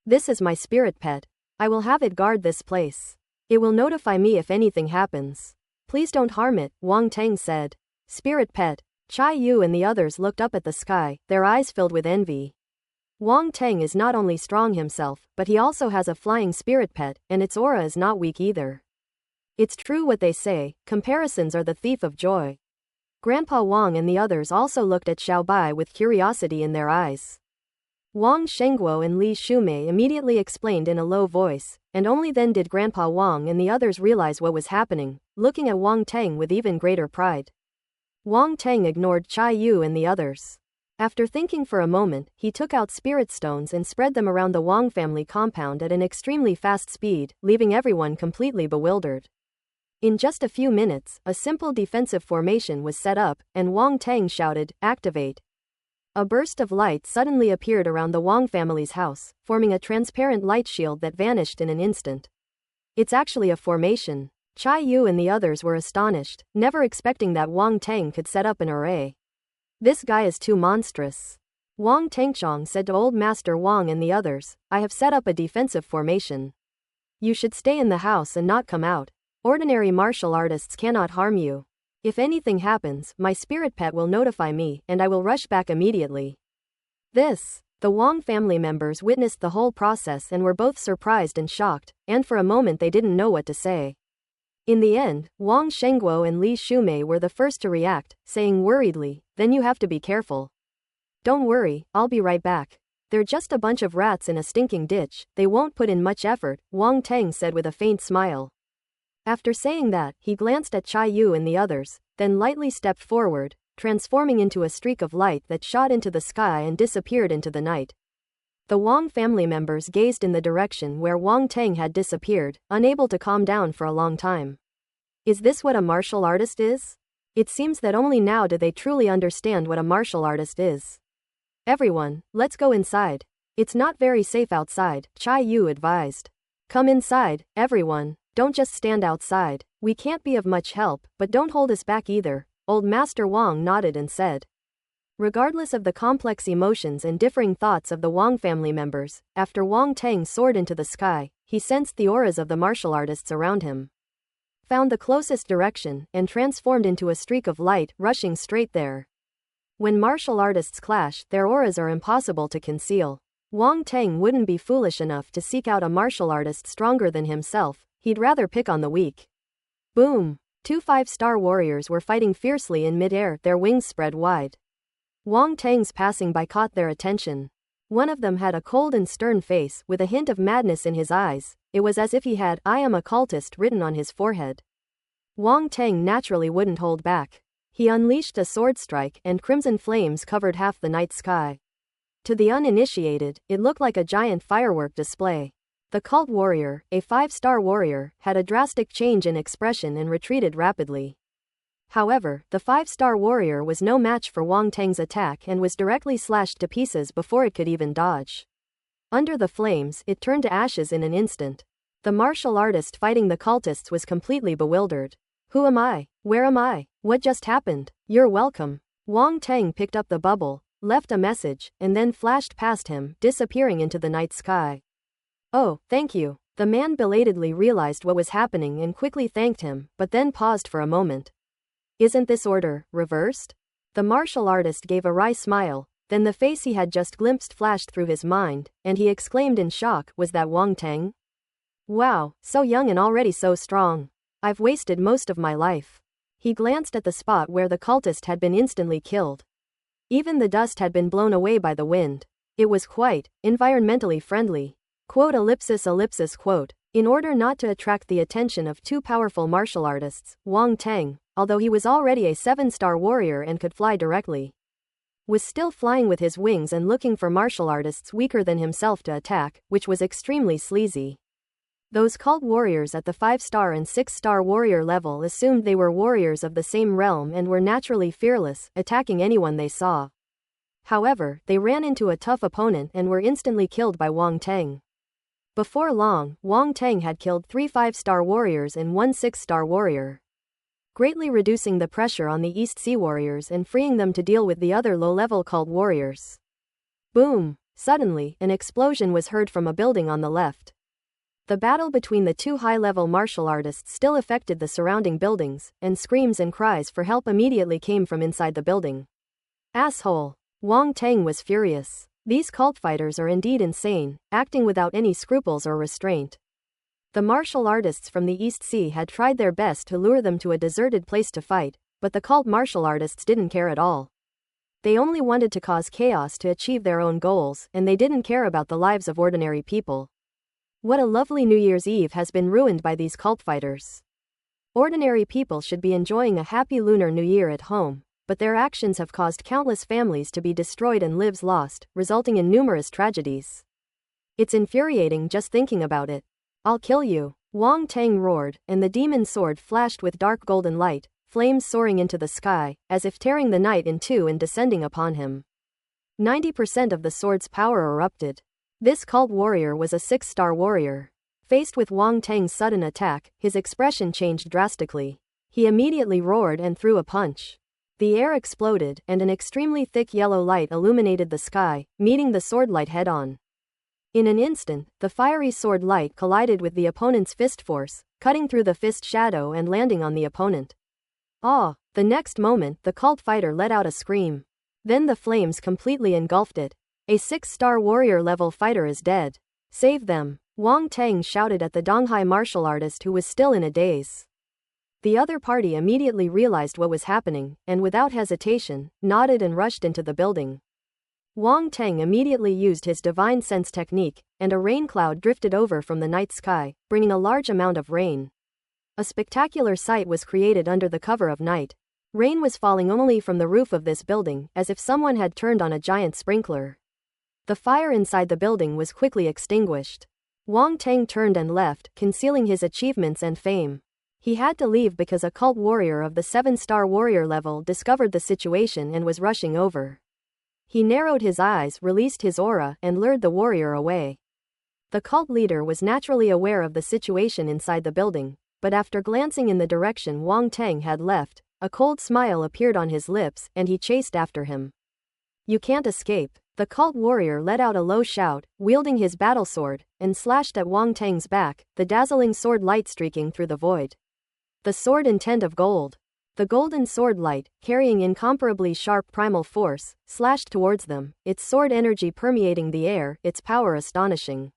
This is my spirit pet. I will have it guard this place. It will notify me if anything happens. Please don't harm it, Wang Teng said. Spirit pet. Chai Yu and the others looked up at the sky, their eyes filled with envy. Wang Teng is not only strong himself, but he also has a flying spirit pet, and its aura is not weak either. It's true what they say, comparisons are the thief of joy. Grandpa Wang and the others also looked at Xiao Bai with curiosity in their eyes. Wang Shengguo and Li Shumei immediately explained in a low voice, and only then did Grandpa Wang and the others realize what was happening, looking at Wang Teng with even greater pride. Wang Teng ignored Chai Yu and the others. After thinking for a moment, he took out spirit stones and spread them around the Wang family compound at an extremely fast speed, leaving everyone completely bewildered. In just a few minutes, a simple defensive formation was set up, and Wang Teng shouted, "Activate!" A burst of light suddenly appeared around the Wang family's house, forming a transparent light shield that vanished in an instant. It's actually a formation. Chai Yu and the others were astonished, never expecting that Wang Teng could set up an array. This guy is too monstrous. Wang Tengchong said to Old Master Wang and the others, I have set up a defensive formation. You should stay in the house and not come out. Ordinary martial artists cannot harm you. If anything happens, my spirit pet will notify me, and I will rush back immediately. The Wang family members witnessed the whole process and were both surprised and shocked, and for a moment they didn't know what to say. In the end, Wang Shengguo and Li Shumei were the first to react, saying worriedly, then you have to be careful. Don't worry, I'll be right back. They're just a bunch of rats in a stinking ditch, they won't put in much effort, Wang Teng said with a faint smile. After saying that, he glanced at Chai Yu and the others, then lightly stepped forward, transforming into a streak of light that shot into the sky and disappeared into the night. The Wang family members gazed in the direction where Wang Teng had disappeared, unable to calm down for a long time. Is this what a martial artist is? It seems that only now do they truly understand what a martial artist is. Everyone, let's go inside. It's not very safe outside, Chai Yu advised. Come inside, everyone, don't just stand outside. We can't be of much help, but don't hold us back either, Old Master Wang nodded and said. Regardless of the complex emotions and differing thoughts of the Wang family members, after Wang Teng soared into the sky, he sensed the auras of the martial artists around him. Found the closest direction, and transformed into a streak of light, rushing straight there. When martial artists clash, their auras are impossible to conceal. Wang Teng wouldn't be foolish enough to seek out a martial artist stronger than himself, he'd rather pick on the weak. Boom! 2 5-star warriors were fighting fiercely in mid-air, their wings spread wide. Wang Teng's passing by caught their attention. One of them had a cold and stern face, with a hint of madness in his eyes. It was as if he had, "I am a cultist," written on his forehead. Wang Teng naturally wouldn't hold back. He unleashed a sword strike, and crimson flames covered half the night sky. To the uninitiated, it looked like a giant firework display. The cult warrior, a 5-star warrior, had a drastic change in expression and retreated rapidly. However, the 5-star warrior was no match for Wang Teng's attack and was directly slashed to pieces before it could even dodge. Under the flames, it turned to ashes in an instant. The martial artist fighting the cultists was completely bewildered. Who am I? Where am I? What just happened? You're welcome. Wang Teng picked up the bubble, left a message, and then flashed past him, disappearing into the night sky. Oh, thank you. The man belatedly realized what was happening and quickly thanked him, but then paused for a moment. Isn't this order reversed? The martial artist gave a wry smile, then the face he had just glimpsed flashed through his mind, and he exclaimed in shock, was that Wang Teng? Wow, so young and already so strong. I've wasted most of my life. He glanced at the spot where the cultist had been instantly killed. Even the dust had been blown away by the wind. It was quite environmentally friendly. Quote ellipsis ellipsis quote. In order not to attract the attention of two powerful martial artists, Wang Teng, although he was already a 7-star warrior and could fly directly, was still flying with his wings and looking for martial artists weaker than himself to attack, which was extremely sleazy. Those cult warriors at the 5-star and 6-star warrior level assumed they were warriors of the same realm and were naturally fearless, attacking anyone they saw. However, they ran into a tough opponent and were instantly killed by Wang Teng. Before long, Wang Teng had killed 3 5-star warriors and 1 6-star warrior, greatly reducing the pressure on the East Sea warriors and freeing them to deal with the other low-level cult warriors. Boom! Suddenly, an explosion was heard from a building on the left. The battle between the two high-level martial artists still affected the surrounding buildings, and screams and cries for help immediately came from inside the building. Asshole! Wang Teng was furious. These cult fighters are indeed insane, acting without any scruples or restraint. The martial artists from the East Sea had tried their best to lure them to a deserted place to fight, but the cult martial artists didn't care at all. They only wanted to cause chaos to achieve their own goals, and they didn't care about the lives of ordinary people. What a lovely New Year's Eve has been ruined by these cult fighters. Ordinary people should be enjoying a happy Lunar New Year at home, but their actions have caused countless families to be destroyed and lives lost, resulting in numerous tragedies. It's infuriating just thinking about it. I'll kill you. Wang Teng roared, and the demon sword flashed with dark golden light, flames soaring into the sky, as if tearing the night in two and descending upon him. 90% of the sword's power erupted. This cult warrior was a 6-star warrior. Faced with Wang Teng's sudden attack, his expression changed drastically. He immediately roared and threw a punch. The air exploded, and an extremely thick yellow light illuminated the sky, meeting the sword light head-on. In an instant, the fiery sword light collided with the opponent's fist force, cutting through the fist shadow and landing on the opponent. Ah! The next moment, the cult fighter let out a scream. Then the flames completely engulfed it. A 6-star warrior-level fighter is dead. Save them! Wang Teng shouted at the Donghai martial artist who was still in a daze. The other party immediately realized what was happening, and without hesitation, nodded and rushed into the building. Wang Teng immediately used his divine sense technique, and a rain cloud drifted over from the night sky, bringing a large amount of rain. A spectacular sight was created under the cover of night. Rain was falling only from the roof of this building, as if someone had turned on a giant sprinkler. The fire inside the building was quickly extinguished. Wang Teng turned and left, concealing his achievements and fame. He had to leave because a cult warrior of the 7-star warrior level discovered the situation and was rushing over. He narrowed his eyes, released his aura, and lured the warrior away. The cult leader was naturally aware of the situation inside the building, but after glancing in the direction Wang Teng had left, a cold smile appeared on his lips, and he chased after him. "You can't escape." The cult warrior let out a low shout, wielding his battle sword, and slashed at Wang Teng's back, the dazzling sword light streaking through the void. The sword intent of gold. The golden sword light, carrying incomparably sharp primal force, slashed towards them, its sword energy permeating the air, its power astonishing.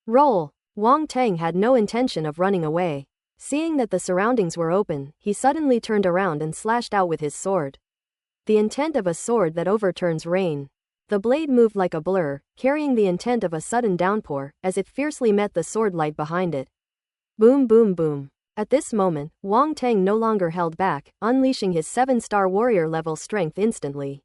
Roll! Wang Teng had no intention of running away. Seeing that the surroundings were open, he suddenly turned around and slashed out with his sword. The intent of a sword that overturns rain. The blade moved like a blur, carrying the intent of a sudden downpour, as it fiercely met the sword light behind it. Boom boom boom. At this moment, Wang Teng no longer held back, unleashing his 7-star warrior level strength instantly.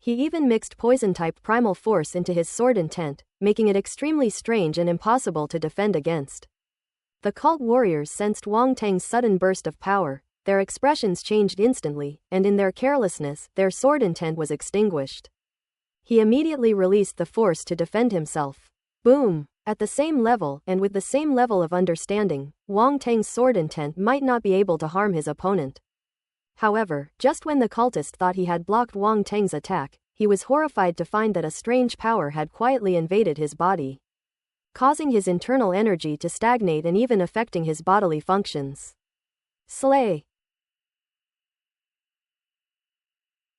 He even mixed poison-type primal force into his sword intent, making it extremely strange and impossible to defend against. The cult warriors sensed Wang Teng's sudden burst of power, their expressions changed instantly, and in their carelessness, their sword intent was extinguished. He immediately released the force to defend himself. Boom! At the same level, and with the same level of understanding, Wang Teng's sword intent might not be able to harm his opponent. However, just when the cultist thought he had blocked Wang Teng's attack, he was horrified to find that a strange power had quietly invaded his body, causing his internal energy to stagnate and even affecting his bodily functions. Slay!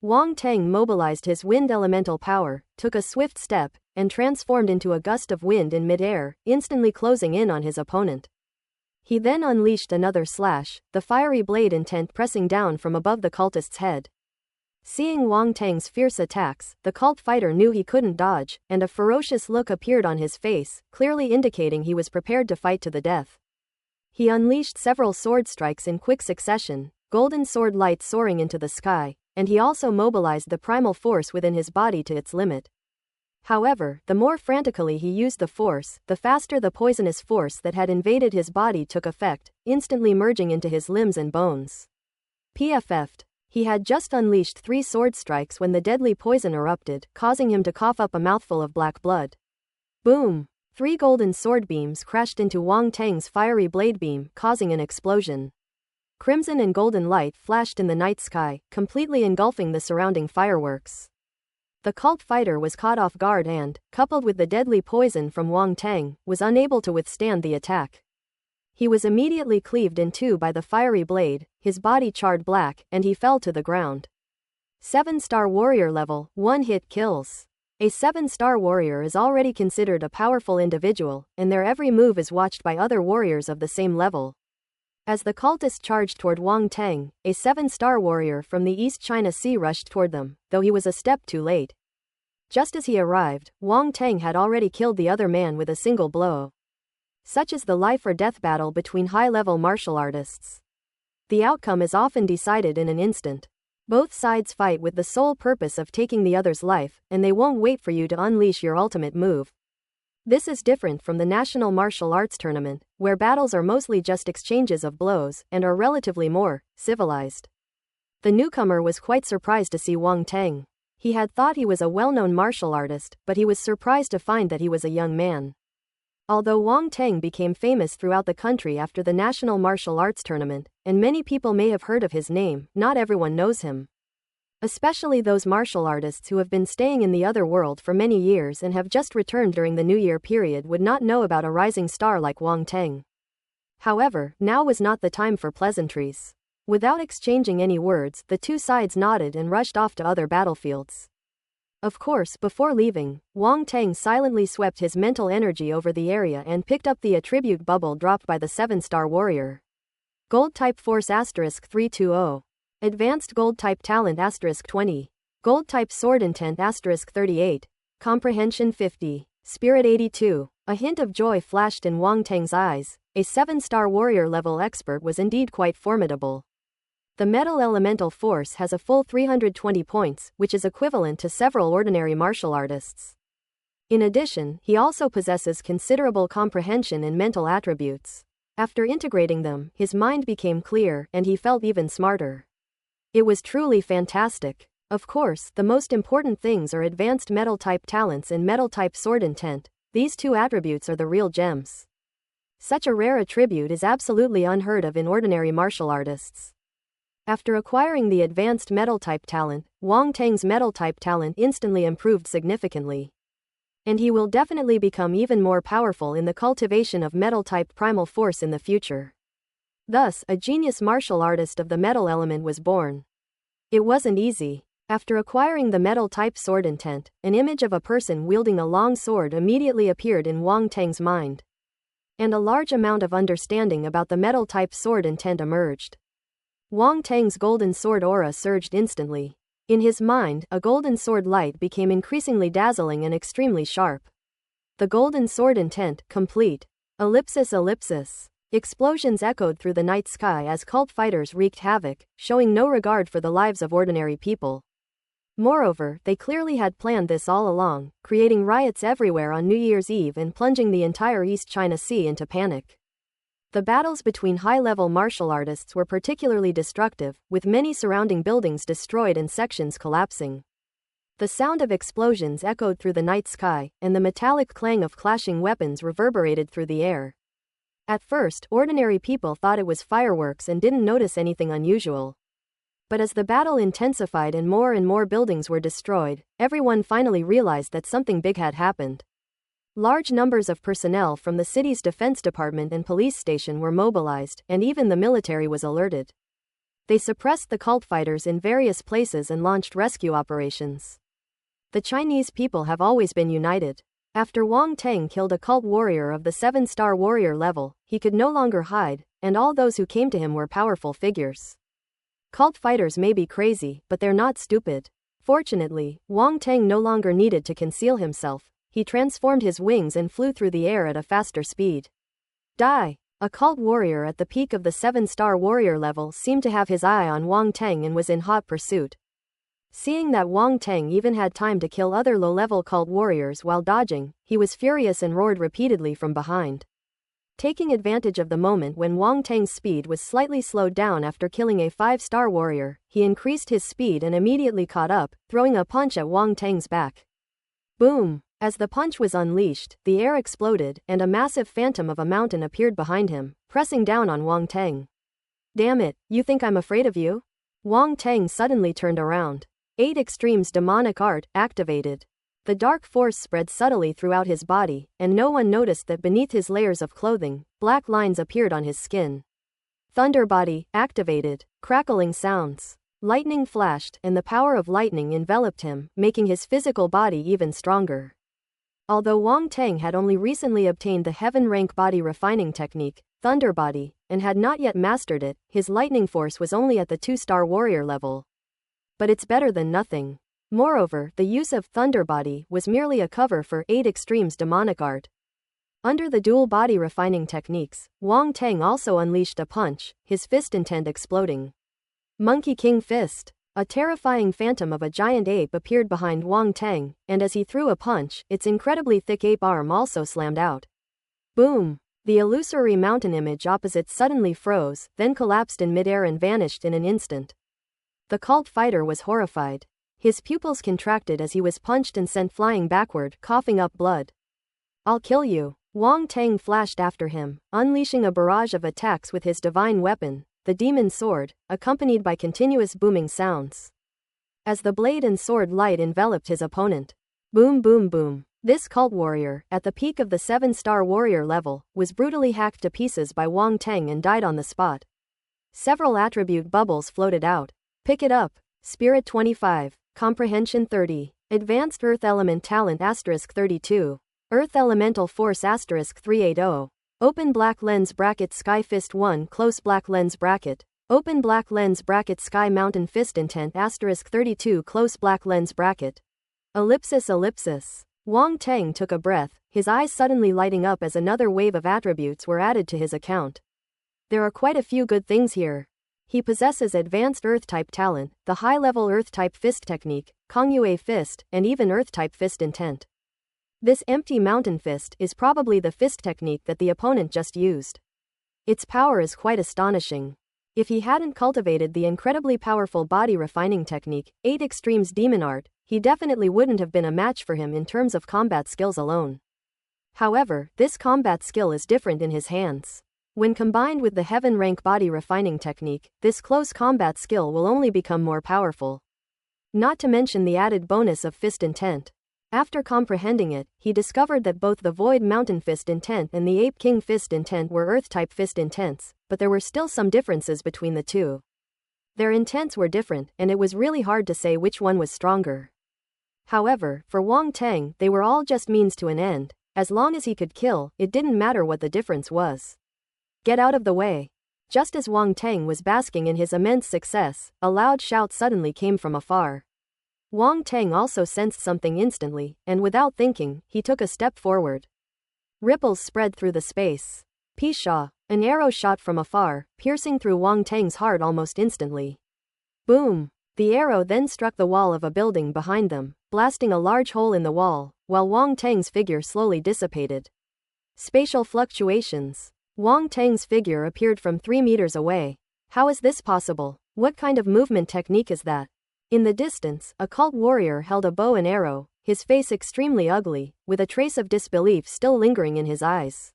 Wang Teng mobilized his wind elemental power, took a swift step, and transformed into a gust of wind in mid-air, instantly closing in on his opponent. He then unleashed another slash, the fiery blade intent pressing down from above the cultist's head. Seeing Wang Teng's fierce attacks, the cult fighter knew he couldn't dodge, and a ferocious look appeared on his face, clearly indicating he was prepared to fight to the death. He unleashed several sword strikes in quick succession, golden sword light soaring into the sky, and he also mobilized the primal force within his body to its limit. However, the more frantically he used the force, the faster the poisonous force that had invaded his body took effect, instantly merging into his limbs and bones. PFF'd. He had just unleashed 3 sword strikes when the deadly poison erupted, causing him to cough up a mouthful of black blood. Boom! 3 golden sword beams crashed into Wang Teng's fiery blade beam, causing an explosion. Crimson and golden light flashed in the night sky, completely engulfing the surrounding fireworks. The cult fighter was caught off guard and, coupled with the deadly poison from Wang Teng, was unable to withstand the attack. He was immediately cleaved in two by the fiery blade, his body charred black, and he fell to the ground. 7-star warrior level, 1-hit kills. A 7-star warrior is already considered a powerful individual, and their every move is watched by other warriors of the same level. As the cultist charged toward Wang Teng, a 7-star warrior from the East China Sea rushed toward them, though he was a step too late. Just as he arrived, Wang Teng had already killed the other man with a single blow. Such is the life or death battle between high-level martial artists. The outcome is often decided in an instant. Both sides fight with the sole purpose of taking the other's life, and they won't wait for you to unleash your ultimate move. This is different from the National Martial Arts Tournament, where battles are mostly just exchanges of blows, and are relatively more civilized. The newcomer was quite surprised to see Wang Teng. He had thought he was a well-known martial artist, but he was surprised to find that he was a young man. Although Wang Teng became famous throughout the country after the National Martial Arts Tournament, and many people may have heard of his name, not everyone knows him. Especially those martial artists who have been staying in the other world for many years and have just returned during the New Year period would not know about a rising star like Wang Teng. However, now was not the time for pleasantries. Without exchanging any words, the two sides nodded and rushed off to other battlefields. Of course, before leaving, Wang Teng silently swept his mental energy over the area and picked up the attribute bubble dropped by the 7-star warrior. Gold type force *320. Advanced gold type talent *20. Gold-type sword intent *38. Comprehension 50. Spirit 82. A hint of joy flashed in Wang Teng's eyes. A 7-star warrior level expert was indeed quite formidable. The metal elemental force has a full 320 points, which is equivalent to several ordinary martial artists. In addition, he also possesses considerable comprehension and mental attributes. After integrating them, his mind became clear, and he felt even smarter. It was truly fantastic. Of course, the most important things are advanced metal-type talents and metal-type sword intent. These two attributes are the real gems. Such a rare attribute is absolutely unheard of in ordinary martial artists. After acquiring the advanced metal-type talent, Wang Teng's metal-type talent instantly improved significantly. And he will definitely become even more powerful in the cultivation of metal-type primal force in the future. Thus, a genius martial artist of the metal element was born. It wasn't easy. After acquiring the metal-type sword intent, an image of a person wielding a long sword immediately appeared in Wang Teng's mind. And a large amount of understanding about the metal-type sword intent emerged. Wang Teng's golden sword aura surged instantly. In his mind, a golden sword light became increasingly dazzling and extremely sharp. The golden sword intent, complete. ellipsis. Explosions echoed through the night sky as cult fighters wreaked havoc, showing no regard for the lives of ordinary people. Moreover, they clearly had planned this all along, creating riots everywhere on New Year's Eve and plunging the entire East China Sea into panic. The battles between high-level martial artists were particularly destructive, with many surrounding buildings destroyed and sections collapsing. The sound of explosions echoed through the night sky, and the metallic clang of clashing weapons reverberated through the air. At first, ordinary people thought it was fireworks and didn't notice anything unusual. But as the battle intensified and more buildings were destroyed, everyone finally realized that something big had happened. Large numbers of personnel from the city's defense department and police station were mobilized, and even the military was alerted. They suppressed the cult fighters in various places and launched rescue operations. The Chinese people have always been united. After Wang Teng killed a cult warrior of the 7-star warrior level, he could no longer hide, and all those who came to him were powerful figures. Cult fighters may be crazy, but they're not stupid. Fortunately, Wang Teng no longer needed to conceal himself. He transformed his wings and flew through the air at a faster speed. Die! A cult warrior at the peak of the 7-star warrior level seemed to have his eye on Wang Teng and was in hot pursuit. Seeing that Wang Teng even had time to kill other low-level cult warriors while dodging, he was furious and roared repeatedly from behind. Taking advantage of the moment when Wang Teng's speed was slightly slowed down after killing a 5-star warrior, he increased his speed and immediately caught up, throwing a punch at Wang Teng's back. Boom! As the punch was unleashed, the air exploded, and a massive phantom of a mountain appeared behind him, pressing down on Wang Teng. Damn it, you think I'm afraid of you? Wang Teng suddenly turned around. 8 Extremes Demonic Art, activated. The dark force spread subtly throughout his body, and no one noticed that beneath his layers of clothing, black lines appeared on his skin. Thunder Body, activated. Crackling sounds. Lightning flashed, and the power of lightning enveloped him, making his physical body even stronger. Although Wang Teng had only recently obtained the Heaven Rank Body Refining Technique, Thunder Body, and had not yet mastered it, his lightning force was only at the 2-star warrior level. But it's better than nothing. Moreover, the use of Thunder Body was merely a cover for 8 Extremes Demonic Art. Under the dual body refining techniques, Wang Teng also unleashed a punch, his fist intent exploding. Monkey King Fist. A terrifying phantom of a giant ape appeared behind Wang Teng, and as he threw a punch, its incredibly thick ape arm also slammed out. Boom! The illusory mountain image opposite suddenly froze, then collapsed in midair and vanished in an instant. The cult fighter was horrified. His pupils contracted as he was punched and sent flying backward, coughing up blood. I'll kill you. Wang Teng flashed after him, unleashing a barrage of attacks with his divine weapon, the demon sword, accompanied by continuous booming sounds. As the blade and sword light enveloped his opponent. Boom boom boom. This cult warrior, at the peak of the 7-star warrior level, was brutally hacked to pieces by Wang Teng and died on the spot. Several attribute bubbles floated out. Pick it up. Spirit 25. Comprehension 30. Advanced Earth Element Talent *32. Earth Elemental Force *380. Open black lens bracket Sky Fist 1 close black lens bracket. Open black lens bracket sky mountain fist intent asterisk 32 close black lens bracket. Ellipsis ellipsis. Wang Teng took a breath, his eyes suddenly lighting up as another wave of attributes were added to his account. There are quite a few good things here. He possesses advanced Earth-type talent, the high-level Earth-type fist technique, Kongyue fist, and even Earth-type fist intent. This empty mountain fist is probably the fist technique that the opponent just used. Its power is quite astonishing. If he hadn't cultivated the incredibly powerful body refining technique, 8 Extremes Demon Art, he definitely wouldn't have been a match for him in terms of combat skills alone. However, this combat skill is different in his hands. When combined with the Heaven rank body refining technique, this close combat skill will only become more powerful. Not to mention the added bonus of fist intent. After comprehending it, he discovered that both the Void Mountain fist intent and the Ape King fist intent were Earth-type fist intents, but there were still some differences between the two. Their intents were different, and it was really hard to say which one was stronger. However, for Wang Teng, they were all just means to an end. As long as he could kill, it didn't matter what the difference was. Get out of the way. Just as Wang Teng was basking in his immense success, a loud shout suddenly came from afar. Wang Teng also sensed something instantly, and without thinking, he took a step forward. Ripples spread through the space. Pshaw! An arrow shot from afar, piercing through Wang Teng's heart almost instantly. Boom! The arrow then struck the wall of a building behind them, blasting a large hole in the wall, while Wang Teng's figure slowly dissipated. Spatial fluctuations. Wang Teng's figure appeared from 3 meters away. How is this possible? What kind of movement technique is that? In the distance, a cult warrior held a bow and arrow, his face extremely ugly, with a trace of disbelief still lingering in his eyes.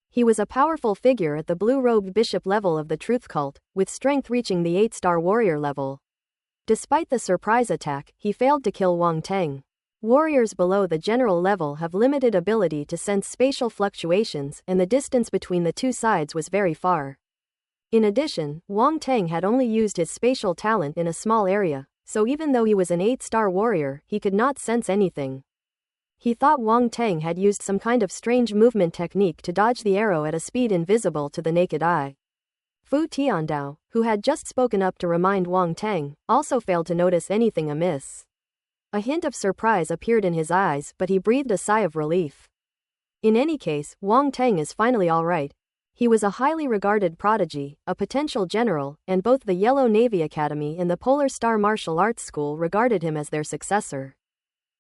He was a powerful figure at the blue-robed bishop level of the truth cult, with strength reaching the 8-star warrior level. Despite the surprise attack, he failed to kill Wang Teng. Warriors below the general level have limited ability to sense spatial fluctuations, and the distance between the two sides was very far. In addition, Wang Teng had only used his spatial talent in a small area, so even though he was an 8-star warrior, he could not sense anything. He thought Wang Teng had used some kind of strange movement technique to dodge the arrow at a speed invisible to the naked eye. Fu Tiandao, who had just spoken up to remind Wang Teng, also failed to notice anything amiss. A hint of surprise appeared in his eyes, but he breathed a sigh of relief. In any case, Wang Teng is finally alright. He was a highly regarded prodigy, a potential general, and both the Yellow Navy Academy and the Polar Star Martial Arts School regarded him as their successor.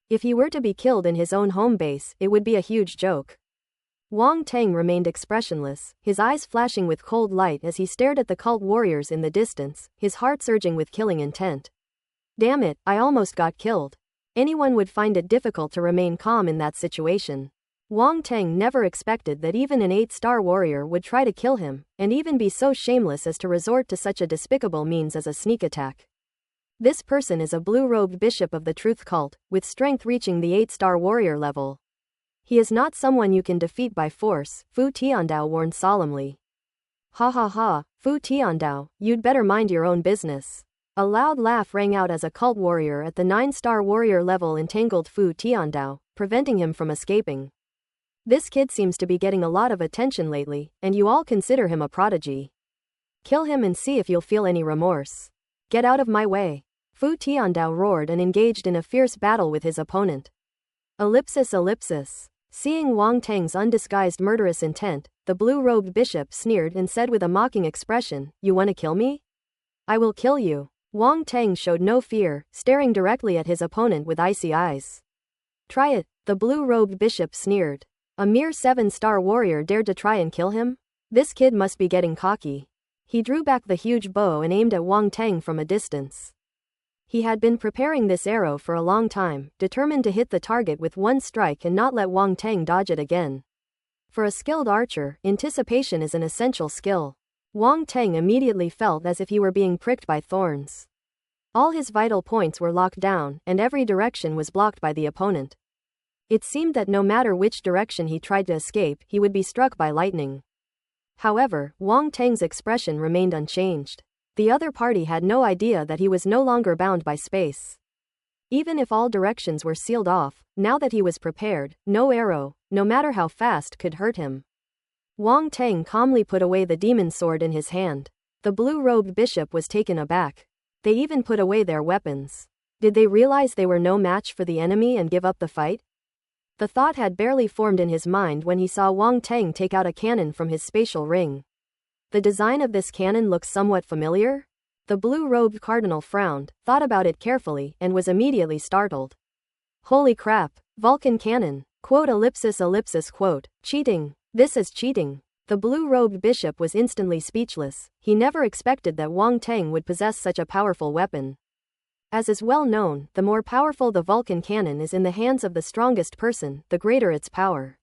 If he were to be killed in his own home base, it would be a huge joke. Wang Teng remained expressionless, his eyes flashing with cold light as he stared at the cult warriors in the distance, his heart surging with killing intent. Damn it, I almost got killed. Anyone would find it difficult to remain calm in that situation. Wang Teng never expected that even an 8-star warrior would try to kill him, and even be so shameless as to resort to such a despicable means as a sneak attack. This person is a blue-robed bishop of the truth cult, with strength reaching the 8-star warrior level. He is not someone you can defeat by force, Fu Tiandao warned solemnly. Ha ha ha, Fu Tiandao, you'd better mind your own business. A loud laugh rang out as a cult warrior at the 9-star warrior level entangled Fu Tiandao, preventing him from escaping. This kid seems to be getting a lot of attention lately, and you all consider him a prodigy. Kill him and see if you'll feel any remorse. Get out of my way. Fu Tiandao roared and engaged in a fierce battle with his opponent. Ellipsis ellipsis. Seeing Wang Teng's undisguised murderous intent, the blue-robed bishop sneered and said with a mocking expression, "You wanna kill me? I will kill you." Wang Teng showed no fear, staring directly at his opponent with icy eyes. Try it, the blue-robed bishop sneered. A mere 7-star warrior dared to try and kill him? This kid must be getting cocky. He drew back the huge bow and aimed at Wang Teng from a distance. He had been preparing this arrow for a long time, determined to hit the target with one strike and not let Wang Teng dodge it again. For a skilled archer, anticipation is an essential skill. Wang Teng immediately felt as if he were being pricked by thorns. All his vital points were locked down, and every direction was blocked by the opponent. It seemed that no matter which direction he tried to escape, he would be struck by lightning. However, Wang Teng's expression remained unchanged. The other party had no idea that he was no longer bound by space. Even if all directions were sealed off, now that he was prepared, no arrow, no matter how fast, could hurt him. Wang Teng calmly put away the demon sword in his hand. The blue-robed bishop was taken aback. They even put away their weapons. Did they realize they were no match for the enemy and give up the fight? The thought had barely formed in his mind when he saw Wang Teng take out a cannon from his spatial ring. The design of this cannon looks somewhat familiar? The blue-robed cardinal frowned, thought about it carefully, and was immediately startled. Holy crap! Vulcan cannon! Quote ellipsis ellipsis quote. Cheating! This is cheating! The blue-robed bishop was instantly speechless. He never expected that Wang Teng would possess such a powerful weapon. As is well known, the more powerful the Vulcan cannon is in the hands of the strongest person, the greater its power.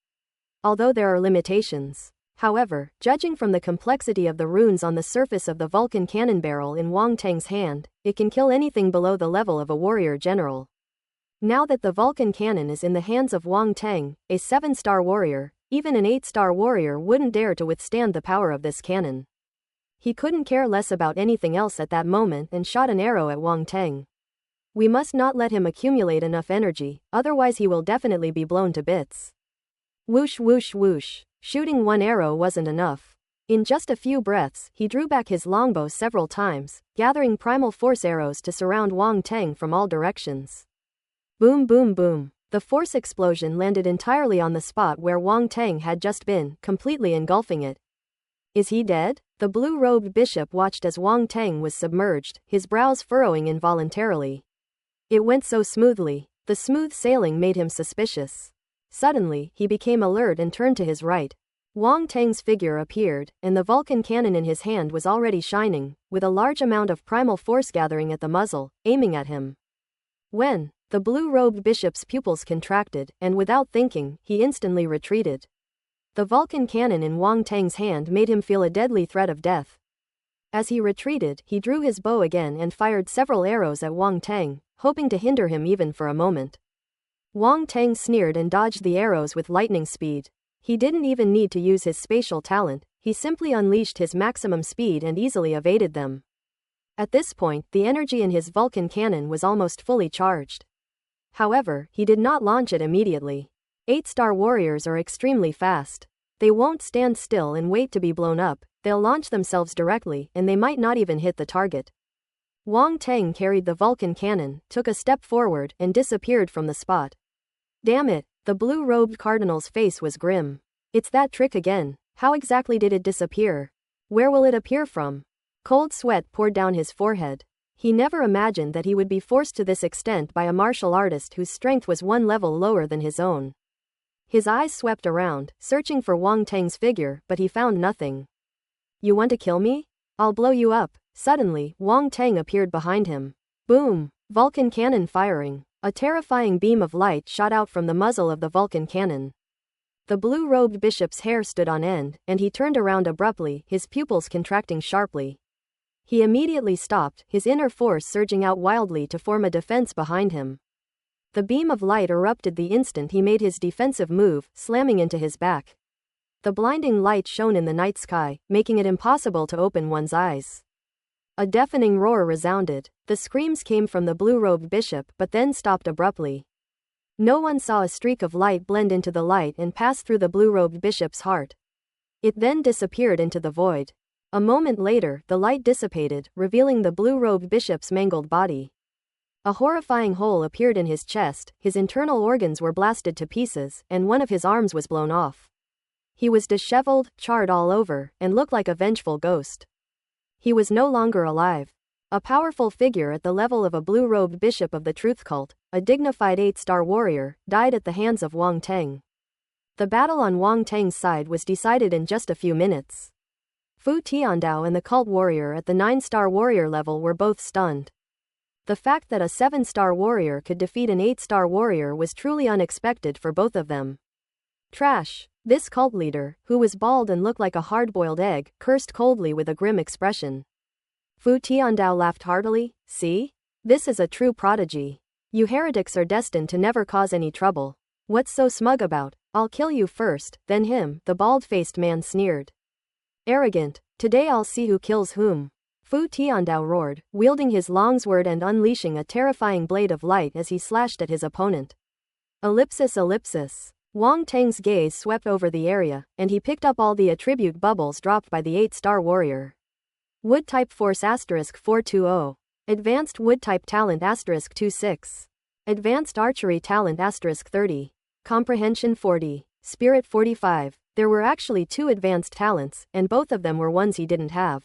Although there are limitations. However, judging from the complexity of the runes on the surface of the Vulcan cannon barrel in Wang Teng's hand, it can kill anything below the level of a warrior general. Now that the Vulcan cannon is in the hands of Wang Teng, a 7-star warrior, even an 8-star warrior wouldn't dare to withstand the power of this cannon. He couldn't care less about anything else at that moment and shot an arrow at Wang Teng. We must not let him accumulate enough energy, otherwise he will definitely be blown to bits. Whoosh whoosh whoosh. Shooting one arrow wasn't enough. In just a few breaths, he drew back his longbow several times, gathering primal force arrows to surround Wang Teng from all directions. Boom boom boom. The force explosion landed entirely on the spot where Wang Teng had just been, completely engulfing it. Is he dead? The blue-robed bishop watched as Wang Teng was submerged, his brows furrowing involuntarily. It went so smoothly. The smooth sailing made him suspicious. Suddenly, he became alert and turned to his right. Wang Teng's figure appeared, and the Vulcan cannon in his hand was already shining, with a large amount of primal force gathering at the muzzle, aiming at him. When the blue-robed bishop's pupils contracted, and without thinking, he instantly retreated. The Vulcan cannon in Wang Teng's hand made him feel a deadly threat of death. As he retreated, he drew his bow again and fired several arrows at Wang Teng, hoping to hinder him even for a moment. Wang Teng sneered and dodged the arrows with lightning speed. He didn't even need to use his spatial talent, he simply unleashed his maximum speed and easily evaded them. At this point, the energy in his Vulcan cannon was almost fully charged. However, he did not launch it immediately. 8-star warriors are extremely fast. They won't stand still and wait to be blown up, they'll launch themselves directly, and they might not even hit the target. Wang Teng carried the Vulcan cannon, took a step forward, and disappeared from the spot. Damn it, the blue-robed cardinal's face was grim. It's that trick again. How exactly did it disappear? Where will it appear from? Cold sweat poured down his forehead. He never imagined that he would be forced to this extent by a martial artist whose strength was one level lower than his own. His eyes swept around, searching for Wang Teng's figure, but he found nothing. You want to kill me? I'll blow you up. Suddenly, Wang Teng appeared behind him. Boom! Vulcan cannon firing. A terrifying beam of light shot out from the muzzle of the Vulcan cannon. The blue-robed bishop's hair stood on end, and he turned around abruptly, his pupils contracting sharply. He immediately stopped, his inner force surging out wildly to form a defense behind him. The beam of light erupted the instant he made his defensive move, slamming into his back. The blinding light shone in the night sky, making it impossible to open one's eyes. A deafening roar resounded. The screams came from the blue-robed bishop but then stopped abruptly. No one saw a streak of light blend into the light and pass through the blue-robed bishop's heart. It then disappeared into the void. A moment later, the light dissipated, revealing the blue-robed bishop's mangled body. A horrifying hole appeared in his chest, his internal organs were blasted to pieces, and one of his arms was blown off. He was disheveled, charred all over, and looked like a vengeful ghost. He was no longer alive. A powerful figure at the level of a blue-robed bishop of the truth cult, a dignified 8-star warrior, died at the hands of Wang Teng. The battle on Wang Teng's side was decided in just a few minutes. Fu Tiandao and the cult warrior at the 9-star warrior level were both stunned. The fact that a 7-star warrior could defeat an 8-star warrior was truly unexpected for both of them. Trash! This cult leader, who was bald and looked like a hard-boiled egg, cursed coldly with a grim expression. Fu Tiandao laughed heartily. See? This is a true prodigy. You heretics are destined to never cause any trouble. What's so smug about? I'll kill you first, then him, the bald-faced man sneered. Arrogant. Today I'll see who kills whom. Fu Tiandao roared, wielding his long sword and unleashing a terrifying blade of light as he slashed at his opponent. Ellipsis ellipsis. Wang Teng's gaze swept over the area, and he picked up all the attribute bubbles dropped by the 8-star warrior. Wood type force *420. Advanced wood type talent *26. Advanced archery talent *30. Comprehension 40. Spirit 45. There were actually 2 advanced talents, and both of them were ones he didn't have.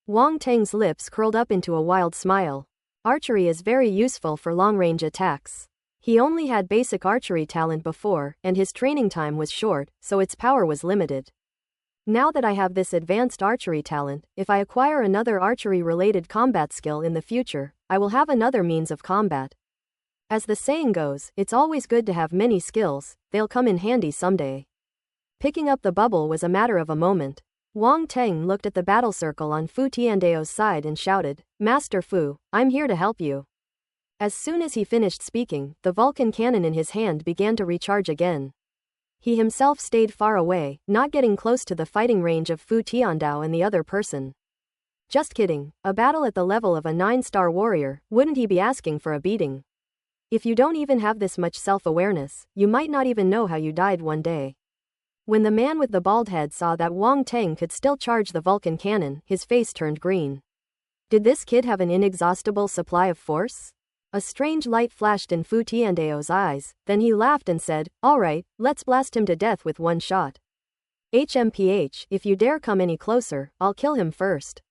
Wang Teng's lips curled up into a wild smile. Archery is very useful for long-range attacks. He only had basic archery talent before, and his training time was short, so its power was limited. Now that I have this advanced archery talent, if I acquire another archery-related combat skill in the future, I will have another means of combat. As the saying goes, it's always good to have many skills, they'll come in handy someday. Picking up the bubble was a matter of a moment. Wang Teng looked at the battle circle on Fu Tiandao's side and shouted, "Master Fu, I'm here to help you." As soon as he finished speaking, the Vulcan cannon in his hand began to recharge again. He himself stayed far away, not getting close to the fighting range of Fu Tiandao and the other person. Just kidding, a battle at the level of a 9-star warrior, wouldn't he be asking for a beating? If you don't even have this much self-awareness, you might not even know how you died one day. When the man with the bald head saw that Wang Teng could still charge the Vulcan cannon, his face turned green. Did this kid have an inexhaustible supply of force? A strange light flashed in Fu Tiandao's eyes, then he laughed and said, "Alright, let's blast him to death with one shot. HMPH, if you dare come any closer, I'll kill him first."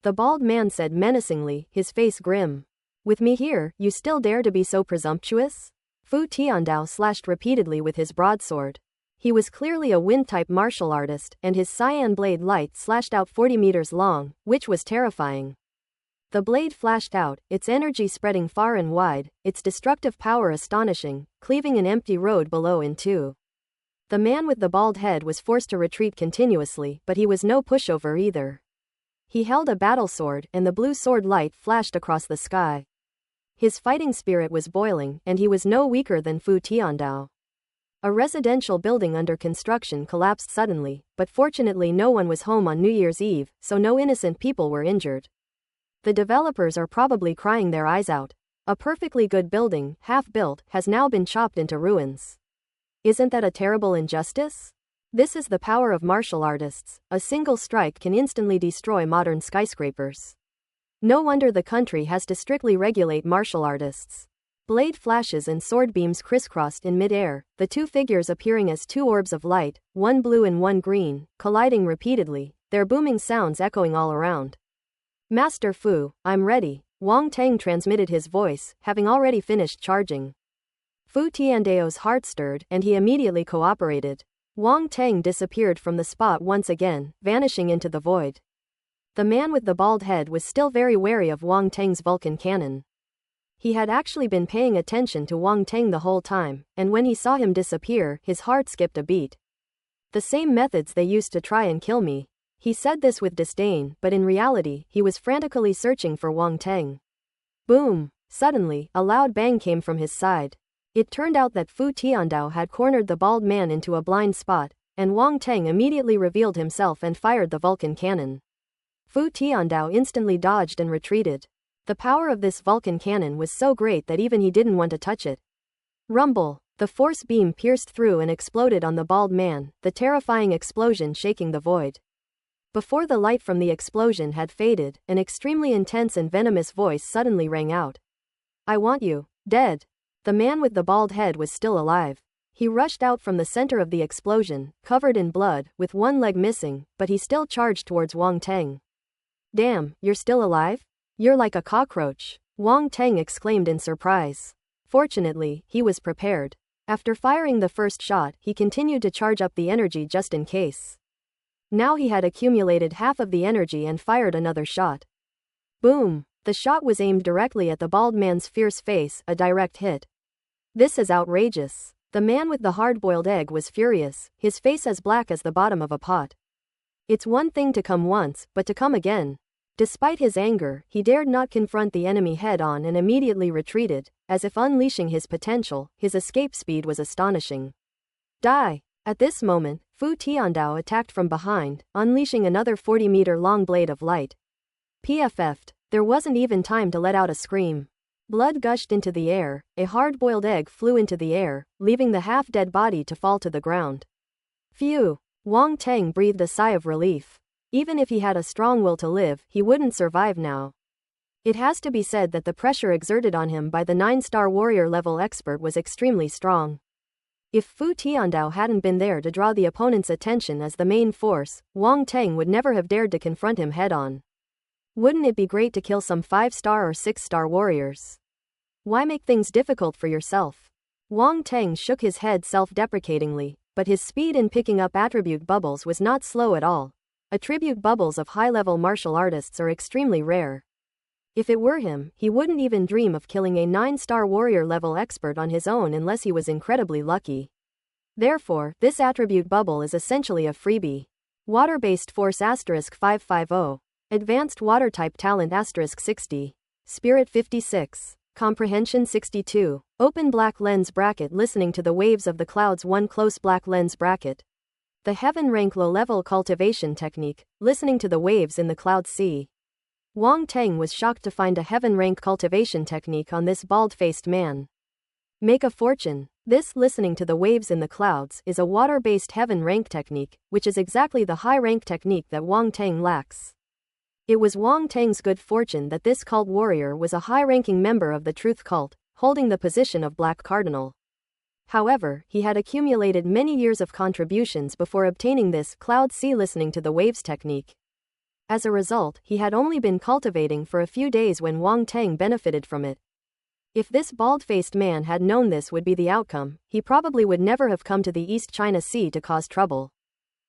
The bald man said menacingly, his face grim. "With me here, you still dare to be so presumptuous?" Fu Tiandao slashed repeatedly with his broadsword. He was clearly a wind-type martial artist, and his cyan blade light slashed out 40 meters long, which was terrifying. The blade flashed out, its energy spreading far and wide, its destructive power astonishing, cleaving an empty road below in two. The man with the bald head was forced to retreat continuously, but he was no pushover either. He held a battle sword, and the blue sword light flashed across the sky. His fighting spirit was boiling, and he was no weaker than Fu Tiandao. A residential building under construction collapsed suddenly, but fortunately no one was home on New Year's Eve, so no innocent people were injured. The developers are probably crying their eyes out. A perfectly good building, half built, has now been chopped into ruins. Isn't that a terrible injustice? This is the power of martial artists. A single strike can instantly destroy modern skyscrapers. No wonder the country has to strictly regulate martial artists. Blade flashes and sword beams crisscrossed in mid-air, the 2 figures appearing as 2 orbs of light, one blue and one green, colliding repeatedly, their booming sounds echoing all around. "Master Fu, I'm ready," Wang Teng transmitted his voice, having already finished charging. Fu Tiandao's heart stirred, and he immediately cooperated. Wang Teng disappeared from the spot once again, vanishing into the void. The man with the bald head was still very wary of Wang Teng's Vulcan cannon. He had actually been paying attention to Wang Teng the whole time, and when he saw him disappear, his heart skipped a beat. "The same methods they used to try and kill me." He said this with disdain, but in reality, he was frantically searching for Wang Teng. Boom! Suddenly, a loud bang came from his side. It turned out that Fu Tiandao had cornered the bald man into a blind spot, and Wang Teng immediately revealed himself and fired the Vulcan cannon. Fu Tiandao instantly dodged and retreated. The power of this Vulcan cannon was so great that even he didn't want to touch it. Rumble! The force beam pierced through and exploded on the bald man, the terrifying explosion shaking the void. Before the light from the explosion had faded, an extremely intense and venomous voice suddenly rang out. "I want you dead." The man with the bald head was still alive. He rushed out from the center of the explosion, covered in blood, with one leg missing, but he still charged towards Wang Teng. "Damn, you're still alive? You're like a cockroach," Wang Teng exclaimed in surprise. Fortunately, he was prepared. After firing the first shot, he continued to charge up the energy just in case. Now he had accumulated half of the energy and fired another shot. Boom! The shot was aimed directly at the bald man's fierce face, a direct hit. "This is outrageous." The man with the hard-boiled egg was furious, his face as black as the bottom of a pot. It's one thing to come once, but to come again. Despite his anger, he dared not confront the enemy head-on and immediately retreated, as if unleashing his potential. His escape speed was astonishing. Die! At this moment, Fu Tiandao attacked from behind, unleashing another 40-meter-long blade of light. PFF'd. There wasn't even time to let out a scream. Blood gushed into the air, a hard-boiled egg flew into the air, leaving the half-dead body to fall to the ground. Phew! Wang Teng breathed a sigh of relief. Even if he had a strong will to live, he wouldn't survive now. It has to be said that the pressure exerted on him by the 9-star warrior level expert was extremely strong. If Fu Tiandao hadn't been there to draw the opponent's attention as the main force, Wang Teng would never have dared to confront him head-on. Wouldn't it be great to kill some 5-star or 6-star warriors? Why make things difficult for yourself? Wang Teng shook his head self-deprecatingly, but his speed in picking up attribute bubbles was not slow at all. Attribute bubbles of high-level martial artists are extremely rare. If it were him, he wouldn't even dream of killing a 9-star warrior level expert on his own unless he was incredibly lucky. Therefore, this attribute bubble is essentially a freebie. Water-based force *550. Advanced water type talent *60. Spirit 56. Comprehension 62. Open black lens bracket listening to the waves of the clouds 1 close black lens bracket. The heaven rank low level cultivation technique, listening to the waves in the clouds sea. Wang Teng was shocked to find a heaven rank cultivation technique on this bald-faced man. Make a fortune. This listening to the waves in the clouds is a water-based heaven rank technique, which is exactly the high rank technique that Wang Teng lacks. It was Wang Teng's good fortune that this cult warrior was a high-ranking member of the Truth Cult, holding the position of Black Cardinal. However, he had accumulated many years of contributions before obtaining this cloud sea listening to the waves technique. As a result, he had only been cultivating for a few days when Wang Teng benefited from it. If this bald-faced man had known this would be the outcome, he probably would never have come to the East China Sea to cause trouble.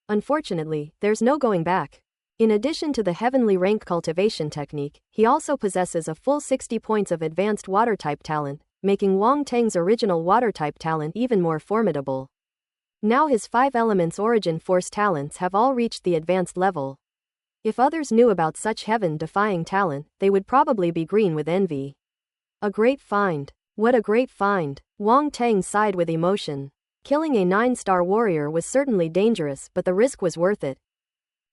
Unfortunately, there's no going back. In addition to the heavenly rank cultivation technique, he also possesses a full 60 points of advanced water-type talent, making Wang Teng's original water-type talent even more formidable. Now his 5 elements origin force talents have all reached the advanced level. If others knew about such heaven-defying talent, they would probably be green with envy. A great find. What a great find. Wang Teng sighed with emotion. Killing a 9-star warrior was certainly dangerous, but the risk was worth it.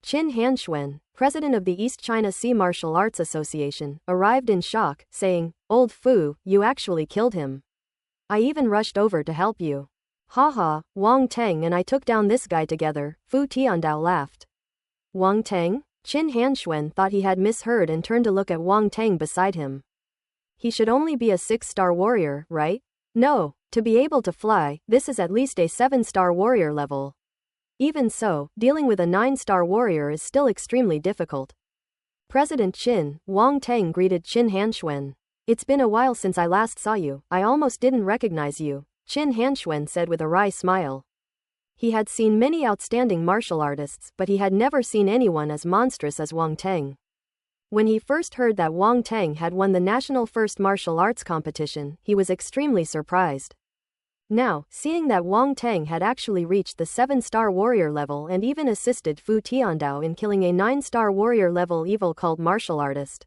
Qin Hanxuan, president of the East China Sea Martial Arts Association, arrived in shock, saying, "Old Fu, you actually killed him. I even rushed over to help you." "Haha, Wang Teng and I took down this guy together," Fu Tiandao laughed. "Wang Teng?" Qin Hanxuan thought he had misheard and turned to look at Wang Teng beside him. He should only be a 6-star warrior, right? No, to be able to fly, this is at least a 7-star warrior level. Even so, dealing with a 9-star warrior is still extremely difficult. President Qin, Wang Teng greeted Qin Hanxuan. "It's been a while since I last saw you, I almost didn't recognize you," Qin Hanxuan said with a wry smile. He had seen many outstanding martial artists, but he had never seen anyone as monstrous as Wang Teng. When he first heard that Wang Teng had won the national first martial arts competition, he was extremely surprised. Now, seeing that Wang Teng had actually reached the 7-star warrior level and even assisted Fu Tiandao in killing a 9-star warrior level evil cult martial artist,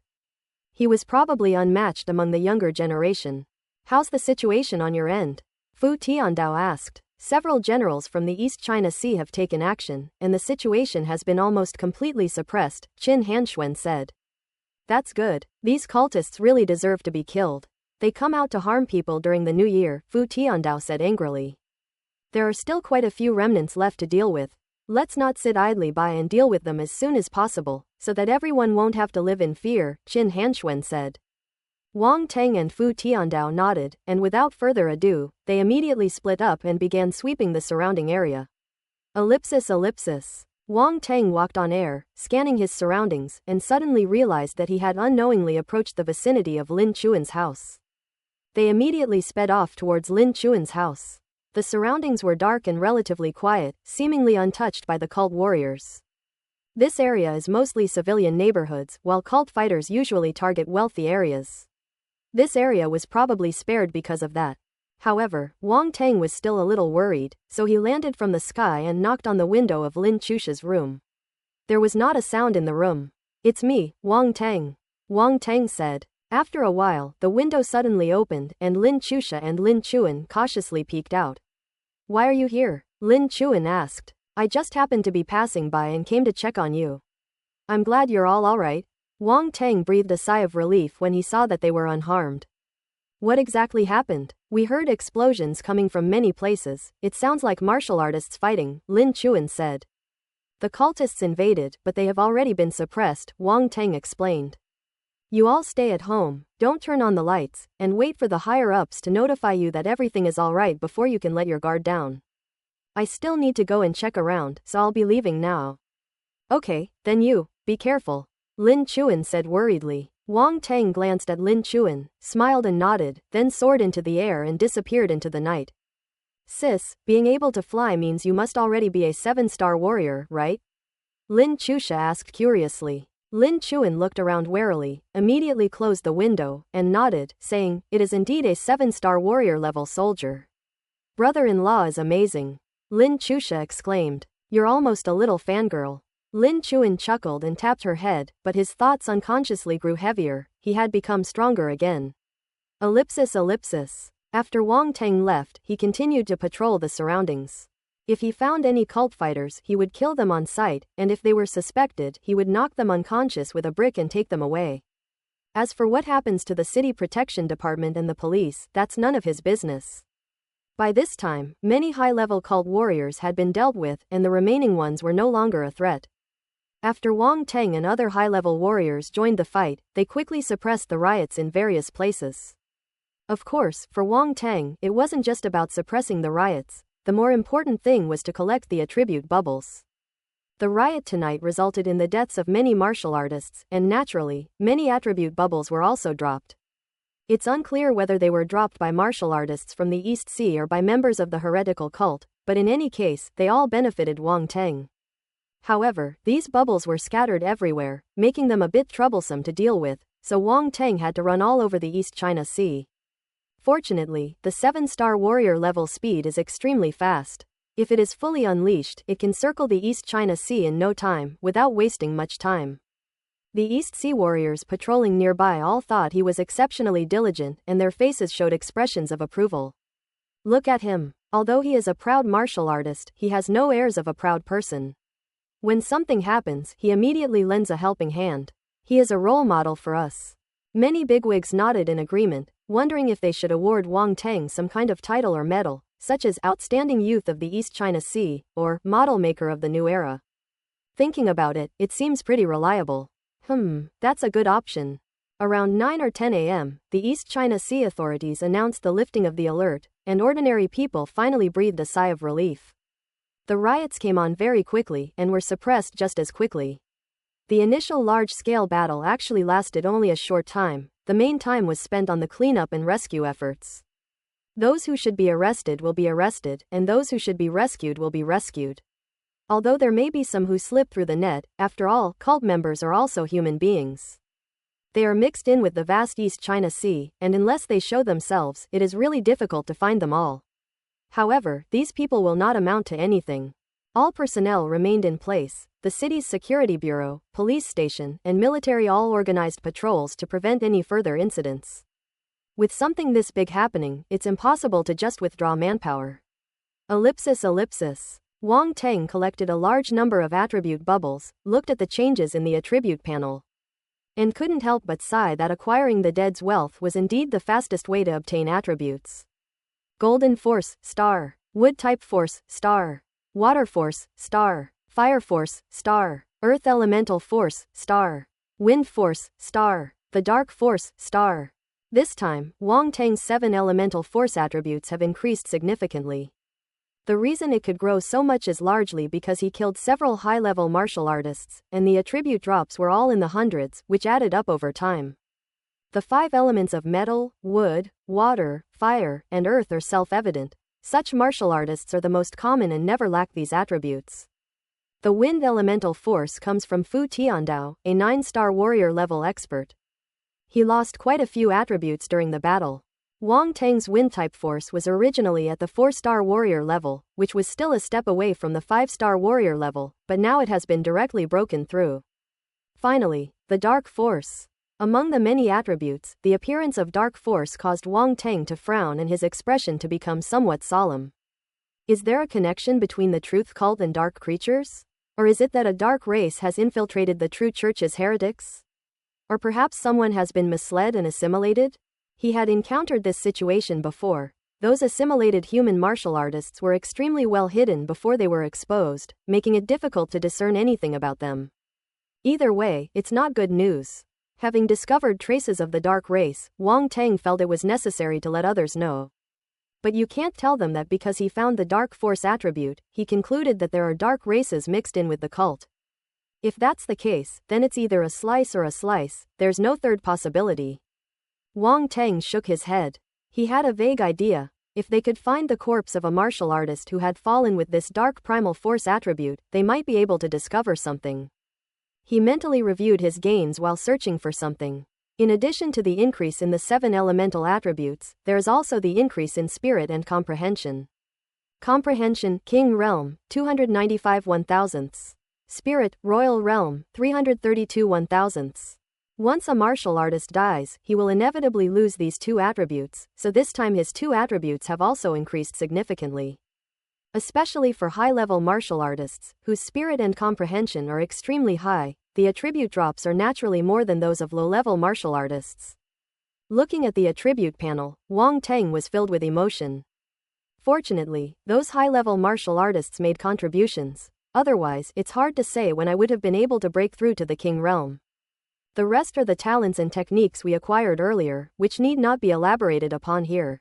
he was probably unmatched among the younger generation. "How's the situation on your end?" Fu Tiandao asked. "Several generals from the East China Sea have taken action, and the situation has been almost completely suppressed," Qin Hanxuan said. "That's good. These cultists really deserve to be killed. They come out to harm people during the new year," Fu Tiandao said angrily. "There are still quite a few remnants left to deal with. Let's not sit idly by and deal with them as soon as possible, so that everyone won't have to live in fear," Qin Hanxuan said. Wang Teng and Fu Tiandao nodded, and without further ado, they immediately split up and began sweeping the surrounding area. Ellipsis. Wang Teng walked on air, scanning his surroundings, and suddenly realized that he had unknowingly approached the vicinity of Lin Chuan's house. They immediately sped off towards Lin Chuan's house. The surroundings were dark and relatively quiet, seemingly untouched by the cult warriors. This area is mostly civilian neighborhoods, while cult fighters usually target wealthy areas. This area was probably spared because of that. However, Wang Teng was still a little worried, so he landed from the sky and knocked on the window of Lin Chusha's room. There was not a sound in the room. "It's me, Wang Teng," Wang Teng said. After a while, the window suddenly opened, and Lin Chusha and Lin Chuan cautiously peeked out. "Why are you here?" Lin Chuan asked. "I just happened to be passing by and came to check on you." "I'm glad you're all alright." Wang Teng breathed a sigh of relief when he saw that they were unharmed. "What exactly happened?" "We heard explosions coming from many places. It sounds like martial artists fighting," Lin Chuan said. The cultists invaded, but they have already been suppressed, Wang Teng explained. You all stay at home, don't turn on the lights, and wait for the higher-ups to notify you that everything is alright before you can let your guard down. I still need to go and check around, so I'll be leaving now. Okay, then you, be careful, Lin Chuan said worriedly. Wang Teng glanced at Lin Chuan, smiled and nodded, then soared into the air and disappeared into the night. Sis, being able to fly means you must already be a 7-star warrior, right? Lin Chusha asked curiously. Lin Chuan looked around warily, immediately closed the window, and nodded, saying, it is indeed a 7-star warrior level soldier. Brother-in-law is amazing. Lin Chusha exclaimed. You're almost a little fangirl. Lin Chuan chuckled and tapped her head, but his thoughts unconsciously grew heavier, he had become stronger again. Ellipsis. After Wang Teng left, he continued to patrol the surroundings. If he found any cult fighters, he would kill them on sight, and if they were suspected, he would knock them unconscious with a brick and take them away. As for what happens to the city protection department and the police, that's none of his business. By this time, many high-level cult warriors had been dealt with, and the remaining ones were no longer a threat. After Wang Teng and other high-level warriors joined the fight, they quickly suppressed the riots in various places. Of course, for Wang Teng, it wasn't just about suppressing the riots. The more important thing was to collect the attribute bubbles. The riot tonight resulted in the deaths of many martial artists, and naturally, many attribute bubbles were also dropped. It's unclear whether they were dropped by martial artists from the East Sea or by members of the heretical cult, but in any case, they all benefited Wang Teng. However, these bubbles were scattered everywhere, making them a bit troublesome to deal with, so Wang Teng had to run all over the East China Sea. Fortunately, the 7-star warrior level speed is extremely fast. If it is fully unleashed, it can circle the East China Sea in no time, without wasting much time. The East Sea warriors patrolling nearby all thought he was exceptionally diligent, and their faces showed expressions of approval. Look at him. Although he is a proud martial artist, he has no airs of a proud person. When something happens, he immediately lends a helping hand. He is a role model for us. Many bigwigs nodded in agreement, wondering if they should award Wang Teng some kind of title or medal, such as Outstanding Youth of the East China Sea, or Model Maker of the New Era. Thinking about it, it seems pretty reliable. That's a good option. Around 9 or 10 a.m., the East China Sea authorities announced the lifting of the alert, and ordinary people finally breathed a sigh of relief. The riots came on very quickly and were suppressed just as quickly. The initial large-scale battle actually lasted only a short time. The main time was spent on the cleanup and rescue efforts. Those who should be arrested will be arrested, and those who should be rescued will be rescued. Although there may be some who slip through the net, after all, cult members are also human beings. They are mixed in with the vast East China Sea, and unless they show themselves, it is really difficult to find them all. However, these people will not amount to anything. All personnel remained in place, the city's security bureau, police station, and military all organized patrols to prevent any further incidents. With something this big happening, it's impossible to just withdraw manpower. Ellipsis. Wang Teng collected a large number of attribute bubbles, looked at the changes in the attribute panel, and couldn't help but sigh that acquiring the dead's wealth was indeed the fastest way to obtain attributes. Golden Force, star. Wood Type Force, star. Water Force, star. Fire Force, star. Earth Elemental Force, star. Wind Force, star. The Dark Force, star. This time, Wang Teng's 7 elemental force attributes have increased significantly. The reason it could grow so much is largely because he killed several high-level martial artists, and the attribute drops were all in the hundreds, which added up over time. The 5 elements of metal, wood, water, fire, and earth are self-evident. Such martial artists are the most common and never lack these attributes. The wind elemental force comes from Fu Tiandao, a 9-star warrior level expert. He lost quite a few attributes during the battle. Wang Teng's wind type force was originally at the 4-star warrior level, which was still a step away from the 5-star warrior level, but now it has been directly broken through. Finally, the dark force. Among the many attributes, the appearance of dark force caused Wang Teng to frown and his expression to become somewhat solemn. Is there a connection between the truth cult and dark creatures? Or is it that a dark race has infiltrated the true church as heretics? Or perhaps someone has been misled and assimilated? He had encountered this situation before. Those assimilated human martial artists were extremely well hidden before they were exposed, making it difficult to discern anything about them. Either way, it's not good news. Having discovered traces of the dark race, Wang Teng felt it was necessary to let others know. But you can't tell them that because he found the dark force attribute, he concluded that there are dark races mixed in with the cult. If that's the case, then it's either a slice or a slice, there's no third possibility. Wang Teng shook his head. He had a vague idea. If they could find the corpse of a martial artist who had fallen with this dark primal force attribute, they might be able to discover something. He mentally reviewed his gains while searching for something. In addition to the increase in the 7 elemental attributes, there is also the increase in spirit and comprehension. Comprehension, King Realm, 295 1/1000ths. Spirit, Royal Realm, 332 1/1000ths. Once a martial artist dies, he will inevitably lose these 2 attributes, so this time his 2 attributes have also increased significantly. Especially for high-level martial artists, whose spirit and comprehension are extremely high, the attribute drops are naturally more than those of low-level martial artists. Looking at the attribute panel, Wang Teng was filled with emotion. Fortunately, those high-level martial artists made contributions. Otherwise, it's hard to say when I would have been able to break through to the King Realm. The rest are the talents and techniques we acquired earlier, which need not be elaborated upon here.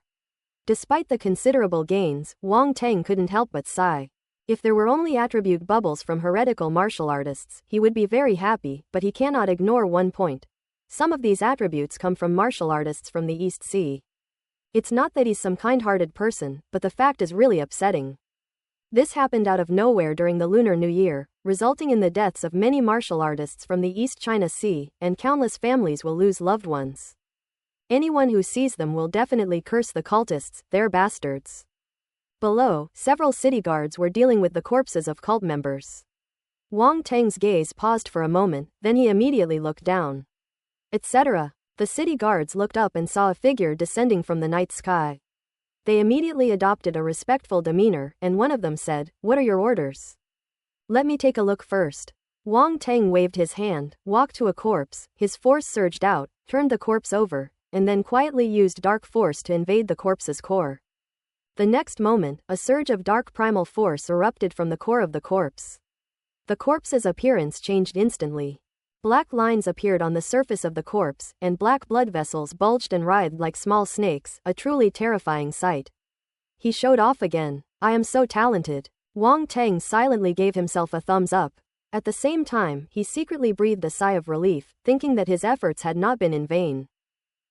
Despite the considerable gains, Wang Teng couldn't help but sigh. If there were only attribute bubbles from heretical martial artists, he would be very happy, but he cannot ignore one point. Some of these attributes come from martial artists from the East Sea. It's not that he's some kind-hearted person, but the fact is really upsetting. This happened out of nowhere during the Lunar New Year, resulting in the deaths of many martial artists from the East China Sea, and countless families will lose loved ones. Anyone who sees them will definitely curse the cultists, they're bastards. Below, several city guards were dealing with the corpses of cult members. Wang Teng's gaze paused for a moment, then he immediately looked down. Etc. The city guards looked up and saw a figure descending from the night sky. They immediately adopted a respectful demeanor, and one of them said, "What are your orders?" "Let me take a look first." Wang Teng waved his hand, walked to a corpse, his force surged out, turned the corpse over, and then quietly used dark force to invade the corpse's core. The next moment, a surge of dark primal force erupted from the core of the corpse. The corpse's appearance changed instantly. Black lines appeared on the surface of the corpse, and black blood vessels bulged and writhed like small snakes, a truly terrifying sight. He showed off again. "I am so talented." Wang Teng silently gave himself a thumbs up. At the same time, he secretly breathed a sigh of relief, thinking that his efforts had not been in vain.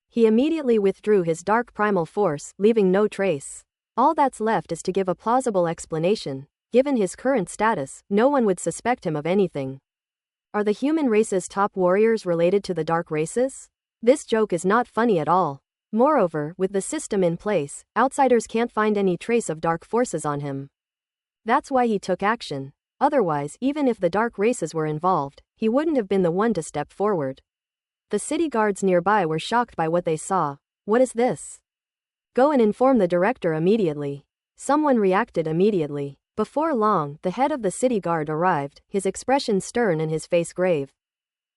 He immediately withdrew his dark primal force, leaving no trace. All that's left is to give a plausible explanation. Given his current status, no one would suspect him of anything. Are the human race's top warriors related to the dark races? This joke is not funny at all. Moreover, with the system in place, outsiders can't find any trace of dark forces on him. That's why he took action. Otherwise, even if the dark races were involved, he wouldn't have been the one to step forward. The city guards nearby were shocked by what they saw. "What is this?" "Go and inform the director immediately." Someone reacted immediately. Before long, the head of the city guard arrived, his expression stern and his face grave.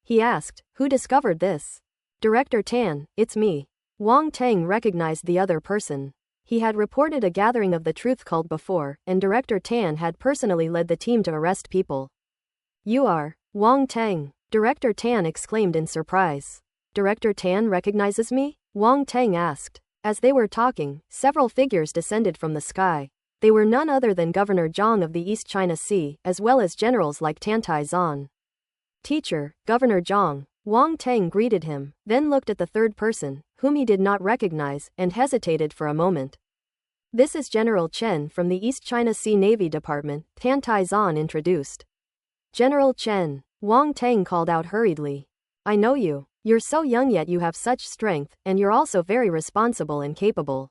He asked, "Who discovered this?" "Director Tan, it's me." Wang Teng recognized the other person. He had reported a gathering of the Truth Cult before, and Director Tan had personally led the team to arrest people. "You are Wang Teng," Director Tan exclaimed in surprise. "Director Tan recognizes me?" Wang Teng asked. As they were talking, several figures descended from the sky. They were none other than Governor Zhang of the East China Sea, as well as generals like Tantai Zan. "Teacher, Governor Zhang." Wang Teng greeted him, then looked at the third person, whom he did not recognize, and hesitated for a moment. "This is General Chen from the East China Sea Navy Department," Tantai Zan introduced. "General Chen," Wang Teng called out hurriedly. "I know you. You're so young yet you have such strength, and you're also very responsible and capable."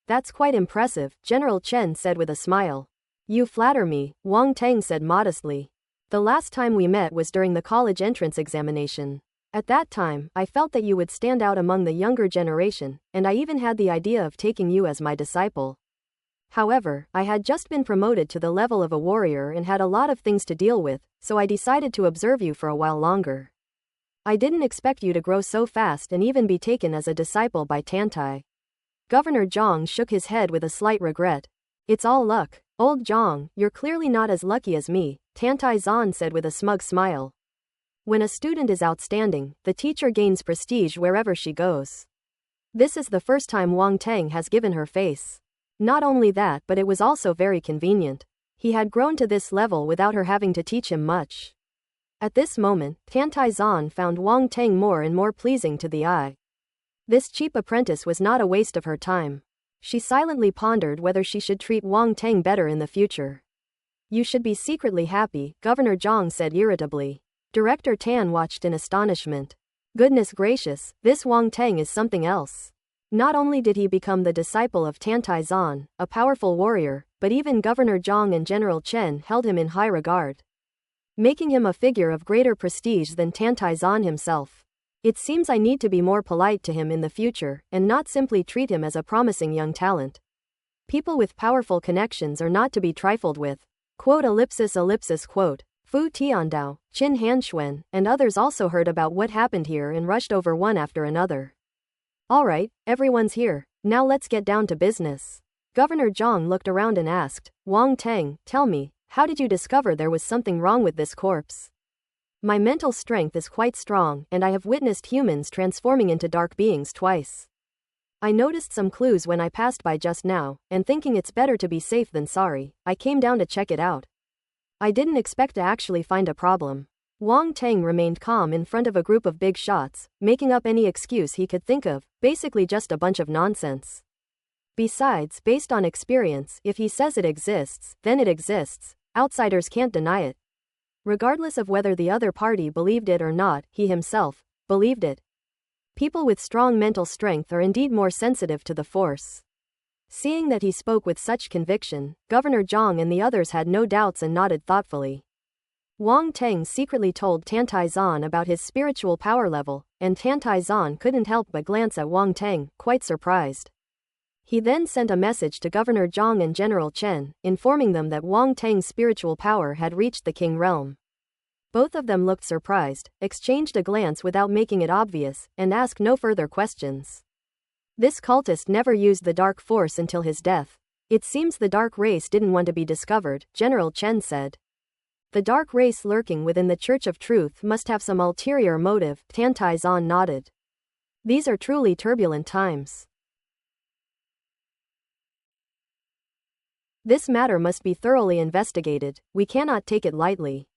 "That's quite impressive," General Chen said with a smile. "You flatter me," Wang Teng said modestly. "The last time we met was during the college entrance examination. At that time, I felt that you would stand out among the younger generation, and I even had the idea of taking you as my disciple. However, I had just been promoted to the level of a warrior and had a lot of things to deal with, so I decided to observe you for a while longer. I didn't expect you to grow so fast and even be taken as a disciple by Tantai." Governor Zhang shook his head with a slight regret. It's all luck. Old Zhang, you're clearly not as lucky as me, Tantai Zan said with a smug smile. When a student is outstanding, the teacher gains prestige wherever she goes. This is the first time Wang Teng has given her face. Not only that, but it was also very convenient. He had grown to this level without her having to teach him much. At this moment, Tantai Zan found Wang Teng more and more pleasing to the eye. This cheap apprentice was not a waste of her time. She silently pondered whether she should treat Wang Teng better in the future. You should be secretly happy, Governor Zhang said irritably. Director Tan watched in astonishment. Goodness gracious, this Wang Teng is something else. Not only did he become the disciple of Tantai Zan, a powerful warrior, but even Governor Zhang and General Chen held him in high regard, making him a figure of greater prestige than Tantai Zan himself. It seems I need to be more polite to him in the future, and not simply treat him as a promising young talent. People with powerful connections are not to be trifled with. Quote ellipsis quote. Fu Tiandao, Qin Hanxuan, and others also heard about what happened here and rushed over one after another. Alright, everyone's here, now let's get down to business. Governor Zhang looked around and asked, Wang Teng, tell me, how did you discover there was something wrong with this corpse? My mental strength is quite strong, and I have witnessed humans transforming into dark beings twice. I noticed some clues when I passed by just now, and thinking it's better to be safe than sorry, I came down to check it out. I didn't expect to actually find a problem. Wang Teng remained calm in front of a group of big shots, making up any excuse he could think of, basically just a bunch of nonsense. Besides, based on experience, if he says it exists, then it exists. Outsiders can't deny it. Regardless of whether the other party believed it or not, he himself believed it. People with strong mental strength are indeed more sensitive to the Force. Seeing that he spoke with such conviction, Governor Zhang and the others had no doubts and nodded thoughtfully. Wang Teng secretly told Tantai Zan about his spiritual power level, and Tantai Zan couldn't help but glance at Wang Teng, quite surprised. He then sent a message to Governor Zhang and General Chen, informing them that Wang Teng's spiritual power had reached the King realm. Both of them looked surprised, exchanged a glance without making it obvious, and asked no further questions. This cultist never used the dark force until his death. It seems the dark race didn't want to be discovered, General Chen said. The dark race lurking within the Church of Truth must have some ulterior motive, Tantai Zan nodded. These are truly turbulent times. This matter must be thoroughly investigated, we cannot take it lightly.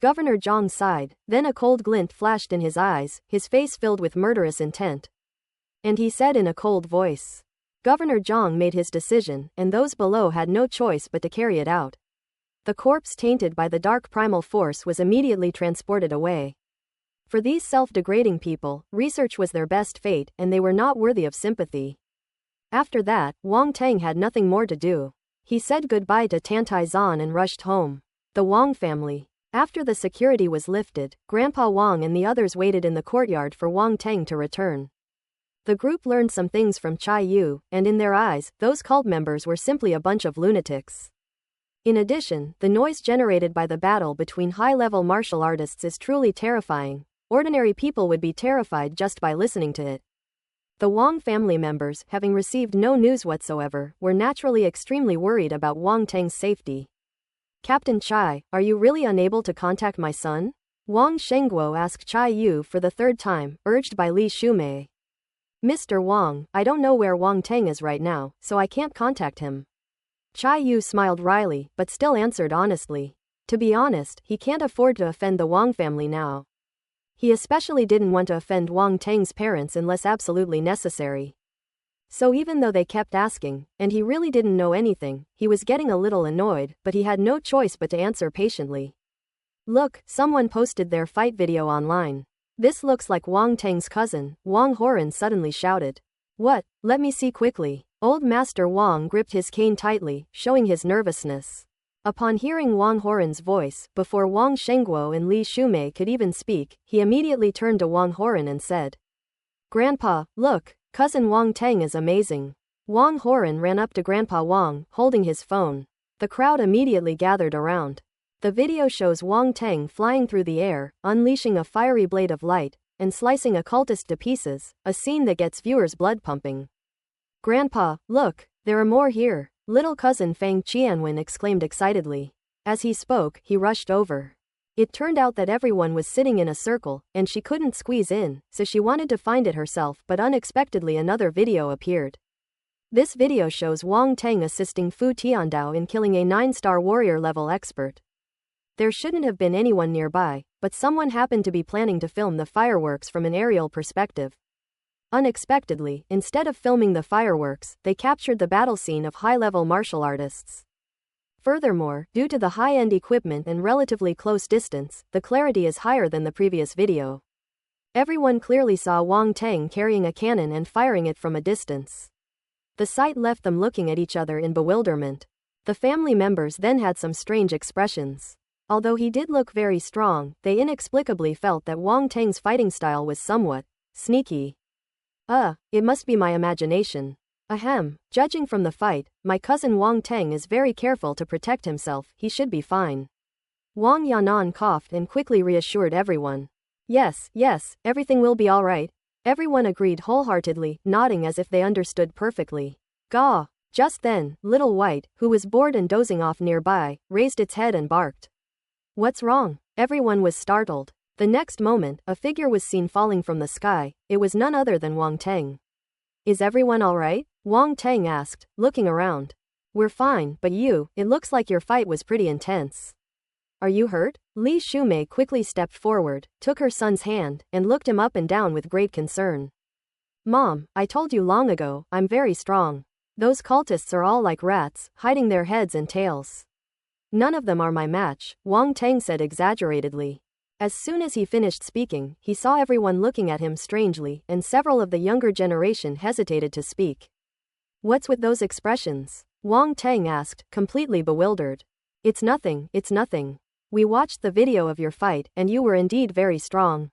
Governor Zhang sighed, then a cold glint flashed in his eyes, his face filled with murderous intent. And he said in a cold voice. Governor Zhang made his decision, and those below had no choice but to carry it out. The corpse tainted by the dark primal force was immediately transported away. For these self-degrading people, research was their best fate, and they were not worthy of sympathy. After that, Wang Teng had nothing more to do. He said goodbye to Tantai Zan and rushed home. The Wang family. After the security was lifted, Grandpa Wang and the others waited in the courtyard for Wang Teng to return. The group learned some things from Chai Yu, and in their eyes, those cult members were simply a bunch of lunatics. In addition, the noise generated by the battle between high-level martial artists is truly terrifying. Ordinary people would be terrified just by listening to it. The Wang family members, having received no news whatsoever, were naturally extremely worried about Wang Teng's safety. Captain Chai, are you really unable to contact my son? Wang Shengguo asked Chai Yu for the third time, urged by Li Shumei. Mr. Wang, I don't know where Wang Teng is right now, so I can't contact him. Chai Yu smiled wryly, but still answered honestly. To be honest, he can't afford to offend the Wang family now. He especially didn't want to offend Wang Teng's parents unless absolutely necessary. So even though they kept asking, and he really didn't know anything, he was getting a little annoyed, but he had no choice but to answer patiently. Look, someone posted their fight video online. This looks like Wang Teng's cousin, Wang Horan suddenly shouted. What? Let me see quickly. Old Master Wang gripped his cane tightly, showing his nervousness. Upon hearing Wang Horan's voice, before Wang Shengguo and Li Shumei could even speak, he immediately turned to Wang Horan and said, Grandpa, look, cousin Wang Teng is amazing. Wang Horan ran up to Grandpa Wang, holding his phone. The crowd immediately gathered around. The video shows Wang Teng flying through the air, unleashing a fiery blade of light, and slicing a cultist to pieces, a scene that gets viewers' blood pumping. Grandpa, look, there are more here, little cousin Fang Qianwen exclaimed excitedly. As he spoke, he rushed over. It turned out that everyone was sitting in a circle, and she couldn't squeeze in, so she wanted to find it herself, but unexpectedly another video appeared. This video shows Wang Teng assisting Fu Tiandao in killing a 9-star warrior level expert. There shouldn't have been anyone nearby, but someone happened to be planning to film the fireworks from an aerial perspective. Unexpectedly, instead of filming the fireworks, they captured the battle scene of high-level martial artists. Furthermore, due to the high-end equipment and relatively close distance, the clarity is higher than the previous video. Everyone clearly saw Wang Teng carrying a cannon and firing it from a distance. The sight left them looking at each other in bewilderment. The family members then had some strange expressions. Although he did look very strong, they inexplicably felt that Wang Teng's fighting style was somewhat sneaky. It must be my imagination. Ahem, judging from the fight, my cousin Wang Teng is very careful to protect himself, he should be fine. Wang Yanan coughed and quickly reassured everyone. Yes, everything will be alright. Everyone agreed wholeheartedly, nodding as if they understood perfectly. Gaw! Just then, Little White, who was bored and dozing off nearby, raised its head and barked. What's wrong? Everyone was startled. The next moment, a figure was seen falling from the sky. It was none other than Wang Teng. Is everyone alright? Wang Teng asked, looking around. We're fine, but it looks like your fight was pretty intense. Are you hurt? Li Shumei quickly stepped forward, took her son's hand, and looked him up and down with great concern. Mom, I told you long ago, I'm very strong. Those cultists are all like rats, hiding their heads and tails. None of them are my match, Wang Teng said exaggeratedly. As soon as he finished speaking, he saw everyone looking at him strangely, and several of the younger generation hesitated to speak. What's with those expressions? Wang Teng asked, completely bewildered. It's nothing. We watched the video of your fight, and you were indeed very strong.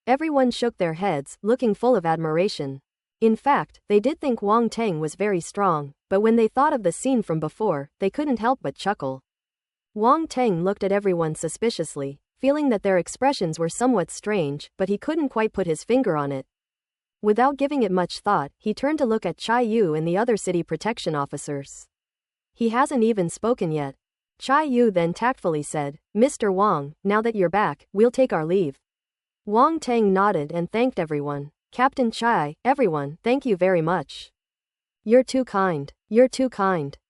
Everyone shook their heads, looking full of admiration. In fact, they did think Wang Teng was very strong, but when they thought of the scene from before, they couldn't help but chuckle. Wang Teng looked at everyone suspiciously, feeling that their expressions were somewhat strange, but he couldn't quite put his finger on it. Without giving it much thought, he turned to look at Chai Yu and the other city protection officers. He hasn't even spoken yet. Chai Yu then tactfully said, Mr. Wang, now that you're back, we'll take our leave. Wang Teng nodded and thanked everyone. Captain Chai, everyone, thank you very much. You're too kind.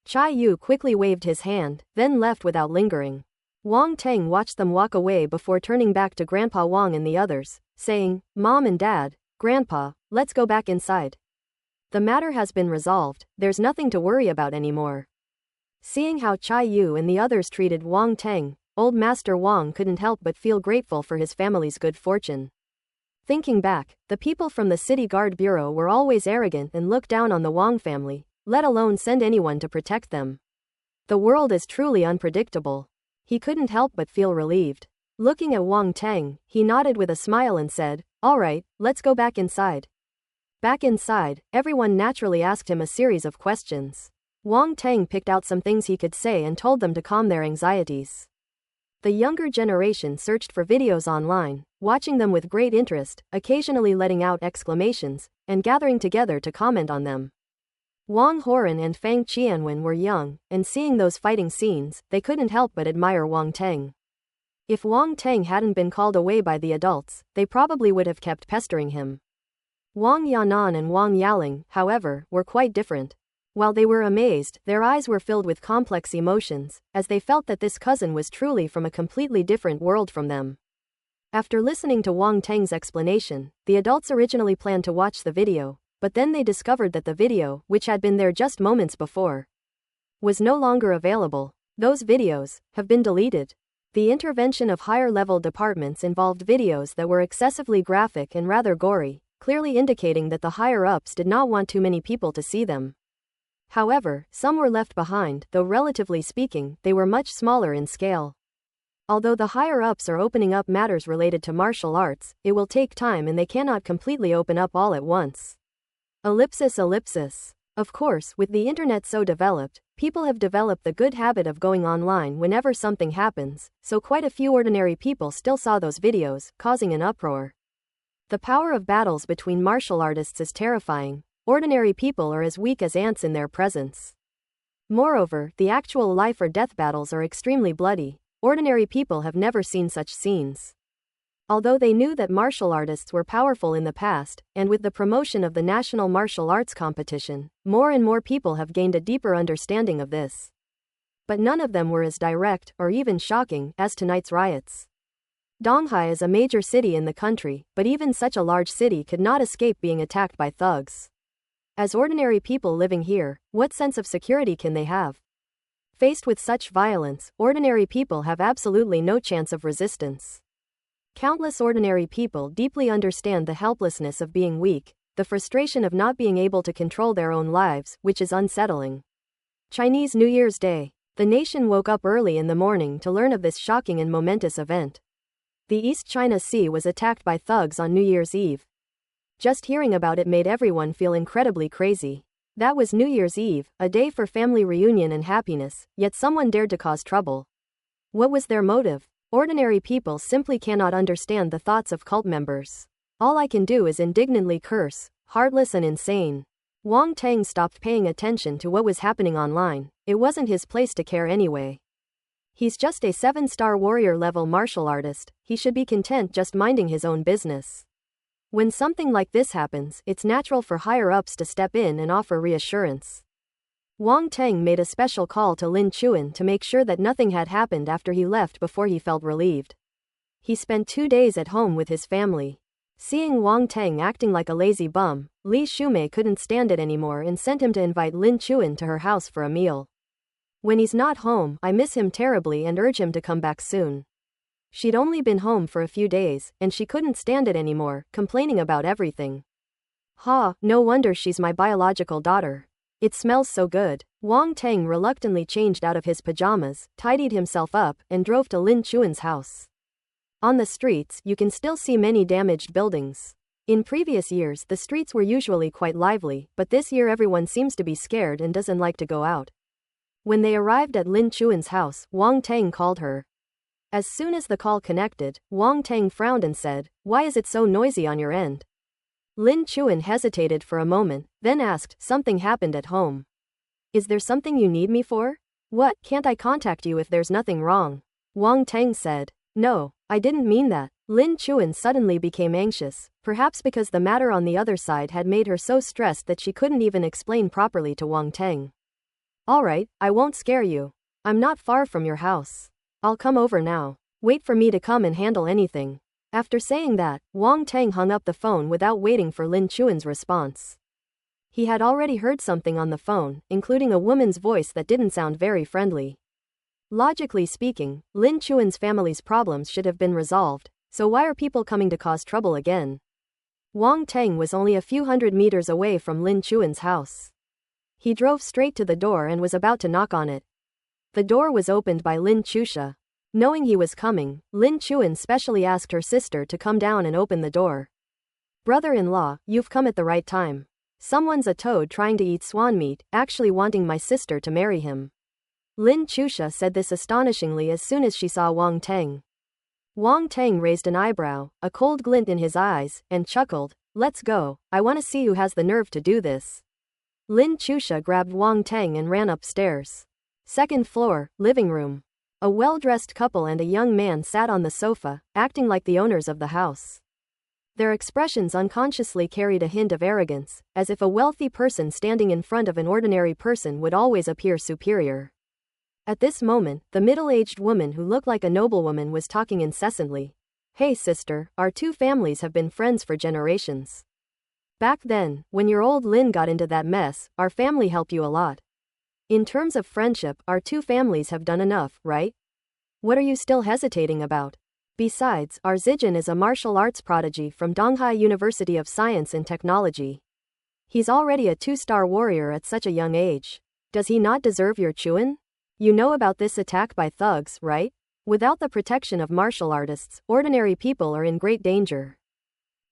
Chai Yu quickly waved his hand, then left without lingering. Wang Teng watched them walk away before turning back to Grandpa Wang and the others, saying, Mom and Dad, Grandpa, let's go back inside. The matter has been resolved, there's nothing to worry about anymore. Seeing how Chai Yu and the others treated Wang Teng, old Master Wang couldn't help but feel grateful for his family's good fortune. Thinking back, the people from the City Guard Bureau were always arrogant and looked down on the Wang family, let alone send anyone to protect them. The world is truly unpredictable. He couldn't help but feel relieved. Looking at Wang Teng, he nodded with a smile and said, Alright, let's go back inside. Back inside, everyone naturally asked him a series of questions. Wang Teng picked out some things he could say and told them to calm their anxieties. The younger generation searched for videos online, watching them with great interest, occasionally letting out exclamations, and gathering together to comment on them. Wang Horan and Fang Qianwen were young, and seeing those fighting scenes, they couldn't help but admire Wang Teng. If Wang Teng hadn't been called away by the adults, they probably would have kept pestering him. Wang Yanan and Wang Yaling, however, were quite different. While they were amazed, their eyes were filled with complex emotions, as they felt that this cousin was truly from a completely different world from them. After listening to Wang Teng's explanation, the adults originally planned to watch the video, but then they discovered that the video, which had been there just moments before, was no longer available. Those videos have been deleted. The intervention of higher-level departments involved videos that were excessively graphic and rather gory, clearly indicating that the higher-ups did not want too many people to see them. However, some were left behind, though relatively speaking, they were much smaller in scale. Although the higher-ups are opening up matters related to martial arts, it will take time and they cannot completely open up all at once. Ellipsis. Of course, with the internet so developed, people have developed the good habit of going online whenever something happens, so quite a few ordinary people still saw those videos, causing an uproar. The power of battles between martial artists is terrifying. ordinary people are as weak as ants in their presence. Moreover, the actual life or death battles are extremely bloody. Ordinary people have never seen such scenes. Although they knew that martial artists were powerful in the past, and with the promotion of the National Martial Arts Competition, more and more people have gained a deeper understanding of this. But none of them were as direct, or even shocking, as tonight's riots. Donghai is a major city in the country, but even such a large city could not escape being attacked by thugs. As ordinary people living here, what sense of security can they have? Faced with such violence, ordinary people have absolutely no chance of resistance. Countless ordinary people deeply understand the helplessness of being weak, the frustration of not being able to control their own lives, which is unsettling. Chinese New Year's Day. The nation woke up early in the morning to learn of this shocking and momentous event. The East China Sea was attacked by thugs on New Year's Eve. Just hearing about it made everyone feel incredibly crazy. That was New Year's Eve, a day for family reunion and happiness, yet someone dared to cause trouble. What was their motive? Ordinary people simply cannot understand the thoughts of cult members. All I can do is indignantly curse, heartless and insane. Wang Teng stopped paying attention to what was happening online. It wasn't his place to care anyway. He's just a 7-star warrior level martial artist. He should be content just minding his own business. When something like this happens, it's natural for higher-ups to step in and offer reassurance. Wang Teng made a special call to Lin Chuan to make sure that nothing had happened after he left before he felt relieved. He spent 2 days at home with his family. Seeing Wang Teng acting like a lazy bum, Li Shumei couldn't stand it anymore and sent him to invite Lin Chuan to her house for a meal. When he's not home, I miss him terribly and urge him to come back soon. She'd only been home for a few days, and she couldn't stand it anymore, complaining about everything. No wonder she's my biological daughter. It smells so good. Wang Teng reluctantly changed out of his pajamas, tidied himself up, and drove to Lin Chuan's house. On the streets, you can still see many damaged buildings. In previous years, the streets were usually quite lively, but this year everyone seems to be scared and doesn't like to go out. When they arrived at Lin Chuan's house, Wang Teng called her. As soon as the call connected, Wang Teng frowned and said, "Why is it so noisy on your end?" Lin Chuan hesitated for a moment, then asked, "Something happened at home. Is there something you need me for?" "What, can't I contact you if there's nothing wrong?" Wang Teng said. "No, I didn't mean that." Lin Chuan suddenly became anxious, perhaps because the matter on the other side had made her so stressed that she couldn't even explain properly to Wang Teng. "Alright, I won't scare you. I'm not far from your house. I'll come over now. Wait for me to come and handle anything." After saying that, Wang Teng hung up the phone without waiting for Lin Chuan's response. He had already heard something on the phone, including a woman's voice that didn't sound very friendly. Logically speaking, Lin Chuan's family's problems should have been resolved, so why are people coming to cause trouble again? Wang Teng was only a few hundred meters away from Lin Chuan's house. He drove straight to the door and was about to knock on it. The door was opened by Lin Chusha. Knowing he was coming, Lin Chuan specially asked her sister to come down and open the door. "Brother-in-law, you've come at the right time. Someone's a toad trying to eat swan meat, actually wanting my sister to marry him." Lin Chusha said this astonishingly as soon as she saw Wang Teng. Wang Teng raised an eyebrow, a cold glint in his eyes, and chuckled, "Let's go, I want to see who has the nerve to do this." Lin Chusha grabbed Wang Teng and ran upstairs. Second floor, living room. A well-dressed couple and a young man sat on the sofa, acting like the owners of the house. Their expressions unconsciously carried a hint of arrogance, as if a wealthy person standing in front of an ordinary person would always appear superior. At this moment, the middle-aged woman who looked like a noblewoman was talking incessantly. "Hey sister, our two families have been friends for generations. Back then, when your old Lin got into that mess, our family helped you a lot. In terms of friendship, our two families have done enough, right? What are you still hesitating about? Besides, our Zijin is a martial arts prodigy from Donghai University of Science and Technology. He's already a 2-star warrior at such a young age. Does he not deserve your Chuan? You know about this attack by thugs, right? Without the protection of martial artists, ordinary people are in great danger.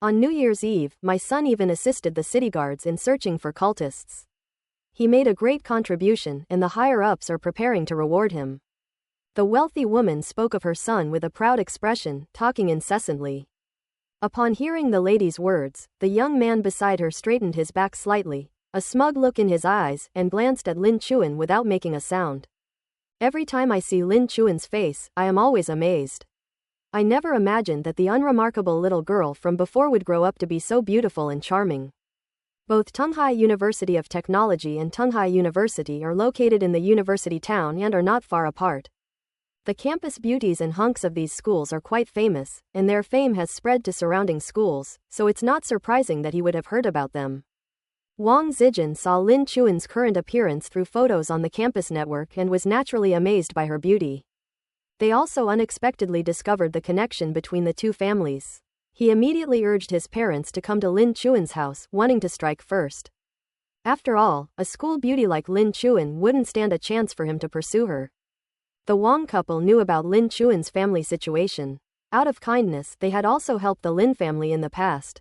On New Year's Eve, my son even assisted the city guards in searching for cultists. He made a great contribution, and the higher-ups are preparing to reward him." The wealthy woman spoke of her son with a proud expression, talking incessantly. Upon hearing the lady's words, the young man beside her straightened his back slightly, a smug look in his eyes, and glanced at Lin Chuan without making a sound. Every time I see Lin Chuan's face, I am always amazed. I never imagined that the unremarkable little girl from before would grow up to be so beautiful and charming. Both Tunghai University of Technology and Tunghai University are located in the university town and are not far apart. The campus beauties and hunks of these schools are quite famous, and their fame has spread to surrounding schools, so it's not surprising that he would have heard about them. Wang Zijin saw Lin Chuan's current appearance through photos on the campus network and was naturally amazed by her beauty. They also unexpectedly discovered the connection between the two families. He immediately urged his parents to come to Lin Chuan's house, wanting to strike first. After all, a school beauty like Lin Chuan wouldn't stand a chance for him to pursue her. The Wang couple knew about Lin Chuan's family situation. Out of kindness, they had also helped the Lin family in the past.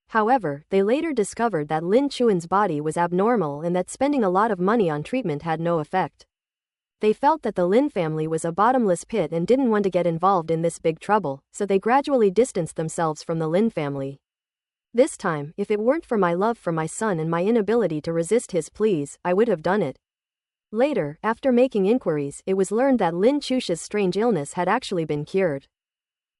However, they later discovered that Lin Chuan's body was abnormal and that spending a lot of money on treatment had no effect. They felt that the Lin family was a bottomless pit and didn't want to get involved in this big trouble, so they gradually distanced themselves from the Lin family. This time, if it weren't for my love for my son and my inability to resist his pleas, I would have done it. Later, after making inquiries, it was learned that Lin Chush's strange illness had actually been cured.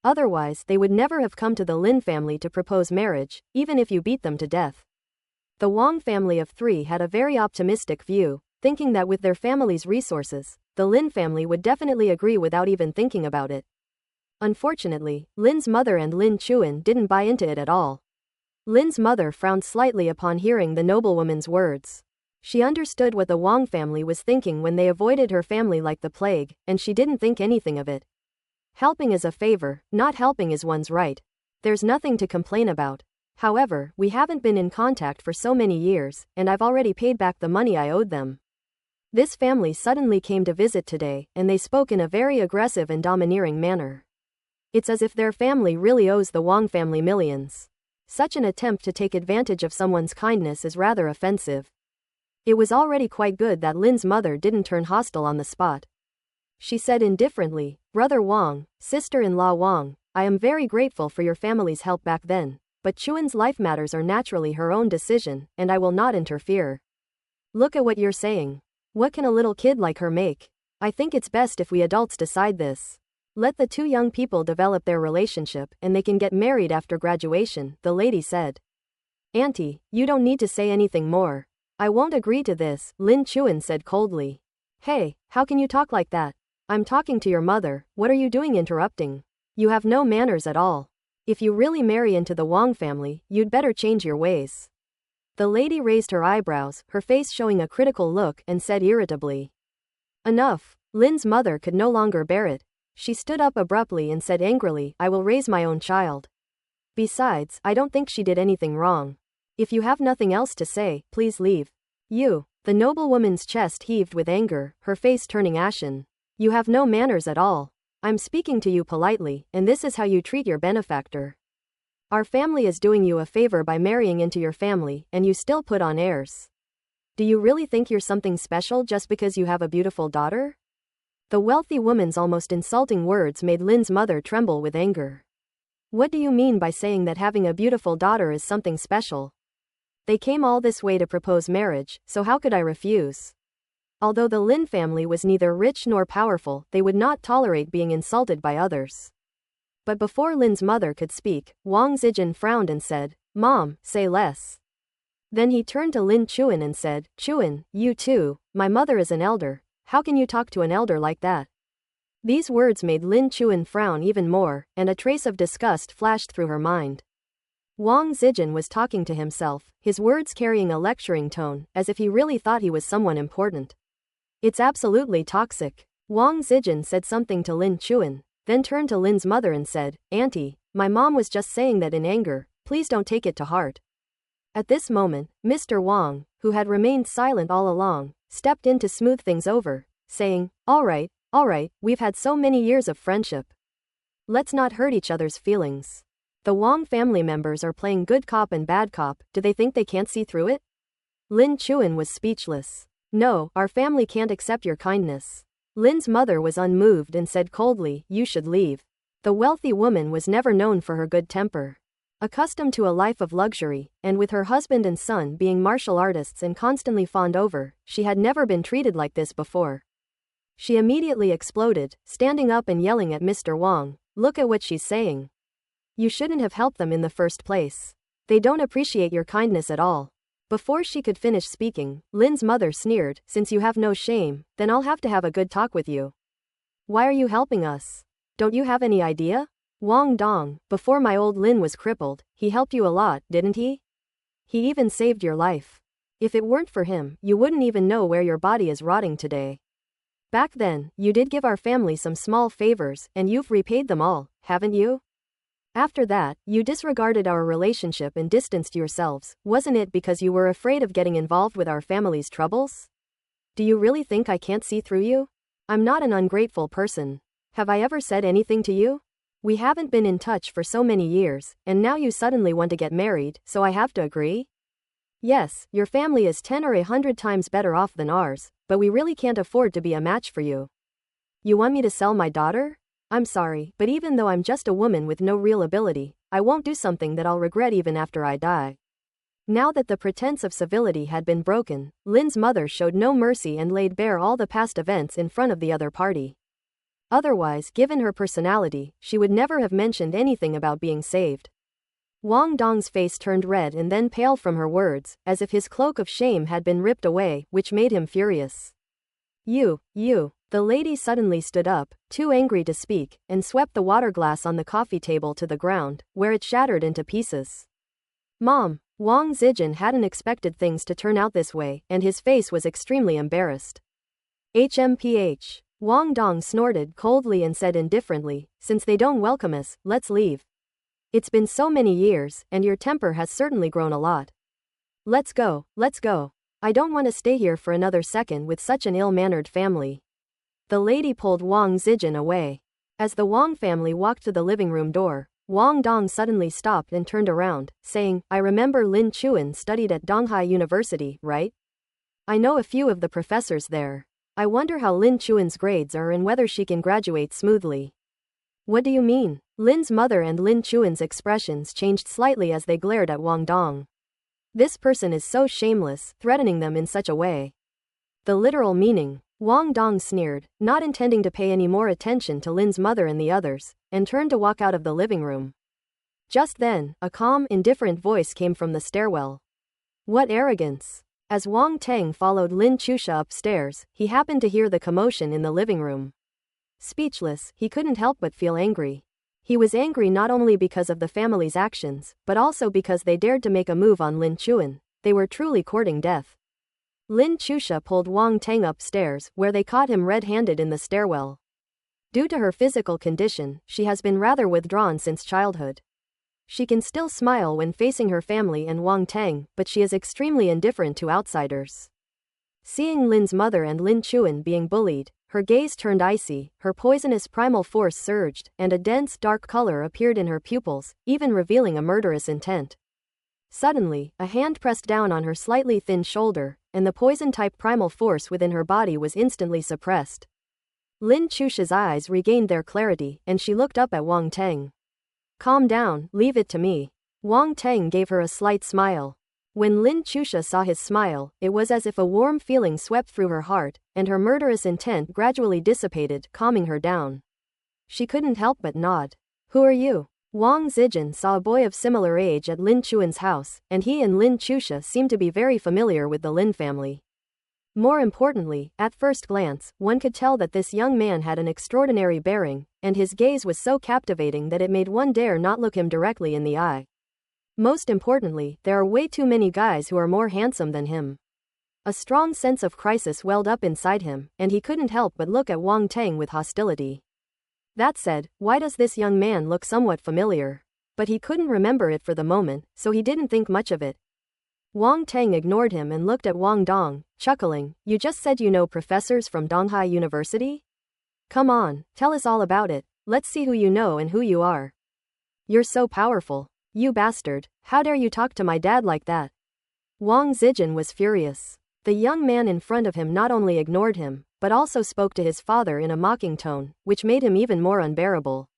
Otherwise, they would never have come to the Lin family to propose marriage, even if you beat them to death. The Wang family of three had a very optimistic view, thinking that with their family's resources, the Lin family would definitely agree without even thinking about it. Unfortunately, Lin's mother and Lin Chuan didn't buy into it at all. Lin's mother frowned slightly upon hearing the noblewoman's words. She understood what the Wang family was thinking when they avoided her family like the plague, and she didn't think anything of it. Helping is a favor, not helping is one's right. There's nothing to complain about. However, we haven't been in contact for so many years, and I've already paid back the money I owed them. This family suddenly came to visit today, and they spoke in a very aggressive and domineering manner. It's as if their family really owes the Wang family millions. Such an attempt to take advantage of someone's kindness is rather offensive. It was already quite good that Lin's mother didn't turn hostile on the spot. She said indifferently, "Brother Wang, sister-in-law Wang, I am very grateful for your family's help back then, but Chuan's life matters are naturally her own decision, and I will not interfere. Look at what you're saying. What can a little kid like her make? I think it's best if we adults decide this. Let the two young people develop their relationship and they can get married after graduation," the lady said. "Auntie, you don't need to say anything more. I won't agree to this," Lin Chuan said coldly. "Hey, how can you talk like that? I'm talking to your mother, what are you doing interrupting? You have no manners at all. If you really marry into the Wang family, you'd better change your ways." The lady raised her eyebrows, her face showing a critical look, and said irritably. "Enough." Lin's mother could no longer bear it. She stood up abruptly and said angrily, "I will raise my own child. Besides, I don't think she did anything wrong. If you have nothing else to say, please leave." "You." The noblewoman's chest heaved with anger, her face turning ashen. "You have no manners at all. I'm speaking to you politely, and this is how you treat your benefactor. Our family is doing you a favor by marrying into your family, and you still put on airs. Do you really think you're something special just because you have a beautiful daughter?" The wealthy woman's almost insulting words made Lin's mother tremble with anger. "What do you mean by saying that having a beautiful daughter is something special? They came all this way to propose marriage, so how could I refuse?" Although the Lin family was neither rich nor powerful, they would not tolerate being insulted by others. But before Lin's mother could speak, Wang Zijin frowned and said, "Mom, say less." Then he turned to Lin Chuan and said, "Chuan, you too, my mother is an elder. How can you talk to an elder like that?" These words made Lin Chuan frown even more, and a trace of disgust flashed through her mind. Wang Zijin was talking to himself, his words carrying a lecturing tone, as if he really thought he was someone important. "It's absolutely toxic." Wang Zijin said something to Lin Chuan, then turned to Lin's mother and said, "Auntie, my mom was just saying that in anger, please don't take it to heart." At this moment, Mr. Wang, who had remained silent all along, stepped in to smooth things over, saying, all right, we've had so many years of friendship. Let's not hurt each other's feelings. The Wang family members are playing good cop and bad cop, do they think they can't see through it?" Lin Chuan was speechless. "No, our family can't accept your kindness." Lin's mother was unmoved and said coldly, "You should leave." The wealthy woman was never known for her good temper. Accustomed to a life of luxury, and with her husband and son being martial artists and constantly fawned over, she had never been treated like this before. She immediately exploded, standing up and yelling at Mr. Wang, "Look at what she's saying. You shouldn't have helped them in the first place. They don't appreciate your kindness at all." Before she could finish speaking, Lin's mother sneered, "Since you have no shame, then I'll have to have a good talk with you. Why are you helping us? Don't you have any idea? Wang Dong, before my old Lin was crippled, he helped you a lot, didn't he? He even saved your life. If it weren't for him, you wouldn't even know where your body is rotting today. Back then, you did give our family some small favors, and you've repaid them all, haven't you? After that, you disregarded our relationship and distanced yourselves. Wasn't it because you were afraid of getting involved with our family's troubles? Do you really think I can't see through you? I'm not an ungrateful person. Have I ever said anything to you? We haven't been in touch for so many years, and now you suddenly want to get married, so I have to agree? Yes, your family is 10 or 100 times better off than ours, but we really can't afford to be a match for you. You want me to sell my daughter? I'm sorry, but even though I'm just a woman with no real ability, I won't do something that I'll regret even after I die." Now that the pretense of civility had been broken, Lin's mother showed no mercy and laid bare all the past events in front of the other party. Otherwise, given her personality, she would never have mentioned anything about being saved. Wang Dong's face turned red and then pale from her words, as if his cloak of shame had been ripped away, which made him furious. You. The lady suddenly stood up, too angry to speak, and swept the water glass on the coffee table to the ground, where it shattered into pieces. Mom, Wang Zijin hadn't expected things to turn out this way, and his face was extremely embarrassed. HMPH. Wang Dong snorted coldly and said indifferently, "Since they don't welcome us, let's leave. It's been so many years, and your temper has certainly grown a lot. Let's go. I don't want to stay here for another second with such an ill-mannered family." The lady pulled Wang Zijin away. As the Wang family walked to the living room door, Wang Dong suddenly stopped and turned around, saying, "I remember Lin Chuan studied at Donghai University, right? I know a few of the professors there. I wonder how Lin Chuan's grades are and whether she can graduate smoothly." "What do you mean?" Lin's mother and Lin Chuan's expressions changed slightly as they glared at Wang Dong. This person is so shameless, threatening them in such a way. The literal meaning. Wang Dong sneered, not intending to pay any more attention to Lin's mother and the others, and turned to walk out of the living room. Just then, a calm, indifferent voice came from the stairwell. "What arrogance!" As Wang Teng followed Lin Chusha upstairs, he happened to hear the commotion in the living room. Speechless, he couldn't help but feel angry. He was angry not only because of the family's actions, but also because they dared to make a move on Lin Chuan. They were truly courting death. Lin Chusha pulled Wang Teng upstairs, where they caught him red-handed in the stairwell. Due to her physical condition, she has been rather withdrawn since childhood. She can still smile when facing her family and Wang Teng, but she is extremely indifferent to outsiders. Seeing Lin's mother and Lin Chuan being bullied, her gaze turned icy, her poisonous primal force surged, and a dense, dark color appeared in her pupils, even revealing a murderous intent. Suddenly, a hand pressed down on her slightly thin shoulder, and the poison-type primal force within her body was instantly suppressed. Lin Chusha's eyes regained their clarity, and she looked up at Wang Teng. "Calm down, leave it to me." Wang Teng gave her a slight smile. When Lin Chusha saw his smile, it was as if a warm feeling swept through her heart, and her murderous intent gradually dissipated, calming her down. She couldn't help but nod. "Who are you?" Wang Zijin saw a boy of similar age at Lin Chuan's house, and he and Lin Chusha seemed to be very familiar with the Lin family. More importantly, at first glance, one could tell that this young man had an extraordinary bearing, and his gaze was so captivating that it made one dare not look him directly in the eye. Most importantly, there are way too many guys who are more handsome than him. A strong sense of crisis welled up inside him, and he couldn't help but look at Wang Teng with hostility. That said, why does this young man look somewhat familiar? But he couldn't remember it for the moment, so he didn't think much of it. Wang Teng ignored him and looked at Wang Dong, chuckling, "You just said you know professors from Donghai University? Come on, tell us all about it. Let's see who you know and who you are. You're so powerful. You bastard, how dare you talk to my dad like that?" Wang Zijin was furious. The young man in front of him not only ignored him, but also spoke to his father in a mocking tone, which made him even more unbearable.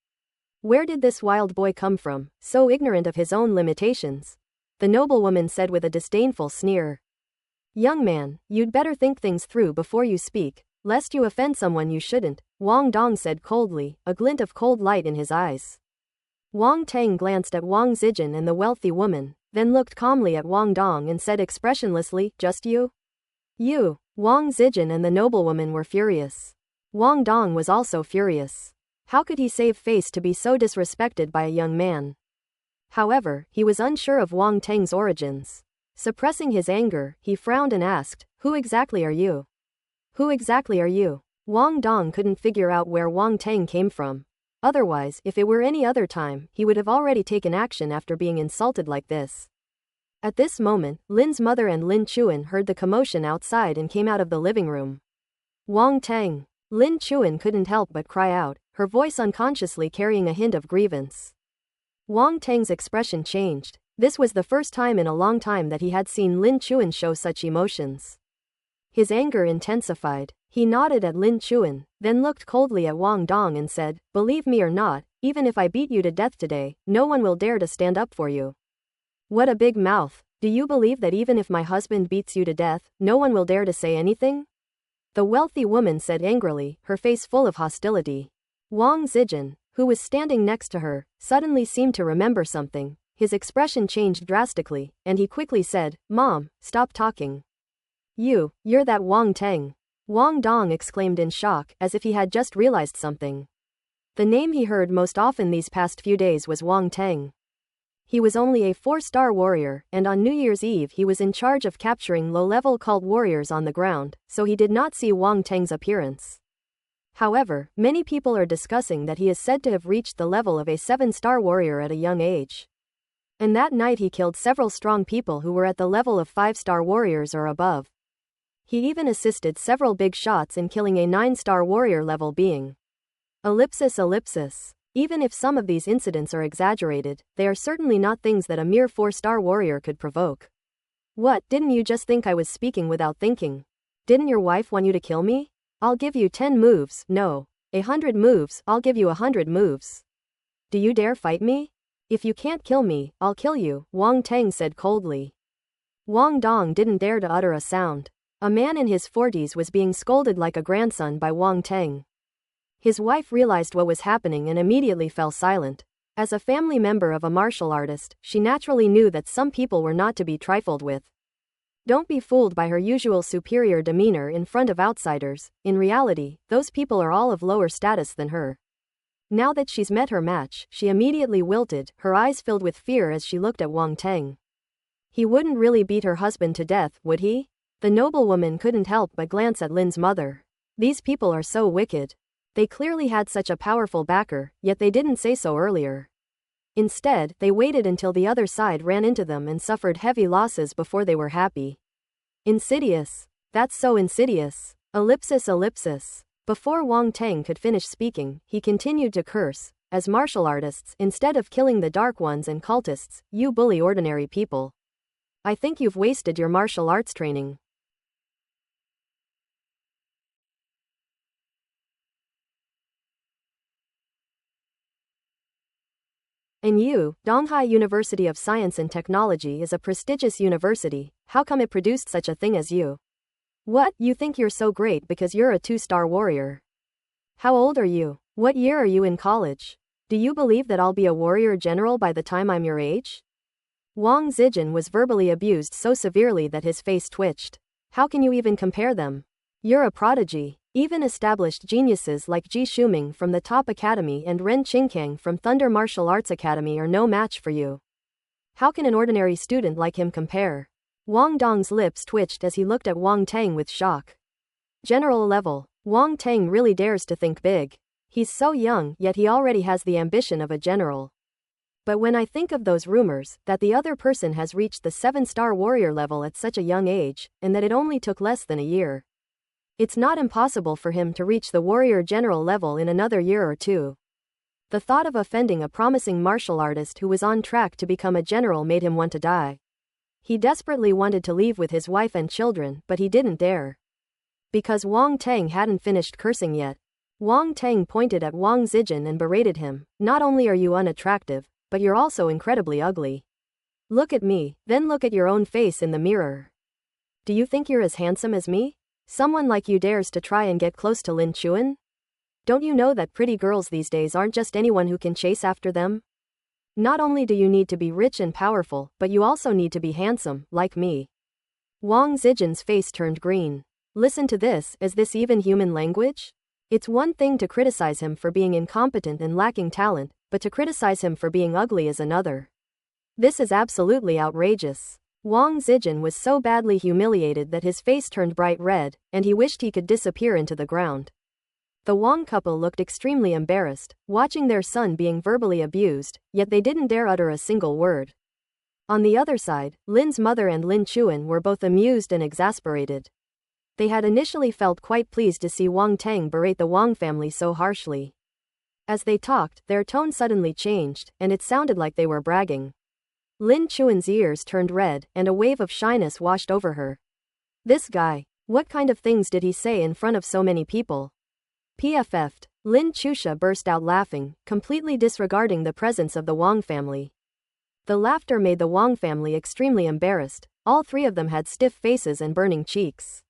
Where did this wild boy come from, so ignorant of his own limitations? The noblewoman said with a disdainful sneer. Young man, you'd better think things through before you speak, lest you offend someone you shouldn't, Wang Dong said coldly, a glint of cold light in his eyes. Wang Teng glanced at Wang Zijin and the wealthy woman, then looked calmly at Wang Dong and said expressionlessly, just you? You. Wang Zijin and the noblewoman were furious. Wang Dong was also furious. How could he save face to be so disrespected by a young man? However, he was unsure of Wang Teng's origins. Suppressing his anger, he frowned and asked, who exactly are you? Who exactly are you? Wang Dong couldn't figure out where Wang Teng came from. Otherwise, if it were any other time, he would have already taken action after being insulted like this. At this moment, Lin's mother and Lin Chuan heard the commotion outside and came out of the living room. Wang Teng. Lin Chuan couldn't help but cry out, her voice unconsciously carrying a hint of grievance. Wang Teng's expression changed. This was the first time in a long time that he had seen Lin Chuan show such emotions. His anger intensified. He nodded at Lin Chuan, then looked coldly at Wang Dong and said, believe me or not, even if I beat you to death today, no one will dare to stand up for you. What a big mouth. Do you believe that even if my husband beats you to death, no one will dare to say anything? The wealthy woman said angrily, her face full of hostility. Wang Zijin, who was standing next to her, suddenly seemed to remember something. His expression changed drastically, and he quickly said, Mom, stop talking. You're that Wang Teng. Wang Dong exclaimed in shock, as if he had just realized something. The name he heard most often these past few days was Wang Teng. He was only a 4-star warrior, and on New Year's Eve he was in charge of capturing low-level cult warriors on the ground, so he did not see Wang Teng's appearance. However, many people are discussing that he is said to have reached the level of a 7-star warrior at a young age. And that night he killed several strong people who were at the level of 5-star warriors or above. He even assisted several big shots in killing a 9-star warrior level being. Ellipsis. Even if some of these incidents are exaggerated, they are certainly not things that a mere 4-star warrior could provoke. What, didn't you just think I was speaking without thinking? Didn't your wife want you to kill me? I'll give you 10 moves, no. 100 moves, I'll give you 100 moves. Do you dare fight me? If you can't kill me, I'll kill you, Wang Teng said coldly. Wang Dong didn't dare to utter a sound. A man in his 40s was being scolded like a grandson by Wang Teng. His wife realized what was happening and immediately fell silent. As a family member of a martial artist, she naturally knew that some people were not to be trifled with. Don't be fooled by her usual superior demeanor in front of outsiders. In reality, those people are all of lower status than her. Now that she's met her match, she immediately wilted, her eyes filled with fear as she looked at Wang Teng. He wouldn't really beat her husband to death, would he? The noblewoman couldn't help but glance at Lin's mother. These people are so wicked. They clearly had such a powerful backer, yet they didn't say so earlier. Instead, they waited until the other side ran into them and suffered heavy losses before they were happy. Insidious. That's so insidious. Ellipsis. Before Wang Teng could finish speaking, he continued to curse. As martial artists, instead of killing the Dark Ones and cultists, you bully ordinary people. I think you've wasted your martial arts training. And you, Donghai University of Science and Technology is a prestigious university, how come it produced such a thing as you? What, you think you're so great because you're a 2-star warrior? How old are you? What year are you in college? Do you believe that I'll be a warrior general by the time I'm your age? Wang Zijin was verbally abused so severely that his face twitched. How can you even compare them? You're a prodigy. Even established geniuses like Ji Shuming from the Top Academy and Ren Qingkang from Thunder Martial Arts Academy are no match for you. How can an ordinary student like him compare? Wang Dong's lips twitched as he looked at Wang Teng with shock. General level. Wang Teng really dares to think big. He's so young, yet he already has the ambition of a general. But when I think of those rumors, that the other person has reached the 7-star warrior level at such a young age, and that it only took less than a year. It's not impossible for him to reach the warrior general level in another year or two. The thought of offending a promising martial artist who was on track to become a general made him want to die. He desperately wanted to leave with his wife and children, but he didn't dare. Because Wang Teng hadn't finished cursing yet. Wang Teng pointed at Wang Zijin and berated him. Not only are you unattractive, but you're also incredibly ugly. Look at me, then look at your own face in the mirror. Do you think you're as handsome as me? Someone like you dares to try and get close to Lin Chuan? Don't you know that pretty girls these days aren't just anyone who can chase after them? Not only do you need to be rich and powerful, but you also need to be handsome, like me. Wang Zijin's face turned green. Listen to this, is this even human language? It's one thing to criticize him for being incompetent and lacking talent, but to criticize him for being ugly is another. This is absolutely outrageous. Wang Zijin was so badly humiliated that his face turned bright red, and he wished he could disappear into the ground. The Wang couple looked extremely embarrassed, watching their son being verbally abused, yet they didn't dare utter a single word. On the other side, Lin's mother and Lin Chuan were both amused and exasperated. They had initially felt quite pleased to see Wang Teng berate the Wang family so harshly. As they talked, their tone suddenly changed, and it sounded like they were bragging. Lin Chuan's ears turned red, and a wave of shyness washed over her. This guy, what kind of things did he say in front of so many people? PFF'd. Lin Chusha burst out laughing, completely disregarding the presence of the Wang family. The laughter made the Wang family extremely embarrassed. All three of them had stiff faces and burning cheeks.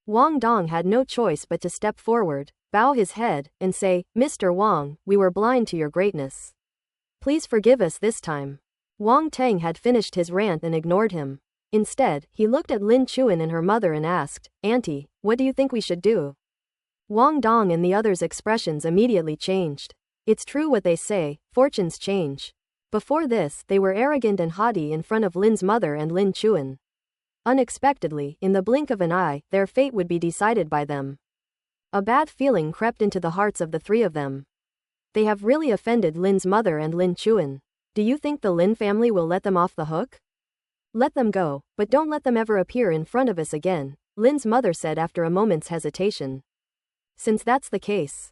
Wang Dong had no choice but to step forward, bow his head, and say, "Mr. Wang, we were blind to your greatness. Please forgive us this time." Wang Teng had finished his rant and ignored him. Instead, he looked at Lin Chuan and her mother and asked, "Auntie, what do you think we should do?" Wang Dong and the others' expressions immediately changed. It's true what they say, fortunes change. Before this, they were arrogant and haughty in front of Lin's mother and Lin Chuan. Unexpectedly, in the blink of an eye, their fate would be decided by them. A bad feeling crept into the hearts of the three of them. They have really offended Lin's mother and Lin Chuan. Do you think the Lin family will let them off the hook? Let them go, but don't let them ever appear in front of us again, Lin's mother said after a moment's hesitation. Since that's the case,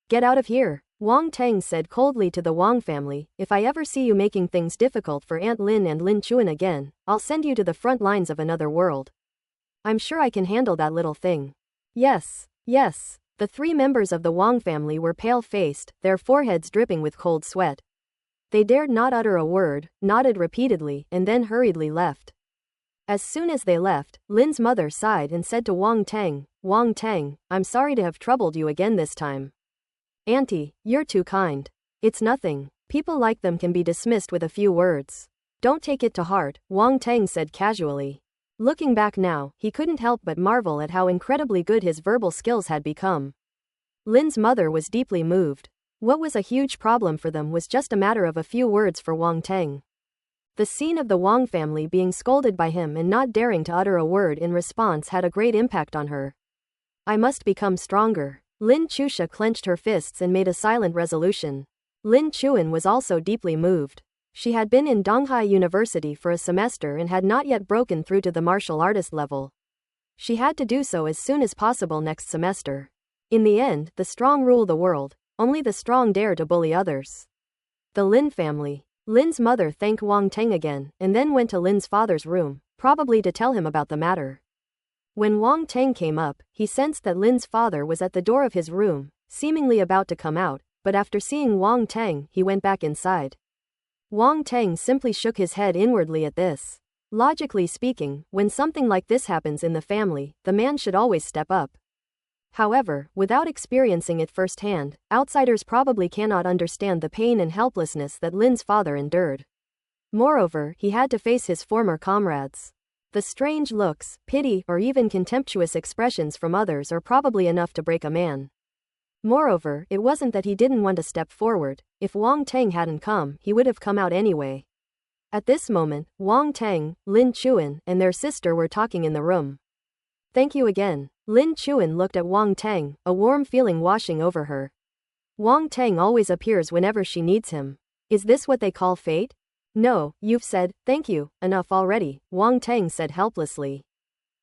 get out of here, Wang Teng said coldly to the Wang family. If I ever see you making things difficult for Aunt Lin and Lin Chuan again, I'll send you to the front lines of another world. I'm sure I can handle that little thing. Yes, yes. The three members of the Wang family were pale-faced, their foreheads dripping with cold sweat. They dared not utter a word, nodded repeatedly, and then hurriedly left. As soon as they left, Lin's mother sighed and said to Wang Teng, "Wang Teng, I'm sorry to have troubled you again this time. Auntie, you're too kind. It's nothing. People like them can be dismissed with a few words. Don't take it to heart," Wang Teng said casually. Looking back now, he couldn't help but marvel at how incredibly good his verbal skills had become. Lin's mother was deeply moved. What was a huge problem for them was just a matter of a few words for Wang Teng. The scene of the Wang family being scolded by him and not daring to utter a word in response had a great impact on her. I must become stronger. Lin Chusha clenched her fists and made a silent resolution. Lin Chuan was also deeply moved. She had been in Donghai University for a semester and had not yet broken through to the martial artist level. She had to do so as soon as possible next semester. In the end, the strong rule the world. Only the strong dare to bully others. The Lin family. Lin's mother thanked Wang Teng again, and then went to Lin's father's room, probably to tell him about the matter. When Wang Teng came up, he sensed that Lin's father was at the door of his room, seemingly about to come out, but after seeing Wang Teng, he went back inside. Wang Teng simply shook his head inwardly at this. Logically speaking, when something like this happens in the family, the man should always step up. However, without experiencing it firsthand, outsiders probably cannot understand the pain and helplessness that Lin's father endured. Moreover, he had to face his former comrades. The strange looks, pity, or even contemptuous expressions from others are probably enough to break a man. Moreover, it wasn't that he didn't want to step forward. If Wang Teng hadn't come, he would have come out anyway. At this moment, Wang Teng, Lin Chuan, and their sister were talking in the room. Thank you again. Lin Chuan looked at Wang Teng, a warm feeling washing over her. Wang Teng always appears whenever she needs him. Is this what they call fate? No, you've said, thank you, enough already, Wang Teng said helplessly.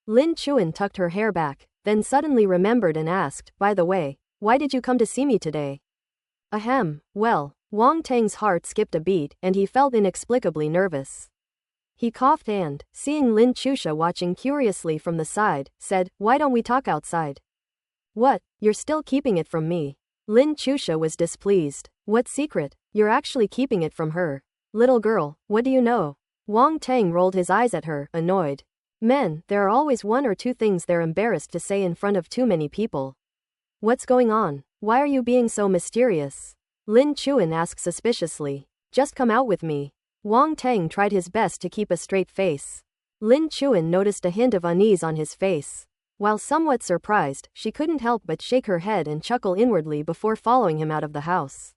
Lin Chuan tucked her hair back, then suddenly remembered and asked, by the way, why did you come to see me today? Ahem, well, Wang Teng's heart skipped a beat and he felt inexplicably nervous. He coughed and, seeing Lin Chusha watching curiously from the side, said, "Why don't we talk outside?" "What, you're still keeping it from me?" Lin Chusha was displeased. "What secret? You're actually keeping it from her. Little girl, what do you know?" Wang Teng rolled his eyes at her, annoyed. Men, there are always one or two things they're embarrassed to say in front of too many people. "What's going on? Why are you being so mysterious?" Lin Chuan asked suspiciously. "Just come out with me." Wang Teng tried his best to keep a straight face. Lin Chuan noticed a hint of unease on his face. While somewhat surprised, she couldn't help but shake her head and chuckle inwardly before following him out of the house.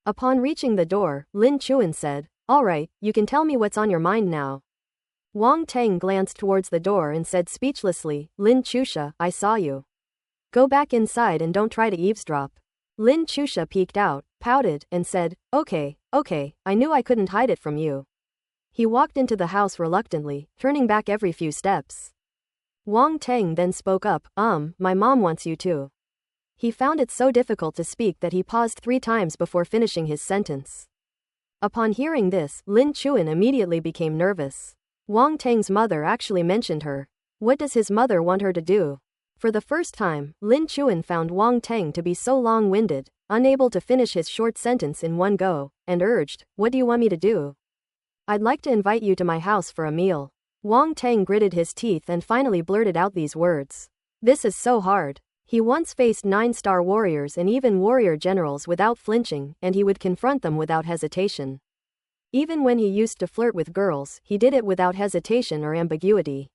Upon reaching the door, Lin Chuan said, "All right, you can tell me what's on your mind now." Wang Teng glanced towards the door and said speechlessly, "Lin Chusha, I saw you. Go back inside and don't try to eavesdrop." Lin Chusha peeked out, pouted, and said, Okay, I knew I couldn't hide it from you." He walked into the house reluctantly, turning back every few steps. Wang Teng then spoke up, My mom wants you to." He found it so difficult to speak that he paused 3 times before finishing his sentence. Upon hearing this, Lin Chuan immediately became nervous. Wang Teng's mother actually mentioned her. What does his mother want her to do? For the first time, Lin Chuan found Wang Teng to be so long-winded, unable to finish his short sentence in one go, and urged, "What do you want me to do?" "I'd like to invite you to my house for a meal." Wang Teng gritted his teeth and finally blurted out these words. This is so hard. He once faced 9-star warriors and even warrior generals without flinching, and he would confront them without hesitation. Even when he used to flirt with girls, he did it without hesitation or ambiguity.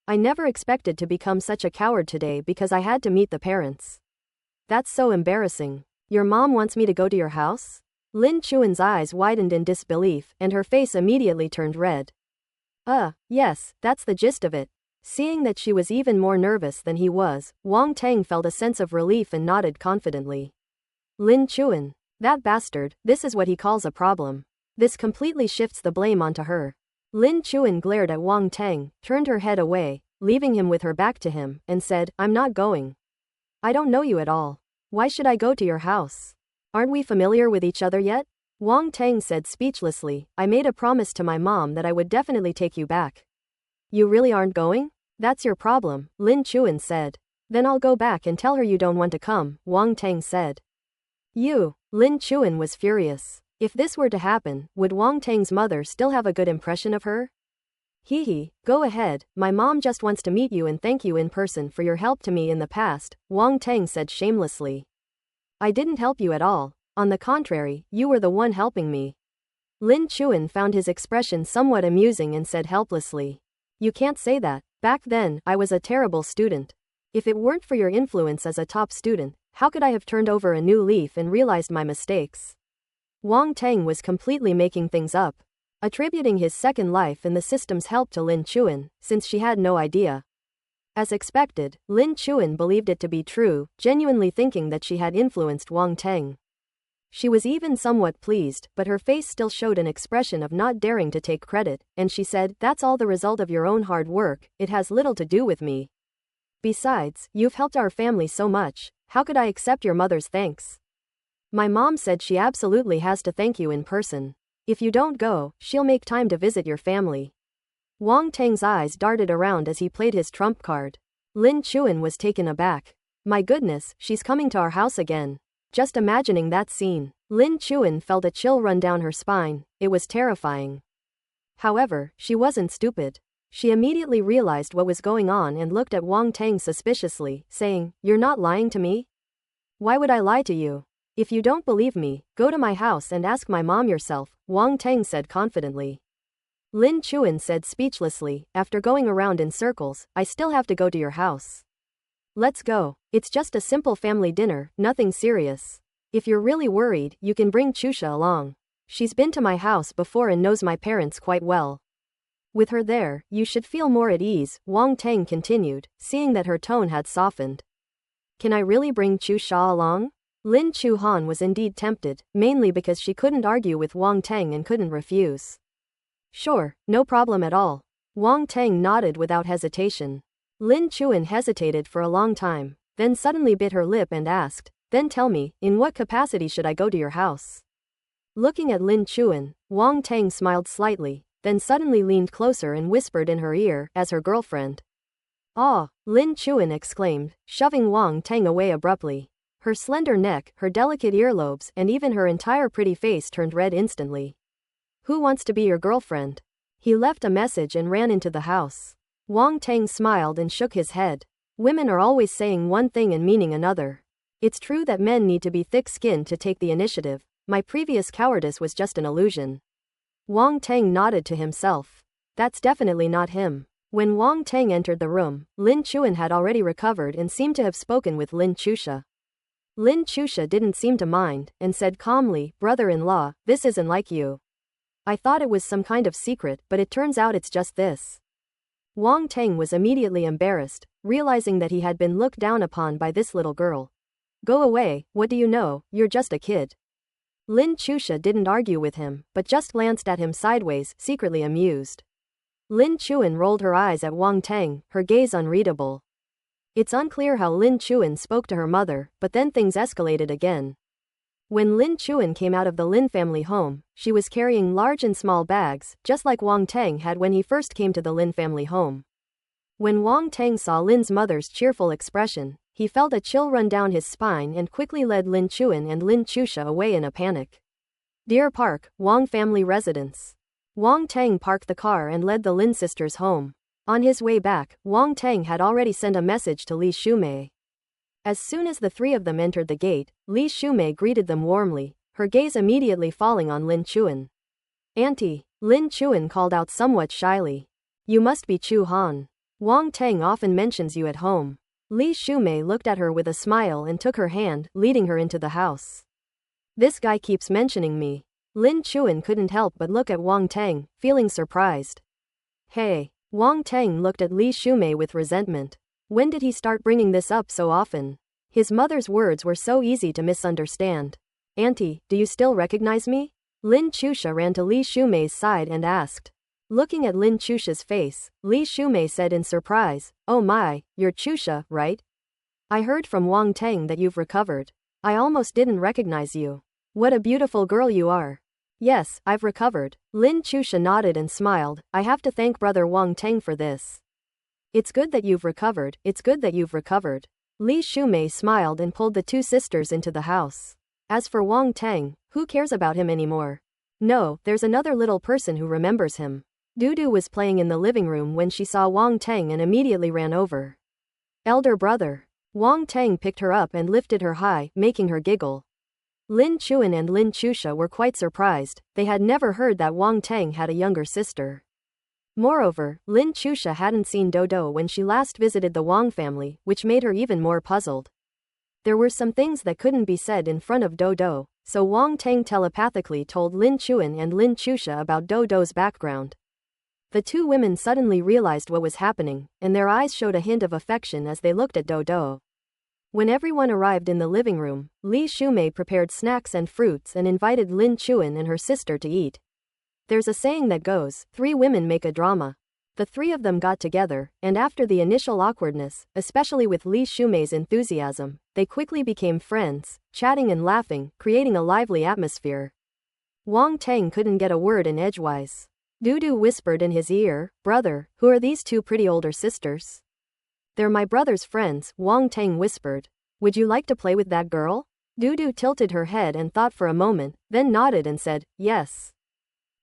"I never expected to become such a coward today because I had to meet the parents. That's so embarrassing. Your mom wants me to go to your house?" Lin Chuan's eyes widened in disbelief, and her face immediately turned red. Yes, that's the gist of it." Seeing that she was even more nervous than he was, Wang Teng felt a sense of relief and nodded confidently. Lin Chuan. That bastard, this is what he calls a problem. This completely shifts the blame onto her. Lin Chuan glared at Wang Teng, turned her head away, leaving him with her back to him, and said, "I'm not going. I don't know you at all. Why should I go to your house? Aren't we familiar with each other yet?" Wang Teng said speechlessly, "I made a promise to my mom that I would definitely take you back." "You really aren't going? That's your problem," Lin Chuan said. "Then I'll go back and tell her you don't want to come," Wang Teng said. "You?" Lin Chuan was furious. If this were to happen, would Wang Teng's mother still have a good impression of her? Hee, go ahead, my mom just wants to meet you and thank you in person for your help to me in the past," Wang Teng said shamelessly. "I didn't help you at all. On the contrary, you were the one helping me." Lin Chuan found his expression somewhat amusing and said helplessly, "You can't say that. Back then, I was a terrible student. If it weren't for your influence as a top student, how could I have turned over a new leaf and realized my mistakes?" Wang Teng was completely making things up, attributing his second life and the system's help to Lin Chuan, since she had no idea. As expected, Lin Chuan believed it to be true, genuinely thinking that she had influenced Wang Teng. She was even somewhat pleased, but her face still showed an expression of not daring to take credit, and she said, "That's all the result of your own hard work, it has little to do with me. Besides, you've helped our family so much, how could I accept your mother's thanks? My mom said she absolutely has to thank you in person. If you don't go, she'll make time to visit your family." Wang Teng's eyes darted around as he played his trump card. Lin Chuan was taken aback. "My goodness, she's coming to our house again." Just imagining that scene, Lin Chuan felt a chill run down her spine. It was terrifying. However, she wasn't stupid. She immediately realized what was going on and looked at Wang Teng suspiciously, saying, "You're not lying to me? Why would I lie to you? If you don't believe me, go to my house and ask my mom yourself," Wang Teng said confidently. Lin Chuan said speechlessly, "After going around in circles, I still have to go to your house. Let's go. It's just a simple family dinner, nothing serious. If you're really worried, you can bring Chusha along. She's been to my house before and knows my parents quite well. With her there, you should feel more at ease," Wang Teng continued, seeing that her tone had softened. "Can I really bring Chusha along?" Lin Chuhan was indeed tempted, mainly because she couldn't argue with Wang Teng and couldn't refuse. "Sure, no problem at all." Wang Teng nodded without hesitation. Lin Chuan hesitated for a long time, then suddenly bit her lip and asked, "Then tell me, in what capacity should I go to your house?" Looking at Lin Chuan, Wang Teng smiled slightly, then suddenly leaned closer and whispered in her ear, as her girlfriend. "Ah!" Lin Chuan exclaimed, shoving Wang Tang away abruptly. Her slender neck, her delicate earlobes, and even her entire pretty face turned red instantly. "Who wants to be your girlfriend?" He left a message and ran into the house. Wang Tang smiled and shook his head. Women are always saying one thing and meaning another. It's true that men need to be thick-skinned to take the initiative. My previous cowardice was just an illusion. Wang Tang nodded to himself. That's definitely not him. When Wang Tang entered the room, Lin Chuan had already recovered and seemed to have spoken with Lin Chusha. Lin Chusha didn't seem to mind, and said calmly, "Brother-in-law, this isn't like you. I thought it was some kind of secret, but it turns out it's just this." Wang Tang was immediately embarrassed, realizing that he had been looked down upon by this little girl. "Go away, what do you know, you're just a kid." Lin Chusha didn't argue with him, but just glanced at him sideways, secretly amused. Lin Chuan rolled her eyes at Wang Tang, her gaze unreadable. It's unclear how Lin Chuan spoke to her mother, but then things escalated again. When Lin Chuan came out of the Lin family home, she was carrying large and small bags, just like Wang Tang had when he first came to the Lin family home. When Wang Tang saw Lin's mother's cheerful expression, he felt a chill run down his spine and quickly led Lin Chuan and Lin Chusha away in a panic. Deer Park, Wang family residence. Wang Tang parked the car and led the Lin sisters home. On his way back, Wang Tang had already sent a message to Li Shumei. As soon as the three of them entered the gate, Li Shumei greeted them warmly, her gaze immediately falling on Lin Chuan. "Auntie," Lin Chuan called out somewhat shyly. "You must be Chu Han. Wang Tang often mentions you at home." Li Shumei looked at her with a smile and took her hand, leading her into the house. "This guy keeps mentioning me." Lin Chuan couldn't help but look at Wang Tang, feeling surprised. "Hey." Wang Tang looked at Li Shumei with resentment. When did he start bringing this up so often? His mother's words were so easy to misunderstand. "Auntie, do you still recognize me?" Lin Chusha ran to Li Shumei's side and asked. Looking at Lin Chusha's face, Li Shumei said in surprise, "Oh my, you're Chusha, right? I heard from Wang Tang that you've recovered. I almost didn't recognize you. What a beautiful girl you are." "Yes, I've recovered." Lin Chusha nodded and smiled. "I have to thank brother Wang Tang for this." "It's good that you've recovered, it's good that you've recovered." Li Shumei smiled and pulled the two sisters into the house. As for Wang Tang, who cares about him anymore? No, there's another little person who remembers him. Dudu was playing in the living room when she saw Wang Tang and immediately ran over. "Elder brother." Wang Tang picked her up and lifted her high, making her giggle. Lin Chuan and Lin Chusha were quite surprised. They had never heard that Wang Tang had a younger sister. Moreover, Lin Chusha hadn't seen Dodo when she last visited the Wang family, which made her even more puzzled. There were some things that couldn't be said in front of Dodo, so Wang Tang telepathically told Lin Chuan and Lin Chusha about Dodo's background. The two women suddenly realized what was happening, and their eyes showed a hint of affection as they looked at Dodo. When everyone arrived in the living room, Li Shumei prepared snacks and fruits and invited Lin Chuan and her sister to eat. There's a saying that goes, 3 women make a drama. The three of them got together, and after the initial awkwardness, especially with Li Shumei's enthusiasm, they quickly became friends, chatting and laughing, creating a lively atmosphere. Wang Tang couldn't get a word in edgewise. Dudu whispered in his ear, "Brother, who are these two pretty older sisters?" "They're my brother's friends," Wang Tang whispered. "Would you like to play with that girl?" Dudu tilted her head and thought for a moment, then nodded and said, "Yes."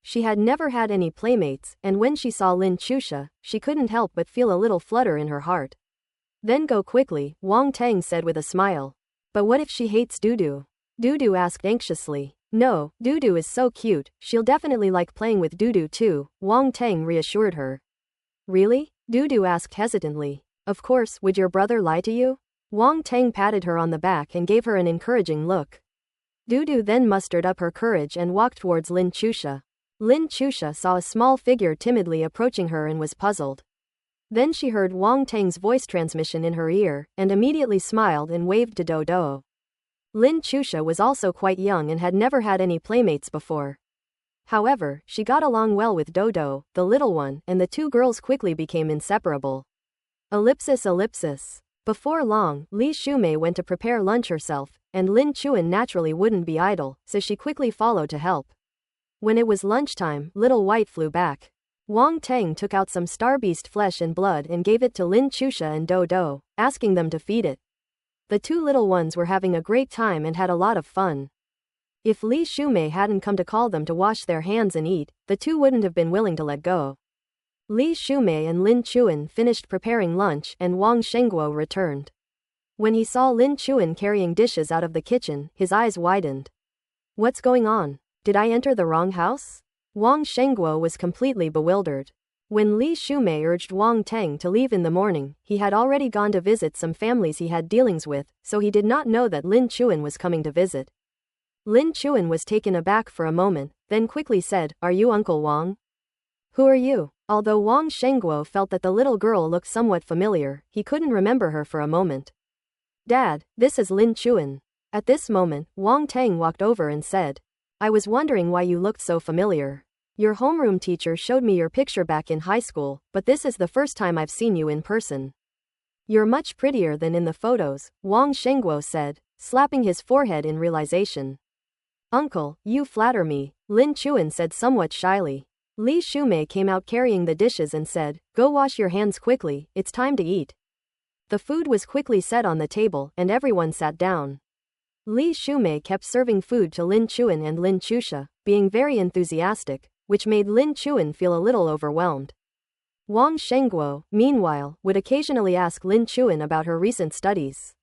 She had never had any playmates, and when she saw Lin Chusha, she couldn't help but feel a little flutter in her heart. "Then go quickly," Wang Tang said with a smile. "But what if she hates Dudu?" Dudu asked anxiously. "No, Dudu is so cute, she'll definitely like playing with Dudu too," Wang Tang reassured her. "Really?" Dudu asked hesitantly. "Of course, would your brother lie to you?" Wang Tang patted her on the back and gave her an encouraging look. Dudu then mustered up her courage and walked towards Lin Chusha. Lin Chusha saw a small figure timidly approaching her and was puzzled. Then she heard Wang Tang's voice transmission in her ear, and immediately smiled and waved to Dodo. Lin Chusha was also quite young and had never had any playmates before. However, she got along well with Dodo, the little one, and the two girls quickly became inseparable. Ellipsis. Before long, Li Shumei went to prepare lunch herself, and Lin Chuan naturally wouldn't be idle, so she quickly followed to help. When it was lunchtime, Little White flew back. Wang Teng took out some star beast flesh and blood and gave it to Lin Chusha and Do Do, asking them to feed it. The two little ones were having a great time and had a lot of fun. If Li Shumei hadn't come to call them to wash their hands and eat, the two wouldn't have been willing to let go. Li Shumei and Lin Chuan finished preparing lunch and Wang Shengguo returned. When he saw Lin Chuan carrying dishes out of the kitchen, his eyes widened. What's going on? Did I enter the wrong house? Wang Shengguo was completely bewildered. When Li Shumei urged Wang Teng to leave in the morning, he had already gone to visit some families he had dealings with, so he did not know that Lin Chuan was coming to visit. Lin Chuan was taken aback for a moment, then quickly said, "Are you Uncle Wang?" "Who are you?" Although Wang Shengguo felt that the little girl looked somewhat familiar, he couldn't remember her for a moment. "Dad, this is Lin Chuan." At this moment, Wang Teng walked over and said, "I was wondering why you looked so familiar. Your homeroom teacher showed me your picture back in high school, but this is the first time I've seen you in person." "You're much prettier than in the photos," Wang Shengguo said, slapping his forehead in realization. "Uncle, you flatter me," Lin Chuan said somewhat shyly. Li Shumei came out carrying the dishes and said, "Go wash your hands quickly, it's time to eat." The food was quickly set on the table and everyone sat down. Li Shumei kept serving food to Lin Chuan and Lin Chusha, being very enthusiastic, which made Lin Chuan feel a little overwhelmed. Wang Shengguo, meanwhile, would occasionally ask Lin Chuan about her recent studies.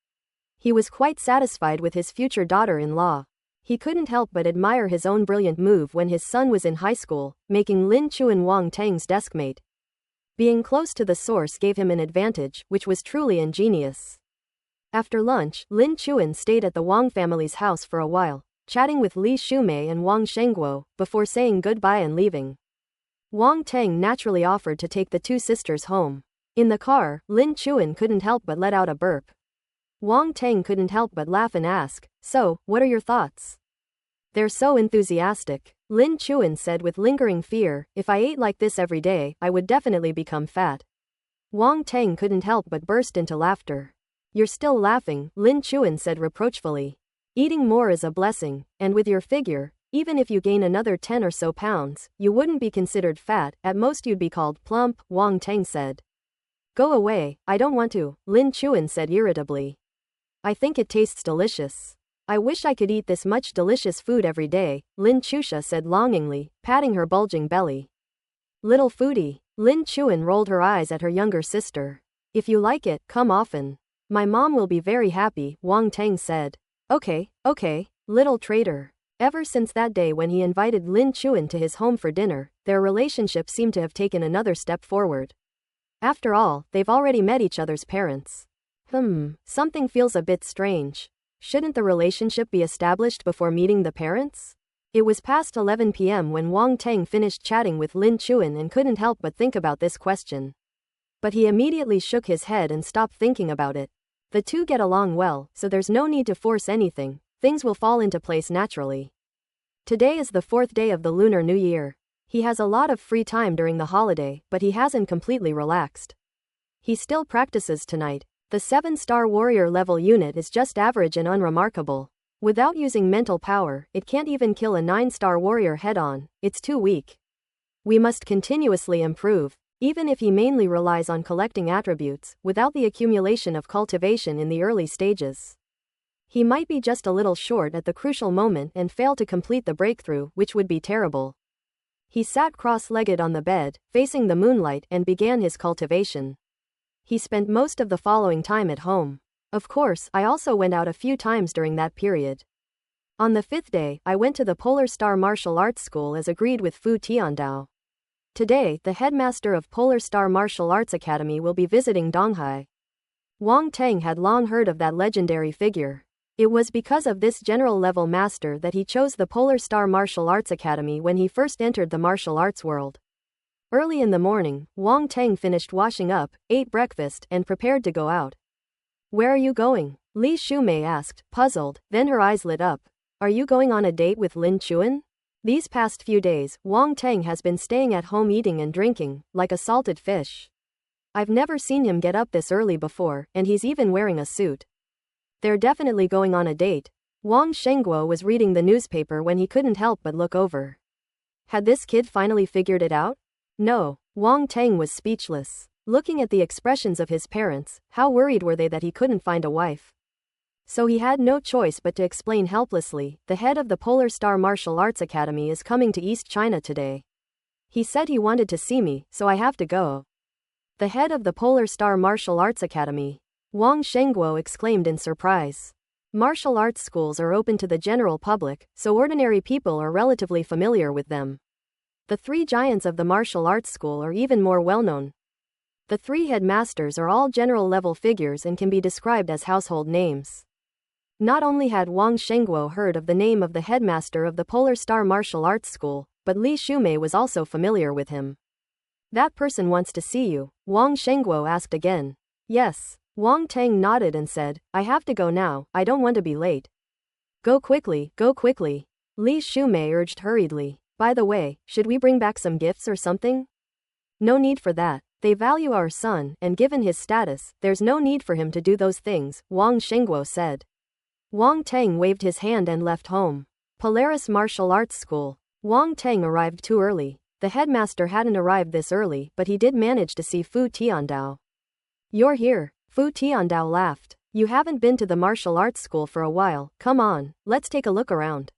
He was quite satisfied with his future daughter-in-law. He couldn't help but admire his own brilliant move when his son was in high school, making Lin Chuan Wang Teng's deskmate. Being close to the source gave him an advantage, which was truly ingenious. After lunch, Lin Chuan stayed at the Wang family's house for a while, chatting with Li Shumei and Wang Shengguo, before saying goodbye and leaving. Wang Teng naturally offered to take the two sisters home. In the car, Lin Chuan couldn't help but let out a burp. Wang Teng couldn't help but laugh and ask, "So, what are your thoughts?" "They're so enthusiastic," Lin Chuan said with lingering fear. "If I ate like this every day, I would definitely become fat." Wang Teng couldn't help but burst into laughter. "You're still laughing," Lin Chuan said reproachfully. "Eating more is a blessing, and with your figure, even if you gain another 10 or so pounds, you wouldn't be considered fat, at most you'd be called plump," Wang Teng said. "Go away, I don't want to," Lin Chuan said irritably. "I think it tastes delicious. I wish I could eat this much delicious food every day," Lin Chusha said longingly, patting her bulging belly. "Little foodie," Lin Chuan rolled her eyes at her younger sister. "If you like it, come often. My mom will be very happy," Wang Teng said. Okay, little traitor." Ever since that day when he invited Lin Chuan to his home for dinner, their relationship seemed to have taken another step forward. After all, they've already met each other's parents. Something feels a bit strange. Shouldn't the relationship be established before meeting the parents? It was past 11 p.m. when Wang Teng finished chatting with Lin Chuan and couldn't help but think about this question. But he immediately shook his head and stopped thinking about it. The two get along well, so there's no need to force anything, things will fall into place naturally. Today is the 4th day of the Lunar New Year. He has a lot of free time during the holiday, but he hasn't completely relaxed. He still practices tonight. The 7-star warrior level unit is just average and unremarkable. Without using mental power, it can't even kill a 9-star warrior head-on, it's too weak. We must continuously improve, even if he mainly relies on collecting attributes, without the accumulation of cultivation in the early stages. He might be just a little short at the crucial moment and fail to complete the breakthrough, which would be terrible. He sat cross-legged on the bed, facing the moonlight, and began his cultivation. He spent most of the following time at home. Of course, I also went out a few times during that period. On the 5th day, I went to the Polar Star Martial Arts School as agreed with Fu Tiandao. Today, the headmaster of Polar Star Martial Arts Academy will be visiting Donghai. Wang Teng had long heard of that legendary figure. It was because of this general-level master that he chose the Polar Star Martial Arts Academy when he first entered the martial arts world. Early in the morning, Wang Teng finished washing up, ate breakfast, and prepared to go out. "Where are you going?" Li Shumei asked, puzzled, then her eyes lit up. "Are you going on a date with Lin Chuan?" These past few days, Wang Teng has been staying at home eating and drinking, like a salted fish. I've never seen him get up this early before, and he's even wearing a suit. They're definitely going on a date. Wang Shengguo was reading the newspaper when he couldn't help but look over. Had this kid finally figured it out? No. Wang Teng was speechless. Looking at the expressions of his parents, how worried were they that he couldn't find a wife? So he had no choice but to explain helplessly, the head of the Polar Star Martial Arts Academy is coming to East China today. He said he wanted to see me, so I have to go. The head of the Polar Star Martial Arts Academy? Wang Shengguo exclaimed in surprise. Martial arts schools are open to the general public, so ordinary people are relatively familiar with them. The three giants of the martial arts school are even more well-known. The three headmasters are all general-level figures and can be described as household names. Not only had Wang Shengguo heard of the name of the headmaster of the Polar Star Martial Arts School, but Li Shumei was also familiar with him. That person wants to see you, Wang Shengguo asked again. Yes. Wang Teng nodded and said, I have to go now, I don't want to be late. Go quickly, Li Shumei urged hurriedly. By the way, should we bring back some gifts or something? No need for that. They value our son, and given his status, there's no need for him to do those things, Wang Shengguo said. Wang Teng waved his hand and left home. Polaris Martial Arts School. Wang Teng arrived too early. The headmaster hadn't arrived this early, but he did manage to see Fu Tiandao. You're here. Fu Tiandao laughed. You haven't been to the martial arts school for a while, come on, let's take a look around.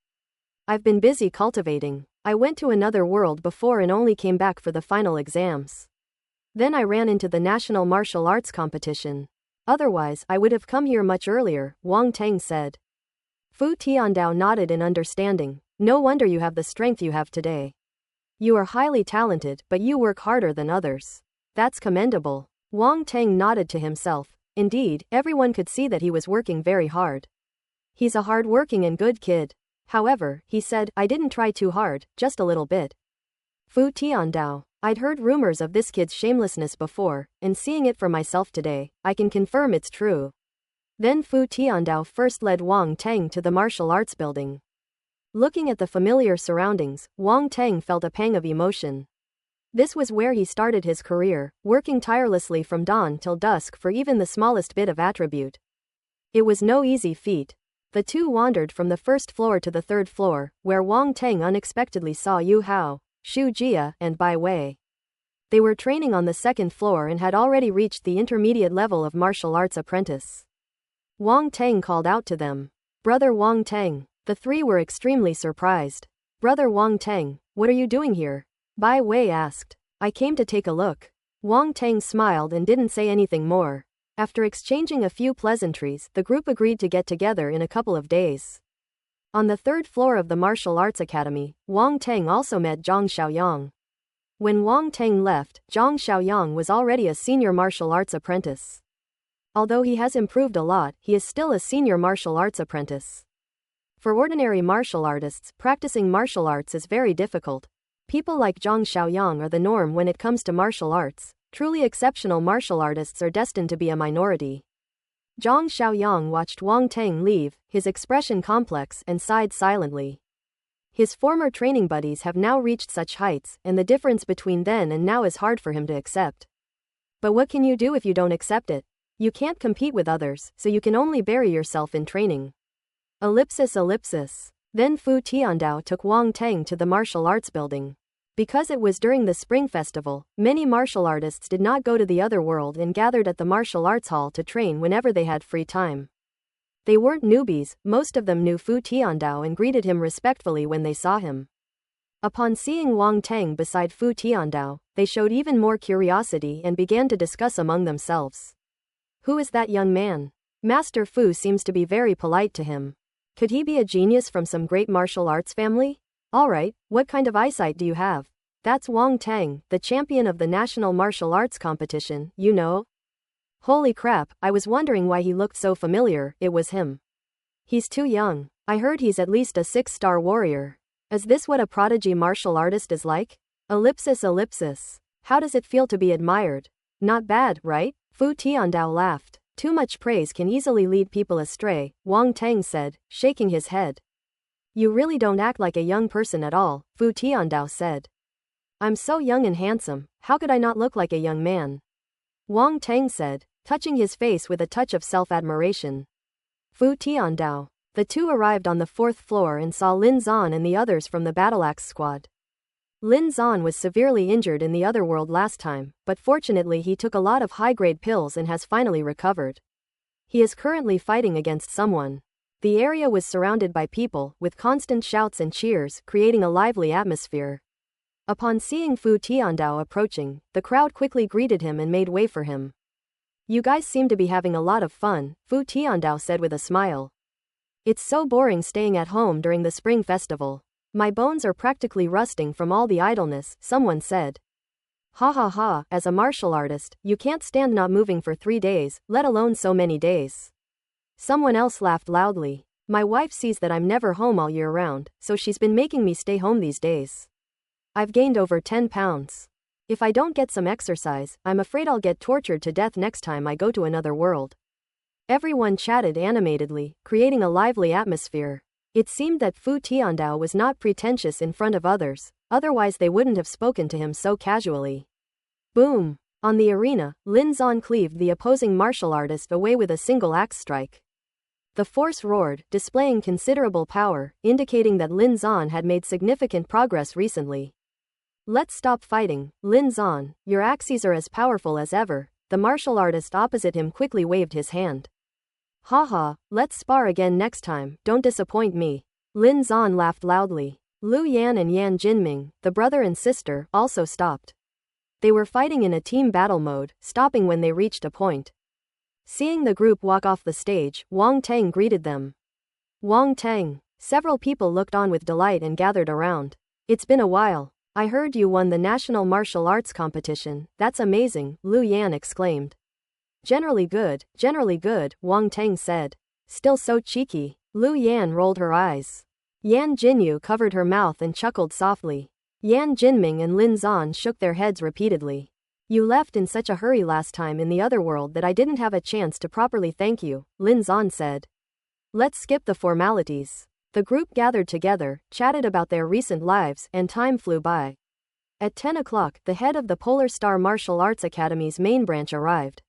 I've been busy cultivating. I went to another world before and only came back for the final exams. Then I ran into the national martial arts competition. Otherwise, I would have come here much earlier, Wang Teng said. Fu Tiandao nodded in understanding. No wonder you have the strength you have today. You are highly talented, but you work harder than others. That's commendable. Wang Teng nodded to himself. Indeed, everyone could see that he was working very hard. He's a hard-working and good kid. However, he said, I didn't try too hard, just a little bit. Fu Tiandao. I'd heard rumors of this kid's shamelessness before, and seeing it for myself today, I can confirm it's true. Then Fu Tiandao first led Wang Teng to the martial arts building. Looking at the familiar surroundings, Wang Teng felt a pang of emotion. This was where he started his career, working tirelessly from dawn till dusk for even the smallest bit of attribute. It was no easy feat. The two wandered from the first floor to the third floor, where Wang Teng unexpectedly saw Yu Hao, Xu Jia, and Bai Wei. They were training on the second floor and had already reached the intermediate level of martial arts apprentice. Wang Teng called out to them. Brother Wang Teng. The three were extremely surprised. Brother Wang Teng, what are you doing here? Bai Wei asked. I came to take a look. Wang Teng smiled and didn't say anything more. After exchanging a few pleasantries, the group agreed to get together in a couple of days. On the third floor of the Martial Arts Academy, Wang Teng also met Zhang Xiaoyang. When Wang Teng left, Zhang Xiaoyang was already a senior martial arts apprentice. Although he has improved a lot, he is still a senior martial arts apprentice. For ordinary martial artists, practicing martial arts is very difficult. People like Zhang Xiaoyang are the norm when it comes to martial arts. Truly exceptional martial artists are destined to be a minority. Zhang Xiaoyang watched Wang Teng leave, his expression complex, and sighed silently. His former training buddies have now reached such heights, and the difference between then and now is hard for him to accept. But what can you do if you don't accept it? You can't compete with others, so you can only bury yourself in training. Ellipsis. Then Fu Tiandao took Wang Teng to the martial arts building. Because it was during the Spring Festival, many martial artists did not go to the other world and gathered at the martial arts hall to train whenever they had free time. They weren't newbies, most of them knew Fu Tiandao and greeted him respectfully when they saw him. Upon seeing Wang Teng beside Fu Tiandao, they showed even more curiosity and began to discuss among themselves. Who is that young man? Master Fu seems to be very polite to him. Could he be a genius from some great martial arts family? Alright, what kind of eyesight do you have? That's Wang Teng, the champion of the national martial arts competition, you know? Holy crap, I was wondering why he looked so familiar. It was him. He's too young. I heard he's at least a 6-star warrior. Is this what a prodigy martial artist is like? Ellipsis. How does it feel to be admired? Not bad, right? Fu Tiandao laughed. Too much praise can easily lead people astray, Wang Teng said, shaking his head. You really don't act like a young person at all, Fu Tiandao said. I'm so young and handsome, how could I not look like a young man? Wang Teng said, touching his face with a touch of self-admiration. Fu Tiandao. The two arrived on the fourth floor and saw Lin Zan and the others from the Battle Axe squad. Lin Zan was severely injured in the other world last time, but fortunately he took a lot of high-grade pills and has finally recovered. He is currently fighting against someone. The area was surrounded by people, with constant shouts and cheers, creating a lively atmosphere. Upon seeing Fu Tiandao approaching, the crowd quickly greeted him and made way for him. You guys seem to be having a lot of fun, Fu Tiandao said with a smile. It's so boring staying at home during the spring festival. My bones are practically rusting from all the idleness, someone said. Ha ha ha, as a martial artist, you can't stand not moving for 3 days, let alone so many days. Someone else laughed loudly. My wife sees that I'm never home all year round, so she's been making me stay home these days. I've gained over 10 pounds. If I don't get some exercise, I'm afraid I'll get tortured to death next time I go to another world. Everyone chatted animatedly, creating a lively atmosphere. It seemed that Fu Tiandao was not pretentious in front of others, otherwise they wouldn't have spoken to him so casually. Boom! On the arena, Lin Zan cleaved the opposing martial artist away with a single axe strike. The force roared, displaying considerable power, indicating that Lin Zan had made significant progress recently. Let's stop fighting, Lin Zan, your axes are as powerful as ever. The martial artist opposite him quickly waved his hand. Haha, let's spar again next time, don't disappoint me. Lin Zan laughed loudly. Lu Yan and Yan Jinming, the brother and sister, also stopped. They were fighting in a team battle mode, stopping when they reached a point. Seeing the group walk off the stage, Wang Teng greeted them. Wang Teng. Several people looked on with delight and gathered around. It's been a while. I heard you won the National Martial Arts Competition, that's amazing, Lu Yan exclaimed. Generally good, Wang Teng said. Still so cheeky. Lu Yan rolled her eyes. Yan Jinyu covered her mouth and chuckled softly. Yan Jinming and Lin Zan shook their heads repeatedly. You left in such a hurry last time in the other world that I didn't have a chance to properly thank you, Lin Zan said. Let's skip the formalities. The group gathered together, chatted about their recent lives, and time flew by. At 10 o'clock, the head of the Polar Star Martial Arts Academy's main branch arrived.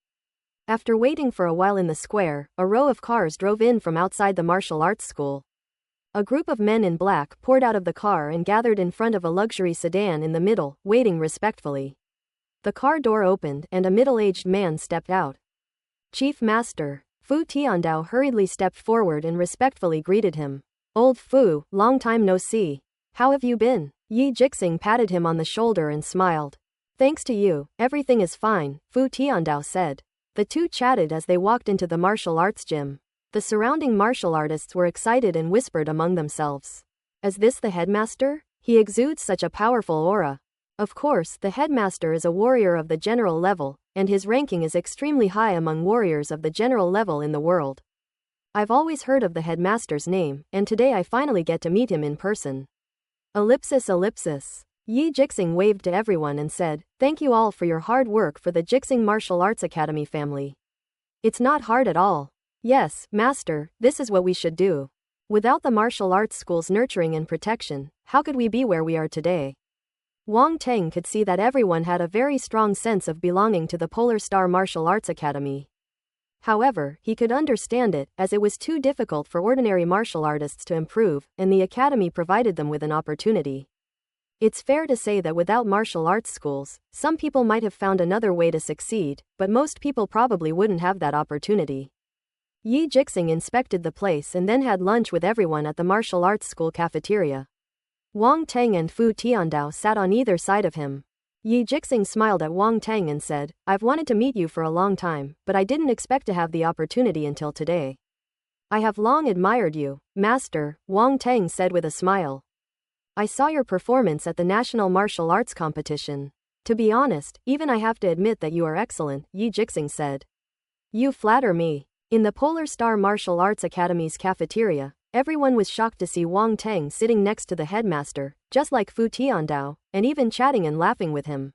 After waiting for a while in the square, a row of cars drove in from outside the martial arts school. A group of men in black poured out of the car and gathered in front of a luxury sedan in the middle, waiting respectfully. The car door opened and a middle-aged man stepped out. Chief Master. Fu Tiandao hurriedly stepped forward and respectfully greeted him. Old Fu, long time no see. How have you been? Yi Jixing patted him on the shoulder and smiled. Thanks to you, everything is fine, Fu Tiandao said. The two chatted as they walked into the martial arts gym. The surrounding martial artists were excited and whispered among themselves. Is this the headmaster? He exudes such a powerful aura. Of course, the headmaster is a warrior of the general level, and his ranking is extremely high among warriors of the general level in the world. I've always heard of the headmaster's name, and today I finally get to meet him in person. Ellipsis. Yi Jixing waved to everyone and said, thank you all for your hard work for the Jixing Martial Arts Academy family. It's not hard at all. Yes, Master, this is what we should do. Without the martial arts school's nurturing and protection, how could we be where we are today? Wang Teng could see that everyone had a very strong sense of belonging to the Polar Star Martial Arts Academy. However, he could understand it, as it was too difficult for ordinary martial artists to improve, and the academy provided them with an opportunity. It's fair to say that without martial arts schools, some people might have found another way to succeed, but most people probably wouldn't have that opportunity. Yi Jixing inspected the place and then had lunch with everyone at the martial arts school cafeteria. Wang Teng and Fu Tiandao sat on either side of him. Yi Jixing smiled at Wang Teng and said, I've wanted to meet you for a long time, but I didn't expect to have the opportunity until today. I have long admired you, Master, Wang Teng said with a smile. I saw your performance at the National Martial Arts Competition. To be honest, even I have to admit that you are excellent, Yi Jixing said. You flatter me. In the Polar Star Martial Arts Academy's cafeteria, everyone was shocked to see Wang Teng sitting next to the headmaster, just like Fu Tiandao, and even chatting and laughing with him.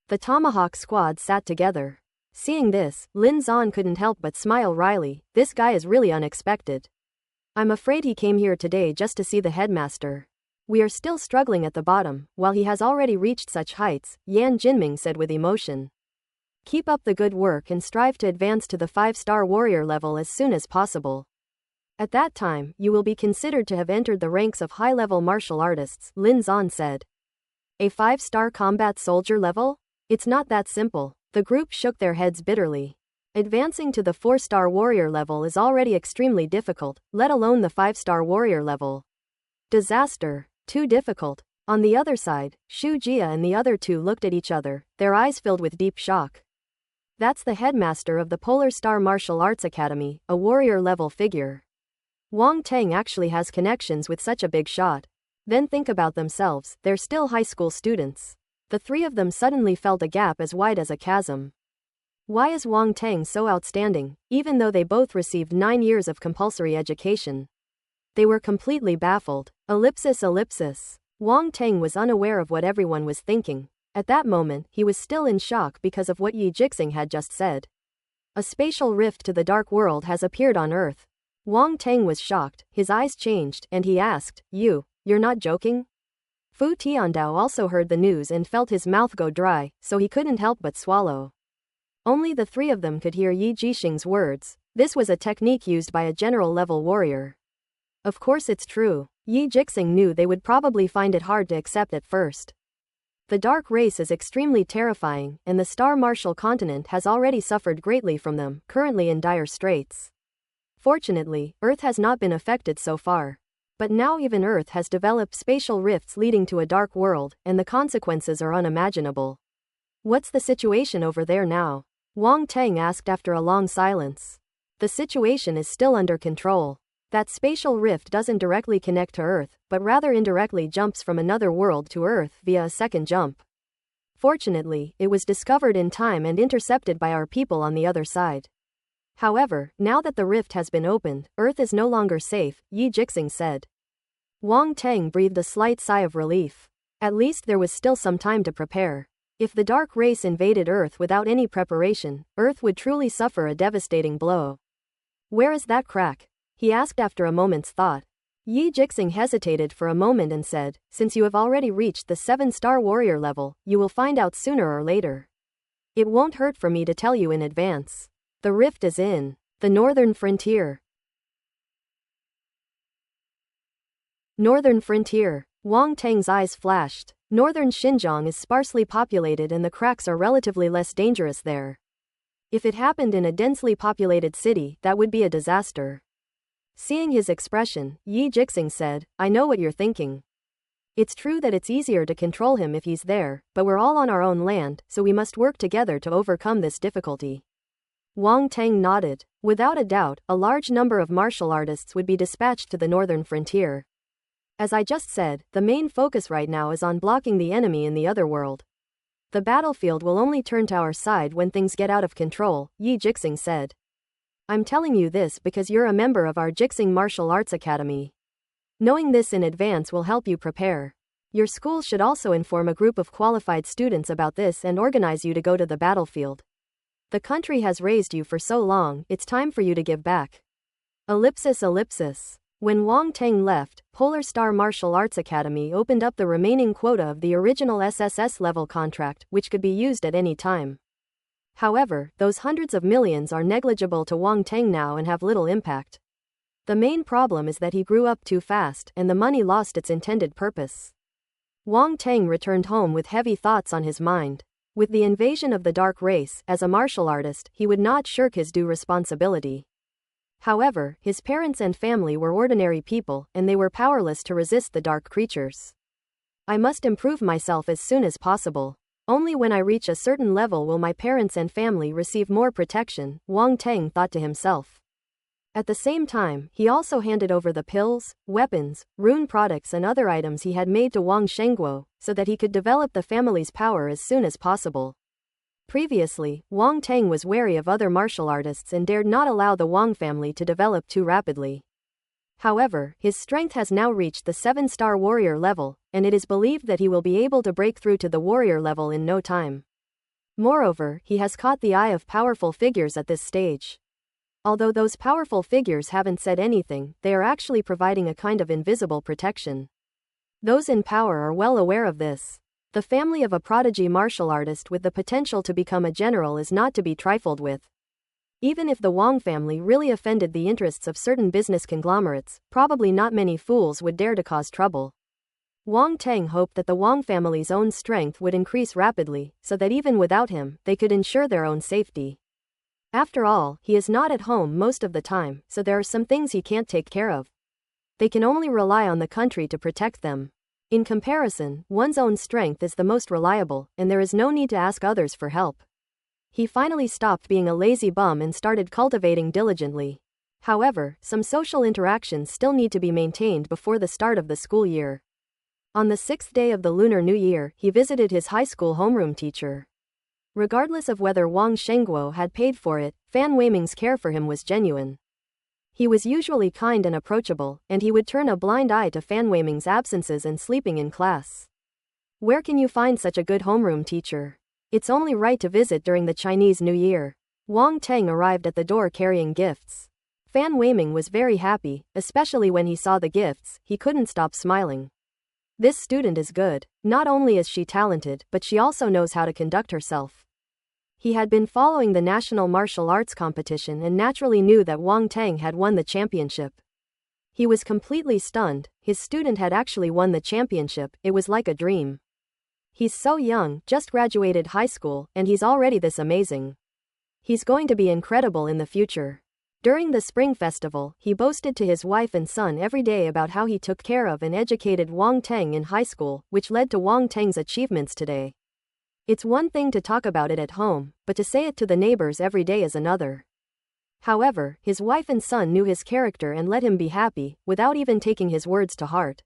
The Tomahawk squad sat together. Seeing this, Lin Zan couldn't help but smile wryly. This guy is really unexpected. I'm afraid he came here today just to see the headmaster. We are still struggling at the bottom, while he has already reached such heights, Yan Jinming said with emotion. Keep up the good work and strive to advance to the 5-star warrior level as soon as possible. At that time, you will be considered to have entered the ranks of high-level martial artists, Lin Zan said. A 5-star combat soldier level? It's not that simple. The group shook their heads bitterly. Advancing to the 4-star warrior level is already extremely difficult, let alone the 5-star warrior level. Disaster. Too difficult. On the other side, Shu Jia and the other two looked at each other, their eyes filled with deep shock. That's the headmaster of the Polar Star Martial Arts Academy, a warrior-level figure. Wang Teng actually has connections with such a big shot. Then think about themselves, they're still high school students. The three of them suddenly felt a gap as wide as a chasm. Why is Wang Teng so outstanding, even though they both received 9 years of compulsory education? They were completely baffled. Ellipsis. Wang Teng was unaware of what everyone was thinking. At that moment, he was still in shock because of what Yi Jixing had just said. A spatial rift to the dark world has appeared on Earth. Wang Teng was shocked, his eyes changed, and he asked, You're not joking? Fu Tiandao also heard the news and felt his mouth go dry, so he couldn't help but swallow. Only the three of them could hear Yi Jixing's words. This was a technique used by a general-level warrior. Of course it's true. Yi Jixing knew they would probably find it hard to accept at first. The dark race is extremely terrifying, and the Star Martial continent has already suffered greatly from them, currently in dire straits. Fortunately, Earth has not been affected so far. But now even Earth has developed spatial rifts leading to a dark world, and the consequences are unimaginable. What's the situation over there now? Wang Teng asked after a long silence. The situation is still under control. That spatial rift doesn't directly connect to Earth, but rather indirectly jumps from another world to Earth via a second jump. Fortunately, it was discovered in time and intercepted by our people on the other side. However, now that the rift has been opened, Earth is no longer safe, Yi Jixing said. Wang Teng breathed a slight sigh of relief. At least there was still some time to prepare. If the dark race invaded Earth without any preparation, Earth would truly suffer a devastating blow. Where is that crack? He asked after a moment's thought. Yi Jixing hesitated for a moment and said, Since you have already reached the 7-star warrior level, you will find out sooner or later. It won't hurt for me to tell you in advance. The rift is in the northern frontier. Northern frontier. Wang Teng's eyes flashed. Northern Xinjiang is sparsely populated and the cracks are relatively less dangerous there. If it happened in a densely populated city, that would be a disaster. Seeing his expression, Yi Jixing said, I know what you're thinking. It's true that it's easier to control him if he's there, but we're all on our own land, so we must work together to overcome this difficulty. Wang Teng nodded. Without a doubt, a large number of martial artists would be dispatched to the northern frontier. As I just said, the main focus right now is on blocking the enemy in the other world. The battlefield will only turn to our side when things get out of control, Yi Jixing said. I'm telling you this because you're a member of our Jixing Martial Arts Academy. Knowing this in advance will help you prepare. Your school should also inform a group of qualified students about this and organize you to go to the battlefield. The country has raised you for so long, it's time for you to give back. Ellipsis. When Wang Teng left, Polar Star Martial Arts Academy opened up the remaining quota of the original SSS level contract, which could be used at any time. However, those hundreds of millions are negligible to Wang Teng now and have little impact. The main problem is that he grew up too fast, and the money lost its intended purpose. Wang Teng returned home with heavy thoughts on his mind. With the invasion of the dark race, as a martial artist, he would not shirk his due responsibility. However, his parents and family were ordinary people, and they were powerless to resist the dark creatures. I must improve myself as soon as possible. Only when I reach a certain level will my parents and family receive more protection, Wang Teng thought to himself. At the same time, he also handed over the pills, weapons, rune products and other items he had made to Wang Shengguo, so that he could develop the family's power as soon as possible. Previously, Wang Teng was wary of other martial artists and dared not allow the Wang family to develop too rapidly. However, his strength has now reached the 7-star warrior level, and it is believed that he will be able to break through to the warrior level in no time. Moreover, he has caught the eye of powerful figures at this stage. Although those powerful figures haven't said anything, they are actually providing a kind of invisible protection. Those in power are well aware of this. The family of a prodigy martial artist with the potential to become a general is not to be trifled with. Even if the Wang family really offended the interests of certain business conglomerates, probably not many fools would dare to cause trouble. Wang Teng hoped that the Wang family's own strength would increase rapidly, so that even without him, they could ensure their own safety. After all, he is not at home most of the time, so there are some things he can't take care of. They can only rely on the country to protect them. In comparison, one's own strength is the most reliable, and there is no need to ask others for help. He finally stopped being a lazy bum and started cultivating diligently. However, some social interactions still need to be maintained before the start of the school year. On the 6th day of the Lunar New Year, he visited his high school homeroom teacher. Regardless of whether Wang Shengguo had paid for it, Fan Weiming's care for him was genuine. He was usually kind and approachable, and he would turn a blind eye to Fan Weiming's absences and sleeping in class. Where can you find such a good homeroom teacher? It's only right to visit during the Chinese New Year. Wang Teng arrived at the door carrying gifts. Fan Weiming was very happy, especially when he saw the gifts. He couldn't stop smiling. This student is good. Not only is she talented, but she also knows how to conduct herself. He had been following the national martial arts competition and naturally knew that Wang Teng had won the championship. He was completely stunned. His student had actually won the championship. It was like a dream. He's so young, just graduated high school, and he's already this amazing. He's going to be incredible in the future. During the Spring Festival, he boasted to his wife and son every day about how he took care of and educated Wang Teng in high school, which led to Wang Teng's achievements today. It's one thing to talk about it at home, but to say it to the neighbors every day is another. However, his wife and son knew his character and let him be happy, without even taking his words to heart.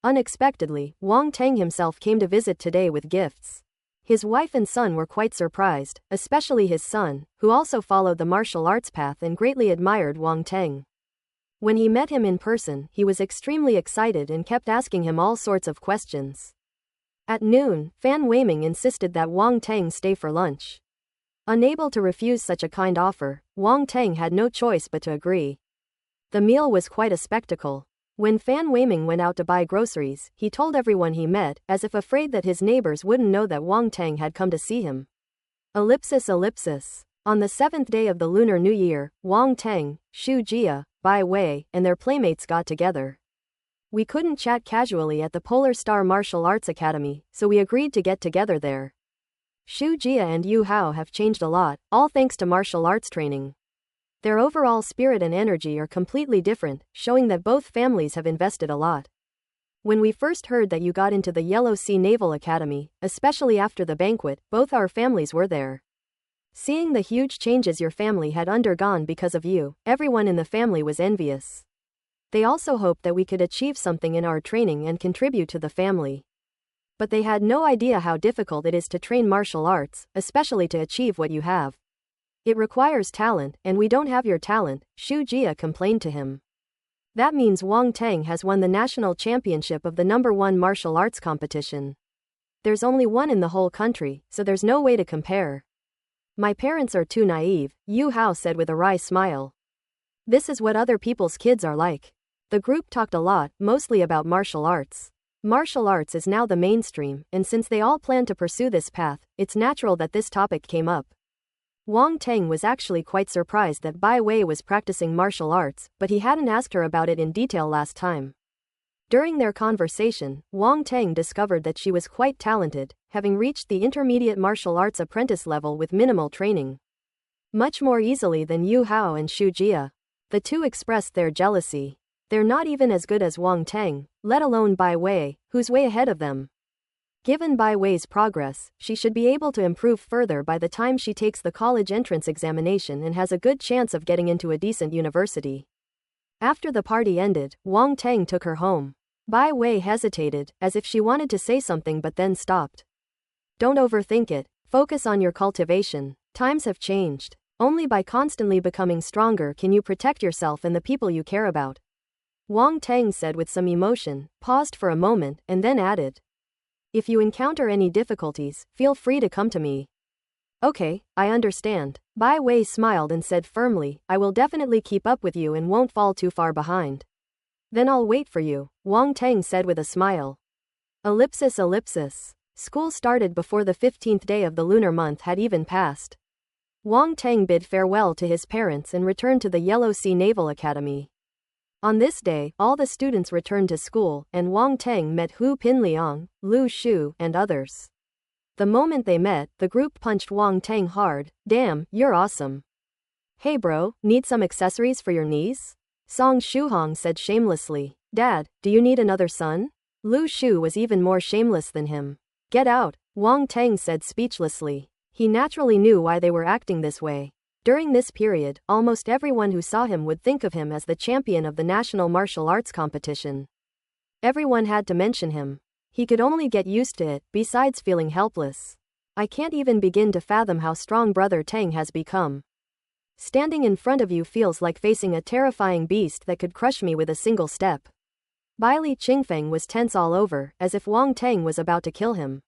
Unexpectedly, Wang Teng himself came to visit today with gifts. His wife and son were quite surprised, especially his son, who also followed the martial arts path and greatly admired Wang Teng. When he met him in person, he was extremely excited and kept asking him all sorts of questions. At noon, Fan Weiming insisted that Wang Teng stay for lunch. Unable to refuse such a kind offer, Wang Teng had no choice but to agree. The meal was quite a spectacle. When Fan Weiming went out to buy groceries, he told everyone he met, as if afraid that his neighbors wouldn't know that Wang Teng had come to see him. On the 7th day of the Lunar New Year, Wang Teng, Xu Jia, Bai Wei, and their playmates got together. We couldn't chat casually at the Polar Star Martial Arts Academy, so we agreed to get together there. Xu Jia and Yu Hao have changed a lot, all thanks to martial arts training. Their overall spirit and energy are completely different, showing that both families have invested a lot. When we first heard that you got into the Yellow Sea Naval Academy, especially after the banquet, both our families were there. Seeing the huge changes your family had undergone because of you, everyone in the family was envious. They also hoped that we could achieve something in our training and contribute to the family. But they had no idea how difficult it is to train martial arts, especially to achieve what you have. It requires talent, and we don't have your talent, Xu Jia complained to him. That means Wang Teng has won the national championship of the #1 martial arts competition. There's only one in the whole country, so there's no way to compare. My parents are too naive, Yu Hao said with a wry smile. This is what other people's kids are like. The group talked a lot, mostly about martial arts. Martial arts is now the mainstream, and since they all plan to pursue this path, it's natural that this topic came up. Wang Teng was actually quite surprised that Bai Wei was practicing martial arts, but he hadn't asked her about it in detail last time. During their conversation, Wang Teng discovered that she was quite talented, having reached the intermediate martial arts apprentice level with minimal training. Much more easily than Yu Hao and Xu Jia. The two expressed their jealousy. They're not even as good as Wang Teng, let alone Bai Wei, who's way ahead of them. Given Bai Wei's progress, she should be able to improve further by the time she takes the college entrance examination and has a good chance of getting into a decent university. After the party ended, Wang Teng took her home. Bai Wei hesitated, as if she wanted to say something but then stopped. Don't overthink it, focus on your cultivation. Times have changed. Only by constantly becoming stronger can you protect yourself and the people you care about. Wang Teng said with some emotion, paused for a moment, and then added. If you encounter any difficulties, feel free to come to me. Okay, I understand. Bai Wei smiled and said firmly, I will definitely keep up with you and won't fall too far behind. Then I'll wait for you, Wang Teng said with a smile. School started before the 15th day of the lunar month had even passed. Wang Teng bid farewell to his parents and returned to the Yellow Sea Naval Academy. On this day, all the students returned to school, and Wang Teng met Hu Pinliang, Lu Shu, and others. The moment they met, the group punched Wang Teng hard. Damn, you're awesome. Hey bro, need some accessories for your knees? Song Shuhong said shamelessly. Dad, do you need another son? Lu Shu was even more shameless than him. Get out, Wang Teng said speechlessly. He naturally knew why they were acting this way. During this period, almost everyone who saw him would think of him as the champion of the national martial arts competition. Everyone had to mention him. He could only get used to it, besides feeling helpless. I can't even begin to fathom how strong Brother Teng has become. Standing in front of you feels like facing a terrifying beast that could crush me with a single step. Bailey Qingfeng was tense all over, as if Wang Teng was about to kill him.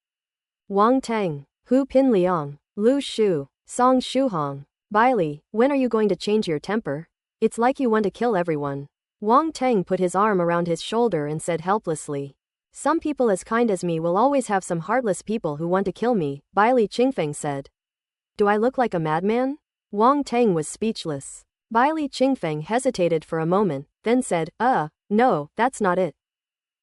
Wang Teng, Hu Pinliang, Lu Shu, Song Shuhong. Bailey, when are you going to change your temper? It's like you want to kill everyone. Wang Teng put his arm around his shoulder and said helplessly. Some people as kind as me will always have some heartless people who want to kill me, Bailey Qingfeng said. Do I look like a madman? Wang Teng was speechless. Bailey Qingfeng hesitated for a moment, then said, no, that's not it.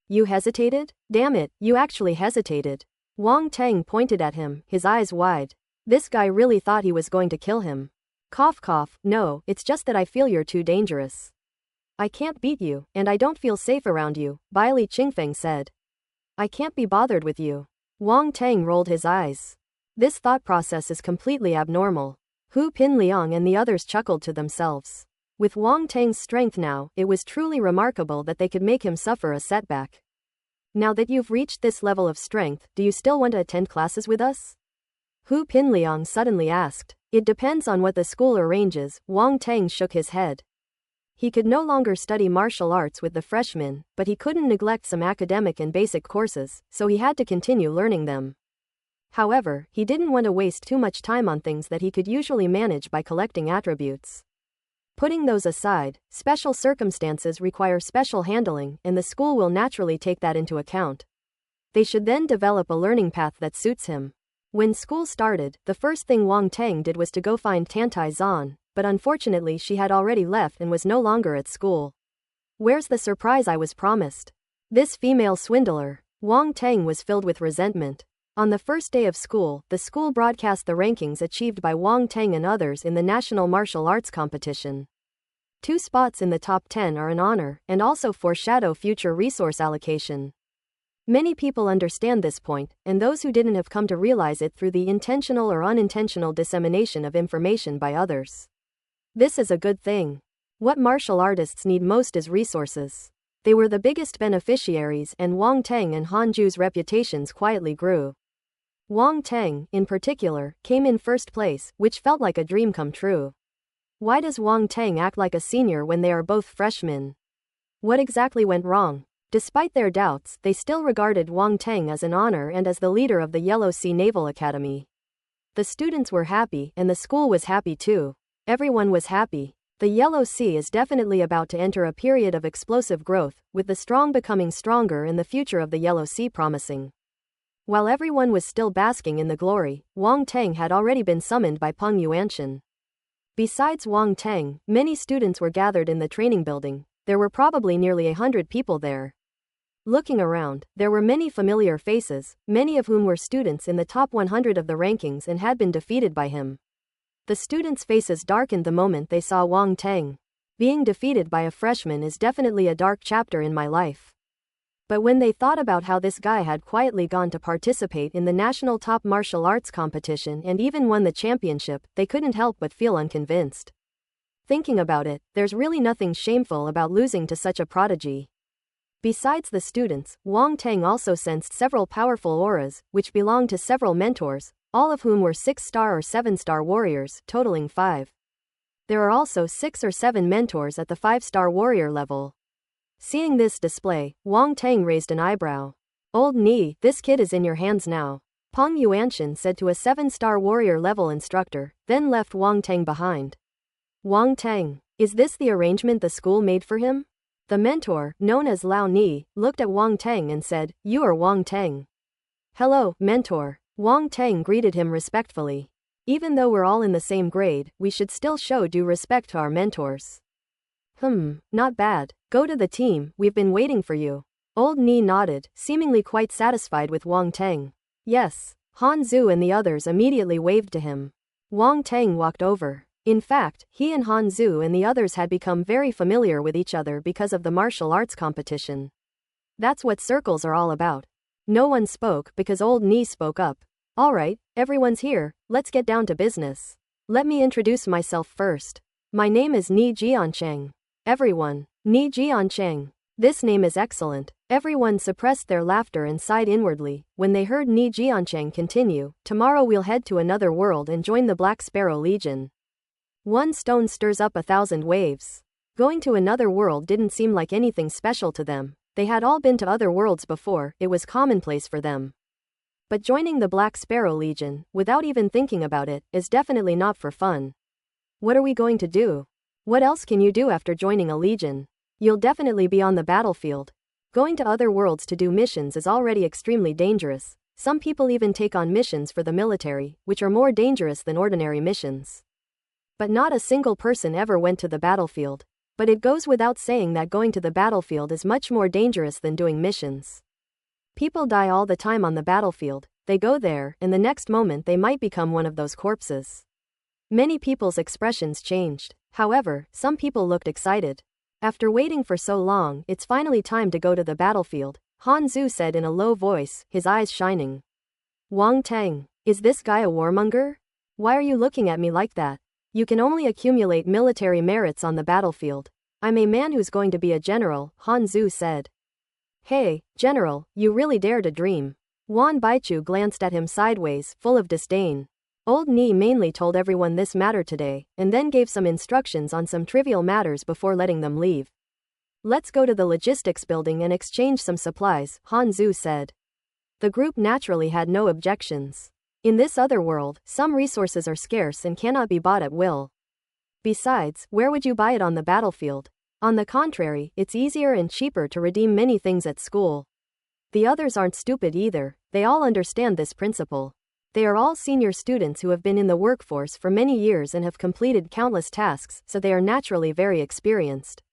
You hesitated? Damn it, you actually hesitated. Wang Teng pointed at him, his eyes wide. This guy really thought he was going to kill him. Cough cough, no, it's just that I feel you're too dangerous. I can't beat you, and I don't feel safe around you, Bailey Qingfeng said. I can't be bothered with you. Wang Teng rolled his eyes. This thought process is completely abnormal. Hu Pinliang and the others chuckled to themselves. With Wang Teng's strength now, it was truly remarkable that they could make him suffer a setback. Now that you've reached this level of strength, do you still want to attend classes with us? Hu Pinliang suddenly asked. It depends on what the school arranges, Wang Teng shook his head. He could no longer study martial arts with the freshmen, but he couldn't neglect some academic and basic courses, so he had to continue learning them. However, he didn't want to waste too much time on things that he could usually manage by collecting attributes. Putting those aside, special circumstances require special handling, and the school will naturally take that into account. They should then develop a learning path that suits him. When school started, the first thing Wang Teng did was to go find Tantai Zan, but unfortunately she had already left and was no longer at school. Where's the surprise I was promised? This female swindler. Wang Teng was filled with resentment. On the first day of school, the school broadcast the rankings achieved by Wang Teng and others in the national martial arts competition. 2 spots in the top 10 are an honor, and also foreshadow future resource allocation. Many people understand this point, and those who didn't have come to realize it through the intentional or unintentional dissemination of information by others. This is a good thing. What martial artists need most is resources. They were the biggest beneficiaries, and Wang Teng and Han Ju's reputations quietly grew. Wang Teng, in particular, came in first place, which felt like a dream come true. Why does Wang Teng act like a senior when they are both freshmen? What exactly went wrong? Despite their doubts, they still regarded Wang Teng as an honor and as the leader of the Yellow Sea Naval Academy. The students were happy, and the school was happy too. Everyone was happy. The Yellow Sea is definitely about to enter a period of explosive growth, with the strong becoming stronger and the future of the Yellow Sea promising. While everyone was still basking in the glory, Wang Teng had already been summoned by Peng Yuanshan. Besides Wang Teng, many students were gathered in the training building. There were probably nearly 100 people there. Looking around, there were many familiar faces, many of whom were students in the top 100 of the rankings and had been defeated by him. The students' faces darkened the moment they saw Wang Teng. Being defeated by a freshman is definitely a dark chapter in my life. But when they thought about how this guy had quietly gone to participate in the national top martial arts competition and even won the championship, they couldn't help but feel unconvinced. Thinking about it, there's really nothing shameful about losing to such a prodigy. Besides the students, Wang Teng also sensed several powerful auras, which belonged to several mentors, all of whom were 6-star or 7-star warriors, totaling 5. There are also 6 or 7 mentors at the 5-star warrior level. Seeing this display, Wang Teng raised an eyebrow. Old Ni, this kid is in your hands now, Peng Yuanshan said to a 7-star warrior level instructor, then left Wang Teng behind. Wang Teng, is this the arrangement the school made for him? The mentor, known as Lao Ni, looked at Wang Teng and said, You are Wang Teng. Hello, mentor. Wang Teng greeted him respectfully. Even though we're all in the same grade, we should still show due respect to our mentors. Not bad. Go to the team, we've been waiting for you. Old Ni nodded, seemingly quite satisfied with Wang Teng. Yes. Han Zu and the others immediately waved to him. Wang Teng walked over. In fact, he and Han Zu and the others had become very familiar with each other because of the martial arts competition. That's what circles are all about. No one spoke because Old Ni spoke up. Alright, everyone's here, let's get down to business. Let me introduce myself first. My name is Ni Jiancheng. Everyone, Ni Jiancheng. This name is excellent. Everyone suppressed their laughter and sighed inwardly when they heard Ni Jiancheng continue. Tomorrow we'll head to another world and join the Black Sparrow Legion. One stone stirs up 1,000 waves. Going to another world didn't seem like anything special to them. They had all been to other worlds before, it was commonplace for them. But joining the Black Sparrow Legion, without even thinking about it, is definitely not for fun. What are we going to do? What else can you do after joining a legion? You'll definitely be on the battlefield. Going to other worlds to do missions is already extremely dangerous. Some people even take on missions for the military, which are more dangerous than ordinary missions. But not a single person ever went to the battlefield. But it goes without saying that going to the battlefield is much more dangerous than doing missions. People die all the time on the battlefield. They go there, and the next moment they might become one of those corpses. Many people's expressions changed. However, some people looked excited. After waiting for so long, it's finally time to go to the battlefield, Han Zu said in a low voice, his eyes shining. Wang Teng, is this guy a warmonger? Why are you looking at me like that? You can only accumulate military merits on the battlefield. I'm a man who's going to be a general, Han Zu said. Hey, general, you really dare to dream. Wan Baichu glanced at him sideways, full of disdain. Old Ni mainly told everyone this matter today, and then gave some instructions on some trivial matters before letting them leave. Let's go to the logistics building and exchange some supplies, Han Zu said. The group naturally had no objections. In this other world, some resources are scarce and cannot be bought at will. Besides, where would you buy it on the battlefield? On the contrary, it's easier and cheaper to redeem many things at school. The others aren't stupid either, they all understand this principle. They are all senior students who have been in the workforce for many years and have completed countless tasks, so they are naturally very experienced.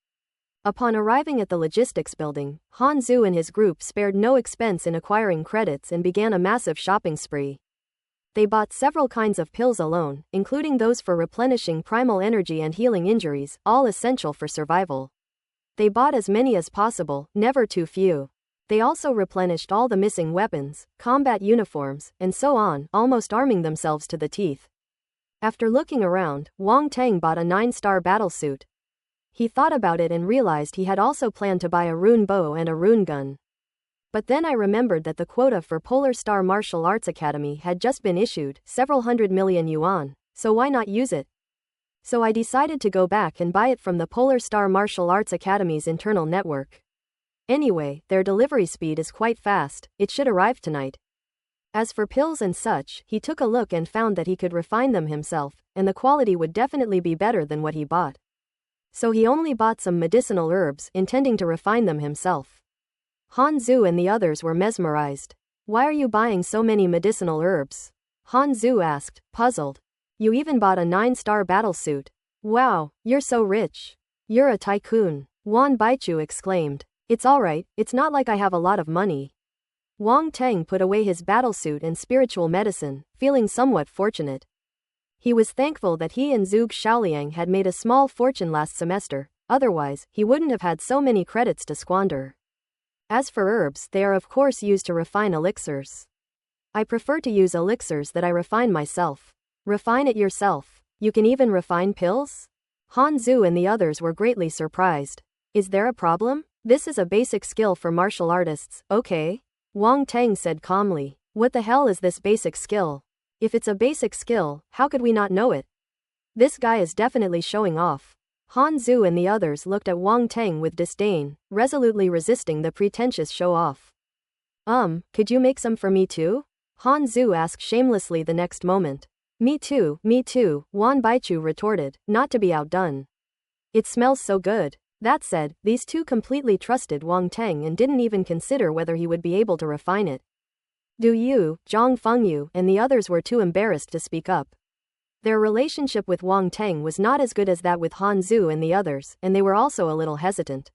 Upon arriving at the logistics building, Han Zu and his group spared no expense in acquiring credits and began a massive shopping spree. They bought several kinds of pills alone, including those for replenishing primal energy and healing injuries, all essential for survival. They bought as many as possible, never too few. They also replenished all the missing weapons, combat uniforms, and so on, almost arming themselves to the teeth. After looking around, Wang Teng bought a 9-star battlesuit. He thought about it and realized he had also planned to buy a rune bow and a rune gun. But then I remembered that the quota for Polar Star Martial Arts Academy had just been issued, several 100 million yuan, so why not use it? So I decided to go back and buy it from the Polar Star Martial Arts Academy's internal network. Anyway, their delivery speed is quite fast, it should arrive tonight. As for pills and such, he took a look and found that he could refine them himself, and the quality would definitely be better than what he bought. So he only bought some medicinal herbs, intending to refine them himself. Han Zu and the others were mesmerized. Why are you buying so many medicinal herbs? Han Zu asked, puzzled. You even bought a 9-star battlesuit. Wow, you're so rich. You're a tycoon. Wan Baichu exclaimed. It's alright, it's not like I have a lot of money. Wang Teng put away his battlesuit and spiritual medicine, feeling somewhat fortunate. He was thankful that he and Zhuge Shaoliang had made a small fortune last semester, otherwise, he wouldn't have had so many credits to squander. As for herbs, they are of course used to refine elixirs. I prefer to use elixirs that I refine myself. Refine it yourself. You can even refine pills? Han Zu and the others were greatly surprised. Is there a problem? This is a basic skill for martial artists, okay? Wang Teng said calmly. What the hell is this basic skill? If it's a basic skill, how could we not know it? This guy is definitely showing off. Han Zu and the others looked at Wang Teng with disdain, resolutely resisting the pretentious show-off. Could you make some for me too? Han Zu asked shamelessly the next moment. Me too, Wan Baichu retorted, not to be outdone. It smells so good. That said, these two completely trusted Wang Teng and didn't even consider whether he would be able to refine it. Du Yu, Zhang Fengyu, and the others were too embarrassed to speak up. Their relationship with Wang Teng was not as good as that with Han Zu and the others, and they were also a little hesitant.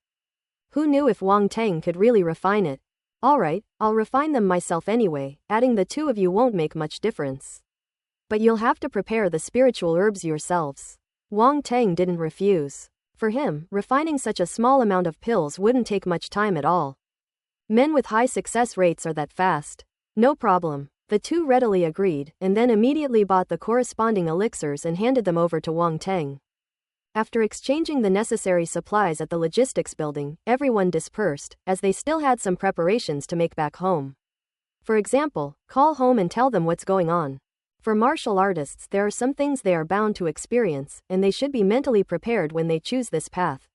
Who knew if Wang Teng could really refine it? Alright, I'll refine them myself anyway, adding the two of you won't make much difference. But you'll have to prepare the spiritual herbs yourselves. Wang Teng didn't refuse. For him, refining such a small amount of pills wouldn't take much time at all. Men with high success rates are that fast. No problem. The two readily agreed, and then immediately bought the corresponding elixirs and handed them over to Wang Teng. After exchanging the necessary supplies at the logistics building, everyone dispersed, as they still had some preparations to make back home. For example, call home and tell them what's going on. For martial artists, there are some things they are bound to experience, and they should be mentally prepared when they choose this path.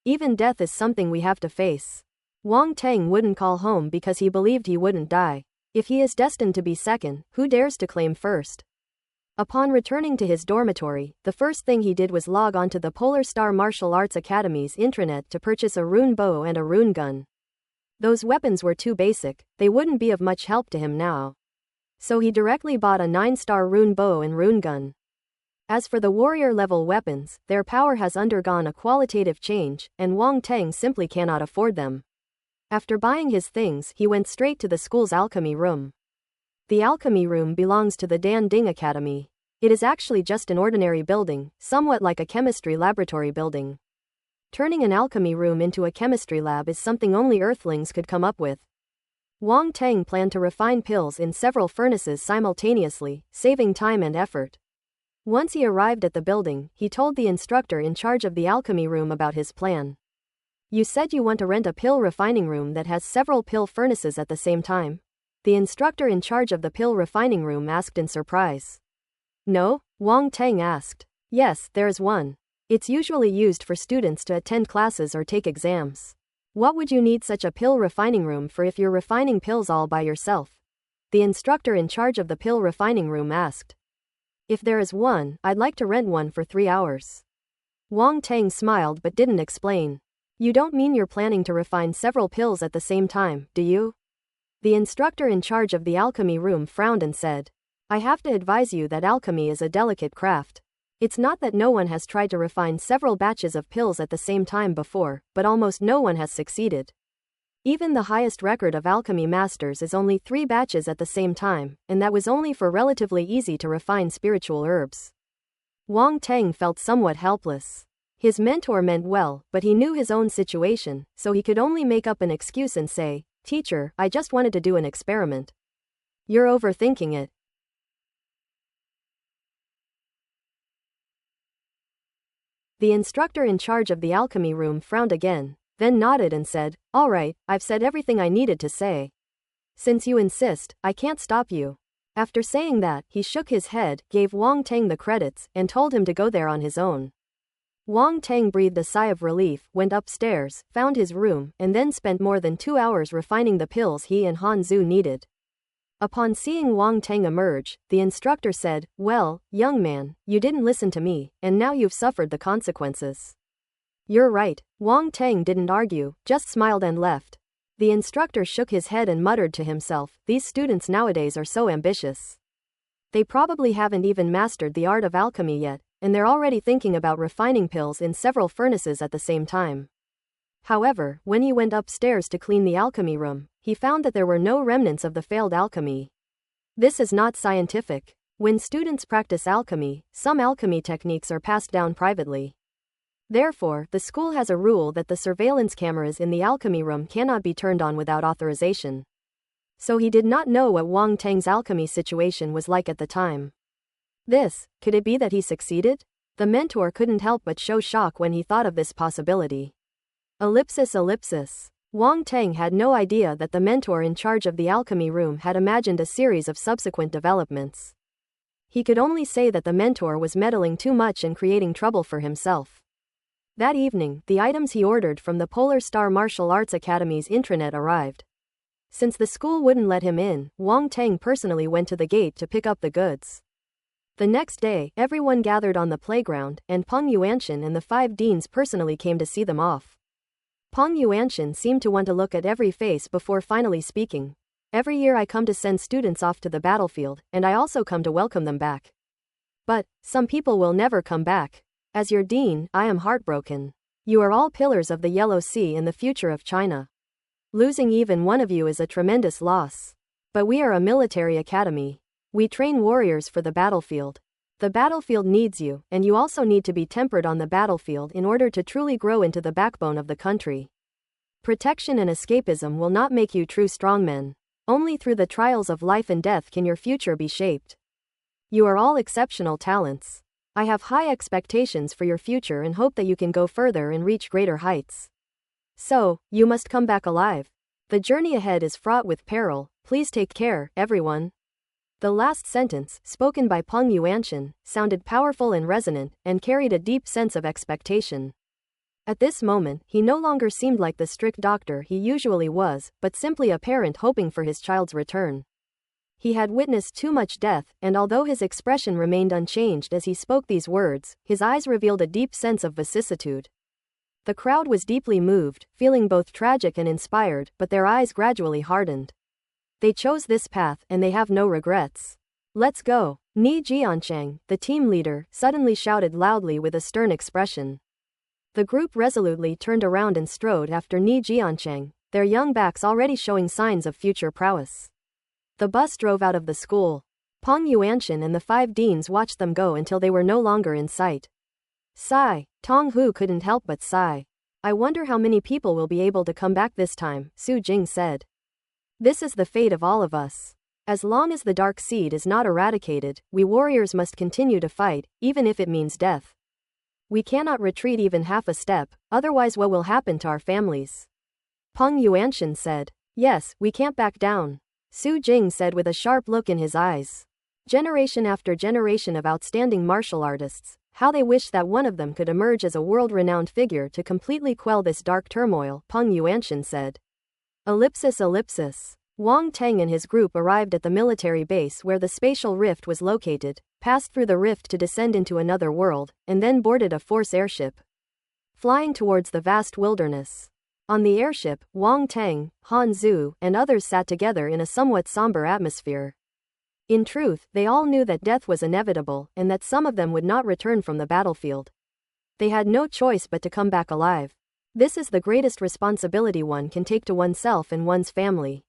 Even death is something we have to face. Wang Teng wouldn't call home because he believed he wouldn't die. If he is destined to be second, who dares to claim first? Upon returning to his dormitory, the first thing he did was log onto the Polar Star Martial Arts Academy's intranet to purchase a rune bow and a rune gun. Those weapons were too basic, they wouldn't be of much help to him now. So he directly bought a 9-star rune bow and rune gun. As for the warrior-level weapons, their power has undergone a qualitative change, and Wang Teng simply cannot afford them. After buying his things, he went straight to the school's alchemy room. The alchemy room belongs to the Dan Ding Academy. It is actually just an ordinary building, somewhat like a chemistry laboratory building. Turning an alchemy room into a chemistry lab is something only Earthlings could come up with. Wang Teng planned to refine pills in several furnaces simultaneously, saving time and effort. Once he arrived at the building, he told the instructor in charge of the alchemy room about his plan. You said you want to rent a pill refining room that has several pill furnaces at the same time? The instructor in charge of the pill refining room asked in surprise. No? Wang Teng asked. Yes, there is one. It's usually used for students to attend classes or take exams. What would you need such a pill refining room for if you're refining pills all by yourself? The instructor in charge of the pill refining room asked. If there is one, I'd like to rent one for 3 hours. Wang Teng smiled but didn't explain. You don't mean you're planning to refine several pills at the same time, do you? The instructor in charge of the alchemy room frowned and said, I have to advise you that alchemy is a delicate craft. It's not that no one has tried to refine several batches of pills at the same time before, but almost no one has succeeded. Even the highest record of alchemy masters is only 3 batches at the same time, and that was only for relatively easy to refine spiritual herbs. Wang Teng felt somewhat helpless. His mentor meant well, but he knew his own situation, so he could only make up an excuse and say, Teacher, I just wanted to do an experiment. You're overthinking it. The instructor in charge of the alchemy room frowned again, then nodded and said, All right, I've said everything I needed to say. Since you insist, I can't stop you. After saying that, he shook his head, gave Wang Teng the credits, and told him to go there on his own. Wang Teng breathed a sigh of relief, went upstairs, found his room, and then spent more than 2 hours refining the pills he and Han Zu needed. Upon seeing Wang Teng emerge, the instructor said, Well, young man, you didn't listen to me, and now you've suffered the consequences. You're right. Wang Teng didn't argue, just smiled and left. The instructor shook his head and muttered to himself, These students nowadays are so ambitious. They probably haven't even mastered the art of alchemy yet, and they're already thinking about refining pills in several furnaces at the same time. However, when he went upstairs to clean the alchemy room, he found that there were no remnants of the failed alchemy. This is not scientific. When students practice alchemy, some alchemy techniques are passed down privately. Therefore, the school has a rule that the surveillance cameras in the alchemy room cannot be turned on without authorization. So he did not know what Wang Teng's alchemy situation was like at the time. Could it be that he succeeded? The mentor couldn't help but show shock when he thought of this possibility. Ellipsis. Wang Teng had no idea that the mentor in charge of the alchemy room had imagined a series of subsequent developments. He could only say that the mentor was meddling too much and creating trouble for himself. That evening, the items he ordered from the Polar Star Martial Arts Academy's intranet arrived. Since the school wouldn't let him in, Wang Teng personally went to the gate to pick up the goods. The next day, everyone gathered on the playground, and Peng Yuanshan and the 5 deans personally came to see them off. Peng Yuanshan seemed to want to look at every face before finally speaking. Every year I come to send students off to the battlefield, and I also come to welcome them back. But some people will never come back. As your dean, I am heartbroken. You are all pillars of the Yellow Sea and the future of China. Losing even one of you is a tremendous loss. But we are a military academy. We train warriors for the battlefield. The battlefield needs you, and you also need to be tempered on the battlefield in order to truly grow into the backbone of the country. Protection and escapism will not make you true strongmen. Only through the trials of life and death can your future be shaped. You are all exceptional talents. I have high expectations for your future and hope that you can go further and reach greater heights. So, you must come back alive. The journey ahead is fraught with peril. Please take care, everyone. The last sentence, spoken by Peng Yuanshan, sounded powerful and resonant, and carried a deep sense of expectation. At this moment, he no longer seemed like the strict doctor he usually was, but simply a parent hoping for his child's return. He had witnessed too much death, and although his expression remained unchanged as he spoke these words, his eyes revealed a deep sense of vicissitude. The crowd was deeply moved, feeling both tragic and inspired, but their eyes gradually hardened. They chose this path, and they have no regrets. Let's go. Ni Jiancheng, the team leader, suddenly shouted loudly with a stern expression. The group resolutely turned around and strode after Ni Jiancheng, their young backs already showing signs of future prowess. The bus drove out of the school. Peng Yuanshan and the 5 deans watched them go until they were no longer in sight. Sigh. Tong Hu couldn't help but sigh. I wonder how many people will be able to come back this time, Su Jing said. This is the fate of all of us. As long as the dark seed is not eradicated, we warriors must continue to fight, even if it means death. We cannot retreat even half a step, otherwise what will happen to our families? Peng Yuanshan said. Yes, we can't back down. Su Jing said with a sharp look in his eyes. Generation after generation of outstanding martial artists, how they wish that one of them could emerge as a world-renowned figure to completely quell this dark turmoil, Peng Yuanshan said. Ellipsis. Wang Teng and his group arrived at the military base where the spatial rift was located, passed through the rift to descend into another world, and then boarded a force airship, flying towards the vast wilderness. On the airship, Wang Teng, Han Zhu, and others sat together in a somewhat somber atmosphere. In truth, they all knew that death was inevitable, and that some of them would not return from the battlefield. They had no choice but to come back alive. This is the greatest responsibility one can take to oneself and one's family.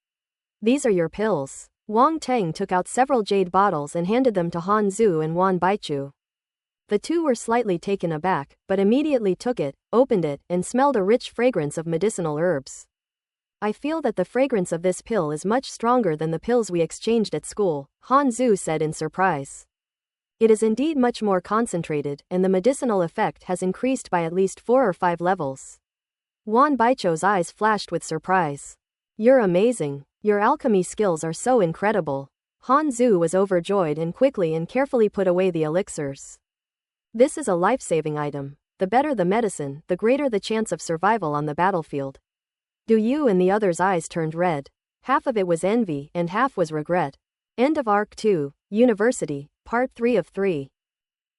These are your pills. Wang Teng took out several jade bottles and handed them to Han Zhu and Wan Baichu. The two were slightly taken aback, but immediately took it, opened it, and smelled a rich fragrance of medicinal herbs. I feel that the fragrance of this pill is much stronger than the pills we exchanged at school, Han Zhu said in surprise. It is indeed much more concentrated, and the medicinal effect has increased by at least 4 or 5 levels. Wan Baichu's eyes flashed with surprise. You're amazing. Your alchemy skills are so incredible. Han Zhu was overjoyed and quickly and carefully put away the elixirs. This is a life-saving item. The better the medicine, the greater the chance of survival on the battlefield. Du Yu and the others' eyes turned red. Half of it was envy, and half was regret. End of Arc 2, University, Part 3 of 3.